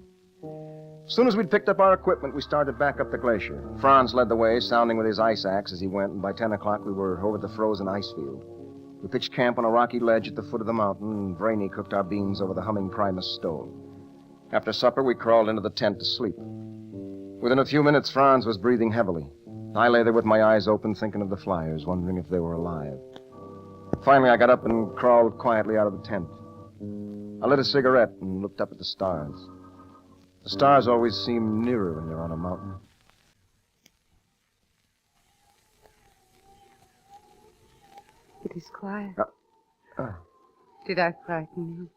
As soon as we'd picked up our equipment, we started back up the glacier. Franz led the way, sounding with his ice axe as he went, and by 10 o'clock we were over the frozen ice field. We pitched camp on a rocky ledge at the foot of the mountain, and Brainy cooked our beans over the humming Primus stove. After supper, we crawled into the tent to sleep. Within a few minutes, Franz was breathing heavily. I lay there with my eyes open, thinking of the flyers, wondering if they were alive. Finally, I got up and crawled quietly out of the tent. I lit a cigarette and looked up at the stars. The stars always seem nearer when you're on a mountain. It is quiet. Oh, Did I frighten you?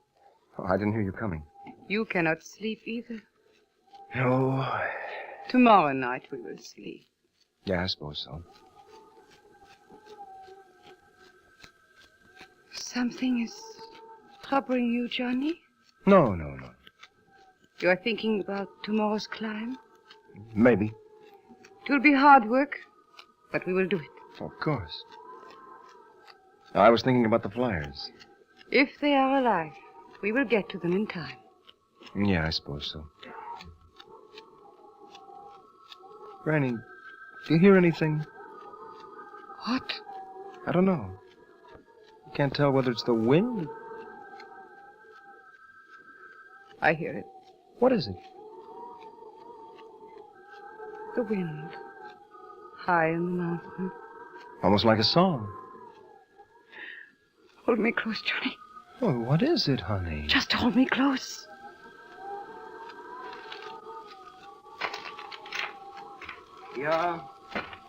I didn't hear you coming. You cannot sleep either. No. Tomorrow night we will sleep. Yeah, I suppose so. Something is troubling you, Johnny? No. You are thinking about tomorrow's climb? Maybe. It will be hard work, but we will do it. Of course. I was thinking about the flyers. If they are alive, we will get to them in time. Yeah, I suppose so. Granny, do you hear anything? What? I don't know. I can't tell whether it's the wind. I hear it. What is it? The wind. High in the mountain. Almost like a song. Hold me close, Johnny. Oh, what is it, honey? Just hold me close. Yeah,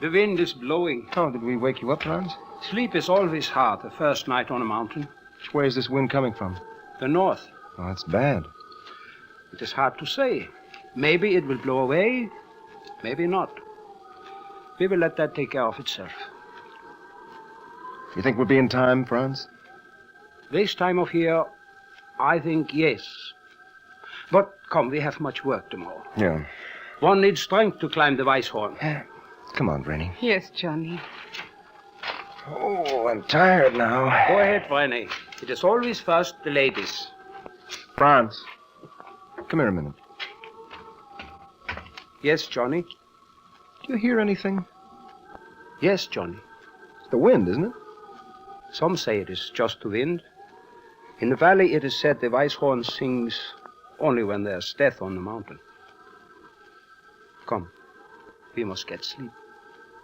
the wind is blowing. Oh, did we wake you up, Franz? Sleep is always hard the first night on a mountain. Which way is this wind coming from? The north. Oh, that's bad. It is hard to say. Maybe it will blow away, maybe not. We will let that take care of itself. You think we'll be in time, Franz? This time of year, I think yes. But come, we have much work tomorrow. Yeah. One needs strength to climb the Weisshorn. Come on, Brainy. Yes, Johnny. Oh, I'm tired now. Go ahead, Brainy. It is always first the ladies. Franz, come here a minute. Yes, Johnny? Do you hear anything? Yes, Johnny. It's the wind, isn't it? Some say it is just the wind. In the valley, it is said the Weisshorn sings only when there's death on the mountain. Come, we must get sleep.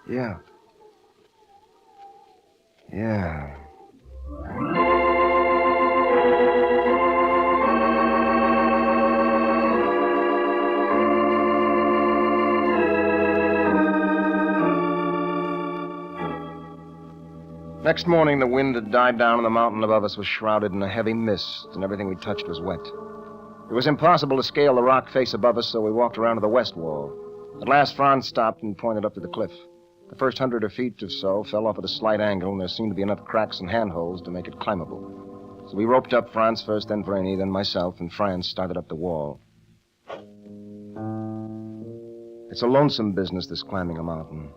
Yeah. Yeah. Next morning, the wind had died down and the mountain above us was shrouded in a heavy mist, and everything we touched was wet. It was impossible to scale the rock face above us, so we walked around to the west wall. At last, Franz stopped and pointed up to the cliff. The first 100 feet or so fell off at a slight angle, and there seemed to be enough cracks and handholds to make it climbable. So we roped up Franz first, then Brainy, then myself, and Franz started up the wall. It's a lonesome business, this climbing a mountain.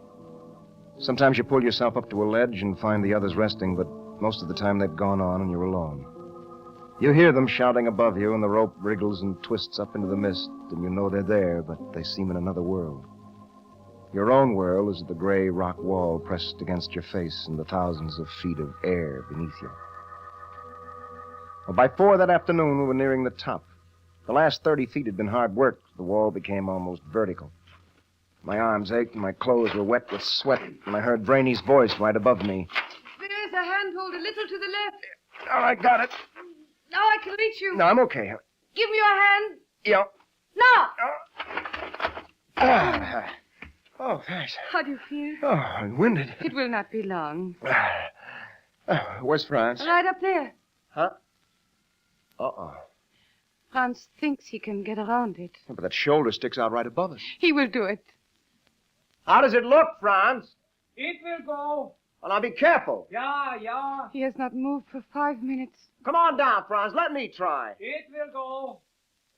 Sometimes you pull yourself up to a ledge and find the others resting, but most of the time they've gone on and you're alone. You hear them shouting above you, and the rope wriggles and twists up into the mist, and you know they're there, but they seem in another world. Your own world is the gray rock wall pressed against your face and the thousands of feet of air beneath you. Well, by 4 that afternoon, we were nearing the top. The last 30 feet had been hard work. The wall became almost vertical. My arms ached and my clothes were wet with sweat, and I heard Brainy's voice right above me. There's a handhold a little to the left. All right, got it. Now I can reach you. No, I'm okay. Give me your hand. Yeah. Now. Oh, thanks. How do you feel? Oh, I'm winded. It will not be long. Where's Franz? Right up there. Huh? Uh-oh. Franz thinks he can get around it. Yeah, but that shoulder sticks out right above us. He will do it. How does it look, Franz? It will go. Well, now be careful. Yeah. He has not moved for 5 minutes. Come on down, Franz. Let me try. It will go.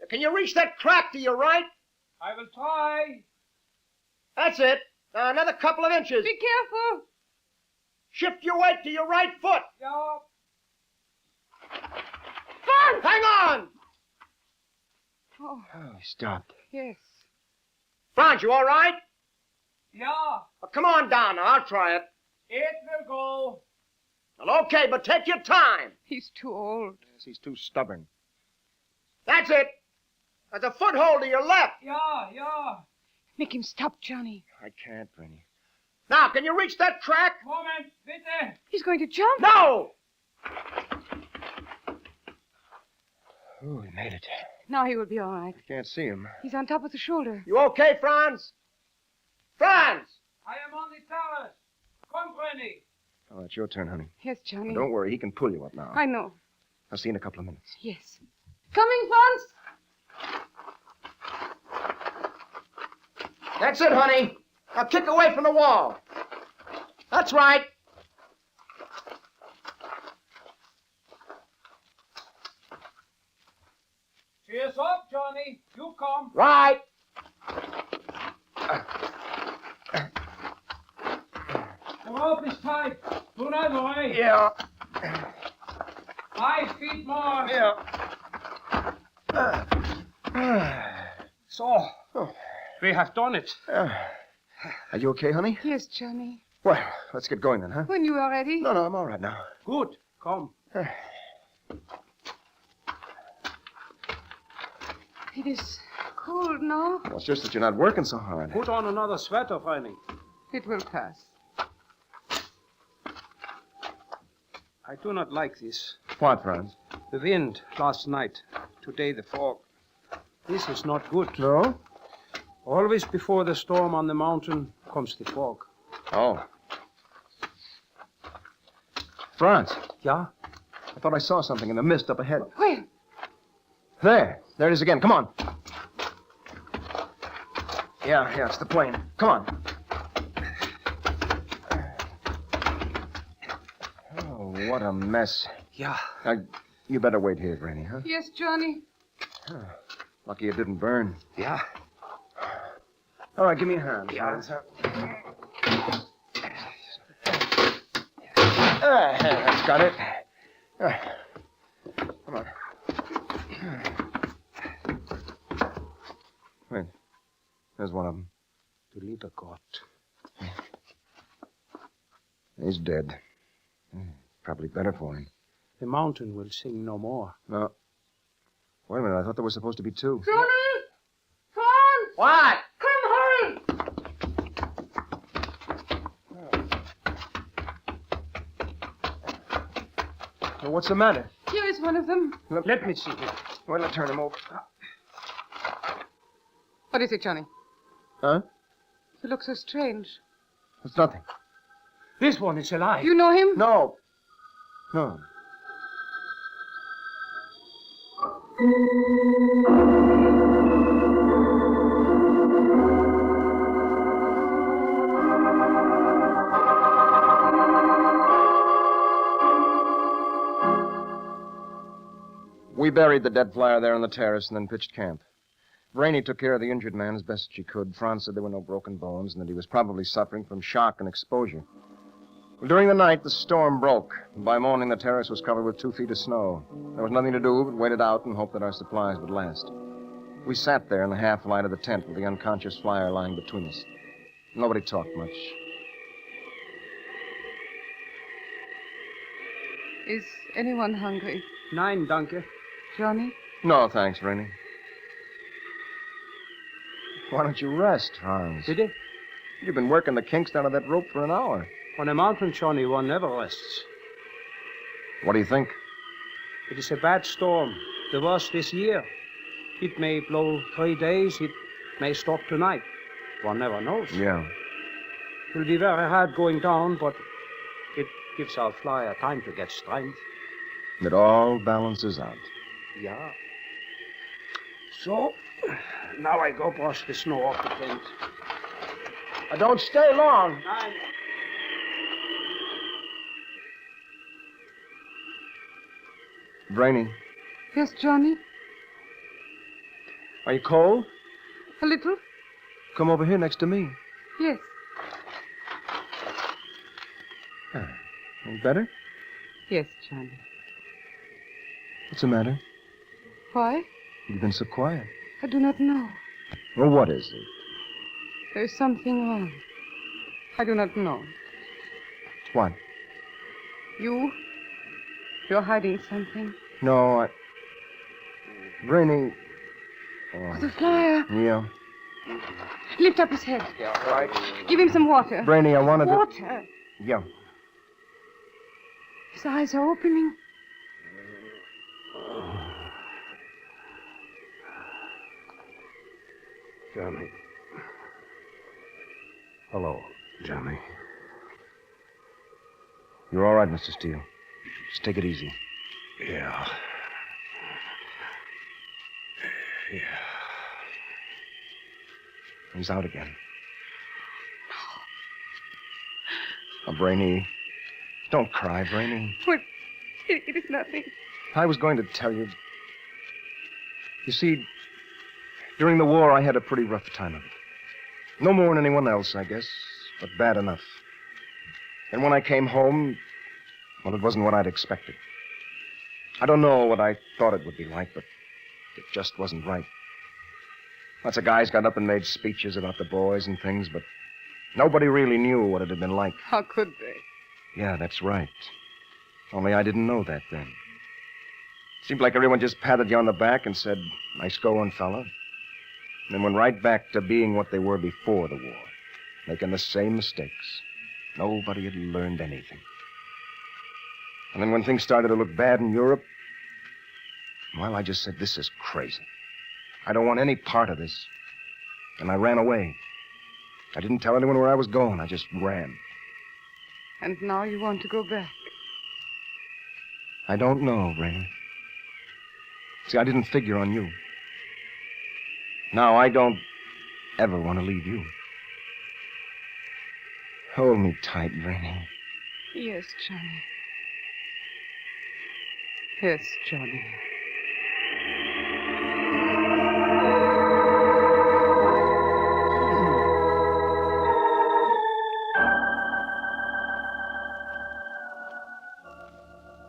Can you reach that crack to your right? I will try. That's it. Now, another couple of inches. Be careful. Shift your weight to your right foot. Yeah. Franz! Hang on! Oh, he stopped. yes. Franz, you all right? Yeah. Well, come on down now. I'll try it. It will go. Well, okay, but take your time. He's too old. Yes, he's too stubborn. That's it. There's a foothold to your left. Yeah. Make him stop, Johnny. I can't, Brainy. Now, can you reach that crack? Moment, bitte. He's going to jump. No! Oh, he made it. Now he will be all right. Can't see him. He's on top of the shoulder. You okay, Franz? Franz! I am on the terrace. Come, Brainy. Oh, it's your turn, honey. Yes, Johnny. Don't worry, he can pull you up now. I know. I'll see you in a couple of minutes. Yes. Coming, Franz? That's it, honey. Now kick away from the wall. That's right. Cheers up, Johnny. You come. Right. The rope is tight. Do not worry. Yeah. 5 feet more. Yeah. So, we have done it. Are you okay, honey? Yes, Johnny. Well, let's get going then, huh? When you are ready. No, I'm all right now. Good. Come. It is cold now. Well, it's just that you're not working so hard. Put on another sweater, Franny. It will pass. I do not like this. What, Franz? The wind last night. Today the fog. This is not good. No? Always before the storm on the mountain comes the fog. Oh. Franz. Yeah? I thought I saw something in the mist up ahead. Where? There it is again. Come on. Yeah, it's the plane. Come on. Oh, what a mess. Yeah. You better wait here, Granny, huh? Yes, Johnny. Lucky it didn't burn. Yeah. All right, give me a hand. Yeah. That's got it. Come on. Wait. There's one of them. To little God. He's dead. Probably better for him. The mountain will sing no more. No. Wait a minute. I thought there was supposed to be two. Johnny! Franz! What? Come, hurry! Well, what's the matter? Here is one of them. Let me see him. Well, I'll turn him over. What is it, Johnny? Huh? You look so strange. It's nothing. This one is alive. You know him? No. We buried the dead flyer there on the terrace and then pitched camp. Rainey took care of the injured man as best she could. Franz said there were no broken bones and that he was probably suffering from shock and exposure. Well, during the night, the storm broke. By morning, the terrace was covered with 2 feet of snow. There was nothing to do but wait it out and hope that our supplies would last. We sat there in the half light of the tent with the unconscious flyer lying between us. Nobody talked much. Is anyone hungry? Nein, danke. Johnny? No, thanks, Rainey. Why don't you rest, Hans? Did he? You've been working the kinks down of that rope for an hour. On a mountain, Johnny, one never rests. What do you think? It is a bad storm. The worst this year. It may blow 3 days. It may stop tonight. One never knows. Yeah. It will be very hard going down, but it gives our flyer time to get strength. It all balances out. Yeah. So, now I go brush the snow off the tent. Don't stay long. Brainy, Yes, Johnny? are you cold? A little? Come over here next to me. Yes. Any better? Yes, Johnny. What's the matter? Why? You've been so quiet. I do not know. Well, what is it? There is something wrong. I do not know. What? You're hiding something. No, Brainy. Oh, the flyer. Yeah. Lift up his head. Yeah, all right. Give him some water. Brainy, I wanted to... Water? Yeah. His eyes are opening. Johnny. Hello, Johnny. You're all right, Mr. Steele. Just take it easy. Yeah. He's out again. Oh, Brainy. Don't cry, Brainy. What? It is nothing. I was going to tell you. You see, during the war, I had a pretty rough time of it. No more than anyone else, I guess, but bad enough. And when I came home, well, it wasn't what I'd expected. I don't know what I thought it would be like, but it just wasn't right. Lots of guys got up and made speeches about the boys and things, but nobody really knew what it had been like. How could they? Yeah, that's right. Only I didn't know that then. Seemed like everyone just patted you on the back and said, nice going, fella. And then went right back to being what they were before the war, making the same mistakes. Nobody had learned anything. And then when things started to look bad in Europe, well, I just said, this is crazy. I don't want any part of this. And I ran away. I didn't tell anyone where I was going. I just ran. And now you want to go back? I don't know, Rainer. See, I didn't figure on you. Now, I don't ever want to leave you. Hold me tight, Rainer. Yes, Johnny. Yes, Johnny.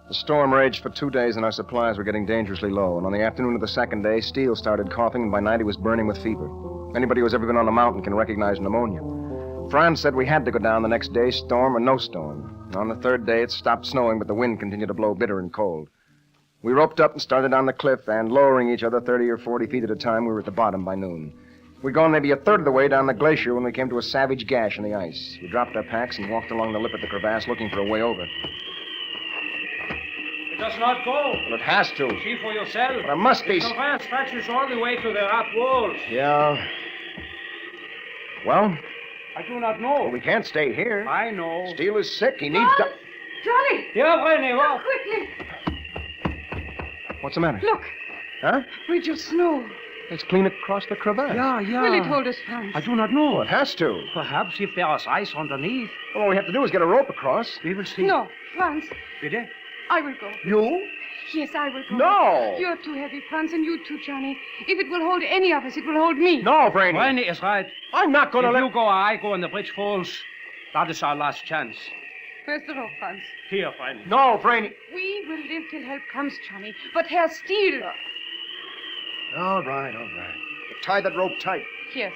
The storm raged for 2 days, and our supplies were getting dangerously low. And on the afternoon of the second day, Steele started coughing, and by night he was burning with fever. Anybody who's ever been on a mountain can recognize pneumonia. Franz said we had to go down the next day, storm or no storm. On the third day, it stopped snowing, but the wind continued to blow bitter and cold. We roped up and started down the cliff, and lowering each other 30 or 40 feet at a time, we were at the bottom by noon. We'd gone maybe a third of the way down the glacier when we came to a savage gash in the ice. We dropped our packs and walked along the lip of the crevasse looking for a way over. It does not go. Well, it has to. See for yourself. But it must be. The crevasse stretches all the way to the rock walls. Yeah. Well? I do not know. Well, we can't stay here. I know. Steele is sick. He needs to... Johnny! Yeah, Brenny, what? Quickly. What's the matter? Look. Huh? Ridge of snow. It's clean across the crevasse. Yeah. Will it hold us, Franz? I do not know. Well, it has to. Perhaps if there is ice underneath. Well, all we have to do is get a rope across. We will see. No, Franz. Bitte? I will go. You? Yes, I will go. No! You're too heavy, Franz, and you too, Johnny. If it will hold any of us, it will hold me. No, Brainy. Brainy is right. I'm not going to let... If you go or I go and the bridge falls, that is our last chance. Where's the rope, Franz? Here, Brainy. No, Brainy. We will live till help comes, Johnny. But Herr Steele... All right. But tie that rope tight. Yes.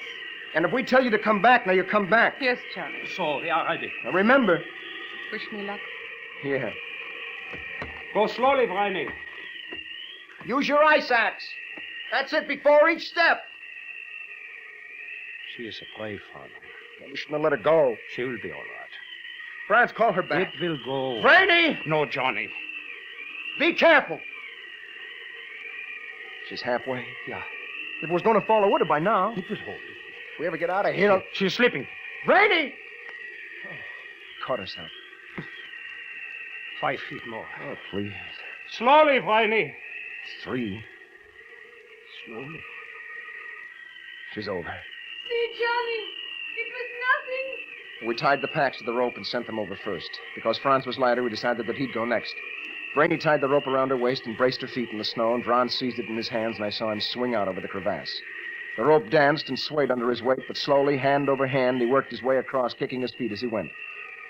And if we tell you to come back, now you come back. Yes, Johnny. So, we are ready. Now remember... Wish me luck. Yeah. Go slowly, Brainy. Use your ice axe. That's it, before each step. She is a brave father. Well, we shouldn't have let her go. She will be all right. Franz, call her back. It will go. Brainy! No, Johnny. Be careful. She's halfway. Yeah. If it was going to fall, it would have by now. It will hold. If we ever get out of here... She's slipping. Brainy! Oh, caught herself. 5 feet more. Oh, please. Slowly, Brainy. 3. Slowly. She's over. See, Johnny, it was nothing. We tied the packs to the rope and sent them over first. Because Franz was lighter, we decided that he'd go next. Brainy tied the rope around her waist and braced her feet in the snow, and Franz seized it in his hands, and I saw him swing out over the crevasse. The rope danced and swayed under his weight, but slowly, hand over hand, he worked his way across, kicking his feet as he went.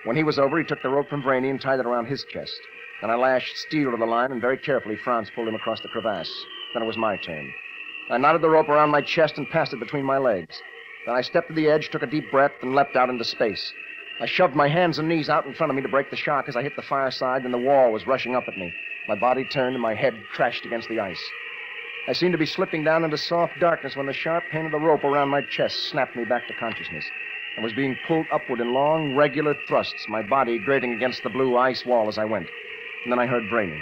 When he was over, he took the rope from Brainy and tied it around his chest. Then I lashed Steele to the line, and very carefully Franz pulled him across the crevasse. Then it was my turn. I knotted the rope around my chest and passed it between my legs. Then I stepped to the edge, took a deep breath, and leapt out into space. I shoved my hands and knees out in front of me to break the shock as I hit the fireside, and the wall was rushing up at me. My body turned, and my head crashed against the ice. I seemed to be slipping down into soft darkness when the sharp pain of the rope around my chest snapped me back to consciousness. I was being pulled upward in long, regular thrusts, my body grating against the blue ice wall as I went. And then I heard Brainy.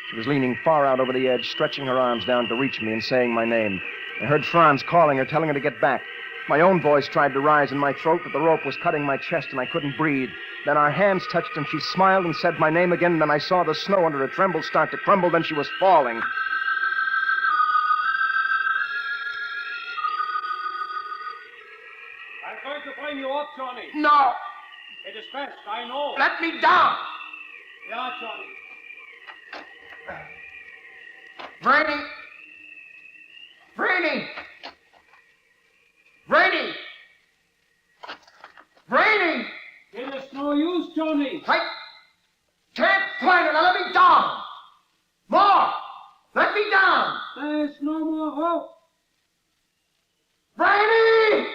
She was leaning far out over the edge, stretching her arms down to reach me and saying my name. I heard Franz calling her, telling her to get back. My own voice tried to rise in my throat, but the rope was cutting my chest and I couldn't breathe. Then our hands touched and she smiled and said my name again, and then I saw the snow under her tremble start to crumble, then she was falling. I'm going to bring you up, Johnny. No. It is best, I know. Let me down. Yeah, Johnny. Brainy. Brainy. Brainy. Brainy. It is no use, Johnny. I can't find it. Now let me down. More. Let me down. There is no more hope. Brainy.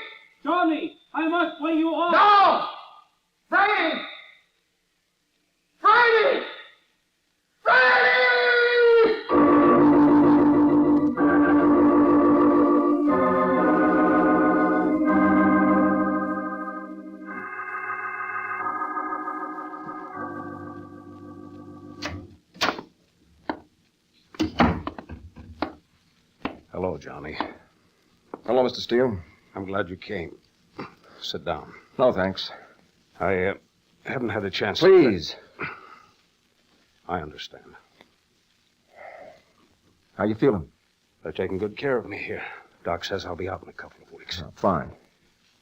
Johnny, I must bring you up. No. Brainy. Brainy. Brainy. Hello, Johnny. Hello, Mr. Steele. I'm glad you came. Sit down. No, thanks. I haven't had a chance. Please. I understand. How you feeling? They're taking good care of me here. Doc says I'll be out in a couple of weeks. Fine.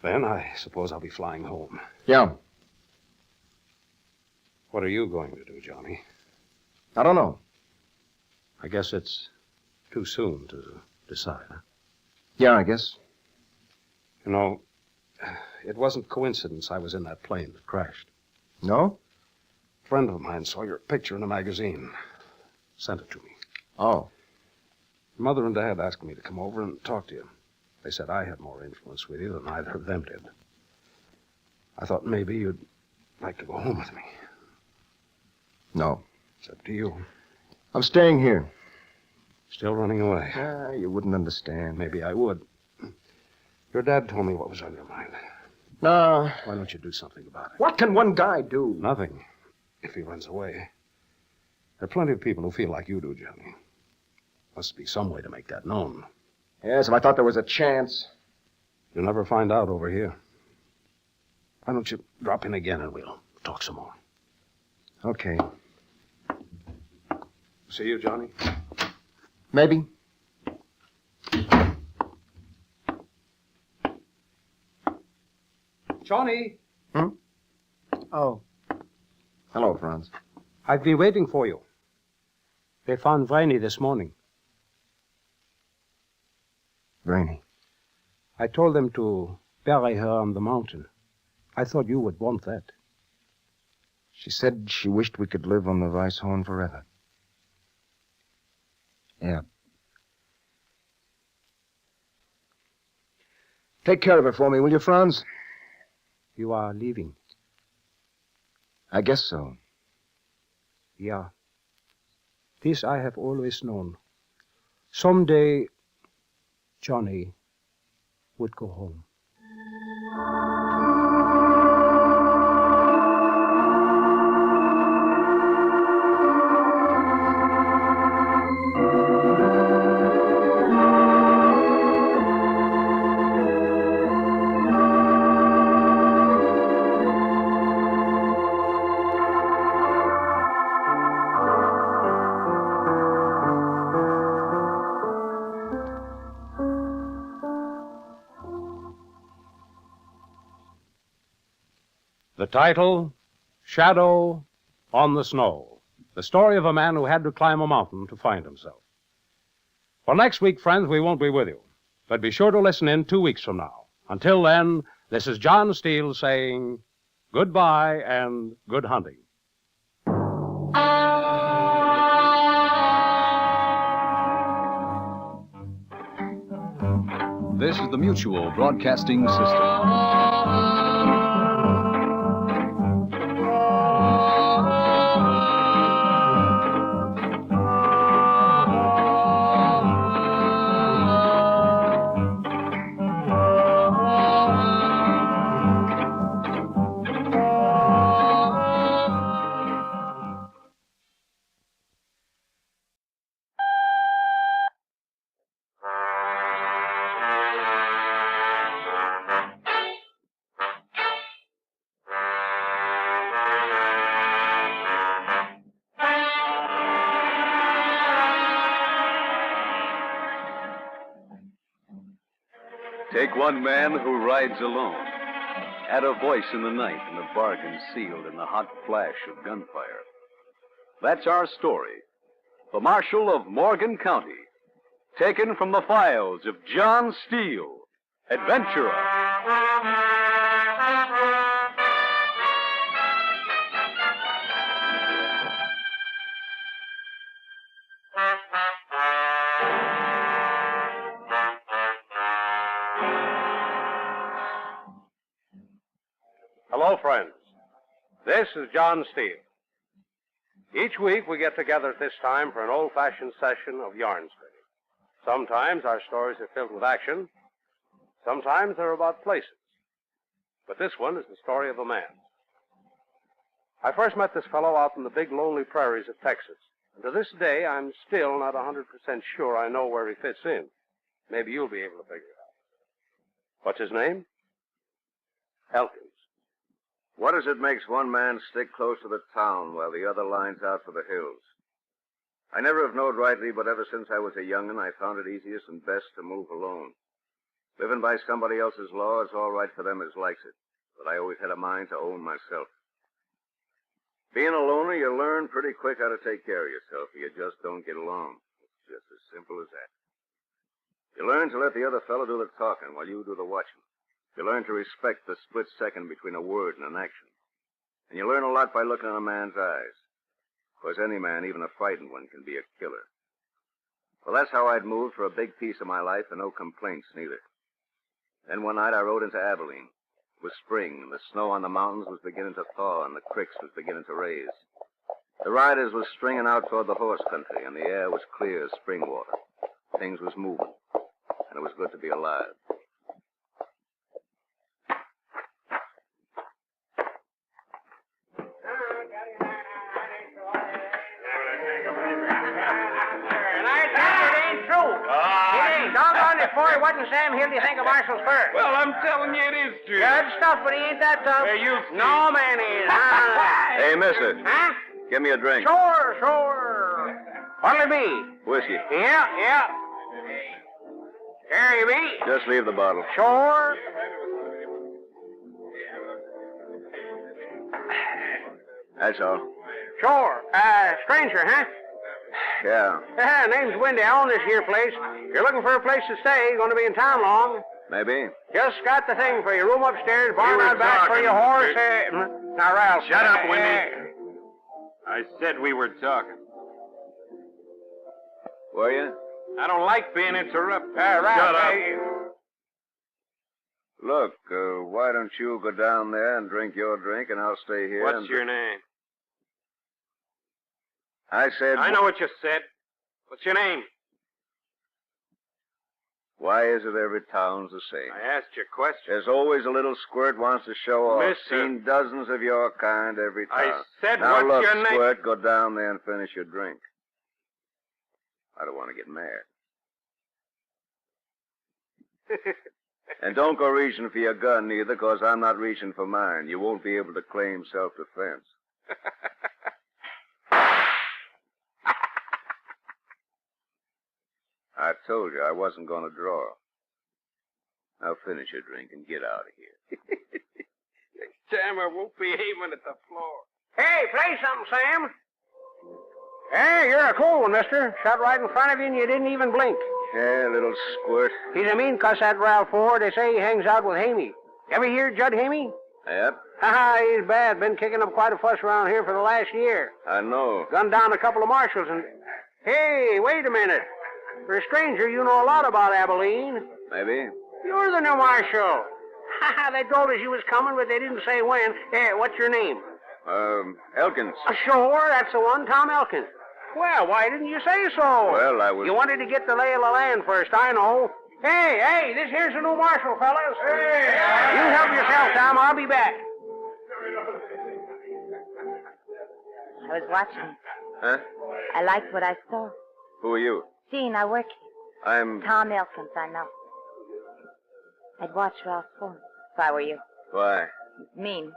Then I suppose I'll be flying home. Yeah. What are you going to do, Johnny? I don't know. I guess it's too soon to decide, huh? Yeah, I guess. You know, it wasn't coincidence I was in that plane that crashed. No? A friend of mine saw your picture in a magazine. Sent it to me. Oh. Your mother and Dad asked me to come over and talk to you. They said I had more influence with you than either of them did. I thought maybe you'd like to go home with me. No. It's up to you. I'm staying here. Still running away? You wouldn't understand. Maybe I would. Your dad told me what was on your mind. No. Why don't you do something about it? What can one guy do? Nothing. If he runs away. There are plenty of people who feel like you do, Johnny. Must be some way to make that known. Yes, if I thought there was a chance. You'll never find out over here. Why don't you drop in again and we'll talk some more? Okay. See you, Johnny? Maybe. Johnny! Oh. Hello, Franz. I've been waiting for you. They found Vreni this morning. Vreni. I told them to bury her on the mountain. I thought you would want that. She said she wished we could live on the Weisshorn forever. Yeah. Take care of her for me, will you, Franz? You are leaving. I guess so. Yeah. This I have always known. Someday, Johnny would go home. The title, Shadow on the Snow. The story of a man who had to climb a mountain to find himself. Well, next week, friends, we won't be with you. But be sure to listen in 2 weeks from now. Until then, this is John Steele saying goodbye and good hunting. This is the Mutual Broadcasting System. Take one man who rides alone. Add a voice in the night and a bargain sealed in the hot flash of gunfire. That's our story. The Marshal of Morgan County. Taken from the files of John Steele, Adventurer. Hello, friends. This is John Steele. Each week we get together at this time for an old-fashioned session of yarn spinning. Sometimes our stories are filled with action. Sometimes they're about places. But this one is the story of a man. I first met this fellow out in the big lonely prairies of Texas. And to this day, I'm still not 100% sure I know where he fits in. Maybe you'll be able to figure it out. What's his name? Elkins. What is it makes one man stick close to the town while the other lines out for the hills? I never have knowed rightly, but ever since I was a young'un, I found it easiest and best to move alone. Living by somebody else's law is all right for them as likes it, but I always had a mind to own myself. Being a loner, you learn pretty quick how to take care of yourself, or you just don't get along. It's just as simple as that. You learn to let the other fellow do the talking while you do the watching. You learn to respect the split second between a word and an action. And you learn a lot by looking in a man's eyes. Of course, any man, even a frightened one, can be a killer. Well, that's how I'd moved for a big piece of my life and no complaints, neither. Then one night I rode into Abilene. It was spring, and the snow on the mountains was beginning to thaw, and the creeks was beginning to raise. The riders was stringing out toward the horse country, and the air was clear as spring water. Things was moving, and it was good to be alive. Before he wasn't Sam Hill, do you think of Marshall's fur? Well, I'm telling you it is true. Good stuff, but he ain't that tough. Hey, you... No, man, he is. Hey, mister. Huh? Give me a drink. Sure. What'll it be? Whiskey. Yeah. Here you be. Just leave the bottle. Sure. That's all. Sure. Stranger, huh? Yeah. Name's Wendy. I own this here place. If you're looking for a place to stay, going to be in town long. Maybe. Just got the thing for you. Room upstairs, barn out back for your horse. Now, Ralph. Shut up, Wendy. I said we were talking. Were you? I don't like being interrupted. Ralph, Shut up. Look, why don't you go down there and drink your drink, and I'll stay here. What's your name? I said... I know what you said. What's your name? Why is it every town's the same? I asked you a question. There's always a little squirt wants to show off. Mister. Seen dozens of your kind every town. I said, now what's look, your name? Squirt, go down there and finish your drink. I don't want to get mad. And don't go reaching for your gun, either, because I'm not reaching for mine. You won't be able to claim self-defense. I told you I wasn't going to draw. Now finish your drink and get out of here. Next time I won't be aiming at the floor. Hey, play something, Sam. Hey, you're a cool one, mister. Shot right in front of you and you didn't even blink. Yeah, little squirt. He's a mean cuss, that Ralph Ford. They say he hangs out with Hamey. Ever hear Judd Hamey? Yep. Haha, he's bad. Been kicking up quite a fuss around here for the last year. I know. Gunned down a couple of marshals and... Hey, wait a minute. For a stranger, you know a lot about Abilene. Maybe. You're the new marshal. Haha, they told us you was coming, but they didn't say when. Hey, what's your name? Elkins. Sure, that's the one, Tom Elkins. Well, why didn't you say so? Well, I was... You wanted to get the lay of the land first, I know. Hey, this here's the new marshal, fellas. Hey! You help yourself, Tom. I'll be back. I was watching. Huh? I liked what I saw. Who are you? Gene, I work here. I'm... Tom Elkins, I know. I'd watch Ralph Ford if I were you. Why? He's mean.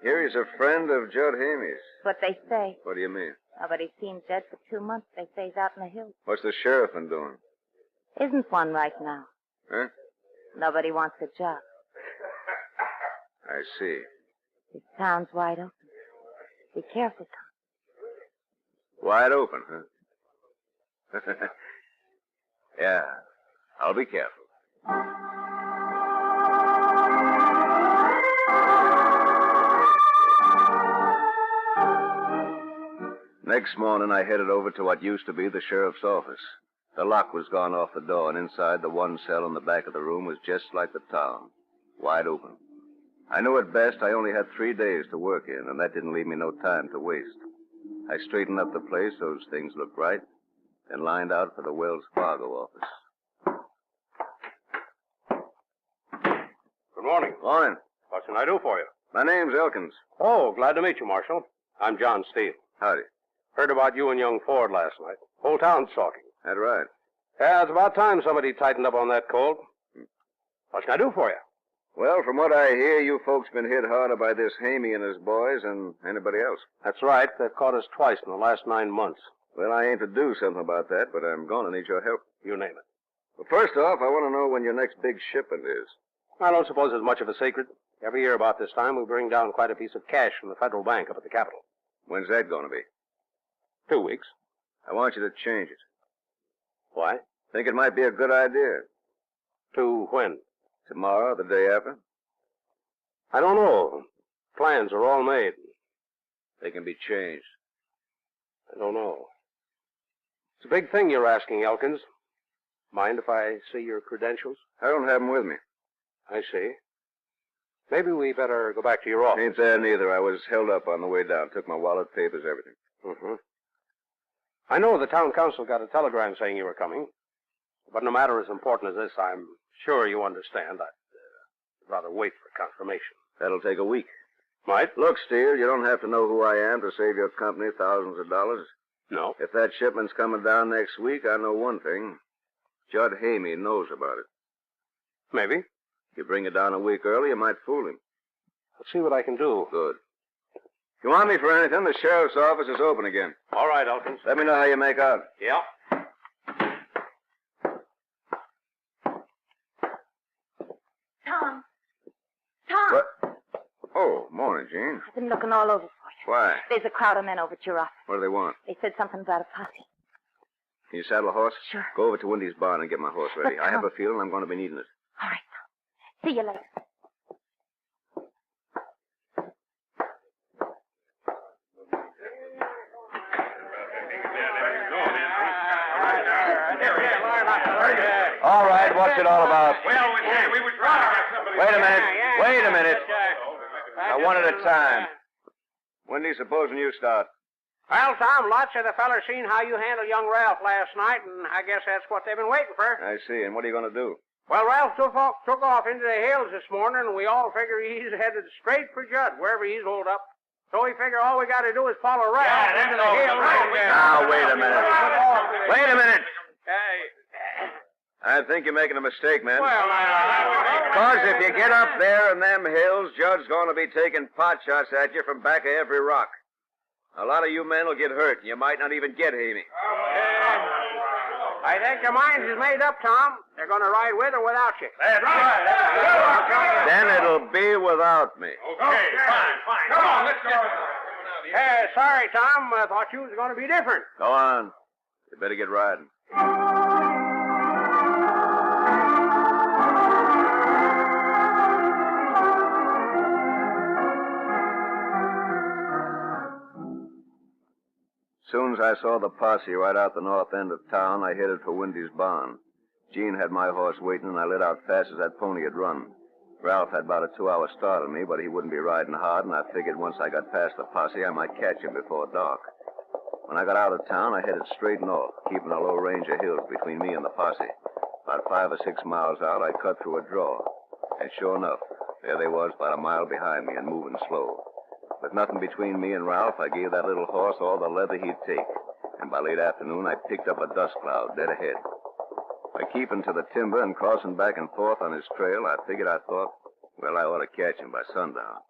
Here he's a friend of Judd Hamey's. What they say. What do you mean? Nobody's seen Judd for 2 months. They say he's out in the hills. What's the sheriff been doing? Isn't one right now. Huh? Nobody wants a job. I see. This town's wide open. Be careful, Tom. Wide open, huh? Yeah, I'll be careful. Next morning, I headed over to what used to be the sheriff's office. The lock was gone off the door, and inside the one cell in the back of the room was just like the town, wide open. I knew at best I only had 3 days to work in, and that didn't leave me no time to waste. I straightened up the place so things looked right, and lined out for the Wells Fargo office. Good morning. Morning. What can I do for you? My name's Elkins. Oh, glad to meet you, Marshal. I'm John Steele. Howdy. Heard about you and young Ford last night. Whole town's talking. That's right. Yeah, it's about time somebody tightened up on that cold. What can I do for you? Well, from what I hear, you folks been hit harder by this Hamey and his boys than anybody else. That's right. They've caught us twice in the last 9 months. Well, I ain't to do something about that, but I'm going to need your help. You name it. Well, first off, I want to know when your next big shipment is. I don't suppose it's much of a secret. Every year about this time, we bring down quite a piece of cash from the Federal Bank up at the Capitol. When's that going to be? 2 weeks. I want you to change it. Why? Think it might be a good idea. To when? Tomorrow, the day after. I don't know. Plans are all made. They can be changed. I don't know. It's a big thing you're asking, Elkins. Mind if I see your credentials? I don't have them with me. I see. Maybe we better go back to your office. Ain't there neither. I was held up on the way down. Took my wallet, papers, everything. Mm-hmm. I know the town council got a telegram saying you were coming. But no matter as important as this, I'm sure you understand. I'd rather wait for confirmation. That'll take a week. Might? Look, Steele, you don't have to know who I am to save your company thousands of dollars. No. If that shipment's coming down next week, I know one thing. Judd Hamey knows about it. Maybe. If you bring it down a week early, you might fool him. I'll see what I can do. Good. If you want me for anything, the sheriff's office is open again. All right, Elkins. Let me know how you make out. Yeah. Tom. Tom. What? Oh, morning, Jean. I've been looking all over for you. Why? There's a crowd of men over at your office. What do they want? They said something about a posse. Can you saddle a horse? Sure. Go over to Wendy's barn and get my horse ready. But, I have Tom... a feeling I'm going to be needing it. All right, Tom. See you later. All right, what's it all about? Well, we were trying to have somebody... Wait a minute. Now, one at a time. Wendy, supposing you start. Well, Tom, lots of the fellers seen how you handled young Ralph last night, and I guess that's what they've been waiting for. I see. And what are you going to do? Well, Ralph took off into the hills this morning, and we all figure he's headed straight for Judd, wherever he's holed up. So we figure all we got to do is follow Ralph into the hills. Now, wait a minute. Wait a minute. I think you're making a mistake, man. Because if you get up there in them hills, Judd's going to be taking pot shots at you from back of every rock. A lot of you men will get hurt, and you might not even get Hamey. I think your mind is made up, Tom. They're going to ride with or without you. That's right. Then it'll be without me. Okay, fine. Come on, let's go. Sorry, Tom. I thought you was going to be different. Go on. You better get riding. Soon as I saw the posse right out the north end of town, I headed for Wendy's barn. Jean had my horse waiting, and I lit out fast as that pony had run. Ralph had about a 2-hour start on me, but he wouldn't be riding hard, and I figured once I got past the posse, I might catch him before dark. When I got out of town, I headed straight north, keeping a low range of hills between me and the posse. About 5 or 6 miles out, I cut through a draw. And sure enough, there they was about a mile behind me and moving slow. With nothing between me and Ralph, I gave that little horse all the leather he'd take. And by late afternoon, I picked up a dust cloud dead ahead. By keeping to the timber and crossing back and forth on his trail, I thought, well, I ought to catch him by sundown.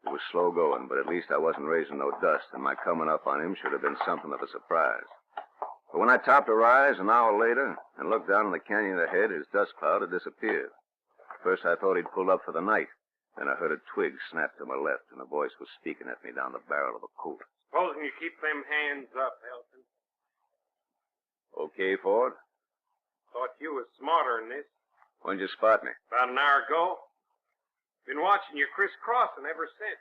It was slow going, but at least I wasn't raising no dust, and my coming up on him should have been something of a surprise. But when I topped a rise an hour later and looked down in the canyon ahead, his dust cloud had disappeared. First, I thought he'd pulled up for the night. Then I heard a twig snap to my left, and a voice was speaking at me down the barrel of a Colt. Supposing you keep them hands up, Elton. Okay, Ford? Thought you was smarter than this. When'd you spot me? About an hour ago. Been watching you crisscrossing ever since.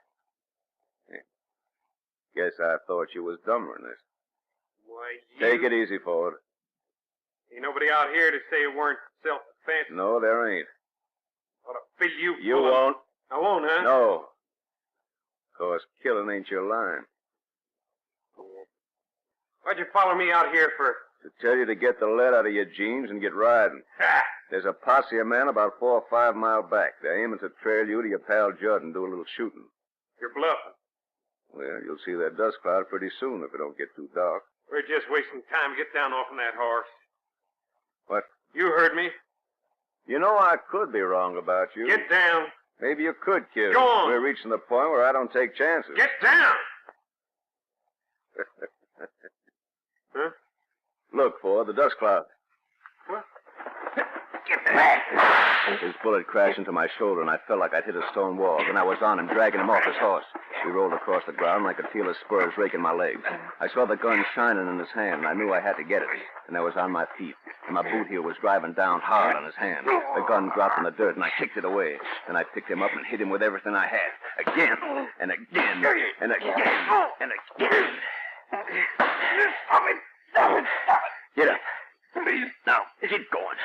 Guess I thought you was dumber than this. Why, you... Take it easy, Ford. Ain't nobody out here to say it weren't self-defense. No, there ain't. Ought to fill you You full of- won't. I won't, huh? No. Of course, killing ain't your line. Why'd you follow me out here for? To tell you to get the lead out of your jeans and get riding. There's a posse of men about 4 or 5 miles back. They're aiming to trail you to your pal Judd and do a little shooting. You're bluffing. Well, you'll see that dust cloud pretty soon if it don't get too dark. We're just wasting time. Get down off on that horse. What? You heard me. You know, I could be wrong about you. Get down. Maybe you could, kid. Go on. We're reaching the point where I don't take chances. Get down. Huh? Look, Ford, the dust cloud. What? Get back. His bullet crashed into my shoulder, and I felt like I'd hit a stone wall. Then I was on him, dragging him off his horse. We rolled across the ground, and I could feel his spurs raking my legs. I saw the gun shining in his hand, and I knew I had to get it. And I was on my feet, and my boot heel was driving down hard on his hand. The gun dropped in the dirt, and I kicked it away. Then I picked him up and hit him with everything I had. Again, and again, and again, and again. Stop it. Get up. Please. Now, keep going.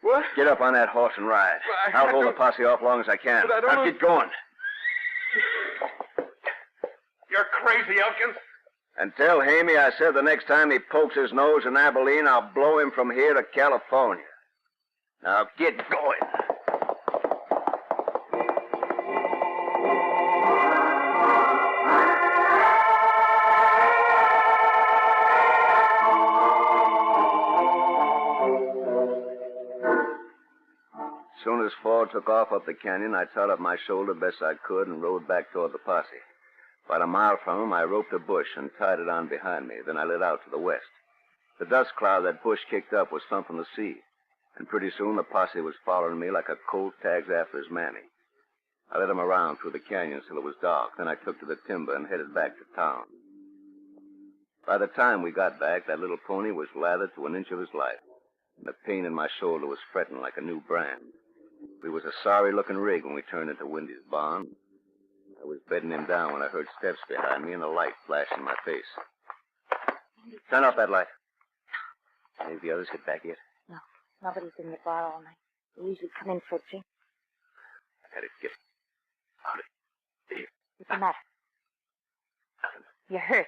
What? Get up on that horse and ride. Well, I'll hold the posse off long as I can. But I don't Now, know- get going. You're crazy, Elkins. And tell Hamey I said the next time he pokes his nose in Abilene, I'll blow him from here to California. Now, get going. As soon as Ford took off up the canyon, I tied up my shoulder best I could and rode back toward the posse. About a mile from him, I roped a bush and tied it on behind me. Then I lit out to the west. The dust cloud that bush kicked up was some from the sea, and pretty soon the posse was following me like a colt tags after his mammy. I led him around through the canyons till it was dark. Then I took to the timber and headed back to town. By the time we got back, that little pony was lathered to an inch of his life, and the pain in my shoulder was fretting like a new brand. We was a sorry-looking rig when we turned into Windy's barn. I was bedding him down when I heard steps behind me and a light flash in my face. Turn off that light. Any of the others get back yet? No, nobody's in the bar all night. They usually come in for a drink. I gotta get out of here. What's the matter? Nothing. You're hurt.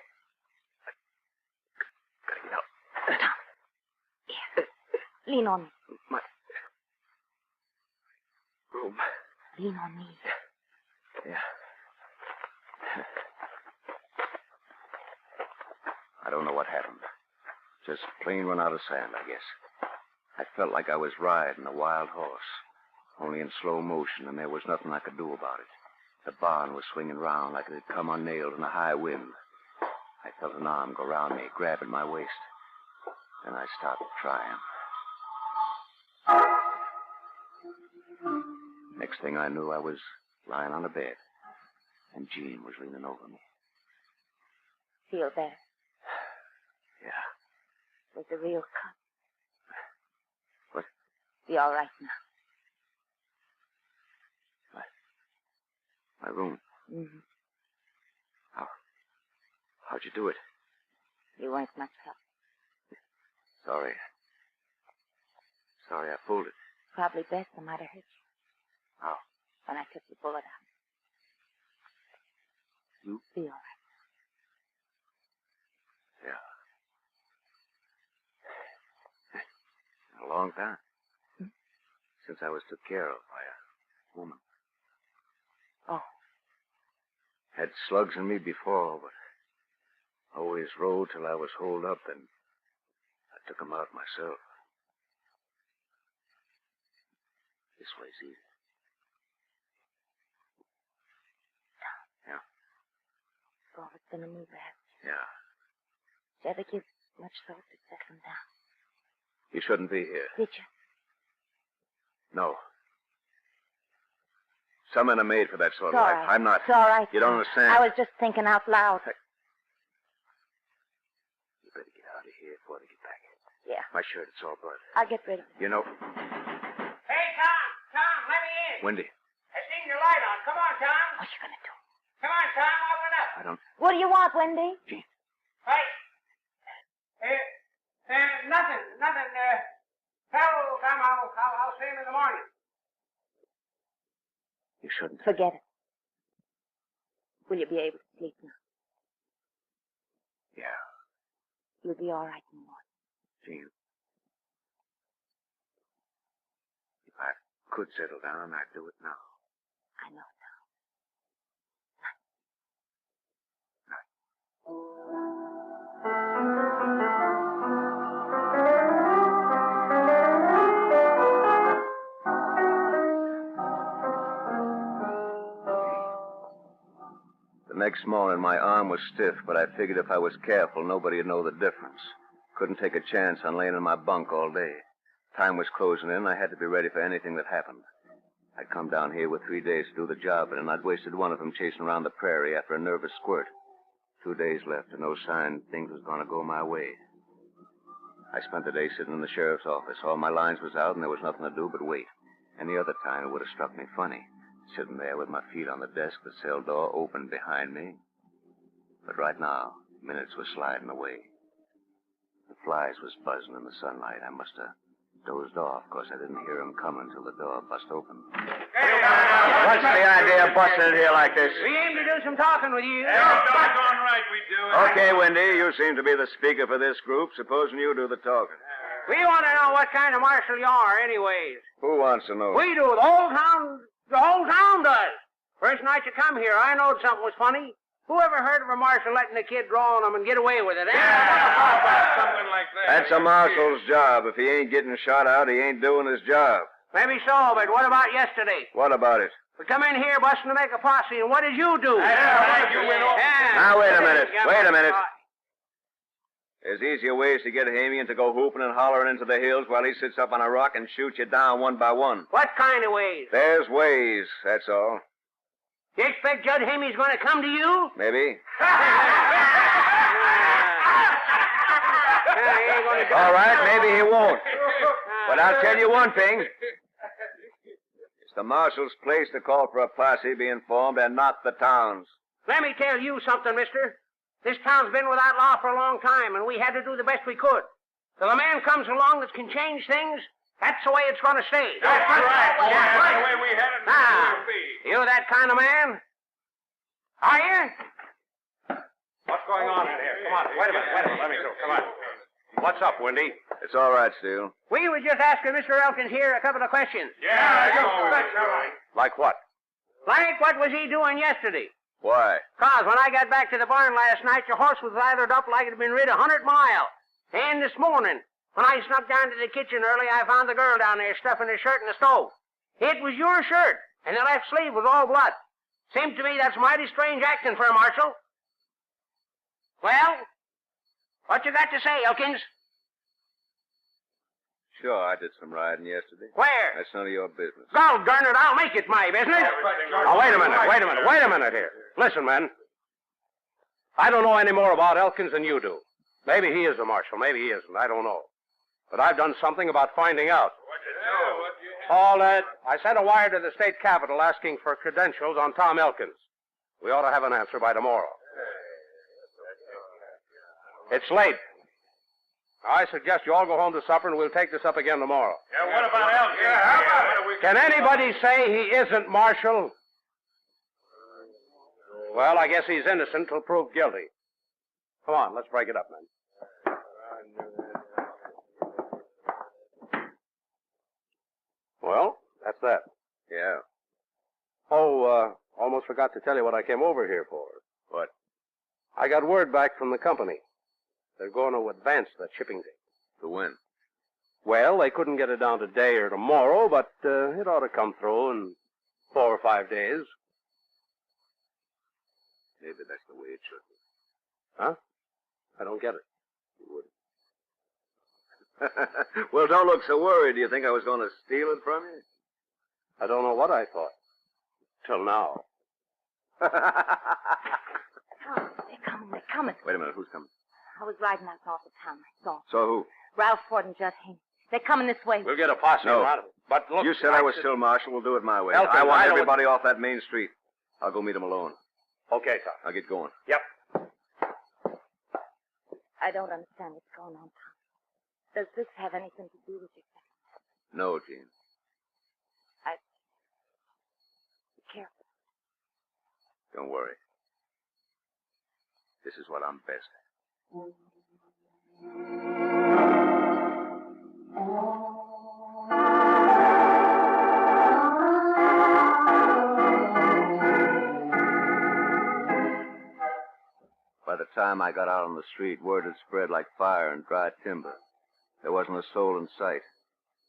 Gotta get out. Tom. Here. Lean on me. My room. Lean on me. Yeah. I don't know what happened. Just plain run out of sand, I guess. I felt like I was riding a wild horse, only in slow motion, and there was nothing I could do about it. The barn was swinging round like it had come unnailed in a high wind. I felt an arm go round me, grabbing my waist. Then I stopped trying. Next thing I knew, I was lying on a bed, and Jean was leaning over me. Feel better. Yeah. Was a real cut. What? Be all right now. My room. Mm-hmm. How'd you do it? You weren't much help. Sorry. Sorry I pulled it. Probably best I might have hurt you. How? When I took the bullet out. You? Be all right. Yeah. A long time. Since I was took care of by a woman. Oh. Had slugs in me before, but always rode till I was holed up, then I took 'em out myself. This way's easy. Yeah. Forward's gonna move out. Yeah. Did you ever give much thought to settling down? You shouldn't be here. Did you? No. Some men are made for that sort It's of all life. right. I'm not. It's all right. You don't understand. I was just thinking out loud. You better get out of here before they get back. Yeah. My shirt, it's all blood. I'll get rid of it. You know, Hey, Tom, let me in. Wendy, I seen your light on. Come on, Tom. What are you going to do? Come on, Tom, open up. I don't. What do you want, Wendy? Right. Nothing. Tell Tom I'll see him in the morning. You shouldn't. Forget it. Will you be able to sleep now? Yeah, You'll be all right in the morning. Jean. If I could settle down, I'd do it now. I know now. Next morning, my arm was stiff, but I figured if I was careful, nobody'd know the difference. Couldn't take a chance on laying in my bunk all day. Time was closing in. I had to be ready for anything that happened. I'd come down here with 3 days to do the job, and I'd wasted one of them chasing around the prairie after a nervous squirt. 2 days left, and no sign things was going to go my way. I spent the day sitting in the sheriff's office. All my lines was out, and there was nothing to do but wait. Any other time, it would have struck me funny, sitting there with my feet on the desk, the cell door open behind me. But right now, minutes were sliding away. The flies was buzzing in the sunlight. I must have dozed off, because I didn't hear them coming till the door bust open. What's the idea of busting in here like this? We aim to do some talking with you. Doggone right we do. Okay, Wendy, you seem to be the speaker for this group. Supposing you do the talking. We want to know what kind of marshal you are, anyways. Who wants to know? We do. The whole town does. First night you come here, I knowed something was funny. Who ever heard of a marshal letting a kid draw on him and get away with it, eh? Something like that. That's a marshal's job. If he ain't getting shot out, he ain't doing his job. Maybe so, but what about yesterday? What about it? We come in here busting to make a posse, and what did you do? Now, wait a minute. Wait a minute. There's easier ways to get Hamian to go hooping and hollering into the hills while he sits up on a rock and shoots you down one by one. What kind of ways? There's ways, that's all. You expect Judd Hamey's going to come to you? Maybe. All right, maybe he won't. But I'll tell you one thing. It's the marshal's place to call for a posse being formed and not the town's. Let me tell you something, mister. This town's been without law for a long time, and we had to do the best we could. Till a man comes along that can change things, that's the way it's going to stay. That's right. That's the way we had it. Now, you that kind of man? Are you? What's going on in here? Come on. Wait a minute. Let me through. Come on. What's up, Wendy? It's all right, Steele. We were just asking Mr. Elkins here a couple of questions. Like what? Like what was he doing yesterday? Why? 'Cause when I got back to the barn last night, your horse was lathered up like it had been rid 100 miles. And this morning, when I snuck down to the kitchen early, I found the girl down there stuffing her shirt in the stove. It was your shirt, and the left sleeve was all blood. Seems to me that's mighty strange acting for a marshal. Well, what you got to say, Elkins? Sure, I did some riding yesterday. Where? That's none of your business. Doggone it, I'll make it my business. Now, wait a minute here. Listen, men. I don't know any more about Elkins than you do. Maybe he is a marshal, maybe he isn't, I don't know. But I've done something about finding out. All that, I sent a wire to the state capitol asking for credentials on Tom Elkins. We ought to have an answer by tomorrow. It's late. I suggest you all go home to supper and we'll take this up again tomorrow. Yeah, what about Elkins? Yeah, how about it? Can anybody say he isn't marshal? Well, I guess he's innocent till proved guilty. Come on, let's break it up, men. Well, that's that. Yeah. Oh, almost forgot to tell you what I came over here for. What? I got word back from the company. They're going to advance the shipping date. To when? Well, they couldn't get it down today or tomorrow, but it ought to come through in 4 or 5 days. Maybe that's the way it should be. Huh? I don't get it. You would. Well, don't look so worried. Do you think I was going to steal it from you? I don't know what I thought. Till now. Oh, they're coming. Wait a minute, who's coming? I was riding out north of town. I saw them. So who? Ralph Ford and Judd Haney. They're coming this way. We'll get a posse around them. But look, you said I was still marshal. We'll do it my way. Elkins, I want everybody off that main street. I'll go meet them alone. Okay, Tom. I'll get going. Yep. I don't understand what's going on, Tom. Does this have anything to do with your second? No, Jean. Be careful. Don't worry. This is what I'm best at. By the time I got out on the street, word had spread like fire in dry timber. There wasn't a soul in sight.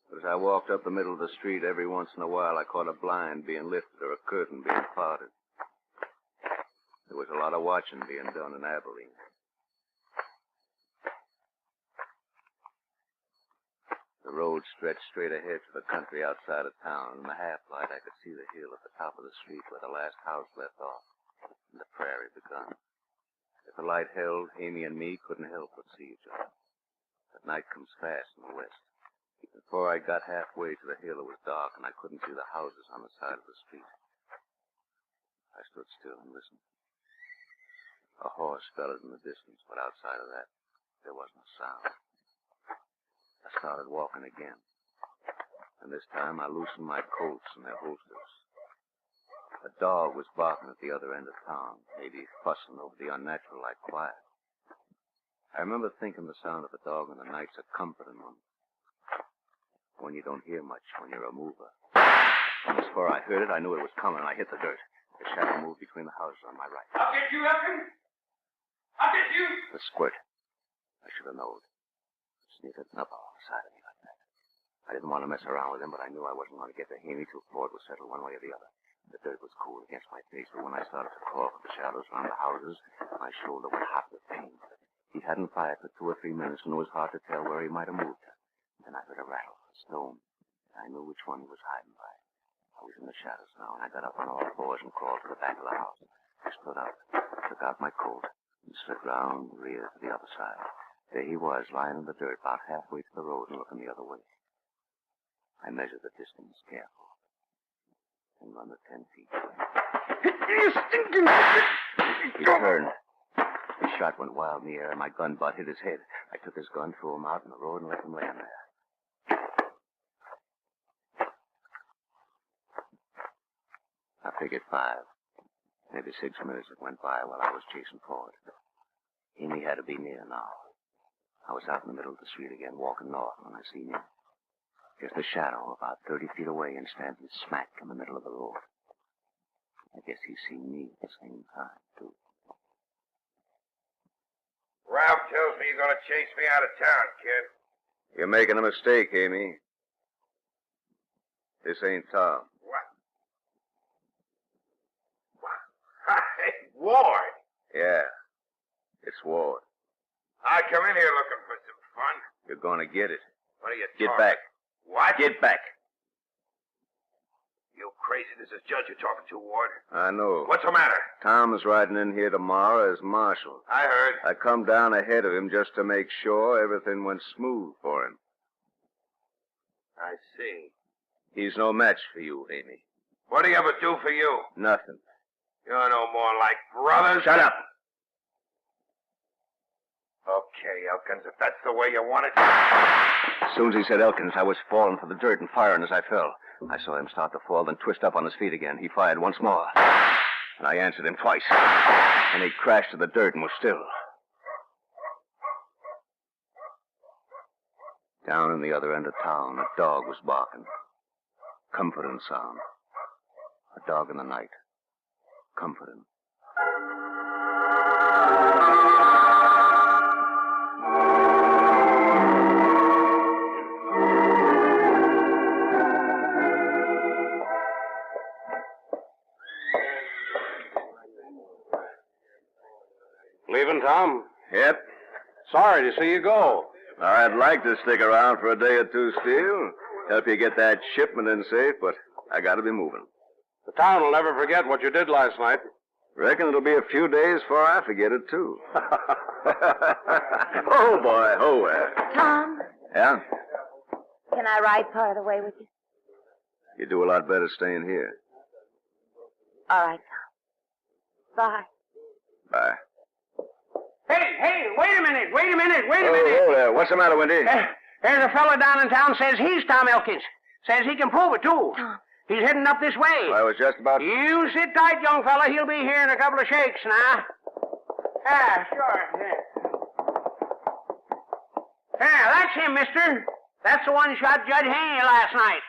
But as I walked up the middle of the street, every once in a while I caught a blind being lifted or a curtain being parted. There was a lot of watching being done in Abilene. The road stretched straight ahead to the country outside of town. In the half-light, I could see the hill at the top of the street where the last house left off, and the prairie begun. If the light held, Amy and me couldn't help but see each other. But night comes fast in the west. Before I got halfway to the hill, it was dark, and I couldn't see the houses on the side of the street. I stood still and listened. A horse bellowed in the distance, but outside of that, there wasn't a sound. I started walking again, and this time I loosened my Colts and their holsters. A dog was barking at the other end of town, maybe fussing over the unnatural-like quiet. I remember thinking the sound of a dog in the night's a comforting one, when you don't hear much when you're a mover. And before I heard it, I knew it was coming, and I hit the dirt. The shadow moved between the houses on my right. I'll get you, Elkin! I'll get you! The squirt. I should have known. Sneaking up on the side of me like that. I didn't want to mess around with him, but I knew I wasn't going to get to Haney till Ford was settled one way or the other. The dirt was cool against my face, but when I started to crawl for the shadows around the houses, my shoulder was hot with pain. He hadn't fired for 2 or 3 minutes, and it was hard to tell where he might have moved. Then I heard a rattle, a stone. I knew which one he was hiding by. I was in the shadows now, and I got up on all fours and crawled to the back of the house. I stood up, took out my coat, and slid round the rear to the other side. There he was, lying in the dirt about halfway to the road and looking the other way. I measured the distance careful. And under 10 feet. He turned. His shot went wild in the air, and my gun butt hit his head. I took his gun, threw him out in the road, and left him laying there. I figured 5. Maybe 6 minutes it went by while I was chasing Ford. Amy had to be near now. I was out in the middle of the street again, walking north when I seen him. Just a shadow about 30 feet away and standing smack in the middle of the road. I guess he seen me at the same time, too. Ralph tells me you're going to chase me out of town, kid. You're making a mistake, Amy. This ain't Tom. What? Hey, Ward. Yeah, it's Ward. I come in here looking for some fun. You're gonna get it. What are you Get talking? back. What? Get back. You crazy? This is Judge you're talking to, Ward. I know. What's the matter? Tom's riding in here tomorrow as marshal. I heard. I come down ahead of him just to make sure everything went smooth for him. I see. He's no match for you, Amy. What'd he ever do for you? Nothing. You're no more like brothers. Shut up. Okay, Elkins, if that's the way you want it. As soon as he said Elkins, I was falling for the dirt and firing as I fell. I saw him start to fall, then twist up on his feet again. He fired once more. And I answered him twice. And he crashed to the dirt and was still. Down in the other end of town, a dog was barking. Comforting sound. A dog in the night. Comforting. Leaving, Tom? Yep. Sorry to see you go. I'd like to stick around for a day or two, Steele. Help you get that shipment in safe, but I gotta be moving. The town will never forget what you did last night. Reckon it'll be a few days before I forget it, too. Oh, boy. Oh, Tom, Yeah? can I ride part of the way with you? You do a lot better staying here. All right, Tom. Bye. Bye. Hey, wait a minute. Oh, there. What's the matter, Wendy? There's a fella down in town says he's Tom Elkins. Says he can prove it, too. Tom. He's heading up this way. I was just about... You sit tight, young fella. He'll be here in a couple of shakes now. Ah, sure. That's him, mister. That's the one shot Judge Haney last night.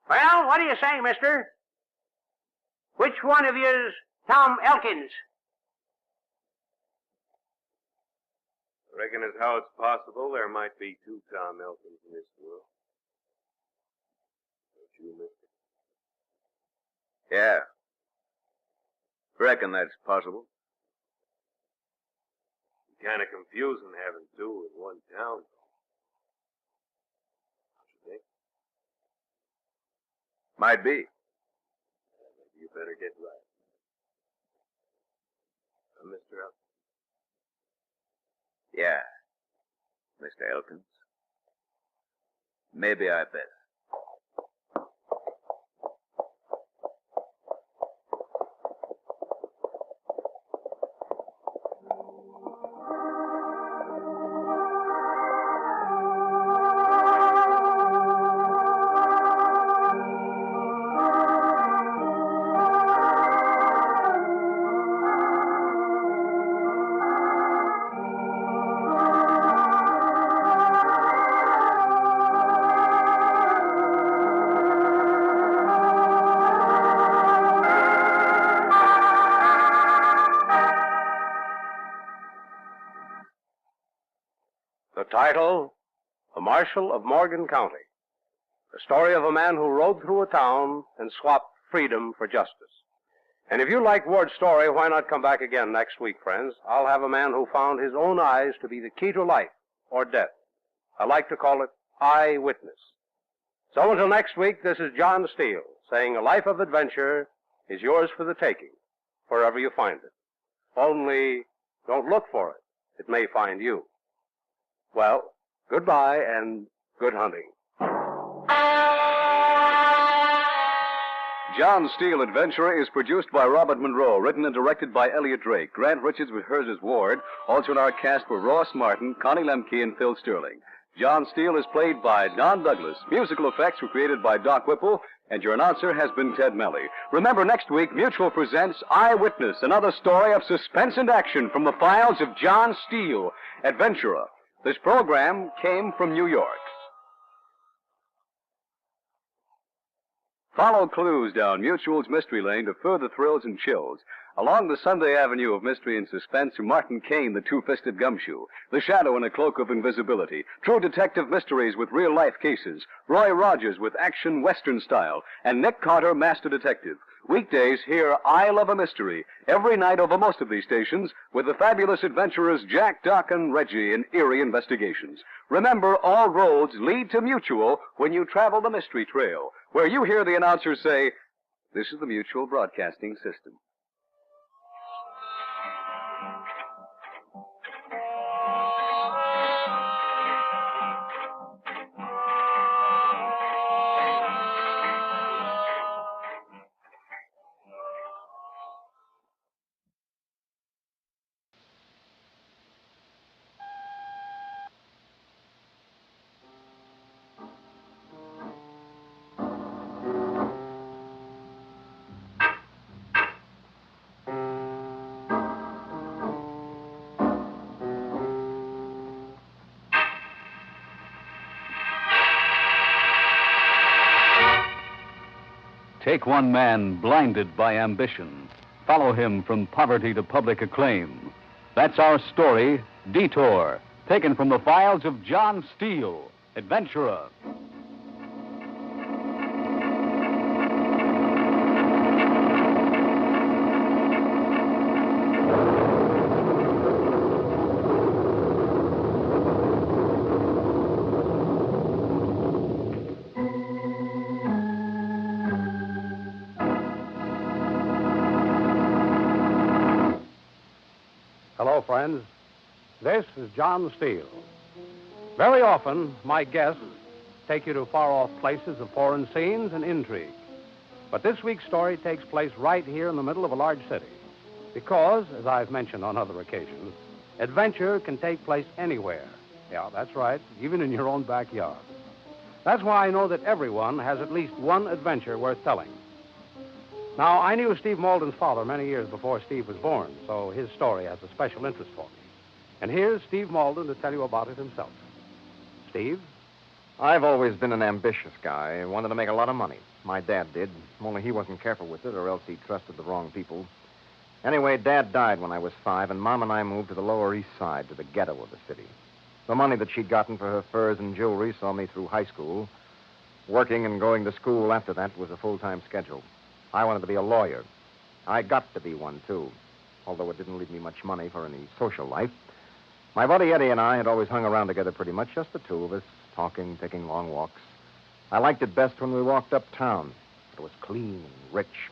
Well, what do you say, mister? Which one of you's Tom Elkins? Reckon as how it's possible there might be 2 Tom Elkins in this world. Don't you, mister? Yeah. Reckon that's possible. Kind of confusing having two in one town. Don't you think? Might be. Maybe you better get right. Mr. Elkins? Yeah. Mr. Elkins. Maybe I better. The title, The Marshal of Morgan County. The story of a man who rode through a town and swapped freedom for justice. And if you like Ward's story, why not come back again next week, friends? I'll have a man who found his own eyes to be the key to life or death. I like to call it eyewitness. So until next week, this is John Steele saying a life of adventure is yours for the taking, wherever you find it. Only don't look for it. It may find you. Well, goodbye and good hunting. John Steele Adventurer is produced by Robert Monroe, written and directed by Elliot Drake. Grant Richards rehearses Ward. Also in our cast were Ross Martin, Connie Lemke, and Phil Sterling. John Steele is played by Don Douglas. Musical effects were created by Doc Whipple, and your announcer has been Ted Melly. Remember, next week, Mutual presents Eyewitness, another story of suspense and action from the files of John Steele, Adventurer. This program came from New York. Follow clues down Mutual's mystery lane to further thrills and chills. Along the Sunday Avenue of mystery and suspense are Martin Kane, the two-fisted gumshoe, the Shadow in a cloak of invisibility, true detective mysteries with real-life cases, Roy Rogers with action Western style, and Nick Carter, master detective. Weekdays, hear I Love a Mystery, every night over most of these stations, with the fabulous adventurers Jack, Doc, and Reggie in eerie investigations. Remember, all roads lead to Mutual when you travel the Mystery Trail, where you hear the announcer say, "This is the Mutual Broadcasting System." Take one man blinded by ambition. Follow him from poverty to public acclaim. That's our story, Detour, taken from the files of John Steele, Adventurer. Hello, friends. This is John Steele. Very often, my guests take you to far-off places of foreign scenes and intrigue. But this week's story takes place right here in the middle of a large city. Because, as I've mentioned on other occasions, adventure can take place anywhere. Yeah, that's right, even in your own backyard. That's why I know that everyone has at least one adventure worth telling. Now, I knew Steve Malden's father many years before Steve was born, so his story has a special interest for me. And here's Steve Malden to tell you about it himself. Steve? I've always been an ambitious guy. I wanted to make a lot of money. My dad did, only he wasn't careful with it, or else he trusted the wrong people. Anyway, Dad died when I was 5, and Mom and I moved to the Lower East Side, to the ghetto of the city. The money that she'd gotten for her furs and jewelry saw me through high school. Working and going to school after that was a full-time schedule. I wanted to be a lawyer. I got to be one, too, although it didn't leave me much money for any social life. My buddy Eddie and I had always hung around together pretty much, just the two of us, talking, taking long walks. I liked it best when we walked uptown. It was clean and rich.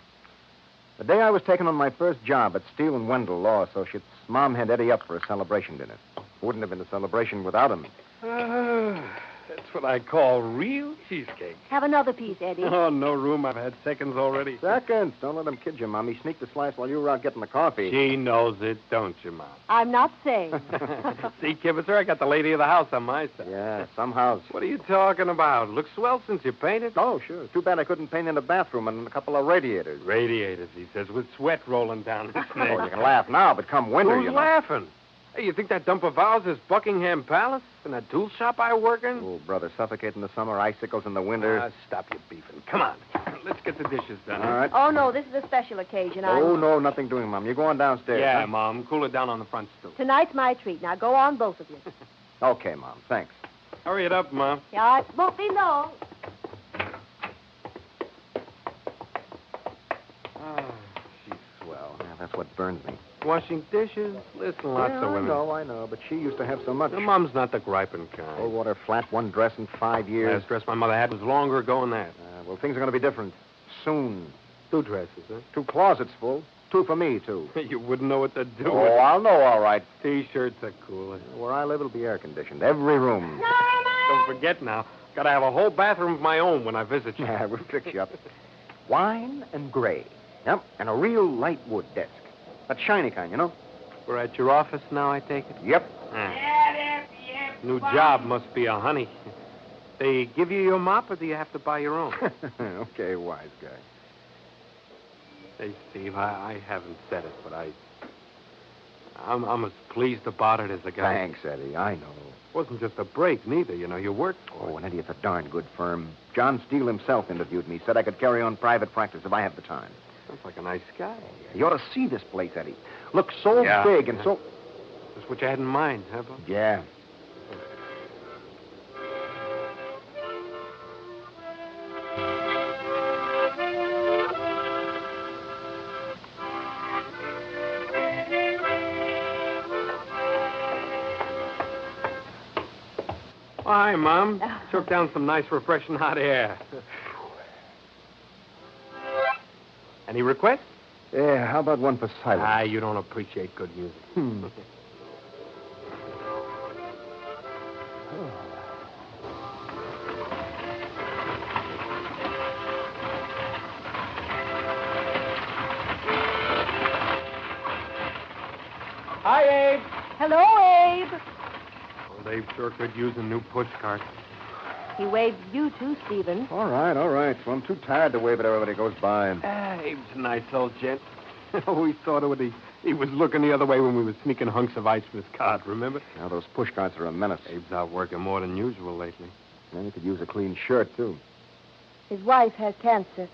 The day I was taken on my first job at Steele and Wendell Law Associates, Mom had Eddie up for a celebration dinner. Wouldn't have been a celebration without him. That's what I call real cheesecake. Have another piece, Eddie. Oh, no room. I've had seconds already. Seconds? Don't let him kid you, Mom. He sneaked a slice while you were out getting the coffee. She knows it, don't you, Mom? I'm not saying. See, Kibitzer, I got the lady of the house on my side. Yeah, some house. What are you talking about? Looks swell since you painted. Oh, sure. Too bad I couldn't paint in the bathroom and a couple of radiators. Radiators, he says, with sweat rolling down his neck. Oh, you can laugh now, but come winter, Who's you know. laughing? Hey, you think that dump of ours is Buckingham Palace and that tool shop I work in? Oh, brother, suffocate in the summer, icicles in the winter. Ah, stop your beefing. Come on. Let's get the dishes done. All right. Oh, no, this is a special occasion. Oh, no, nothing doing, Mom. You're going downstairs. Yeah, huh? Mom. Cool it down on the front stoop. Tonight's my treat. Now go on, both of you. Okay, Mom. Thanks. Hurry it up, Mom. Yeah, it won't be long. Oh, she's swell. Yeah, that's what burns me. Washing dishes. Listen, lots of women. I know, but she used to have so much. Her mom's not the griping kind. Cold water flat, one dress in 5 years. Last dress my mother had was longer ago than that. Well, things are going to be different. Soon. 2 dresses, huh? 2 closets full. 2 for me, too. You wouldn't know what to do Oh, with. I'll know all right. T-shirts are cooler. Where I live, it'll be air-conditioned. Every room. Don't forget now. Gotta have a whole bathroom of my own when I visit you. Yeah, we'll fix you up. Wine and gray. Yep, and a real light wood desk. That shiny kind, you know? We're at your office now, I take it? Yep. New job must be a honey. They give you your mop, or do you have to buy your own? Okay, wise guy. Hey, Steve, I haven't said it, but I'm as pleased about it as a guy. Thanks, Eddie. I know. It wasn't just a break, neither. You know, you worked for it. Oh, and Eddie, it's a darn good firm. John Steele himself interviewed me. Said I could carry on private practice if I had the time. Sounds like a nice guy. You ought to see this place, Eddie. Looks so Yeah. big and so... That's what you had in mind, huh, Bob? Yeah. Oh, hi, Mom. Took down some nice, refreshing hot air. Any requests? Yeah, how about one for silence? Ah, you don't appreciate good music. Hi, Abe. Hello, Abe. Well, Abe sure could use a new push cart. He waved you too, Stephen. All right. Well, I'm too tired to wave at everybody goes by. Abe's a nice old gent. We thought of it. He was looking the other way when we were sneaking hunks of ice from his cart, remember? Now, those push carts are a menace. Abe's out working more than usual lately. And he could use a clean shirt, too. His wife has cancer.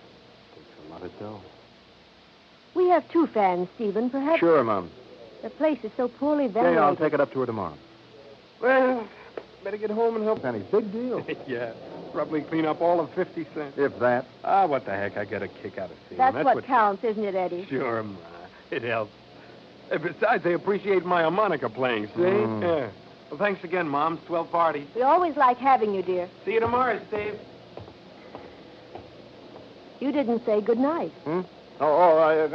Takes a lot of dough. We have 2 fans, Stephen. Perhaps Sure, Mom. the place is so poorly ventilated. Yeah, I'll take it up to her tomorrow. Well, better get home and help. Penny, big deal. Yeah, probably clean up all of 50 cents. If that. Ah, what the heck? I get a kick out of seeing That's him. what counts, isn't it, Eddie? Sure, Ma. It helps. And besides, they appreciate my harmonica playing, see? Yeah. Well, thanks again, Mom. Swell party. We always like having you, dear. See you tomorrow, Steve. You didn't say good night. Good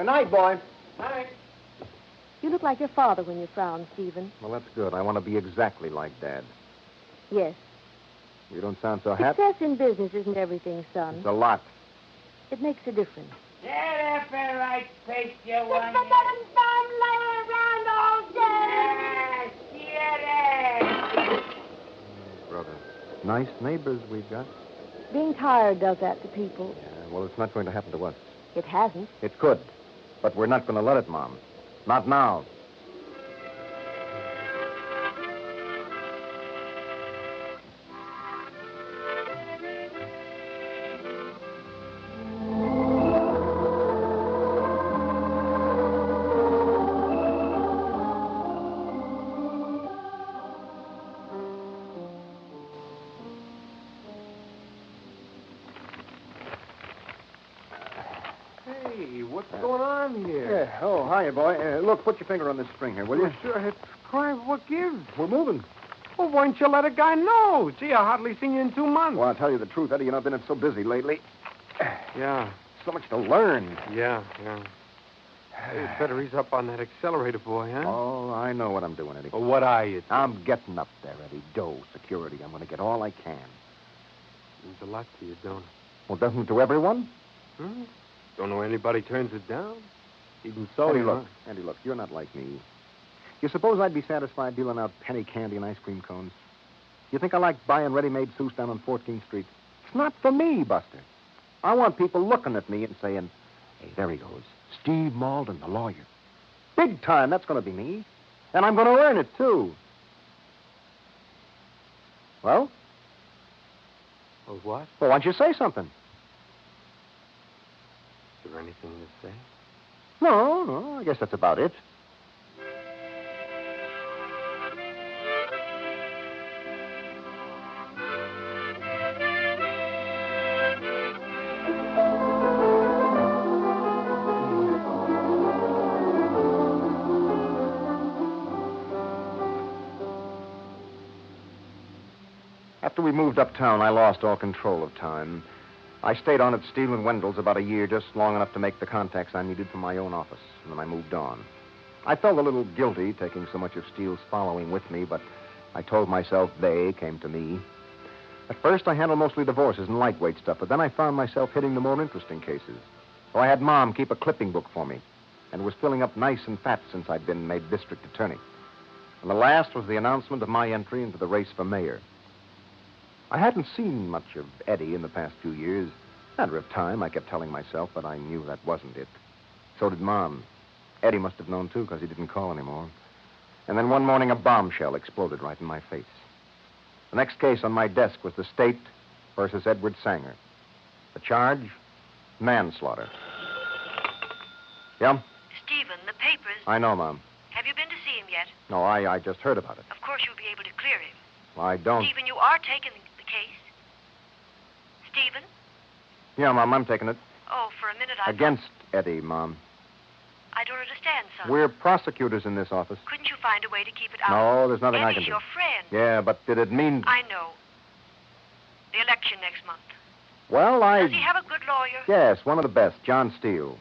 night, boy. Night. You look like your father when you frown, Stephen. Well, that's good. I want to be exactly like Dad. Yes. You don't sound so happy. Success in business isn't everything, son. It's a lot. It makes a difference. Get up and right face you one. Brother, nice neighbors we've got. Being tired does that to people. Yeah, well, it's not going to happen to us. It hasn't. It could. But we're not going to let it, Mom. Not now. what's going on here? Yeah. Oh, hiya, boy. Look, put your finger on this string here, will you? Sure, it's crime. What gives? We're moving. Well, why don't you let a guy know? Gee, I hardly seen you in 2 months. Well, I'll tell you the truth, Eddie. I've been so busy lately. Yeah. So much to learn. Yeah. Hey, you better ease up on that accelerator, boy, huh? Oh, I know what I'm doing, Eddie. Well, what are you? I'm getting up there, Eddie. Dough, security. I'm going to get all I can. Means a lot to you, don't it? Well, doesn't it to everyone? Don't know anybody turns it down. Even so, Eddie, look, you're not like me. You suppose I'd be satisfied dealing out penny candy and ice cream cones? You think I like buying ready-made suits down on 14th Street? It's not for me, Buster. I want people looking at me and saying, hey, there he goes. Steve Malden, the lawyer. Big time, that's going to be me. And I'm going to earn it, too. Well? Well, what? Well, why don't you say something? Is there anything to say? No, I guess that's about it. After we moved uptown, I lost all control of time. I stayed on at Steele and Wendell's about a year, just long enough to make the contacts I needed for my own office, and then I moved on. I felt a little guilty taking so much of Steele's following with me, but I told myself they came to me. At first, I handled mostly divorces and lightweight stuff, but then I found myself hitting the more interesting cases. So I had Mom keep a clipping book for me, and was filling up nice and fat since I'd been made district attorney. And the last was the announcement of my entry into the race for mayor. I hadn't seen much of Eddie in the past few years. Matter of time, I kept telling myself, but I knew that wasn't it. So did Mom. Eddie must have known, too, because he didn't call anymore. And then one morning, a bombshell exploded right in my face. The next case on my desk was the State versus Edward Sanger. The charge, manslaughter. Yeah? Stephen, the papers. I know, Mom. Have you been to see him yet? No, I just heard about it. Of course you'll be able to clear him. Well, I don't... Stephen, you are taking the case? Stephen? Yeah, Mom, I'm taking it. Oh, for a minute I... Against Eddie, Mom. I don't understand, son. We're prosecutors in this office. Couldn't you find a way to keep it out? No, there's nothing I can Eddie's do. your friend. Yeah, but did it mean... I know. The election next month. Well, Does he have a good lawyer? Yes, one of the best, John Steele.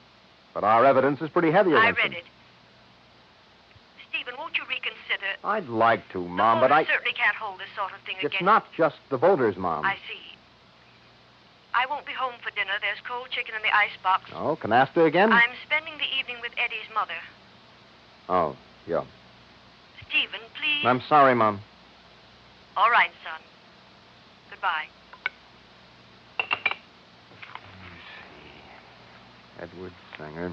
But our evidence is pretty heavy I against read him. it. Stephen, won't you reconsider? I'd like to, Mom, but voters certainly can't hold this sort of thing It's against... not just the voters, Mom. I see. I won't be home for dinner. There's cold chicken in the icebox. Oh, canasta again? I'm spending the evening with Eddie's mother. Oh, yeah. Stephen, please. I'm sorry, Mom. All right, son. Goodbye. Edward Sanger.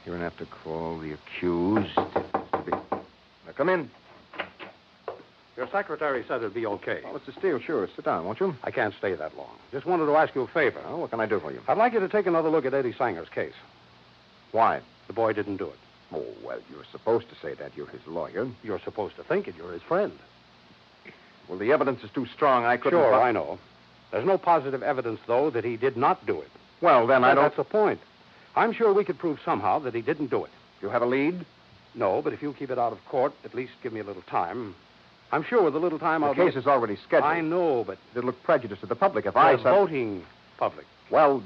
You're going to have to call the accused. Now, come in. Your secretary said it'd be okay. Oh, Mr. Steele, sure. Sit down, won't you? I can't stay that long. Just wanted to ask you a favor. Oh, what can I do for you? I'd like you to take another look at Eddie Sanger's case. Why? The boy didn't do it. Oh, well, you're supposed to say that. You're his lawyer. You're supposed to think it. You're his friend. Well, the evidence is too strong. I couldn't... Sure, I know. There's no positive evidence, though, that he did not do it. Well, then I don't... That's the point. I'm sure we could prove somehow that he didn't do it. You have a lead? No, but if you keep it out of court, at least give me a little time. I'm sure with a little time The case is already scheduled. I know, but... It'll look prejudiced to the public if The voting public. Well,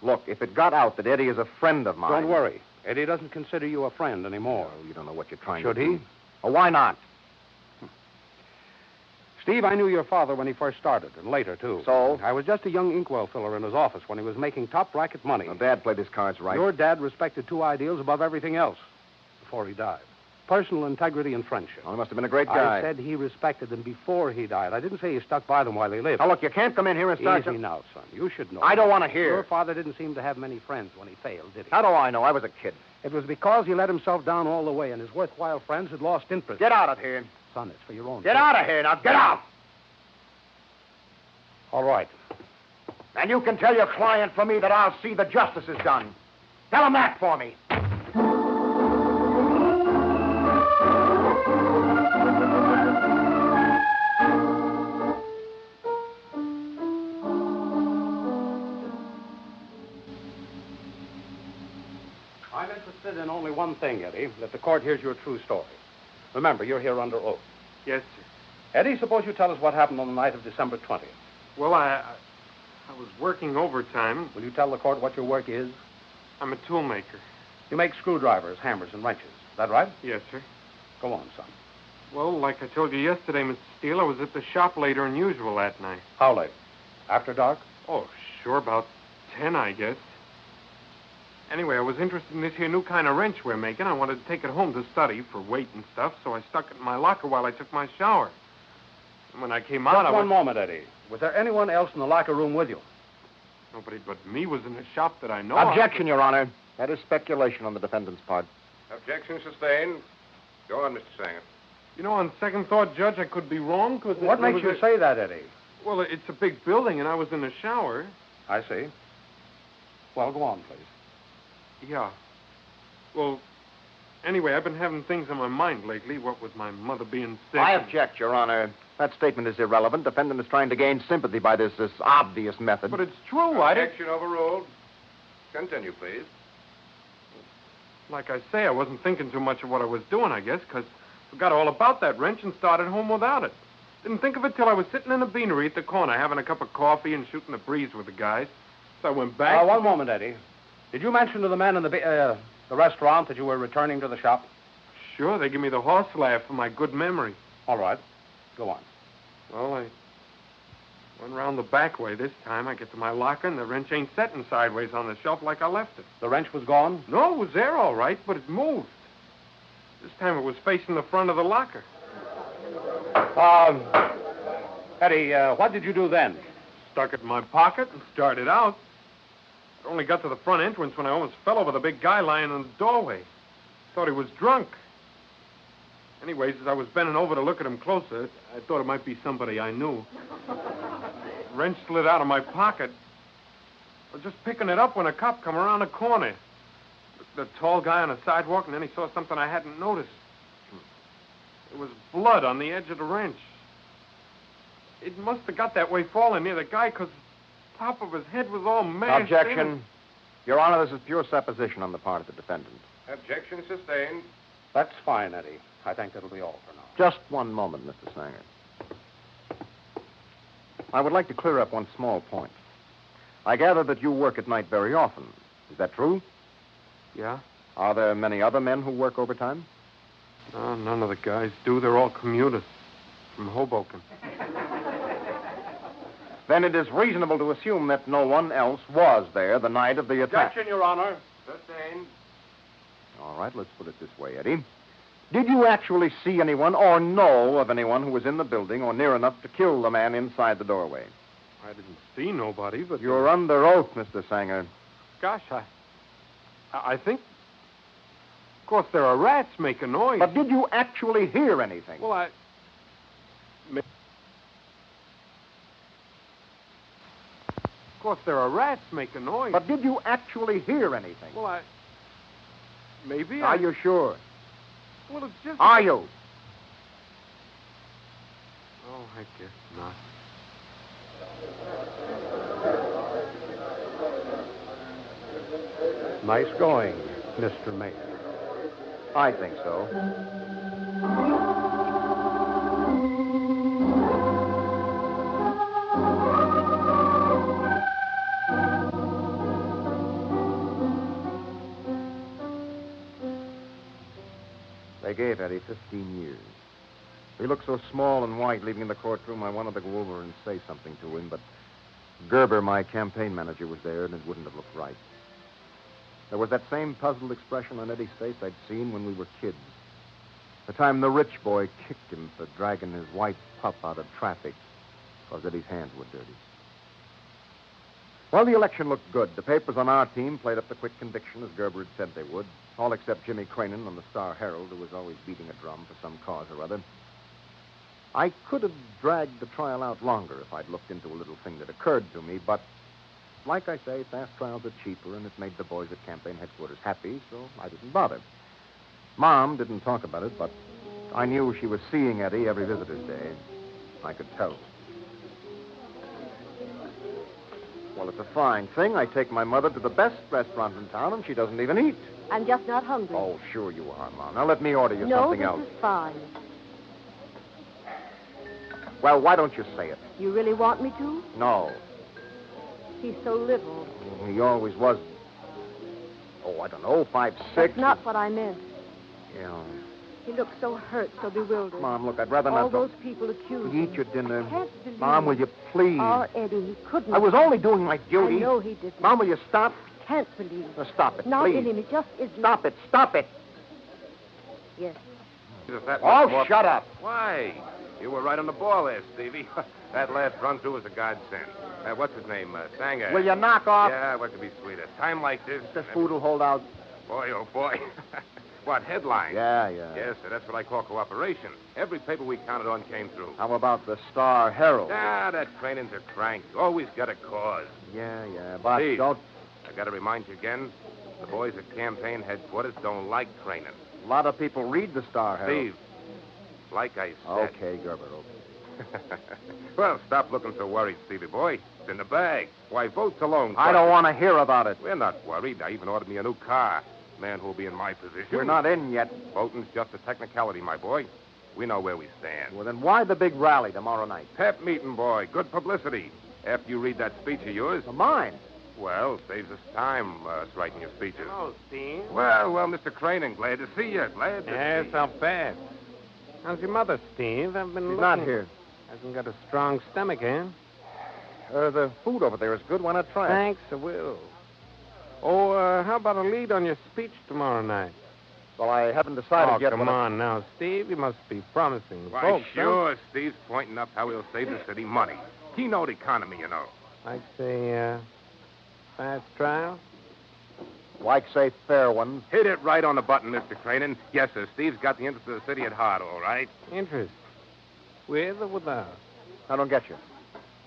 look, if it got out that Eddie is a friend of mine... Don't worry. Eddie doesn't consider you a friend anymore. Oh, you don't know what you're trying Should to do. he? Oh, why not? Steve, I knew your father when he first started, and later, too. So? I was just a young inkwell filler in his office when he was making top racket money. Now, Dad played his cards right. Your dad respected two ideals above everything else before he died. Personal integrity and friendship. Well, he must have been a great guy. I said he respected them before he died. I didn't say he stuck by them while they lived. Now, look, you can't come in here and start... Easy now, son. You should know. I don't want to hear. Your father didn't seem to have many friends when he failed, did he? How do I know? I was a kid. It was because he let himself down all the way, and his worthwhile friends had lost interest. Get out of here. Son, it's for your own Get good. out of here. Now, get out. All right. And you can tell your client for me that I'll see the justice is done. Tell him that for me. I'm interested in only one thing, Eddie, that the court hears your true story. Remember, you're here under oath. Yes, sir. Eddie, suppose you tell us what happened on the night of December 20th. Well, I was working overtime. Will you tell the court what your work is? I'm a tool maker. You make screwdrivers, hammers, and wrenches. Is that right? Yes, sir. Go on, son. Well, like I told you yesterday, Mr. Steele, I was at the shop later than usual that night. How late? After dark? Oh, sure, about 10, I guess. Anyway, I was interested in this here new kind of wrench we're making. I wanted to take it home to study for weight and stuff, so I stuck it in my locker while I took my shower. And when I came out, Just one moment, Eddie. Was there anyone else in the locker room with you? Nobody but me was in the shop that I know of. Objection, Your Honor. That is speculation on the defendant's part. Objection sustained. Go on, Mr. Sanger. You know, on second thought, Judge, I could be wrong because... What makes you say that, Eddie? Well, it's a big building, and I was in the shower. I see. Well, go on, please. Yeah. Well, anyway, I've been having things on my mind lately, what with my mother being sick. I object, Your Honor. That statement is irrelevant. Defendant is trying to gain sympathy by this obvious method. But it's true. Objection overruled. Continue, please. Like I say, I wasn't thinking too much of what I was doing, I guess, because I forgot all about that wrench and started home without it. Didn't think of it till I was sitting in the beanery at the corner having a cup of coffee and shooting the breeze with the guys. So I went back... One moment, Eddie. Did you mention to the men in the restaurant that you were returning to the shop? Sure, they give me the horse laugh for my good memory. All right. Go on. Well, I went around the back way this time. I get to my locker, and the wrench ain't setting sideways on the shelf like I left it. The wrench was gone? No, it was there all right, but it moved. This time it was facing the front of the locker. Eddie, what did you do then? Stuck it in my pocket and started out. I only got to the front entrance when I almost fell over the big guy lying in the doorway. Thought he was drunk. Anyways, as I was bending over to look at him closer, I thought it might be somebody I knew. The wrench slid out of my pocket. I was just picking it up when a cop come around the corner. The tall guy on the sidewalk, and then he saw something I hadn't noticed. There was blood on the edge of the wrench. It must have got that way falling near the guy, because the top of his head was all mashed Objection. in. Your Honor, this is pure supposition on the part of the defendant. Objection sustained. That's fine, Eddie. I think that'll be all for now. Just one moment, Mr. Sanger. I would like to clear up one small point. I gather that you work at night very often. Is that true? Yeah? Are there many other men who work overtime? No, none of the guys do. They're all commuters from Hoboken. Then it is reasonable to assume that no one else was there the night of the attack. Objection, Your Honor. Sustained. All right, let's put it this way, Eddie. Did you actually see anyone or know of anyone who was in the building or near enough to kill the man inside the doorway? I didn't see nobody, but... You're under oath, Mr. Sanger. Gosh, I think... Of course, there are rats making noise. But did you actually hear anything? Well, Of course, there are rats making noise. But did you actually hear anything? Well, Maybe Are you sure? Well, it's just... Are you? Oh, I guess not. Nice going, Mr. Mayor. I think so. They gave Eddie 15 years. He looked so small and white leaving the courtroom, I wanted to go over and say something to him, but Gerber, my campaign manager, was there, and it wouldn't have looked right. There was that same puzzled expression on Eddie's face I'd seen when we were kids. The time the rich boy kicked him for dragging his white pup out of traffic because Eddie's hands were dirty. Well, the election looked good. The papers on our team played up the quick conviction, as Gerber had said they would, all except Jimmy Cranen on the Star Herald, who was always beating a drum for some cause or other. I could have dragged the trial out longer if I'd looked into a little thing that occurred to me, but like I say, fast trials are cheaper, and it made the boys at campaign headquarters happy, so I didn't bother. Mom didn't talk about it, but I knew she was seeing Eddie every visitor's day. I could tell. Well, it's a fine thing. I take my mother to the best restaurant in town, and she doesn't even eat. I'm just not hungry. Oh, sure you are, Mom. Now let me order you no, something else. this is fine. Well, why don't you say it? You really want me to? No. He's so little. He always was. Oh, I don't know, 5'6". That's not what I meant. Yeah. He looks so hurt, so bewildered. Mom, look, I'd rather All not... those people accuse him. Eat your dinner. Can't believe Mom, will you please? Oh, Eddie, he couldn't. I was only doing my duty. I know he didn't. Mom, will you stop? Can't believe it. Now, stop it, Not please. in him. It just isn't. Stop it. Stop it. Yes. Oh, shut up. Why? You were right on the ball there, Stevie. That last run through was a godsend. What's his name? Sanger. Will you knock off? Yeah, what could be sweeter? Time like this. This food will hold out. Boy, oh, boy. What, headline? Yeah. Yes, sir, that's what I call cooperation. Every paper we counted on came through. How about the Star Herald? Ah, that Cranen's a crank. Always got a cause. Yeah, but Steve, don't... I got to remind you again, the boys at campaign headquarters don't like Cranen. A lot of people read the Star Herald. Steve, like I said... Okay, Gerber, okay. Well, stop looking so worried, Stevie boy. It's in the bag. Why, votes alone... I don't want to hear about it. We're not worried. I even ordered me a new car. Man who'll be in my position. We're not in yet. Voting's just a technicality, my boy. We know where we stand. Well, then why the big rally tomorrow night? Pep meeting, boy. Good publicity. After you read that speech of yours. Mine? Well, saves us time, writing your speeches. Hello, Steve. Well, Mr. Cranen, glad to see you. Glad to Yes, see you. not bad. How's your mother, Steve? I've been She's looking. not here. Hasn't got a strong stomach, eh? The food over there is good. Why not try it? Thanks, I will. Oh, how about a lead on your speech tomorrow night? Well, I haven't decided yet. Come on now, Steve. You must be promising. Why, folks, sure. Steve's pointing up how he'll save the city money. Keynote economy, you know. Like, say, fast trial? Like, say, fair ones. Hit it right on the button, Mr. Cranen. Yes, sir. Steve's got the interest of the city at heart, all right. Interest. With or without? I don't get you.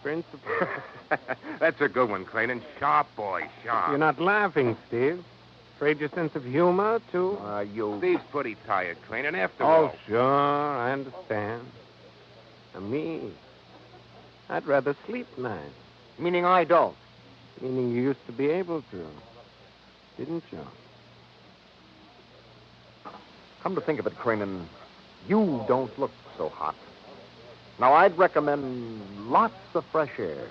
Principle. That's a good one, Cranen. Sharp, boy, sharp. You're not laughing, Steve. Afraid your sense of humor, too? Steve's pretty tired, Cranen, after Oh, all. sure, I understand. And me, I'd rather sleep nights. Meaning I don't. Meaning you used to be able to. Didn't you? Come to think of it, Cranen, you don't look so hot. Now, I'd recommend lots of fresh air.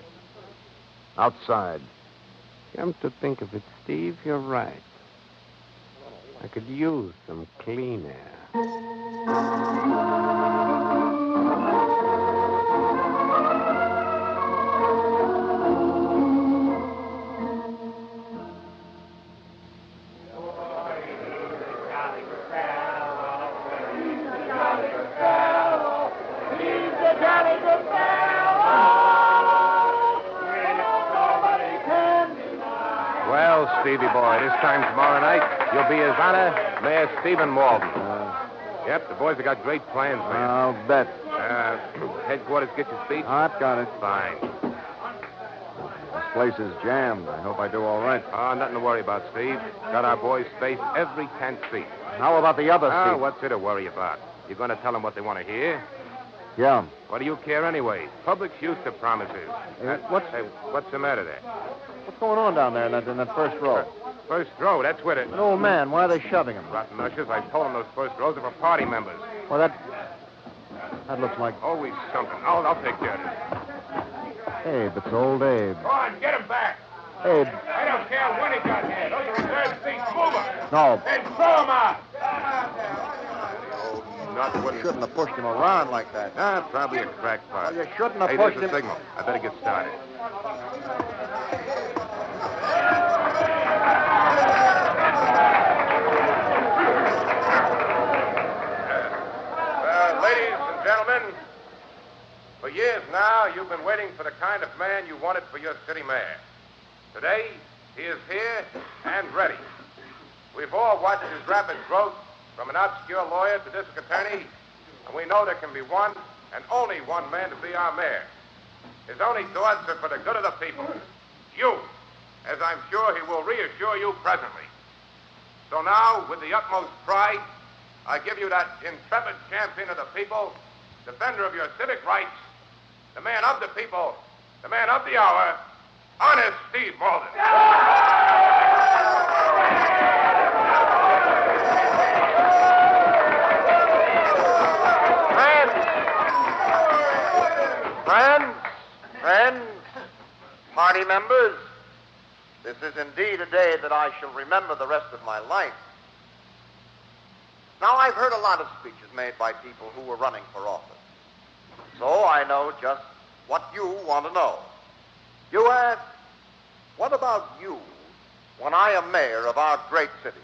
Outside. Come to think of it, Steve, you're right. I could use some clean air. Well, Stevie boy, this time tomorrow night, you'll be His Honor, Mayor Stephen Walden. Yep, the boys have got great plans, man. I'll bet. Headquarters get your speech? I've got it. Fine. This place is jammed. I hope I do all right. Oh, nothing to worry about, Steve. Got our boys spaced every 10 feet. How about the other Oh, seats? what's there to worry about? You're going to tell them what they want to hear? Yeah. What do you care anyway? Public's used to promises. What's the matter there? What's going on down there in that first row? First row, that's with it. An old man. Why are they shoving him? Rotten ushers, I told them those first rows are for party members. Well, that looks like... Always something. I'll take care of it. Abe, it's old Abe. Go on, get him back. Abe. I don't care when he got here. Those are reserved seats. Move him. No. And throw him out. Shouldn't have pushed him around like that. Ah, probably a crackpot. Well, you shouldn't have Hey, pushed there's him. a signal. I better get started. Ladies and gentlemen, for years now, you've been waiting for the kind of man you wanted for your city mayor. Today, he is here and ready. We've all watched his rapid growth from an obscure lawyer to district attorney, and we know there can be one and only one man to be our mayor. His only thoughts are for the good of the people. You, as I'm sure he will reassure you presently. So now, with the utmost pride, I give you that intrepid champion of the people, defender of your civic rights, the man of the people, the man of the hour, Honest Steve Malden. Friends, party members, this is indeed a day that I shall remember the rest of my life. Now, I've heard a lot of speeches made by people who were running for office. So I know just what you want to know. You ask, what about you when I am mayor of our great city?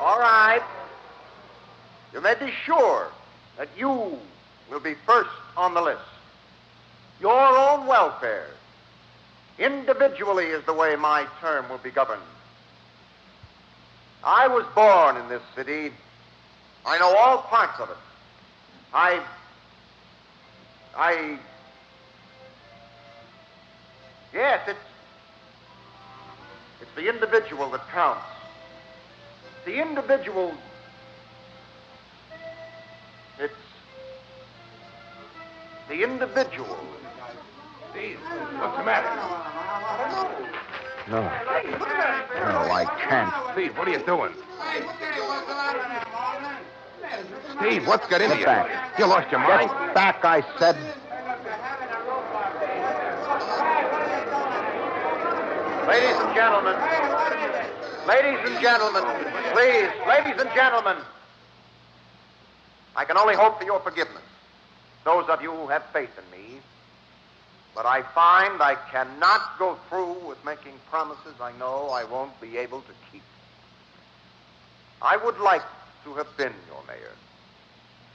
All right. You may be sure that you will be first on the list. Your own welfare, individually, is the way my term will be governed. I was born in this city. I know all parts of it. Yes, it's the individual that counts. The individual. It's the individual. Steve, what's the matter? No. No, I can't. Steve, what are you doing? Steve, what's got into you? Get back. You lost your mind? Get back, I said. Ladies and gentlemen, please, ladies and gentlemen, I can only hope for your forgiveness, those of you who have faith in me, but I find I cannot go through with making promises I know I won't be able to keep. I would like to have been your mayor.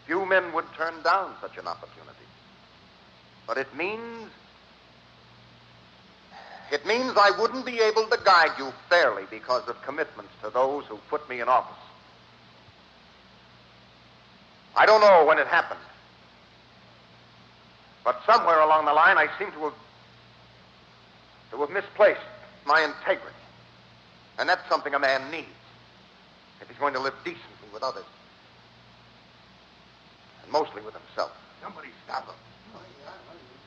Few men would turn down such an opportunity. But it means I wouldn't be able to guide you fairly because of commitments to those who put me in office. I don't know when it happened, but somewhere along the line I seem to have misplaced my integrity. And that's something a man needs if he's going to live decently with others. And mostly with himself. Somebody stop him.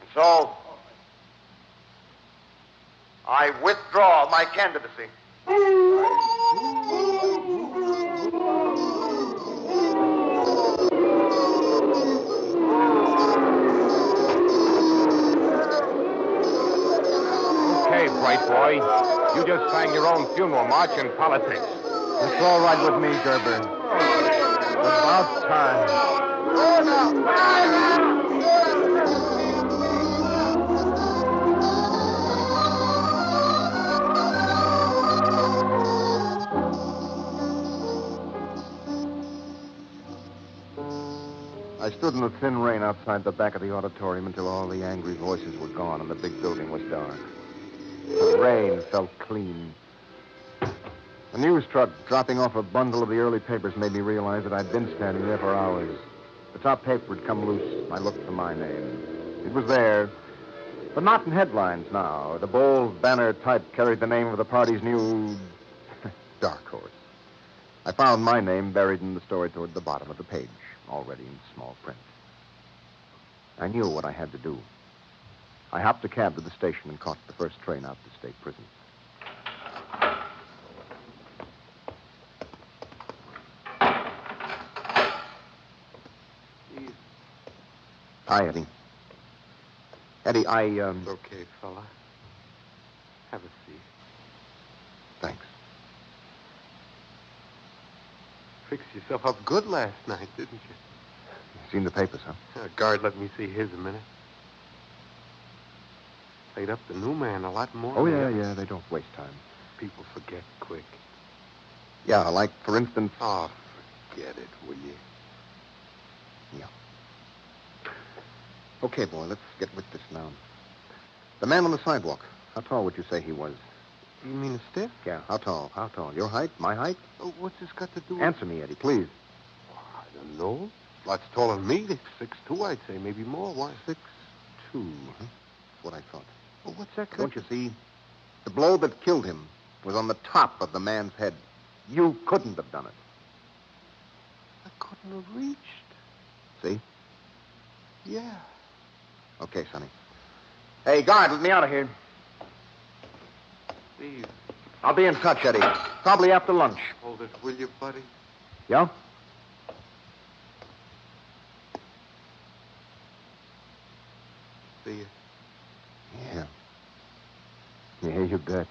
And so, I withdraw my candidacy. Okay, bright boy. You just sang your own funeral march in politics. It's all right with me, Gerber. It's about time. I stood in the thin rain outside the back of the auditorium until all the angry voices were gone and the big building was dark. The rain felt clean. A news truck dropping off a bundle of the early papers made me realize that I'd been standing there for hours. The top paper had come loose. I looked for my name. It was there, but not in headlines now. The bold banner type carried the name of the party's new dark horse. I found my name buried in the story toward the bottom of the page, already in small print. I knew what I had to do. I hopped a cab to the station and caught the first train out to state prison. Hi, Eddie. Eddie, Okay, fella. Have a seat. Thanks. Fixed yourself up good last night, didn't you? Seen the papers, huh? Guard let me see his a minute. Played up the new man a lot more. Oh, yeah, they don't waste time. People forget quick. Yeah, like, for instance... Oh, forget it, will you? Yeah. Okay, boy, let's get with this now. The man on the sidewalk, how tall would you say he was? You mean a stiff? Yeah, how tall? How tall? Your height? My height? Oh, what's this got to do with... Answer me, Eddie, please. I don't know. Lots taller than me. 6'2", I'd say, maybe more. Why? 6'2", huh? That's what I thought. Well, what's that? Don't you see? The blow that killed him was on the top of the man's head. You couldn't have done it. I couldn't have reached. See? Yeah. Okay, Sonny. Hey, guard, let me out of here. Steve. I'll be in touch, Eddie. Probably after lunch. Hold it, will you, buddy? Yeah? See you. Yeah. Yeah, you bet.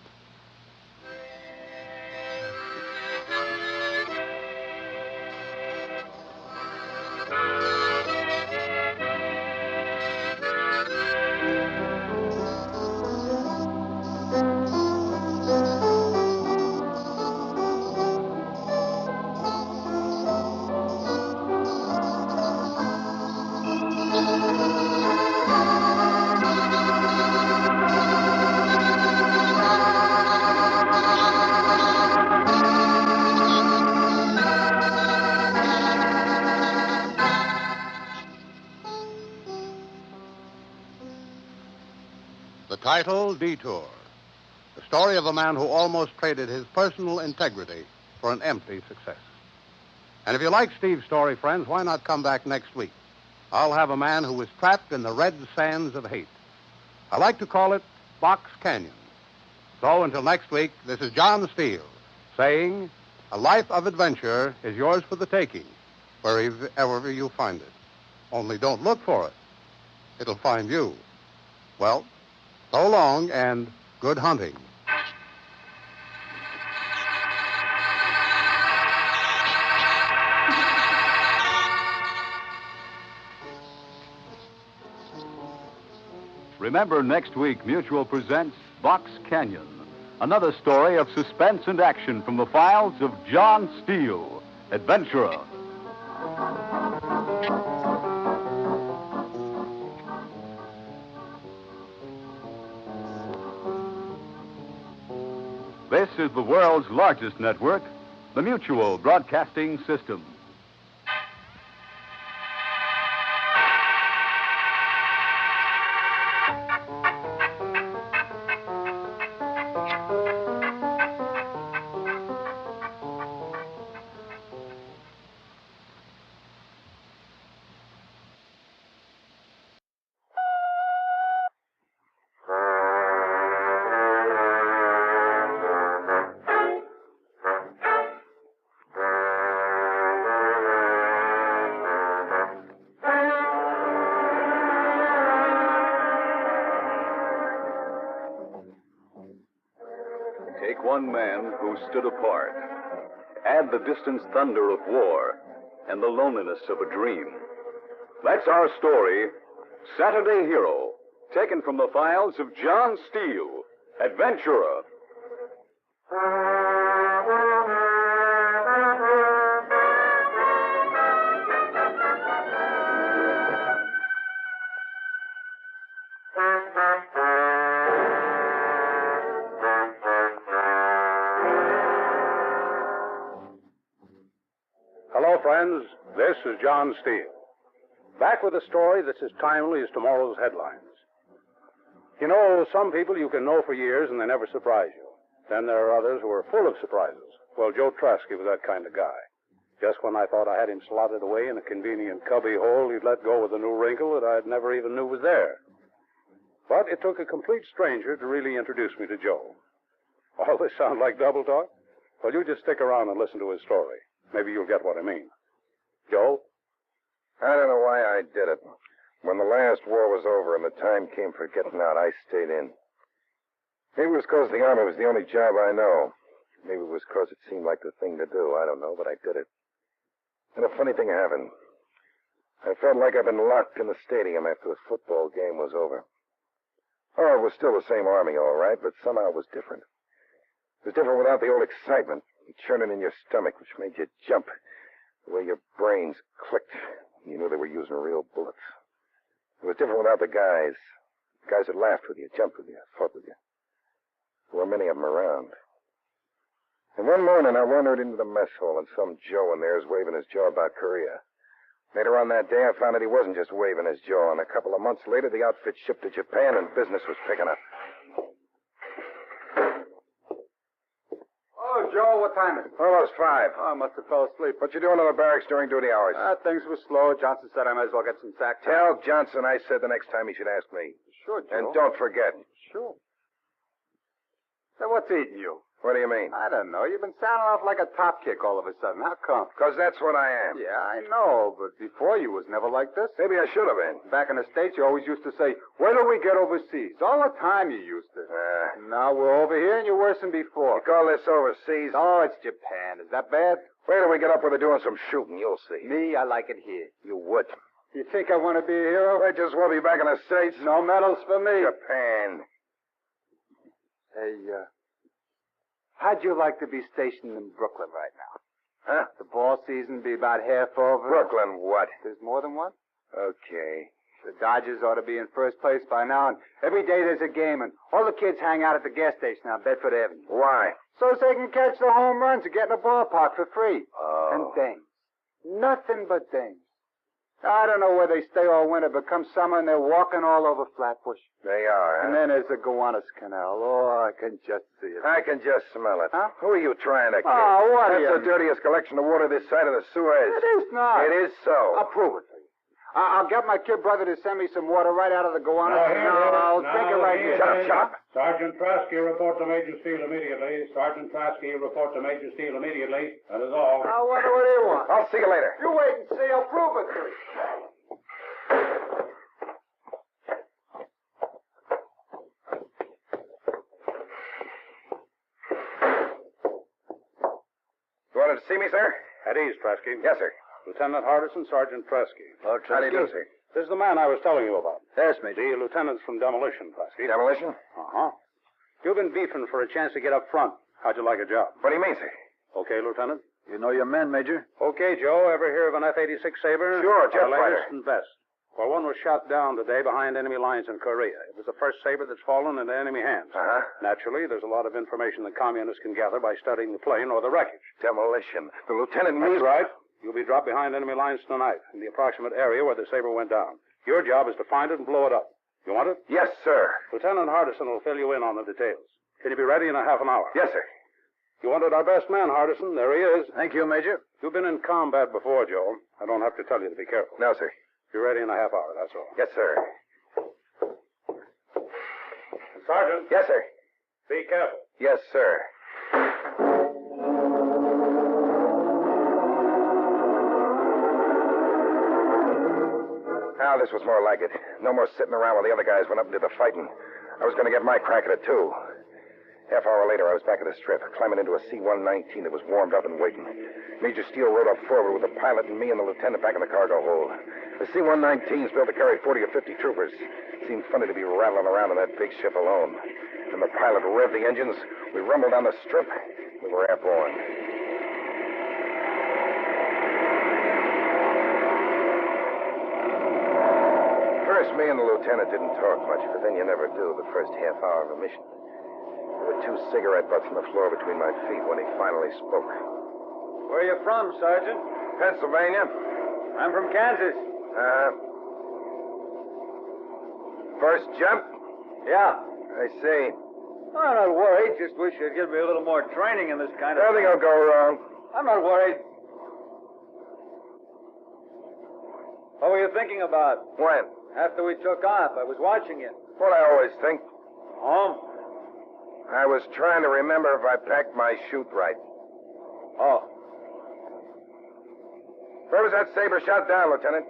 The title, Detour. The story of a man who almost traded his personal integrity for an empty success. And if you like Steve's story, friends, why not come back next week? I'll have a man who was trapped in the red sands of hate. I like to call it Box Canyon. So until next week, this is John Steele saying, a life of adventure is yours for the taking, wherever you find it. Only don't look for it. It'll find you. Well, so long and good hunting. Remember, next week, Mutual presents Box Canyon, another story of suspense and action from the files of John Steele, Adventurer. This is the world's largest network, the Mutual Broadcasting System. Take one man who stood apart. Add the distant thunder of war and the loneliness of a dream. That's our story, Saturday Hero, taken from the files of John Steele, Adventurer. Hello, friends. This is John Steele. Back with a story that's as timely as tomorrow's headlines. You know, some people you can know for years and they never surprise you. Then there are others who are full of surprises. Well, Joe Trusky was that kind of guy. Just when I thought I had him slotted away in a convenient cubby hole, he'd let go with a new wrinkle that I'd never even knew was there. But it took a complete stranger to really introduce me to Joe. All this sound like double talk? Well, you just stick around and listen to his story. Maybe you'll get what I mean. Joe? I don't know why I did it. When the last war was over and the time came for getting out, I stayed in. Maybe it was because the Army was the only job I know. Maybe it was because it seemed like the thing to do. I don't know, but I did it. And a funny thing happened. I felt like I'd been locked in the stadium after the football game was over. Oh, it was still the same Army, all right, but somehow it was different. It was different without the old excitement, churning in your stomach, which made you jump. The way your brains clicked. You knew they were using real bullets. It was different without the guys. The guys that laughed with you, jumped with you, fought with you. There were many of them around. And one morning I wandered into the mess hall and some Joe in there was waving his jaw about Korea. Later on that day I found that he wasn't just waving his jaw, and a couple of months later the outfit shipped to Japan and business was picking up. Oh, Hello, Joe. What time is it? Almost 5. Oh, I must have fell asleep. What you doing in the barracks during duty hours? Things were slow. Johnson said I might as well get some sack time. Tell Johnson I said the next time he should ask me. Sure, Joe. And don't forget. Sure. So what's eating you? What do you mean? I don't know. You've been sounding off like a top kick all of a sudden. How come? Because that's what I am. Yeah, I know, but before you was never like this. Maybe I should have been. Back in the States, you always used to say, wait till we get overseas. All the time you used to. Now we're over here and you're worse than before. You call this overseas? Oh, it's Japan. Is that bad? Wait till we get up where they're doing some shooting. You'll see. Me, I like it here. You would. You think I want to be a hero? I just want to be back in the States. No medals for me. Japan. Hey, how'd you like to be stationed in Brooklyn right now? Huh? The ball season be about half over. Brooklyn what? There's more than one? Okay. The Dodgers ought to be in first place by now, and every day there's a game, and all the kids hang out at the gas station on Bedford Avenue. Why? So they can catch the home runs and get in the ballpark for free. Oh. And dames. Nothing but dames. I don't know where they stay all winter, but come summer and they're walking all over Flatbush. They are, huh? And then there's the Gowanus Canal. Oh, I can just see it. I can just smell it. Huh? Who are you trying to kid? Oh, what are That's you? the dirtiest collection of water this side of the Suez. It is not. It is so. I'll prove it to you. I'll get my kid brother to send me some water right out of the Gowanus Canal. I'll drink it right here. Shut up. Sergeant Traskey, report to Major Steele immediately. Sergeant Traskey, report to Major Steele immediately. That is all. I wonder what he wants. I'll see you later. You wait and see. I'll prove it to you. You wanted to see me, sir? At ease, Traskey. Yes, sir. Lieutenant Hardison, Sergeant Traskey. How do you do, sir? This is the man I was telling you about. Yes, Major. The lieutenant's from Demolition, Traskey. Demolition? Uh-huh. You've been beefing for a chance to get up front. How'd you like a job? What do you mean, sir? Okay, Lieutenant. You know your men, Major? Okay, Joe. Ever hear of an F-86 Sabre? Sure, jet Our latest fighter. and best. Well, one was shot down today behind enemy lines in Korea. It was the first Sabre that's fallen into enemy hands. Uh-huh. Naturally, there's a lot of information the communists can gather by studying the plane or the wreckage. Demolition. The lieutenant That's means... right. You'll be dropped behind enemy lines tonight in the approximate area where the Sabre went down. Your job is to find it and blow it up. You want it? Yes, sir. Lieutenant Hardison will fill you in on the details. Can you be ready in a half an hour? Yes, sir. You wanted our best man, Hardison. There he is. Thank you, Major. You've been in combat before, Joe. I don't have to tell you to be careful. No, sir. Be ready in a half hour, that's all. Yes, sir. Sergeant. Yes, sir. Be careful. Yes, sir. Now, this was more like it. No more sitting around while the other guys went up and did the fighting. I was going to get my crack at it, too. Half hour later, I was back at the strip, climbing into a C-119 that was warmed up and waiting. Major Steele rode up forward with the pilot and me and the lieutenant back in the cargo hold. The C-119's built to carry 40 or 50 troopers. It seemed funny to be rattling around in that big ship alone. When the pilot revved the engines, we rumbled down the strip. We were airborne. First, me and the lieutenant didn't talk much, but then you never do the first half hour of a mission. There were 2 cigarette butts on the floor between my feet when he finally spoke. Where are you from, Sergeant? Pennsylvania. I'm from Kansas. First jump? Yeah. I see. Oh, I'm not worried. Just wish you'd give me a little more training in this kind of... Nothing will go wrong. I'm not worried. What were you thinking about? When? After we took off, I was watching you. What I always think. Home? I was trying to remember if I packed my chute right. Oh. Where was that Sabre shot down, Lieutenant?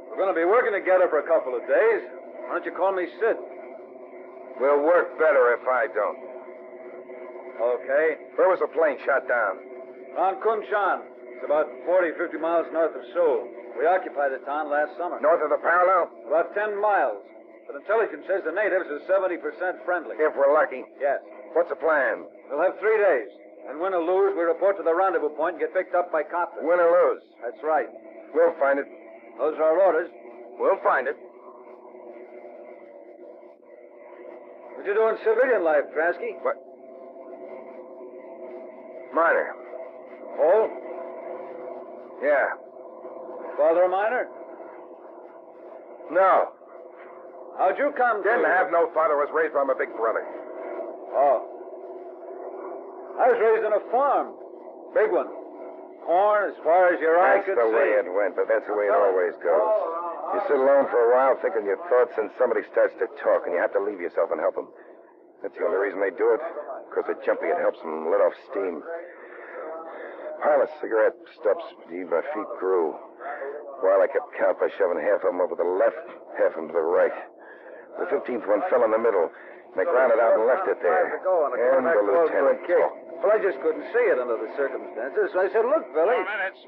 We're going to be working together for a couple of days. Why don't you call me Sid? We'll work better if I don't. Okay. Where was the plane shot down? On Kunshan. It's about 40, 50 miles north of Seoul. We occupied the town last summer. North of the parallel? About 10 miles. But intelligence says the natives are 70% friendly. If we're lucky. Yes. What's the plan? We'll have 3 days. And win or lose, we report to the rendezvous point and get picked up by copter. Win or lose? That's right. We'll find it. Those are our orders. We'll find it. What you do in civilian life, Traskey? What? Miner. Oh? Yeah. Father a miner? No. How'd you come to... Didn't have no father. Was raised by my big brother. Oh. I was raised on a farm. Big one. Corn as far as your eye That's could the see. way it went, but that's the way it always goes. You sit alone for a while thinking your thoughts, and somebody starts to talk, and you have to leave yourself and help them. That's the only reason they do it, because they're jumpy. It helps them let off steam. Pile of cigarette stubs beneath my feet grew. While I kept count by shoving half of them over the left, half of them to the right. The 15th one fell in the middle. They grounded out and left it there. And the lieutenant talked. Well, I just couldn't see it under the circumstances. So I said, look, Billy. 4 minutes.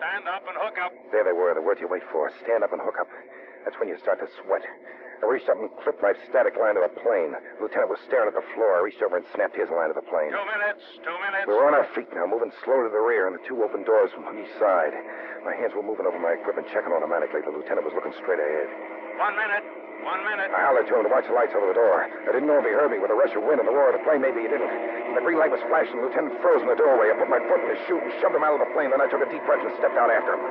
Stand up and hook up. There they were, the words you wait for. Stand up and hook up. That's when you start to sweat. I reached up and clipped my static line to the plane. The lieutenant was staring at the floor. I reached over and snapped his line to the plane. 2 minutes. 2 minutes. We were on our feet now, moving slow to the rear, and the two open doors from each side. My hands were moving over my equipment, checking automatically. The lieutenant was looking straight ahead. 1 minute. 1 minute. I hollered to him to watch the lights over the door. I didn't know if he heard me with the rush of wind and the roar of the plane. Maybe he didn't. And the green light was flashing. The lieutenant froze in the doorway. I put my foot in his chute and shoved him out of the plane. Then I took a deep breath and stepped out after him.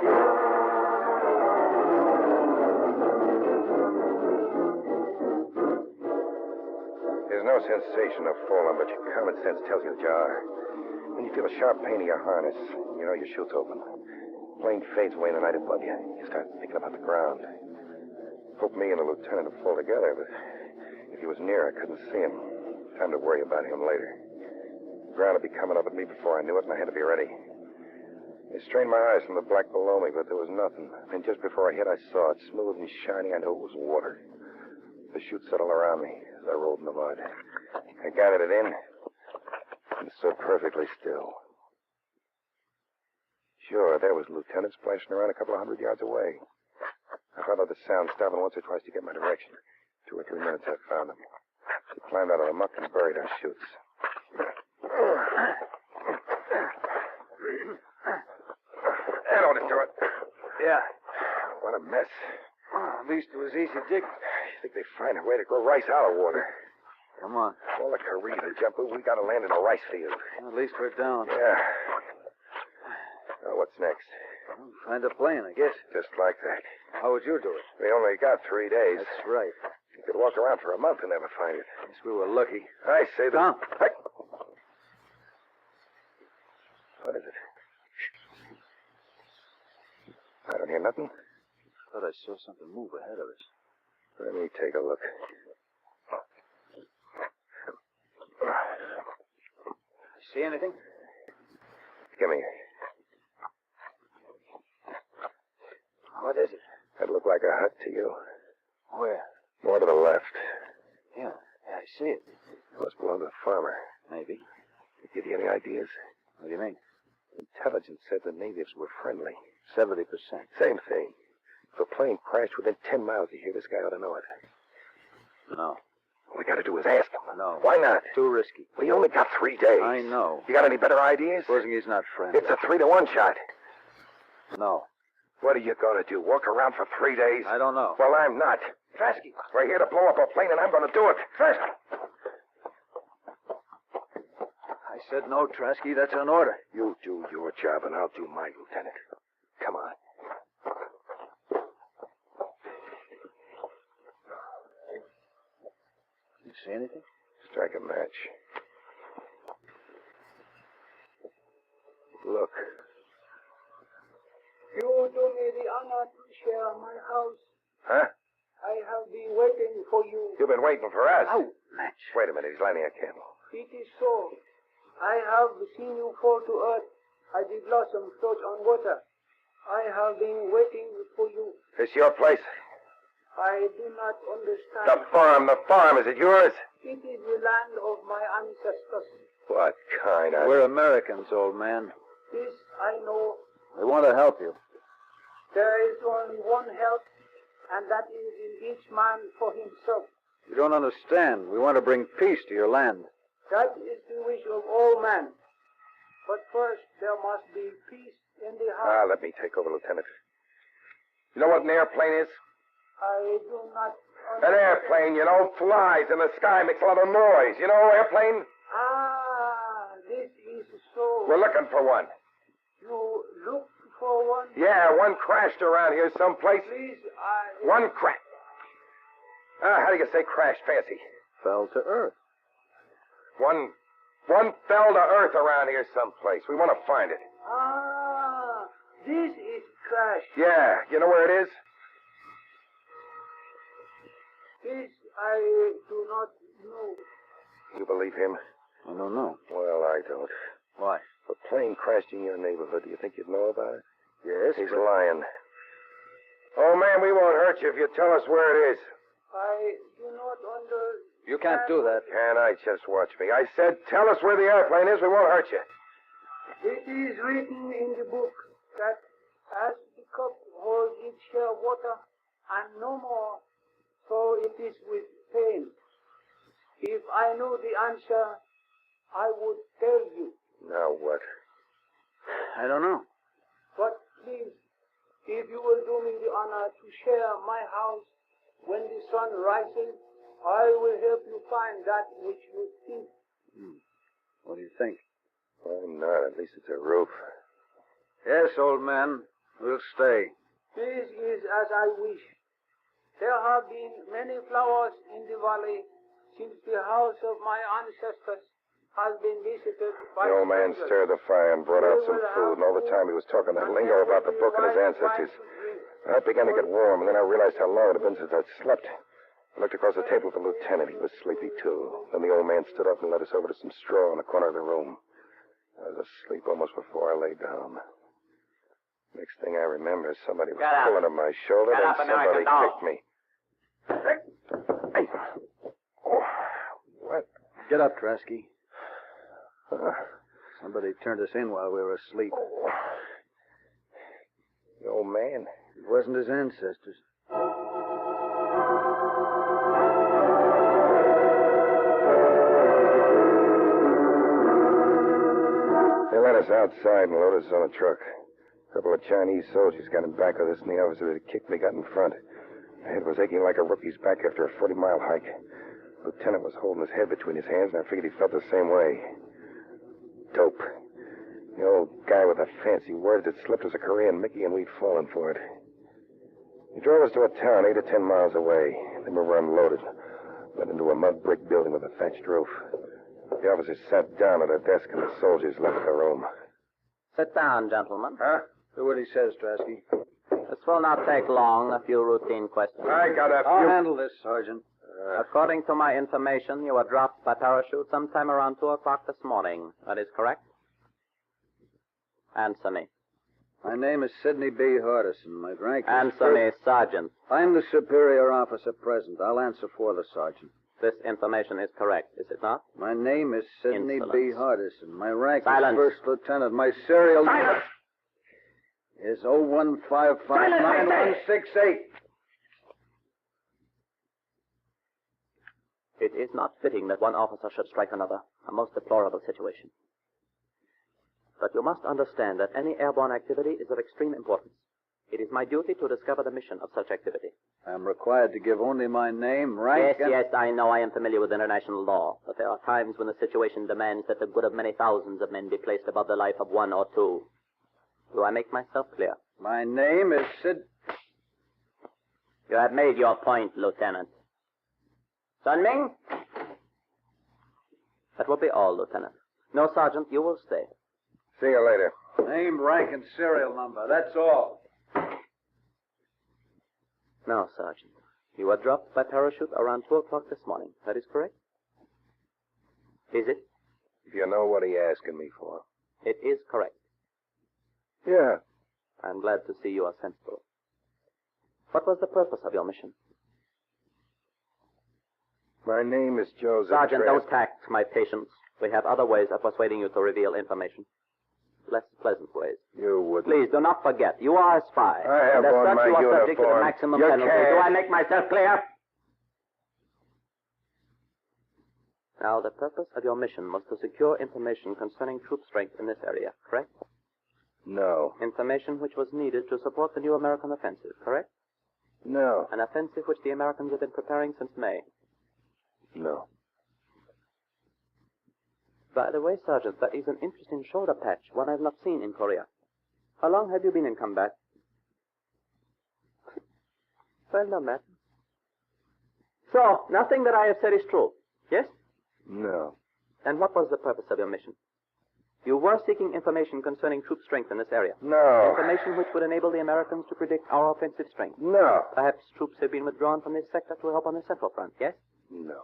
There's no sensation of falling, but your common sense tells you that you are. When you feel a sharp pain in your harness, you know your chute's open. Plane fades away in the night above you. You start thinking about the ground. Hoped me and the lieutenant would fall together, but if he was near, I couldn't see him. Time to worry about him later. The ground would be coming up at me before I knew it, and I had to be ready. I strained my eyes from the black below me, but there was nothing. And just before I hit, I saw it, smooth and shiny. I knew it was water. The chute settled around me as I rolled in the mud. I gathered it in and stood perfectly still. Sure, there was the lieutenant splashing around a couple of 100 yards away. I followed the sound, stopping once or twice to get my direction. 2 or 3 minutes, I found him. He climbed out of the muck and buried our chutes. That ought to do it. Yeah. What a mess. At least it was easy digging. You think they'd find a way to grow rice out of water? Come on. All the career to jump, we got to land in a rice field. At least we're down. Yeah. What's next? Find a plane, I guess. Just like that. How would you do it? We only got 3 days. That's right. You could walk around for a month and never find it. Guess we were lucky. I say that. Tom. Hey. What is it? I don't hear nothing. Thought I saw something move ahead of us. Let me take a look. See anything? Give me. What is it? That looked like a hut to you. Where? More to the left. Yeah, I see it. It must belong to the farmer. Maybe. Did it give you any ideas? What do you mean? Intelligence said the natives were friendly. 70%. Same thing. If a plane crashed within 10 miles of here, this guy ought to know it. No. All we got to do is ask him. No. Why not? Too risky. We only got 3 days. I know. You got any better ideas? Supposing he's not friendly. It's a 3-to-1 shot. No. What are you going to do? Walk around for 3 days? I don't know. Well, I'm not. Trasky, we're here to blow up a plane, and I'm going to do it. Trasky. I said no, Trasky. That's an order. You do your job, and I'll do mine, Lieutenant. Come on. You see anything? Strike a match. Look. You do me the honor to share my house. Huh? I have been waiting for you. You've been waiting for us. Oh, match. Wait a minute. He's lighting a candle. It is so. I have seen you fall to earth as the blossom floats on water. I have been waiting for you. This your place? I do not understand. The farm. Is it yours? It is the land of my ancestors. What kind of... We're Americans, old man. This I know. We want to help you. There is only one help, and that is in each man for himself. You don't understand. We want to bring peace to your land. That is the wish of all men. But first, there must be peace in the heart. Let me take over, Lieutenant. You know what an airplane is? I do not An airplane, you know, flies in the sky, makes a lot of noise. You know, airplane? This is so. We're looking for one. You look for one? Yeah, one crashed around here someplace. Please, One crash. How do you say crashed, fancy? Fell to earth. One One fell to earth around here someplace. We want to find it. Ah, this is crash. Yeah, you know where it is? This I do not know. You believe him? I don't know. Well, I don't. Why? If a plane crashed in your neighborhood, do you think you'd know about it? Yes, He's but... lying. Oh, man, we won't hurt you if you tell us where it is. I do not understand. You can't do that. Can I? Just watch me. I said, tell us where the airplane is. We won't hurt you. It is written in the book that as the cup holds its share of water and no more, so it is with pain. If I knew the answer, I would tell you. Now what? I don't know. But please, if you will do me the honor to share my house when the sun rises, I will help you find that which you seek. What do you think? Why not? At least it's a roof. Yes, old man. We'll stay. This is as I wish. There have been many flowers in the valley since the house of my ancestors has been visited by The old man strangers. stirred the fire and brought out some food, and all the time he was talking that lingo about the book and his ancestors. I began to get warm, and then I realized how long it had been since I'd slept. I looked across the table at the lieutenant. He was sleepy, too. Then the old man stood up and led us over to some straw in the corner of the room. I was asleep almost before I lay down. Next thing I remember, somebody was pulling on my shoulder, Get and up, American somebody dog. kicked me. Hey. Oh, what? Get up, Trasky. Somebody turned us in while we were asleep. The old man. It wasn't his ancestors. They let us outside and loaded us on a truck. A couple of Chinese soldiers got in back of us, and the officer that kicked me got in front. My head was aching like a rookie's back after a 40-mile hike. The lieutenant was holding his head between his hands, and I figured he felt the same way. Dope. The old guy with the fancy words that slipped us a Korean Mickey, and we'd fallen for it. He drove us to a town 8 or 10 miles away. Then we were unloaded. Led into a mud brick building with a thatched roof. The officers sat down at a desk, and the soldiers left the room. Sit down, gentlemen. Huh? Do what he says, Trasky. This will not take long. A few routine questions. I got a few... I'll handle this, Sergeant. According to my information, you were dropped by parachute sometime around 2 o'clock this morning. That is correct? Answer me. My name is Sidney B. Hardison. My rank is... Answer me, Sergeant. I'm the superior officer present. I'll answer for the sergeant. This information is correct, is it not? My name is Sidney B. Hardison. My rank Silence. is first lieutenant. My serial... Silence! Is 015591168. It is not fitting that one officer should strike another. A most deplorable situation. But you must understand that any airborne activity is of extreme importance. It is my duty to discover the mission of such activity. I'm required to give only my name, rank, Yes, I know. I am familiar with international law. But there are times when the situation demands that the good of many thousands of men be placed above the life of one or two. Do I make myself clear? My name is Sid... You have made your point, Lieutenant. Sun Ming? That will be all, Lieutenant. No, Sergeant, you will stay. See you later. Name, rank, and serial number. That's all. Now, Sergeant, you were dropped by parachute around 2 o'clock this morning. That is correct? Is it? If you know what he asking me for. It is correct. Yeah. I'm glad to see you are sensible. What was the purpose of your mission? My name is Joseph Sergeant, Trask. don't tax my patience. We have other ways of persuading you to reveal information. Less pleasant ways. You wouldn't. Please, do not forget, you are a spy. I have and as on such, my you are subject to the uniform. maximum You penalty. can't. Do I make myself clear? Now, the purpose of your mission was to secure information concerning troop strength in this area, correct? No. Information which was needed to support the new American offensive, correct? No. An offensive which the Americans have been preparing since May. No. By the way, Sergeant, that is an interesting shoulder patch, one I've not seen in Korea. How long have you been in combat? Well, no matter. So, nothing that I have said is true, yes? No. And what was the purpose of your mission? You were seeking information concerning troop strength in this area. No. Information which would enable the Americans to predict our offensive strength. No. Perhaps troops have been withdrawn from this sector to help on the Central Front, yes? No.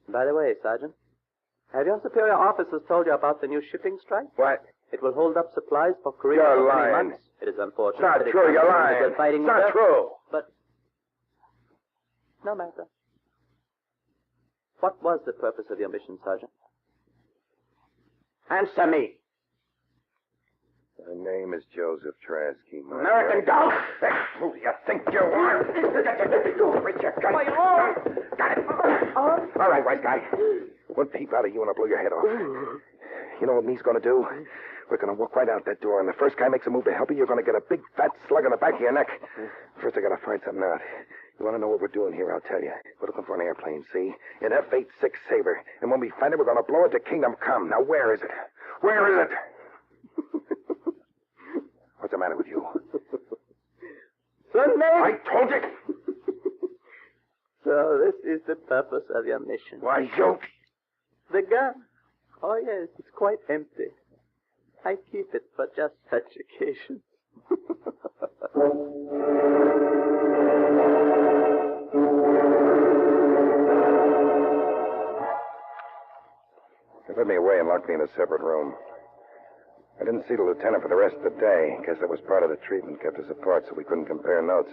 By the way, Sergeant, have your superior officers told you about the new shipping strike? What? It will hold up supplies for Korea You're for many lying. months. It is unfortunate. It's not that it true. comes You're when lying. we're fighting It's not with us, true. But no matter. What was the purpose of your mission, Sergeant? Answer me. My name is Joseph Trasky. American dog! Who do you think you are? Reach your gun. Got it. All right, white guy. One peep out of you and I'll blow your head off. You know what me's gonna do? We're gonna walk right out that door, and the first guy makes a move to help you, you're gonna get a big fat slug in the back of your neck. First, I gotta find something out. You wanna know what we're doing here? I'll tell you. We're looking for an airplane, see? An F-86 Sabre. And when we find it, we're gonna blow it to Kingdom Come. Now, where is it? Where is it? What's the matter with you? Sunday! I told you! So this is the purpose of your mission. Why, you... The gun. Oh, yes, it's quite empty. I keep it for just such occasions. They led me away and locked me in a separate room. I didn't see the lieutenant for the rest of the day. Guess that was part of the treatment, kept us apart so we couldn't compare notes.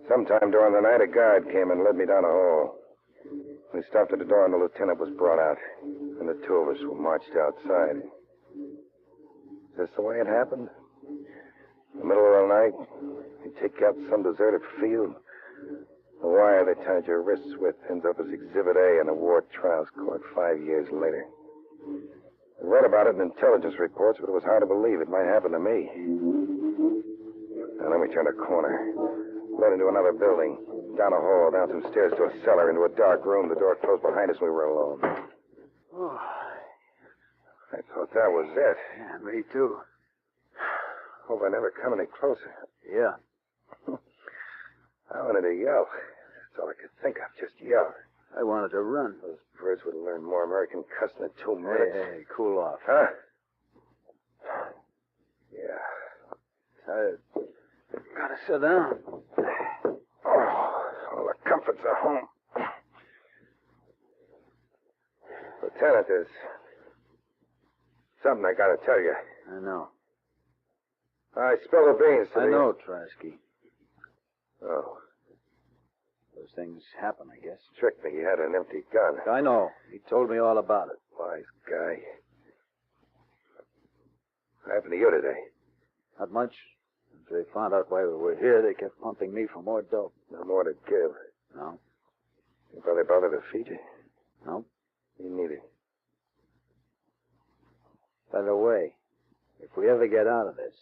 Sometime during the night, a guard came and led me down a hall. We stopped at the door and the lieutenant was brought out. And the two of us were marched outside. Is this the way it happened? In the middle of the night, you take out some deserted field. The wire they tied your wrists with ends up as Exhibit A in a war trials court 5 years later. I read about it in intelligence reports, but it was hard to believe it might happen to me. Now, let me turn a corner. Led into another building. Down a hall, down some stairs to a cellar, into a dark room. The door closed behind us and we were alone. Oh, I thought that was it. yeah, me too. Hope I never come any closer. Yeah. I wanted to yell. That's all I could think of, just yell. I wanted to run. Those birds would have learned more American cussing in 2 minutes. Hey, cool off. Huh? Yeah. Tired. Gotta sit down. Oh, all the comforts of home. Lieutenant, there's something I gotta tell you. I know. I spilled the beans to I the... know, Trasky. Oh, Those things happen, I guess. tricked me. He had an empty gun. I know. He told me all about it. Wise guy. What happened to you today? Not much. After they found out why we were here, they kept pumping me for more dope. No more to give. No? Your brother bothered to feed you? No? He needed. By the way, if we ever get out of this,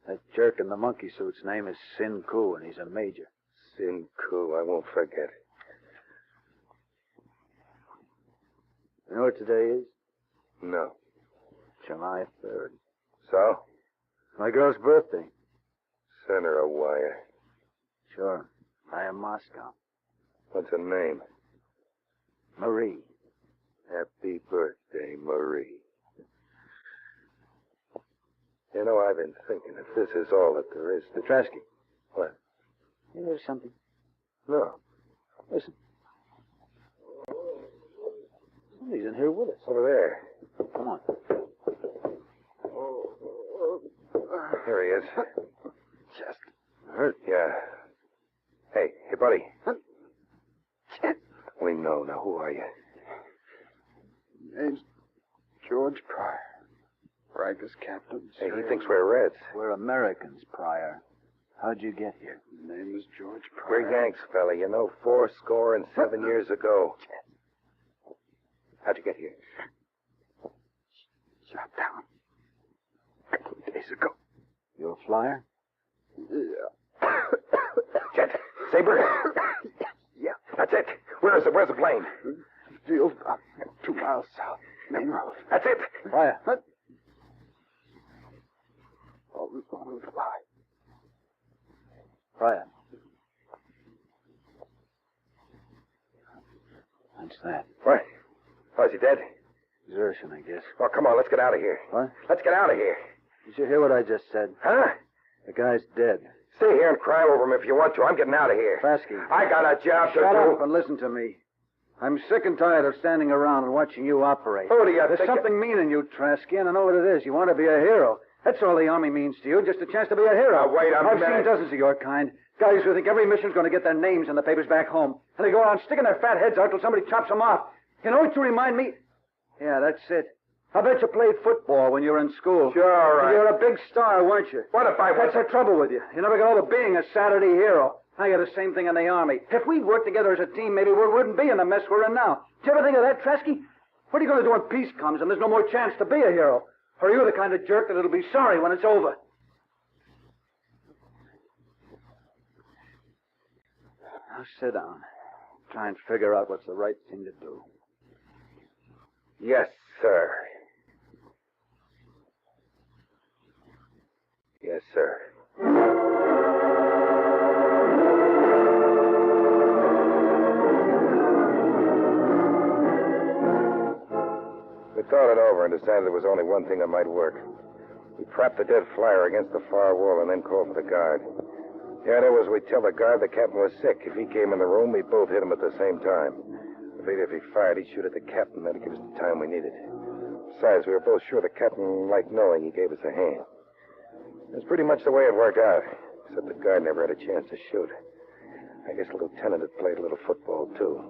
that jerk in the monkey suit's name is Sin Ku, and he's a major. Sin Ku, I won't forget. You know what today is? No. July 3rd. So? My girl's birthday. Send her a wire. Sure. I am Moscow. What's her name? Marie. Happy birthday, Marie. You know, I've been thinking if this is all that there is to... Petrasky. What? You hear something? No. Listen. Somebody's in here with us. Over there. Come on. Here he is. Chest. Hurt. Yeah. Hey, buddy. We know. Now, who are you? Name's George Pryor. Rank as captain. Hey, he thinks we're Reds. We're Americans, Pryor. How'd you get here? Name is George Pryor. We're Yanks, fella. You know, 7 years ago. How'd you get here? Shot down. A couple of days ago. You a flyer? Yeah. Jet. Saber? Yeah. That's it. Where is it? Where's the plane? Field 2 miles south. Main road. That's it. Pryor. Always wanted to fly. Pryor. that? What? Oh, is he dead? Exertion, I guess. Oh, come on, let's get out of here. What? Let's get out of here. Did you hear what I just said? Huh? The guy's dead. Stay here and cry over him if you want to. I'm getting out of here. Trasky. I got a job to Shut do. up and listen to me. I'm sick and tired of standing around and watching you operate. Who do you There's think something mean in you, Trasky, and I know what it is. You want to be a hero. That's all the Army means to you, just a chance to be a hero. Now, wait a I've minute. seen dozens of your kind. Guys who think every mission's going to get their names in the papers back home. And they go around sticking their fat heads out till somebody chops them off. You know what you remind me? Yeah, that's it. I bet you played football when you were in school. Sure, all right. You were a big star, weren't you? What if I That's was... the trouble with you. You never got over being a Saturday hero. I got the same thing in the Army. If we'd worked together as a team, maybe we wouldn't be in the mess we're in now. Did you ever think of that, Tresky? What are you going to do when peace comes and there's no more chance to be a hero? Or are you the kind of jerk that'll be sorry when it's over? Now sit down. Try and figure out what's the right thing to do. Yes, sir. Yes, sir. We thought it over and decided there was only one thing that might work. We propped the dead flyer against the far wall and then called for the guard. The idea was we'd tell the guard the captain was sick. If he came in the room, we'd both hit him at the same time. If he fired, he'd shoot at the captain. That'd give us the time we needed. Besides, we were both sure the captain liked knowing he gave us a hand. That's pretty much the way it worked out, except the guard never had a chance to shoot. I guess the lieutenant had played a little football, too.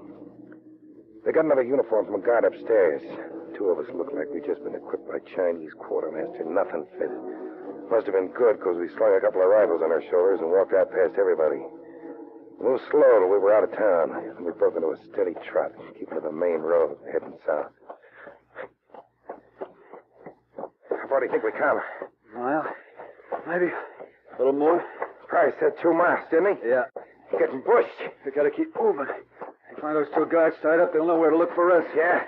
They got another uniform from a guard upstairs. Two of us looked like we'd just been equipped by Chinese quartermaster. Nothing fitted. Must have been good, because we slung a couple of rifles on our shoulders and walked out past everybody. We moved slow till we were out of town, and we broke into a steady trot, keeping to the main road, heading south. How far do you think we come? Well, maybe a little more. Price said 2 miles, didn't he? Yeah. Getting bushed. We gotta keep moving. If we find those two guards tied up, they'll know where to look for us. Yeah?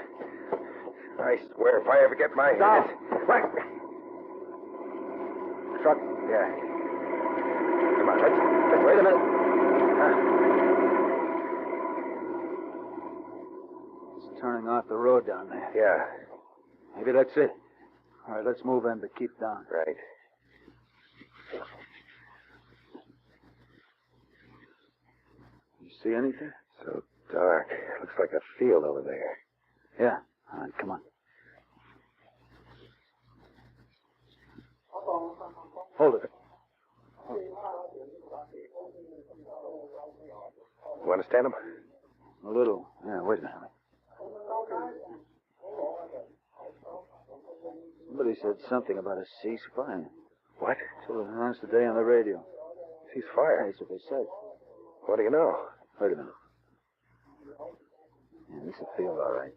I swear if I ever get my Stop. hands... What? Truck. Yeah. Come on, let's Wait a minute. It's turning off the road down there. Yeah. Maybe that's it. All right, let's move in, but keep down. Right. You see anything? So dark. Looks like a field over there. Yeah. All right, come on. Hold it. You understand him? A little. Yeah, wait a minute. Somebody said something about a ceasefire. What? So it announced today on the radio. Ceasefire? That's what they said. What do you know? Wait a minute. Yeah, this is a field, all right.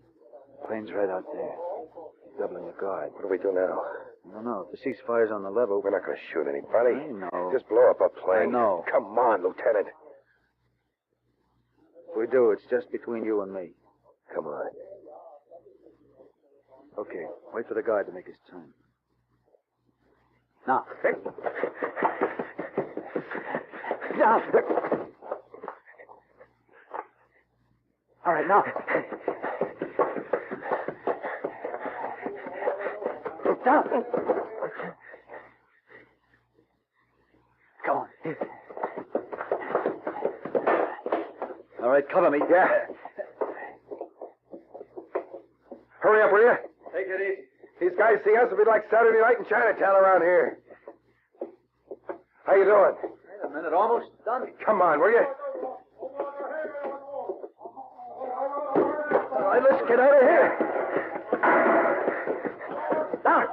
Plane's right out there. Doubling the guard. What do we do now? I don't know. If the ceasefire's on the level... We're not going to shoot anybody. I know. Just blow up a plane. I know. Come on, Lieutenant. If we do, it's just between you and me. Come on. Okay. Wait for the guard to make his turn. Now. Now. All right, now. Down. Go on. All right, cover me. Yeah. Hurry up, will you? Take it easy. These guys see us, it'll be like Saturday night in Chinatown around here. How you doing? Wait a minute, almost done. Come on, will you? All right, let's get out of here. Down.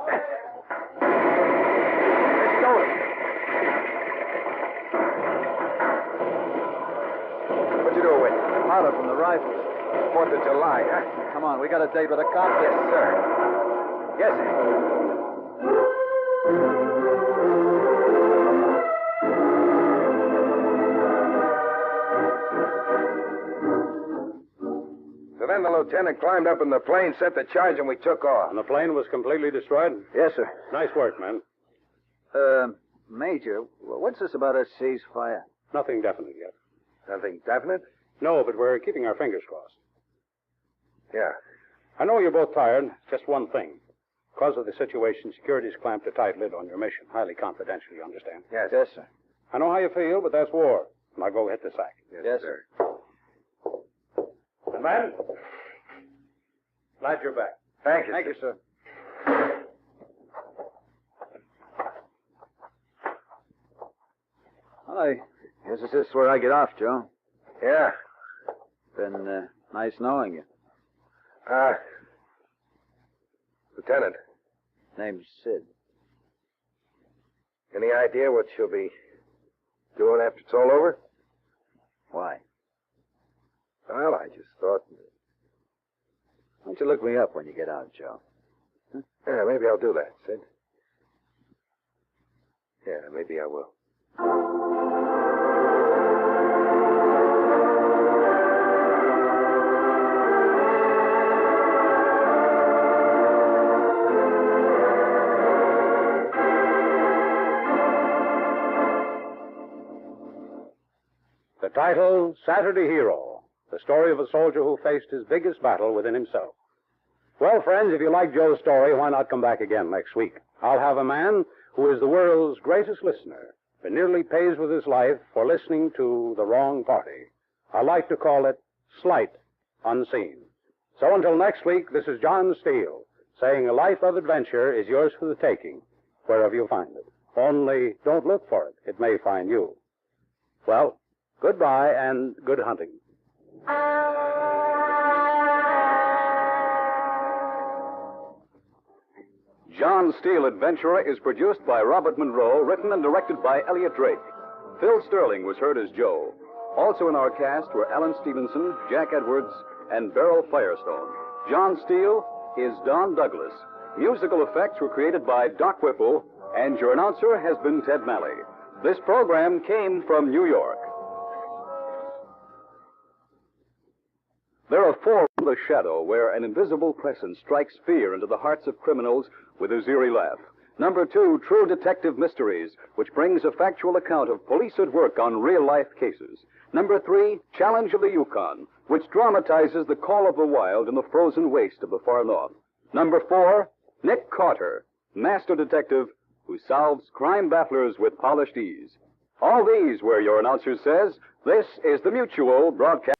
Let's go. What you doing with? Powder from the rifles. 4th of July, huh? Come on, we got a date with a cop. Yes, sir. Yes, sir. So then the lieutenant climbed up in the plane, set the charge, and we took off. And the plane was completely destroyed? Yes, sir. Nice work, man. Major, what's this about a ceasefire? Nothing definite yet. Nothing definite? No, but we're keeping our fingers crossed. Yeah. I know you're both tired. Just one thing. Because of the situation, security's clamped a tight lid on your mission. Highly confidential, you understand? Yes. Yes, sir. I know how you feel, but that's war. Now go hit the sack. Yes, sir. And man, glad you're back. Thank you. Thank you, sir. I guess this is where I get off, Joe. Yeah. Been nice knowing you. Lieutenant, Name's Sid. any idea what she'll be doing after it's all over? Why? Well, I just thought... Why don't you look me up when you get out, Joe? Yeah, maybe I'll do that, Sid. Yeah, maybe I will. The title, Saturday Hero, the story of a soldier who faced his biggest battle within himself. Well, friends, if you like Joe's story, why not come back again next week? I'll have a man who is the world's greatest listener, but nearly pays with his life for listening to the wrong party. I like to call it slight unseen. So until next week, this is John Steele, saying a life of adventure is yours for the taking, wherever you find it. Only don't look for it. It may find you. Well, goodbye and good hunting. John Steele Adventurer is produced by Robert Monroe, written and directed by Elliot Drake. Phil Sterling was heard as Joe. Also in our cast were Alan Stevenson, Jack Edwards, and Beryl Firestone. John Steele is Don Douglas. Musical effects were created by Doc Whipple, and your announcer has been Ted Malley. This program came from New York. There are four from the shadow where an invisible presence strikes fear into the hearts of criminals with his eerie laugh. Number 2, True Detective Mysteries, which brings a factual account of police at work on real-life cases. Number 3, Challenge of the Yukon, which dramatizes the call of the wild in the frozen waste of the far north. Number 4, Nick Carter, master detective who solves crime bafflers with polished ease. All these where your announcer says, this is the Mutual Broadcast.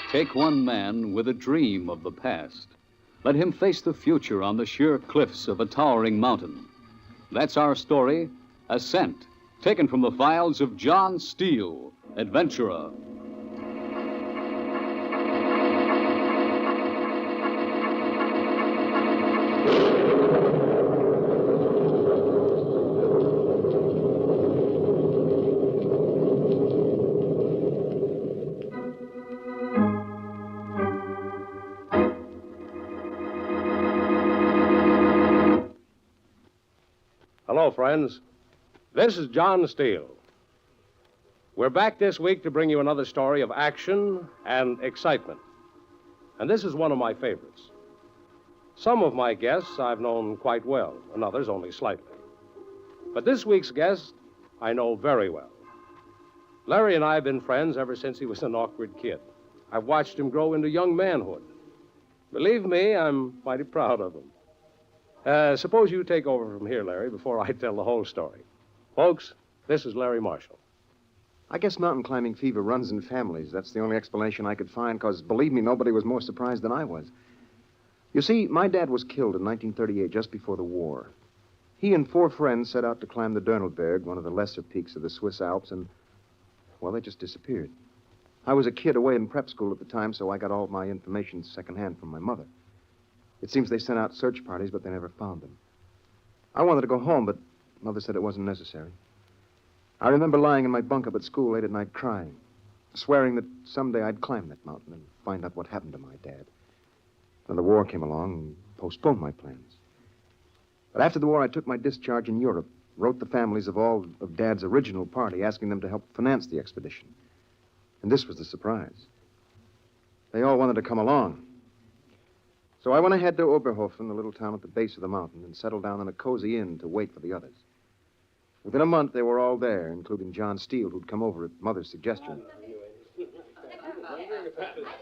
Take one man with a dream of the past. Let him face the future on the sheer cliffs of a towering mountain. That's our story, Ascent, taken from the files of John Steele, Adventurer. Hello, friends. This is John Steele. We're back this week to bring you another story of action and excitement. And this is one of my favorites. Some of my guests I've known quite well, and others only slightly. But this week's guest I know very well. Larry and I have been friends ever since he was an awkward kid. I've watched him grow into young manhood. Believe me, I'm mighty proud of him. Suppose you take over from here, Larry, before I tell the whole story. Folks, this is Larry Marshall. I guess mountain climbing fever runs in families. That's the only explanation I could find, because, believe me, nobody was more surprised than I was. You see, my dad was killed in 1938, just before the war. He and 4 friends set out to climb the Dörnelberg, one of the lesser peaks of the Swiss Alps, and, well, they just disappeared. I was a kid away in prep school at the time, so I got all of my information secondhand from my mother. It seems they sent out search parties, but they never found them. I wanted to go home, but Mother said it wasn't necessary. I remember lying in my bunk up at school late at night crying, swearing that someday I'd climb that mountain and find out what happened to my dad. Then the war came along and postponed my plans. But after the war, I took my discharge in Europe, wrote the families of all of Dad's original party, asking them to help finance the expedition. And this was the surprise. They all wanted to come along. So I went ahead to Oberhofen, the little town at the base of the mountain, and settled down in a cozy inn to wait for the others. Within a month, they were all there, including John Steele, who'd come over at Mother's suggestion.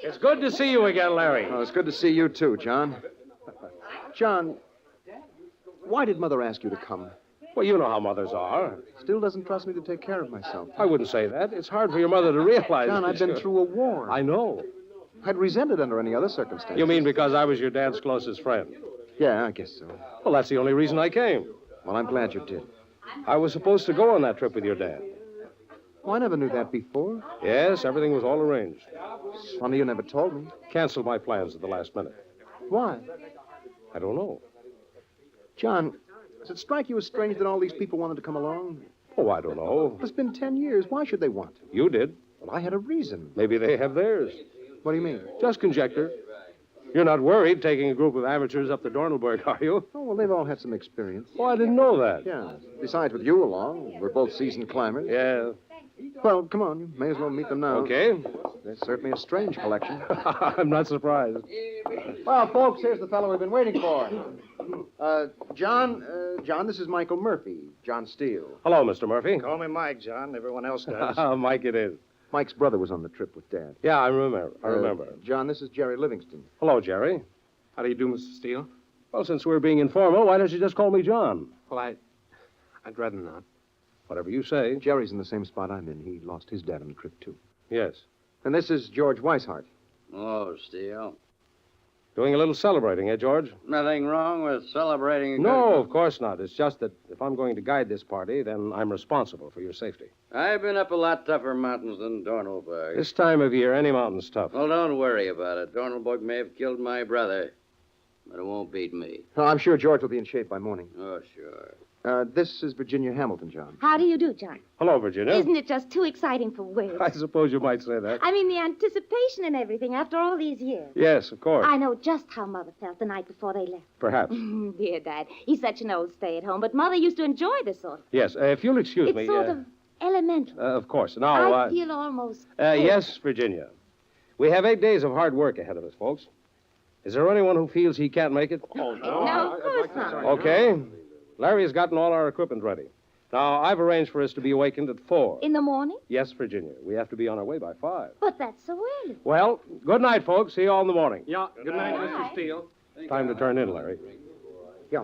It's good to see you again, Larry. Oh, it's good to see you, too, John. John, why did Mother ask you to come? Well, you know how mothers are. Still doesn't trust me to take care of myself. I wouldn't say that. It's hard for your mother to realize. John, I've been through a war. I know. I'd resent it under any other circumstances. You mean because I was your dad's closest friend? Yeah, I guess so. Well, that's the only reason I came. Well, I'm glad you did. I was supposed to go on that trip with your dad. Well, I never knew that before. Yes, everything was all arranged. It's funny you never told me. Canceled my plans at the last minute. Why? I don't know. John, does it strike you as strange that all these people wanted to come along? Oh, I don't know. It's been 10 years. Why should they want to? You did. Well, I had a reason. Maybe they have theirs. What do you mean? Just conjecture. You're not worried taking a group of amateurs up the Dornelberg, are you? Oh, well, they've all had some experience. Oh, I didn't know that. Yeah. Besides, with you along, we're both seasoned climbers. Yeah. Well, come on. You may as well meet them now. Okay. There's certainly a strange collection. I'm not surprised. Well, folks, here's the fellow we've been waiting for. John, this is Michael Murphy, John Steele. Hello, Mr. Murphy. Call me Mike, John. Everyone else does. Mike it is. Mike's brother was on the trip with Dad. Yeah, I remember. John, this is Jerry Livingston. Hello, Jerry. How do you do, Mr. Steele? Well, since we're being informal, why don't you just call me John? Well, I'd rather not. Whatever you say. Jerry's in the same spot I'm in. He lost his dad on the trip, too. Yes. And this is George Weishart. Hello, Steele. Doing a little celebrating, eh, George? Nothing wrong with celebrating. No, of course not. It's just that if I'm going to guide this party, then I'm responsible for your safety. I've been up a lot tougher mountains than Dornelberg. This time of year, any mountain's tough. Well, don't worry about it. Dornelberg may have killed my brother, but it won't beat me. Oh, I'm sure George will be in shape by morning. Oh, sure. This is Virginia Hamilton, John. How do you do, John? Hello, Virginia. Isn't it just too exciting for words? I suppose you might say that. I mean, the anticipation and everything after all these years. Yes, of course. I know just how Mother felt the night before they left. Perhaps. Dear Dad, he's such an old stay-at-home, but Mother used to enjoy this sort of... Yes, if you'll excuse me... It's sort of elemental. Of course. Now, I feel almost... yes, Virginia. We have 8 days of hard work ahead of us, folks. Is there anyone who feels he can't make it? Oh, no, of course not. Okay. Larry has gotten all our equipment ready. Now, I've arranged for us to be awakened at 4. In the morning? Yes, Virginia. We have to be on our way by 5. But that's so early. Well, good night, folks. See you all in the morning. Yeah, good night, Mr. Steele. Time to turn in, Larry. Yeah.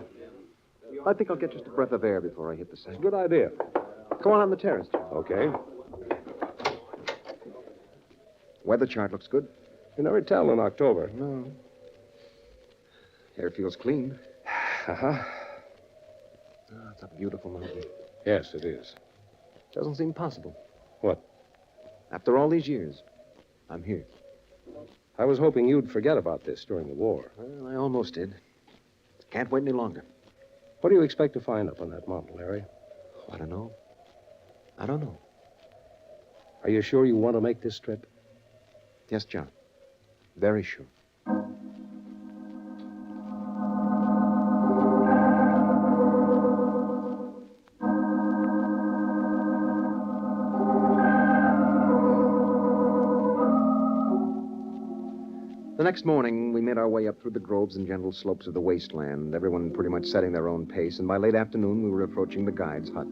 I think I'll get just a breath of air before I hit the sand. Good idea. Go on the terrace, John. Okay. Weather chart looks good. You never tell in October. No. Air feels clean. Uh-huh. Oh, it's a beautiful mountain. Yes, it is. Doesn't seem possible. What? After all these years, I'm here. I was hoping you'd forget about this during the war. Well, I almost did. Can't wait any longer. What do you expect to find up on that mountain, Larry? I don't know. I don't know. Are you sure you want to make this trip? Yes, John. Very sure. The next morning, we made our way up through the groves and gentle slopes of the wasteland, everyone pretty much setting their own pace, and by late afternoon, we were approaching the guide's hut.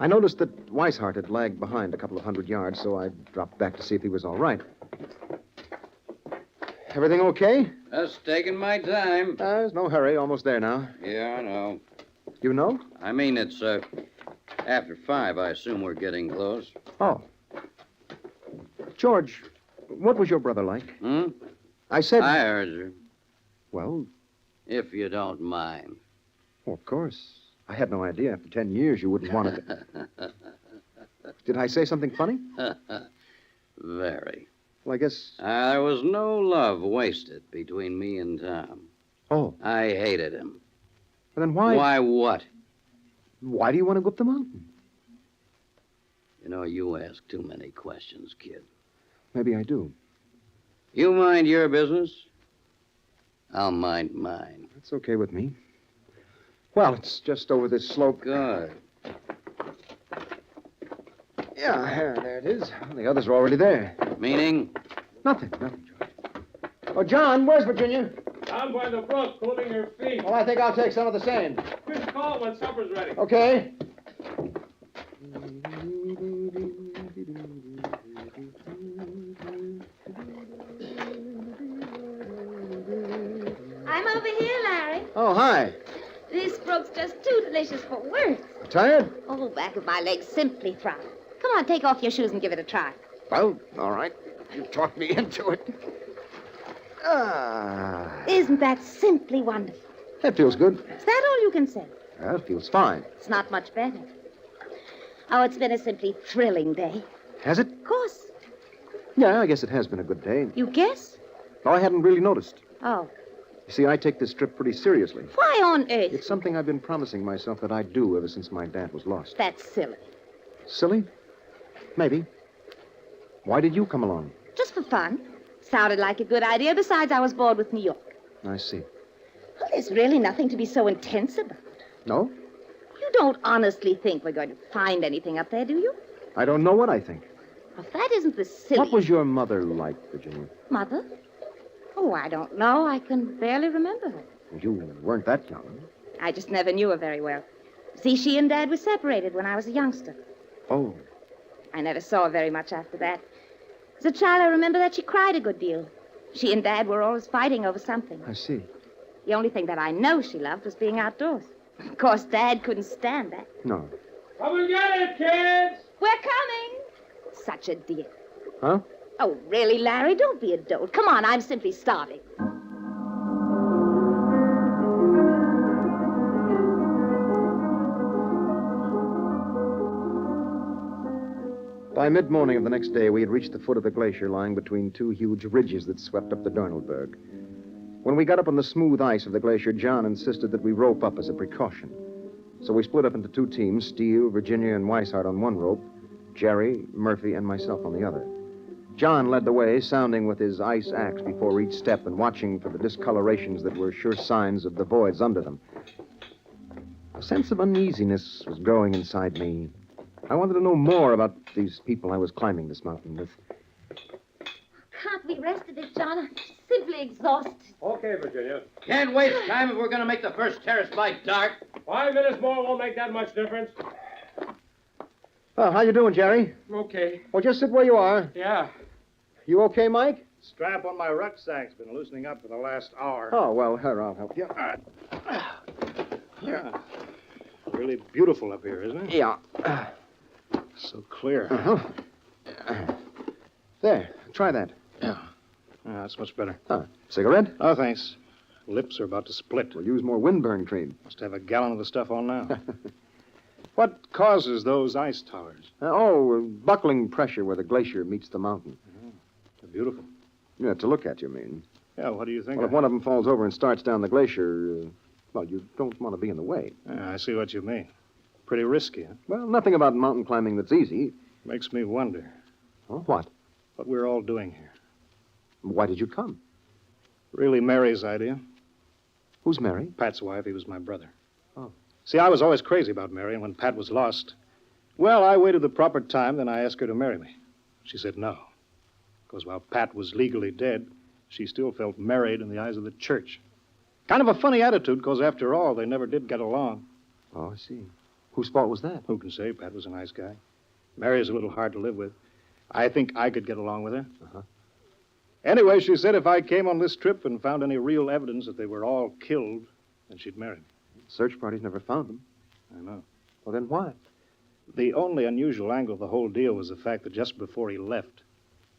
I noticed that Weishart had lagged behind a couple of 100 yards, so I dropped back to see if he was all right. Everything okay? Just taking my time. There's no hurry. Almost there now. Yeah, I know. You know? I mean, it's, after 5. I assume we're getting close. Oh. George, what was your brother like? Hmm? I said... I heard you. Well? If you don't mind. Well, of course. I had no idea after 10 years you wouldn't want it. Did I say something funny? Very. Well, I guess... There was no love wasted between me and Tom. Oh. I hated him. But then why... Why what? Why do you want to go up the mountain? You know, you ask too many questions, kid. Maybe I do. You mind your business. I'll mind mine. That's okay with me. Well, it's just over this slope. Good. Yeah, there it is. The others are already there. Meaning? Nothing, George. Oh, John, where's Virginia? Down by the brook, cooling her feet. Well, I think I'll take some of the sand. Just call when supper's ready. Okay. I'm over here, Larry. Oh, hi. This brook's just too delicious for words. Tired? Oh, back of my legs simply throb. Come on, take off your shoes and give it a try. Well, all right. You talked me into it. Isn't that simply wonderful? That feels good. Is that all you can say? Well, it feels fine. It's not much better. Oh, it's been a simply thrilling day. Has it? Of course. Yeah, I guess it has been a good day. You guess? Oh, I hadn't really noticed. Oh. You see, I take this trip pretty seriously. Why on earth? It's something I've been promising myself that I'd do ever since my dad was lost. That's silly. Silly? Maybe. Why did you come along? Just for fun. Sounded like a good idea. Besides, I was bored with New York. I see. Well, there's really nothing to be so intense about. No? You don't honestly think we're going to find anything up there, do you? I don't know what I think. Well, that isn't the silly... What was your mother like, Virginia? Mother? Oh, I don't know. I can barely remember her. You weren't that young. I just never knew her very well. See, she and Dad were separated when I was a youngster. Oh. I never saw her very much after that. As a child, I remember that she cried a good deal. She and Dad were always fighting over something. I see. The only thing that I know she loved was being outdoors. Of course, Dad couldn't stand that. No. Come and get it, kids! We're coming! Such a dear. Huh? Oh, really, Larry? Don't be a dolt. Come on, I'm simply starving. By mid-morning of the next day, we had reached the foot of the glacier lying between two huge ridges that swept up the Dornelberg. When we got up on the smooth ice of the glacier, John insisted that we rope up as a precaution. So we split up into two teams, Steele, Virginia, and Weishart on one rope, Jerry, Murphy, and myself on the other. John led the way, sounding with his ice axe before each step and watching for the discolorations that were sure signs of the voids under them. A sense of uneasiness was growing inside me. I wanted to know more about these people I was climbing this mountain with. Can't we rest a bit, John? I'm simply exhausted. Okay, Virginia. Can't waste time if we're going to make the first terrace by dark. 5 minutes more won't make that much difference. Oh, how you doing, Jerry? Okay. Well, just sit where you are. Yeah. You okay, Mike? Strap on my rucksack's been loosening up for the last hour. Oh, well, here, I'll help you. Yeah. Really beautiful up here, isn't it? Yeah. So clear. Uh-huh. There, try that. Yeah. Yeah, that's much better. Cigarette? Oh, thanks. Lips are about to split. We'll use more windburn cream. Must have a gallon of the stuff on now. What causes those ice towers? Buckling pressure where the glacier meets the mountain. They're beautiful. Yeah, to look at, you mean. Yeah, what do you think? Well, if one of them falls over and starts down the glacier, well, you don't want to be in the way. Yeah, I see what you mean. Pretty risky, huh? Well, nothing about mountain climbing that's easy. Makes me wonder. Oh, what? What we're all doing here. Why did you come? Really Mary's idea. Who's Mary? Pat's wife. He was my brother. Oh. See, I was always crazy about Mary, and when Pat was lost, well, I waited the proper time, then I asked her to marry me. She said no. Because while Pat was legally dead, she still felt married in the eyes of the church. Kind of a funny attitude, because after all, they never did get along. Oh, I see. Whose fault was that? Who can say? Pat was a nice guy. Mary's a little hard to live with. I think I could get along with her. Uh-huh. Anyway, she said if I came on this trip and found any real evidence that they were all killed, then she'd marry me. Search parties never found them. I know. Well, then why? The only unusual angle of the whole deal was the fact that just before he left,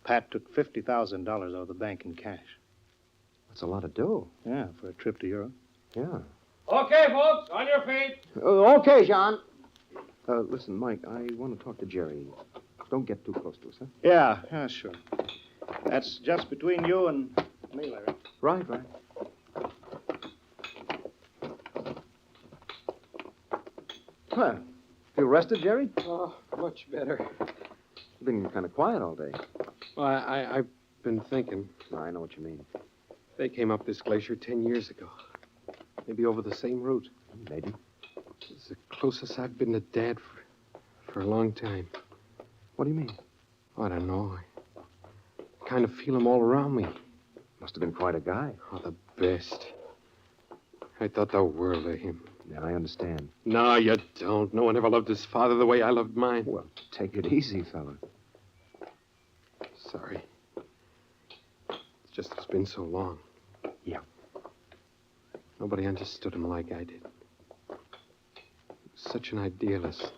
Pat took $50,000 out of the bank in cash. That's a lot of dough. Yeah, for a trip to Europe. Yeah. Okay, folks, on your feet. Okay, John. Listen, Mike, I want to talk to Jerry. Don't get too close to us, huh? Yeah, sure. That's just between you and me, Larry. Right. Well, feel rested, Jerry? Oh, much better. You've been kind of quiet all day. Well, I've been thinking. I know what you mean. They came up this glacier 10 years ago. Maybe over the same route. Maybe. It's the closest I've been to Dad for a long time. What do you mean? I don't know. I kind of feel him all around me. Must have been quite a guy. Oh, the best. I thought the world of him. Yeah, I understand. No, you don't. No one ever loved his father the way I loved mine. Well, take it easy, fella. Sorry. It's just it's been so long. Yeah. Nobody understood him like I did. He was such an idealist.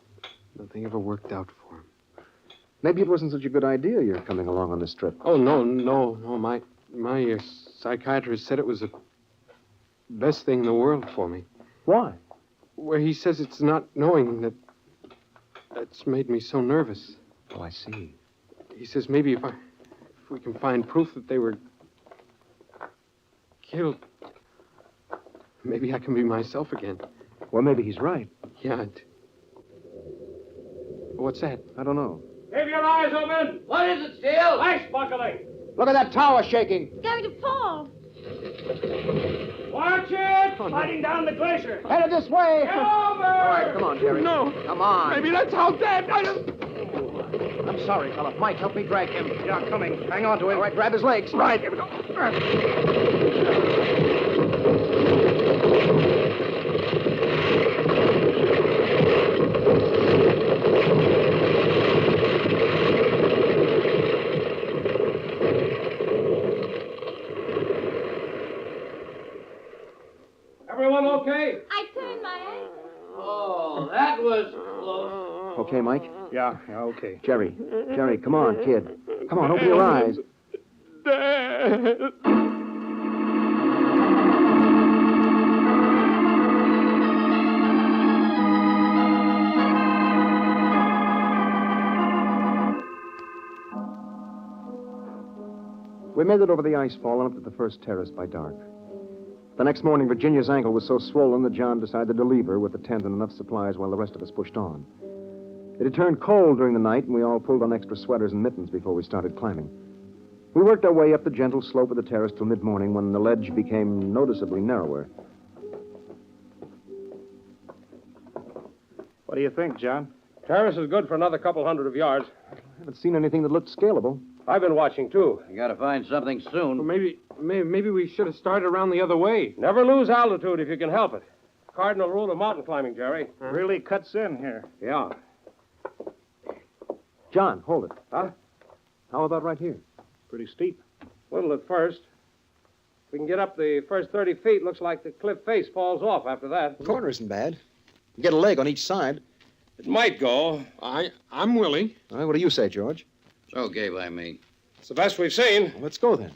Nothing ever worked out for him. Maybe it wasn't such a good idea you're coming along on this trip. Oh, no. My psychiatrist said it was the best thing in the world for me. Why? Well, he says it's not knowing that's made me so nervous. Oh, I see. He says maybe if we can find proof that they were killed, maybe I can be myself again. Well, maybe he's right. Yeah. What's that? I don't know. Keep your eyes open. What is it, Steele? Ice buckling. Look at that tower shaking. It's going to fall. Watch it! Sliding down the glacier. Headed this way. Get over! All right, come on, Jerry. No. Come on. Maybe that's how Dad... I'm sorry, fella. Mike, help me drag him. Yeah, coming. Hang on to him. All right, grab his legs. Right, here we go. Everyone okay? I turned my ankle. Oh, that was close. Okay, Mike? Yeah, okay. Jerry, come on, kid. Come on, open your eyes. Dad. We made it over the ice fall and up to the first terrace by dark. The next morning, Virginia's ankle was so swollen that John decided to leave her with the tent and enough supplies while the rest of us pushed on. It had turned cold during the night, and we all pulled on extra sweaters and mittens before we started climbing. We worked our way up the gentle slope of the terrace till mid-morning when the ledge became noticeably narrower. What do you think, John? Terrace is good for another couple hundred of yards. I haven't seen anything that looked scalable. I've been watching, too. You gotta find something soon. Well, maybe we should have started around the other way. Never lose altitude if you can help it. Cardinal rule of mountain climbing, Jerry. Really cuts in here. Yeah. John, hold it. Huh? How about right here? Pretty steep. Little at first. If we can get up the first 30 feet, looks like the cliff face falls off after that. The corner isn't bad. You get a leg on each side. It might go. I'm willing. All right, what do you say, George? It's okay by me. It's the best we've seen. Well, let's go then.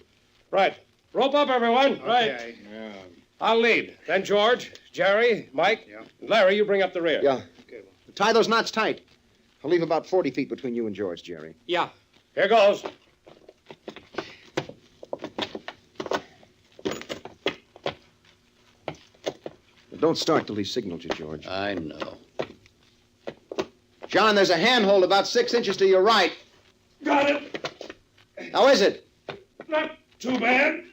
Right. Rope up, everyone. Okay. Right. Yeah. I'll lead. Then George, Jerry, Mike, and Larry, you bring up the rear. Yeah. Okay, well. Tie those knots tight. I'll leave about 40 feet between you and George, Jerry. Yeah. Here goes. Don't start till he signals you, George. I know. John, there's a handhold about 6 inches to your right. Got it. How is it? Not too bad.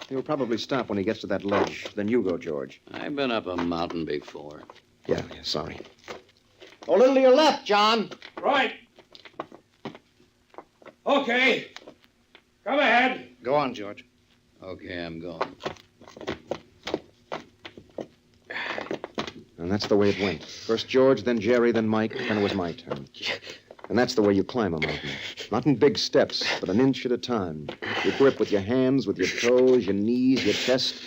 He'll probably stop when he gets to that ledge. Then you go, George. I've been up a mountain before. Yeah, sorry. A little to your left, John. Right. Okay. Come ahead. Go on, George. Okay, I'm going. And that's the way it went. First George, then Jerry, then Mike, then it was my turn. And that's the way you climb a mountain. Not in big steps, but an inch at a time. You grip with your hands, with your toes, your knees, your chest,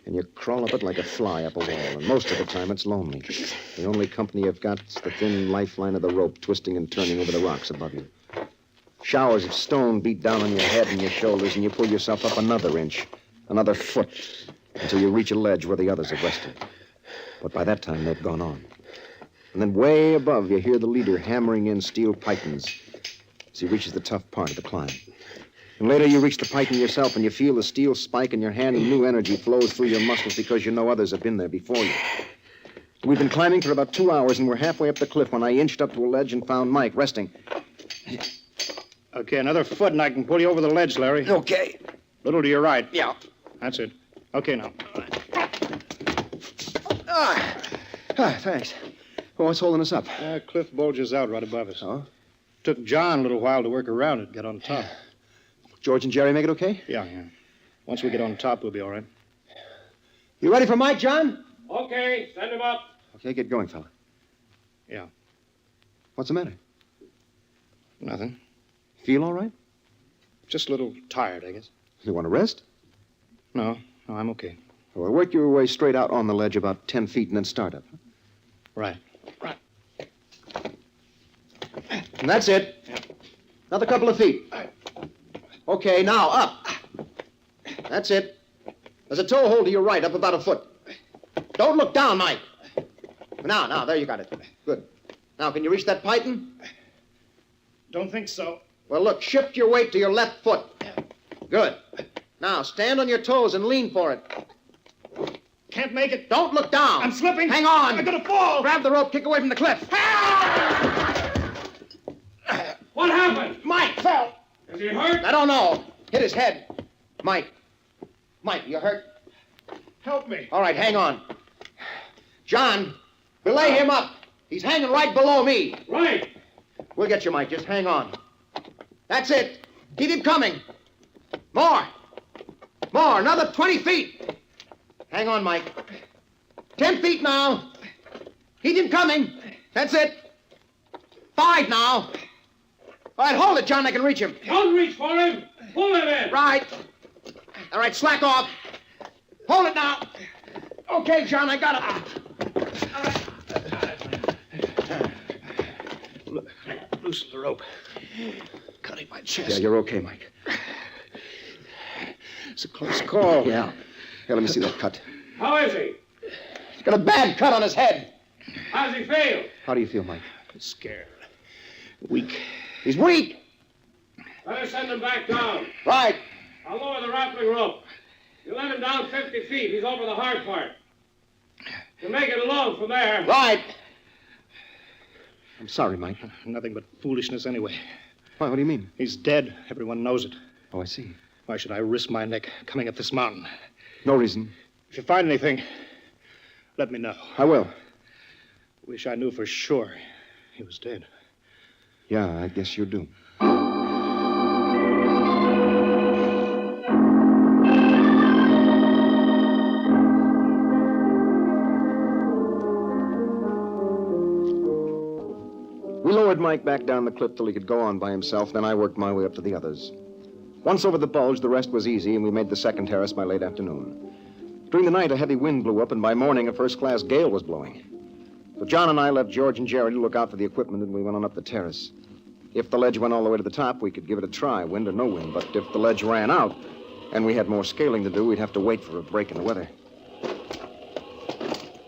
and you crawl up it like a fly up a wall. And most of the time, it's lonely. The only company you've got's the thin lifeline of the rope twisting and turning over the rocks above you. Showers of stone beat down on your head and your shoulders, and you pull yourself up another inch, another foot, until you reach a ledge where the others have rested. But by that time, they've gone on. And then way above, you hear the leader hammering in steel pythons as he reaches the tough part of the climb. And later you reach the python yourself and you feel the steel spike in your hand and new energy flows through your muscles because you know others have been there before you. We've been climbing for about 2 hours and we're halfway up the cliff when I inched up to a ledge and found Mike resting. Okay, another foot and I can pull you over the ledge, Larry. Okay. Little to your right. Yeah. That's it. Okay, now. Thanks. Well, what's holding us up? Cliff bulges out right above us. Oh? Took John a little while to work around it, get on top. George and Jerry make it okay? Yeah. Once we get on top, we'll be all right. You ready for Mike, John? Okay, send him up. Okay, get going, fella. Yeah. What's the matter? Nothing. Feel all right? Just a little tired, I guess. You want to rest? No, I'm okay. Well, work your way straight out on the ledge about 10 feet and then start up. Right. And that's it. Another couple of feet. Okay, now up. That's it. There's a toe hold to your right, up about a foot. Don't look down, Mike. Now, there you got it. Good. Now, can you reach that python? Don't think so. Well, look, shift your weight to your left foot. Good. Now, stand on your toes and lean for it. Can't make it. Don't look down. I'm slipping. Hang on. I'm gonna fall. Grab the rope, kick away from the cliff. What happened? Mike fell. Is he hurt? I don't know. Hit his head. Mike, you hurt? Help me. All right, hang on. John, belay him up. He's hanging right below me. Right. We'll get you, Mike. Just hang on. That's it. Keep him coming. More. Another 20 feet. Hang on, Mike. 10 feet now. Keep him coming. That's it. 5 now. All right, hold it, John. I can reach him. Don't reach for him. Pull him in. Right. All right, slack off. Hold it now. Okay, John, I got it. All right. Loosen the rope. Cutting my chest. Yeah, you're okay, Mike. It's a close call. Yeah. Here, let me see that cut. How is he? He's got a bad cut on his head. How's he feel? How do you feel, Mike? Scared. Weak. He's weak. Better send him back down. Right. I'll lower the grappling rope. You let him down 50 feet. He's over the hard part. You make it alone from there. Right. I'm sorry, Mike. Nothing but foolishness anyway. Why, what do you mean? He's dead. Everyone knows it. Oh, I see. Why should I risk my neck coming up this mountain? No reason. If you find anything, let me know. I will. Wish I knew for sure he was dead. Yeah, I guess you do. We lowered Mike back down the cliff till he could go on by himself, then I worked my way up to the others. Once over the bulge, the rest was easy, and we made the second terrace by late afternoon. During the night, a heavy wind blew up, and by morning, a first-class gale was blowing. So John and I left George and Jerry to look out for the equipment, and we went on up the terrace. If the ledge went all the way to the top, we could give it a try, wind or no wind. But if the ledge ran out, and we had more scaling to do, we'd have to wait for a break in the weather.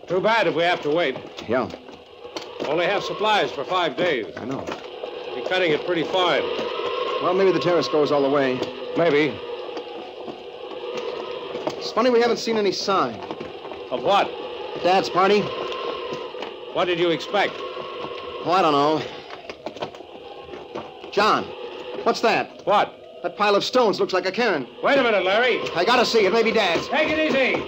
Too bad if we have to wait. Yeah. Only have supplies for 5 days. I know. You're cutting it pretty fine. Well, maybe the terrace goes all the way. Maybe. It's funny we haven't seen any sign. Of what? Dad's party. What did you expect? Oh, I don't know. John, what's that? What? That pile of stones looks like a cairn. Wait a minute, Larry. I gotta see it. Maybe Dad's. Take it easy.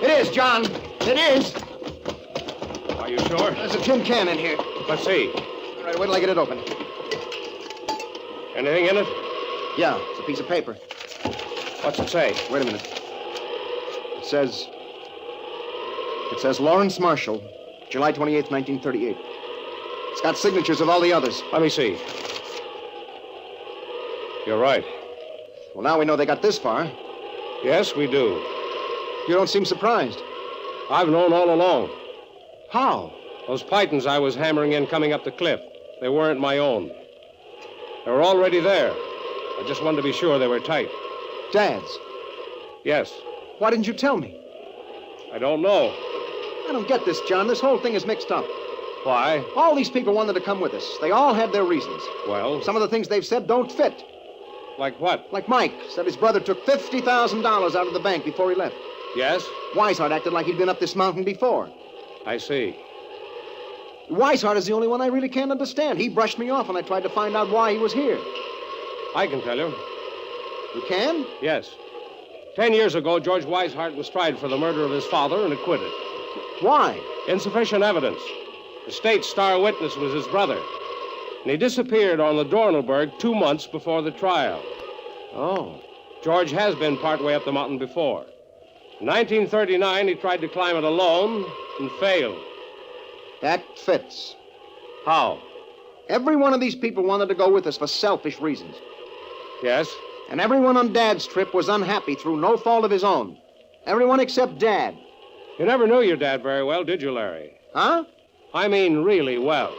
It is, John. It is. Are you sure? There's a tin can in here. Let's see. All right, wait till I get it open. Anything in it? Yeah, it's a piece of paper. What's it say? Wait a minute. It says Lawrence Marshall, July 28th, 1938. It's got signatures of all the others. Let me see. You're right. Well, now we know they got this far. Yes, we do. You don't seem surprised. I've known all along. How? Those pythons I was hammering in coming up the cliff, they weren't my own. They were already there. I just wanted to be sure they were tight. Dad's? Yes. Why didn't you tell me? I don't know. I don't get this, John. This whole thing is mixed up. Why? All these people wanted to come with us. They all had their reasons. Well? Some of the things they've said don't fit. Like what? Like Mike said his brother took $50,000 out of the bank before he left. Yes? Weishart acted like he'd been up this mountain before. I see. Weishart is the only one I really can't understand. He brushed me off when I tried to find out why he was here. I can tell you. You can? Yes. 10 years ago, George Weishart was tried for the murder of his father and acquitted. Why? Insufficient evidence. The state's star witness was his brother. And he disappeared on the Dornelberg 2 months before the trial. Oh. George has been partway up the mountain before. In 1939, he tried to climb it alone and failed. That fits. How? Every one of these people wanted to go with us for selfish reasons. Yes? And everyone on Dad's trip was unhappy through no fault of his own. Everyone except Dad. You never knew your dad very well, did you, Larry? Huh? I mean really well.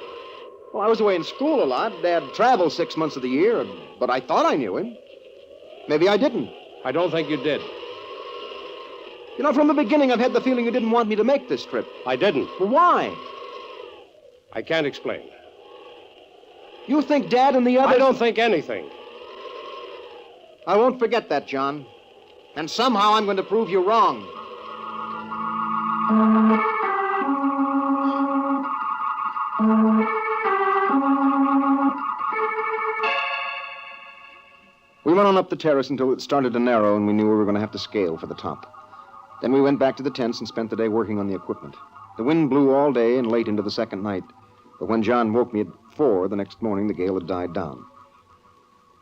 Well, I was away in school a lot. Dad traveled 6 months of the year, but I thought I knew him. Maybe I didn't. I don't think you did. You know, from the beginning, I've had the feeling you didn't want me to make this trip. I didn't. Well, why? I can't explain. You think Dad and the others... I don't think anything. I won't forget that, John. And somehow I'm going to prove you wrong. We went on up the terrace until it started to narrow and we knew we were going to have to scale for the top. Then we went back to the tents and spent the day working on the equipment. The wind blew all day and late into the second night. But when John woke me at 4 the next morning, the gale had died down.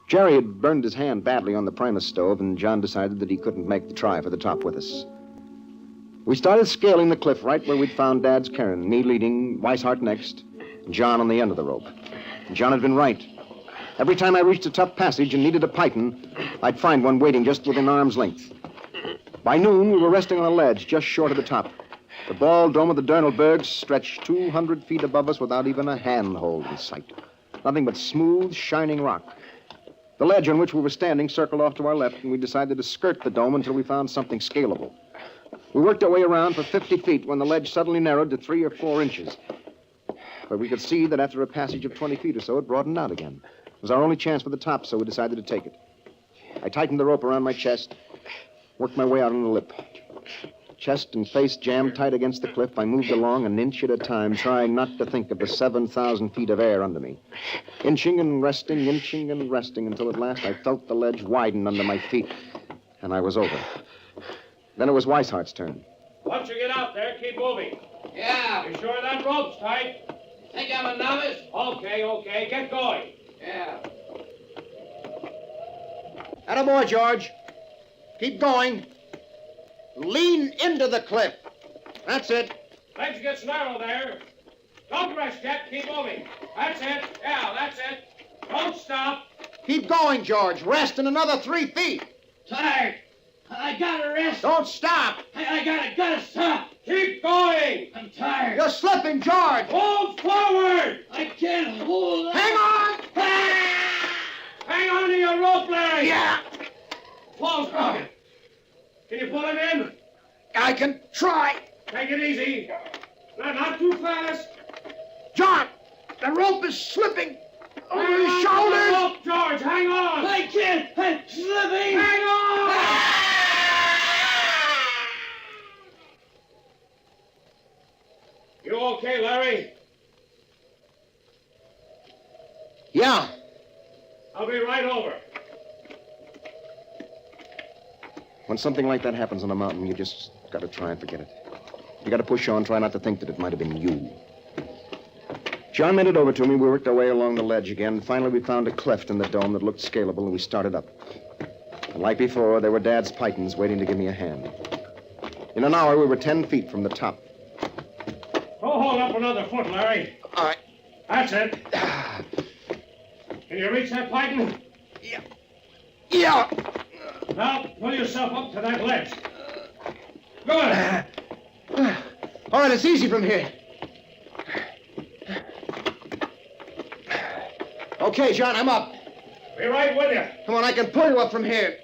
Jerry had burned his hand badly on the Primus stove, and John decided that he couldn't make the try for the top with us. We started scaling the cliff right where we'd found Dad's cairn, me leading, Weishart next, and John on the end of the rope. And John had been right. Every time I reached a tough passage and needed a python, I'd find one waiting just within arm's length. By noon, we were resting on a ledge just short of the top. The bald dome of the Dornelberg stretched 200 feet above us without even a handhold in sight. Nothing but smooth, shining rock. The ledge on which we were standing circled off to our left, and we decided to skirt the dome until we found something scalable. We worked our way around for 50 feet when the ledge suddenly narrowed to 3 or 4 inches. But we could see that after a passage of 20 feet or so, it broadened out again. It was our only chance for the top, so we decided to take it. I tightened the rope around my chest, worked my way out on the lip. Chest and face jammed tight against the cliff, I moved along an inch at a time, trying not to think of the 7,000 feet of air under me. Inching and resting until at last I felt the ledge widen under my feet, and I was over. Then it was Weishart's turn. Once you get out there, keep moving. Yeah. You sure that rope's tight? Think I'm a novice? Okay, get going. Yeah. Attaboy, George. Keep going. Lean into the cliff. That's it. Legs gets narrow there. Don't rest yet. Keep moving. That's it. Yeah, that's it. Don't stop. Keep going, George. Rest in another 3 feet. Tired. I gotta rest. Don't stop. I gotta stop. Keep going. I'm tired. You're slipping, George. Hold forward. I can't hold on. Hang on. Hang on to your rope, Larry. Yeah. Falls broken. Can you pull him in? I can try. Take it easy. Not too fast. John, the rope is slipping over Hang his on shoulders. to the rope, George. Hang on. I can't. I'm slipping. Hang on. You okay, Larry? Yeah. I'll be right over. When something like that happens on a mountain, you just got to try and forget it. You got to push on, try not to think that it might have been you. John made it over to me. We worked our way along the ledge again. Finally, we found a cleft in the dome that looked scalable, and we started up. And like before, there were Dad's pythons waiting to give me a hand. In an hour, we were 10 feet from the top. Oh, hold up another foot, Larry. All right. That's it. Can you reach that python? Yeah. Now, pull yourself up to that ledge. Good. All right, it's easy from here. Okay, John, I'm up. Be right with you. Come on, I can pull you up from here.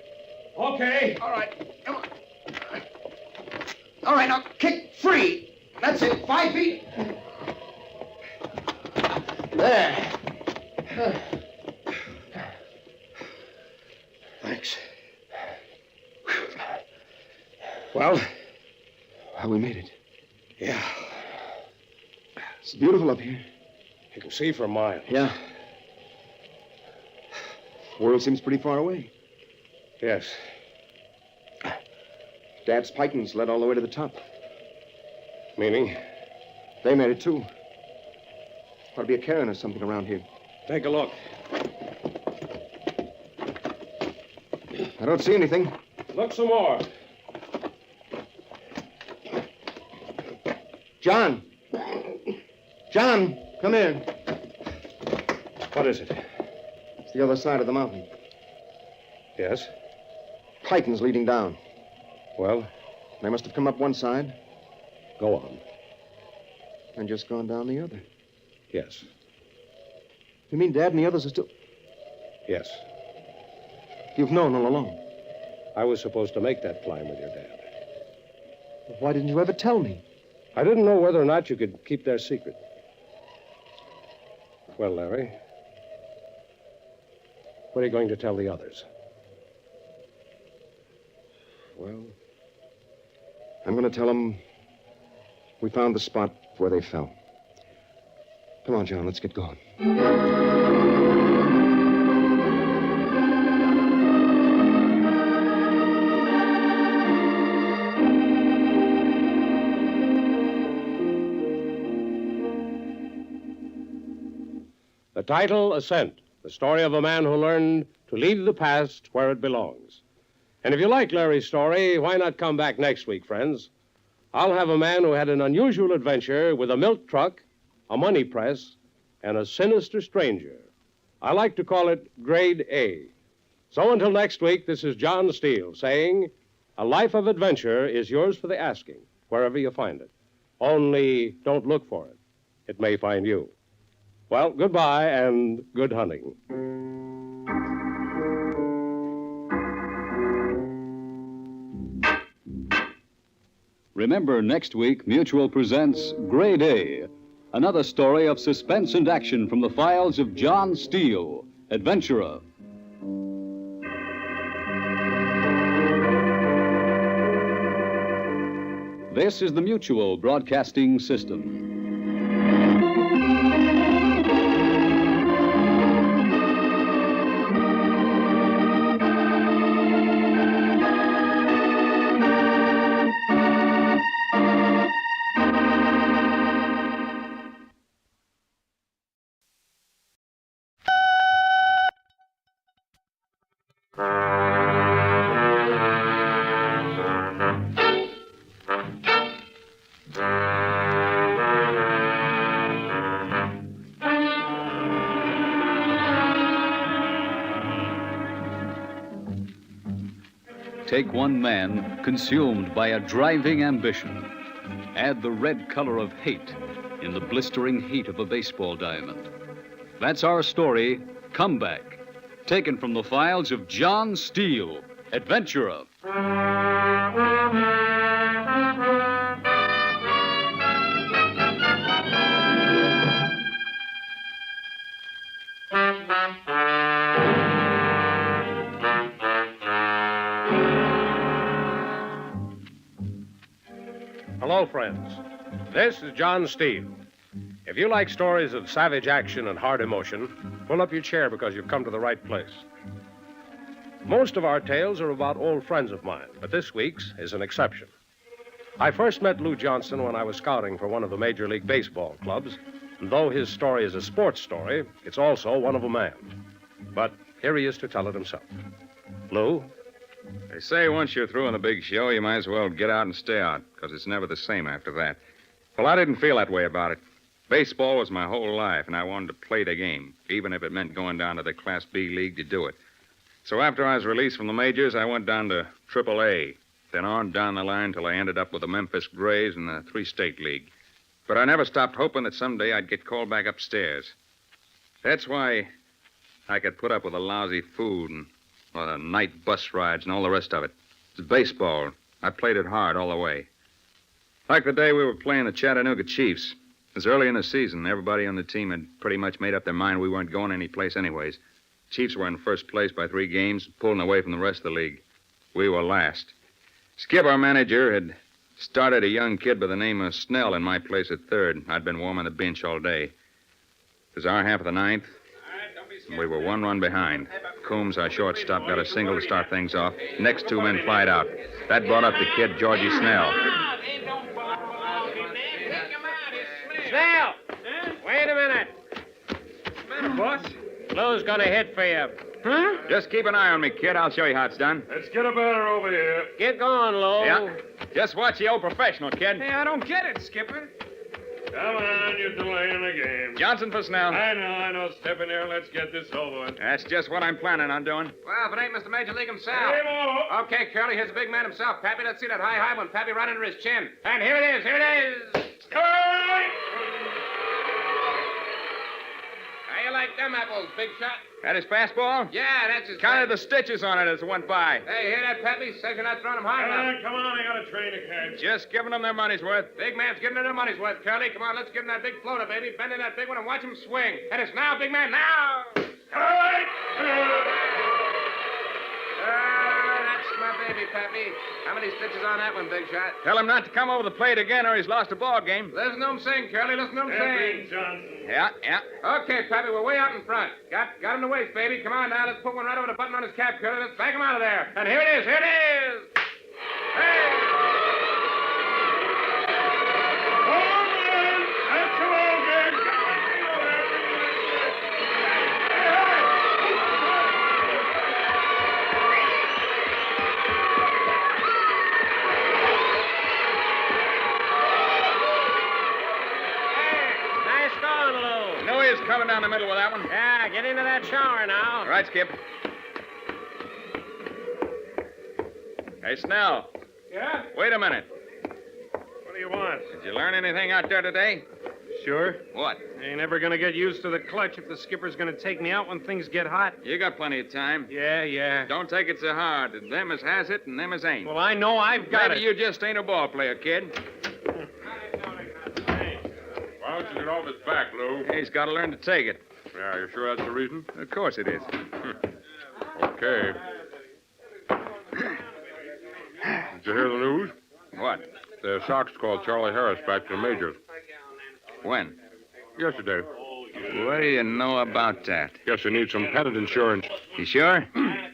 Okay. All right, come on. All right, now kick free. That's it, 5 feet. There. Thanks. Well, we made it. Yeah. It's beautiful up here. You can see for miles. Yeah. The world seems pretty far away. Yes. Dad's pythons led all the way to the top. Meaning? They made it, too. Ought to be a cairn or something around here. Take a look. I don't see anything. Look some more. John! John, come here. What is it? It's the other side of the mountain. Yes? Titan's leading down. Well? They must have come up one side. Go on. And just gone down the other. Yes. You mean Dad and the others are still... Yes. You've known all along. I was supposed to make that climb with your dad. Why didn't you ever tell me? I didn't know whether or not you could keep their secret. Well, Larry, what are you going to tell the others? Well, I'm going to tell them we found the spot where they fell. Come on, John, let's get going. The title, Ascent, the story of a man who learned to leave the past where it belongs. And if you like Larry's story, why not come back next week, friends? I'll have a man who had an unusual adventure with a milk truck, a money press, and a sinister stranger. I like to call it Grade A. So until next week, this is John Steele saying, a life of adventure is yours for the asking, wherever you find it. Only don't look for it. It may find you. Well, goodbye and good hunting. Remember, next week, Mutual presents Grade A, another story of suspense and action from the files of John Steele, Adventurer. This is the Mutual Broadcasting System. Take one man consumed by a driving ambition. Add the red color of hate in the blistering heat of a baseball diamond. That's our story, Comeback, taken from the files of John Steele, Adventurer. Hello, friends. This is John Steele. If you like stories of savage action and hard emotion, pull up your chair because you've come to the right place. Most of our tales are about old friends of mine, but this week's is an exception. I first met Lou Johnson when I was scouting for one of the Major League Baseball clubs, and though his story is a sports story, it's also one of a man. But here he is to tell it himself. Lou? They say once you're through on a big show, you might as well get out and stay out, because it's never the same after that. Well, I didn't feel that way about it. Baseball was my whole life, and I wanted to play the game, even if it meant going down to the Class B League to do it. So after I was released from the majors, I went down to AAA, then on down the line till I ended up with the Memphis Grays in the 3-State League. But I never stopped hoping that someday I'd get called back upstairs. That's why I could put up with the lousy food and the night bus rides and all the rest of it. It's baseball. I played it hard all the way. Like the day we were playing the Chattanooga Chiefs. It was early in the season. Everybody on the team had pretty much made up their mind we weren't going anyplace anyways. Chiefs were in first place by 3 games, pulling away from the rest of the league. We were last. Skip, our manager, had started a young kid by the name of Snell in my place at third. I'd been warming the bench all day. It was our half of the 9th. We were 1 run behind. Coombs, our shortstop, got a single to start things off. Next 2 men flied out. That brought up the kid, Georgie Snell. Snell! Wait a minute. boss? Lou's gonna hit for you. Huh? Just keep an eye on me, kid. I'll show you how it's done. Let's get a batter over here. Get going, Lou. Yeah. Just watch the old professional, kid. Hey, I don't get it, Skipper. Come on, you're delaying the game. Johnson for Snell. I know. Step in here. Let's get this over with. That's just what I'm planning on doing. Well, if it ain't Mr. Major League himself. Hey, Mo. Okay, Curly, here's the big man himself. Pappy, let's see that high one. Pappy right under his chin. And here it is. Here it is. How you like them apples, big shot? That his fastball? Yeah, that's his... Counted the stitches on it as it went by. Hey, hear that, Pappy? Says you're not throwing them high enough. Come on, I got a train to catch. Just giving them their money's worth. Big man's giving them their money's worth, Curly. Come on, let's give him that big floater, baby. Bend in that big one and watch him swing. And it's now, big man, now! That's my baby, Pappy. How many stitches on that one, big shot? Tell him not to come over the plate again or he's lost a ball game. Listen to him sing, Curly. Listen to him sing. Johnson. Yeah. Okay, Pappy, we're way out in front. Got him to waist, baby. Come on now, let's put one right over the button on his cap, Curly. Let's back him out of there. And here it is. Here it is. Hey! Coming down the middle with that one. Yeah, get into that shower now. All right, Skip. Hey, Snell. Yeah? Wait a minute. What do you want? Did you learn anything out there today? Sure. What? Ain't never gonna get used to the clutch if the skipper's gonna take me out when things get hot. You got plenty of time. Yeah. Don't take it so hard. Them as has it and them as ain't. Well, I know I've got Maybe it. you just ain't a ball player, kid. Why don't you get off his back, Lou? He's got to learn to take it. Yeah, you sure that's the reason? Of course it is. Okay. Did you hear the news? What? The Sox called Charlie Harris back to the majors. When? Yesterday. What do you know about that? Guess he needs some pennant insurance. You sure?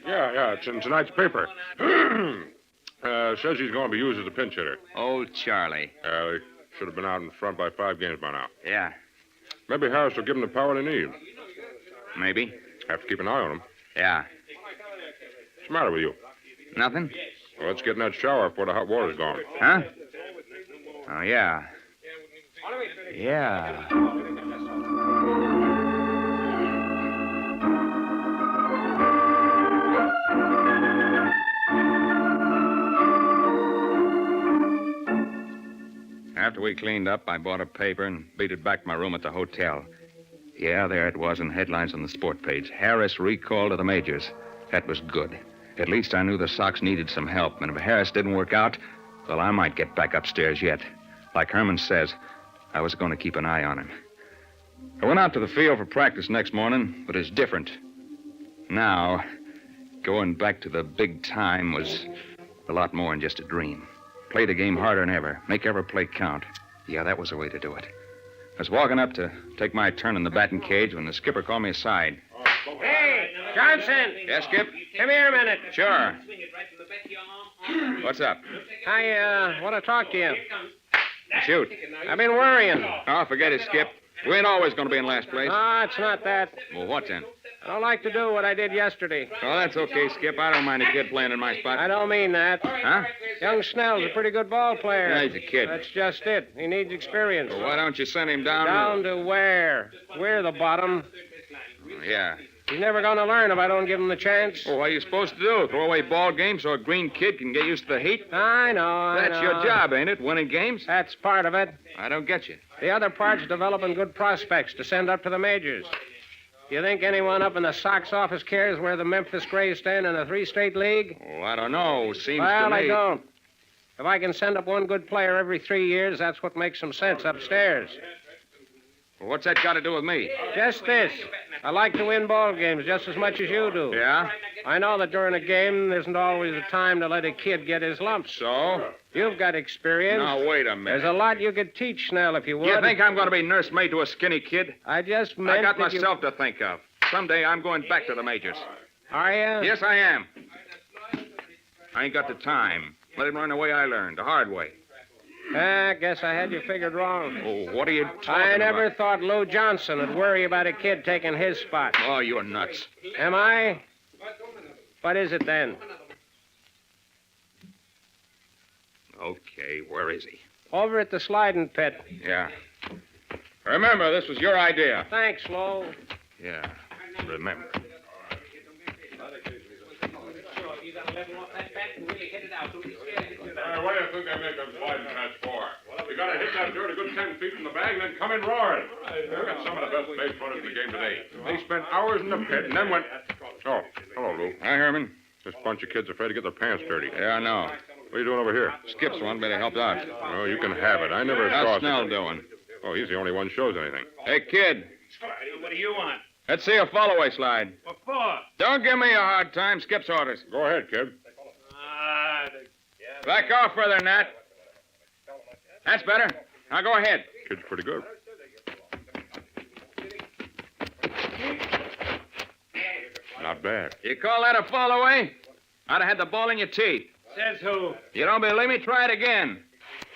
Yeah, it's in tonight's paper. Says he's going to be used as a pinch hitter. Oh, Charlie. They should have been out in front by 5 games by now. Yeah. Maybe Harris will give him the power they need. Maybe. Have to keep an eye on him. Yeah. What's the matter with you? Nothing? Well, let's get in that shower before the hot water's gone. Huh? Oh, yeah. Yeah. After we cleaned up, I bought a paper and beat it back to my room at the hotel. Yeah, there it was in headlines on the sport page. Harris recalled to the majors. That was good. At least I knew the Sox needed some help, and if Harris didn't work out, well, I might get back upstairs yet. Like Herman says, I was going to keep an eye on him. I went out to the field for practice next morning, but it's different. Now, going back to the big time was a lot more than just a dream. Play the game harder than ever. Make every play count. Yeah, that was the way to do it. I was walking up to take my turn in the batting cage when the skipper called me aside. Hey, Johnson. Yes, Skip? Come here a minute. Sure. What's up? I want to talk to you. Shoot. I've been worrying. Oh, forget it, Skip. We ain't always going to be in last place. Ah, it's not that. Well, what then? I don't like to do what I did yesterday. Oh, that's okay, Skip. I don't mind a kid playing in my spot. I don't mean that. Huh? Young Snell's a pretty good ball player. Yeah, he's a kid. That's just it. He needs experience. Well, why don't you send him down? Down to where? We're the bottom. Yeah. He's never going to learn if I don't give him the chance. Well, what are you supposed to do? Throw away ball games so a green kid can get used to the heat? I know. That's your job, ain't it? Winning games? That's part of it. I don't get you. The other part's developing good prospects to send up to the majors. Do you think anyone up in the Sox office cares where the Memphis Grays stand in the 3-state league? Well, I don't know. Seems well, to me... I don't. If I can send up one good player every 3 years, that's what makes some sense upstairs. Well, what's that got to do with me? Just this. I like to win ball games just as much as you do. Yeah? I know that during a game, there isn't always a time to let a kid get his lumps. So? You've got experience. Now, wait a minute. There's a lot you could teach Snell if you would. You think I'm going to be nursemaid to a skinny kid? I just meant I got that myself to think of. Someday I'm going back to the majors. Are you? Yes, I am. I ain't got the time. Let him learn the way I learned, the hard way. I guess I had you figured wrong. Oh, what are you talking I never about? thought Lou Johnson would worry about a kid taking his spot. Oh, you're nuts. Am I? What is it then? Okay, where is he? Over at the sliding pit. Yeah. Remember, this was your idea. Thanks, Lou. Yeah, remember. What do you think they make them sliding pads for? You gotta hit that dirt a good 10 feet from the bag and then come in roaring. Look at some of the best base runners in the game today. They spent hours in the pit and then went... Oh, hello, Lou. Hi, Herman. This bunch of kids afraid to get their pants dirty. Yeah, I know. What are you doing over here? Skip's one, but he helped out. Oh, you can have it. I never saw... How's Snell doing? Oh, he's the only one who shows anything. Hey, kid. What do you want? Let's see a follow-away slide. What for? Don't give me a hard time. Skip's orders. Go ahead, kid. Back off further than that. That's better. Now go ahead. Kid's pretty good. Not bad. You call that a follow-away? I'd have had the ball in your teeth. Says who? You don't believe me? Try it again.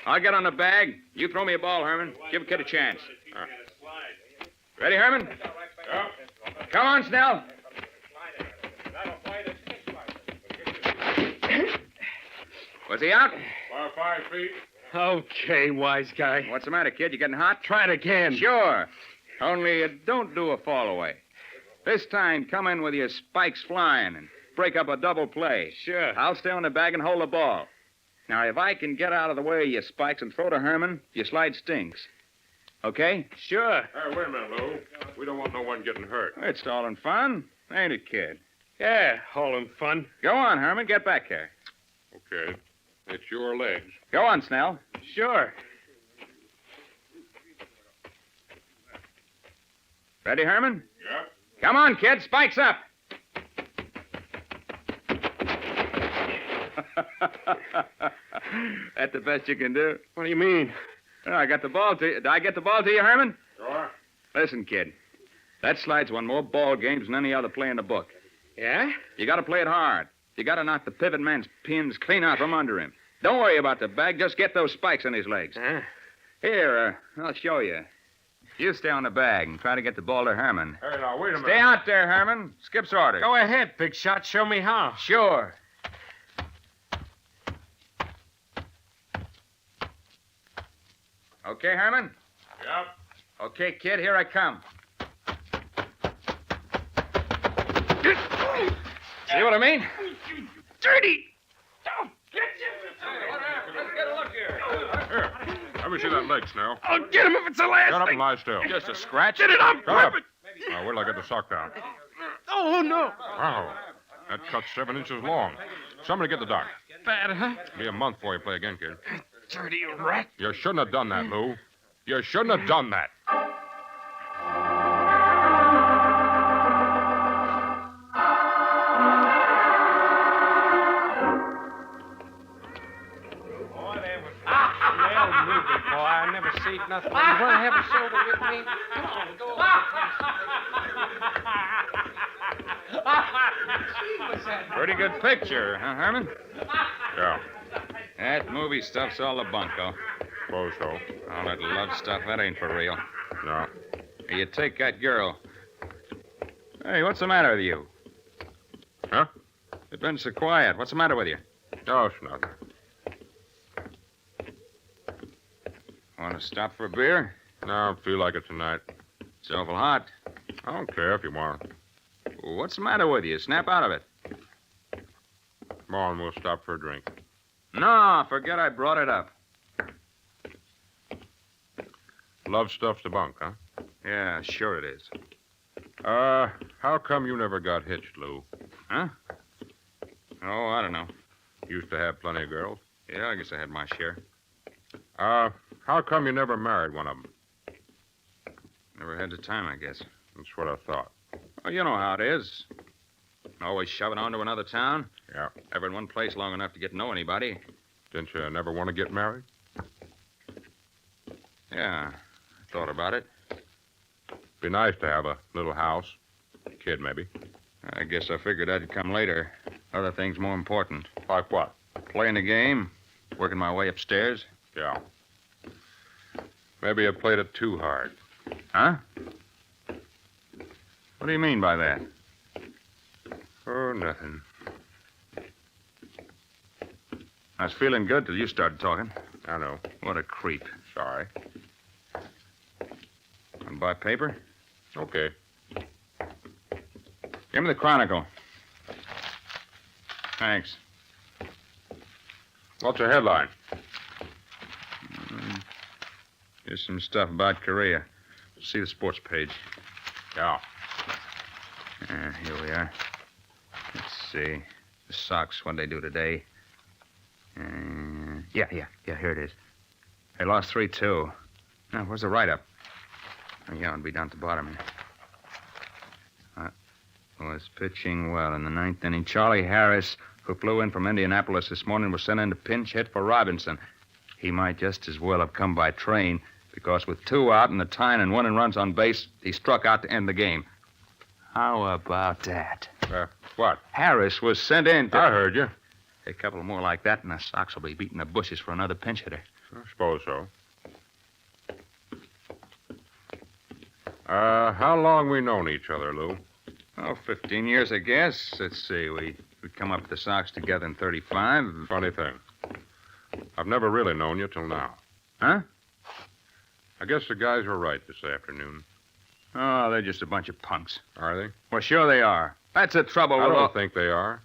I'll get on the bag. You throw me a ball, Herman. Give a kid a chance. Ready, Herman? Yep. Come on, Snell. Was he out? About 5 feet. Okay, wise guy. What's the matter, kid? You getting hot? Try it again. Sure. Only don't do a fall-away. This time, come in with your spikes flying and break up a double play. Sure. I'll stay on the bag and hold the ball. Now, if I can get out of the way of your spikes and throw to Herman, your slide stinks. Okay? Sure. Hey, wait a minute, Lou. We don't want no one getting hurt. It's all in fun, ain't it, kid? Yeah, all in fun. Go on, Herman. Get back here. Okay. It's your legs. Go on, Snell. Sure. Ready, Herman? Yep. Come on, kid. Spikes up. That the best you can do? What do you mean? I got the ball to you. Did I get the ball to you, Herman? Sure. Listen, kid. That slide's won more ball games than any other play in the book. Yeah? You got to play it hard. You got to knock the pivot man's pins clean out from under him. Don't worry about the bag. Just get those spikes in his legs. Huh? Here, I'll show you. You stay on the bag and try to get the ball to Herman. Hey, now, wait a minute. Stay out there, Herman. Skip's orders. Go ahead, big shot. Show me how. Sure. Okay, Herman? Yep. Okay, kid, here I come. See what I mean? Dirty! Here, let me see that leg, Snell. I'll get him if it's the last Shut up thing. and lie still. Just a scratch. Get it on Shut up. purpose. Now, wait till I get the sock down. Oh, no. Wow. That cut's 7 inches long. Somebody get the doc. Bad, huh? Be a month before you play again, kid. Dirty rat. You shouldn't have done that, Lou. You shouldn't have done that. I never seen nothing. You want to have a soda with me? Come on, go Pretty good picture, huh, Herman? Yeah, That movie stuff's all a bunko. suppose so. All that love stuff, that ain't for real. No. You take that girl. Hey, what's the matter with you? Huh? You've been so quiet. What's the matter with you? Oh, it's nothing. Want to stop for a beer? No, I don't feel like it tonight. It's awful hot. I don't care if you want. What's the matter with you? Snap out of it. Come on, we'll stop for a drink. No, forget I brought it up. Love stuff's the bunk, huh? Yeah, sure it is. How come you never got hitched, Lou? Huh? Oh, I don't know. Used to have plenty of girls. Yeah, I guess I had my share. How come you never married one of them? Never had the time, I guess. That's what I thought. Well, you know how it is. Always shoving on to another town. Yeah. Never in one place long enough to get to know anybody. Didn't you never want to get married? Yeah, I thought about it. Be nice to have a little house. Kid, maybe. I guess I figured that'd come later. Other things more important. Like what? Playing the game, working my way upstairs. Yeah. Maybe you played it too hard. Huh? What do you mean by that? Oh, nothing. I was feeling good till you started talking. I know. What a creep. Sorry. Want to buy paper? Okay. Give me the Chronicle. Thanks. What's the headline? Here's some stuff about Korea. See the sports page. Yeah. Here we are. Let's see. The Sox, what'd they do today? Yeah, here it is. They lost 3-2. Now, where's the write-up? Oh, yeah, it'll be down at the bottom here. Was pitching well in the ninth inning. Charlie Harris, who flew in from Indianapolis this morning, was sent in to pinch hit for Robinson. He might just as well have come by train, because with 2 out and the tying and winning runs on base, he struck out to end the game. How about that? What? Harris was sent in to... I heard you. A couple more like that, and the Sox will be beating the bushes for another pinch hitter. I suppose so. How long we known each other, Lou? Oh, 15 years, I guess. Let's see. We come up with the Sox together in 35. Funny thing. I've never really known you till now. Huh? I guess the guys were right this afternoon. Oh, they're just a bunch of punks. Are they? Well, sure they are. That's the trouble I with don't think they are.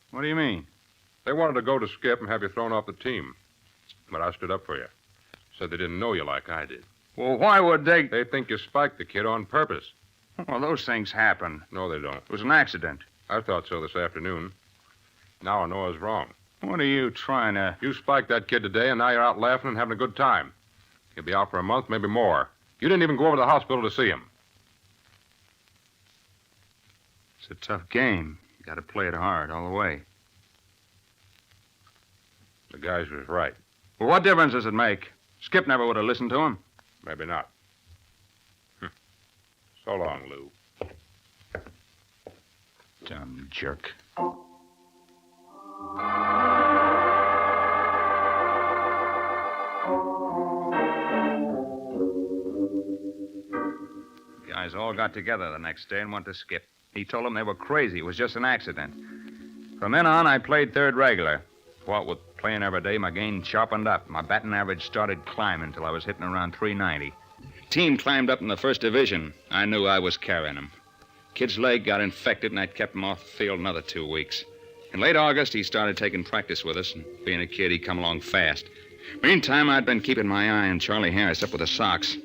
What do you mean? They wanted to go to Skip and have you thrown off the team. But I stood up for you. Said they didn't know you like I did. Well, why would they... They think you spiked the kid on purpose. Well, those things happen. No, they don't. It was an accident. I thought so this afternoon. Now I know I was wrong. What are you trying to... You spiked that kid today, and now you're out laughing and having a good time. He'll be out for a month, maybe more. You didn't even go over to the hospital to see him. It's a tough game. You got to play it hard all the way. The guys was right. Well, what difference does it make? Skip never would have listened to him. Maybe not. So long, Lou. Dumb jerk. Guys all got together the next day and went to Skip. He told them they were crazy. It was just an accident. From then on, I played third regular. What with playing every day, my game sharpened up. My batting average started climbing until I was hitting around 390. Team climbed up in the first division. I knew I was carrying him. Kid's leg got infected, and I'd kept him off the field another 2 weeks. In late August, he started taking practice with us, and being a kid, he come along fast. Meantime, I'd been keeping my eye on Charlie Harris up with the Sox.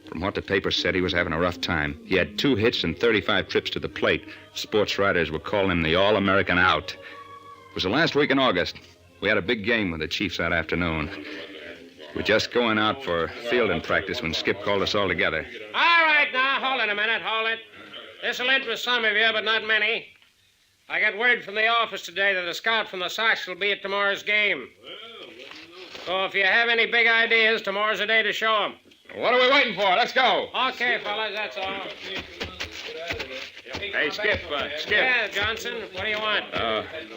From what the paper said, he was having a rough time. He had 2 hits and 35 trips to the plate. Sports writers were calling him the All-American Out. It was the last week in August. We had a big game with the Chiefs that afternoon. We're just going out for fielding practice when Skip called us all together. All right, now, hold it a minute, hold it. This'll interest some of you, but not many. I got word from the office today that a scout from the Sox will be at tomorrow's game. So if you have any big ideas, tomorrow's the day to show them. What are we waiting for? Let's go. Okay, fellas, that's all. Hey, Skip. Yeah, Johnson, what do you want?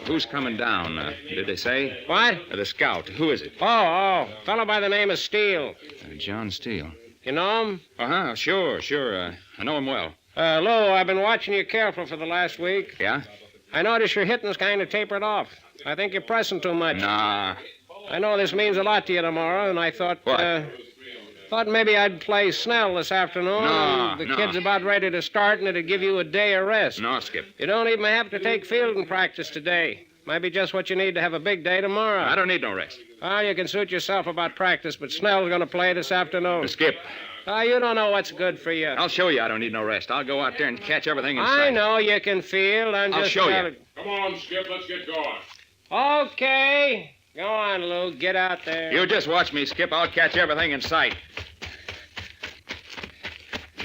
Who's coming down? Did they say? What? The scout. Who is it? Oh, fellow by the name of Steele. John Steele. You know him? Uh-huh, sure. I know him well. Lou, I've been watching you careful for the last week. Yeah? I notice your hitting's kind of tapered off. I think you're pressing too much. Nah. I know this means a lot to you tomorrow, and I thought... What? Thought maybe I'd play Snell this afternoon. No, The kid's about ready to start, and it'd give you a day of rest. No, Skip. You don't even have to take fielding practice today. Might be just what you need to have a big day tomorrow. I don't need no rest. Oh, you can suit yourself about practice, but Snell's going to play this afternoon. Skip. Oh, you don't know what's good for you. I'll show you I don't need no rest. I'll go out there and catch everything in sight. I know you can field. I'll show you. Come on, Skip. Let's get going. Okay. Go on, Lou. Get out there. You just watch me, Skip. I'll catch everything in sight.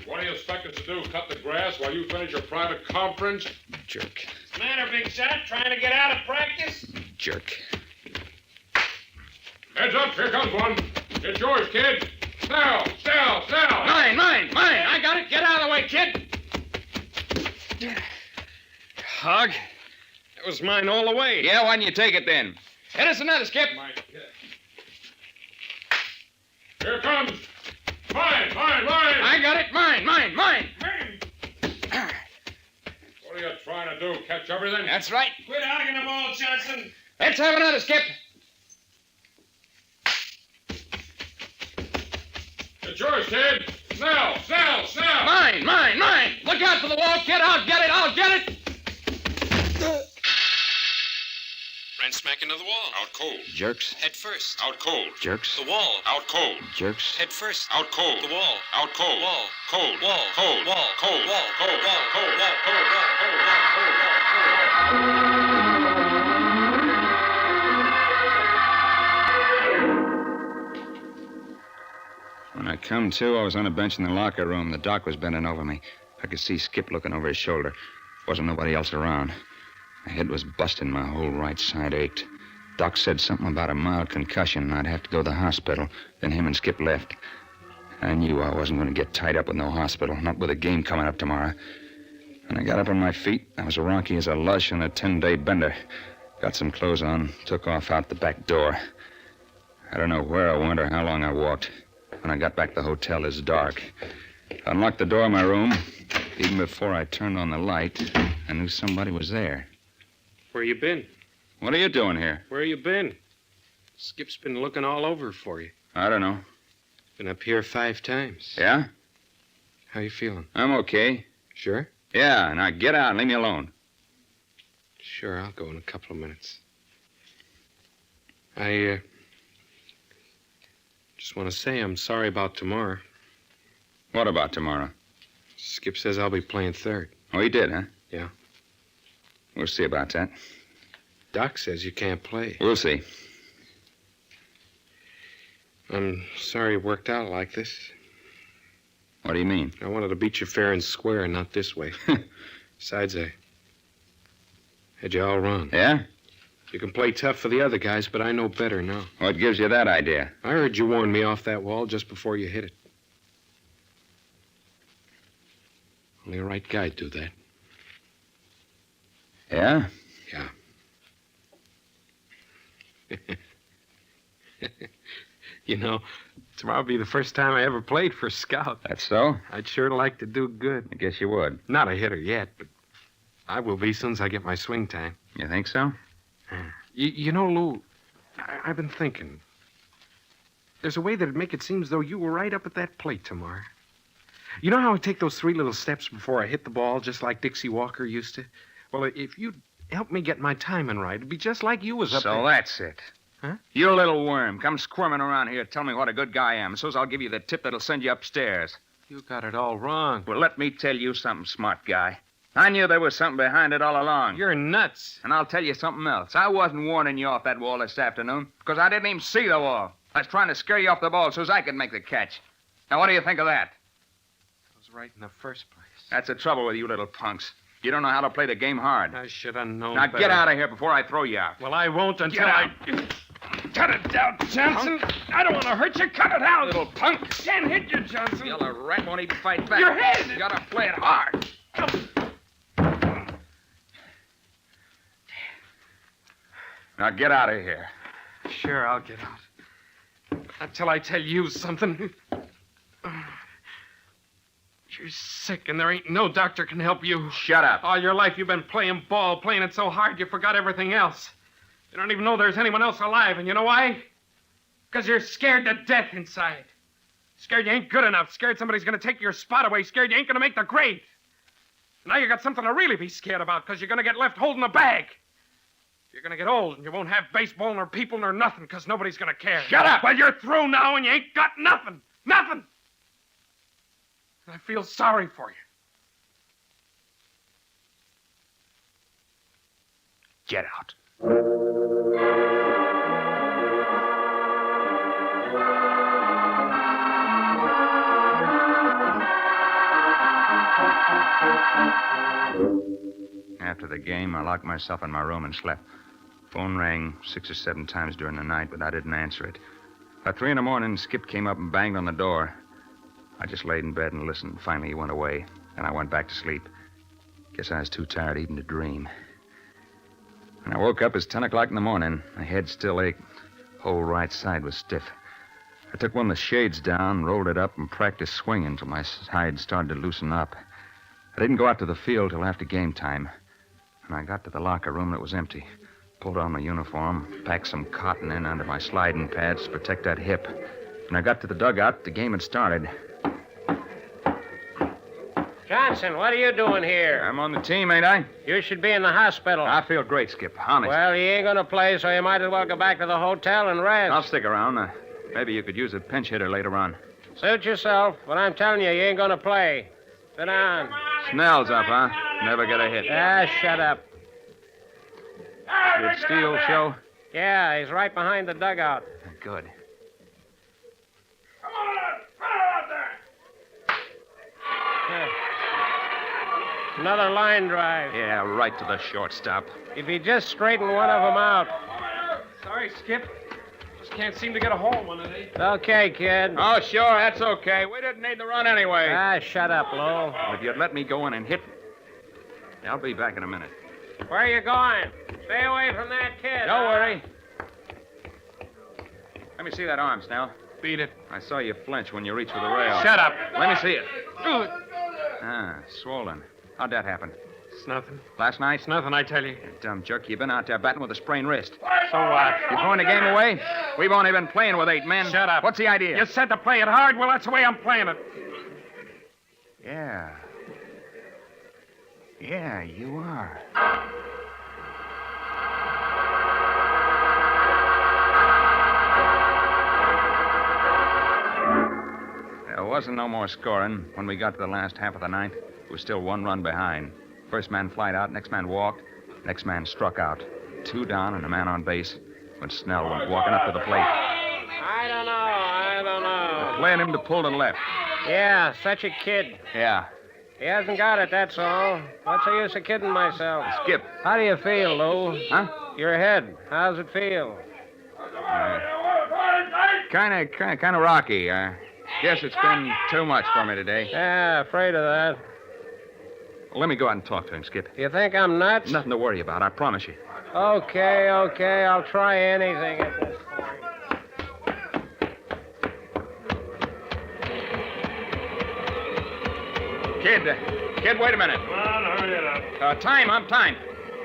What do you expect us to do? Cut the grass while you finish your private conference? Jerk. What's the matter, big shot? Trying to get out of practice? Jerk. Heads up. Here comes one. It's yours, kid. Snell. Mine. I got it. Get out of the way, kid. Hog. It was mine all the way. Yeah, why didn't you take it then? Hit us another, Skip. Here comes. Mine! I got it. Mine! What are you trying to do? Catch everything? That's right. Quit hogging the ball, Johnson. Let's have another, Skip. It's yours, kid. Snell! Mine! Look out for the wall, kid. I'll get it. Ran smack into the wall. Out cold. Jerks. Head first. Out cold. Jerks. The wall. Out cold. Jerks. Head first. Out cold. The wall. Out cold. Wall. Cold. Wall. Cold. Wall. Cold. Wall. Cold. Wall. Cold. When I come to, I was on a bench in the locker room. The doc was bending over me. I could see Skip looking over his shoulder. Wasn't nobody else around. My head was busting. My whole right side ached. Doc said something about a mild concussion, and I'd have to go to the hospital. Then him and Skip left. I knew I wasn't going to get tied up with no hospital, not with a game coming up tomorrow. When I got up on my feet, I was ronky as a lush on a 10-day bender. Got some clothes on, took off out the back door. I don't know where I went or how long I walked. When I got back to the hotel, it was dark. I unlocked the door of my room. Even before I turned on the light, I knew somebody was there. Where you been? What are you doing here? Where you been? Skip's been looking all over for you. I don't know. Been up here 5 times. Yeah? How you feeling? I'm okay. Sure? Yeah, now get out and leave me alone. Sure, I'll go in a couple of minutes. I just want to say I'm sorry about tomorrow. What about tomorrow? Skip says I'll be playing third. Oh, he did, huh? Yeah. We'll see about that. Doc says you can't play. We'll see. I'm sorry it worked out like this. What do you mean? I wanted to beat you fair and square, not this way. Besides, I had you all wrong. Yeah? You can play tough for the other guys, but I know better now. What gives you that idea? I heard you warn me off that wall just before you hit it. Only a right guy'd do that. Yeah? Yeah. You know, tomorrow will be the first time I ever played for Scout. That's so? I'd sure like to do good. I guess you would. Not a hitter yet, but I will be as soon as I get my swing time. You think so? You know, Lou, I've been thinking. There's a way that'd make it seem as though you were right up at that plate tomorrow. You know how I take those 3 little steps before I hit the ball, just like Dixie Walker used to? Well, if you'd help me get my timing right, it'd be just like you was up there. So that's it. Huh? You little worm. Come squirming around here. Tell me what a good guy I am. So's I'll give you the tip that'll send you upstairs. You got it all wrong. Well, let me tell you something, smart guy. I knew there was something behind it all along. You're nuts. And I'll tell you something else. I wasn't warning you off that wall this afternoon because I didn't even see the wall. I was trying to scare you off the ball so's I could make the catch. Now, what do you think of that? I was right in the first place. That's the trouble with you little punks. You don't know how to play the game hard. I should have known Now, better. get out of here before I throw you out. Well, I won't until Get out. Cut it out, Johnson. I don't want to hurt you. Cut it out. Little punk. Can't hit you, Johnson. Yellow rat won't even fight back. Your head. You gotta play it hard. Now, get out of here. Sure, I'll get out. Until I tell you something. You're sick, and there ain't no doctor can help you. Shut up. All your life you've been playing ball, playing it so hard you forgot everything else. You don't even know there's anyone else alive, and you know why? Because you're scared to death inside. Scared you ain't good enough. Scared somebody's going to take your spot away. Scared you ain't going to make the grade. Now you got something to really be scared about, because you're going to get left holding the bag. You're going to get old, and you won't have baseball nor people nor nothing, because nobody's going to care. Shut up! Well, you're through now, and you ain't got nothing. Nothing! I feel sorry for you. Get out. After the game, I locked myself in my room and slept. Phone rang 6 or 7 times during the night, but I didn't answer it. About 3 a.m, Skip came up and banged on the door. I just laid in bed and listened. Finally, he went away, and I went back to sleep. Guess I was too tired even to dream. When I woke up, it was 10 o'clock in the morning. My head still ached. Whole right side was stiff. I took one of the shades down, rolled it up, and practiced swinging until my side started to loosen up. I didn't go out to the field till after game time. When I got to the locker room, it was empty. Pulled on my uniform, packed some cotton in under my sliding pads to protect that hip. When I got to the dugout, the game had started. Johnson, what are you doing here? I'm on the team, ain't I? You should be in the hospital. I feel great, Skip. Honest. Well, you ain't going to play, so you might as well go back to the hotel and rest. I'll stick around. Maybe you could use a pinch hitter later on. Suit yourself, but I'm telling you, you ain't going to play. Sit down. Snell's up, huh? Never get a hit. Ah, shut up. Did Steele show? Yeah, he's right behind the dugout. Good. Another line drive. Yeah, right to the shortstop. If he just straightened one of them out. Sorry, Skip. Just can't seem to get a hole one of these. Okay, kid. Oh, sure, that's okay. We didn't need the run anyway. Ah, shut up, Lou. If you'd let me go in and hit... I'll be back in a minute. Where are you going? Stay away from that kid. Don't worry. Let me see that arm, Snell. Beat it. I saw you flinch when you reached for the rail. Shut up. Let me see it. Ah, swollen. How'd that happen? It's nothing. Last night? It's nothing, I tell you. You dumb jerk. You've been out there batting with a sprained wrist. So what? You throwing the game away? We've only been playing with 8 men. Shut up. What's the idea? You said to play it hard. Well, that's the way I'm playing it. Yeah. Yeah, you are. There wasn't no more scoring. When we got to the last half of the ninth, we were still 1 run behind. First man flied out, next man walked, next man struck out. 2 down and a man on base when Snell went walking up to the plate. I don't know. Playing him to pull to the left. Yeah, such a kid. Yeah. He hasn't got it, that's all. What's the use of kidding myself? Skip. How do you feel, Lou? Huh? Your head. How's it feel? Kind of rocky. Guess it's been too much for me today. Yeah, afraid of that. Well, let me go out and talk to him, Skip. You think I'm nuts? Nothing to worry about, I promise you. Okay. I'll try anything at this point. Kid, wait a minute. Come on, hurry it up. Time.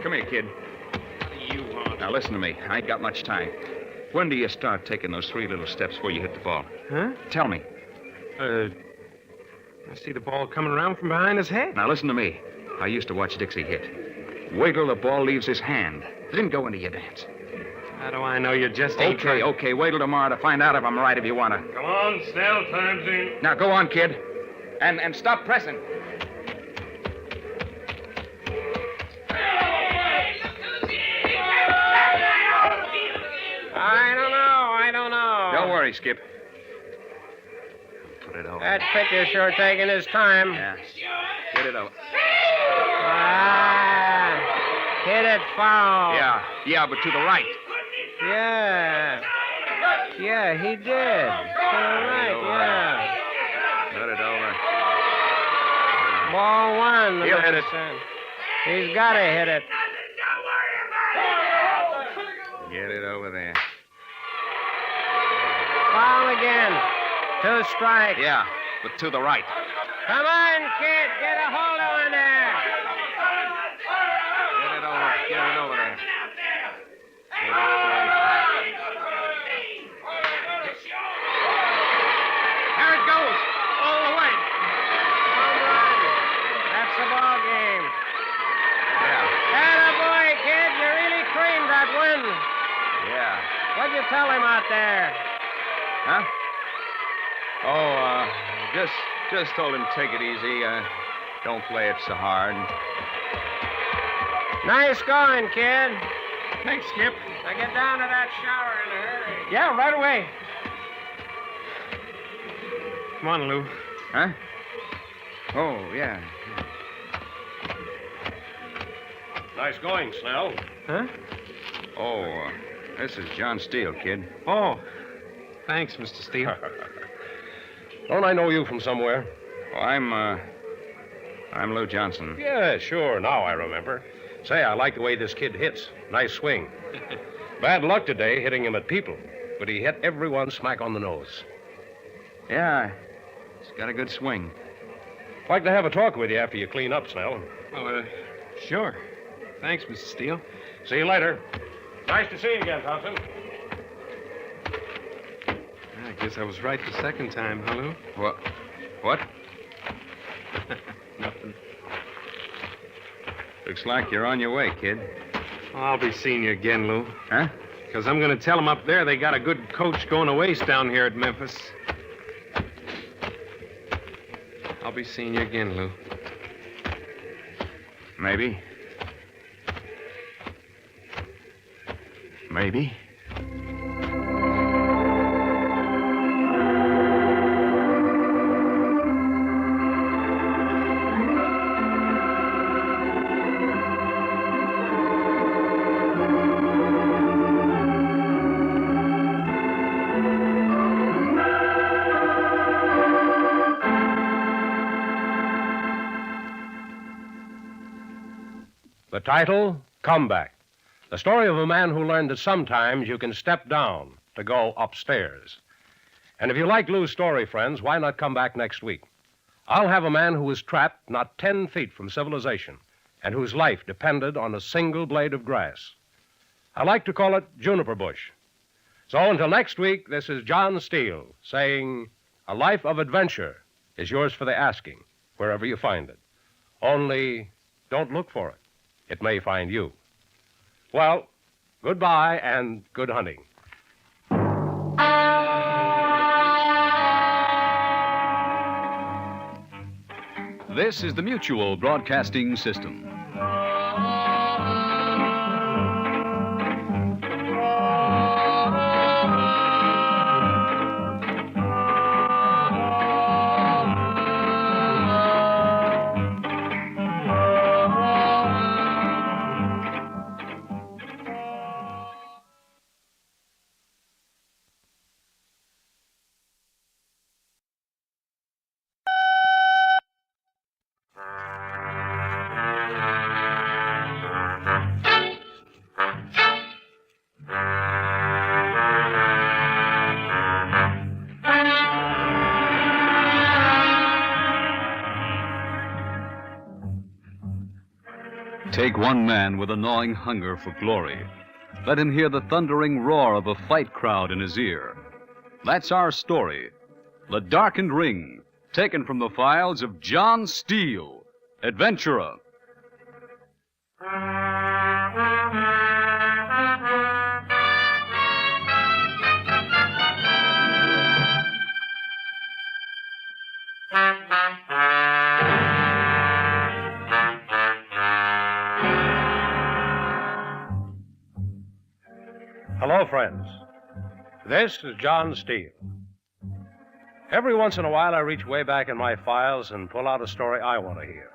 Come here, kid. What do you want? Now, listen to me. I ain't got much time. When do you start taking those 3 little steps before you hit the ball? Huh? Tell me. I see the ball coming around from behind his head. Now, listen to me. I used to watch Dixie hit. Wait till the ball leaves his hand. Then go into your dance. How do I know you just ain't Okay. Wait till tomorrow to find out if I'm right if you want to. Come on, Snell, time's in. Now, go on, kid. And stop pressing. I don't know. Don't worry, Skip. Put it over. That pitcher's sure taking his time. Yeah. Get it over. Hit it foul. Yeah, but to the right. Yeah, he did. To the right, yeah. Put it over. Ball 1. He'll hit it. He's got to hit it. Get it over there. Foul again. 2 strikes. Yeah, but to the right. Come on, kid. Get a hold on there. Get it over there. There it goes. All the way. Home run. That's the ball game. Yeah. Attaboy, kid. You really creamed that win. Yeah. What'd you tell him out there? Huh? Just told him take it easy. Don't play it so hard. Nice going, kid. Thanks, Skip. Now get down to that shower in a hurry. Yeah, right away. Come on, Lou. Huh? Oh, yeah. Nice going, Snell. Huh? Oh, this is John Steele, kid. Oh, thanks, Mr. Steele. Don't I know you from somewhere? Oh, I'm Lou Johnson. Yeah, sure. Now I remember. Say, I like the way this kid hits. Nice swing. Bad luck today hitting him at people, but he hit everyone smack on the nose. Yeah, he's got a good swing. I'd like to have a talk with you after you clean up, Snell. Oh, sure. Thanks, Mr. Steele. See you later. Nice to see you again, Thompson. I guess I was right the second time, huh, Lou? What? Nothing. Looks like you're on your way, kid. Oh, I'll be seeing you again, Lou. Huh? Because I'm going to tell them up there they got a good coach going to waste down here at Memphis. I'll be seeing you again, Lou. Maybe. Maybe. The title, Comeback. The story of a man who learned that sometimes you can step down to go upstairs. And if you like Lou's story, friends, why not come back next week? I'll have a man who was trapped not 10 feet from civilization and whose life depended on a single blade of grass. I like to call it Juniper Bush. So until next week, this is John Steele saying, a life of adventure is yours for the asking, wherever you find it. Only don't look for it. It may find you. Well, goodbye and good hunting. This is the Mutual Broadcasting System. Take one man with a gnawing hunger for glory. Let him hear the thundering roar of a fight crowd in his ear. That's our story. The Darkened Ring, taken from the files of John Steele, Adventurer. Hello, friends. This is John Steele. Every once in a while, I reach way back in my files and pull out a story I want to hear.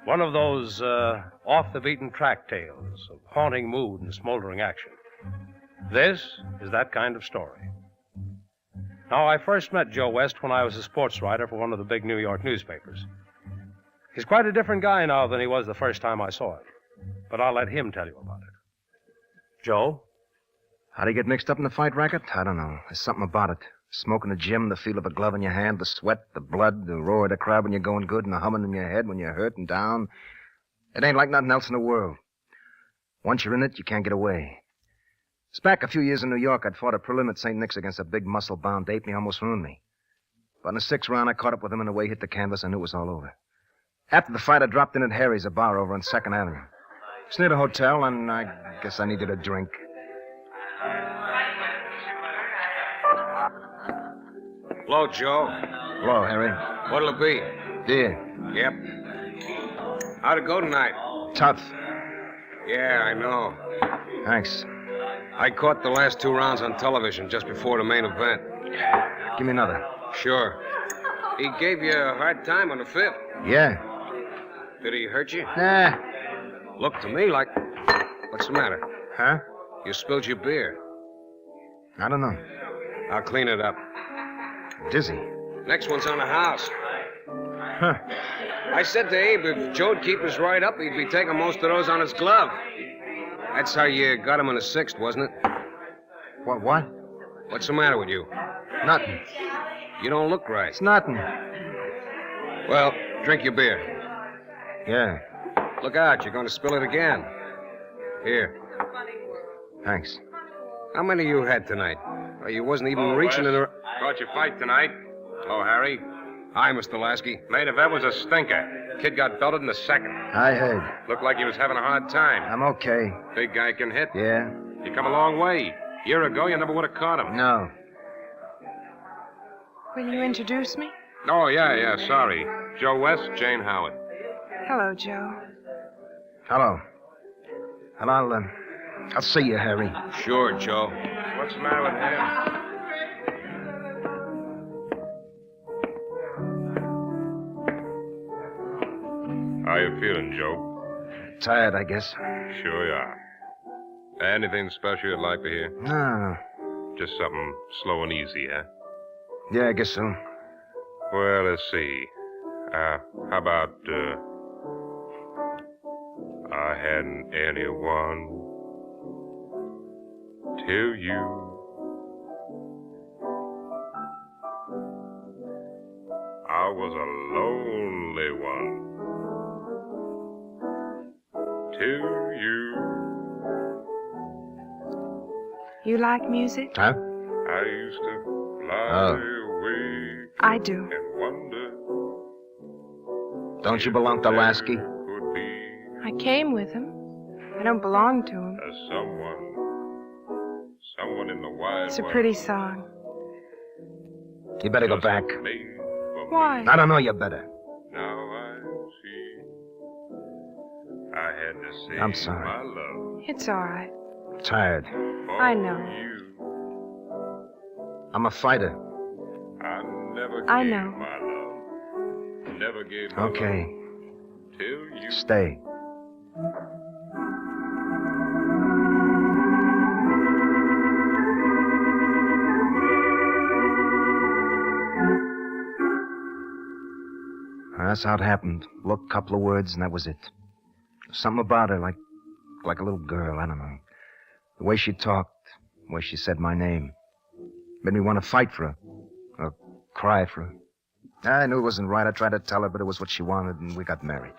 One of those off-the-beaten-track tales of haunting mood and smoldering action. This is that kind of story. Now, I first met Joe West when I was a sports writer for one of the big New York newspapers. He's quite a different guy now than he was the first time I saw him. But I'll let him tell you about it. Joe? How'd he get mixed up in the fight racket? I don't know. There's something about it. Smoke in the gym, the feel of a glove in your hand, the sweat, the blood, the roar of the crowd when you're going good, and the humming in your head when you're hurt and down. It ain't like nothing else in the world. Once you're in it, you can't get away. It's back a few years in New York. I'd fought a prelim at St. Nick's against a big muscle-bound ape, and he almost ruined me. But in the 6th round, I caught up with him, and the way he hit the canvas, I knew it was all over. After the fight, I dropped in at Harry's, a bar over on 2nd Avenue. It's near the hotel, and I guess I needed a drink. Hello, Joe. Hello, Harry. What'll it be? Dear. Yep. How'd it go tonight? Tough. Yeah, I know. Thanks. I caught the last 2 rounds on television just before the main event. Give me another. Sure. He gave you a hard time on the 5th. Yeah. Did he hurt you? Nah. Looked to me like... What's the matter? Huh? You spilled your beer. I don't know. I'll clean it up. Dizzy. Next one's on the house. Huh. I said to Abe if Joe'd keep us right up, he'd be taking most of those on his glove. That's how you got him in the 6th, wasn't it? What? What's the matter with you? Nothing. You don't look right. It's nothing. Well, drink your beer. Yeah, Look out, you're going to spill it again. Here. thanks. How many you had tonight? Well, you wasn't even reaching in the... Caught your fight tonight. Hello, Harry. Hi, Mr. Lasky. Main event was a stinker. Kid got belted in the second. I heard. Looked like he was having a hard time. I'm okay. Big guy can hit. Yeah? You come a long way. A year ago, you never would have caught him. No. Will you introduce me? Oh, yeah, sorry. Joe West, Jane Howard. Hello, Joe. Hello. And I'll see you, Harry. Sure, Joe. What's the matter with him? How you feeling, Joe? Tired, I guess. Sure you are. Anything special you'd like to hear? No. Just something slow and easy, huh? Yeah, I guess so. Well, let's see. How about, I hadn't anyone till you. I was a lonely one till you. You like music? Huh? I used to lie awake I do. and wonder Don't you belong to Lasky? could be I came with him. I don't belong to him. as someone in the wide It's a world pretty song. You better go back. made for Why? I don't know, you better. Now I see. I had to say I'm sorry. my love It's all right. Tired. for I know. you. I'm a fighter. I never I gave know. my love. Never gave my Okay. love till you. Stay. That's how it happened. Look, couple of words, and that was it. Something about her, like a little girl, I don't know. The way she talked, the way she said my name. Made me want to fight for her. Or cry for her. I knew it wasn't right. I tried to tell her, but it was what she wanted, and we got married.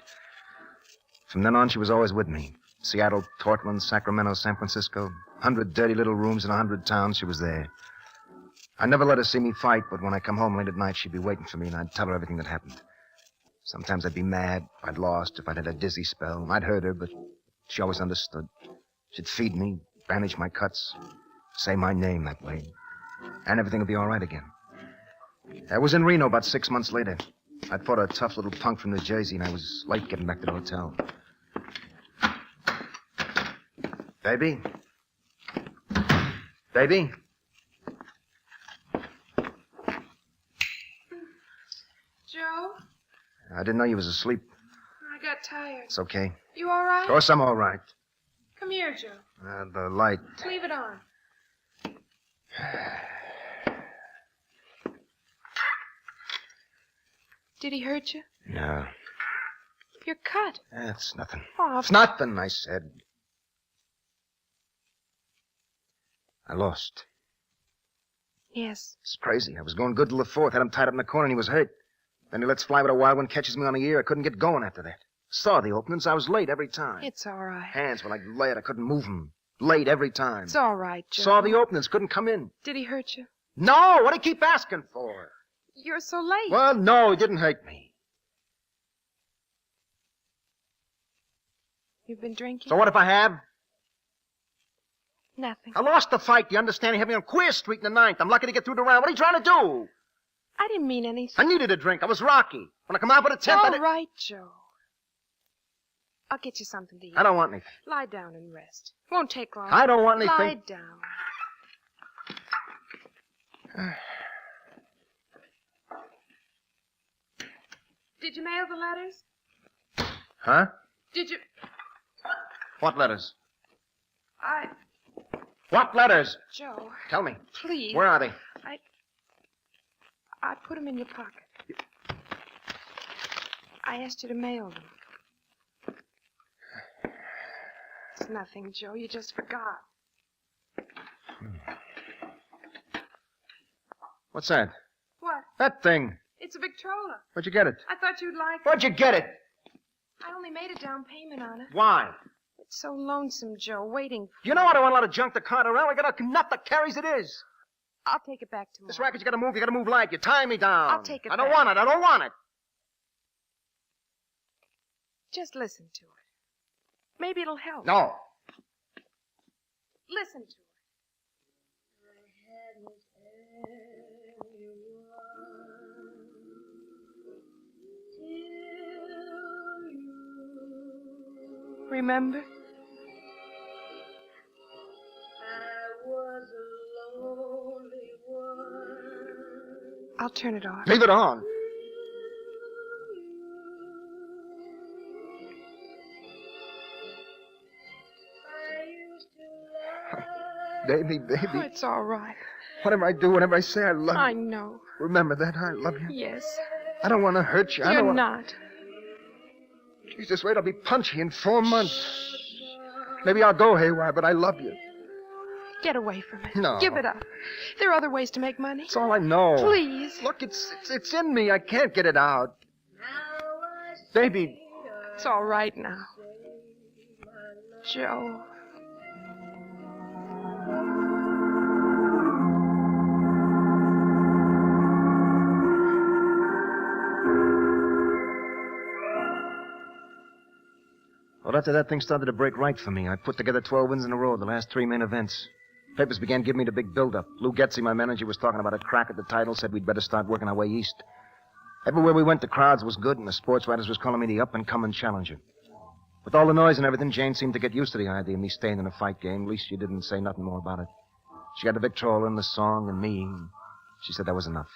From then on, she was always with me. Seattle, Portland, Sacramento, San Francisco. 100 dirty little rooms in 100 towns, she was there. I never let her see me fight, but when I come home late at night, she'd be waiting for me, and I'd tell her everything that happened. Sometimes I'd be mad if I'd lost, if I'd had a dizzy spell. I'd hurt her, but she always understood. She'd feed me, bandage my cuts, say my name that way. And everything would be all right again. I was in Reno about 6 months later. I'd fought a tough little punk from New Jersey, and I was late getting back to the hotel. Baby? Baby? Joe, I didn't know you was asleep. I got tired. It's okay. You all right? Of course I'm all right. Come here, Joe. The light. Leave it on. Did he hurt you? No. You're cut. That's nothing. Oh, It's nothing, I said. I lost. Yes. It's crazy. I was going good till the fourth. Had him tied up in the corner and he was hurt. Then he lets fly with a wild one, catches me on the ear. I couldn't get going after that. Saw the openings. I was late every time. It's all right. Hands were like lead. I couldn't move them. Late every time. It's all right, Joe. Saw the openings. Couldn't come in. Did he hurt you? No! What do you keep asking for? You're so late. Well, no, he didn't hurt me. You've been drinking? So what if I have? Nothing. I lost the fight. You understand? He had me on Queer Street in the ninth. I'm lucky to get through the round. What are you trying to do? I didn't mean anything. I needed a drink. I was rocky. When I come out with a It's 10th, all right, Joe. I'll get you something to eat. I don't want anything. Lie down and rest. Won't take long. I don't want anything. Lie down. Did you mail the letters? Huh? Did you... What letters? I... What letters? Joe. Tell me. Please. Where are they? I put them in your pocket. I asked you to mail them. It's nothing, Joe. You just forgot. What's that? What? That thing. It's a Victrola. Where'd you get it? I thought you'd like it. Where'd you get it? I only made a down payment on it. Why? It's so lonesome, Joe, waiting for You know I don't want a lot of junk to cart around. I got a nut that carries it is. I'll take it back tomorrow. This racket, you gotta move light. You tie me down. I'll take it I don't back. want it. I don't want it. Just listen to it. Maybe it'll help. No. Listen to it. Remember? I'll turn it off. Leave it on. Baby, baby. Oh, it's all right. Whatever I do, whatever I say, I love you. I know. Remember that. I love you. Yes. I don't want to hurt you. I You're don't wanna... not. Jesus, wait, I'll be punchy in 4 months. Maybe I'll go haywire, but I love you. Get away from it. No. Give it up. There are other ways to make money. That's all I know. Please. Look, it's in me. I can't get it out. Baby. It's all right now. Joe. Well, after that thing started to break right for me, I put together 12 wins in a row, the last 3 main events. Papers began giving me the big build-up. Lou Getzey, my manager, was talking about a crack at the title, said we'd better start working our way east. Everywhere we went, the crowds was good, and the sports writers was calling me the up-and-coming challenger. With all the noise and everything, Jane seemed to get used to the idea of me staying in a fight game. At least she didn't say nothing more about it. She got the Victrola and the song and me. And she said that was enough.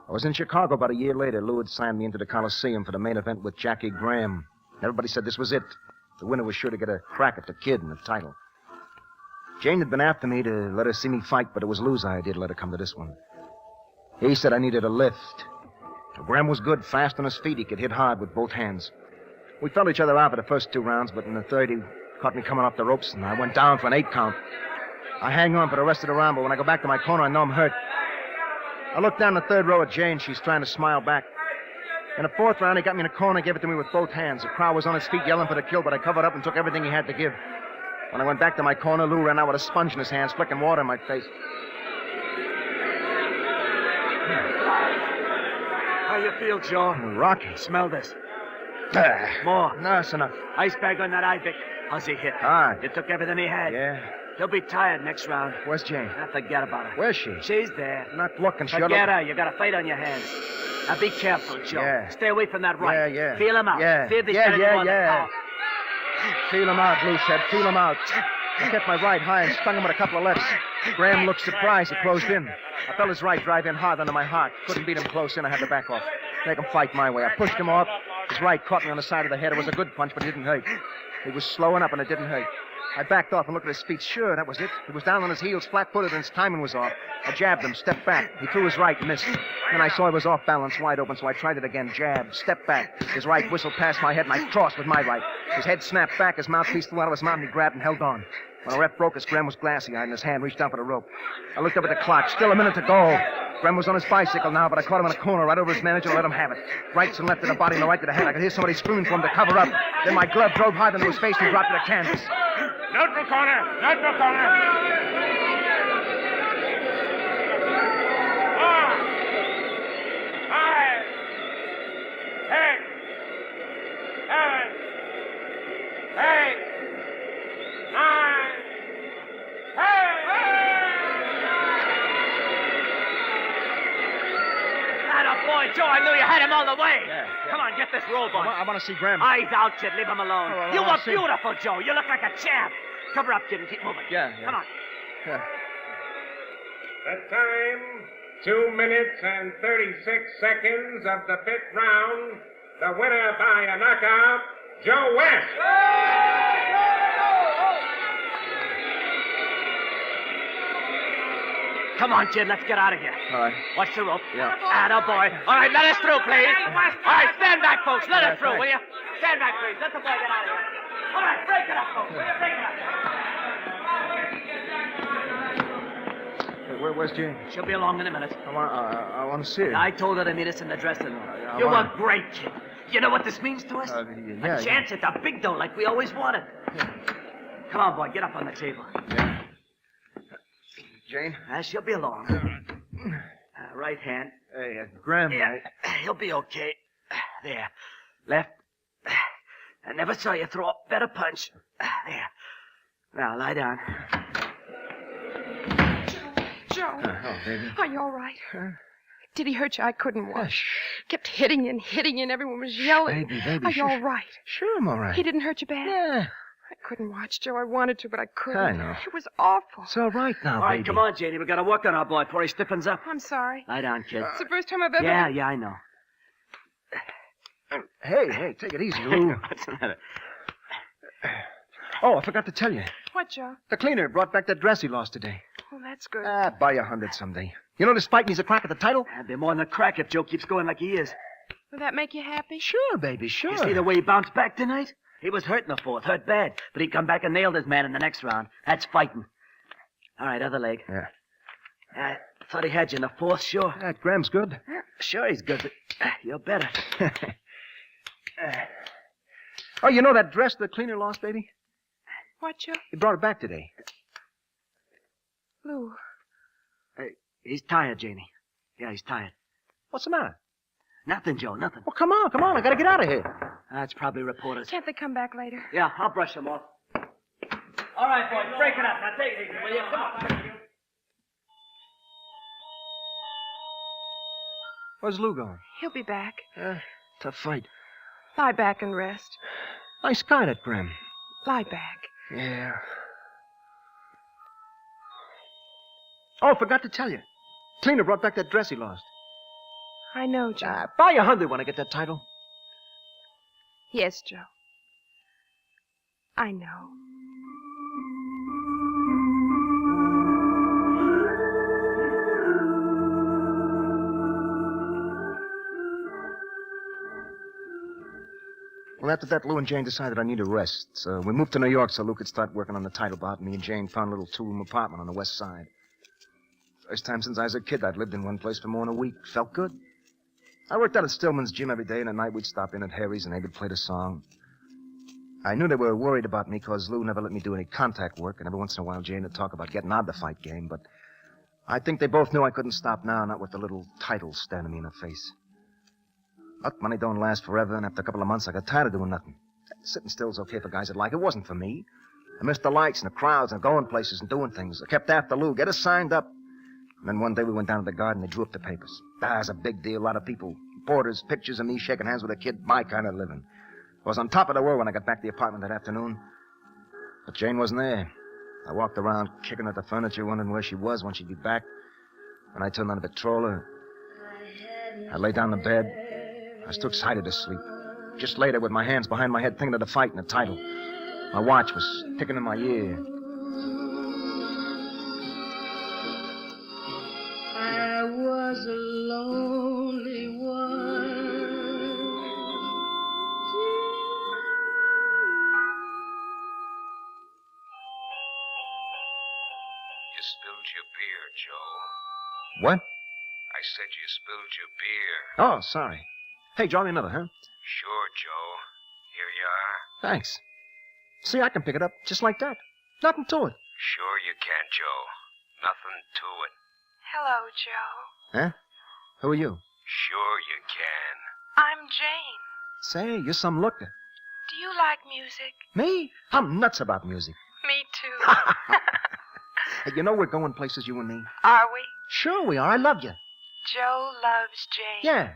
I was in Chicago about a year later. Lou had signed me into the Coliseum for the main event with Jackie Graham. Everybody said this was it. The winner was sure to get a crack at the kid and the title. Jane had been after me to let her see me fight, but it was Lou's idea to let her come to this one. He said I needed a lift. Graham was good, fast on his feet. He could hit hard with both hands. We felt each other out for the first 2 rounds, but in the third, he caught me coming off the ropes, and I went down for an 8 count. I hang on for the rest of the round, but when I go back to my corner, I know I'm hurt. I look down the third row at Jane. She's trying to smile back. In the 4th round, he got me in a corner and gave it to me with both hands. The crowd was on his feet yelling for the kill, but I covered up and took everything he had to give. When I went back to my corner, Lou ran out with a sponge in his hands, flicking water in my face. How you feel, Joe? Rocky. Smell this. Ah, More. no, that's enough. Ice bag on that Ivic. How's he hit? Hard. You took everything he had. Yeah. He'll be tired next round. Where's Jane? Now forget about her. Where's she? She's there. Not looking. Forget her. You got a fight on your hands. Now be careful, Joe. Yeah. Stay away from that right. Yeah. Feel him out. Yeah. See if he's Yeah. Oh. Feel him out, Lou said. Feel him out. I kept my right high and stung him with a couple of lefts. Graham looked surprised. He closed in. I felt his right drive in hard under my heart. Couldn't beat him close in. I had to back off. Make him fight my way. I pushed him off. His right caught me on the side of the head. It was a good punch, but it didn't hurt. He was slowing up, and it didn't hurt. I backed off and looked at his feet. Sure, that was it. He was down on his heels, flat-footed, and his timing was off. I jabbed him, stepped back. He threw his right, missed. Then I saw he was off balance, wide open, so I tried it again. Jab, step back. His right whistled past my head, and I crossed with my right. His head snapped back, his mouthpiece flew out of his mouth, and he grabbed and held on. When the ref broke us, Graham was glassy-eyed, and his hand reached down for the rope. I looked up at the clock. Still a minute to go. Graham was on his bicycle now, but I caught him in a corner right over his manager and let him have it. Rights and left to the body and the right to the head. I could hear somebody screaming for him to cover up. Then my glove drove hard into his face and he dropped to the canvas. Neutral corner! Neutral corner! 4, 5, 6, 7, 8, 9, 10. Boy, Joe, I knew you had him all the way. Yeah. Come on, get this robe on. I want to see Graham. Eyes out, kid. Leave him alone. Oh, you I were see. beautiful, Joe. You look like a champ. Cover up, kid, and keep moving. Yeah. Come on. Yeah. The time, 2 minutes and 36 seconds of the 5th round. The winner by a knockout, Joe West. Come on, kid. Let's get out of here. All right. Watch the rope. Yeah. Attaboy. All right, let us through, please. All right, stand back, folks. Let us through, will you? Stand back, please. Let the boy get out of here. All right, break it up, folks. Will you break it up? Where's Jane? She'll be along in a minute. I want to see her. I told her to meet us in the dressing room. You were great, kid. You know what this means to us? Yeah, a chance at the big dough like we always wanted. Come on, boy, get up on the table. Jane? She'll be along. Right hand. Hey, Graham. Yeah, he'll be okay. There. Left. I never saw you throw a better punch. There. Now, lie down. Joe. Oh, baby. Are you all right? Did he hurt you? I couldn't watch. Kept hitting you and everyone was yelling. Baby, Are you all right? Sure, I'm all right. He didn't hurt you bad? Yeah. I couldn't watch, Joe. I wanted to, but I couldn't. I know. It was awful. It's all right now, All right, baby. come on, Janie. We got to work on our boy before he stiffens up. I'm sorry. Lie down, kid. It's the first time I've ever... Yeah, I know. Hey, take it easy, Lou. What's the matter? Oh, I forgot to tell you. What, Joe? The cleaner brought back that dress he lost today. Oh, that's good. Buy you 100 someday. You know this fight needs a crack at the title? That'd be more than a crack if Joe keeps going like he is. Will that make you happy? Sure, baby, sure. You see the way he bounced back tonight? He was hurt in the fourth, hurt bad. But he come back and nailed his man in the next round. That's fighting. All right, other leg. Yeah. I thought he had you in the fourth, sure. Graham's good. Sure he's good, but you're better. Oh, you know that dress the cleaner lost, baby? What, Joe? He brought it back today. Lou. He's tired, Janie. Yeah, he's tired. What's the matter? Nothing, Joe, nothing. Well, come on. I gotta get out of here. That's probably reporters. Can't they come back later? Yeah, I'll brush them off. All right, boys, break it up. Now take it easy, will you? Come on. Where's Lou going? He'll be back. Tough fight. Lie back and rest. Nice guy, that Graham. Lie back. Yeah. Oh, forgot to tell you. Cleaner brought back that dress he lost. I know, Joe. Buy you 100 when I get that title. Yes, Joe. I know. Well, after that, Lou and Jane decided I need a rest. So we moved to New York so Lou could start working on the title bout. Me and Jane found a little two-room apartment on the west side. First time since I was a kid I'd lived in one place for more than a week. Felt good. I worked out at Stillman's gym every day, and at night we'd stop in at Harry's and Abe'd play the song. I knew they were worried about me because Lou never let me do any contact work, and every once in a while Jane would talk about getting out of the fight game, but I think they both knew I couldn't stop now, not with the little title staring me in the face. But money don't last forever, and after a couple of months I got tired of doing nothing. Sitting still's okay for guys that like it. It wasn't for me. I missed the lights and the crowds and going places and doing things. I kept after Lou, get us signed up. And then one day we went down to the garden and they drew up the papers. It was a big deal, a lot of people. Reporters, pictures of me shaking hands with a kid, my kind of living. I was on top of the world when I got back to the apartment that afternoon. But Jane wasn't there. I walked around kicking at the furniture, wondering where she was when she'd be back. When I turned on the patroller, I lay down in bed. I was too excited to sleep. Just lay there with my hands behind my head thinking of the fight and the title. My watch was ticking in my ear. I was a lonely one. You spilled your beer, Joe. What? I said you spilled your beer. Oh, sorry. Hey, draw me another, huh? Sure, Joe. Here you are. Thanks. See, I can pick it up just like that. Nothing to it. Sure you can, Joe. Nothing to it. Hello, Joe. Huh? Who are you? Sure you can. I'm Jane. Say, you're some looker. Do you like music? Me? I'm nuts about music. Me too. Hey, you know we're going places, you and me? Are we? Sure we are. I love you. Joe loves Jane. Yeah.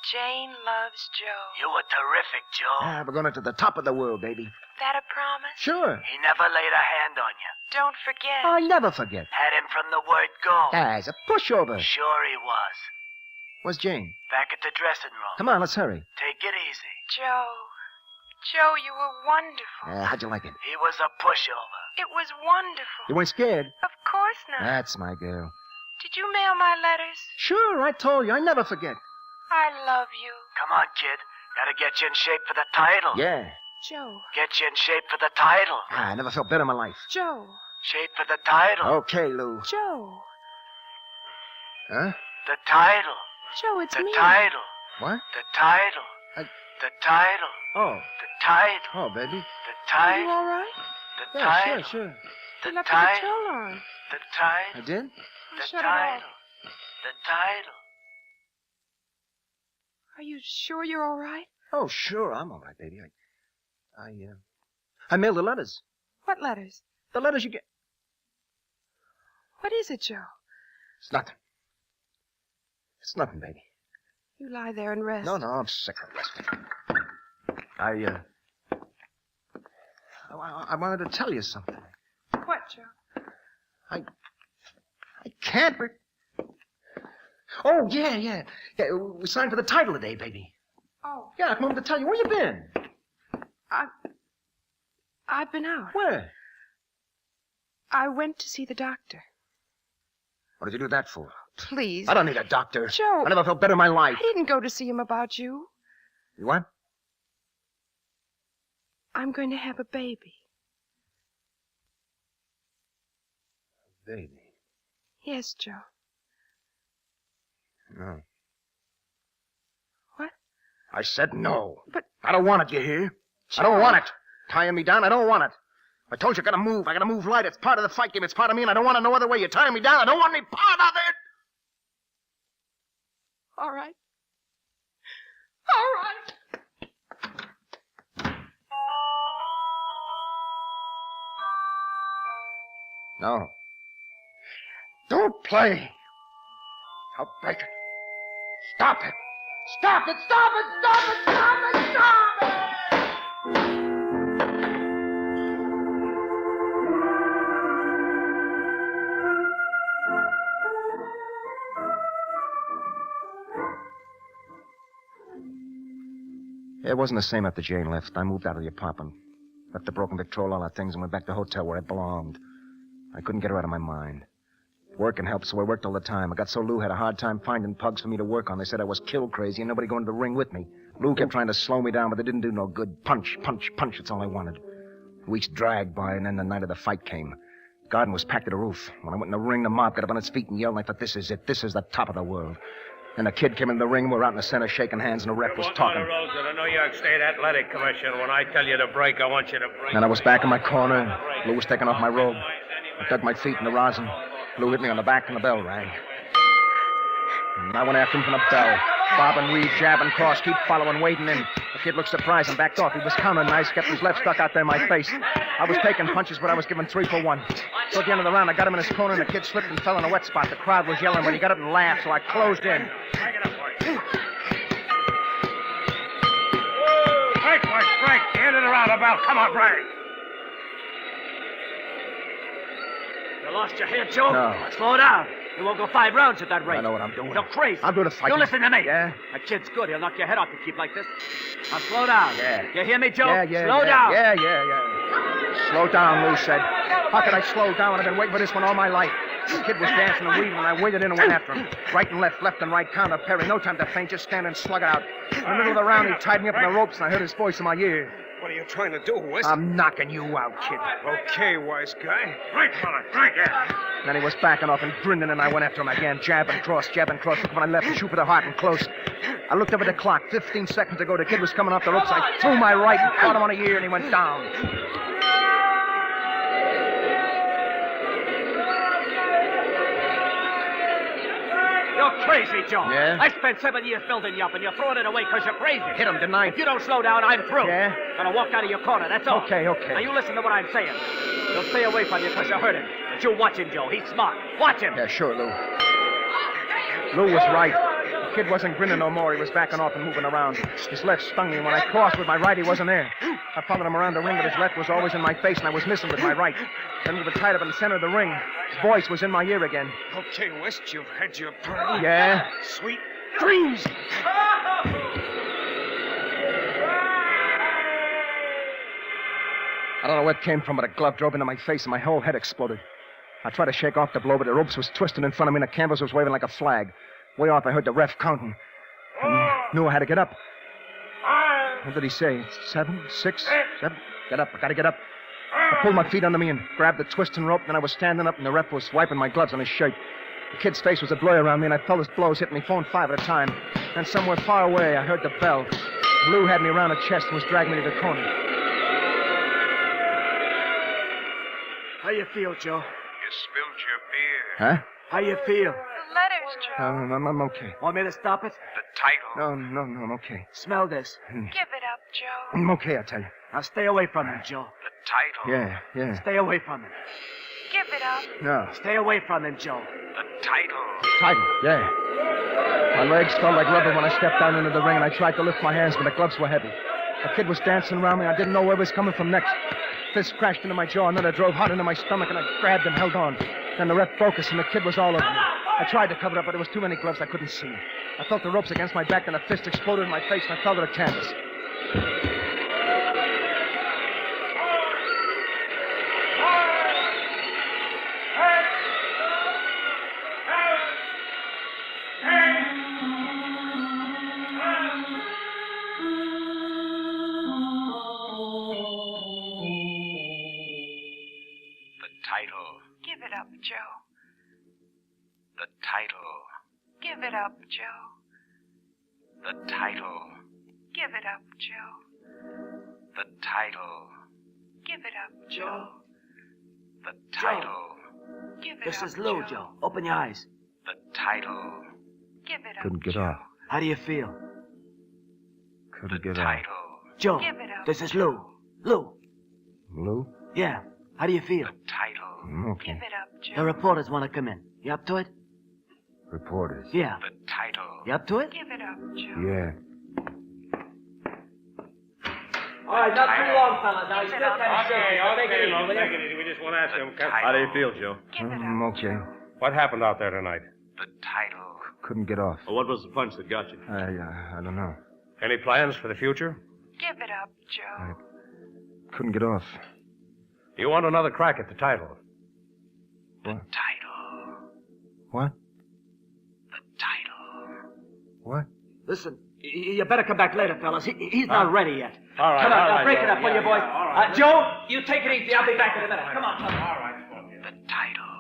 Jane loves Joe. You were terrific, Joe. We're going to the top of the world, baby. That a promise? Sure. He never laid a hand on you. Don't forget. I never forget. Had him from the word go. He's a pushover. Sure he was. Where's Jane? Back at the dressing room. Come on, let's hurry. Take it easy. Joe. Joe, you were wonderful. How'd you like it? He was a pushover. It was wonderful. You weren't scared? Of course not. That's my girl. Did you mail my letters? Sure, I told you. I never forget. I love you. Come on, kid. Gotta get you in shape for the title. Yeah. Joe. Get you in shape for the title. I never felt better in my life. Joe. Shape for the title. Okay, Lou. Joe. Huh? The title. Joe, it's The me. title. What? The title. The title. Oh. The title. Oh, baby. The Are title. you all right? The Yeah, title. sure. The You left title. the control on. The title. I did? The shut it title. off. The title. Are you sure you're all right? Oh, sure, I'm all right, baby. I mailed the letters. What letters? The letters you get. What is it, Joe? It's nothing. It's nothing, baby. You lie there and rest. No, I'm sick of resting. I wanted to tell you something. What, Joe? I can't. Oh, yeah. We signed for the title today, baby. Oh. Yeah, I come home to tell you. Where you been? I've been out. Where? I went to see the doctor. What did you do that for? Please. I don't need a doctor. Joe. I never felt better in my life. I didn't go to see him about you. You what? I'm going to have a baby. Baby. Yes, Joe. No. What? I said no. But... I don't want it, you hear? Joe. I don't want it. Tying me down, I don't want it. I told you I gotta move. I gotta move light. It's part of the fight game. It's part of me, and I don't want it no other way. You're tying me down. I don't want any part of it. All right. All right. No. Don't play. I'll break it. Stop it. Stop it. Stop it. Stop it. Stop it. Stop it. It wasn't the same after Jane left. I moved out of the apartment. Left the broken Victrola, all our things, and went back to the hotel where I belonged. I couldn't get her out of my mind. Working helped, so I worked all the time. I got so Lou had a hard time finding pugs for me to work on. They said I was kill crazy and nobody going to the ring with me. Lou kept trying to slow me down, but they didn't do no good. Punch, punch, punch. That's all I wanted. Weeks dragged by, and then the night of the fight came. The garden was packed to the roof. When I went in the ring, the mob got up on its feet and yelled, and I thought, this is it. This is the top of the world. And the kid came in the ring, and we were out in the center shaking hands, and the ref was talking. Rules of the New York State Athletic Commission. When I tell you to break, I want you to break. And I was back in my corner. Lou was taking off my robe. I dug my feet in the rosin. Lou hit me on the back, and the bell rang. And I went after him from the bell. Bob and weave, jab and cross, keep following, waiting in. The kid looked surprised and backed off. He was countering nice, kept his left stuck out there in my face. I was taking punches, but I was giving 3 for 1. So at the end of the round, I got him in his corner, and the kid slipped and fell in a wet spot. The crowd was yelling, but he got up and laughed, so I closed in. Break, boys, break. The end of the round, the bell. Come on, break. You lost your head, Joe? No. Slow down. You won't go 5 rounds at that rate. I know what I'm doing. You're crazy. I'm doing a fight. You listen to me. Yeah? That kid's good. He'll knock your head off to keep like this. Now slow down. Yeah. You hear me, Joe? Yeah. Slow down. Yeah. Slow down, Lou said. How could I slow down? I've been waiting for this one all my life. The kid was dancing and weaving, and I waded in and went after him. Right and left and right, counter, parry. No time to feint, just stand and slug it out. In the middle of the round, he tied me up in the ropes, and I heard his voice in my ear. What are you trying to do, West? I'm knocking you out, kid. Okay, wise guy. Break, fella, break it. Then he was backing off and grinning, and I went after him again. Jab and cross, look for my left, shoot for the heart and close. I looked up at the clock, 15 seconds to go. The kid was coming off the ropes. I threw my right and caught him on the ear, and he went down. You're crazy, Joe. Yeah? I spent 7 years building you up, and you're throwing it away because you're crazy. Hit him, didn't I? If you don't slow down, I'm through. Yeah? Gonna walk out of your corner, that's all. Okay. Now you listen to what I'm saying. He'll stay away from you because you hurt him. But you watch him, Joe. He's smart. Watch him. Yeah, sure, Lou. Lou was right. The kid wasn't grinning no more. He was backing off and moving around. His left stung me, and when I crossed with my right, he wasn't there. I followed him around the ring, but his left was always in my face, and I was missing with my right. Then we were tied up in the center of the ring. His voice was in my ear again. Okay, West, you've had your party. Yeah? Sweet dreams. I don't know where it came from, but a glove drove into my face, and my whole head exploded. I tried to shake off the blow, but the ropes was twisting in front of me, and the canvas was waving like a flag. Way off, I heard the ref counting. I knew I had to get up. What did he say? 7, 6, 7? Get up. I gotta get up. I pulled my feet under me and grabbed the twisting rope, then I was standing up, and the ref was wiping my gloves on his shirt. The kid's face was a blur around me, and I felt his blows hitting me 4 and 5 at a time. And somewhere far away, I heard the bell. Lou had me around the chest and was dragging me to the corner. How you feel, Joe? You spilled your beer. Huh? How you feel? The letters, Joe. I'm okay. Want me to stop it? The title. No, I'm okay. Smell this. Give it up, Joe. I'm okay, I tell you. Now stay away from him, Joe. The title. Yeah. Stay away from him. Give it up. No. Stay away from him, Joe. The title. Title, yeah. My legs felt like rubber when I stepped down into the ring, and I tried to lift my hands, but the gloves were heavy. The kid was dancing around me. I didn't know where it was coming from next. Fist crashed into my jaw, and then it drove hard into my stomach, and I grabbed and held on. Then the ref broke us, and the kid was all over me. I tried to cover it up, but there was too many gloves. I couldn't see. I felt the ropes against my back, and a fist exploded in my face, and I fell to the canvas. Give it up, Joe. The title. Give it up, Joe. The title. Give it up, Joe. The title. Give it up, Joe. The title. Give it This up, is Lou, Joe. Joe. Open your eyes. The title. Give it up, Couldn't get Joe. off. How do you feel? Couldn't get off. Joe, Give it up. this is Lou. Lou. Lou? Yeah. How do you feel? Title. I'm okay. Give it up, Joe. The reporters want to come in. You up to it? Reporters. Yeah. The title. You up to it? Give it up, Joe. Yeah. All right, not too long, fellas. Now, he's still kind of Take it easy. We just want to ask him. How do you feel, Joe? I'm okay. What happened out there tonight? The title. Couldn't get off. Well, what was the punch that got you? I don't know. Any plans for the future? Give it up, Joe. Couldn't get off. Do you want another crack at the title? What? Title. What? The title. What? Listen, you better come back later, fellas. He's not ready yet. All right, Come on, all right, break Joe. it up, will you, boys? all right. Joe, you take it easy. I'll be back in a minute. Come on, fellas. All right. The title.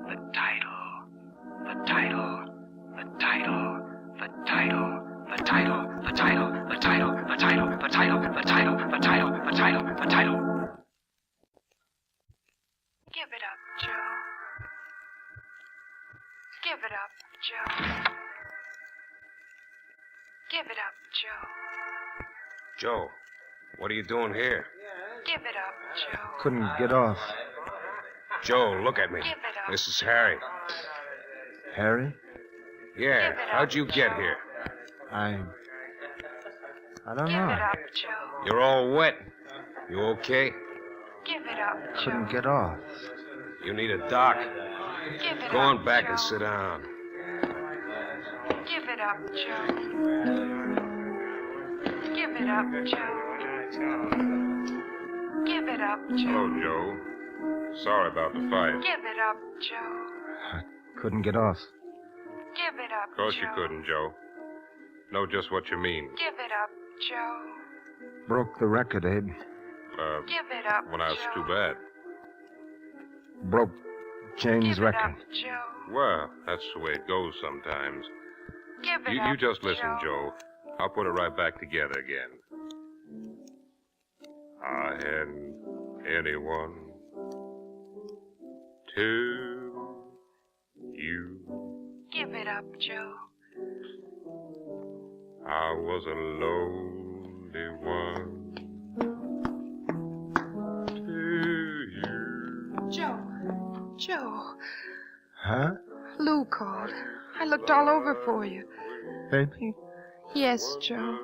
The title. The title. The title. The title. The title. The title. The title. The title. The title. The title. The title. The title. The title. Give it up, Joe. Give it up, Joe. Give it up, Joe. Joe, what are you doing here? Give it up, Joe. Couldn't get off. Joe, look at me. Give it up. This is Harry. Harry? Yeah, Give it how'd up, you get Joe. here? I don't Give know. it up, Joe. You're all wet. You okay? Give it up, Joe. Couldn't get off. You need a doc. Give it Go up, on back Joe. and sit down. Give it up, Joe. Give it up, Joe. Give it up, Joe. Hello, Joe. Sorry about the fight. Give it up, Joe. Couldn't get off. Give it up, Of course Joe. you couldn't, Joe. Know just what you mean. Give it up, Joe. Broke the record, Abe. Give it up, Well, that's Joe. too bad. Broke Jane's Give it record. up, Joe. Well, that's the way it goes sometimes. Give it You up, just listen, Joe. Joe. I'll put it right back together again. I hadn't anyone to you. Give it up, Joe. I was a lonely one to you. Joe. Joe. Huh? Lou called. I looked all over for you. Baby? Yes, Joe.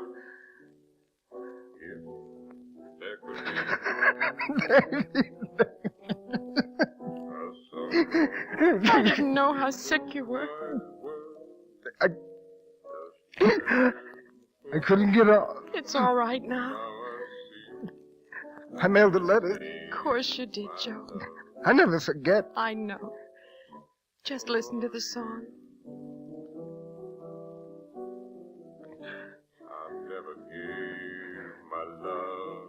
I didn't know how sick you were. I couldn't get off. It's all right now. I mailed a letter. Of course you did, Joe. I never forget. I know. Just listen to the song. I never gave my love.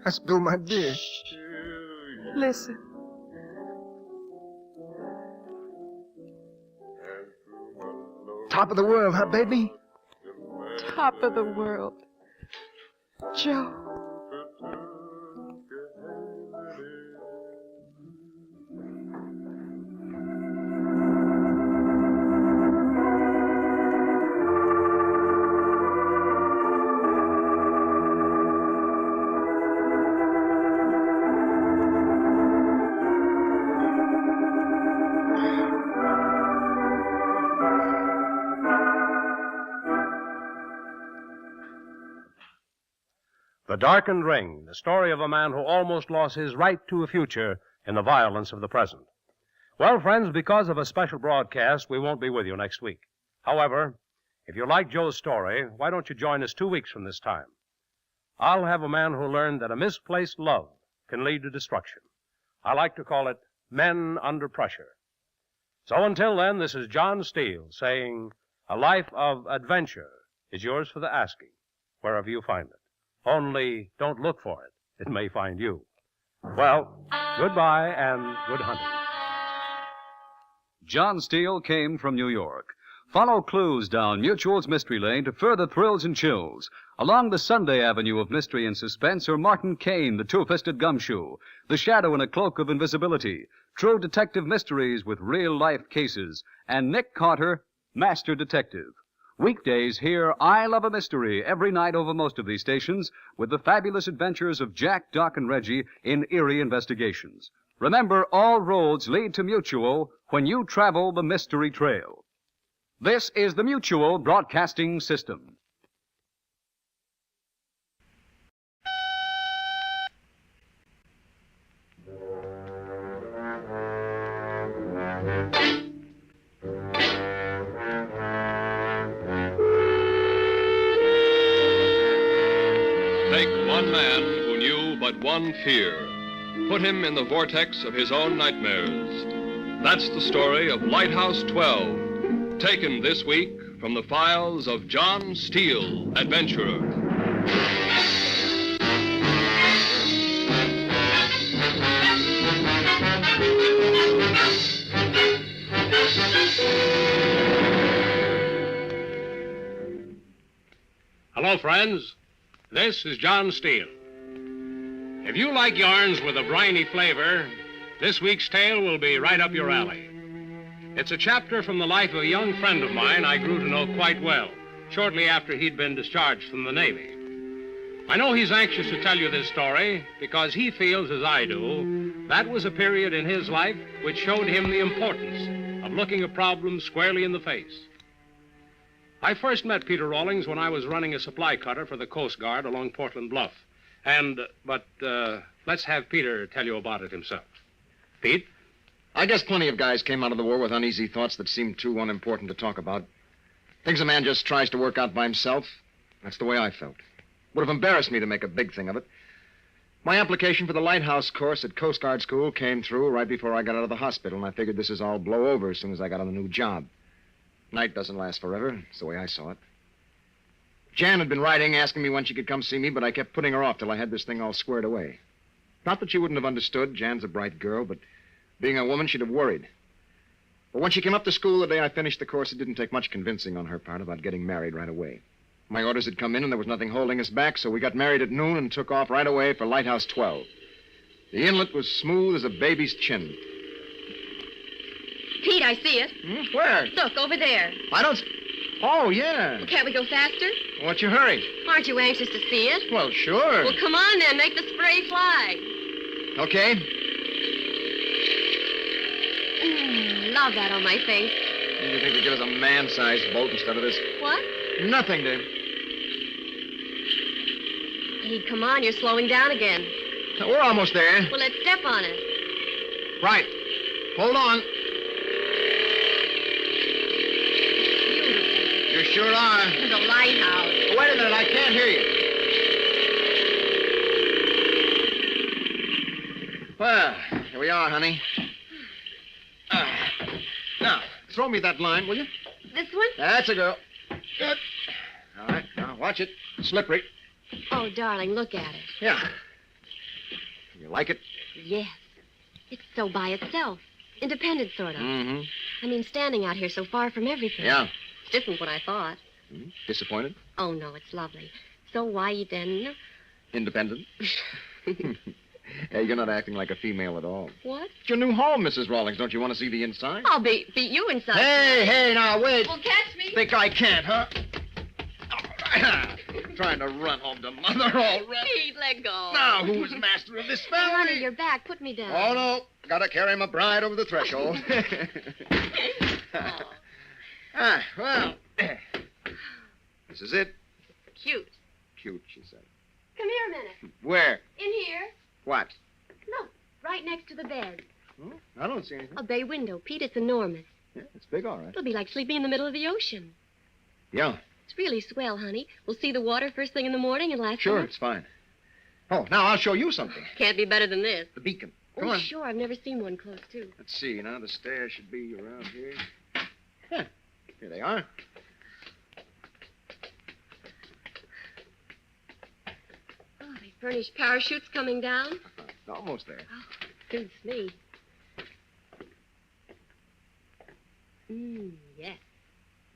I spilled my beer. Listen. Top of the world, huh, baby? Top of the world. Joe. The Darkened Ring, the story of a man who almost lost his right to a future in the violence of the present. Well, friends, because of a special broadcast, we won't be with you next week. However, if you like Joe's story, why don't you join us 2 weeks from this time? I'll have a man who learned that a misplaced love can lead to destruction. I like to call it Men Under Pressure. So until then, this is John Steele saying, a life of adventure is yours for the asking, wherever you find it. Only don't look for it. It may find you. Well, goodbye and good hunting. John Steele came from New York. Follow clues down Mutual's Mystery Lane to further thrills and chills. Along the Sunday Avenue of mystery and suspense are Martin Kane, the two-fisted gumshoe, the shadow in a cloak of invisibility, true detective mysteries with real-life cases, and Nick Carter, master detective. Weekdays, hear I Love a Mystery every night over most of these stations with the fabulous adventures of Jack, Doc, and Reggie in eerie investigations. Remember, all roads lead to Mutual when you travel the Mystery Trail. This is the Mutual Broadcasting System. Take one man who knew but one fear. Put him in the vortex of his own nightmares. That's the story of Lighthouse 12, taken this week from the files of John Steele, Adventurer. Hello, friends. This is John Steele. If you like yarns with a briny flavor, this week's tale will be right up your alley. It's a chapter from the life of a young friend of mine I grew to know quite well, shortly after he'd been discharged from the Navy. I know he's anxious to tell you this story because he feels, as I do, that was a period in his life which showed him the importance of looking a problem squarely in the face. I first met Peter Rawlings when I was running a supply cutter for the Coast Guard along Portland Bluff. But let's have Peter tell you about it himself. Pete? I guess plenty of guys came out of the war with uneasy thoughts that seemed too unimportant to talk about. Things a man just tries to work out by himself. That's the way I felt. Would have embarrassed me to make a big thing of it. My application for the lighthouse course at Coast Guard School came through right before I got out of the hospital, and I figured this is all blow over as soon as I got on the new job. Night doesn't last forever. It's the way I saw it. Jan had been writing, asking me when she could come see me, but I kept putting her off till I had this thing all squared away. Not that she wouldn't have understood. Jan's a bright girl, but being a woman, she'd have worried. But when she came up to school the day I finished the course, it didn't take much convincing on her part about getting married right away. My orders had come in, and there was nothing holding us back, so we got married at noon and took off right away for Lighthouse 12. The inlet was smooth as a baby's chin. Pete, I see it. Where? Look, over there. I don't... Oh, yeah. Well, can't we go faster? What's your hurry? Aren't you anxious to see it? Well, sure. Well, come on then. Make the spray fly. Okay. Love that on my face. You think to give us a man-sized boat instead of this? What? Nothing, Dave. Pete, come on. You're slowing down again. We're almost there. Well, let's step on it. Right. Hold on. You sure are. The lighthouse. Oh, wait a minute. I can't hear you. Well, here we are, honey. Now, throw me that line, will you? This one? That's a girl. Good. All right, now watch it. It's slippery. Oh, darling, look at it. Yeah. You like it? Yes. It's so by itself. Independent, sort of. Mm-hmm. I mean, standing out here so far from everything. Yeah. different what I thought. Disappointed? Oh, no, it's lovely. So wide and... Independent? Hey, you're not acting like a female at all. What? It's your new home, Mrs. Rawlings. Don't you want to see the inside? I'll beat you inside. Hey, now, wait. Well, catch me. Think I can't, huh? Trying to run home to Mother already. Pete, let go. Now, who is master of this family? Honey, you're back. Put me down. Oh, no. Gotta carry my bride over the threshold. Well. This is it. Cute. Cute, she said. Come here a minute. Where? In here. What? Look, right next to the bed. I don't see anything. A bay window. Pete, it's enormous. Yeah, it's big, all right. It'll be like sleeping in the middle of the ocean. Yeah. It's really swell, honey. We'll see the water first thing in the morning and last Sure, night. it's fine. Oh, now I'll show you something. Can't be better than this. The beacon. Come Oh, on. sure. I've never seen one close, too. Let's see, now the stairs should be around here. Huh. Here they are. Oh, they furnish parachutes coming down. Almost there. Oh, suits me. Yes.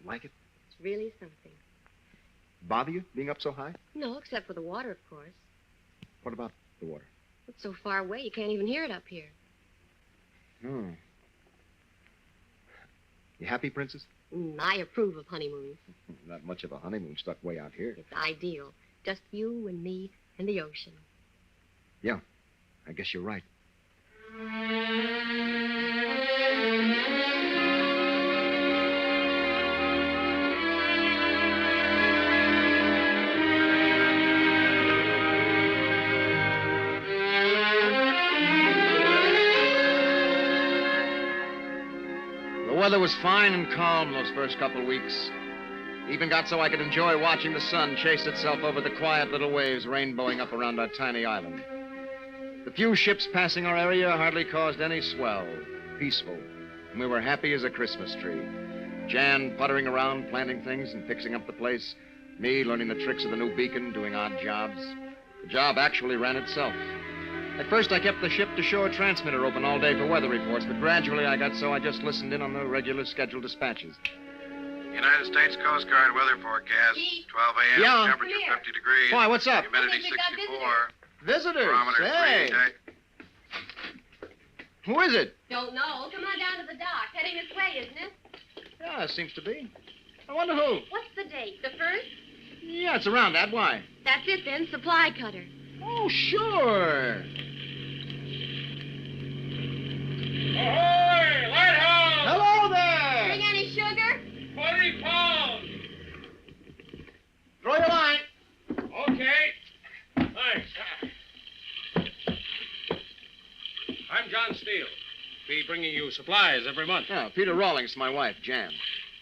Like it? It's really something. Bother you being up so high? No, except for the water, of course. What about the water? It's so far away, you can't even hear it up here. Hmm. You happy, Princess? I approve of honeymoons. Not much of a honeymoon stuck way out here. It's ideal. Just you and me and the ocean. Yeah, I guess you're right. The weather was fine and calm those first couple weeks. Even got so I could enjoy watching the sun chase itself over the quiet little waves rainbowing up around our tiny island. The few ships passing our area hardly caused any swell. Peaceful. And we were happy as a Christmas tree. Jan puttering around, planting things and fixing up the place. Me learning the tricks of the new beacon, doing odd jobs. The job actually ran itself. At first, I kept the ship-to-shore transmitter open all day for weather reports, but gradually I got so I just listened in on the regular scheduled dispatches. United States Coast Guard weather forecast. 12 a.m. Yeah. Temperature 50 degrees. Why, what's up? Humidity 64. Visitors. Barometer Hey. 3. Who is it? Don't know. Come on down to the dock. Heading this way, isn't it? Yeah, it seems to be. I wonder who. What's the date? The 1st? Yeah, it's around that. Why? That's it then. Supply cutter. Oh, sure. Ahoy! Lighthouse! Hello there! Bring any sugar? 20 pounds! Throw your line. Okay. Thanks. I'm John Steele. Be bringing you supplies every month. Yeah, Peter Rawlings, my wife, Jan.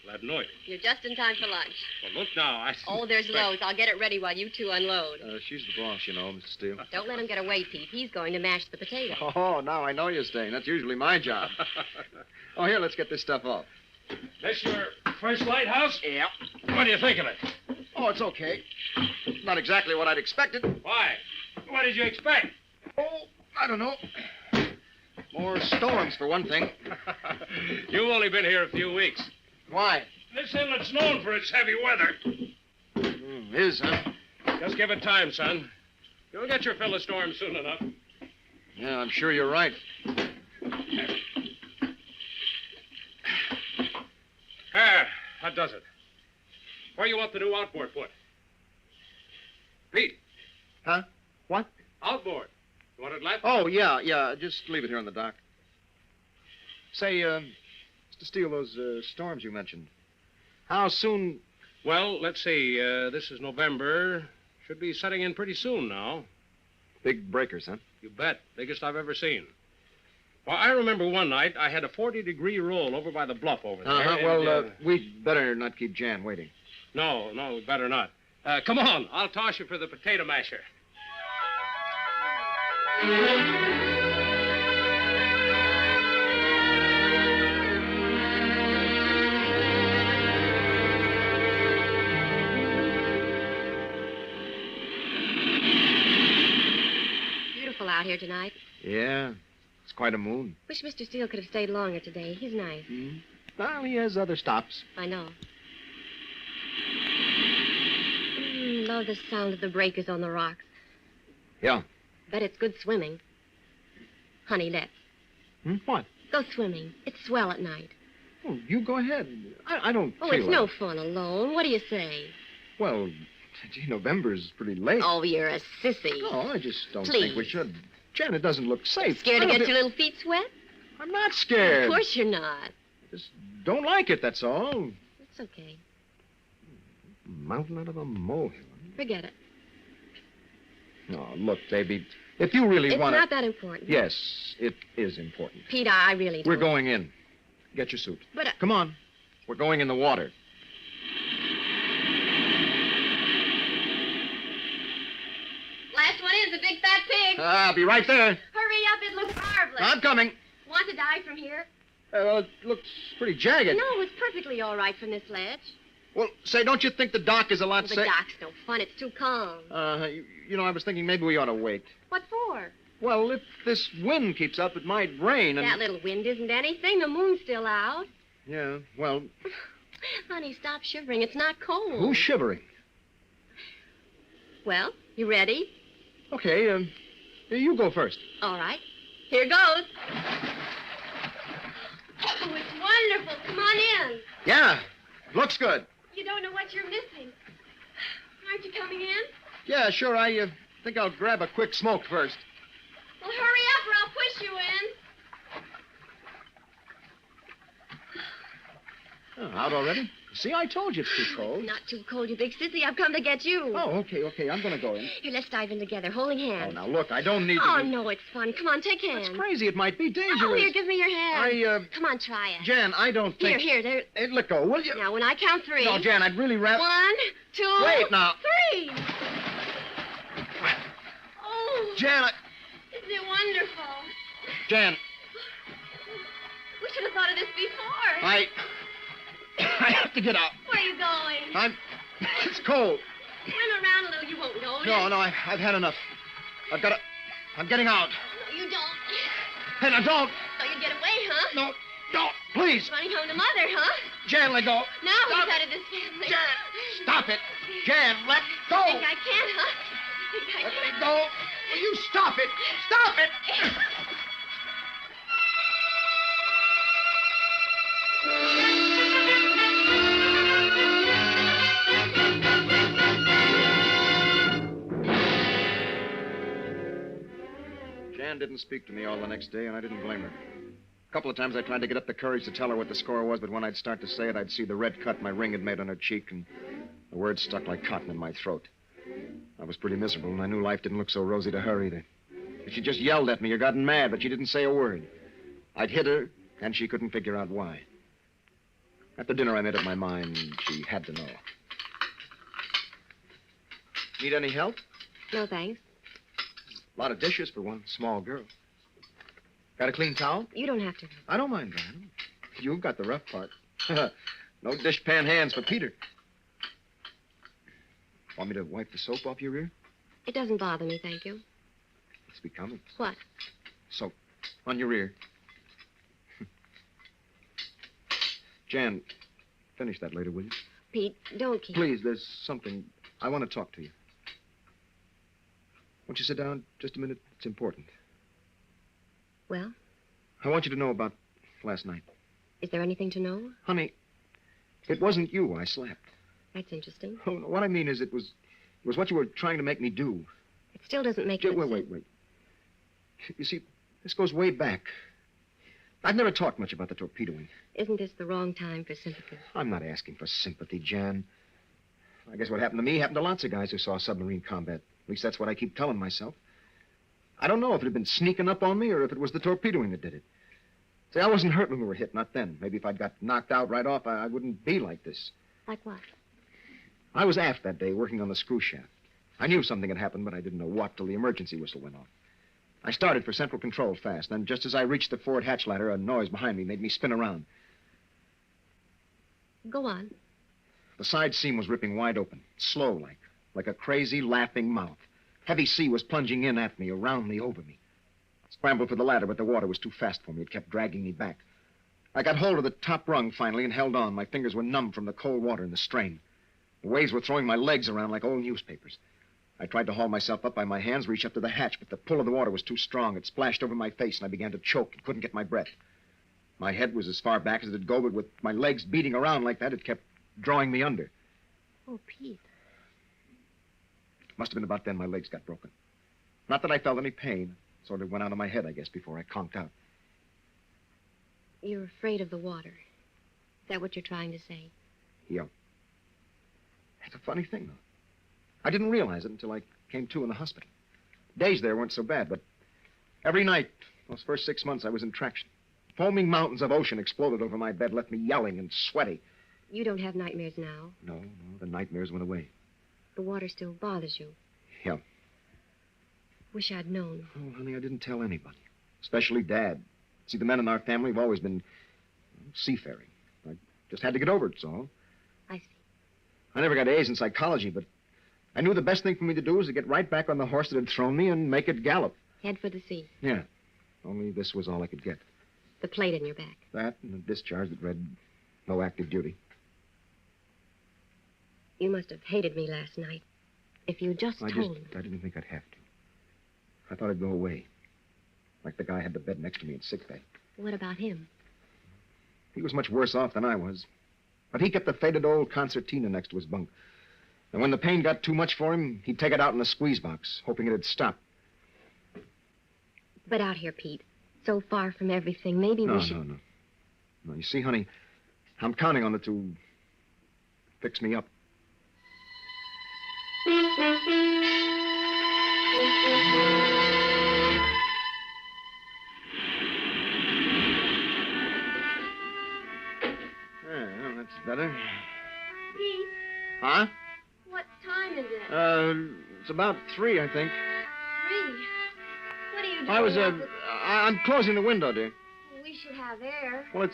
Glad to know it. You're just in time for lunch. Well, look now, Oh, there's loads. I'll get it ready while you two unload. She's the boss, you know, Mr. Steele. Don't let him get away, Pete. He's going to mash the potato. Oh, now I know you're staying. That's usually my job. Oh, here, let's get this stuff off. This your first lighthouse? Yeah. What do you think of it? Oh, it's okay. Not exactly what I'd expected. Why? What did you expect? Oh, I don't know. More storms, for one thing. You've only been here a few weeks. Why? This inlet's known for its heavy weather. Is, huh? Just give it time, son. You'll get your fill of storms soon enough. Yeah, I'm sure you're right. There, that does it. Where you want the new outboard put? Pete. Huh? What? Outboard. You want it left? Oh, yeah. Just leave it here on the dock. Say, Mr. Steele, those storms you mentioned. How soon? Well, let's see. This is November. Should be setting in pretty soon now. Big breakers, huh? You bet. Biggest I've ever seen. Well, I remember one night I had a 40-degree roll over by the bluff over there. Uh-huh. and, Well, we'd better not keep Jan waiting. No, better not. Come on. I'll toss you for the potato masher. Beautiful out here tonight. Yeah, it's quite a moon. Wish Mr. Steele could have stayed longer today. He's nice. Well, he has other stops. I know. love the sound of the breakers on the rocks. Yeah. Bet it's good swimming. Honey, let's. What? Go swimming. It's swell at night. Oh, you go ahead. I don't Oh, feel it's no fun alone. What do you say? Well, gee, November's pretty late. Oh, you're a sissy. No, I just don't Please. think we should. Jan, it doesn't look safe. Scared to I don't get thi- your little feet wet? I'm not scared. Of course you're not. Just don't like it, that's all. It's okay. Mountain out of a molehill. Forget it. Oh, look, baby, if you really It's want to... not that important. Yes, it is important. Pete, I really don't. We're going in. Get your suit. But Come on. We're going in the water. Last one is a big fat pig. I'll be right there. Hurry up, it looks marvelous. I'm coming. Want to die from here? Well, it looks pretty jagged. No, it's perfectly all right from this ledge. Well, say, don't you think the dock is a lot The safe? dock's no fun. It's too calm. You know, I was thinking maybe we ought to wait. What for? Well, if this wind keeps up, it might rain and... That little wind isn't anything. The moon's still out. Yeah, well, Honey, stop shivering. It's not cold. who's shivering? Well, you ready? Okay, you go first. All right. Here goes. Oh, it's wonderful. Come on in. Yeah, looks good. You don't know what you're missing. Aren't you coming in? Yeah, sure, I think I'll grab a quick smoke first. Well, hurry up or I'll push you in. Oh, out already? See, I told you it's too cold. Not too cold, you big sissy. I've come to get you. Oh, okay, I'm gonna go in. Here, let's dive in together, holding Oh, hands. now, look, I don't need Oh, to... no, it's fun. Come on, take hands. That's crazy, it might be dangerous. Oh, here, give me your hand. I, Come on, try it. Jan, I don't think... Here, there. Hey, let go, will you? Now, when I count three. No, Jan, I'd really rather... 1, 2. Wait, now. 3. Oh. Jan, Isn't it wonderful? Jan, We should have thought of this before. I have to get out. Where are you going? It's cold. Swim around a little. You won't notice. No, I've had enough. I'm getting out. No, you don't. Hey, now, don't. So you get away, huh? No, don't, please. Running home to Mother, huh? Jan, let go. Now who's out of this family? Jan, stop it. Jan, let go. Think I can, huh? Think I Let can. me go. Will you stop it? Stop it. Jan didn't speak to me all the next day, and I didn't blame her. A couple of times I tried to get up the courage to tell her what the score was, but when I'd start to say it, I'd see the red cut my ring had made on her cheek, and the words stuck like cotton in my throat. I was pretty miserable, and I knew life didn't look so rosy to her either. She just yelled at me or gotten mad, but she didn't say a word. I'd hit her, and she couldn't figure out why. After dinner, I made up my mind she had to know. Need any help? No, thanks. A lot of dishes for one small girl. Got a clean towel? You don't have to. I don't mind, Brian. You've got the rough part. No dishpan hands for Peter. Want me to wipe the soap off your ear? It doesn't bother me, thank you. It's becoming. What? Soap. On your ear. Jan, finish that later, will you? Pete, don't keep. Please, there's something. I want to talk to you. Won't you sit down just a minute? It's important. Well, I want you to know about last night. is there anything to know? Honey, it wasn't you I slapped. That's interesting. Oh, no, what I mean is it was what you were trying to make me do. It still doesn't make Wait. sense. You see, this goes way back. I've never talked much about the torpedoing. Isn't this the wrong time for sympathy? I'm not asking for sympathy, Jan. I guess what happened to me happened to lots of guys who saw submarine combat. At least that's what I keep telling myself. I don't know if it had been sneaking up on me or if it was the torpedoing that did it. See, I wasn't hurt when we were hit, not then. Maybe if I'd got knocked out right off, I wouldn't be like this. Like what? I was aft that day working on the screw shaft. I knew something had happened, but I didn't know what till the emergency whistle went off. I started for central control fast. Then just as I reached the forward hatch ladder, a noise behind me made me spin around. Go on. The side seam was ripping wide open, slow like a crazy, laughing mouth. Heavy sea was plunging in at me, around me, over me. I scrambled for the ladder, but the water was too fast for me. It kept dragging me back. I got hold of the top rung finally and held on. My fingers were numb from the cold water and the strain. The waves were throwing my legs around like old newspapers. I tried to haul myself up by my hands, reach up to the hatch, but the pull of the water was too strong. It splashed over my face, and I began to choke and couldn't get my breath. My head was as far back as it'd go, but with my legs beating around like that, it kept drawing me under. Oh, Pete. Must have been about then my legs got broken. Not that I felt any pain. It sort of went out of my head, I guess, before I conked out. You're afraid of the water. Is that what you're trying to say? Yeah. It's a funny thing, though. I didn't realize it until I came to in the hospital. Days there weren't so bad, but every night, those first 6 months, I was in traction. Foaming mountains of ocean exploded over my bed, left me yelling and sweaty. You don't have nightmares now. No, the nightmares went away. The water still bothers you. Yeah. Wish I'd known. Oh, honey, I didn't tell anybody, especially Dad. See, the men in our family have always been seafaring. I just had to get over it, so. I see. I never got A's in psychology, but I knew the best thing for me to do was to get right back on the horse that had thrown me and make it gallop. Head for the sea. Yeah. Only this was all I could get. The plate in your back. That and a discharge that read no active duty. You must have hated me last night. If you just told me. I didn't think I'd have to. I thought I'd go away. Like the guy had the bed next to me in sickbay. What about him? He was much worse off than I was. But he kept the faded old concertina next to his bunk. And when the pain got too much for him, he'd take it out in a squeeze box, hoping it'd stop. But out here, Pete, so far from everything, maybe we should... No, you see, honey, I'm counting on it to fix me up. Yeah, that's better. Pete? Huh? What time is it? It's about 3, I think. 3? What are you doing? I'm closing the window, dear. We should have air. Well,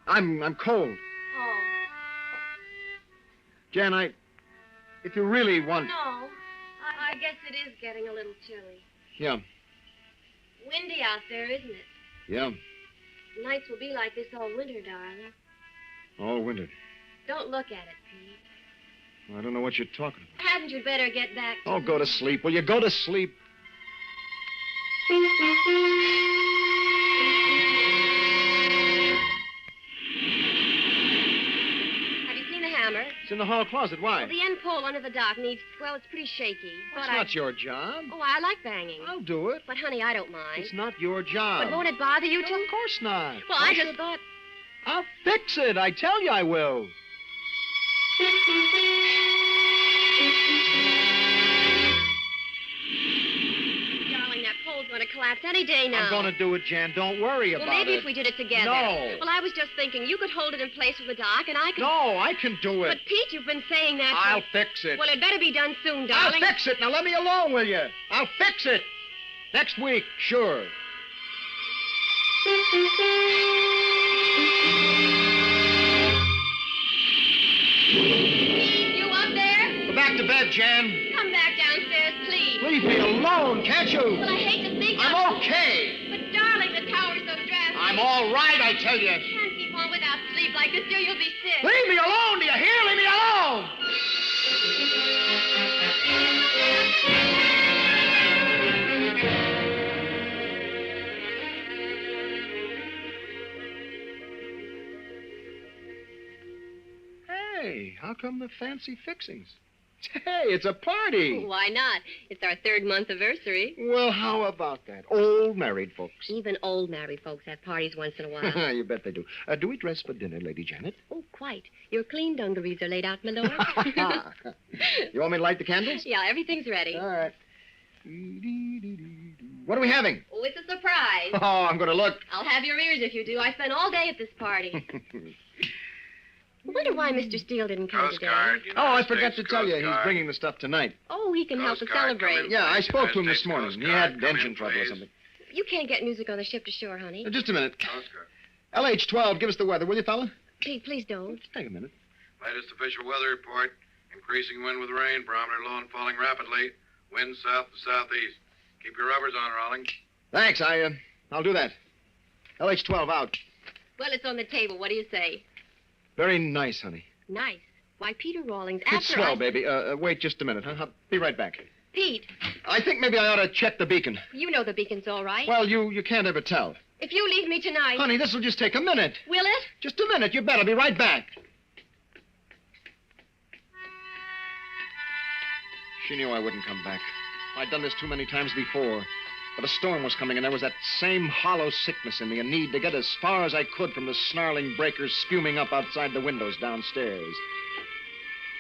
I'm cold. Oh. Jan, if you really want... No. I guess it is getting a little chilly. Yeah. Windy out there, isn't it? Yeah. Nights will be like this all winter, darling. All winter. Don't look at it, Pete. I don't know what you're talking about. Hadn't you better get back to... Oh, go to sleep. Will you go to sleep? Have you seen the hammer? It's in the hall closet. Why? Well, the end pole under the dock needs... Well, it's pretty shaky. It's not your job. Oh, I like banging. I'll do it. But, honey, I don't mind. It's not your job. But won't it bother you, too? Of course not. Well, I just thought... I'll fix it. I tell you I will. Darling, that pole's going to collapse any day now. I'm going to do it, Jan. Don't worry about it. Well, maybe if we did it together. No. Well, I was just thinking you could hold it in place with the dock, and I could... No, I can do it. But, Pete, you've been saying that... I'll fix it. Well, it better be done soon, darling. I'll fix it. Now let me alone, will you? I'll fix it. Next week, sure. Pete, you up there? Go back to bed, Jan. Come back downstairs, please. Leave me alone, can't you? Well, I hate to think I'm okay. But, darling, the tower's so drafty. I'm all right, I tell you. You can't keep on without sleep like this, dear. You'll be sick. Leave me alone, do you hear? Leave me alone. Hey, how come the fancy fixings? Hey, it's a party. Why not? It's our 3rd month anniversary. Well, how about that? Old married folks. Even old married folks have parties once in a while. You bet they do. Do we dress for dinner, Lady Janet? Oh, quite. Your clean dungarees are laid out, my lord. You want me to light the candles? Yeah, everything's ready. All right. What are we having? Oh, it's a surprise. Oh, I'm going to look. I'll have your ears if you do. I spent all day at this party. I wonder why Mr. Steele didn't come today. Oh, I forgot to tell you. He's bringing the stuff tonight. Oh, he can help us celebrate. Yeah, I spoke to him this morning. He had engine trouble or something. You can't get music on the ship to shore, honey. Just a minute. LH-12, give us the weather, will you, fella? Pete, please don't. Just take a minute. Latest official weather report. Increasing wind with rain. Barometer low and falling rapidly. Wind south to southeast. Keep your rubbers on, Rawlings. Thanks, I'll do that. LH-12 out. Well, it's on the table. What do you say? Very nice, honey. Nice. Why, Peter Rawlings, It's after swell, I... baby. Wait just a minute, huh? I'll be right back. Pete, I think maybe I ought to check the beacon. you know the beacon's all right. Well, you can't ever tell. If you leave me tonight... Honey, this'll just take a minute. Will it? Just a minute. You bet. I'll be right back. She knew I wouldn't come back. I'd done this too many times before. But a storm was coming, and there was that same hollow sickness in me, a need to get as far as I could from the snarling breakers spuming up outside the windows downstairs.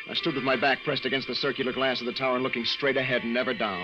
I stood with my back pressed against the circular glass of the tower and looking straight ahead and never down.